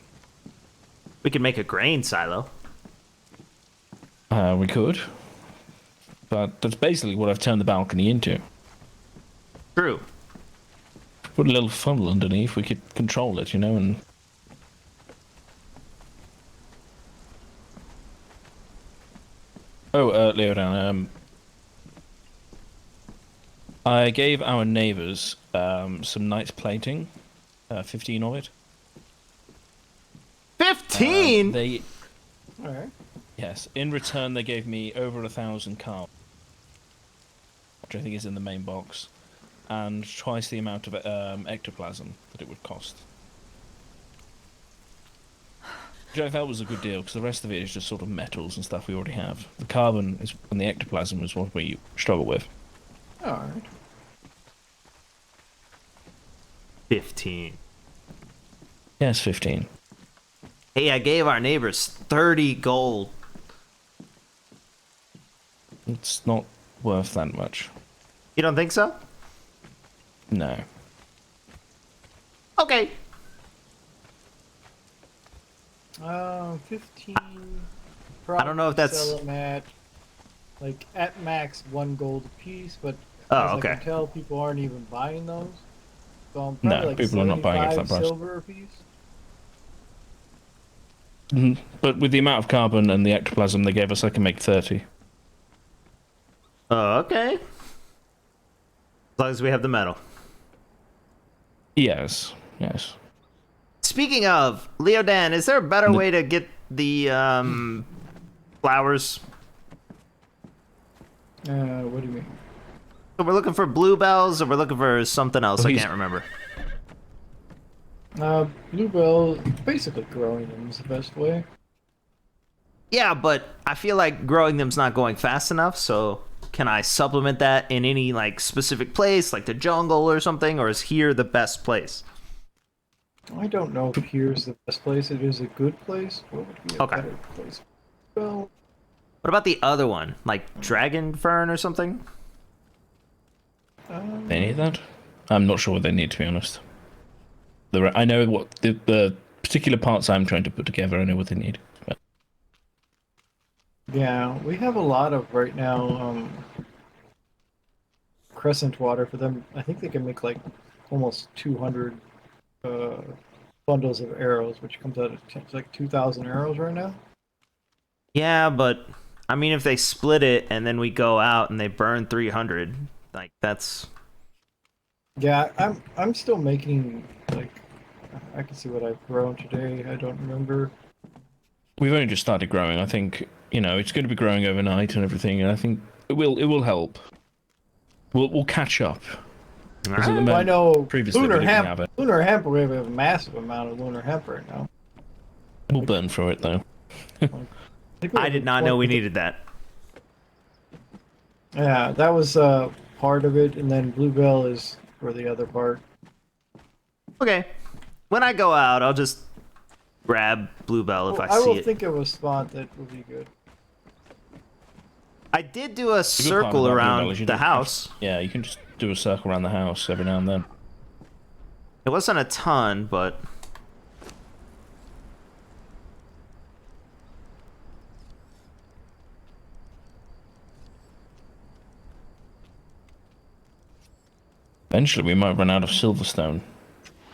We could make a grain silo. We could. But that's basically what I've turned the balcony into. True. Put a little funnel underneath, we could control it, and... Oh, Leodan, I gave our neighbours some nice plating, 15 of it. 15? They... Alright. Yes, in return they gave me over 1,000 carb, which I think is in the main box, and twice the amount of ectoplasm that it would cost. Which I felt was a good deal, because the rest of it is just sort of metals and stuff we already have. The carbon is, and the ectoplasm is what we struggle with. Alright. 15. Yes, 15. Hey, I gave our neighbors 30 gold. It's not worth that much. You don't think so? No. Okay. 15. I don't know if that's- Sell them at max 1 gold a piece, but Oh, as okay. I can tell, people aren't even buying those. So I'm No, probably like people are not buying it for that 75 price. silver a piece. But with the amount of carbon and the ectoplasm they gave us, I can make 30. Oh, okay. As long as we have the metal. Yes, yes. Speaking of, Leodan, is there a better way to get the flowers? What do you mean? So we're looking for bluebells, or we're looking for something else? I can't remember. Bluebell, basically growing them is the best way. Yeah, but I feel like growing them's not going fast enough, so can I supplement that in any like specific place, like the jungle or something, or is here the best place? I don't know if here's the best place. It is a good place. What would be a better place? Well, What about the other one? Like dragon fern or something? They need that? I'm not sure what they need, to be honest. I know what the particular parts I'm trying to put together. I know what they need. But... yeah, we have a lot of right now. Crescent water for them. I think they can make like almost 200 bundles of arrows, which comes out at like 2,000 arrows right now. Yeah, but I mean, if they split it and then we go out and they burn 300, like that's. Yeah, I'm still making like I can see what I've grown today. I don't remember. We've only just started growing. I think it's going to be growing overnight and everything, and I think it will help. We'll catch up. Because at the moment, I know previously lunar we didn't have it. Lunar hemp. We have a massive amount of lunar hemp right now. We'll burn through it though. I did not know we needed that. Yeah, that was part of it, and then Bluebell is for the other part. Okay. When I go out, I'll just grab Bluebell if I see will it. think of a spot that would be good. I did do a circle around the house. Yeah, you can just do a circle around the house every now and then. It wasn't a ton, but... Eventually, we might run out of silverstone.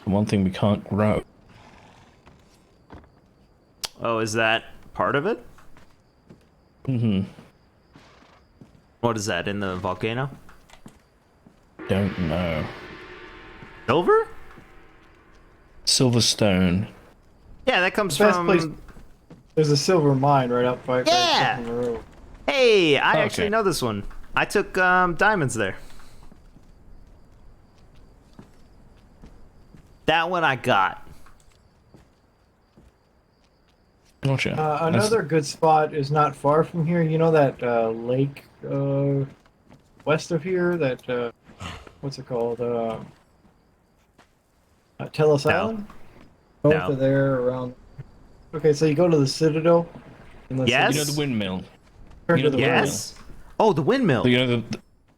The one thing we can't grow. Oh, is that part of it? Mm-hmm. What is that, in the volcano? Don't know. Silver? Silverstone. Yeah, that comes Best from... place. There's a silver mine right up by Yeah! in the road. Hey, I actually know this one. I took diamonds there. That one I got. Gotcha. Another good spot is not far from here. You know that lake west of here? That what's it called? Telos Island. North of there, around. Okay, so you go to the Citadel. Yes. You know the windmill. Yes. Oh, the windmill. So you know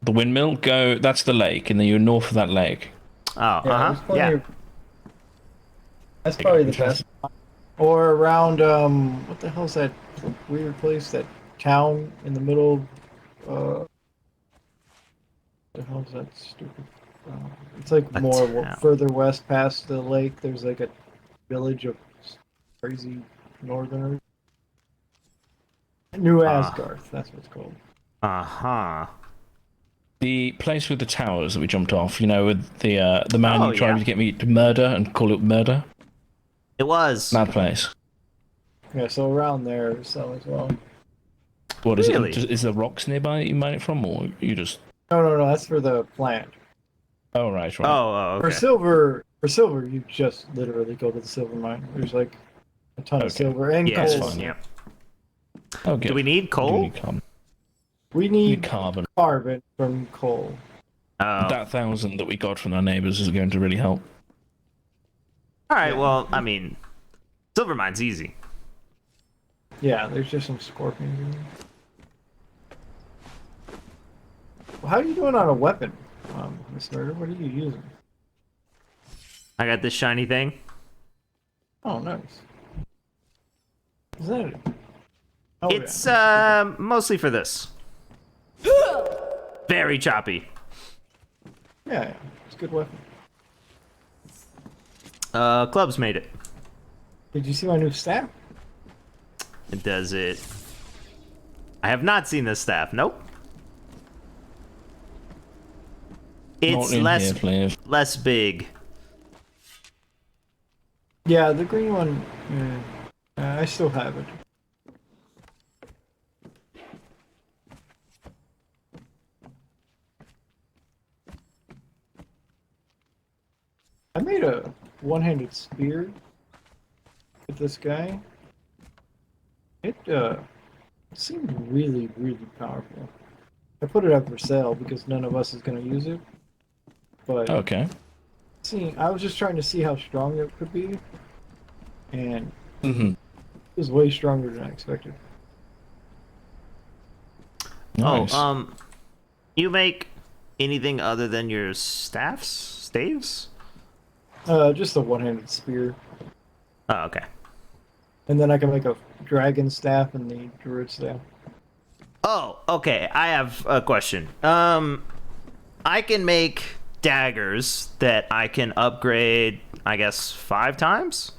the windmill. That's the lake, and then you're north of that lake. Oh, there's plenty of- That's probably the best. Or around what the hell's that weird place? That town in the middle. What the hell's that stupid? It's like more further west past the lake. There's like a village of crazy northerners. New Asgard. That's what it's called. The place with the towers that we jumped off. With the man who tried to get me to murder and call it murder. It was that place. Yeah, so around there is some as well. What is it? Is there rocks nearby that you mine it from, or you just? No. That's for the plant. Oh right. Oh, okay. For silver, you just literally go to the silver mine. There's like a ton of silver and coal. Fine, yeah. Okay. Do we need coal? We need carbon. Carbon from coal. Oh. That 1,000 that we got from our neighbors is going to really help. All right. Well, I mean, silver mine's easy. Yeah, there's just some scorpions in there. Well, how are you doing on a weapon, Miss Murder? What are you using? I got this shiny thing. Oh, nice. Is that it? Oh, It's mostly for this. Very choppy. Yeah, it's a good weapon. Clubs made it. Did you see my new staff? It does it. I have not seen this staff. Nope. It's less big. Yeah, the green one. I still have it. I made a one-handed spear with this guy. It seemed really, really powerful. I put it up for sale because none of us is going to use it. But okay. I was just trying to see how strong it could be, and Mm-hmm. it was way stronger than I expected. Nice. Oh, you make anything other than your staves? Just a one-handed spear, Oh, okay. and then I can make a dragon staff and the druid staff. Oh, okay. I have a question. I can make daggers that I can upgrade, I guess, 5 times,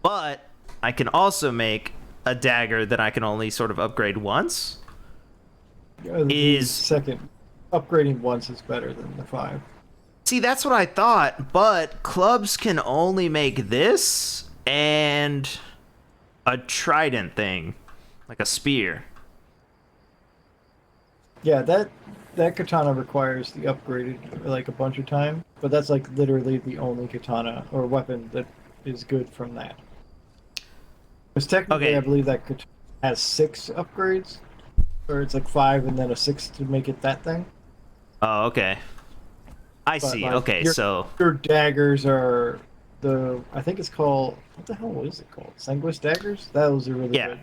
but I can also make a dagger that I can only sort of upgrade once. The second upgrading once is better than the 5. See, that's what I thought, but clubs can only make this and a trident thing, like a spear. Yeah, that katana requires the upgraded like a bunch of time, but that's like literally the only katana or weapon that is good from that. Because technically, Okay. I believe that katana has 6 upgrades, or it's like 5 and then a 6 to make it that thing. Oh, okay. I But, see. like, Okay, so your daggers are I think it's called, what the hell is it called? Sanguis daggers? Those are really good.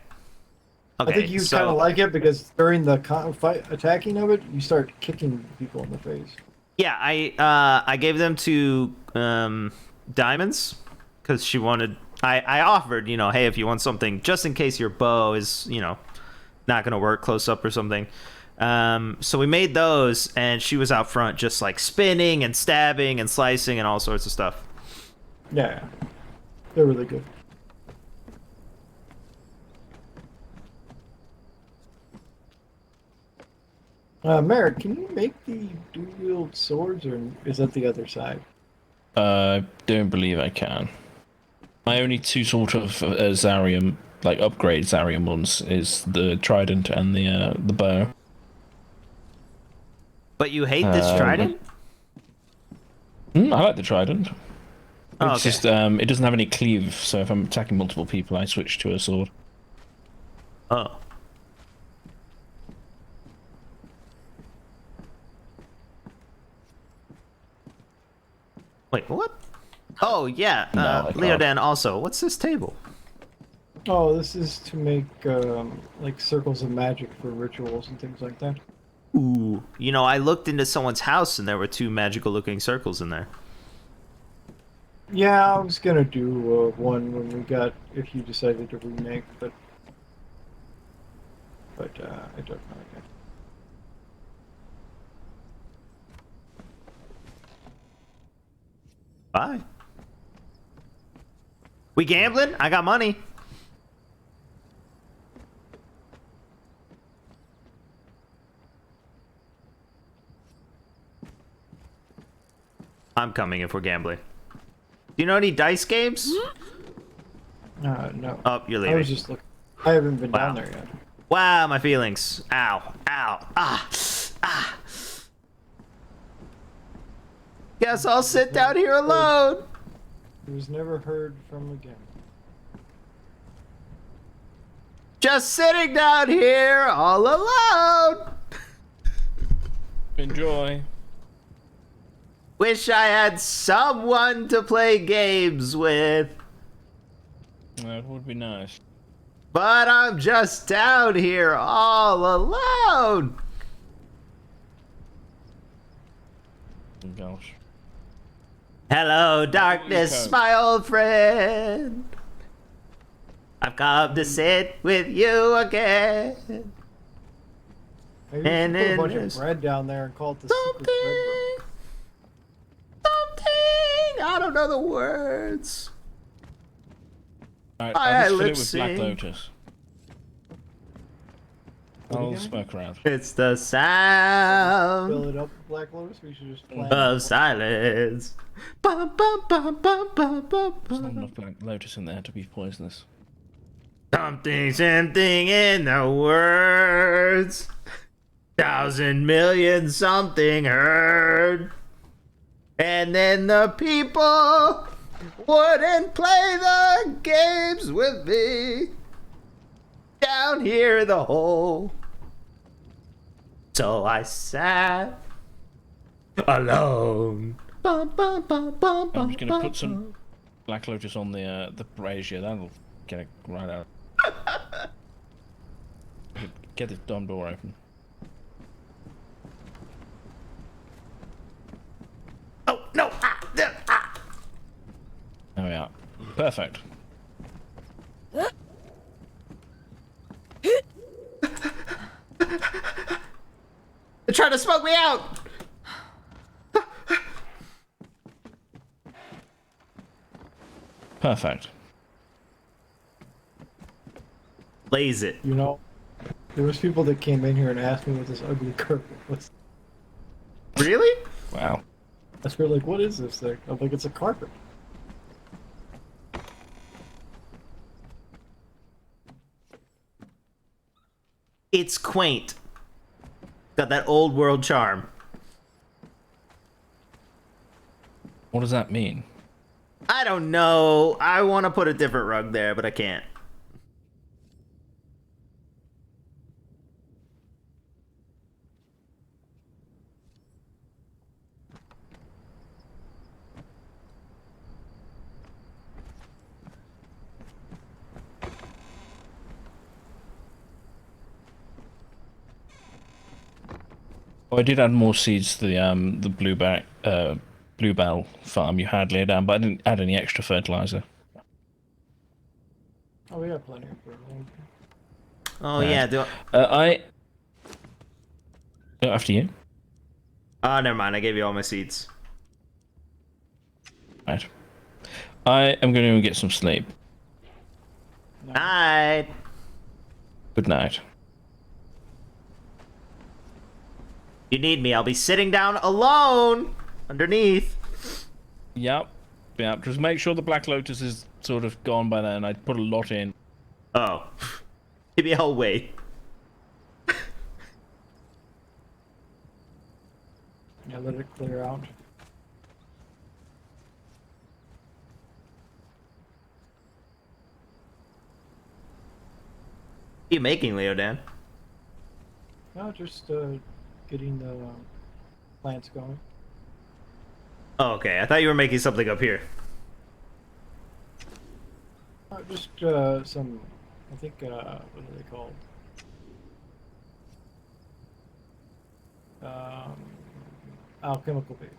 Okay, I think you so kind of like it because during the fight attacking of it, you start kicking people in the face. yeah, I gave them to Diamonds because she wanted. I offered, hey, if you want something, just in case your bow is, not gonna work close up or something. So we made those, and she was out front, just like spinning and stabbing and slicing and all sorts of stuff. Yeah, they're really good. Merrick, can you make the dual-wield swords, or is that the other side? Don't believe I can. My only 2 sort of Zarium, like upgrade Zarium ones, is the trident and the bow. But you hate this trident? I like the trident. Oh, It's okay. just it doesn't have any cleave, so if I'm attacking multiple people, I switch to a sword. Oh. Wait, what? Oh, yeah. No, I can't. Leodan also. What's this table? Oh, this is to make like circles of magic for rituals and things like that. Ooh. I looked into someone's house and there were 2 magical looking circles in there. Yeah, I was gonna do one when if you decided to remake, but I don't know yet. Bye. We gambling? I got money. I'm coming if we're gambling. Do you know any dice games? No. Oh, you're I leaving. was just looking. I haven't been down there yet. Wow, my feelings. Ow. Ow. Ah. Ah. Guess I'll sit down here alone. He was never heard from again. Just sitting down here all alone. Enjoy. Wish I had someone to play games with. That would be nice. But I'm just down here all alone. Gosh. Hello, darkness, my old friend. I've come to sit with you again. Maybe And you should put a then bunch there's of bread down there and call it the secret bread room. I don't know the words. Alright, I I'll just fill lip it with Black sync. Lotus. I'll smoke around. It's the sound Fill it up with Black Lotus. We should just plan. of silence. Bum, bum, bum, bum, bum, bum, There's not bum. enough Black Lotus in there to be poisonous. Something in the words. 1,000 million something heard. And then the people wouldn't play the games with me. Down here in the hole. So I sat alone. I'm just gonna put some Black Lotus on the brazier. That'll get it right out. Get this dumb door open. Oh no! There we are. Perfect. They're trying to smoke me out! Perfect. Blaze it. You know, there was people that came in here and asked me what this ugly carpet was. Really? Wow. I was like, what is this thing? I'm like, it's a carpet. It's quaint. Got that old world charm. What does that mean? I don't know. I want to put a different rug there, but I can't. Oh, I did add more seeds to the bluebell farm you had laid down, but I didn't add any extra fertilizer. Oh, we got plenty of room. Oh Right. yeah. After you. Oh, never mind. I gave you all my seeds. Right. I am going to get some sleep. Night. Good night. You need me. I'll be sitting down alone underneath. Yep. Yep. Just make sure the Black Lotus is sort of gone by then. I put a lot in. Oh. Maybe I'll wait. Yeah, let it clear out. What are you making, Leodan? No, just getting the plants going. Oh, okay. I thought you were making something up here. Just some, I think, what are they called? Alchemical base.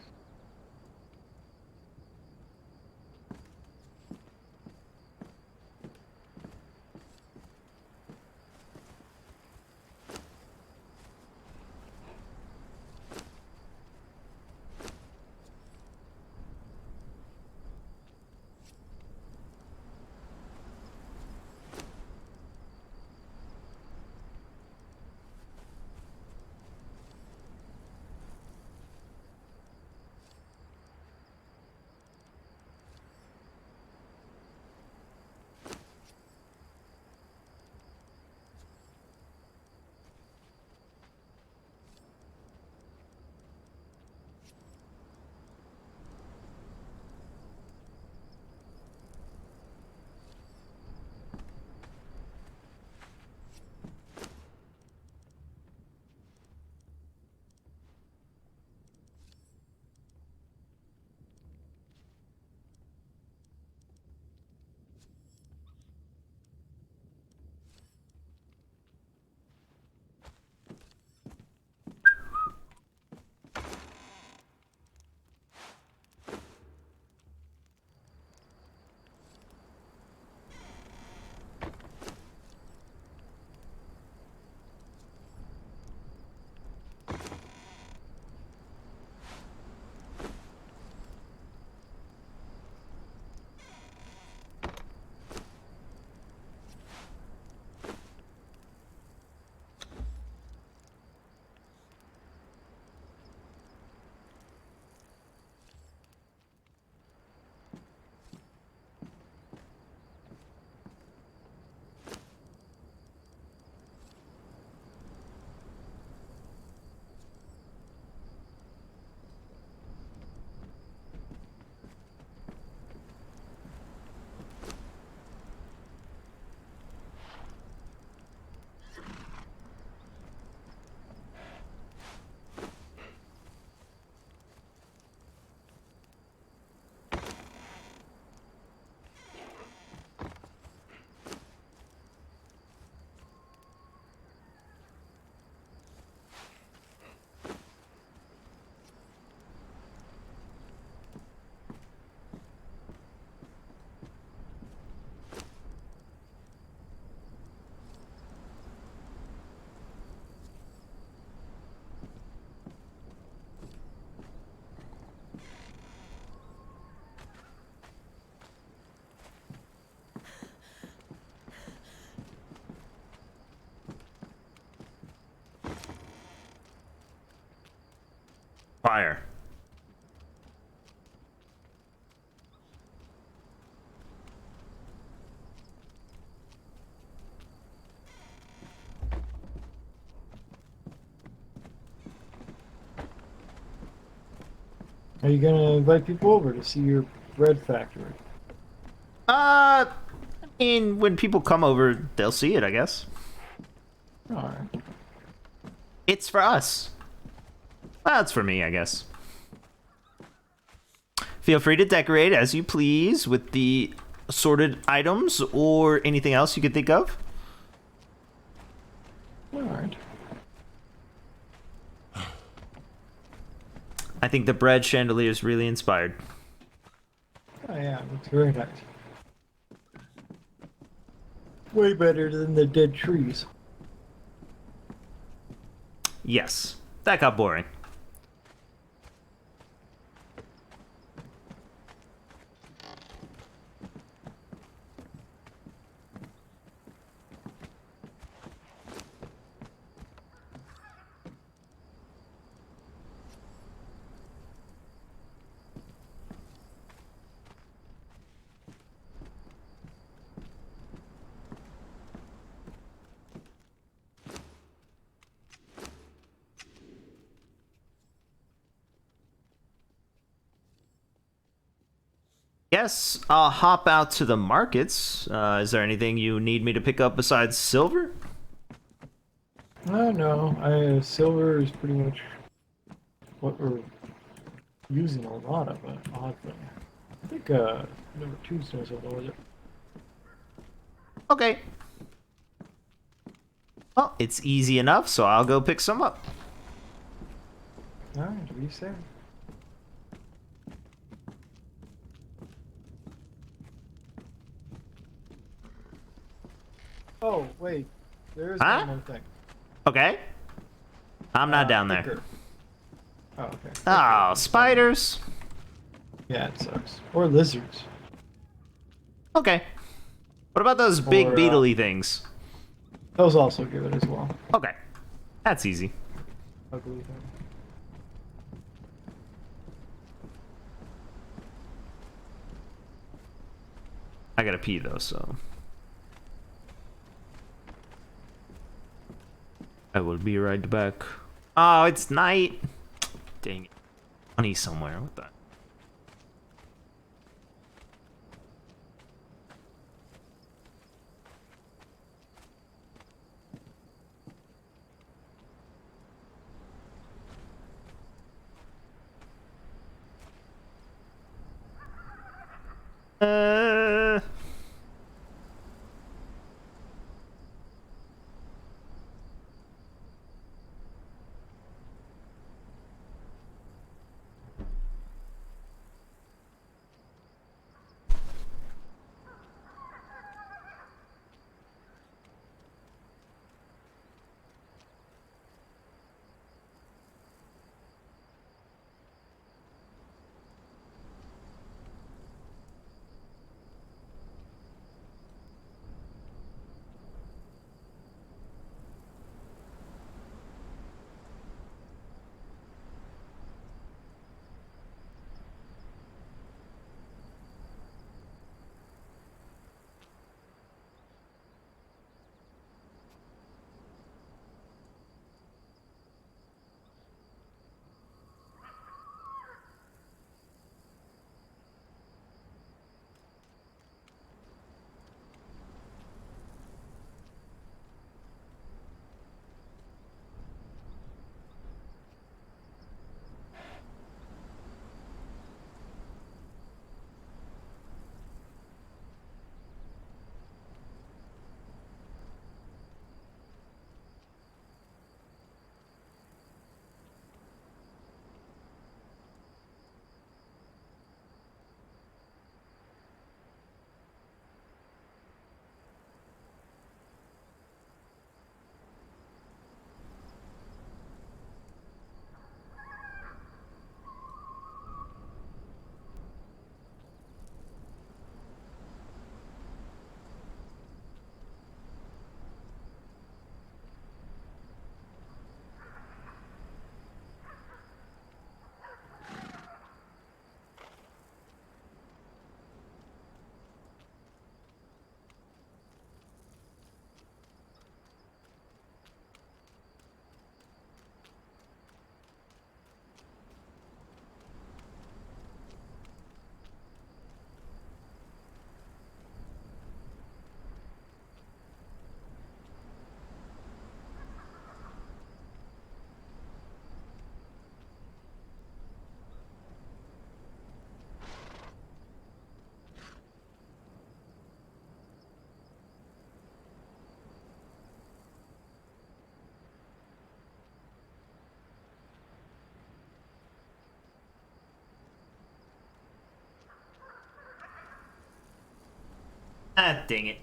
Fire. Are you gonna invite people over to see your bread factory? I mean, when people come over, they'll see it, I guess. Alright. It's for us. Well, it's for me, I guess. Feel free to decorate as you please with the assorted items or anything else you could think of. Alright. I think the bread chandelier is really inspired. Oh yeah, it looks very nice. Way better than the dead trees. Yes, that got boring. Yes, I'll hop out to the markets. Is there anything you need me to pick up besides silver? No. Silver is pretty much what we're using a lot of, an odd thing. I think number 2's doing something with it. Okay. Well, it's easy enough, so I'll go pick some up. Alright, what do you say? Oh, wait. There is Huh? one more thing. Okay. I'm not down there. Thicker. Oh, okay. Oh, spiders. Yeah, it sucks. Or lizards. Okay. What about those big Or, beetle-y things? Those also give it as well. Okay. That's easy. Ugly thing. I gotta pee though, so I will be right back. Oh, it's night. Dang it. Honey somewhere. What the? Uh... Ah, dang it.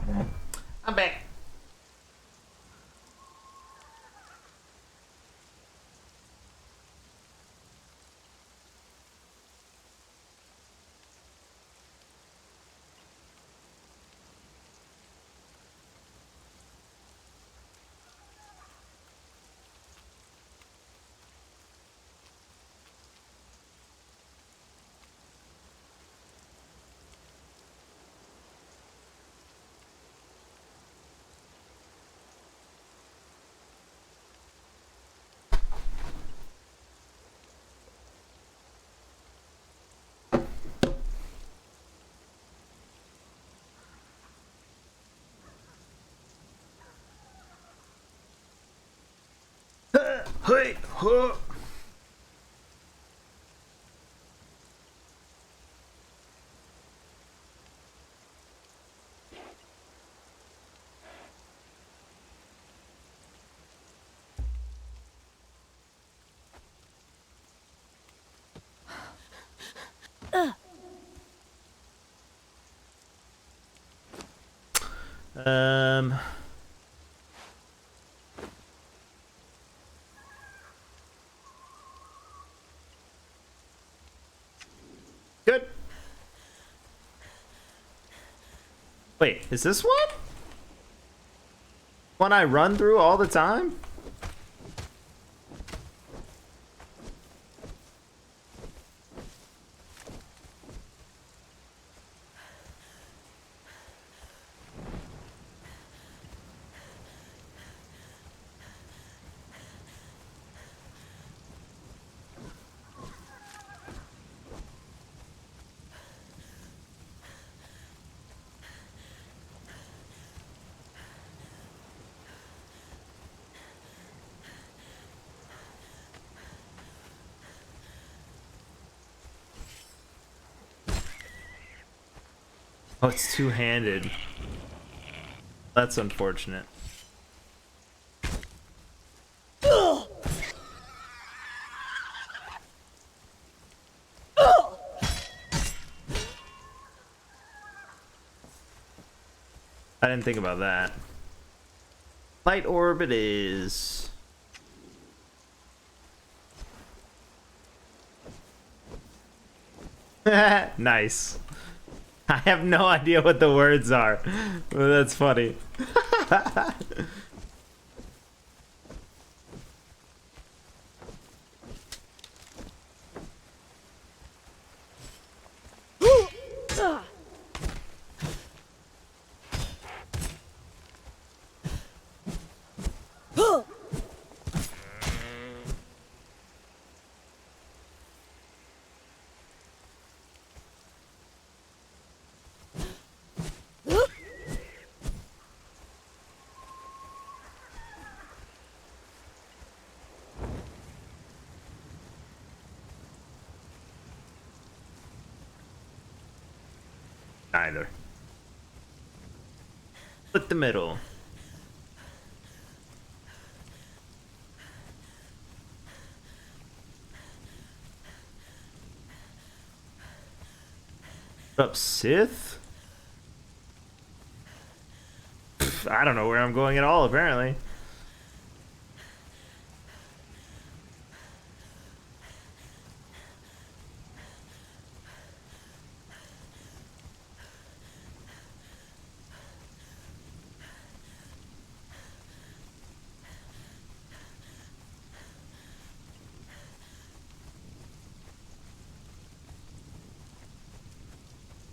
I'm back. Hey, huh. Um. Good. Wait, is this one? One I run through all the time? Oh, it's two-handed. That's unfortunate. I didn't think about that. Light orb it is. Nice. I have no idea what the words are, but that's funny. Neither. Split the middle. What up, Sith? Pff, I don't know where I'm going at all, apparently.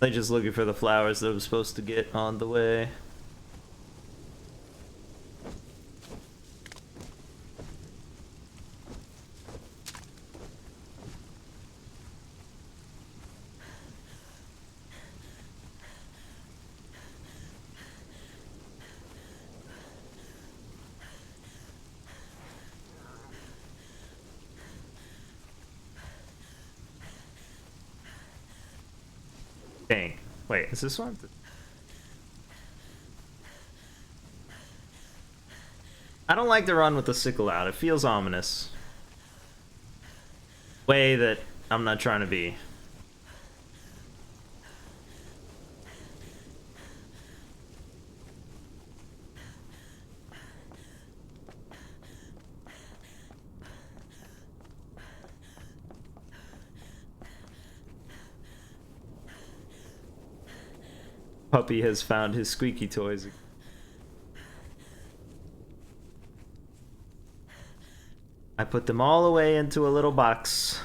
They're just looking for the flowers that I'm supposed to get on the way. Dang. Wait, is this one? I don't like to run with the sickle out. It feels ominous. Way that I'm not trying to be. Puppy has found his squeaky toys. I put them all away into a little box.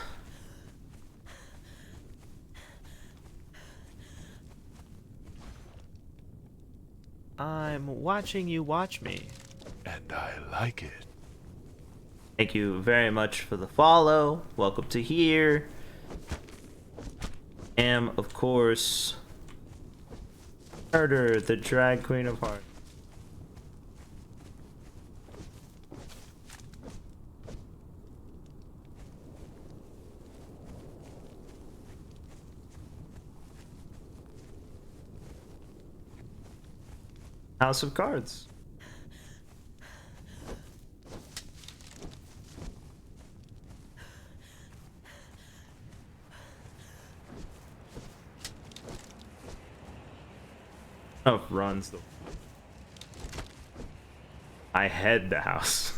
I'm watching you watch me. And I like it. Thank you very much for the follow. Welcome to here. Am, of course, Murder, the drag queen of hearts. House of Cards. Oh, runs the. I head the house.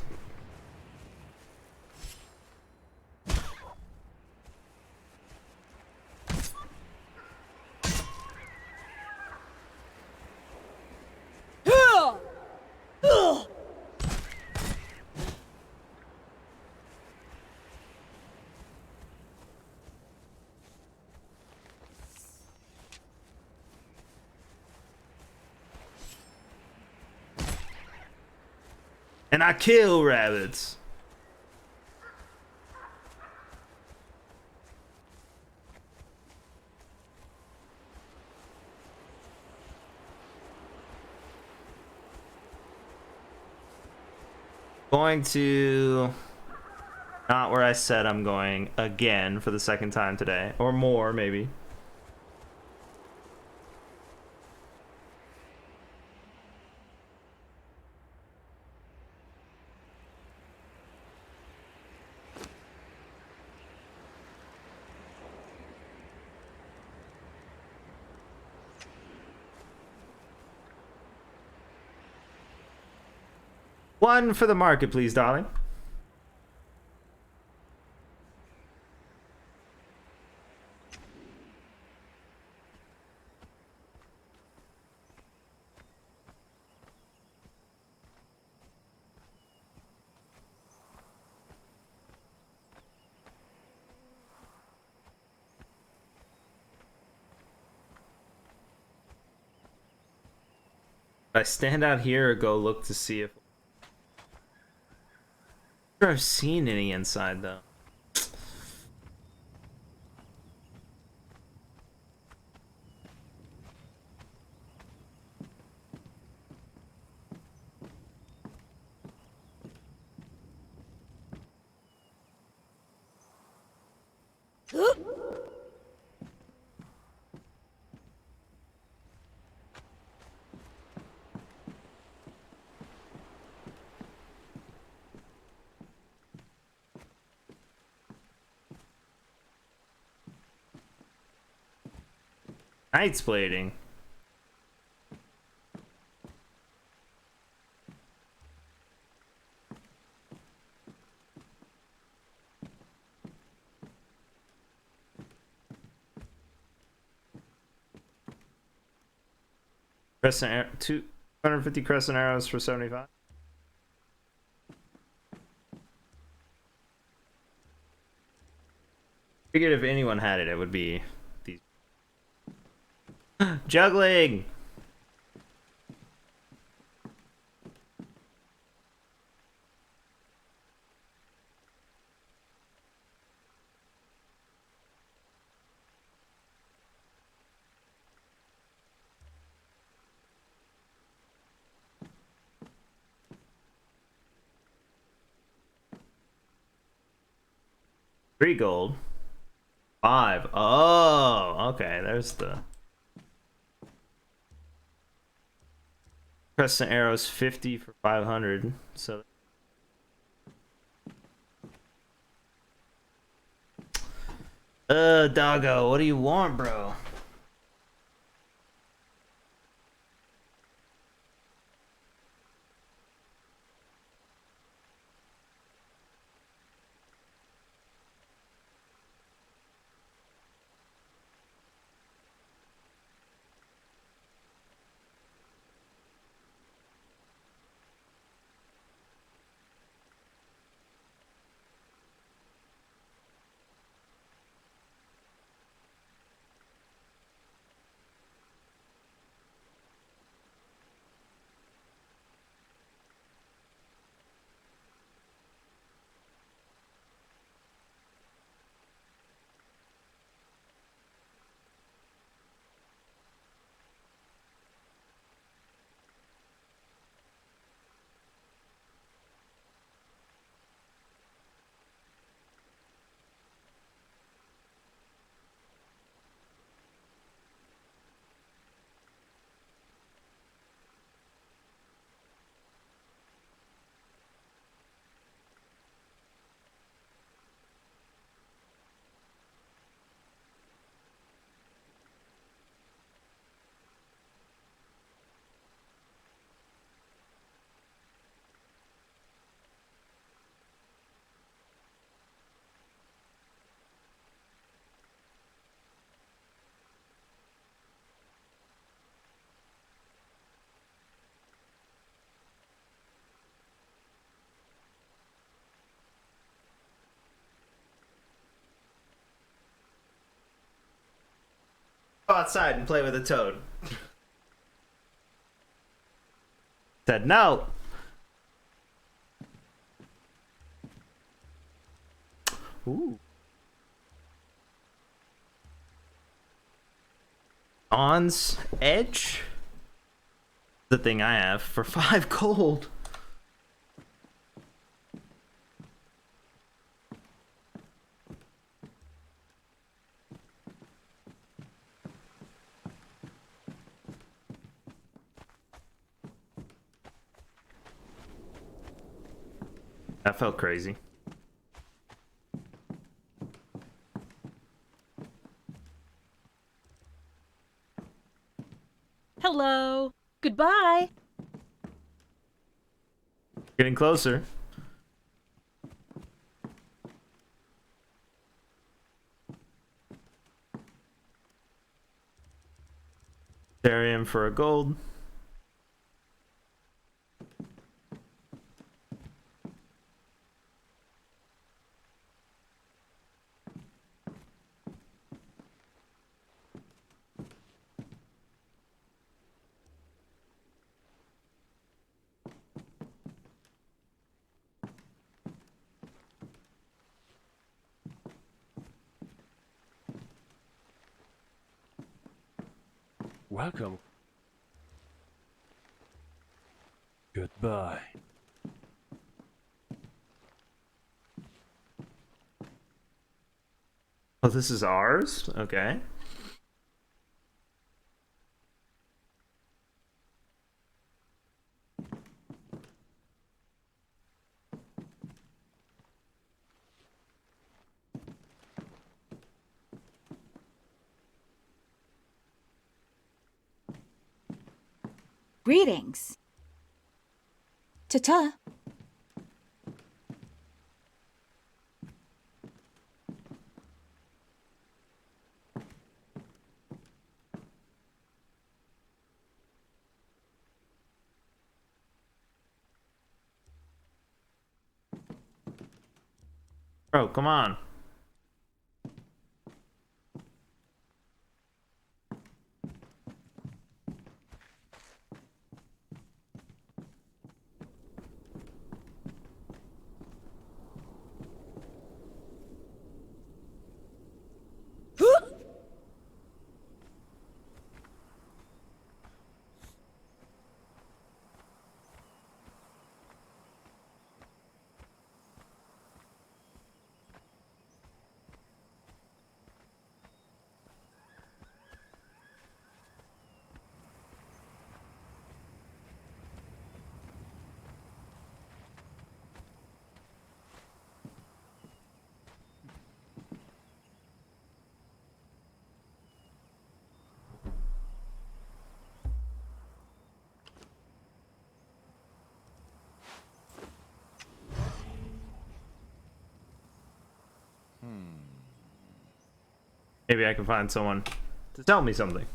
And I kill rabbits. Going to not where I said I'm going again for the second time today, or more maybe. One for the market, please, darling. I stand out here or go look to see if I've seen any inside though. Knight's blading. Crescent arrow, 250 crescent arrows for 75. Figured if anyone had it, it would be these. Juggling! Three gold. 5. Oh, okay. There's the crescent arrows 50 for 500. So doggo, what do you want, bro? Go outside and play with a toad. Said no. Ooh. On's Edge? The thing I have for 5 gold. That felt crazy. Hello. Goodbye. Getting closer. Therium for a gold. Welcome. Goodbye. Oh, this is ours? Okay. Greetings. Ta-ta. Bro, come on. Maybe I can find someone to tell me something.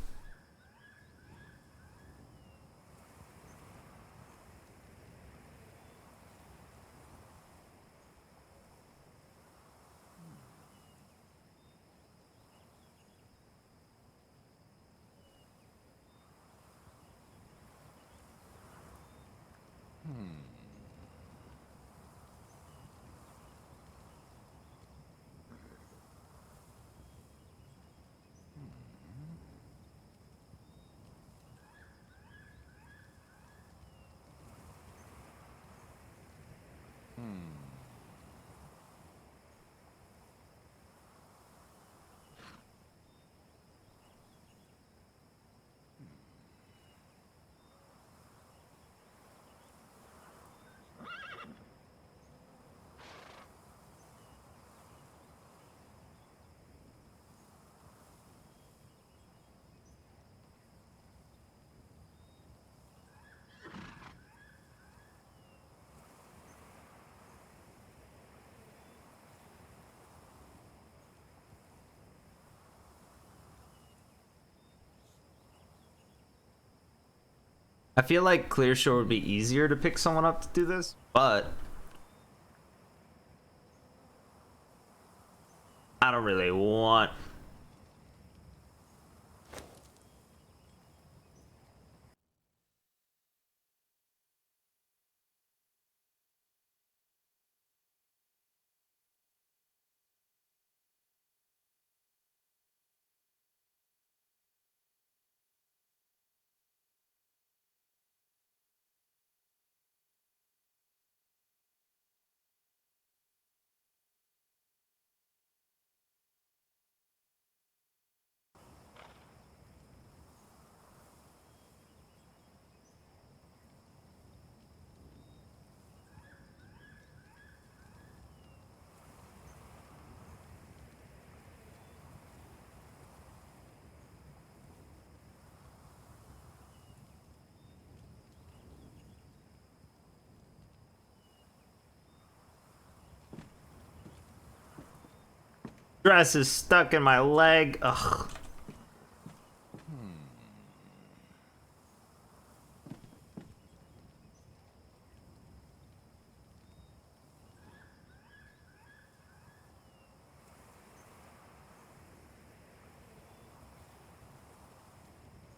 I feel like Clearshore would be easier to pick someone up to do this, but I don't really want Dress is stuck in my leg. Ugh.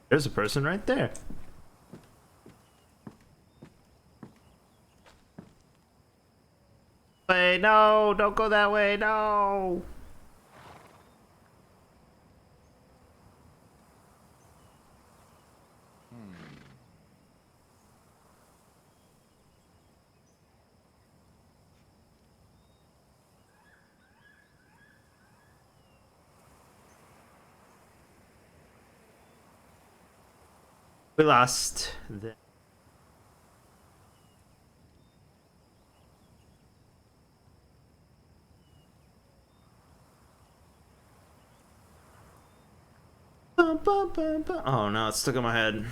There's a person right there. Wait, no, don't go that way, no. We lost the... Oh no, it's stuck in my head.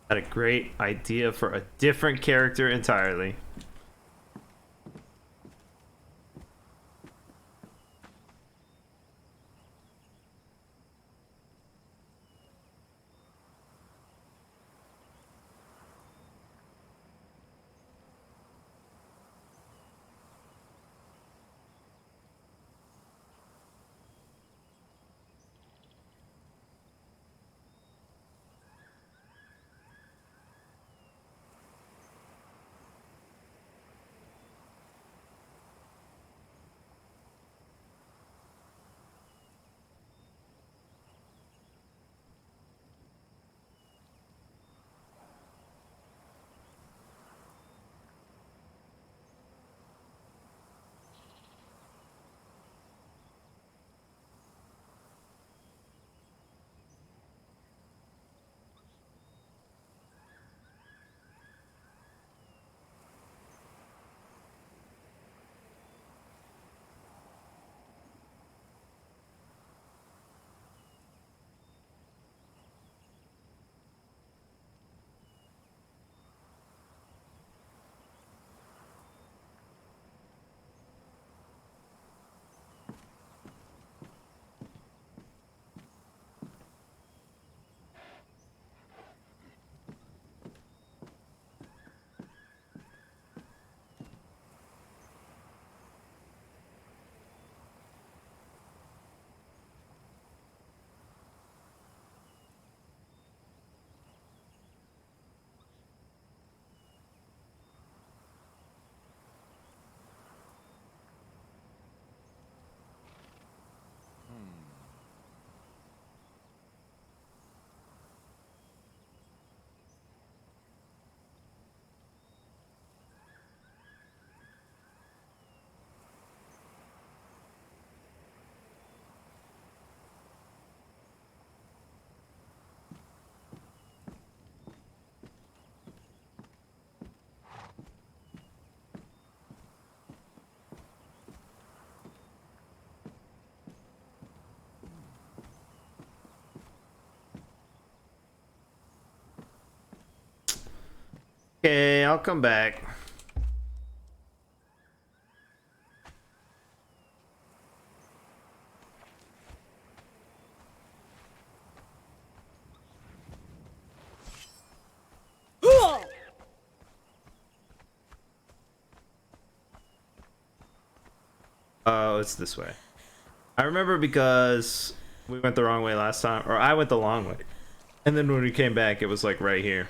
Had a great idea for a different character entirely. Okay, I'll come back. Oh, it's this way. I remember because we went the wrong way last time, or I went the long way. And then when we came back, it was like right here.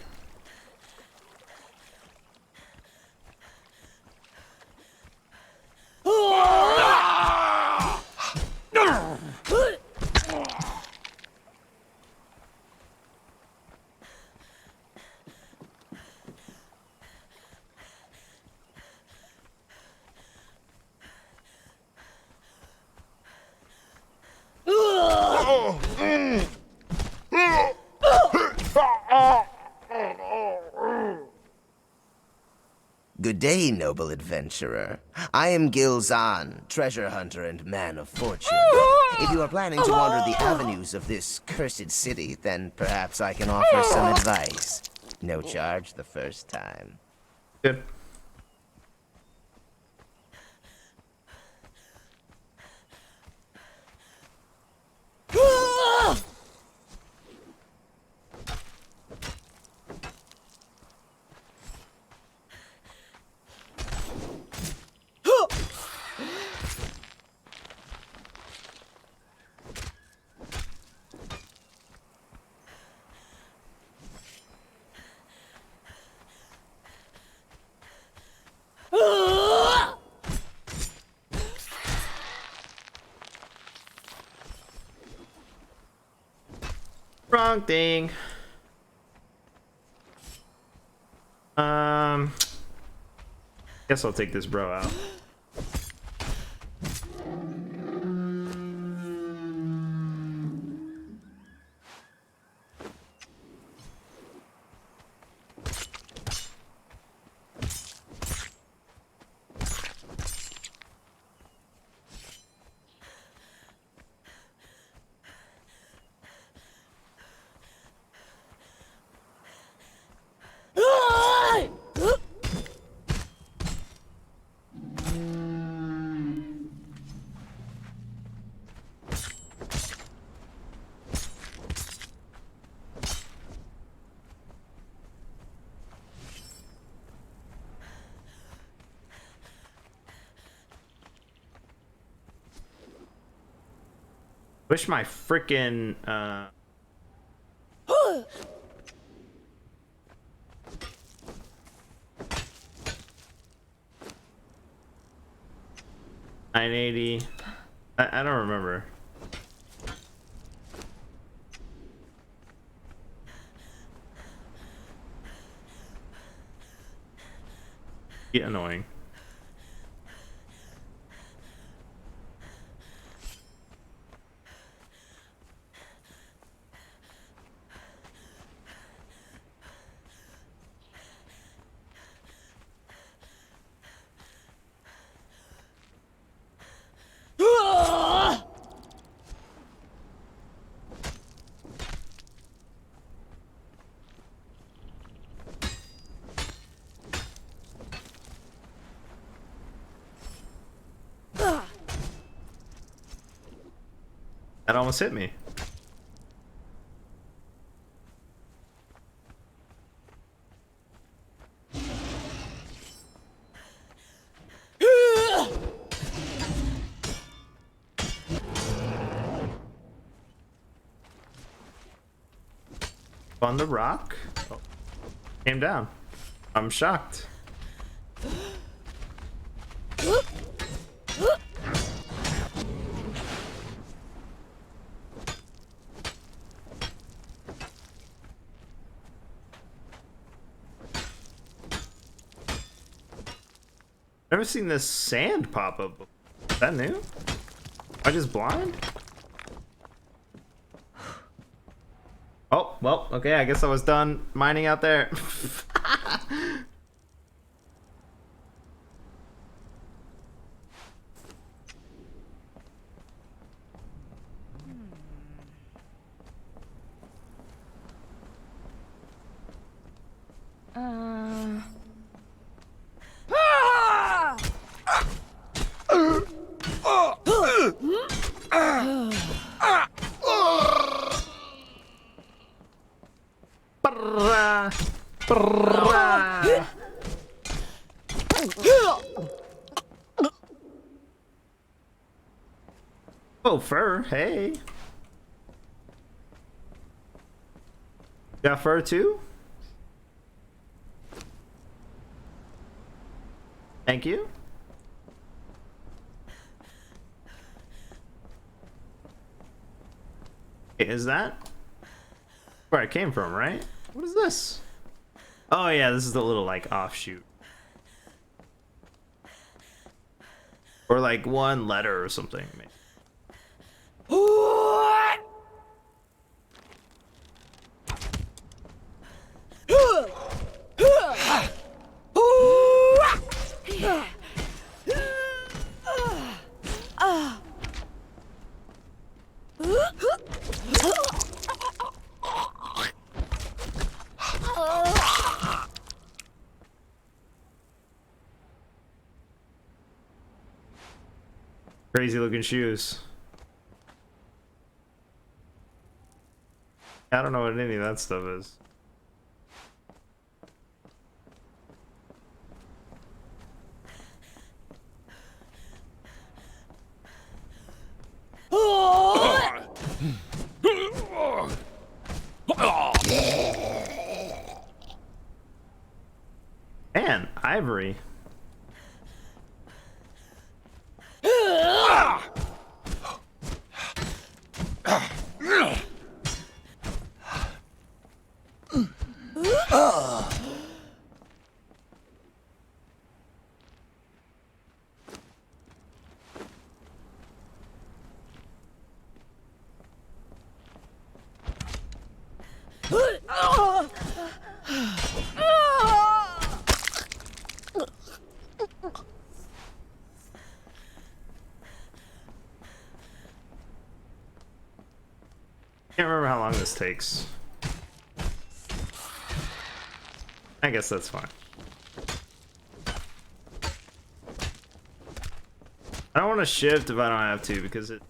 Good day, noble adventurer. I am Gilzan, treasure hunter and man of fortune. If you are planning to wander the avenues of this cursed city, then perhaps I can offer some advice. No charge the first time. Good. Wrong thing. Guess I'll take this bro out. Wish my frickin' $980. I don't remember. Yeah, annoying. That almost hit me. On the rock? Oh. Came down. I'm shocked. Never seen this sand pop up before. Is that new? Am I just blind? Oh, well, okay, I guess I was done mining out there. Oh, fur. Hey. Got fur too? Thank you. Is that where I came from, right? What is this? Oh yeah, this is the little like offshoot. Or like one letter or something. Maybe. Crazy looking shoes. I don't know what any of that stuff is. Man, ivory. Can't remember how long this takes. I guess that's fine. I don't want to shift if I don't have to because it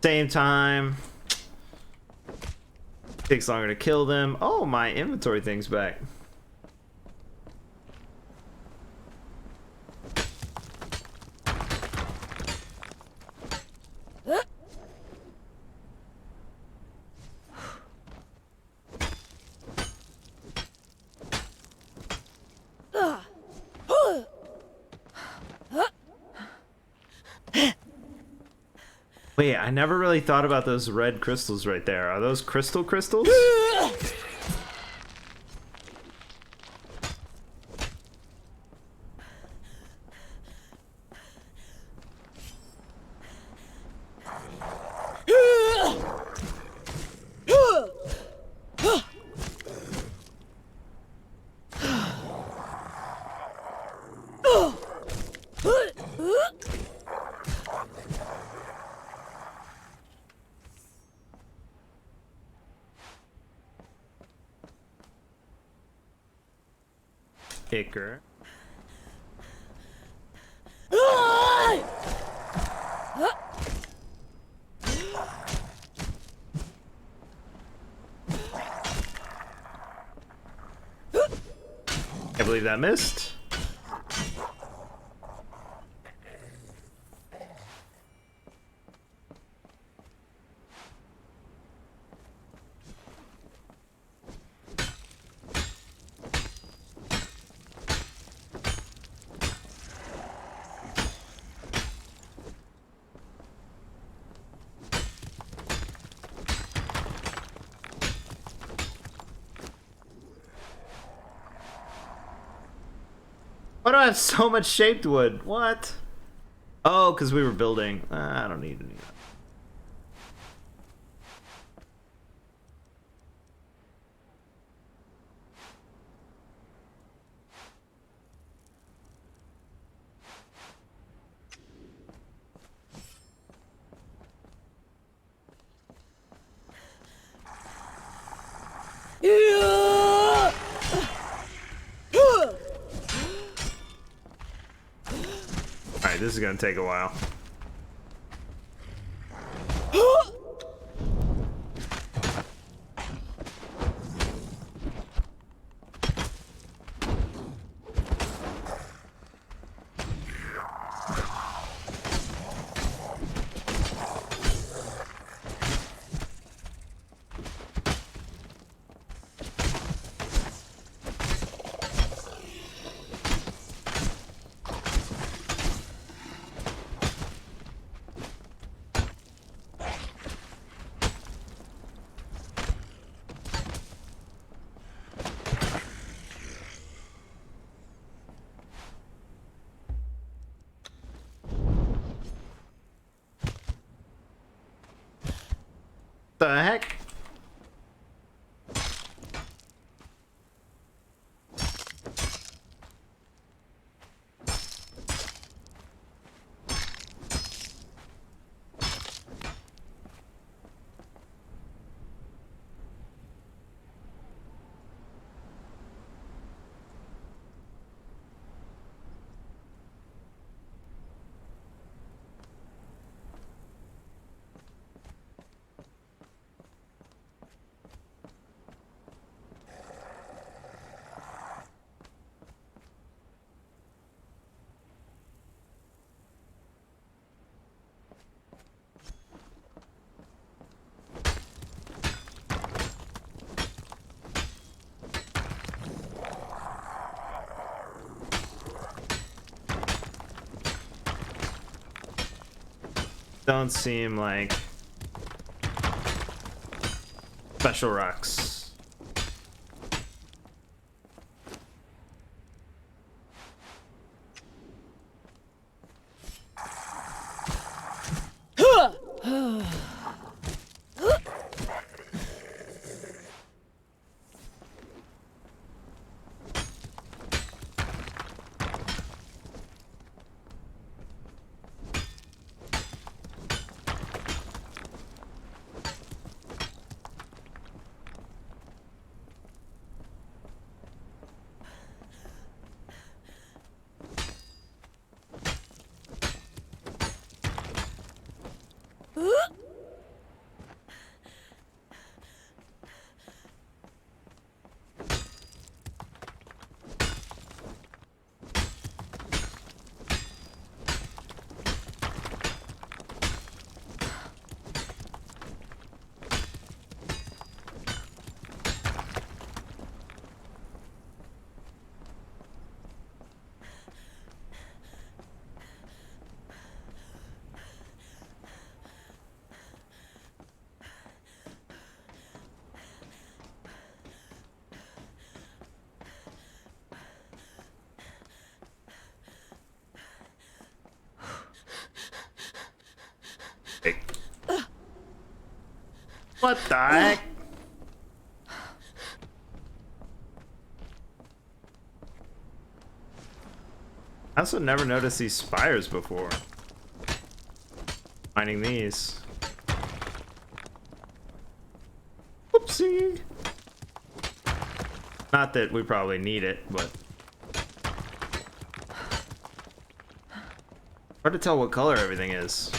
same time takes longer to kill them. Oh, my inventory thing's back. Wait, I never really thought about those red crystals right there. Are those crystals? Icker. I believe that missed. Why do I have so much shaped wood? What? Oh, because we were building. I don't need any of that. Alright, this is gonna take a while. The heck? Don't seem like special rocks. What the heck? I also never noticed these spires before. Finding these. Oopsie. Not that we probably need it, but hard to tell what color everything is.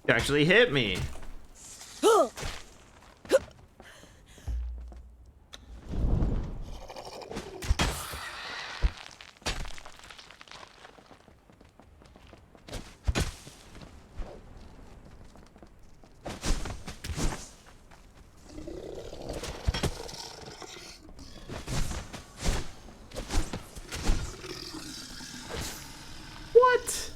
You actually hit me. What?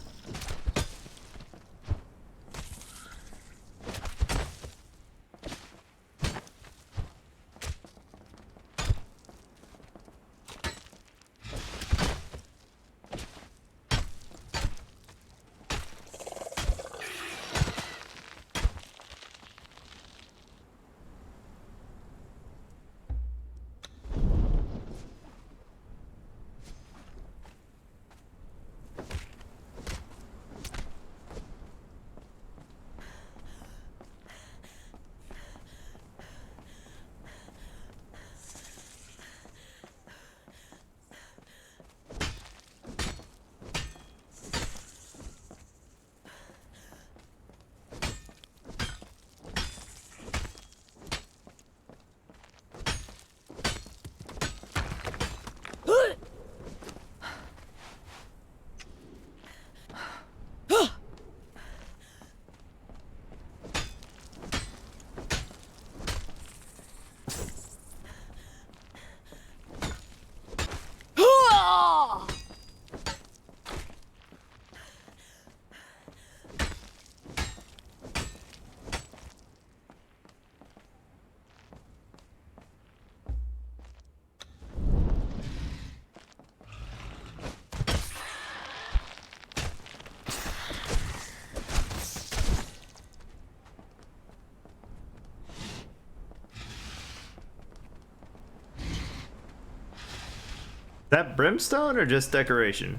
that brimstone or just decoration?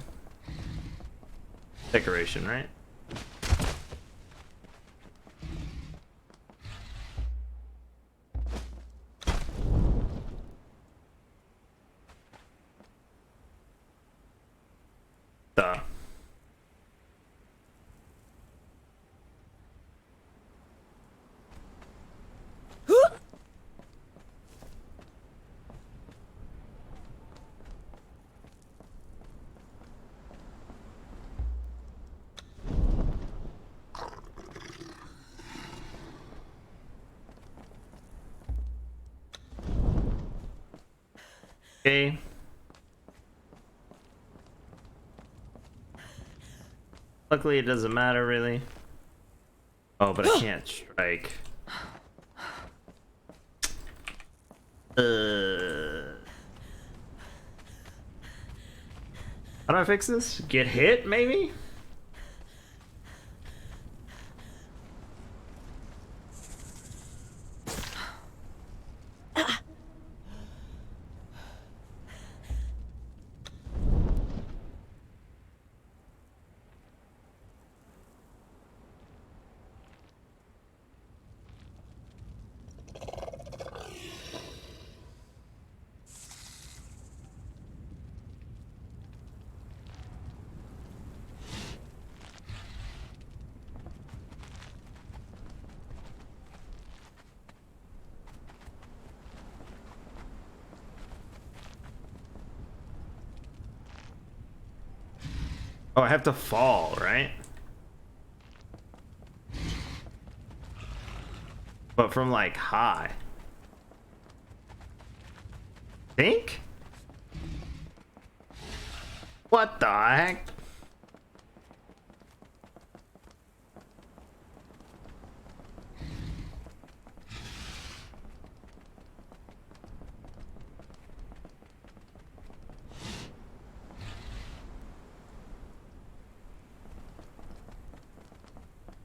Decoration, right? Duh. Okay. Luckily, it doesn't matter really. Oh, but I can't strike. How do I fix this? Get hit, maybe? Oh, I have to fall, right? But from like high. Think? What the heck?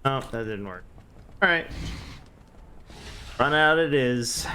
Oh, that didn't work. Alright. Run out it is.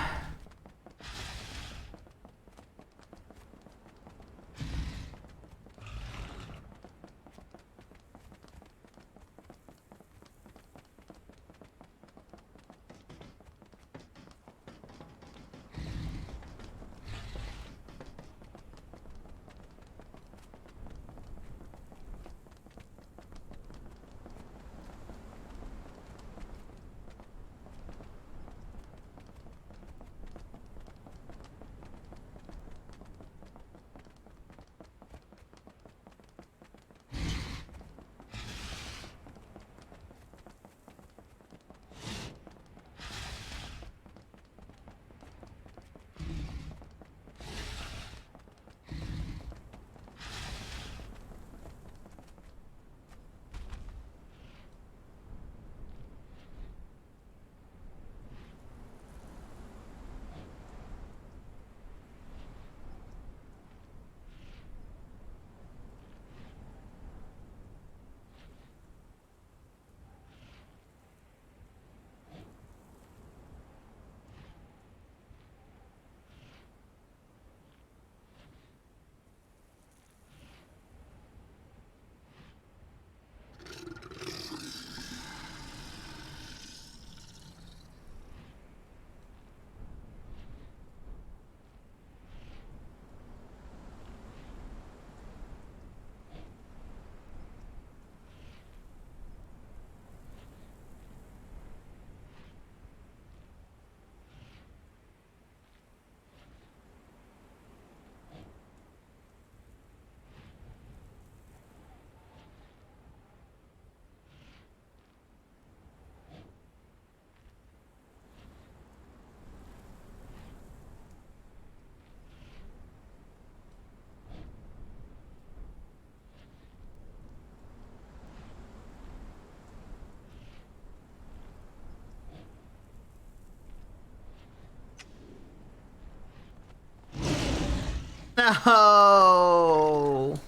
No.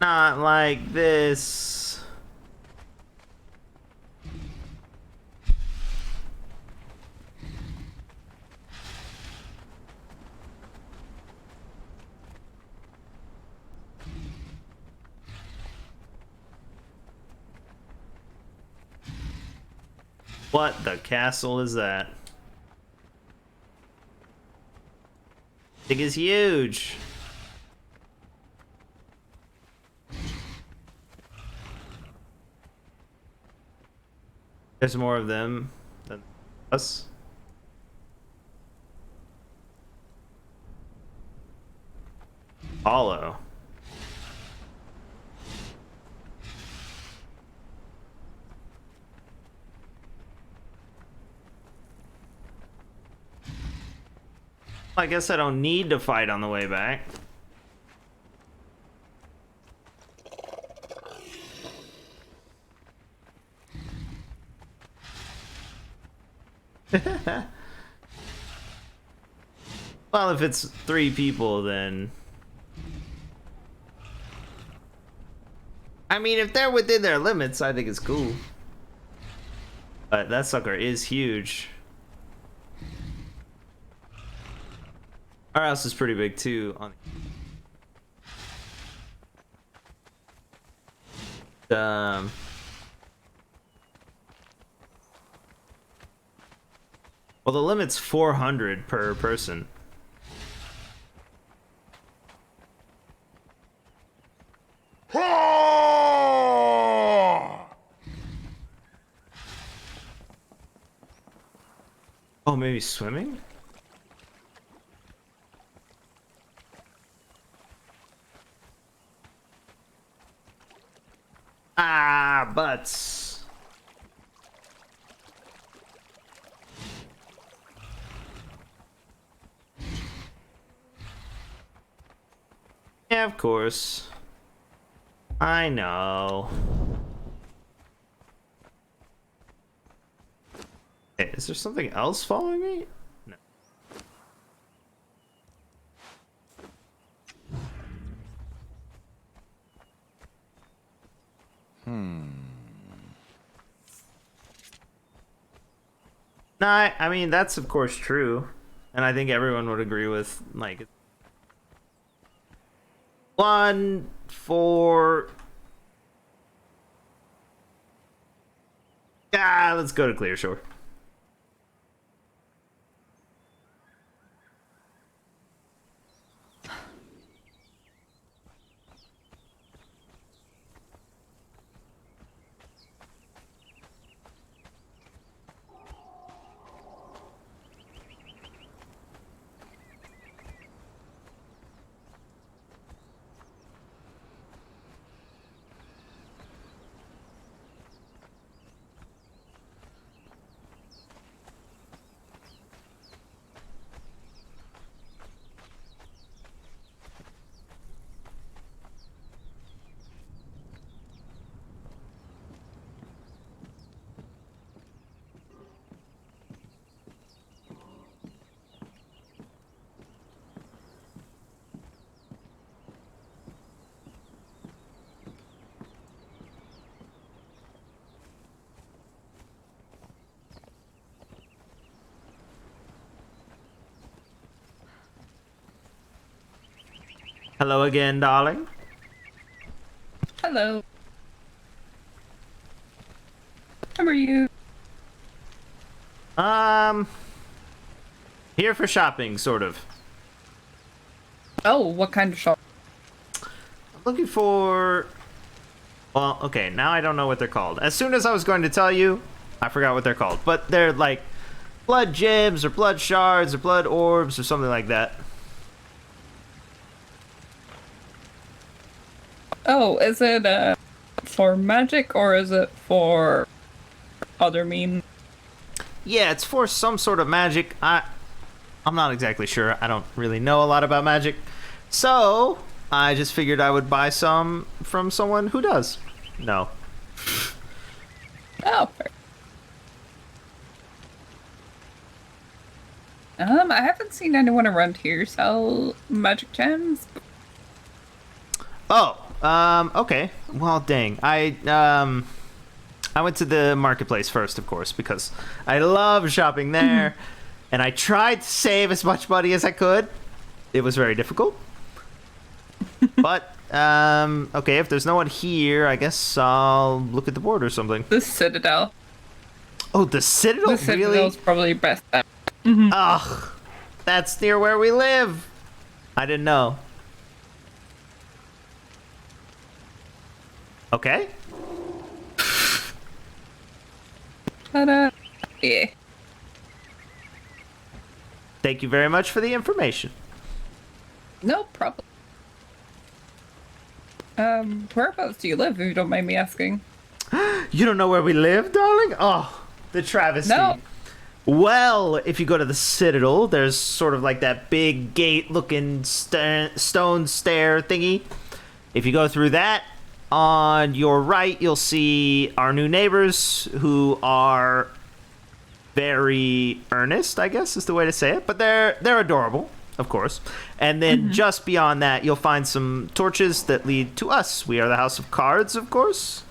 Not like this. What the castle is that? Thing is huge. There's more of them than us. Hollow. I guess I don't need to fight on the way back. Well, if it's 3 people, then... I mean, if they're within their limits, I think it's cool. But that sucker is huge. Our house is pretty big, too. Well, the limit's 400 per person. Oh, maybe swimming? Ah, butts. Yeah, of course. I know. Hey, is there something else following me? No. No, I mean, that's of course true. And I think everyone would agree with, like... 1, 4... Ah, let's go to Clear Shore. Hello again, darling. Hello. How are you? Here for shopping, sort of. Oh, what kind of shop? I'm looking for... Well, okay, now I don't know what they're called. As soon as I was going to tell you, I forgot what they're called. But they're like blood gems or blood shards or blood orbs or something like that. Oh, is it for magic or is it for other means? Yeah, it's for some sort of magic. I'm not exactly sure. I don't really know a lot about magic. So, I just figured I would buy some from someone who does. No. Oh. I haven't seen anyone around here sell magic gems. Oh, okay. Well, dang. I went to the marketplace first, of course, because I love shopping there. And I tried to save as much money as I could. It was very difficult. But, okay, if there's no one here, I guess I'll look at the board or something. The Citadel. Oh, the Citadel? The Citadel's really? probably best. Ugh, that's near where we live. I didn't know. Okay. Ta-da. Yeah. Thank you very much for the information. No problem. Whereabouts do you live, if you don't mind me asking? You don't know where we live, darling? Oh, the travesty. No. Well, if you go to the Citadel, there's sort of like that big gate-looking stone stair thingy. If you go through that, on your right, you'll see our new neighbors, who are very earnest, I guess is the way to say it. But they're adorable, of course. And then just beyond that, you'll find some torches that lead to us. We are the House of Cards, of course.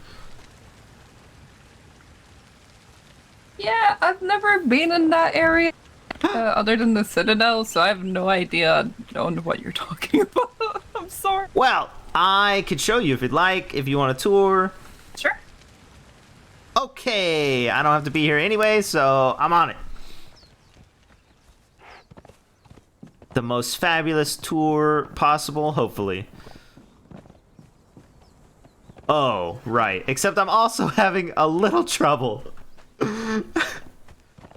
Yeah, I've never been in that area other than the Citadel, so I have no idea on what you're talking about. I'm sorry. Well, I could show you if you'd like, if you want a tour. Sure. Okay, I don't have to be here anyway, so I'm on it. The most fabulous tour possible, hopefully. Oh, right. Except I'm also having a little trouble.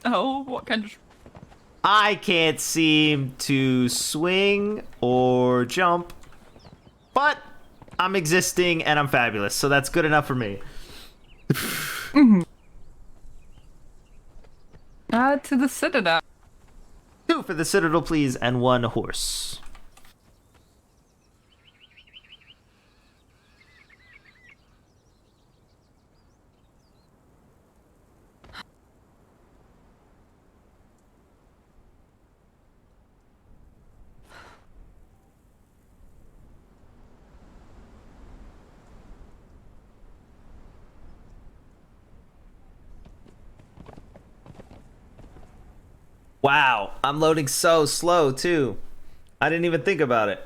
Oh, what kind of... I can't seem to swing or jump, but I'm existing and I'm fabulous, so that's good enough for me. To the Citadel. 2 for the Citadel, please, and 1 horse. Wow, I'm loading so slow, too. I didn't even think about it.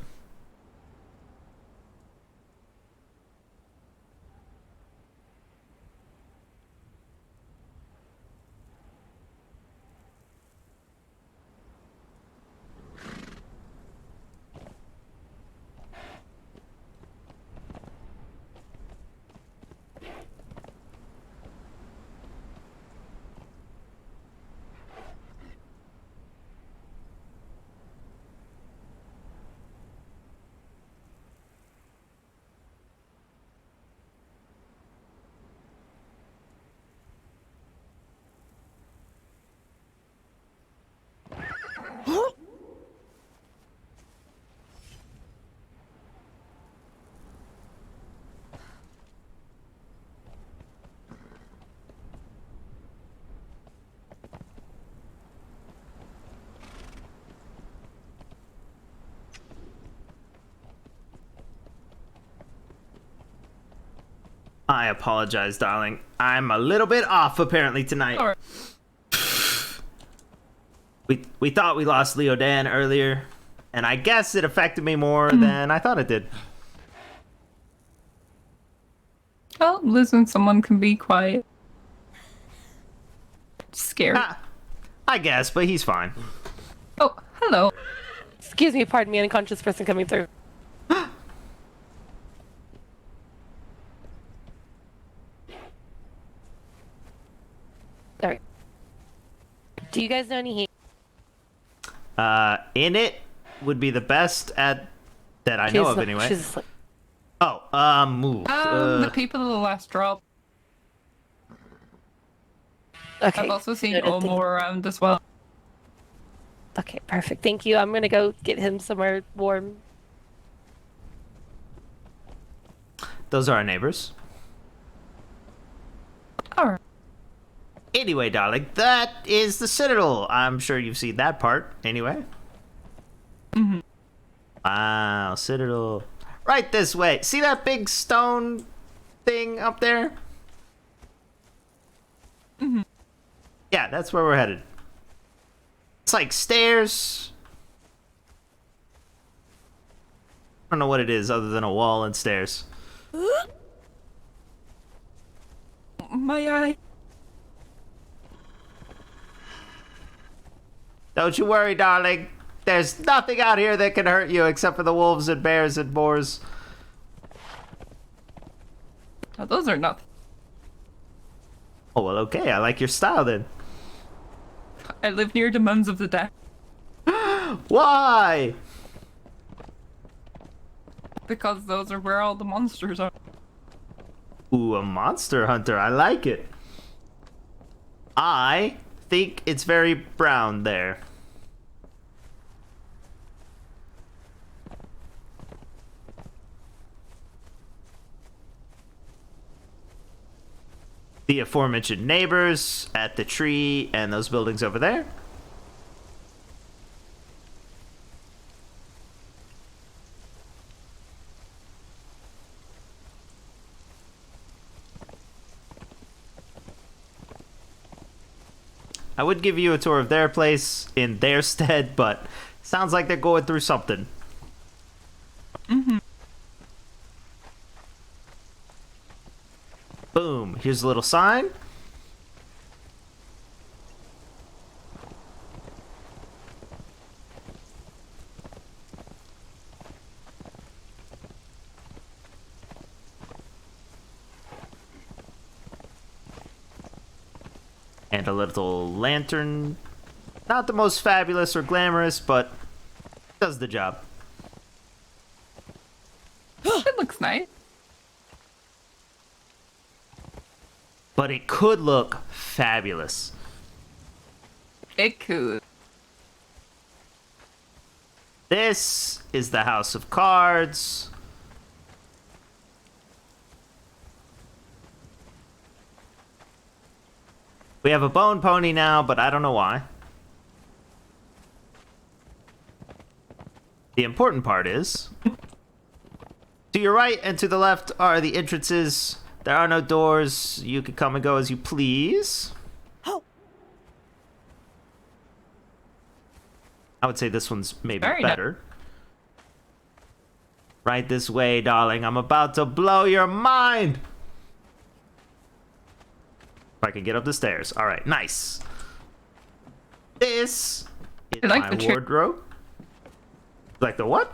I apologize, darling. I'm a little bit off, apparently, tonight. All right. We thought we lost Leo Dan earlier, and I guess it affected me more than I thought it did. Well, losing someone can be quite scary. I guess, but he's fine. Oh, hello. Excuse me, pardon me, unconscious person coming through. Sorry. Do you guys know any heat? In it would be the best at that I know of anyway. She's asleep. Oh, move. The people of the last drop. Okay. I've also seen Omo around as well. Okay, perfect. Thank you. I'm gonna go get him somewhere warm. Those are our neighbors. Alright. Anyway, darling, that is the Citadel. I'm sure you've seen that part, anyway. Wow, Citadel. Right this way. See that big stone thing up there? Yeah, that's where we're headed. It's like stairs. I don't know what it is other than a wall and stairs. My eye. Don't you worry, darling. There's nothing out here that can hurt you except for the wolves and bears and boars. Now, those are nothing. Oh, well, okay. I like your style then. I live near the Mounds of the Dead. Why? Because those are where all the monsters are. Ooh, a monster hunter. I like it. I think it's very brown there. The aforementioned neighbors at the tree and those buildings over there. I would give you a tour of their place in their stead, but sounds like they're going through something. Mm-hmm. Boom. Here's a little sign. And a little lantern. Not the most fabulous or glamorous, but does the job. It looks nice. But it could look fabulous. It could. This is the House of Cards. We have a bone pony now, but I don't know why. The important part is, to your right and to the left are the entrances. There are no doors. You can come and go as you please. I would say this one's maybe better. Right this way, darling. I'm about to blow your mind. If I can get up the stairs. All right, nice. This is my wardrobe. Like the what?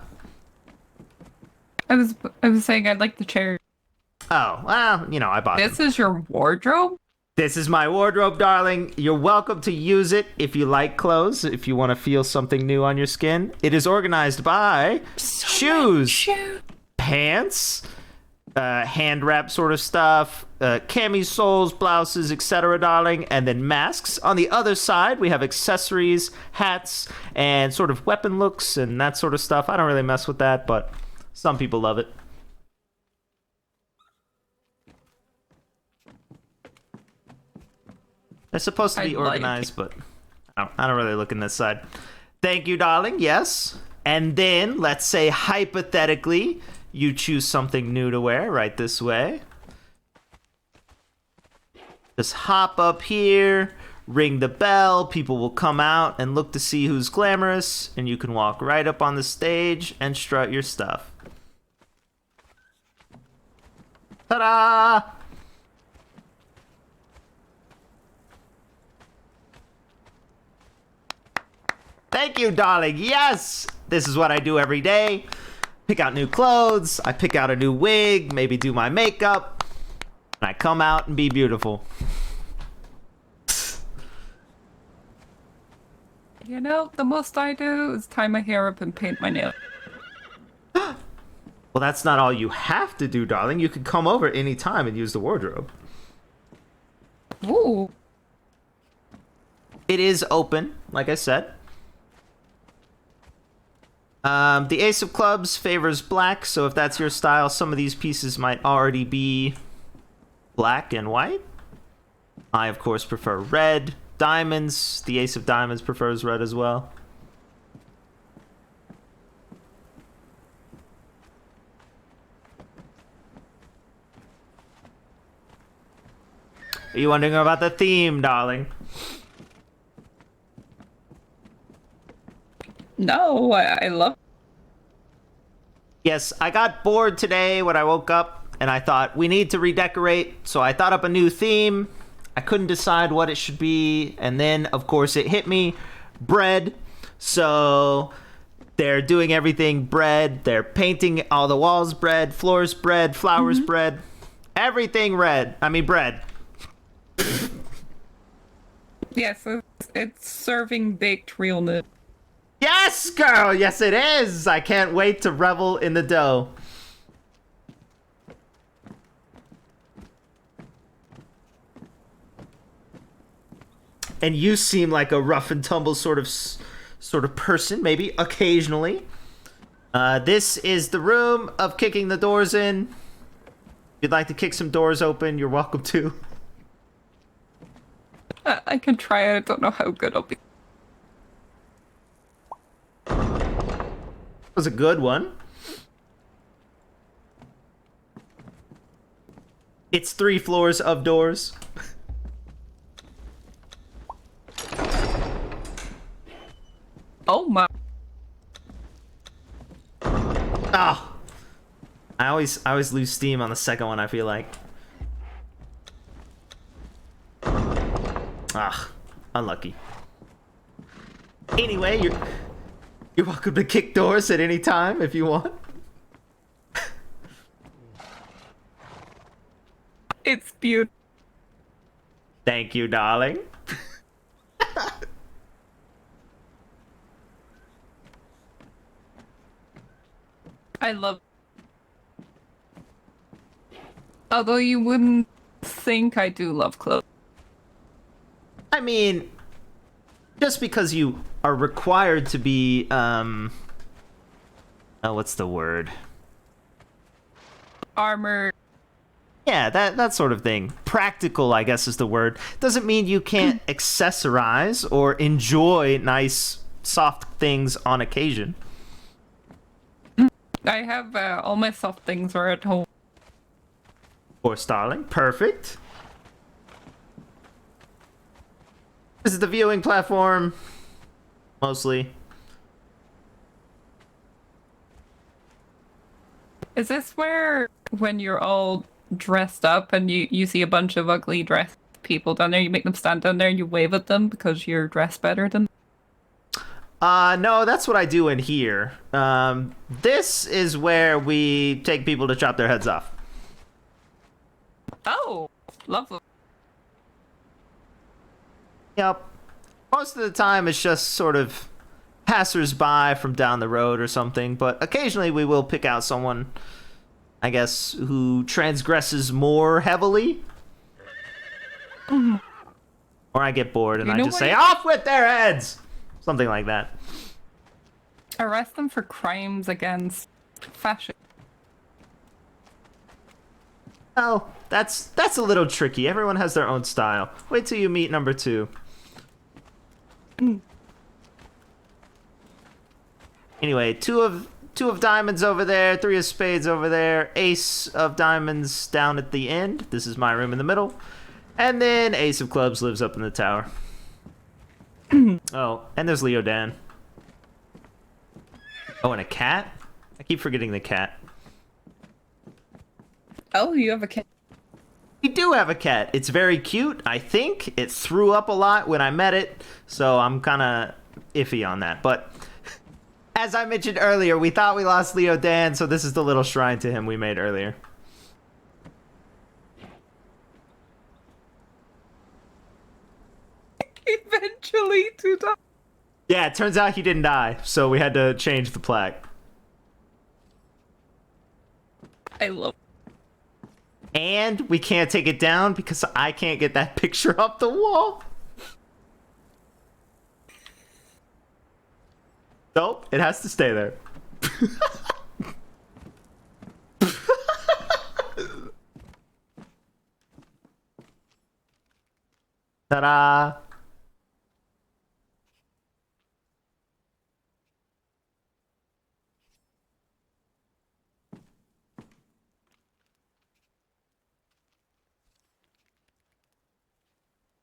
I was saying I'd like the chair. Oh, well, you know, I bought This is your wardrobe? This is my wardrobe, darling. You're welcome to use it if you like clothes, if you want to feel something new on your skin. It is organized by shoes, pants, hand wrap sort of stuff, camisoles, blouses, etc., darling, and then masks. On the other side, we have accessories, hats, and sort of weapon looks and that sort of stuff. I don't really mess with that, but some people love it. They're supposed to be organized, but I don't really look in this side. Thank you, darling. Yes. And then, let's say hypothetically, you choose something new to wear right this way. Just hop up here, ring the bell. People will come out and look to see who's glamorous, and you can walk right up on the stage and strut your stuff. Ta-da! Thank you, darling. Yes! This is what I do every day. Pick out new clothes. I pick out a new wig. Maybe do my makeup. And I come out and be beautiful. You know, the most I do is tie my hair up and paint my nails. Well, that's not all you have to do, darling. You can come over any time and use the wardrobe. Ooh. It is open, like I said. The Ace of Clubs favors black, so if that's your style, some of these pieces might already be black and white. I, of course, prefer red. Diamonds, the Ace of Diamonds prefers red as well. Are you wondering about the theme, darling? No, I love. Yes, I got bored today when I woke up and I thought we need to redecorate, so I thought up a new theme. I couldn't decide what it should be, and then of course it hit me. bread. So they're doing everything bread. They're painting all the walls bread, floors bread, flowers bread, everything red. I mean bread. Yes, it's serving baked realness. Yes, girl. Yes, it is. I can't wait to revel in the dough. And you seem like a rough and tumble sort of person, maybe occasionally. This is the room of kicking the doors in. If you'd like to kick some doors open, you're welcome to. I can try it. I don't know how good I'll be. Was a good one. It's 3 floors of doors. Oh my. Oh. I always lose steam on the second one, I feel like. Ah, unlucky. Anyway, you're welcome to kick doors at any time if you want. It's beautiful. Thank you, darling. I love. Although you wouldn't think I do love clothes. I mean, just because you are required to be, oh, what's the word? Armor. Yeah, that sort of thing. Practical, I guess, is the word. Doesn't mean you can't accessorize or enjoy nice, soft things on occasion. I have all my soft things are at home. Of course, darling. Perfect. This is the viewing platform. Mostly. Is this where, when you're all dressed up and you see a bunch of ugly dressed people down there, you make them stand down there and you wave at them because you're dressed better than them? No, that's what I do in here. This is where we take people to chop their heads off. Oh, lovely. Yep. Most of the time it's just sort of passers-by from down the road or something, but occasionally we will pick out someone, I guess, who transgresses more heavily. Or I get bored and I just say, off with their heads! Something like that. Arrest them for crimes against fashion. Oh, that's a little tricky. Everyone has their own style. Wait till you meet number 2. Anyway, two of diamonds over there, 3 of spades over there, ace of diamonds down at the end. This is my room in the middle. And then ace of clubs lives up in the tower. Oh, and there's Leo Dan. Oh, and a cat? I keep forgetting the cat. Oh, you have a cat. We do have a cat. It's very cute, I think. It threw up a lot when I met it, so I'm kind of iffy on that. But as I mentioned earlier, we thought we lost Leo Dan, so this is the little shrine to him we made earlier. Eventually to die. Yeah, it turns out he didn't die, so we had to change the plaque. I love. And we can't take it down because I can't get that picture up the wall. Nope, it has to stay there. Ta-da!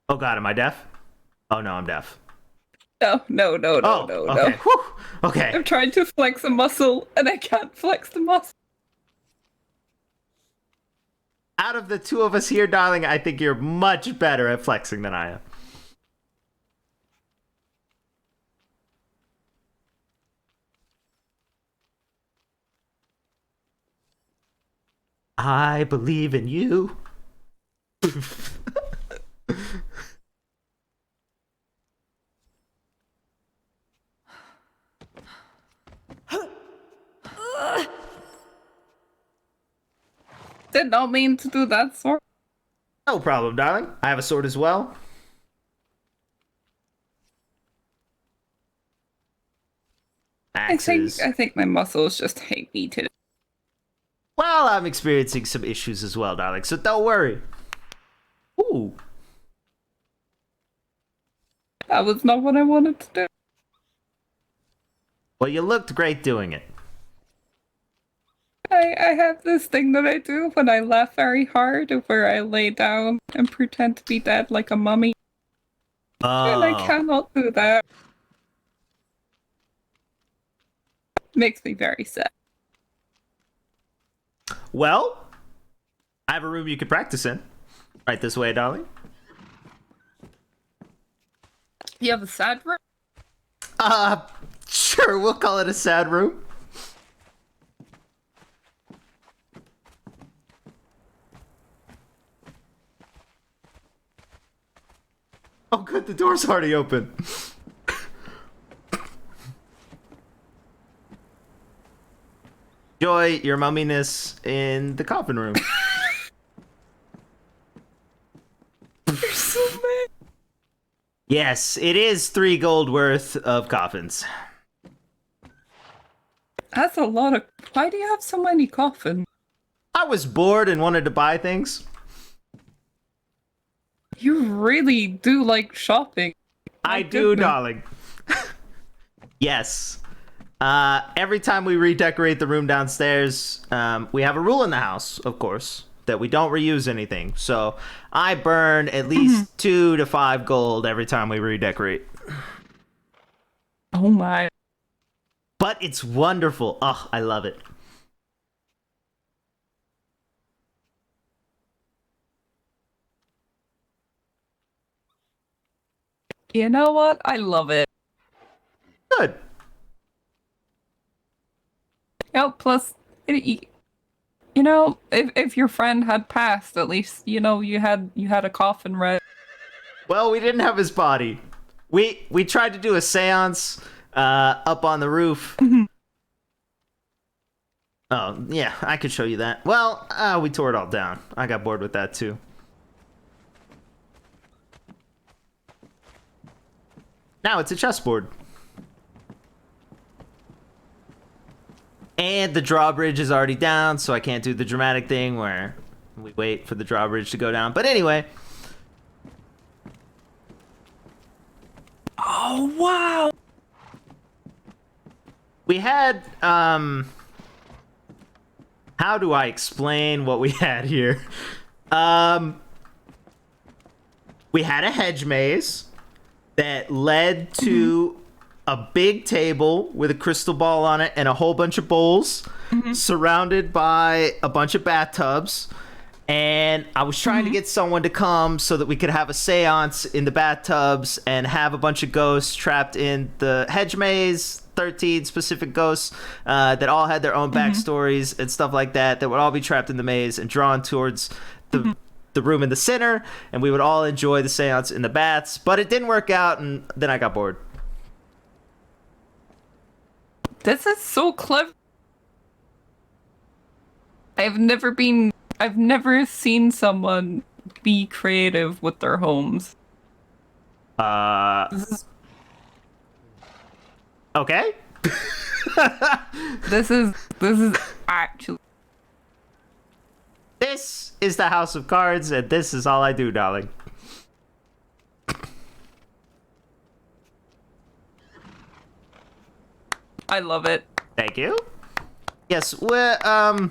Oh god, am I deaf? Oh no, I'm deaf. No. Okay. Whew. Okay. I'm trying to flex a muscle and I can't flex the muscle. Out of the 2 of us here, darling, I think you're much better at flexing than I am. I believe in you. Did not mean to do that, sword. No problem, darling. I have a sword as well. Axes. I think my muscles just hate me today. Well, I'm experiencing some issues as well, darling, so don't worry. Ooh. That was not what I wanted to do. Well, you looked great doing it. I have this thing that I do when I laugh very hard, where I lay down and pretend to be dead like a mummy. And I cannot do that. Makes me very sad. Well, I have a room you could practice in. Right this way, darling. You have a sad room? Sure, we'll call it a sad room. Oh good, the door's already open. Enjoy your mumminess in the coffin room. You're so mad. Yes, it is 3 gold worth of coffins. That's a lot of... Why do you have so many coffins? I was bored and wanted to buy things. You really do like shopping. I do, darling. Yes. Every time we redecorate the room downstairs, we have a rule in the house, of course, that we don't reuse anything. So I burn at least 2 to 5 gold every time we redecorate. Oh my. But it's wonderful. Oh, I love it. You know what? I love it. Good. Yeah, plus, you know, if your friend had passed, at least, you know, you had a coffin ready. Well, we didn't have his body. We tried to do a seance up on the roof. Oh, yeah, I could show you that. Well, we tore it all down. I got bored with that too. Now it's a chessboard. And the drawbridge is already down, so I can't do the dramatic thing where we wait for the drawbridge to go down. But anyway. Oh, wow! We had, how do I explain what we had here? We had a hedge maze that led to a big table with a crystal ball on it and a whole bunch of bowls surrounded by a bunch of bathtubs. And I was trying to get someone to come so that we could have a seance in the bathtubs and have a bunch of ghosts trapped in the hedge maze, 13 specific ghosts that all had their own backstories and stuff like that, that would all be trapped in the maze and drawn towards the room in the center, and we would all enjoy the seance in the baths. But it didn't work out, and then I got bored. This is so clever. I've never seen someone be creative with their homes. Okay. This is actually... This is the House of Cards, and this is all I do, darling. I love it. Thank you. Yes, I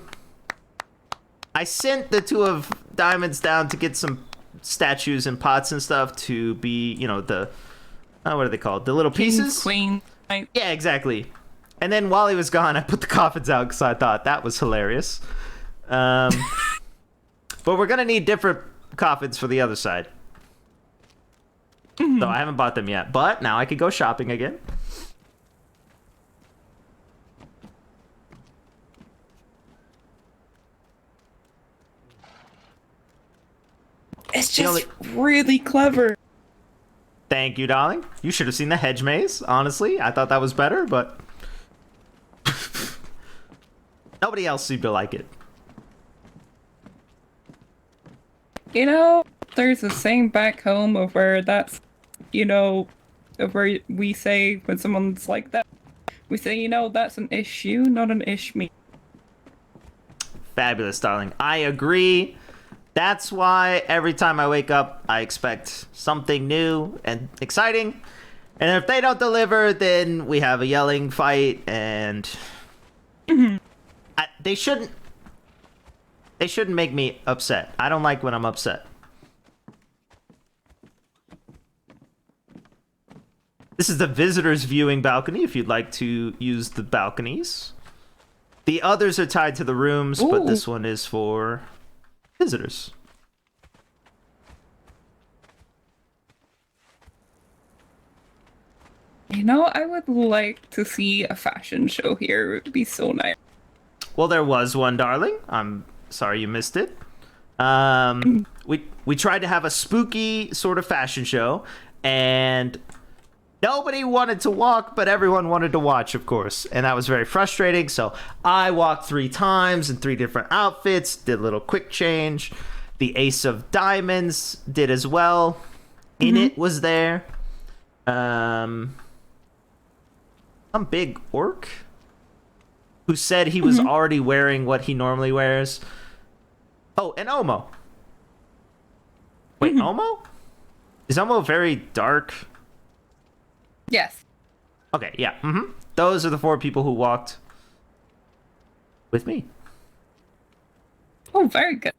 sent the 2 of diamonds down to get some statues and pots and stuff to be, you know, the what are they called? The little pieces? Queen. Yeah, exactly. And then while he was gone, I put the coffins out because I thought that was hilarious. But we're gonna need different coffins for the other side. So I haven't bought them yet, but now I could go shopping again. It's The just really clever. Thank you, darling. You should have seen the hedge maze, honestly. I thought that was better, but nobody else seemed to like it. You know, there's a saying back home of where that's, of where we say when someone's like that, we say, that's an issue, not an me. Fabulous, darling. I agree. That's why every time I wake up, I expect something new and exciting. And if they don't deliver, then we have a yelling fight, and they shouldn't make me upset. I don't like when I'm upset. This is the visitors viewing balcony if you'd like to use the balconies. The others are tied to the rooms, but this one is for visitors. I would like to see a fashion show here. It would be so nice. Well, there was one, darling. I'm sorry you missed it. We tried to have a spooky sort of fashion show, and nobody wanted to walk, but everyone wanted to watch, of course. And that was very frustrating. So I walked 3 times in 3 different outfits, did a little quick change. The Ace of Diamonds did as well. It was there. Some big orc who said he was already wearing what he normally wears. Oh, and Omo. Wait, Omo? Is Omo very dark? Yes. Okay, yeah. Those are the 4 people who walked with me. Oh, very good.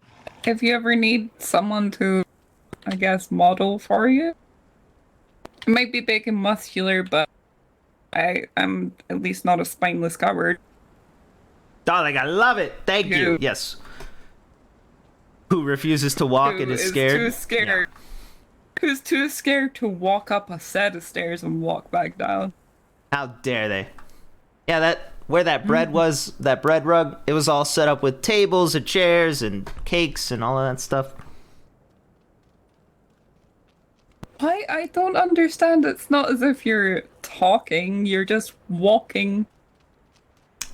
If you ever need someone to, I guess, model for you, it might be big and muscular, but I'm at least not a spineless coward. Darling, I love it. Thank you. Yes. Who refuses to walk and is scared? Too scared. Yeah. Who's too scared to walk up a set of stairs and walk back down? How dare they? Yeah, where that bread was, that bread rug, it was all set up with tables and chairs and cakes and all of that stuff. Why? I don't understand. It's not as if you're talking, you're just walking.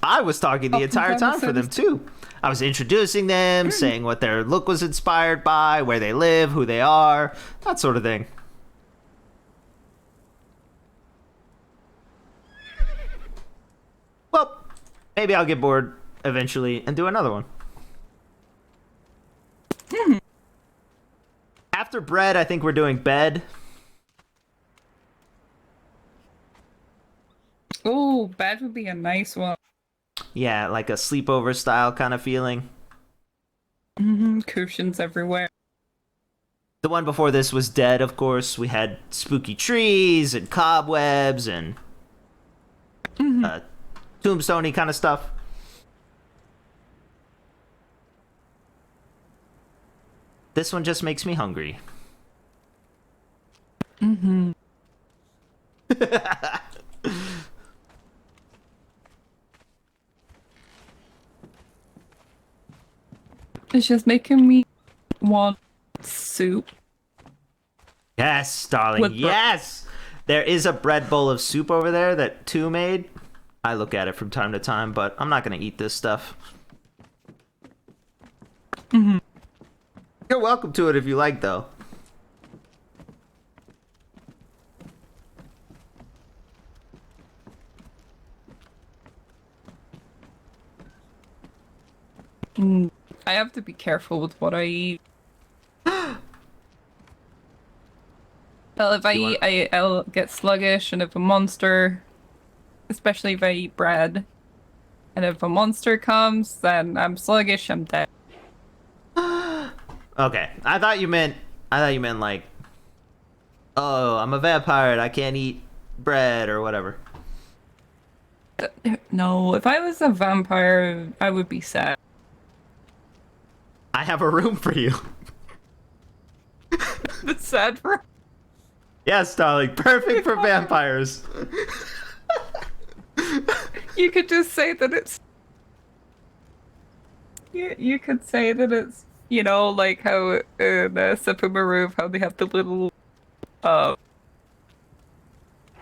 I was talking the entire time for them, too. I was introducing them, saying what their look was inspired by, where they live, who they are, that sort of thing. Well, maybe I'll get bored eventually and do another one. After bread, I think we're doing bed. Oh, bed would be a nice one. Yeah, like a sleepover style kind of feeling. Cushions everywhere. The one before this was dead, of course. We had spooky trees and cobwebs and tombstone-y kind of stuff. This one just makes me hungry. It's just making me want soup. Yes, darling, yes! There is a bread bowl of soup over there that 2 made. I look at it from time to time, but I'm not going to eat this stuff. You're welcome to it if you like, though. I have to be careful with what I eat. Well, if I eat, I'll get sluggish, and if a monster, especially if I eat bread, and if a monster comes, then I'm sluggish, I'm dead. Okay, I thought you meant like, oh, I'm a vampire and I can't eat bread or whatever. No, if I was a vampire, I would be sad. I have a room for you. That's sad for... Yes, darling, perfect for vampires. You could just say that it's... You could say that it's, You know, like how in Sephiroth, how they have the little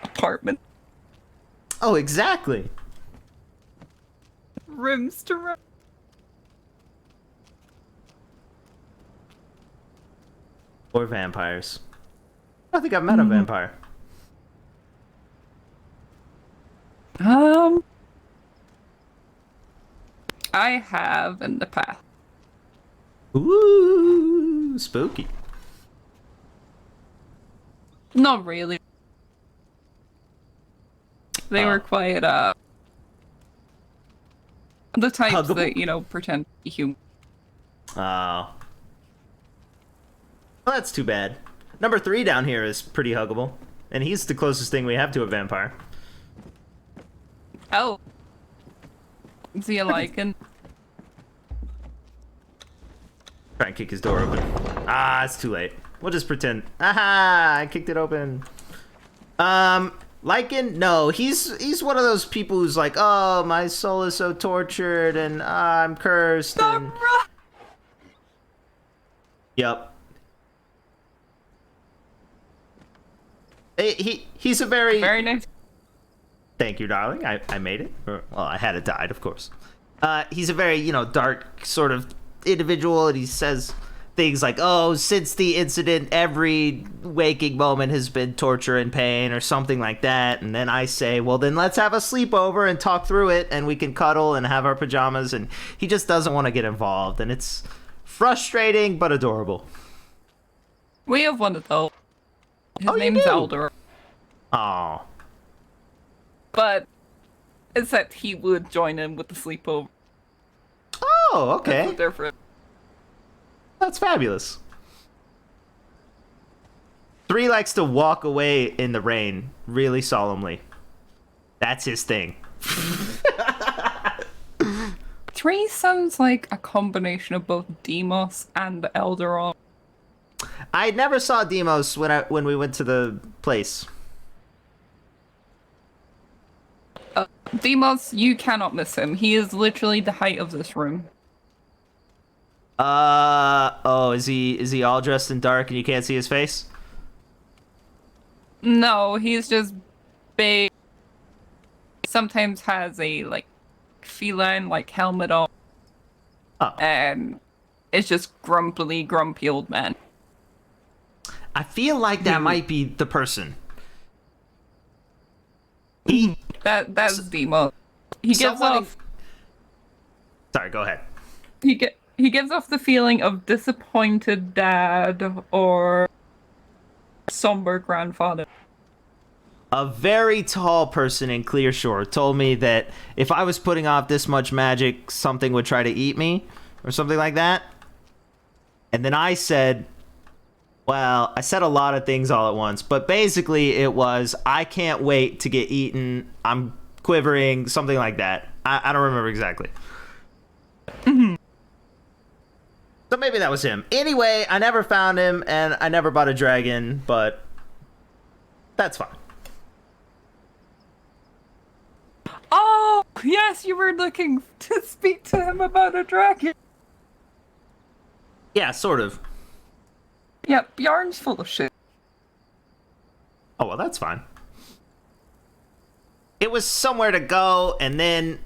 apartment Oh, exactly. rooms to run. Or vampires. I don't think I've met a vampire. I have in the past. Ooh, spooky. Not really. They were quite the types Huggable? that, you know, pretend to be human. Oh. Well, that's too bad. Number 3 down here is pretty huggable. And he's the closest thing we have to a vampire. Oh. Is he a lichen? Try and kick his door open. Ah, it's too late. We'll just pretend. Aha! I kicked it open. Lycan? No, he's one of those people who's like, oh, my soul is so tortured and I'm cursed. And... Yep. He's a very nice. Thank you, darling. I made it. Well, I had it died, of course. He's a very, dark sort of individual, and he says things like, oh, since the incident, every waking moment has been torture and pain, or something like that. And then I say, well, then let's have a sleepover and talk through it, and we can cuddle and have our pajamas. And he just doesn't want to get involved, and it's frustrating but adorable. We have one of those. His name's Elder. Oh. But it's that he would join in with the sleepover. Oh, okay. That's different. That's fabulous. 3 likes to walk away in the rain really solemnly. That's his thing. 3 sounds like a combination of both Demos and Elderon. I never saw Demos when we went to the place. Demos, you cannot miss him. He is literally the height of this room. Oh, is he all dressed in dark and you can't see his face? No, he's just big. Sometimes has a feline helmet on. Oh. And it's just grumpy old man. I feel like that might be the person. That's Demo. He gives off. Sorry, go ahead. He gives off the feeling of disappointed dad or somber grandfather. A very tall person in Clearshore told me that if I was putting off this much magic, something would try to eat me, or something like that. And then I said, well, I said a lot of things all at once, but basically it was, I can't wait to get eaten, I'm quivering, something like that. I don't remember exactly. So maybe that was him. Anyway, I never found him, and I never bought a dragon, but that's fine. Oh, yes, you were looking to speak to him about a dragon. Yeah, sort of. Yeah, Bjarn's full of shit. Oh, well, that's fine. It was somewhere to go, and then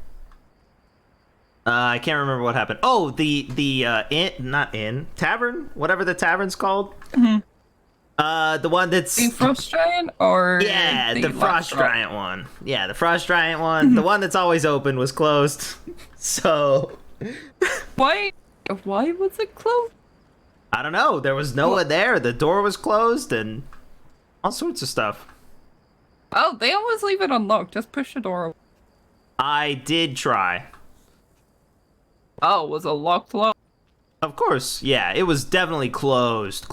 I can't remember what happened. Oh, the tavern, whatever the tavern's called. The one that's the Frost Giant, or the Frost Giant one. Yeah, the Frost Giant one. The one that's always open was closed. So why was it closed? I don't know. There was no one there. The door was closed and all sorts of stuff. Oh, they always leave it unlocked. Just push the door open. I did try. Oh, was it locked? Of course, yeah. It was definitely closed.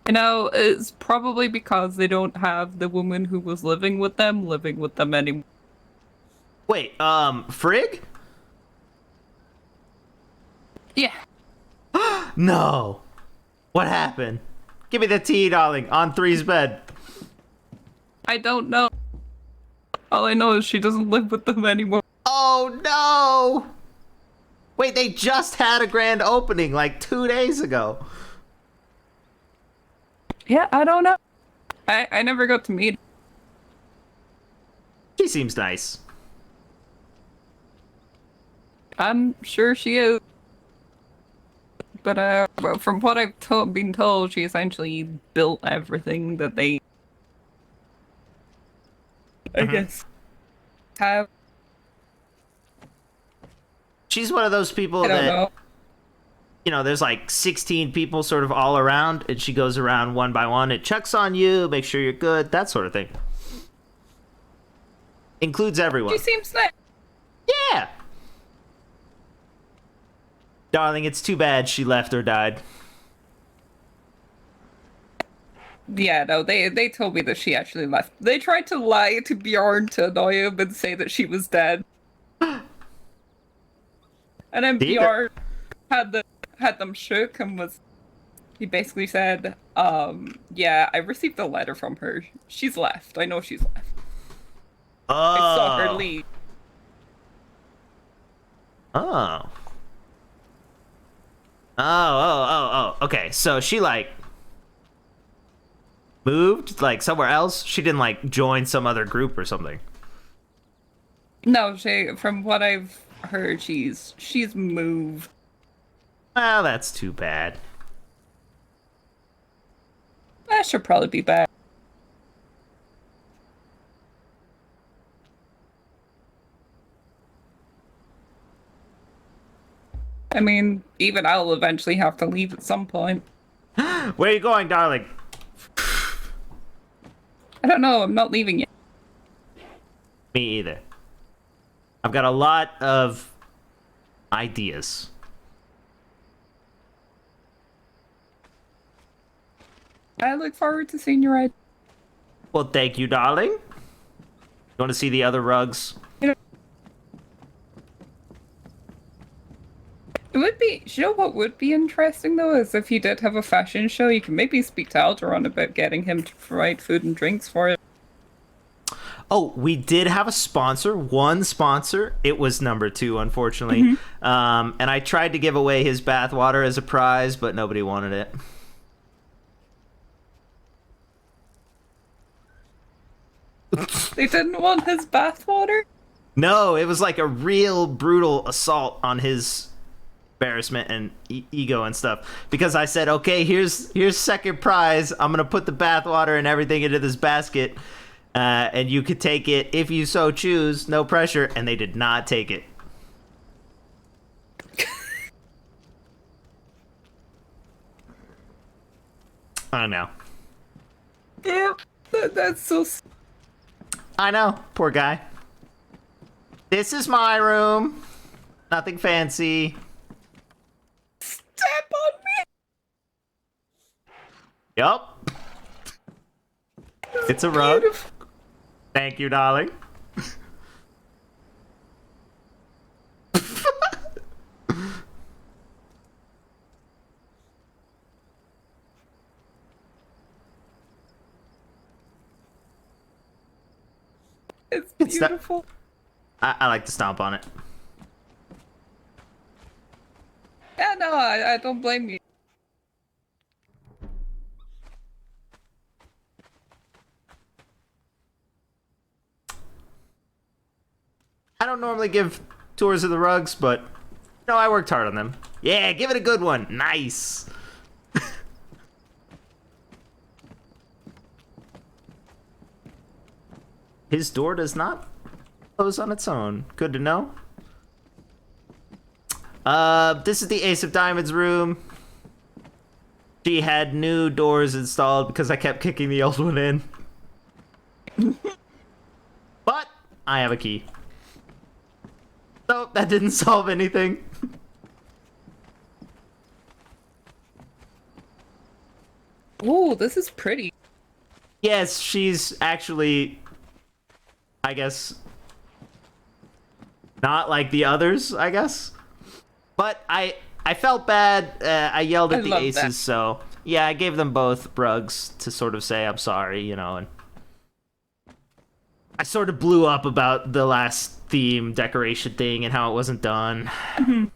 You know, it's probably because they don't have the woman who was living with them anymore. Wait, Frigg? Yeah. No. What happened? Give me the tea, darling, on 3's bed. I don't know. All I know is she doesn't live with them anymore. Oh no! Wait, they just had a grand opening like 2 days ago. Yeah, I don't know. I never got to meet her. She seems nice. I'm sure she is. But well, from what I've been told, she essentially built everything that they, I guess, have. She's one of those people I don't that, know. you know, there's like 16 people sort of all around, and she goes around one by one. It checks on you, makes sure you're good, that sort of thing. Includes everyone. She seems nice. Yeah. Darling, it's too bad she left or died. Yeah, no, they told me that she actually left. They tried to lie to Bjorn to annoy him and say that she was dead. And then Bjorn had them shook and he basically said, yeah, I received a letter from her. She's left. I know she's left. Oh. I saw her leave. Oh. Oh. Okay, so she, like, moved, like, somewhere else? She didn't, like, join some other group or something? No, from what I've heard, she's moved. Well, that's too bad. That should probably be back. I mean, even I'll eventually have to leave at some point. Where are you going, darling? I don't know, I'm not leaving yet. Me either. I've got a lot of ideas. I look forward to seeing your ideas. Well, thank you, darling. You want to see the other rugs? It would be, you know what would be interesting though, is if you did have a fashion show, you can maybe speak to Alderon about getting him to provide food and drinks for it. Oh, we did have a sponsor, one sponsor. It was number 2, unfortunately. And I tried to give away his bathwater as a prize, but nobody wanted it. They didn't want his bathwater? No, it was like a real brutal assault on his embarrassment and ego and stuff, because I said, okay, here's second prize. I'm gonna put the bathwater and everything into this basket, and you could take it if you so choose, no pressure. And they did not take it. I know. Yeah, that's so. I know, poor guy. This is my room. Nothing fancy. Step on me. Yup. It's a rug. Thank you, darling. It's beautiful. I like to stomp on it. Yeah, no, I don't blame you. I don't normally give tours of the rugs, but no, I worked hard on them. Yeah, give it a good one. Nice. His door does not close on its own. Good to know. This is the Ace of Diamonds room. She had new doors installed because I kept kicking the old one in. But I have a key. So that didn't solve anything. Ooh, this is pretty. Yes, she's actually, I guess, not like the others, I guess. But I felt bad. I yelled at the aces, that. so yeah, I gave them both rugs to sort of say I'm sorry, you know. And I sort of blew up about the last theme decoration thing and how it wasn't done. So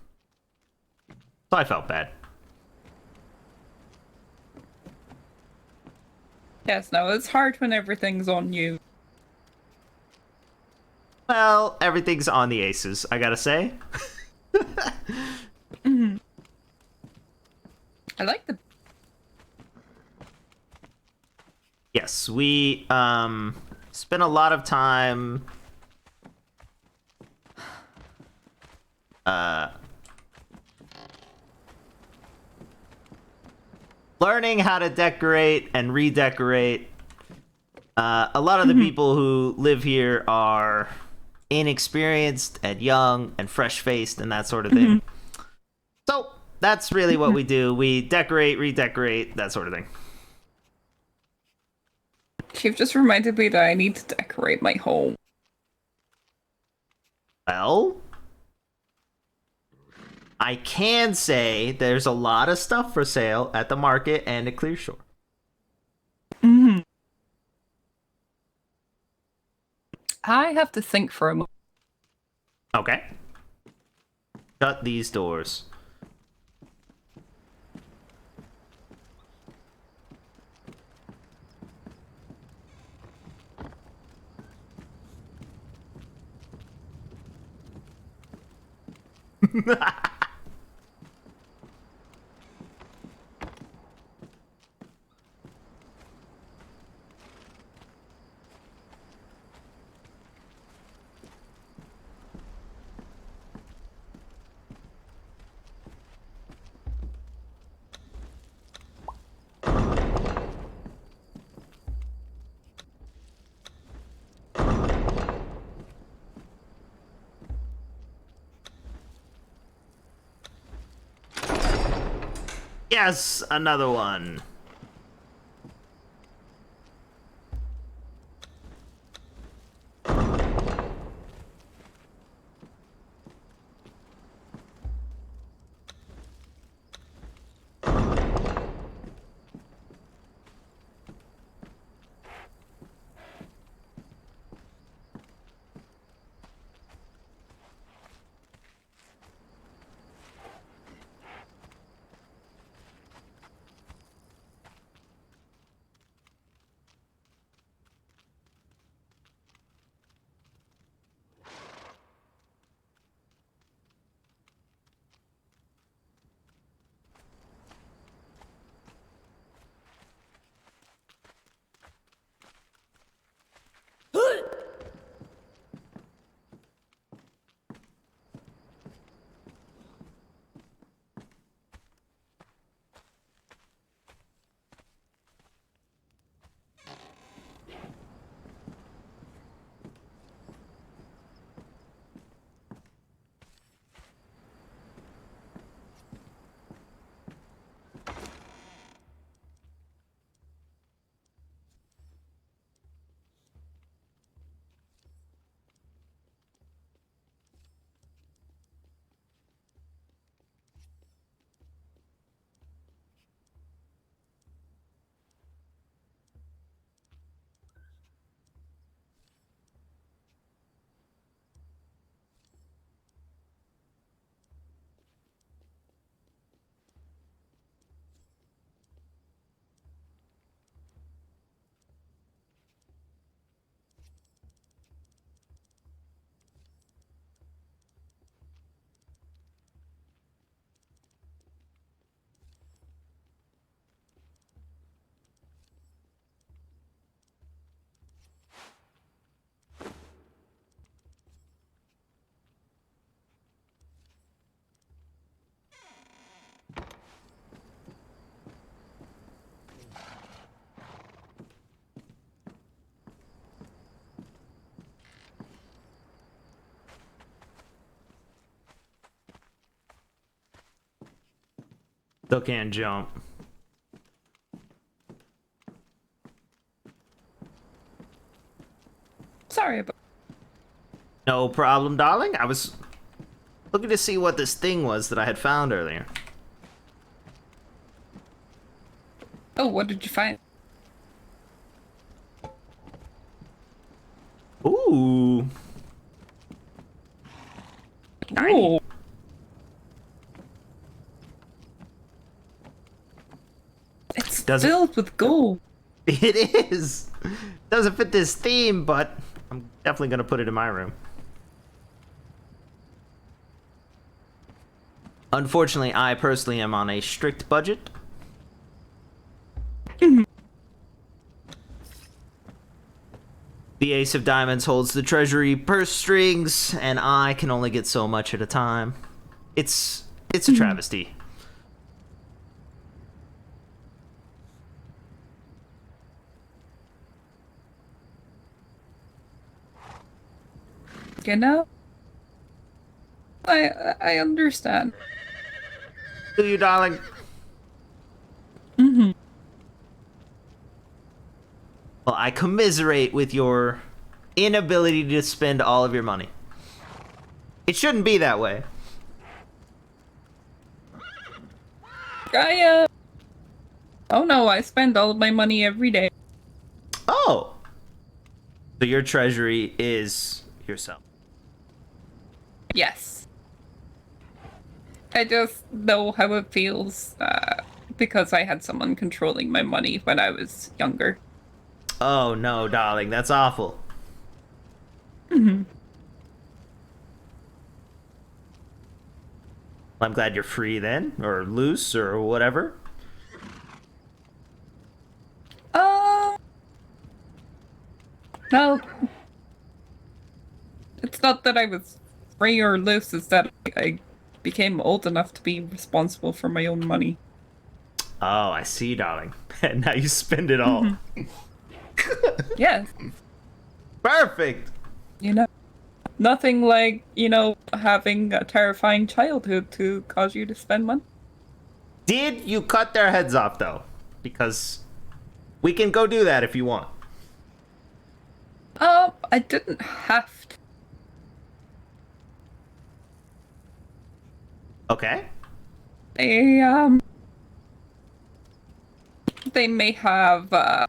I felt bad. Yes, no, it's hard when everything's on you. Well, everything's on the aces, I gotta say. I like the... Yes, we spent a lot of time learning how to decorate and redecorate. A lot of the people who live here are inexperienced and young and fresh-faced and that sort of thing. So that's really what we do. We decorate, redecorate, that sort of thing. You've just reminded me that I need to decorate my home. Well, I can say there's a lot of stuff for sale at the market and at Clearshore. I have to think for a moment. Okay. Shut these doors. Yes, another one. Still can't jump. Sorry about... No problem, darling. I was looking to see what this thing was that I had found earlier. Oh, what did you find? Ooh. shiny. It's filled with gold. It is. Doesn't fit this theme, but I'm definitely gonna put it in my room. Unfortunately, I personally am on a strict budget. The Ace of Diamonds holds the treasury purse strings, and I can only get so much at a time. It's a travesty. You know? I understand. Do you, darling? Well, I commiserate with your inability to spend all of your money. It shouldn't be that way. Oh no, I spend all of my money every day. Oh! So your treasury is yourself. Yes. I just know how it feels, because I had someone controlling my money when I was younger. Oh no, darling, that's awful. I'm glad you're free then, or loose, or whatever. No. It's not that I was free or loose, it's that I became old enough to be responsible for my own money. Oh, I see, darling. And now you spend it all. Yes. Perfect! You know, nothing like, having a terrifying childhood to cause you to spend money. Did you cut their heads off, though? Because we can go do that if you want. I didn't have to. Okay. They may have,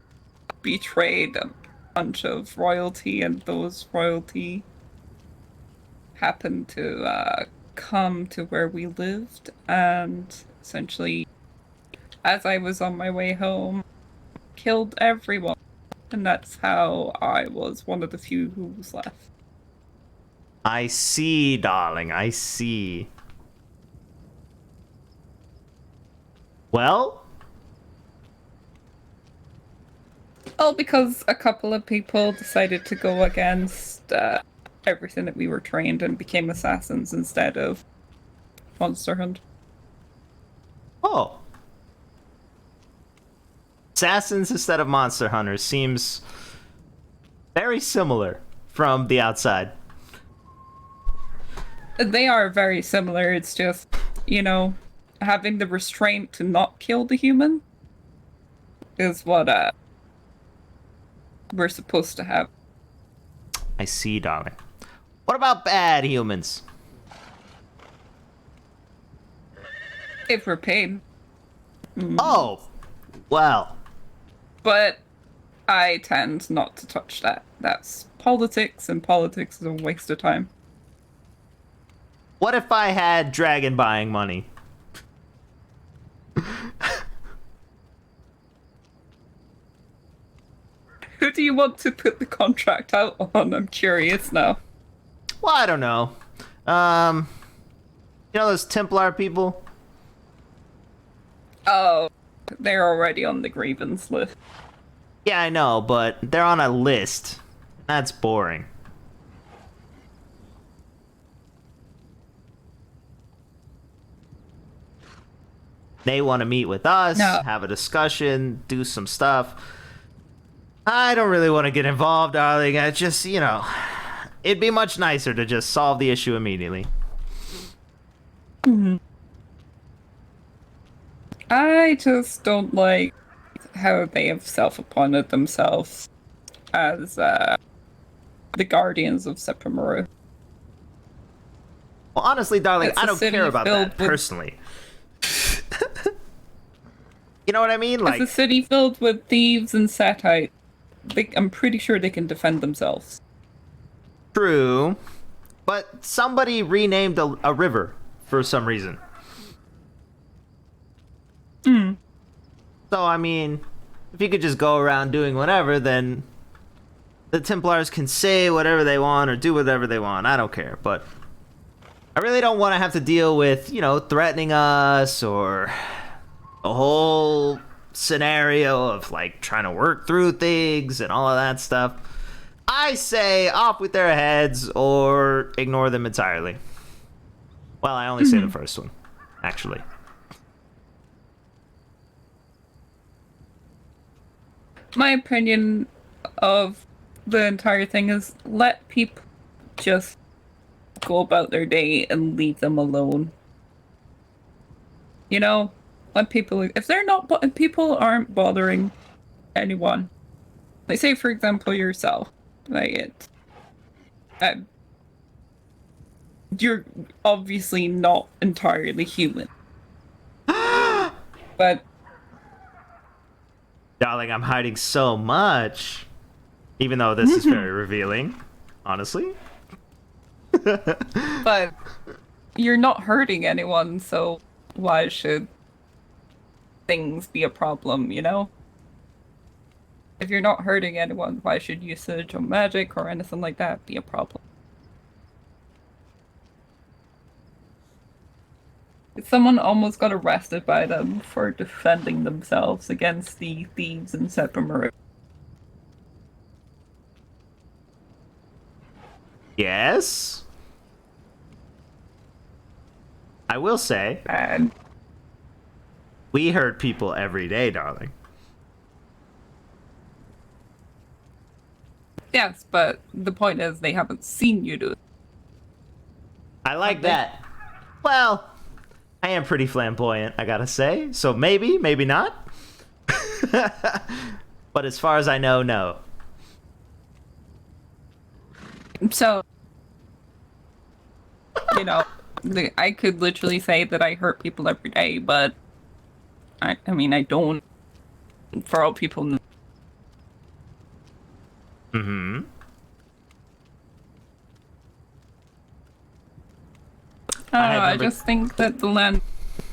betrayed a bunch of royalty, and those royalty happened to, come to where we lived, and essentially, as I was on my way home, killed everyone. And that's how I was one of the few who was left. I see, darling, I see. Well? Oh, because a couple of people decided to go against everything that we were trained and became assassins instead of monster hunt. Oh. Assassins instead of monster hunters seems very similar from the outside. They are very similar, it's just, having the restraint to not kill the human is what we're supposed to have. I see, darling. What about bad humans? If we're paid. Oh, well. But I tend not to touch that. That's politics, and politics is a waste of time. What if I had dragon buying money? Who do you want to put the contract out on? I'm curious now. Well, I don't know. You know those Templar people? Oh, they're already on the grievance list. Yeah, I know, but they're on a list. That's boring. They want to meet with us, have a discussion, do some stuff. I don't really want to get involved, darling. I just, it'd be much nicer to just solve the issue immediately. I just don't like how they have self-appointed themselves as the guardians of Sephiroth. Well, honestly, darling, It's I a don't city care about filled that with- personally. You know what I mean? It's a city filled with thieves and Setites. I'm pretty sure they can defend themselves. True. but somebody renamed a river for some reason. So, I mean, if you could just go around doing whatever, then the Templars can say whatever they want or do whatever they want. I don't care, but I really don't want to have to deal with, you know, threatening us or a whole scenario of, like, trying to work through things and all of that stuff. I say off with their heads or ignore them entirely. Well, I only say the first one, actually. My opinion of the entire thing is let people just go about their day and leave them alone. You know, let people, if they're not, if people aren't bothering anyone, like say for example yourself, like you're obviously not entirely human, but darling, I'm hiding so much, even though this is very revealing, honestly. but you're not hurting anyone, so why should things be a problem, you know? If you're not hurting anyone, why should usage of magic or anything like that be a problem? Someone almost got arrested by them for defending themselves against the thieves in Septimur. Yes? I will say, and we hurt people every day, darling. Yes, but the point is they haven't seen you do it. I like that. Well, I am pretty flamboyant, I gotta say. So maybe, maybe not. But as far as I know, no. So, you know, I could literally say that I hurt people every day, but I mean, I don't. For all people know. I just think that the land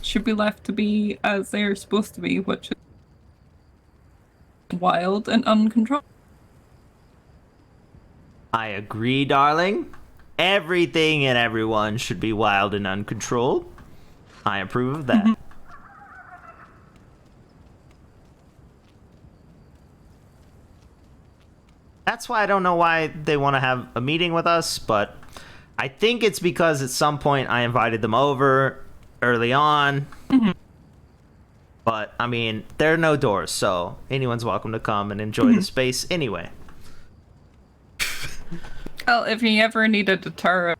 should be left to be as they're supposed to be, which is wild and uncontrolled. I agree, darling. Everything and everyone should be wild and uncontrolled. I approve of that. That's why I don't know why they want to have a meeting with us, but I think it's because at some point I invited them over early on. But, I mean, there are no doors, so anyone's welcome to come and enjoy the space anyway. Well, if you ever need a deterrent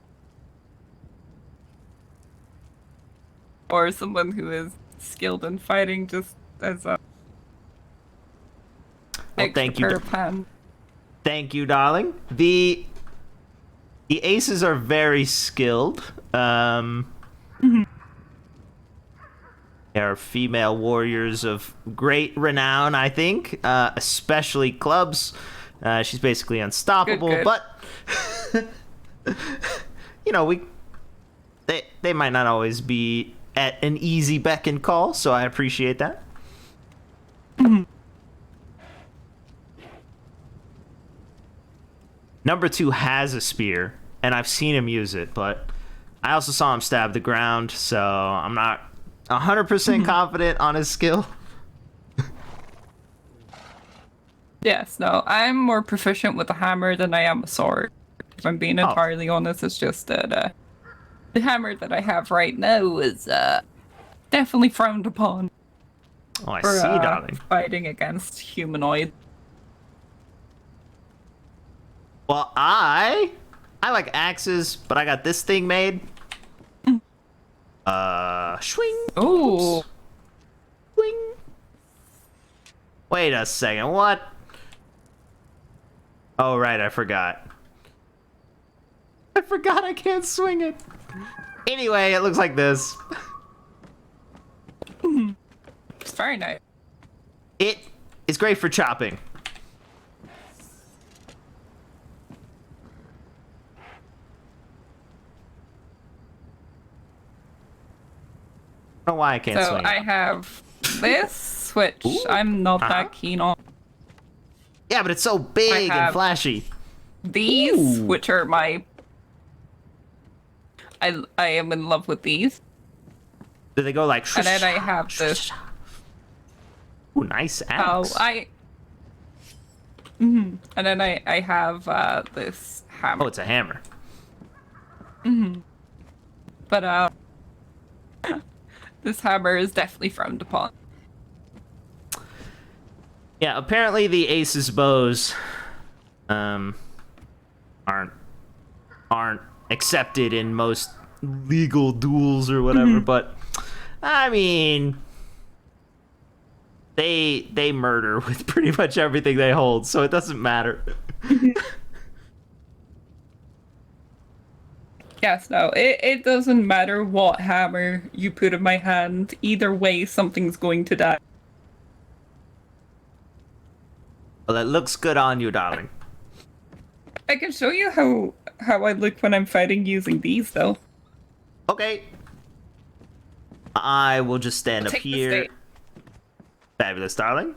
or someone who is skilled in fighting, just as a thank you. Pan. Thank you, darling. The aces are very skilled. They are female warriors of great renown, I think, especially Clubs. She's basically unstoppable, good. but you know, they might not always be at an easy beck and call, so I appreciate that. Number 2 has a spear, and I've seen him use it, but I also saw him stab the ground, so I'm not 100% confident on his skill. Yes, no, I'm more proficient with a hammer than I am a sword. If I'm being entirely honest, it's just that the hammer that I have right now is definitely frowned upon. Oh, I for, see, darling. Fighting against humanoids. Well, I like axes, but I got this thing made. Swing. Ooh. Swing. Wait a second, what? Oh, right, I forgot. I can't swing it. Anyway, it looks like this. It's very nice. It is great for chopping. don't know why I can't So swing. I have this, which I'm not that keen on. Yeah, but it's so big and have flashy. These, which are my... I am in love with these. Do they go like... And then I have this... Ooh, nice axe. And then I have this hammer. Oh, it's a hammer. But this hammer is definitely frowned upon. Yeah, apparently the Ace's bows aren't accepted in most legal duels or whatever, but I mean they murder with pretty much everything they hold, so it doesn't matter. Yes, no, it doesn't matter what hammer you put in my hand. Either way, something's going to die. Well, it looks good on you, darling. I can show you how I look when I'm fighting using these, though. Okay. I will just stand up Take the here. stage. Fabulous, darling.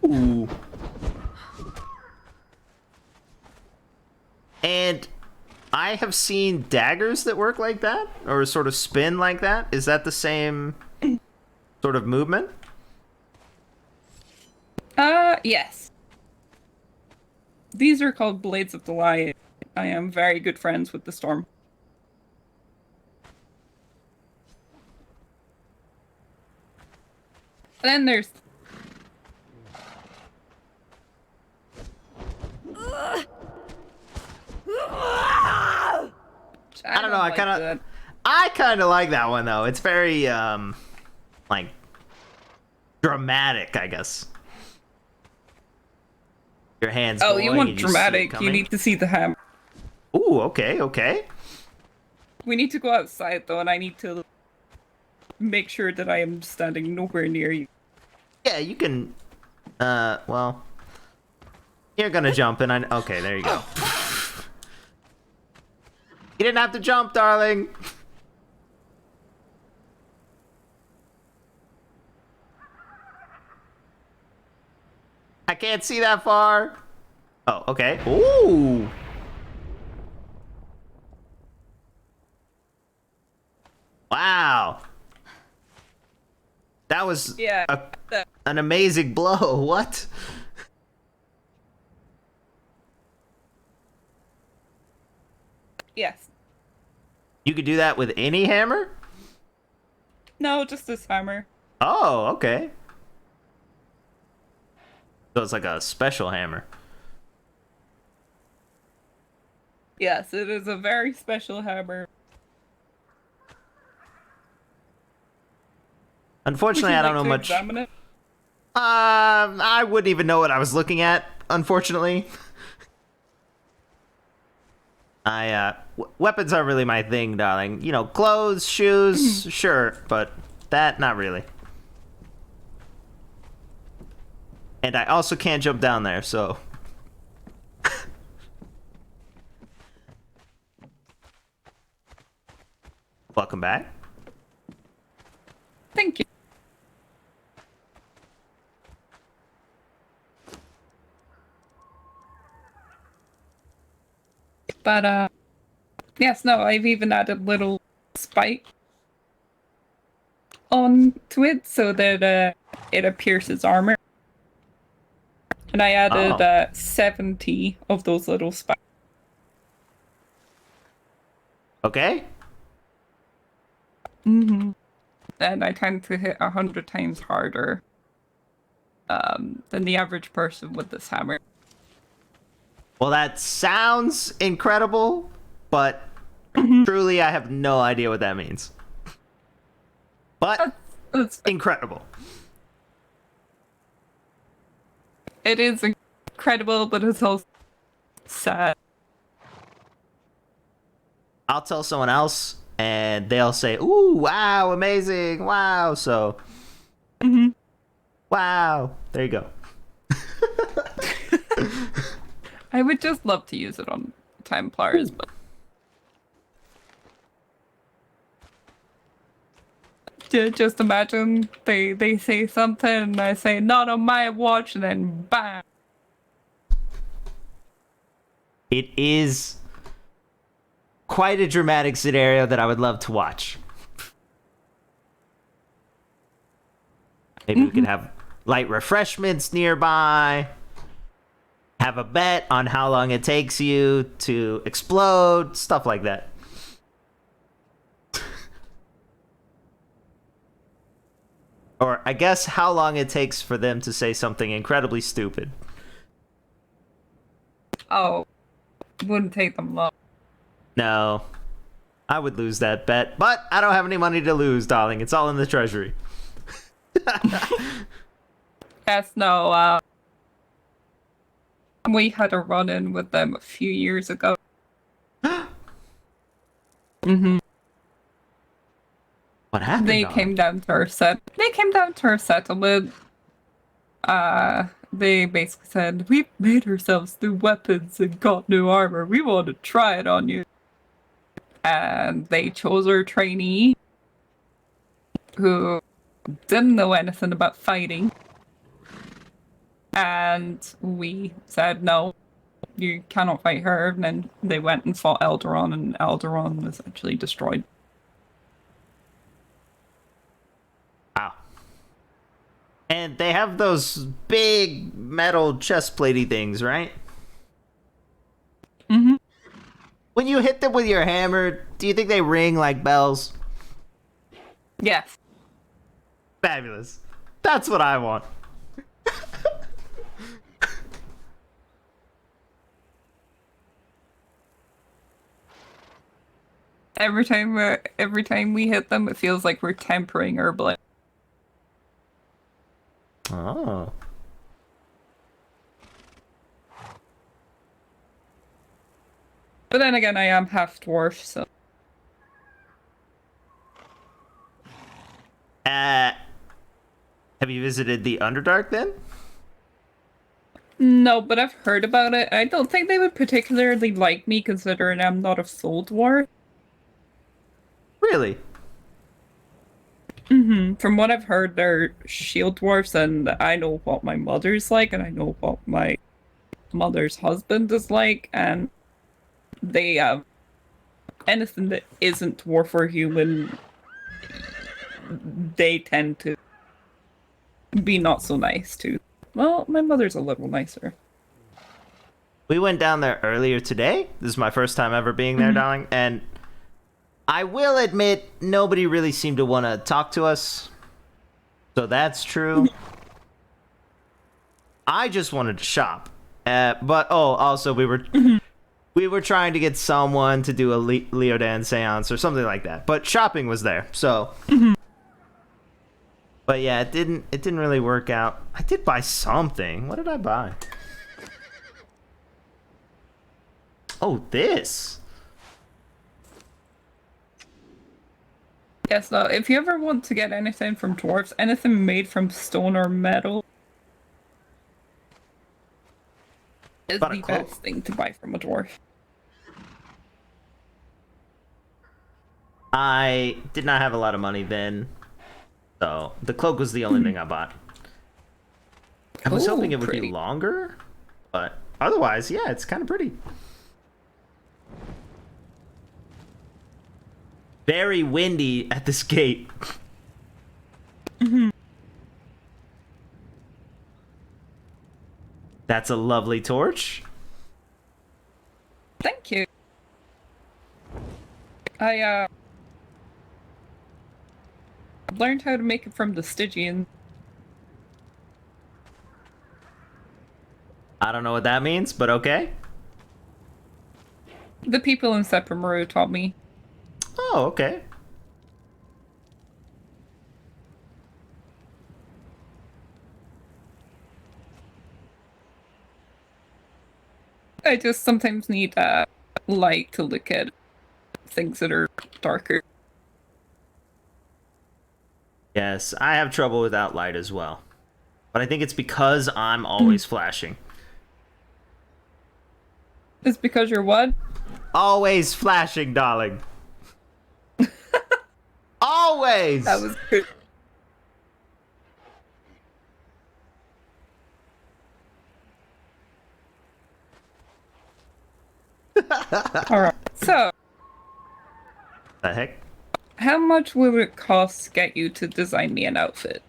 Ooh. And I have seen daggers that work like that, or sort of spin like that. Is that the same sort of movement? Yes. These are called Blades of the Lion. I am very good friends with the Storm. Then there's... I don't know. I kind of like that one though. It's very like dramatic, I guess. Your hands. Oh, going you want and see it dramatic? You coming. need to see the hammer. Ooh, okay. We need to go outside though, and I need to make sure that I am standing nowhere near you. Yeah, you can. Well, you're gonna jump, and okay, there you go. You didn't have to jump, darling. I can't see that far. Oh, okay. Ooh. Wow. That was an amazing blow. What? Yes. You could do that with any hammer? No, just this hammer. Oh, okay. So it's like a special hammer. Yes, it is a very special hammer. Unfortunately, I don't know much. Examine it? I wouldn't even know what I was looking at, unfortunately. Weapons aren't really my thing, darling. You know, clothes, shoes, sure, but that, not really. And I also can't jump down there, so. Welcome back. Thank you. But, yes, no, I've even added little spike onto it so that, it pierces armor. And I added, 70 of those little spikes. Okay. And I tend to hit 100 times harder, than the average person with this hammer. Well, that sounds incredible, but truly I have no idea what that means. But incredible. It is incredible, but it's also sad. I'll tell someone else, and they'll say, "Ooh, wow, amazing, wow!" So, wow, there you go. I would just love to use it on Templars, but Just imagine they say something and I say, not on my watch, and then bam. It is quite a dramatic scenario that I would love to watch. Maybe we could have light refreshments nearby. Have a bet on how long it takes you to explode. Stuff like that. Or I guess how long it takes for them to say something incredibly stupid. Oh, wouldn't take them long. No. I would lose that bet. But I don't have any money to lose, darling. It's all in the treasury. Yes, no, we had a run-in with them a few years ago. Mm-hmm. What happened? They came down to our settlement. They basically said, we've made ourselves new weapons and got new armor. We want to try it on you. And they chose our trainee, who didn't know anything about fighting. And we said, no, you cannot fight her. And then they went and fought Elderon, and Elderon was actually destroyed. Wow. And they have those big metal chest platey things, right? Mm-hmm. When you hit them with your hammer, do you think they ring like bells? Yes. Fabulous. That's what I want. Every time we hit them, it feels like we're tempering our blood. Oh. But then again, I am half dwarf, so. Have you visited the Underdark then? No, but I've heard about it. I don't think they would particularly like me, considering I'm not a full dwarf. Really? Mm-hmm. From what I've heard, they're shield dwarfs, and I know what my mother's like, and I know what my mother's husband is like, and they have anything that isn't dwarf or human, they tend to be not so nice to. Well, my mother's a little nicer. We went down there earlier today. This is my first time ever being there, darling, and I will admit, nobody really seemed to want to talk to us. So that's true. I just wanted to shop. But, also we were trying to get someone to do a Leodan seance or something like that. But shopping was there, so. But yeah, it didn't really work out. I did buy something. What did I buy? Oh, this. Yes, though, if you ever want to get anything from dwarves, anything made from stone or metal is the best thing to buy from a dwarf. I did not have a lot of money then, so the cloak was the only thing I bought. I was hoping it would be longer, but otherwise, yeah, it's kind of pretty. Very windy at this gate. That's a lovely torch. Thank you. I learned how to make it from the Stygian. I don't know what that means, but okay. The people in Sephiroth taught me. Oh, okay. I just sometimes need light to look at things that are darker. Yes, I have trouble without light as well. But I think it's because I'm always flashing. It's because you're what? Always flashing, darling. Always Always. That was good. Alright, so The heck? how much will it cost to get you to design me an outfit?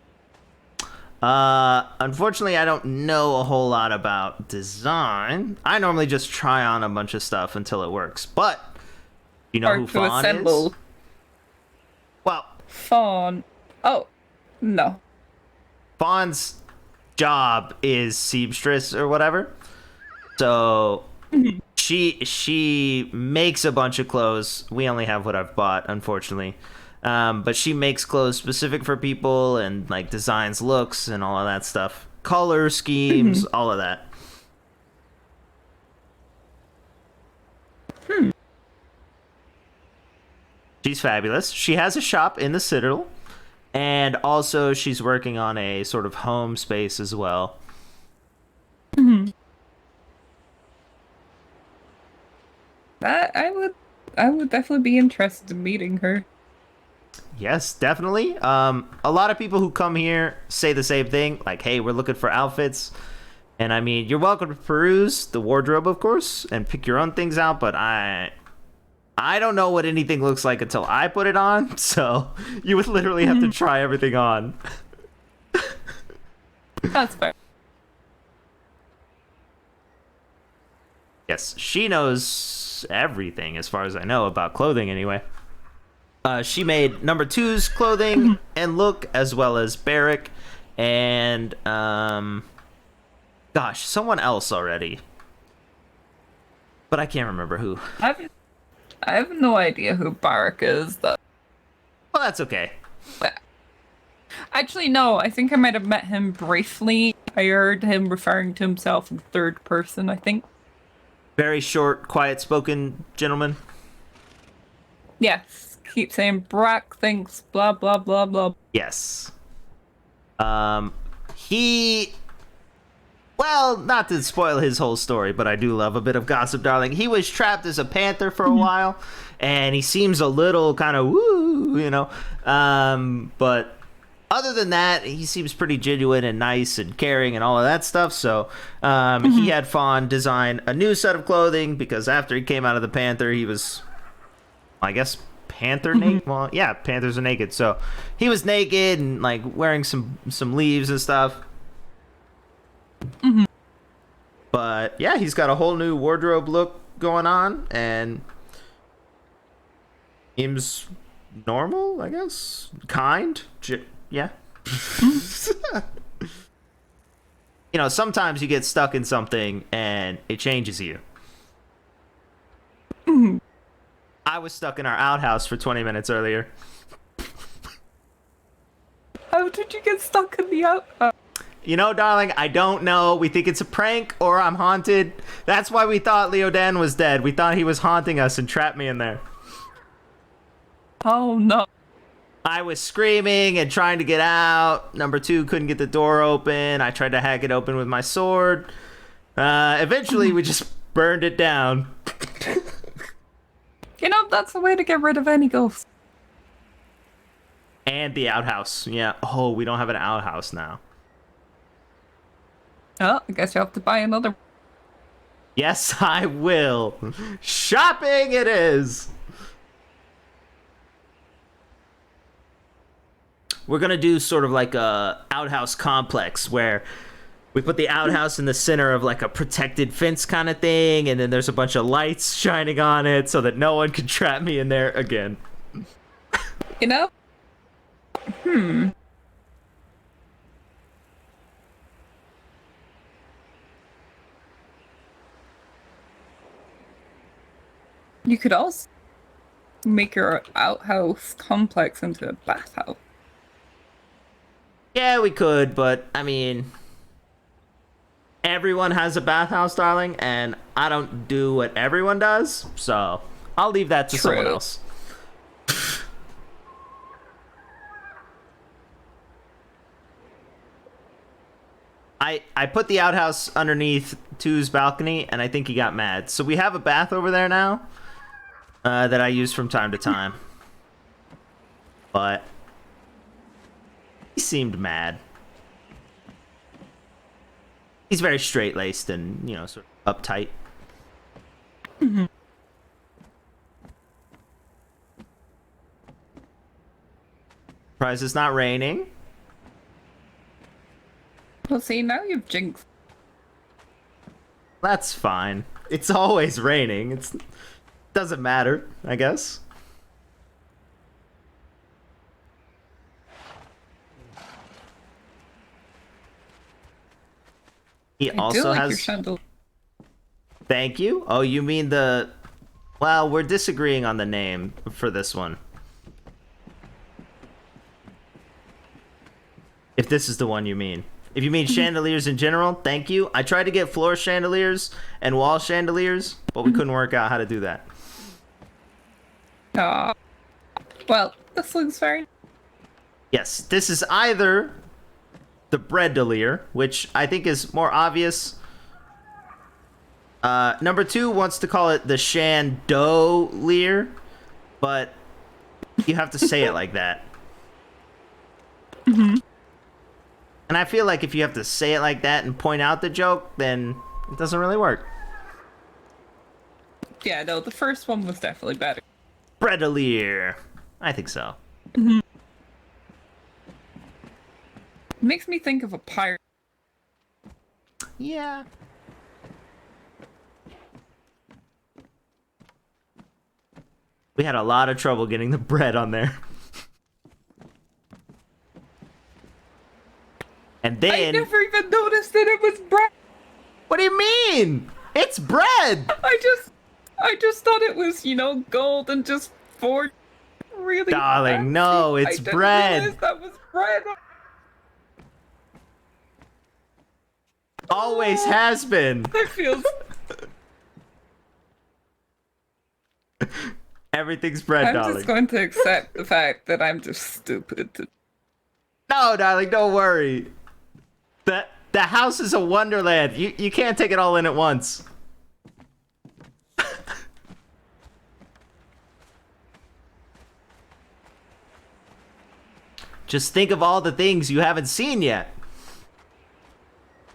Unfortunately, I don't know a whole lot about design. I normally just try on a bunch of stuff until it works. But you know Or who to Fawn assemble. is? Well, Fawn. Oh, no. Fawn's job is seamstress or whatever. So she makes a bunch of clothes. We only have what I've bought, unfortunately. But she makes clothes specific for people and like designs looks and all of that stuff. Color schemes, all of that. She's fabulous. She has a shop in the Citadel. And also she's working on a sort of home space as well. That I would definitely be interested in meeting her. Yes, definitely. A lot of people who come here say the same thing, like, hey, we're looking for outfits. And I mean, you're welcome to peruse the wardrobe, of course, and pick your own things out, but I don't know what anything looks like until I put it on, so you would literally have to try everything on. That's fair. Yes, she knows everything as far as I know about clothing anyway. She made number 2's clothing and look, as well as Barrick and gosh, someone else already, but I can't remember who. I have no idea who Barrick is, though. Well, that's okay. Actually, no, I think I might have met him briefly. I heard him referring to himself in third person, I think. Very short, quiet-spoken gentleman. Yes, keep saying Brack thinks blah blah blah blah. Yes. He... Well, not to spoil his whole story, but I do love a bit of gossip, darling. He was trapped as a panther for a while, and he seems a little kind of woo, you know. But other than that, he seems pretty genuine and nice and caring and all of that stuff. So he had Fawn design a new set of clothing because after he came out of the panther, he was, I guess, panther naked. Well, yeah, panthers are naked. So he was naked and like wearing some leaves and stuff. But yeah, he's got a whole new wardrobe look going on and seems normal, I guess. Kind. Yeah. You know, sometimes you get stuck in something and it changes you. I was stuck in our outhouse for 20 minutes earlier. How did you get stuck in the outhouse? You know, darling, I don't know. We think it's a prank or I'm haunted. That's why we thought Leodan was dead. We thought he was haunting us and trapped me in there. Oh, no. I was screaming and trying to get out. Number 2 couldn't get the door open. I tried to hack it open with my sword. Eventually, we just burned it down. You know, that's the way to get rid of any ghost. And the outhouse. Yeah. Oh, we don't have an outhouse now. Oh, I guess you have to buy another. Yes, I will. Shopping it is. We're going to do sort of like a outhouse complex where we put the outhouse in the center of like a protected fence kind of thing, and then there's a bunch of lights shining on it so that no one can trap me in there again. You know? You could also make your outhouse complex into a bathhouse. Yeah, we could, but I mean, everyone has a bathhouse, darling, and I don't do what everyone does, so I'll leave that to someone else. I put the outhouse underneath 2's balcony, and I think he got mad. So we have a bath over there now that I use from time to time. But He seemed mad. He's very straight-laced and, you know, sort of uptight. Mm-hmm. Surprised it's not raining. Well, see, now you've jinxed. That's fine. It's always raining. It's doesn't matter, I guess. He I also do like has. your chandelier. Thank you. Oh, you mean the? Well, we're disagreeing on the name for this one. If this is the one you mean. If you mean chandeliers in general, thank you. I tried to get floor chandeliers and wall chandeliers, but we couldn't work out how to do that. Well, this looks very... Yes, this is either the breadelier, which I think is more obvious. Number 2 wants to call it the chandelier, but you have to say it like that. Mm-hmm. And I feel like if you have to say it like that and point out the joke, then it doesn't really work. Yeah, no, the first one was definitely better. Breadelier. I think so. Mm-hmm. Makes me think of a pirate. Yeah. We had a lot of trouble getting the bread on there. And then... I never even noticed that it was bread! What do you mean? It's bread! I just thought it was, you know, gold and just forged really Darling, fancy. no, it's I didn't bread. realize that was bread. Always has been. That feels... Everything's bread, I'm darling. just going to accept the fact that I'm just stupid. No, darling, don't worry. The house is a wonderland. You can't take it all in at once. Just think of all the things you haven't seen yet.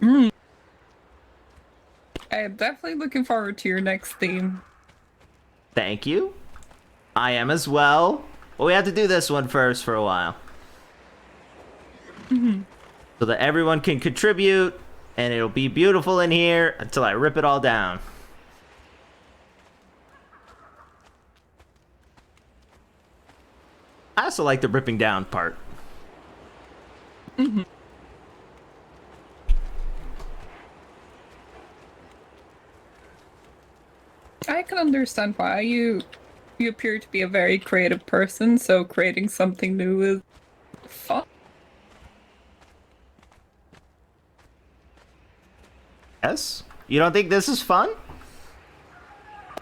I am definitely looking forward to your next theme. Thank you. I am as well. But we have to do this one first for a while. Mm-hmm. So that everyone can contribute, and it'll be beautiful in here until I rip it all down. I also like the ripping down part. Mm-hmm. I can understand why you appear to be a very creative person, so creating something new is fun. Yes? You don't think this is fun?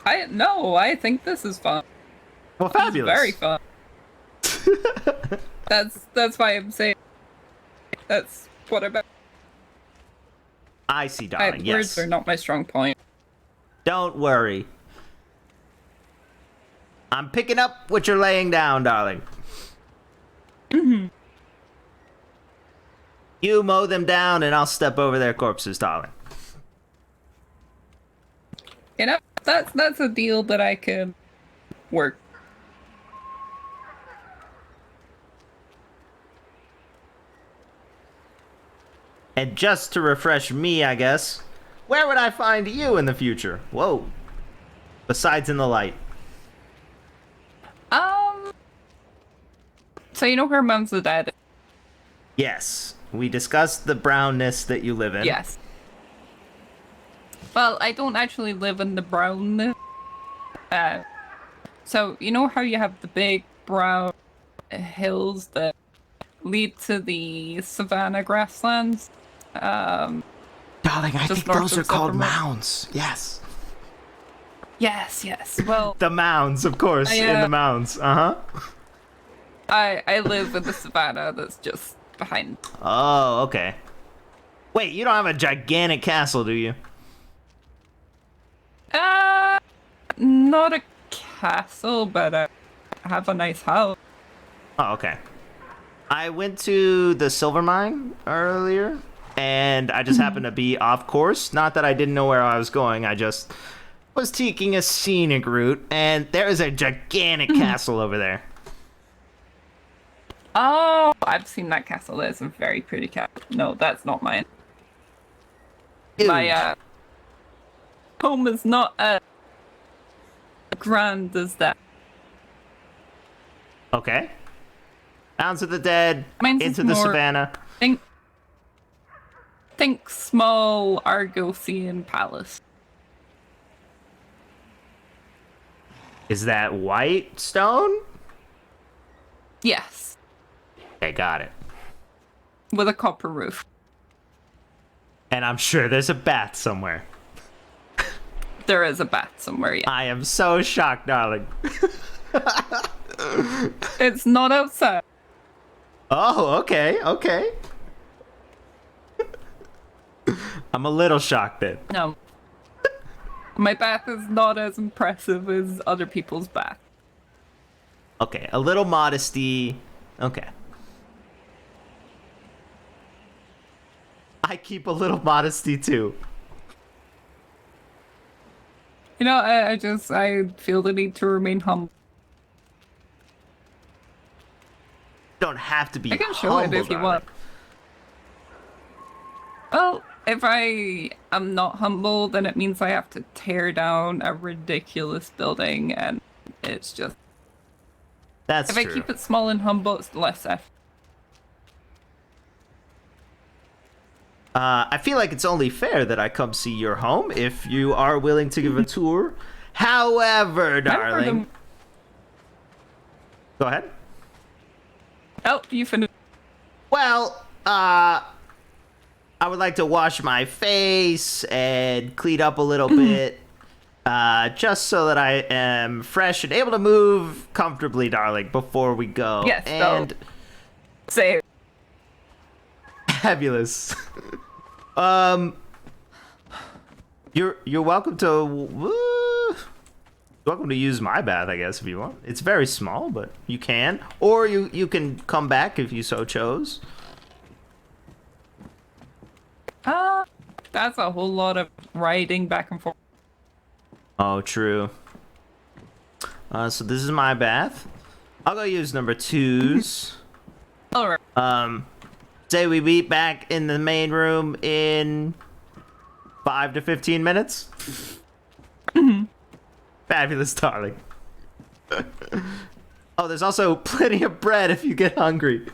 I think this is fun. Well, fabulous. Very fun. That's why I'm saying that's what about. I see, darling. Yes. Words are not my strong point. Don't worry. I'm picking up what you're laying down, darling. Mm-hmm. You mow them down, and I'll step over their corpses, darling. You know, that's a deal that I can work. And just to refresh me, I guess, where would I find you in the future? Whoa. Besides in the light. So you know where Mom's the Dead? Yes. We discussed the brownness that you live in. Yes. Well, I don't actually live in the brown. So you know how you have the big brown hills that lead to the savanna grasslands? Darling, I think those are called mounds. Yes. Yes. Well, the mounds, of course, in the mounds. Uh-huh. I live in the savannah that's just behind. Oh, okay. Wait, you don't have a gigantic castle, do you? Not a castle, but I have a nice house. Oh, okay. I went to the silver mine earlier, and I just happened to be off course. Not that I didn't know where I was going. I just was taking a scenic route, and there is a gigantic castle over there. Oh, I've seen that castle. There's a very pretty castle. No, that's not mine. Huge. My home is not as grand as that. Okay. Hounds of the Dead, Mine's into the more- savannah. Think small Argosian palace. Is that white stone? Yes. Okay, got it. With a copper roof. And I'm sure there's a bath somewhere. There is a bath somewhere, yeah. I am so shocked, darling. It's not outside. Oh, okay, okay. I'm a little shocked then. No. My bath is not as impressive as other people's bath. Okay, a little modesty. Okay. I keep a little modesty too. You know, I feel the need to remain humble. You don't have to be I can show it if you want. Well, if I am not humble, then it means I have to tear down a ridiculous building, and it's just... That's if true. I keep it small and humble, it's less effort. I feel like it's only fair that I come see your home if you are willing to give a tour. However, darling... Go ahead. Oh, you finished. Well, I would like to wash my face and clean up a little bit. Just so that I am fresh and able to move comfortably, darling, before we go. Yes, and say fabulous. You're welcome to use my bath, I guess, if you want. It's very small, but you can, or you can come back if you so chose. That's a whole lot of riding back and forth. Oh, true. So this is my bath. I'll go use number 2's. Alright. Say we meet back in the main room in 5 to 15 minutes. Fabulous, darling. Oh, there's also plenty of bread if you get hungry.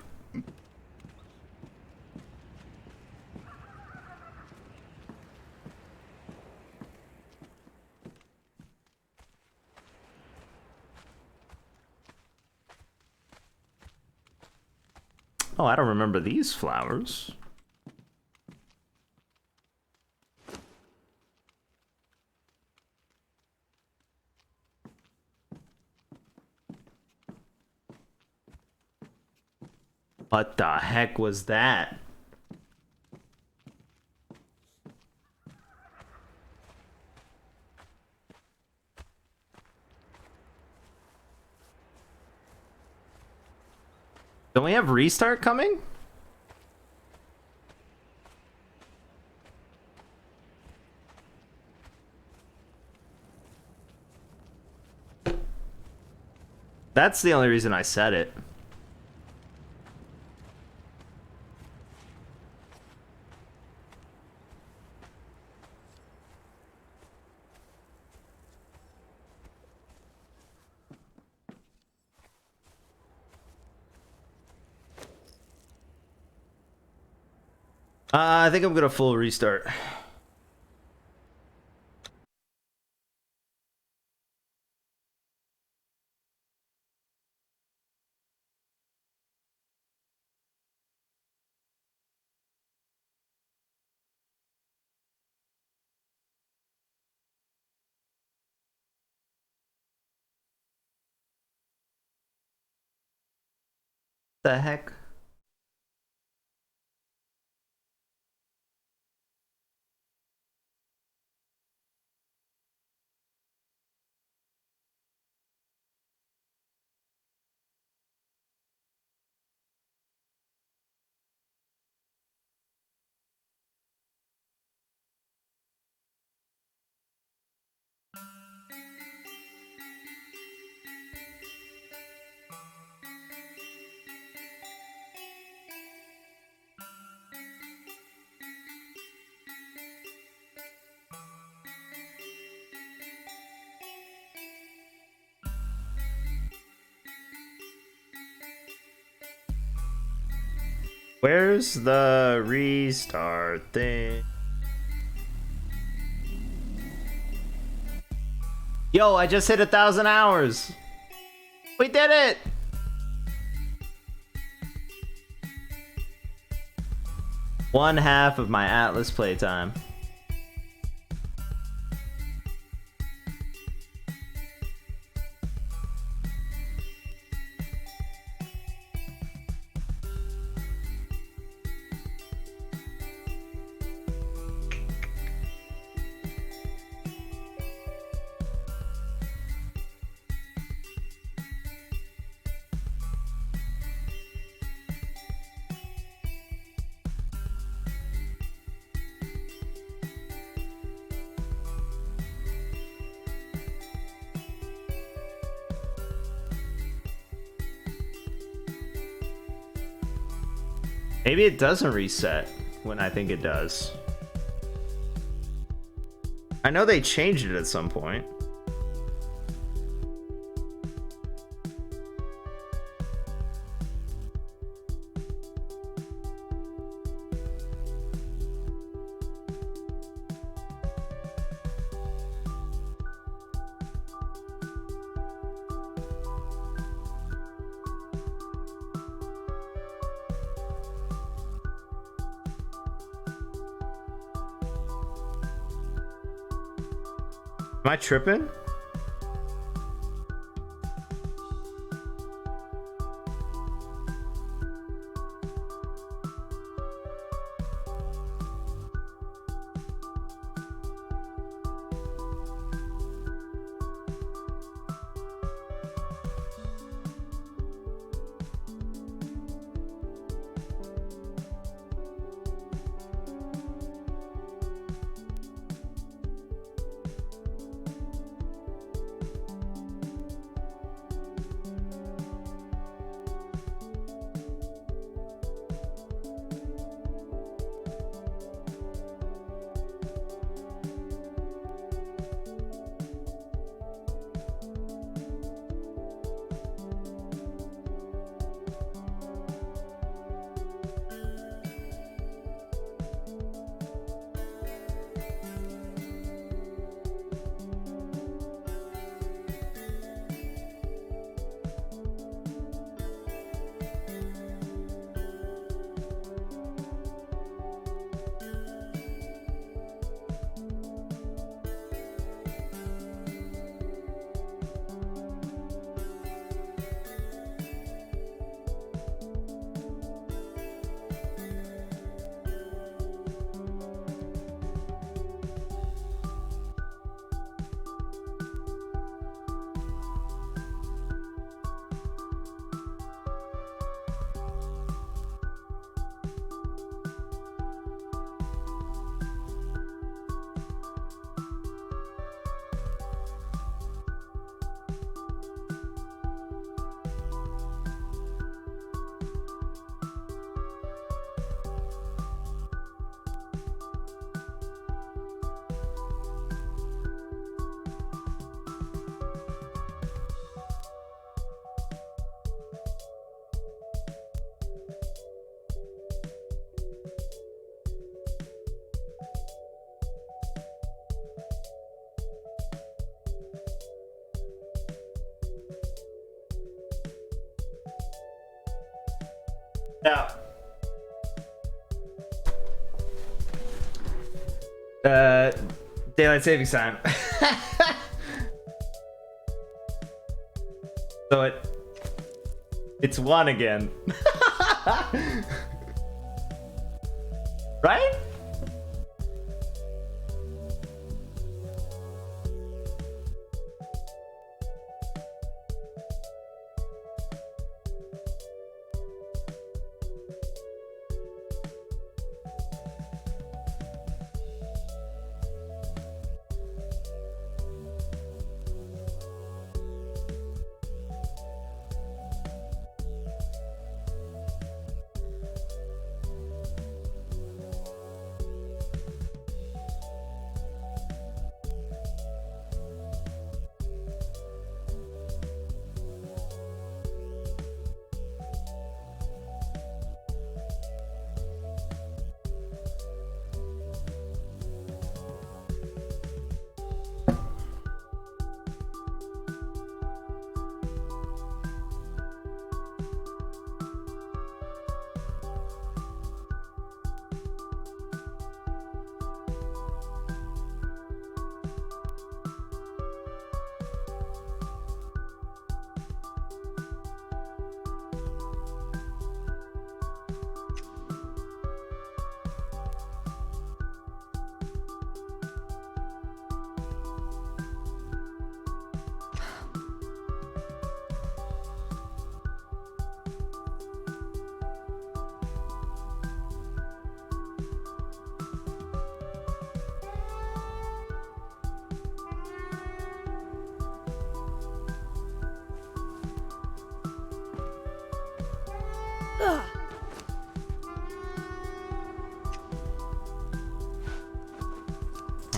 Oh, I don't remember these flowers. What the heck was that? Don't we have restart coming? That's the only reason I said it. I think I'm gonna full restart. The heck? Where's the restart thing? Yo, I just hit 1,000 hours. We did it. One half of my Atlas playtime. Maybe it doesn't reset when I think it does. I know they changed it at some point. Am I tripping? Now, daylight savings time. So it's 1 again. Right?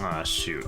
Ah, shoot.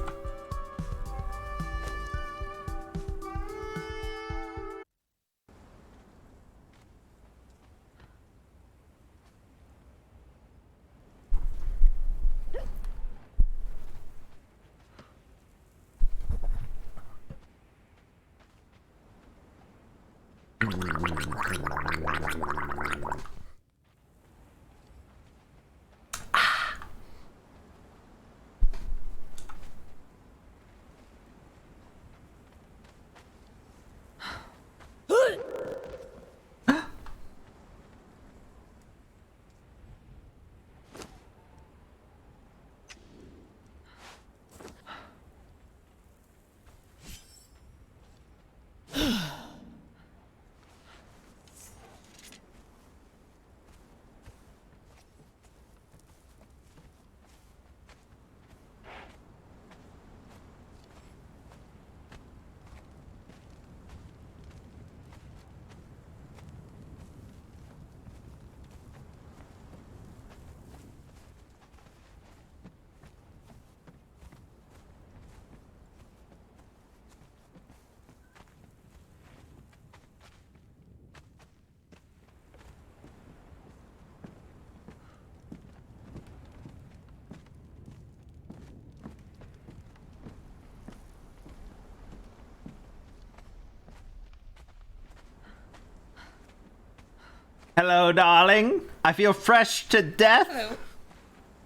Hello, darling. I feel fresh to death. Hello.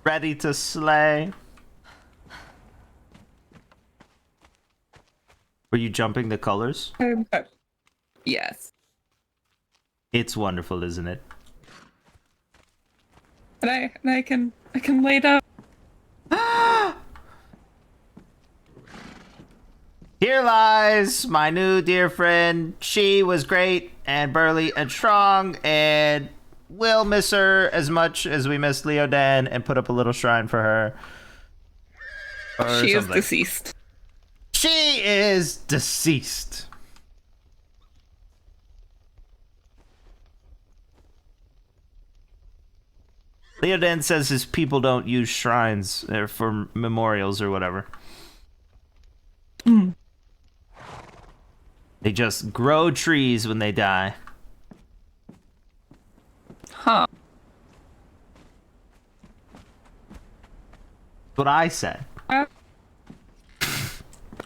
Ready to slay. Were you jumping the colors? Yes. It's wonderful, isn't it? And I can lay down. Here lies my new dear friend. She was great and burly and strong, and we'll miss her as much as we miss Leodan and put up a little shrine for her. Or She is something. deceased. She is deceased. Leodan says his people don't use shrines for memorials or whatever. Mm. They just grow trees when they die. Huh. That's what I said.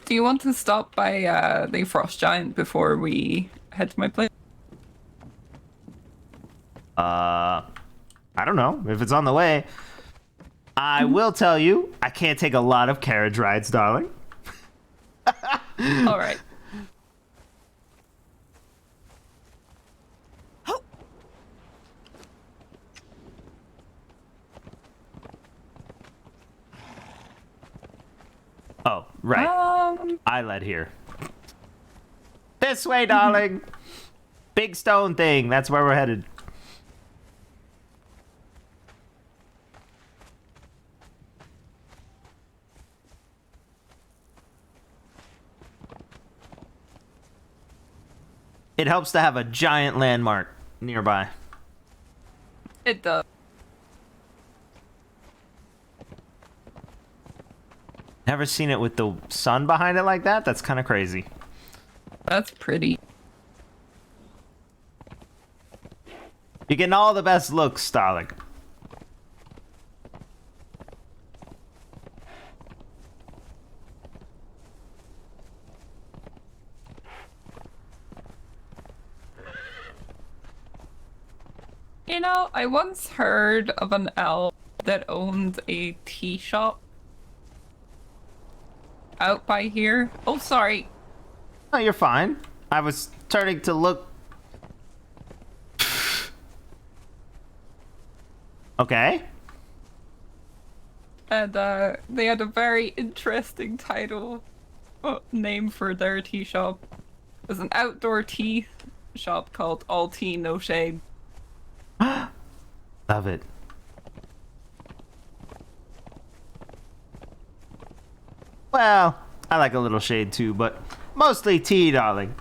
Do you want to stop by the Frost Giant before we head to my place? I don't know if it's on the way. I will tell you, I can't take a lot of carriage rides, darling. All right. Oh, right. I led here. This way, darling. Big stone thing. That's where we're headed. It helps to have a giant landmark nearby. It does. Never seen it with the sun behind it like that? That's kind of crazy. That's pretty. You're getting all the best looks, darling. You know, I once heard of an elf that owned a tea shop out by here. Oh, sorry. No, you're fine. I was turning to look. Okay. And they had a very interesting name for their tea shop. It was an outdoor tea shop called All Tea No Shade. Love it. Well, I like a little shade too, but mostly tea, darling.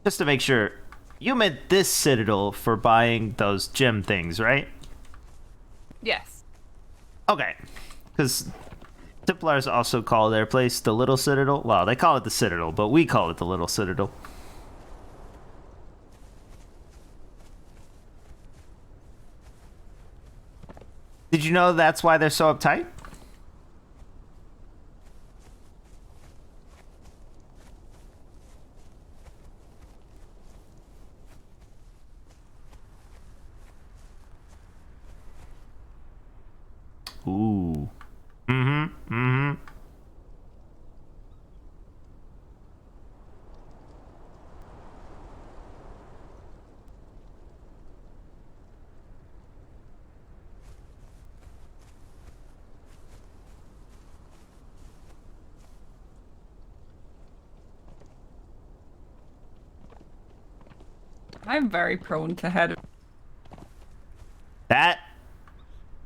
just to make sure, you meant this citadel for buying those gem things, right? Yes. Okay. Because Templars also call their place the Little Citadel. Well, they call it the Citadel, but we call it the Little Citadel. Did you know that's why they're so uptight? Ooh. Mm-hmm. Mm-hmm. I'm very prone to head.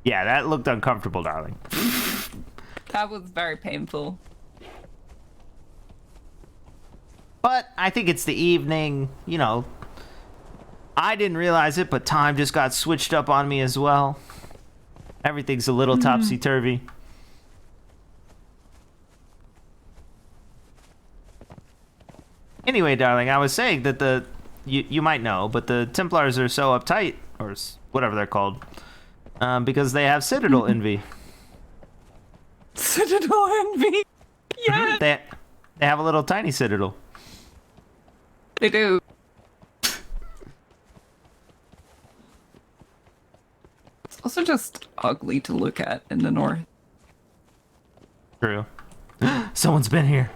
Yeah, that looked uncomfortable, darling. That was very painful. But I think it's the evening, you know. I didn't realize it, but time just got switched up on me as well. Everything's a little topsy-turvy. Anyway, darling, I was saying that you might know, but the Templars are so uptight, or whatever they're called, because they have Citadel envy. Citadel envy? Yeah! They have a little tiny Citadel. They do. It's also just ugly to look at in the north. True. Someone's been here.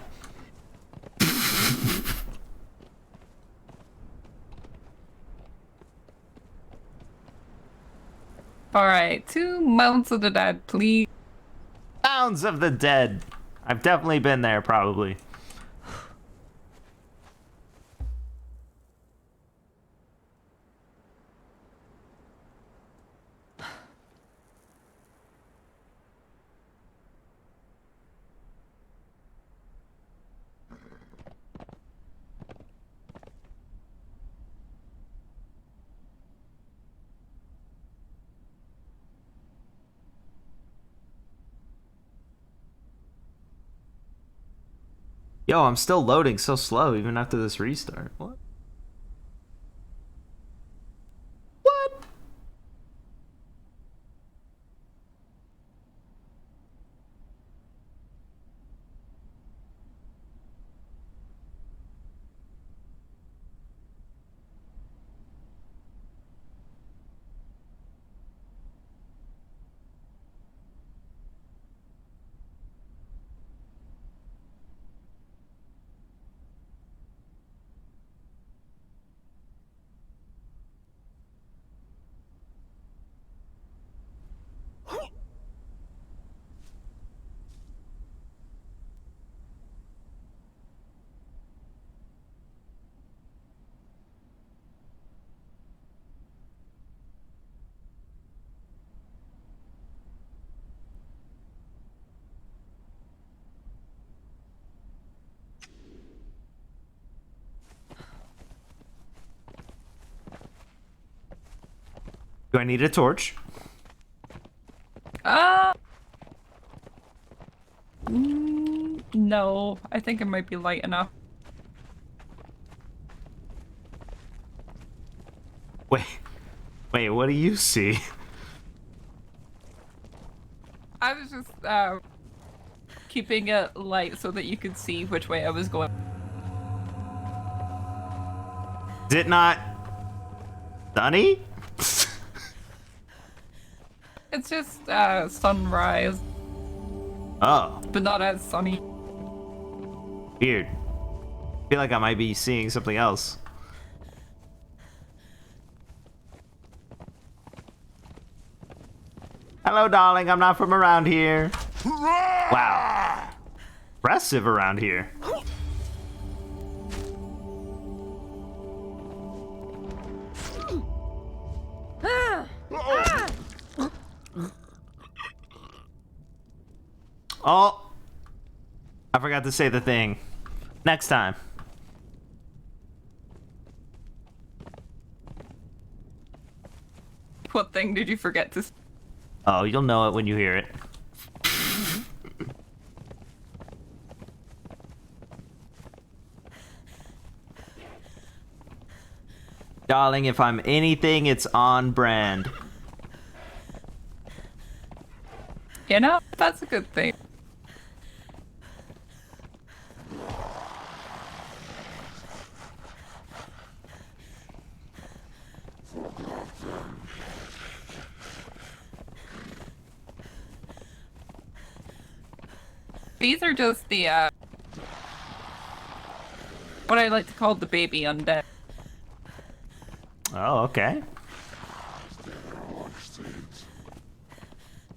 Alright, 2 Mounds of the Dead, please. Mounds of the Dead. I've definitely been there, probably. Yo, I'm still loading so slow even after this restart. What? What? Do I need a torch? No, I think it might be light enough. Wait, what do you see? I was just keeping it light so that you could see which way I was going. Is it not sunny? It's just sunrise. Oh. But not as sunny. Weird. I feel like I might be seeing something else. Hello, darling. I'm not from around here. Wow. Impressive around here. Oh, I forgot to say the thing. Next time. What thing did you forget to? Oh, you'll know it when you hear it. Darling, if I'm anything, it's on brand. You know, that's a good thing. These are just the, what I like to call the baby undead. Oh, okay.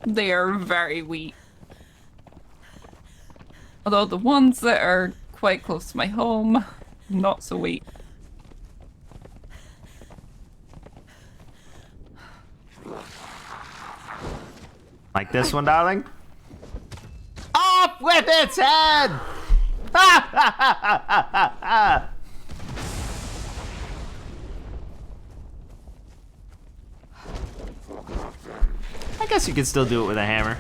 They are very weak. Although the ones that are quite close to my home, not so weak. Like this one, darling? Off with its head! I guess you could still do it with a hammer.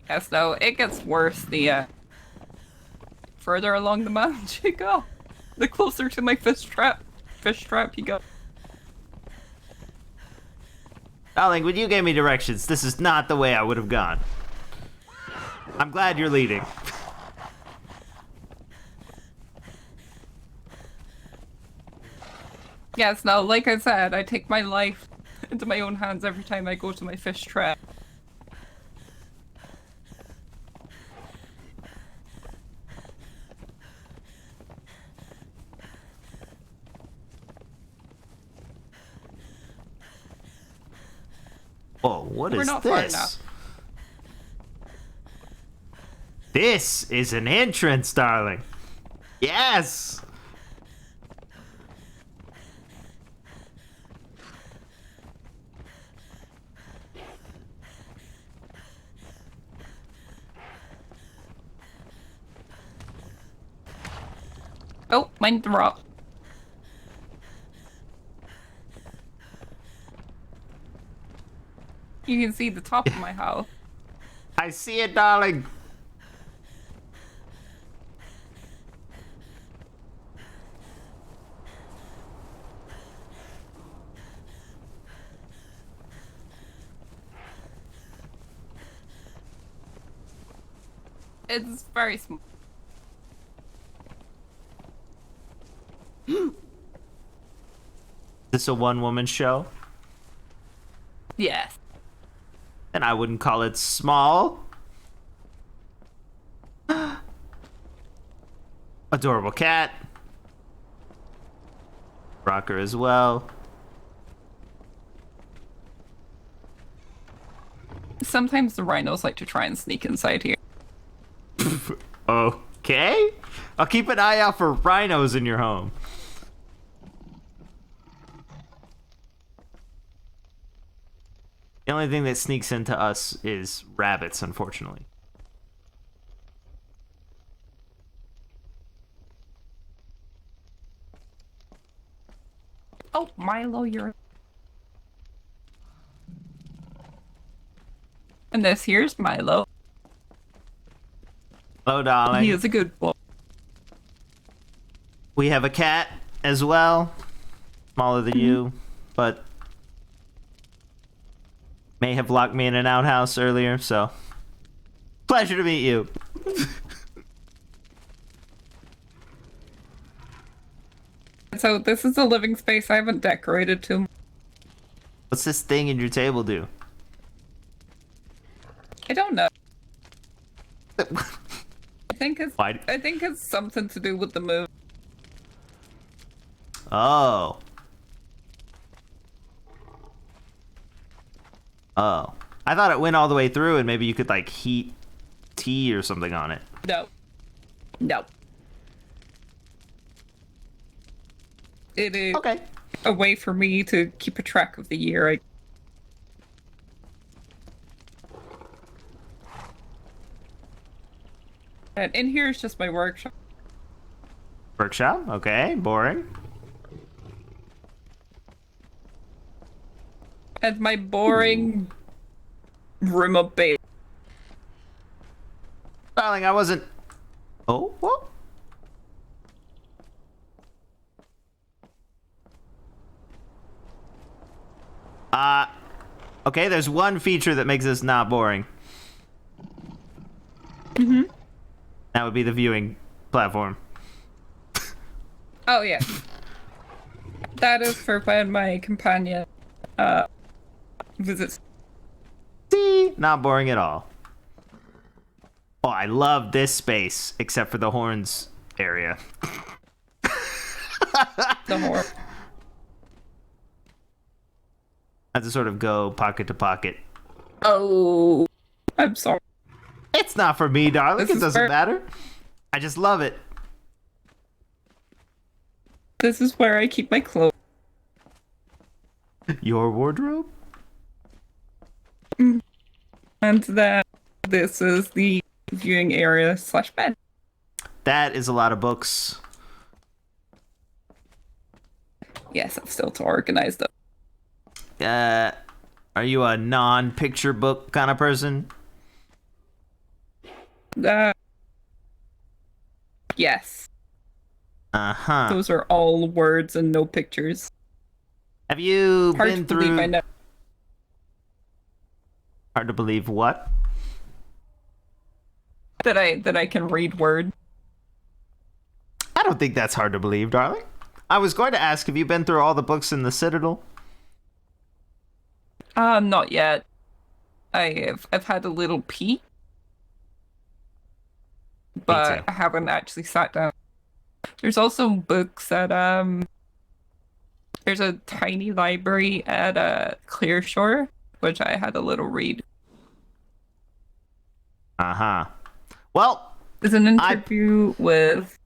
Yes, though, it gets worse the further along the mountain you go. The closer to my fish trap you go. Darling, when you gave me directions, this is not the way I would have gone. I'm glad you're leading. Yes, now, like I said, I take my life into my own hands every time I go to my fish trap. Whoa, what We're is not far this? enough. This is an entrance, darling. Yes! Oh, mine dropped. You can see the top of my house. I see it, darling. It's very small. This a one-woman show? Yes. And I wouldn't call it small. Adorable cat. Rocker as well. Sometimes the rhinos like to try and sneak inside here. Okay. I'll keep an eye out for rhinos in your home. The only thing that sneaks into us is rabbits, unfortunately. Oh, Milo, you're... And this here's Milo. Hello, darling. He is a good boy. We have a cat as well. Smaller than you, but may have locked me in an outhouse earlier, so pleasure to meet you. So this is a living space I haven't decorated too much. What's this thing in your table do? I don't know. I think it's something to do with the move. Oh. Oh. I thought it went all the way through and maybe you could like heat tea or something on it. No. No. It is a way for me to keep a track of the year. And in here is just my workshop. Workshop? Okay, boring. And my boring room of base. Darling, I wasn't... Oh, what? Okay, there's one feature that makes this not boring. Mm-hmm. That would be the viewing platform. Oh, yeah. That is for when my companion visits. See? Not boring at all. Oh, I love this space, except for the horns area. The horn. I have to sort of go pocket to pocket. Oh, I'm sorry. It's not for me, darling. This It is doesn't where- matter. I just love it. This is where I keep my clothes. Your wardrobe? And then this is the viewing area / bed. That is a lot of books. Yes, I'm still to organize them. Are you a non-picture book kind of person? Yes. Uh-huh. Those are all words and no pictures. Have you Hard been to believe I through... know. Hard to believe what? That I can read word. I don't think that's hard to believe, darling. I was going to ask, have you been through all the books in the Citadel? Not yet. I've had a little peek, but I haven't actually sat down. There's also books at there's a tiny library at Clearshore, which I had a little read. Uh-huh. Well, there's an interview with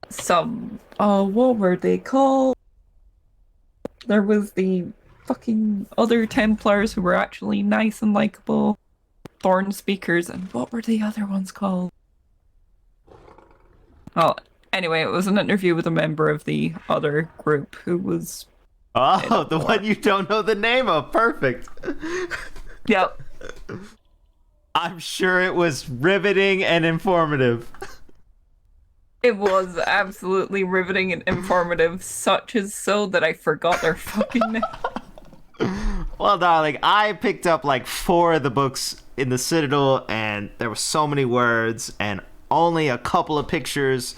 some what were they called? There was the fucking other Templars who were actually nice and likable. Thorn speakers, and what were the other ones called? Well, anyway, it was an interview with a member of the other group who was... Oh, the one you don't know the name of. Perfect. Yep. I'm sure it was riveting and informative. It was absolutely riveting and informative, such as so that I forgot their fucking name. Well, darling, I picked up like 4 of the books in the Citadel, and there were so many words and only a couple of pictures.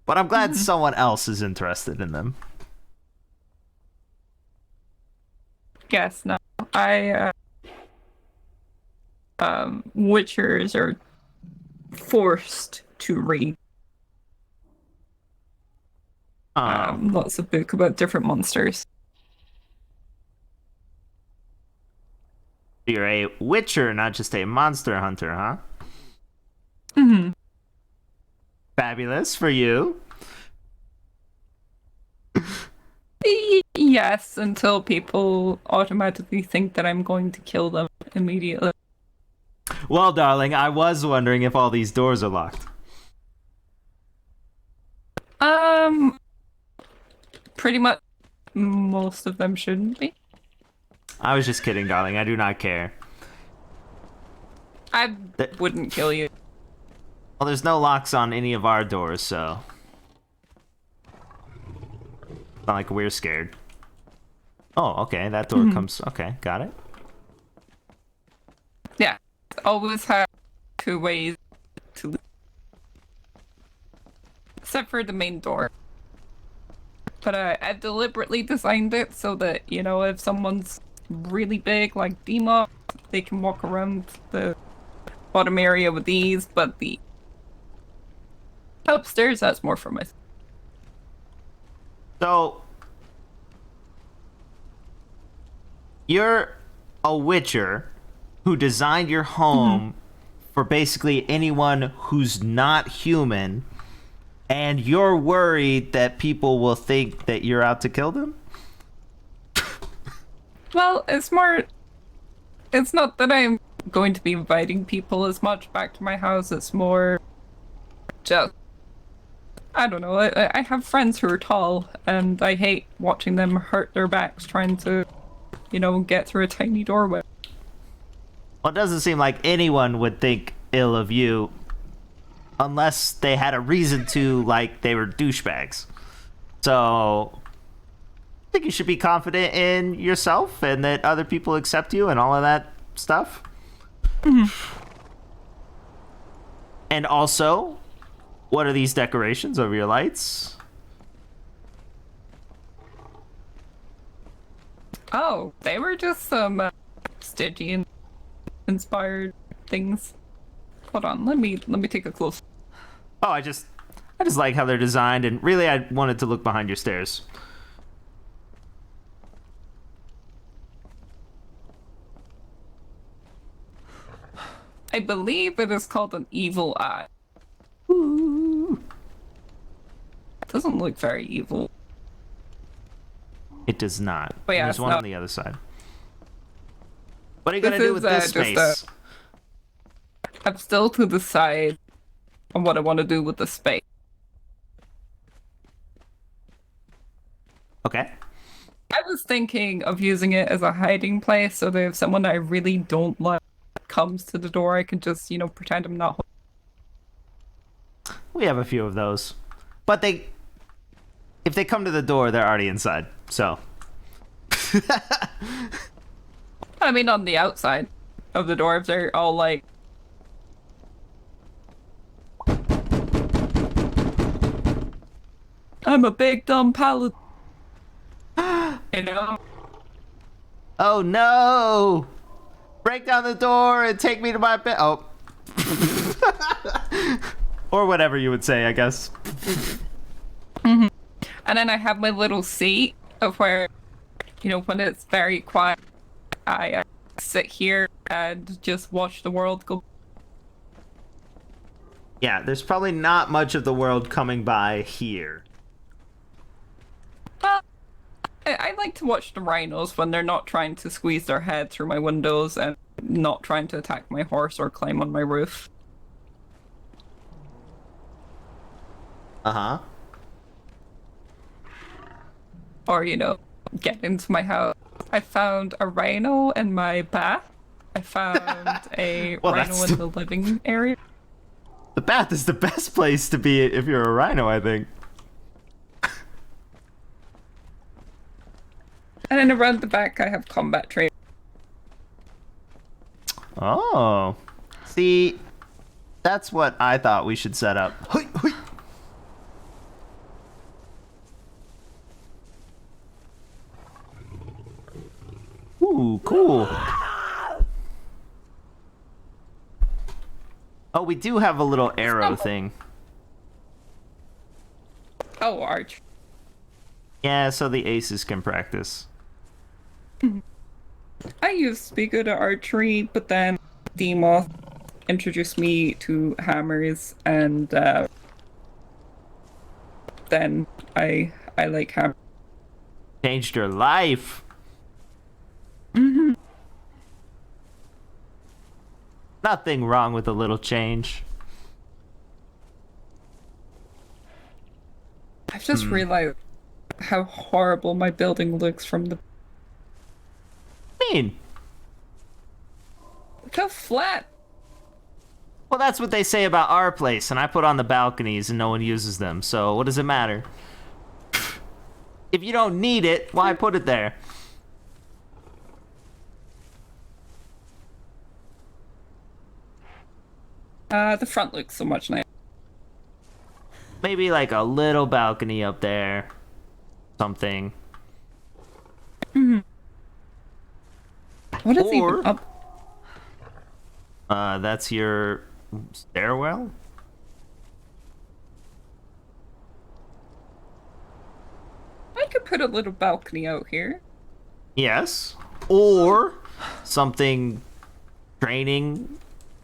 But I'm glad someone else is interested in them. Yes, no. Witchers are forced to read. Lots of book about different monsters. You're a witcher, not just a monster hunter, huh? Mm-hmm. Fabulous for you. Yes, until people automatically think that I'm going to kill them immediately. Well, darling, I was wondering if all these doors are locked. Pretty much most of them shouldn't be. I was just kidding, darling. I do not care. I wouldn't kill you. Well, there's no locks on any of our doors, so... It's not like we're scared. Oh, okay. That door comes... Okay, got it. Yeah. Always have 2 ways to leave. Except for the main door. But I've deliberately designed it so that, you know, if someone's really big, like Demo, they can walk around the bottom area with ease, but the upstairs, that's more for myself. So... You're a witcher who designed your home for basically anyone who's not human, and you're worried that people will think that you're out to kill them? Well, it's more... It's not that I'm going to be inviting people as much back to my house, it's more just I don't know. I have friends who are tall, and I hate watching them hurt their backs trying to, get through a tiny doorway. Well, it doesn't seem like anyone would think ill of you unless they had a reason to, like they were douchebags. So, I think you should be confident in yourself and that other people accept you and all of that stuff. And also, what are these decorations over your lights? Oh, they were just some Stygian inspired things. Hold on, let me take a close. Oh, I just like how they're designed, and really I wanted to look behind your stairs. I believe it is called an evil eye. Doesn't look very evil. It does not. But yeah, there's it's one not- on the other side. What are you gonna do with this space? I'm still to decide on what I want to do with the space. Okay. I was thinking of using it as a hiding place, so that if someone I really don't like comes to the door, I can just, pretend I'm not. We have a few of those. But if they come to the door, they're already inside. So. I mean, on the outside of the door, if they're all like. I'm a big dumb paladin. Oh no! Break down the door and take me to my bed. Oh. Or whatever you would say, I guess. And then I have my little seat of where, when it's very quiet, I sit here and just watch the world go. Yeah, there's probably not much of the world coming by here. Well, I like to watch the rhinos when they're not trying to squeeze their head through my windows and not trying to attack my horse or climb on my roof. Uh-huh. Or, get into my house. I found a rhino in my bath. I found a rhino in the living area. The bath is the best place to be if you're a rhino, I think. And then around the back, I have combat training. Oh. See, that's what I thought we should set up. Ooh, cool. Oh, we do have a little arrow thing. Oh, arch. Yeah, so the aces can practice. I used to be good at archery, but then Demoth introduced me to hammers, and then I like hammers. Changed your life. Nothing wrong with a little change. I've just realized how horrible my building looks from the. Mean. Look how flat. Well, that's what they say about our place, and I put on the balconies and no one uses them, so what does it matter? If you don't need it, why put it there? The front looks so much nicer. Maybe like a little balcony up there. Something. What is even up? That's your stairwell? I could put a little balcony out here. Yes. Or something training,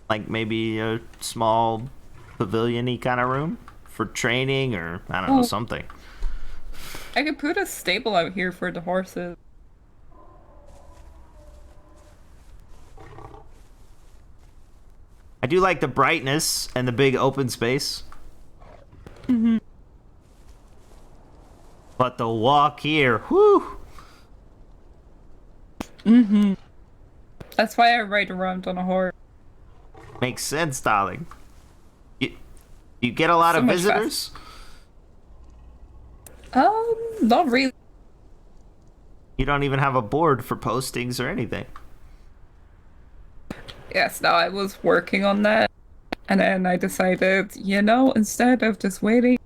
like maybe a small pavilion-y kind of room for training, or I don't know, something. I could put a stable out here for the horses. I do like the brightness and the big open space. But the walk here, whew. Mm-hmm. That's why I ride around on a horse. Makes sense, darling. You get a lot So of much visitors? Not really. You don't even have a board for postings or anything. Yes, no, I was working on that. And then I decided, instead of just waiting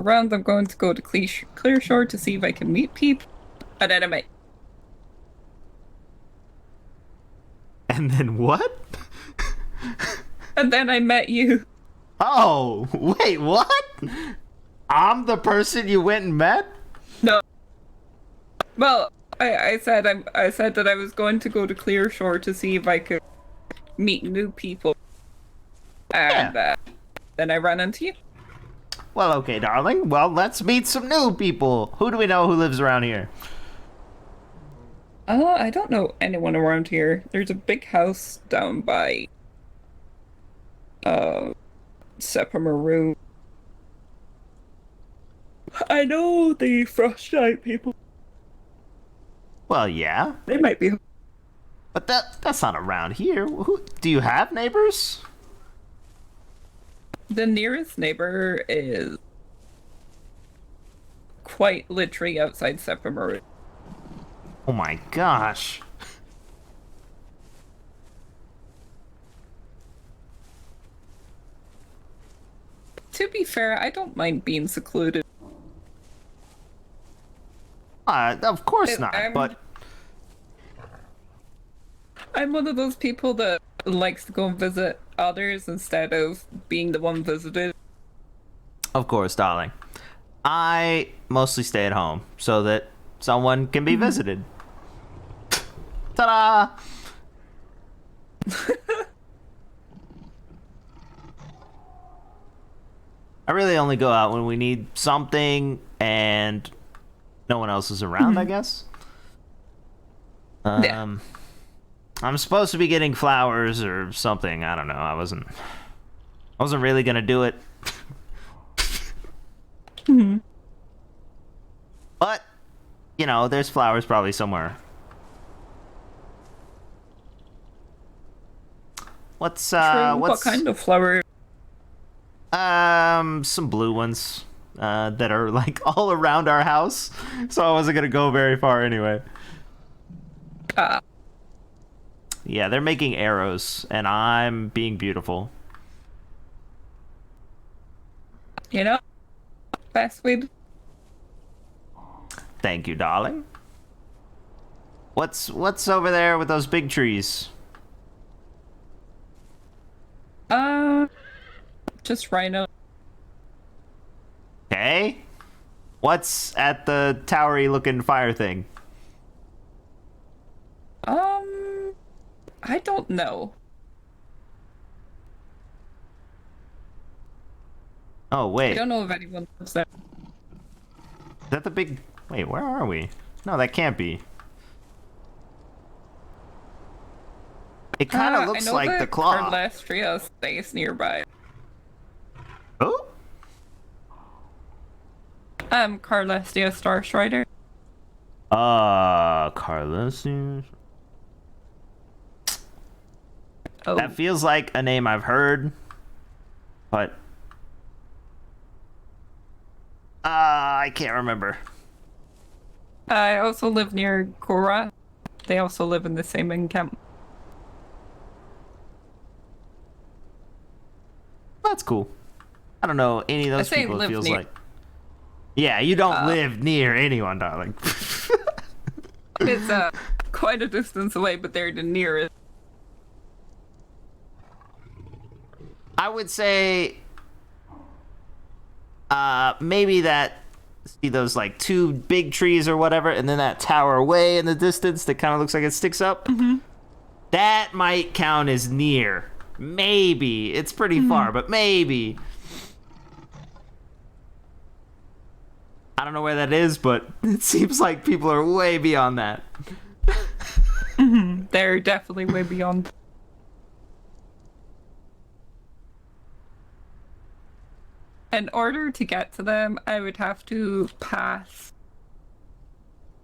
around, I'm going to go to Clearshore to see if I can meet people. And then I met. And then what? And then I met you. Oh, wait, what? I'm the person you went and met? No. Well, I said that I was going to go to Clearshore to see if I could meet new people. And then I ran into you. Well, okay, darling. Well, let's meet some new people. Who do we know who lives around here? I don't know anyone around here. There's a big house down by Sepamaru. I know the Frostite people. Well, yeah. They might be. But that's not around here. Do you have neighbors? The nearest neighbor is quite literally outside Sepamaru. Oh my gosh. To be fair, I don't mind being secluded. Of course not, but... I'm one of those people that likes to go and visit others instead of being the one visited. Of course, darling. I mostly stay at home so that someone can be visited. Ta-da! I really only go out when we need something and no one else is around, I guess. Yeah. I'm supposed to be getting flowers or something. I don't know. I wasn't really gonna do it. But, there's flowers probably somewhere. What kind of flower? Some blue ones that are like all around our house, so I wasn't gonna go very far anyway. Yeah, they're making arrows, and I'm being beautiful. Best way to... Thank you, darling. What's over there with those big trees? Just rhino. Okay. What's at the towery looking fire thing? I don't know. Oh, wait. I don't know if anyone lives there. Is that the big... Wait, where are we? No, that can't be. It kind of looks like the claw. Carlastria stays nearby. Oh? Carlastria Star Strider. Carlastria... Oh. That feels like a name I've heard, but I can't remember. I also live near Gora. They also live in the same encampment. That's cool. I don't know any of those people, it feels like. Yeah, you don't live near anyone, darling. It's quite a distance away, but they're the nearest. I would say maybe see those like two big trees or whatever, and then that tower way in the distance that kind of looks like it sticks up. That might count as near. Maybe. It's pretty far, but maybe. I don't know where that is, but it seems like people are way beyond that. They're definitely way beyond. in order to get to them, I would have to pass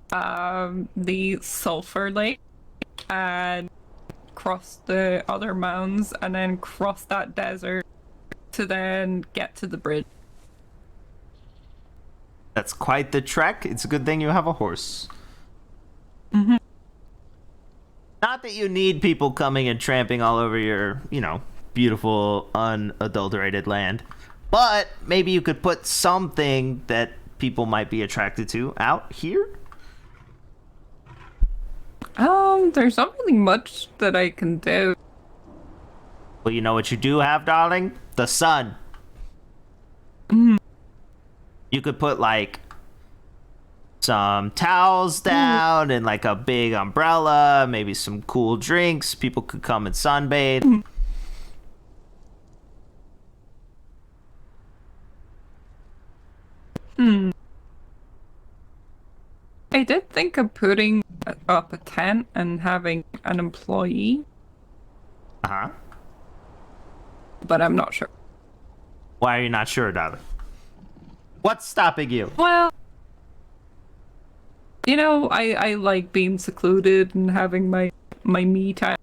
the sulfur lake and cross the other mountains and then cross that desert to then get to the bridge. That's quite the trek. It's a good thing you have a horse. Mm-hmm. Not that you need people coming and tramping all over your, beautiful, unadulterated land. But maybe you could put something that people might be attracted to out here? There's not really much that I can do. Well, you know what you do have, darling? The sun. Mm. You could put, some towels down and, a big umbrella, maybe some cool drinks. People could come and sunbathe. I did think of putting up a tent and having an employee. Uh-huh. But I'm not sure. Why are you not sure, darling? What's stopping you? Well, I like being secluded and having my me time.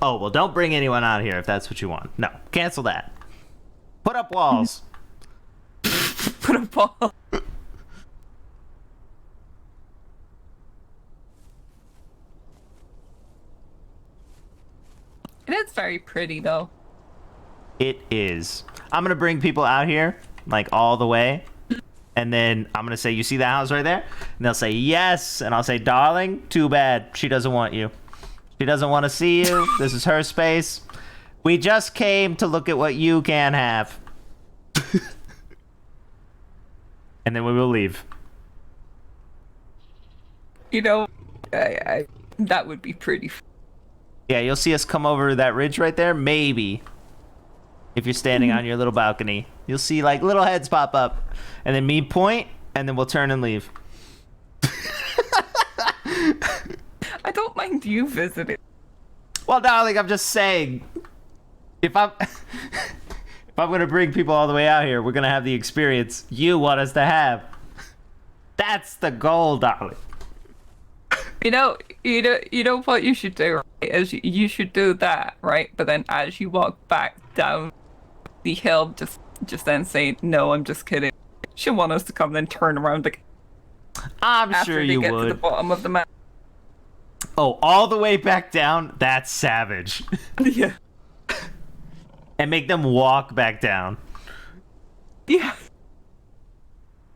Oh, well, don't bring anyone out here if that's what you want. No, cancel that. Put up walls. Put up walls. It is very pretty, though. It is. I'm going to bring people out here, all the way. And then I'm going to say, you see that house right there? And they'll say, yes. And I'll say, darling, too bad. She doesn't want you. She doesn't want to see you. This is her space. We just came to look at what you can have. And then we will leave. I that would be pretty. Yeah, you'll see us come over that ridge right there. Maybe. If you're standing on your little balcony. You'll see, little heads pop up. And then me point, and then we'll turn and leave. I don't mind you visiting. Well, darling, I'm just saying. If I'm gonna bring people all the way out here, we're gonna have the experience you want us to have. That's the goal, darling. You know what you should do, right? Is you should do that, right? But then as you walk back down the hill, just then say, no, I'm just kidding. She'll want us to come, then turn around again. I'm sure you would. After they get to the bottom of the mountain. Oh, all the way back down? That's savage. Yeah. And make them walk back down. Yeah.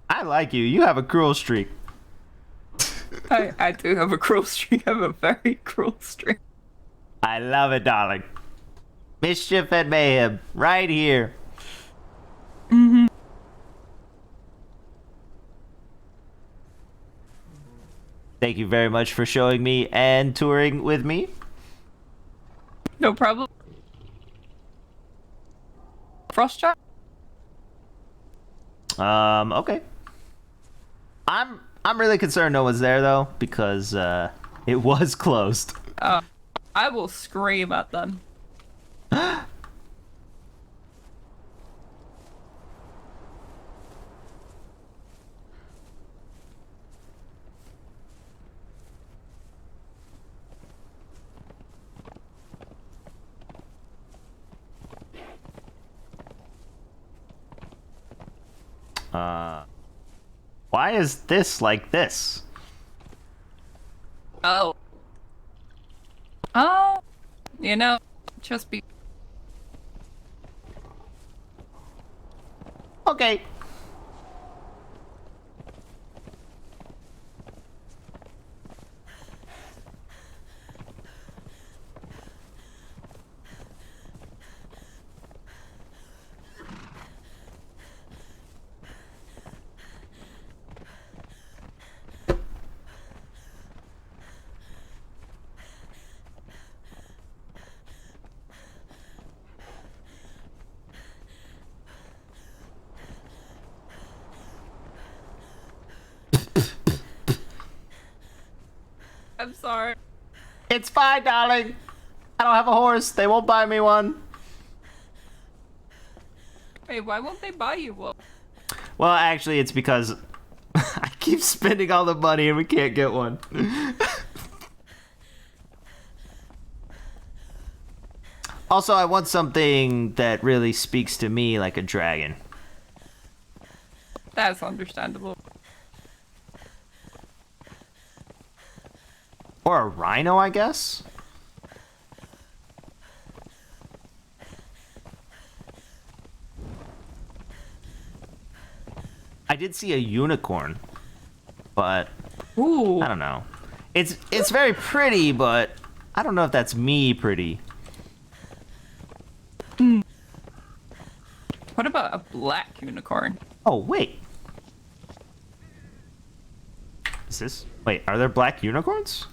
I like you. You have a cruel streak. I do have a cruel streak. I have a very cruel streak. I love it, darling. Mischief and mayhem, right here. Mm-hmm. Thank you very much for showing me and touring with me. No problem. Frost trap? Okay. I'm really concerned no one's there though, because it was closed. I will scream at them. Why is this like this? Oh, just be. Okay. I'm sorry. It's fine, darling. I don't have a horse. They won't buy me one. Hey, why won't they buy you one? Well, actually, it's because I keep spending all the money and we can't get one. Also, I want something that really speaks to me like a dragon. That's understandable. Or a rhino, I guess? I did see a unicorn, but Ooh. I don't know. It's very pretty, but I don't know if that's me pretty. What about a black unicorn? Oh, wait. Is this... Wait, are there black unicorns?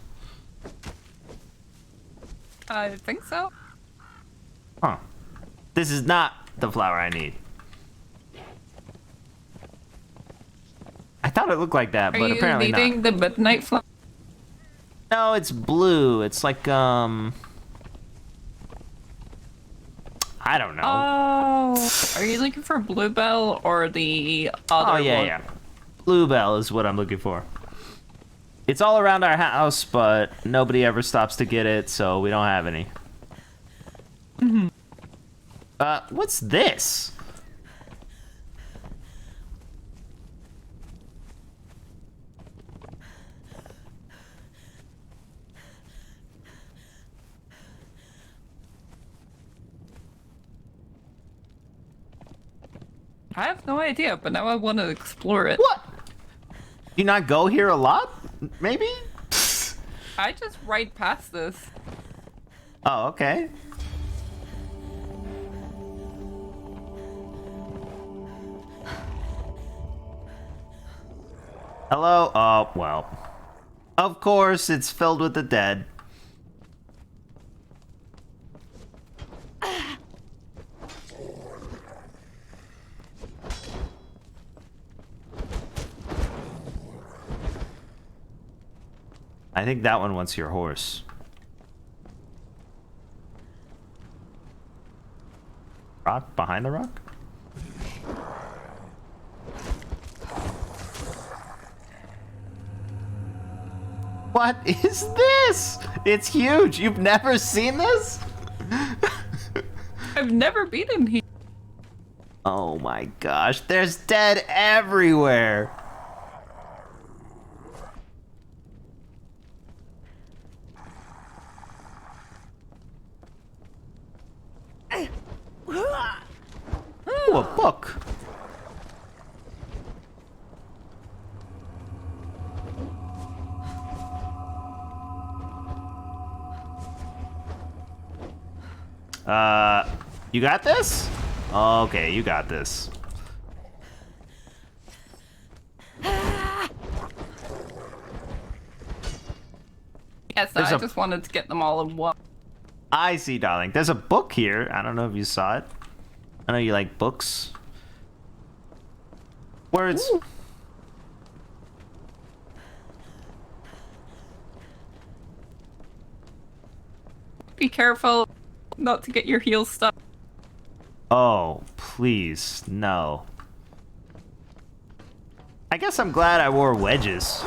I think so. Huh. This is not the flower I need. I thought it looked like that, Are but you apparently needing not. the midnight flower? No, it's blue. It's like, I don't know. Oh, are you looking for Bluebell or the other Oh, yeah, one? yeah. Bluebell is what I'm looking for. It's all around our house, but nobody ever stops to get it, so we don't have any. Mm-hmm. What's this? I have no idea, but now I want to explore it. What? Do you not go here a lot? Maybe? I just ride past this. Oh, okay. Hello? Oh, well. Of course, it's filled with the dead. I think that one wants your horse. Rock? Behind the rock? What is this? It's huge. You've never seen this? I've never been in here. Oh my gosh. There's dead everywhere. Ooh, a book. You got this? Okay, you got this. Yes, There's I a- just wanted to get them all in one. I see, darling. There's a book here. I don't know if you saw it. I know you like books. Words. Ooh. Be careful not to get your heels stuck. Oh, please, no. I guess I'm glad I wore wedges.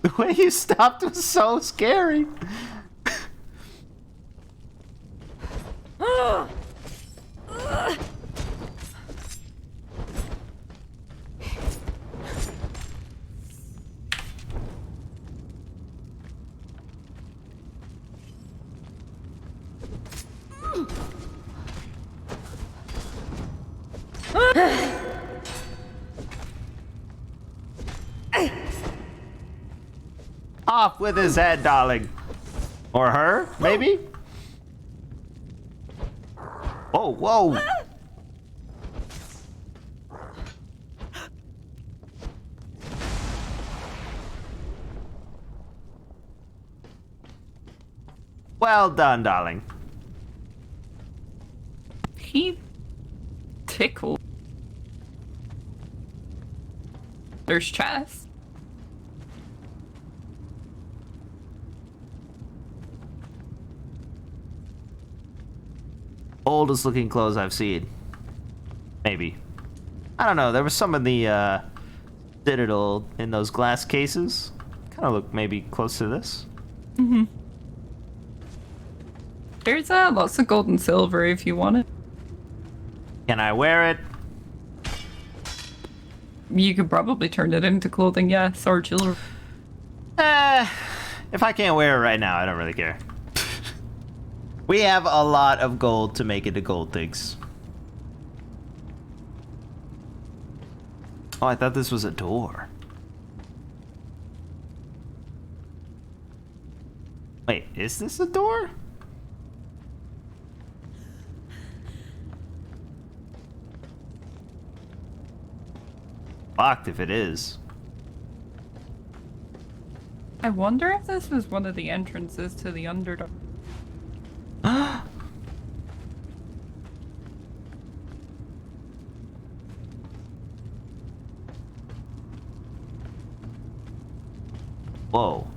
The way you stopped was so scary. Off with his head, darling. Or her, maybe? Oh, whoa. Well done, darling. He tickled. There's chest. Oldest looking clothes I've seen. Maybe. I don't know. There was some of the Citadel in those glass cases. Kind of look maybe close to this. Mm-hmm. There's lots of gold and silver if you want it. Can I wear it? You could probably turn it into clothing, yes, or jewelry. If I can't wear it right now, I don't really care. We have a lot of gold to make into gold things. Oh, I thought this was a door. Wait, is this a door? Locked if it is. I wonder if this was one of the entrances to the Underdark. Whoa.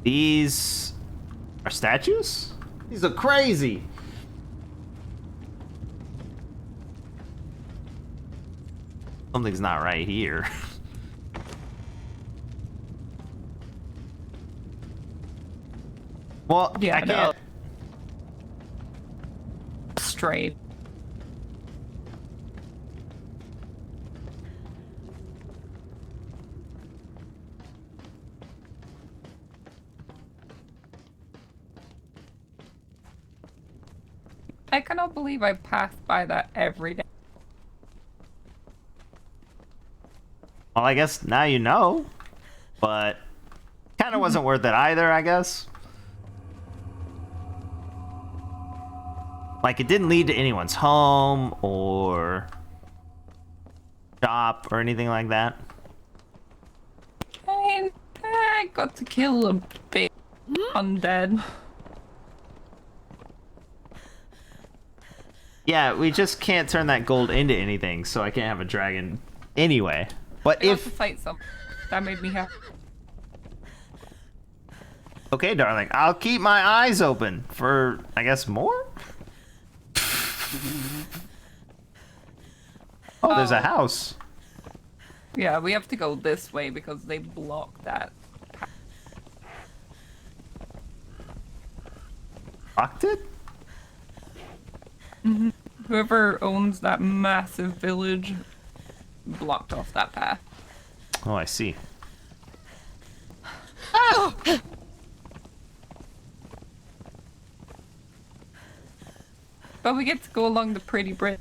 These are statues? These are crazy. Something's not right here. Well, yeah, I can't. Straight. I cannot believe I pass by that every day. Well, I guess now you know. But kind of wasn't worth it either, I guess. Like, it didn't lead to anyone's home or shop or anything like that. I mean, I got to kill a big undead. Yeah, we just can't turn that gold into anything, so I can't have a dragon anyway. But I got to fight some. That made me happy. Okay, darling, I'll keep my eyes open for, I guess, more? Oh, there's a house. Yeah, we have to go this way because they block that. Blocked it? Mm-hmm. Whoever owns that massive village blocked off that path. Oh, I see. Oh! But we get to go along the pretty bridge.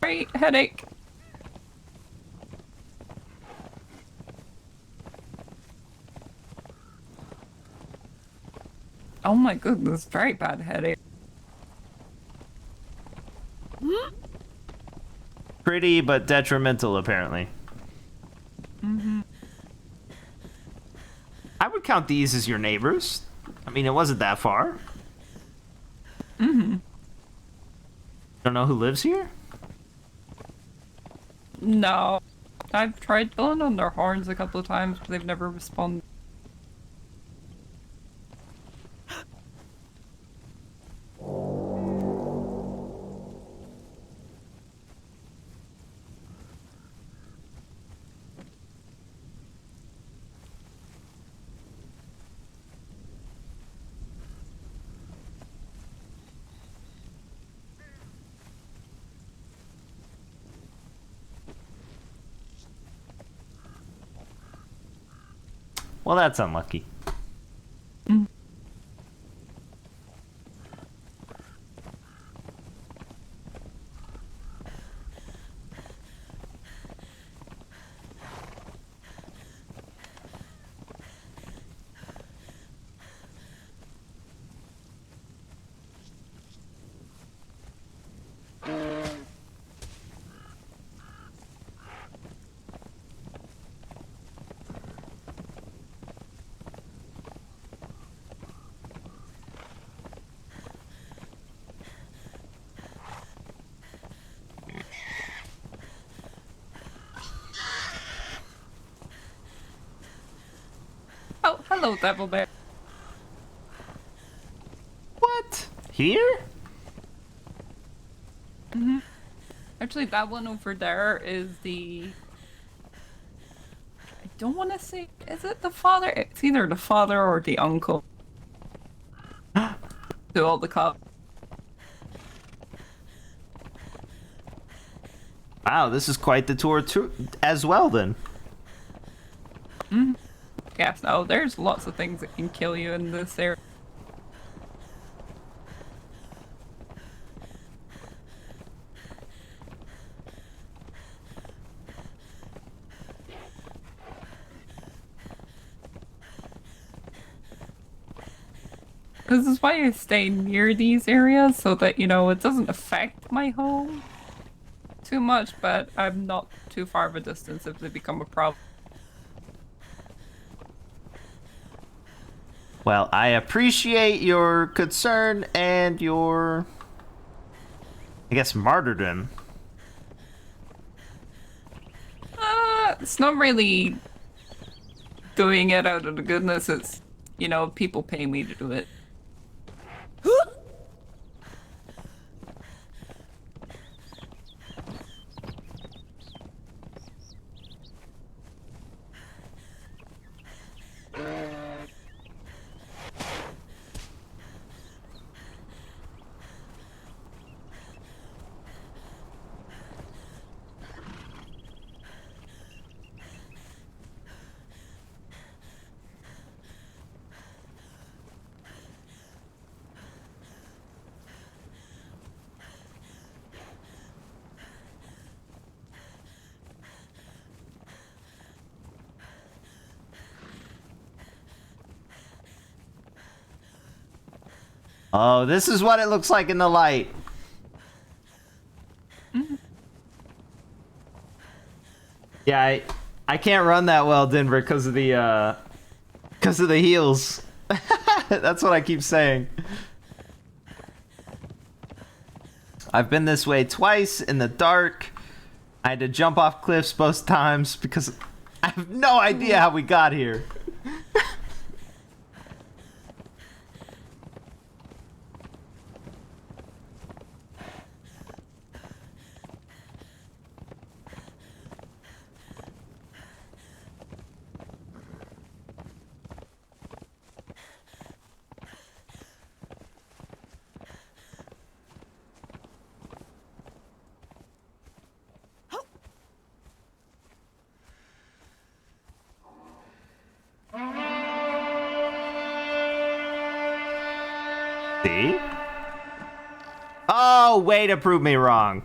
Great headache. Oh my goodness, very bad headache. Pretty, but detrimental, apparently. Mm-hmm. I would count these as your neighbors. I mean, it wasn't that far. Mm-hmm. Don't know who lives here? No. I've tried blowing on their horns a couple of times, but they've never responded. Well, that's unlucky. Hello, Devil Bear. What? Here? Mm-hmm. Actually, that one over there is the... I don't want to say... Is it the father? It's either the father or the uncle. To all the cops. Wow, this is quite the tour as well, then. Mm. Yes, no, there's lots of things that can kill you in this area. This is why I stay near these areas, so that, you know, it doesn't affect my home too much, but I'm not too far of a distance if they become a problem. Well, I appreciate your concern and your, I guess, martyrdom. It's not really doing it out of the goodness, it's, you know, people pay me to do it. Oh, this is what it looks like in the light. Yeah, I can't run that well, Denver, because of the heels. That's what I keep saying. I've been this way twice in the dark. I had to jump off cliffs both times because I have no idea how we got here. See? Oh, way to prove me wrong.